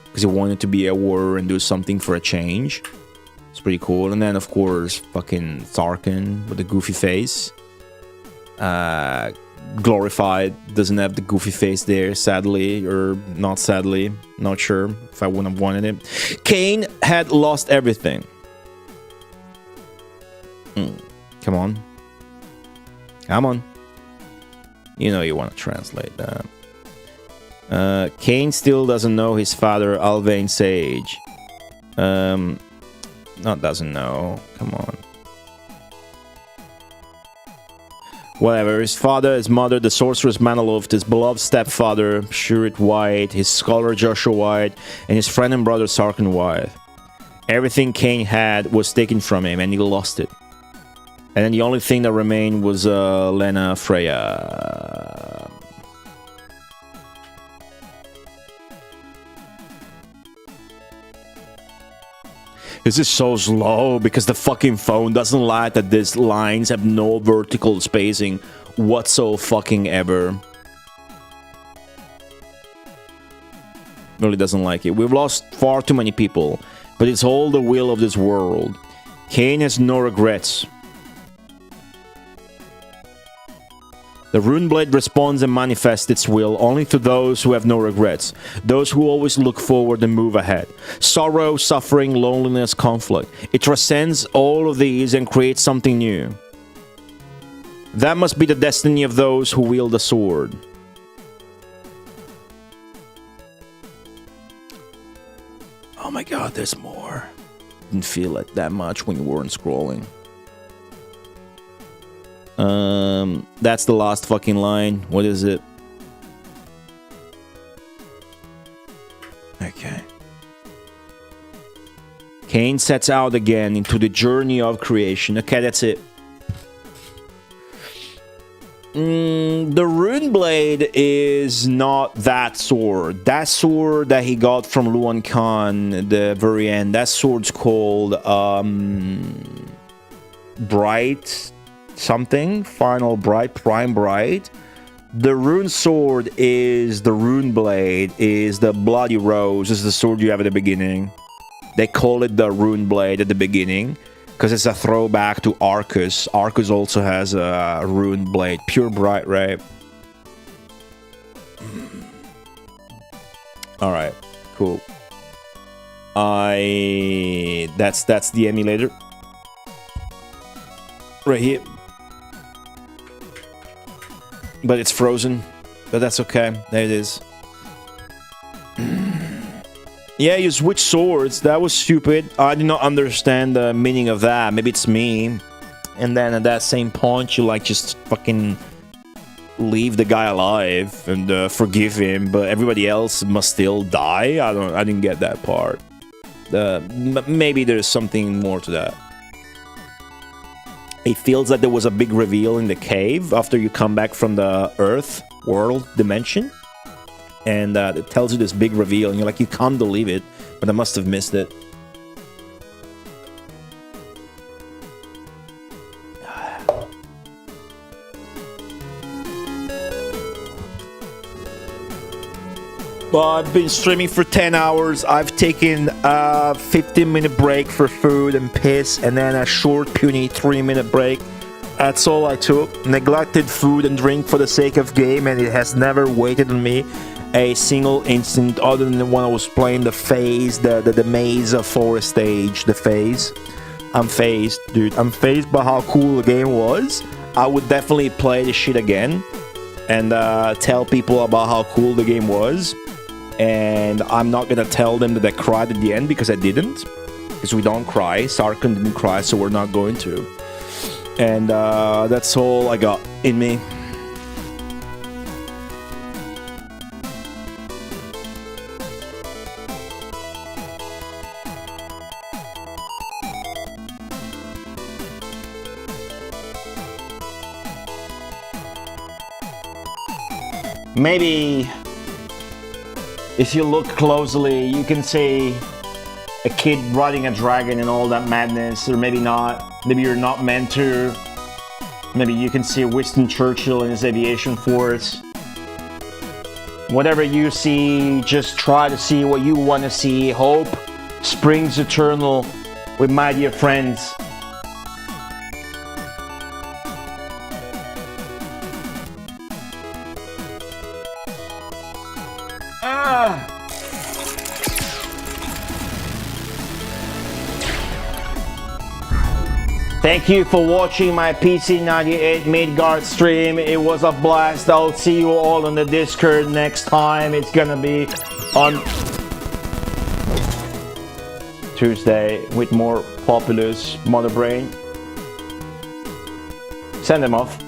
because he wanted to be a warrior and do something for a change. It's pretty cool. And then, of course, fucking Sarkun with the goofy face. Glorified doesn't have the goofy face there, sadly, or not sadly. Not sure if I wouldn't have wanted it. Cain had lost everything. Come on. Come on. You know you want to translate that. Cain still doesn't know his father, Alvain Sage. Not doesn't know. Come on. Whatever, his father, his mother, the sorceress Manaloft, his beloved stepfather, Shurit White, his scholar Joshua White, and his friend and brother Sarkun White. Everything Cain had was taken from him, and he lost it. And then the only thing that remained was Lena Freya. This is so slow because the fucking phone doesn't like that these lines have no vertical spacing whatsoever. Really doesn't like it. We've lost far too many people, but it's all the will of this world. Cain has no regrets. The Runeblade responds and manifests its will only to those who have no regrets, those who always look forward and move ahead. Sorrow, suffering, loneliness, conflict. It transcends all of these and creates something new. That must be the destiny of those who wield the sword. Oh my god, there's more. Didn't feel it that much when you weren't scrolling. That's the last fucking line. What is it? Okay. Cain sets out again into the journey of creation. Okay, that's it. The Runeblade is not that sword. That sword that he got from Luan Khan at the very end, that sword's called Bright something, Final Bright, Prime Bright. The rune sword is the rune blade, is the Bloody Rose. This is the sword you have at the beginning. They call it the rune blade at the beginning because it's a throwback to Arcus. Arcus also has a rune blade, pure bright, right? All right, cool. That's the emulator right here. But it's frozen. But that's okay. There it is. Yeah, you switch swords. That was stupid. I did not understand the meaning of that. Maybe it's me. And then at that same point, you like just fucking leave the guy alive and forgive him, but everybody else must still die. I didn't get that part. Maybe there's something more to that. It feels like there was a big reveal in the cave after you come back from the Earth world dimension. And it tells you this big reveal, and you're like, you can't believe it, but I must have missed it. Well, I've been streaming for 10 hours. I've taken a 15-minute break for food and piss, and then a short, puny 3-minute break. That's all I took. Neglected food and drink for the sake of game, and it has never waited on me. a single instant other than when I was playing the phase, the maze forest stage, the phase. I'm phased, dude. I'm phased by how cool the game was. I would definitely play this shit again and tell people about how cool the game was. And I'm not gonna tell them that I cried at the end, because I didn't. Because we don't cry. Sarkun didn't cry, so we're not going to. And that's all I got in me. Maybe if you look closely, you can see a kid riding a dragon and all that madness, or maybe not. Maybe you're not meant to. Maybe you can see Winston Churchill in his aviation force. Whatever you see, just try to see what you want to see. Hope springs eternal with my dear friends. Thank you for watching my PC-98 Mid-Garts stream. It was a blast. I'll see you all on the Discord next time. It's gonna be on Tuesday with more Populous Mother Brain. Send them off.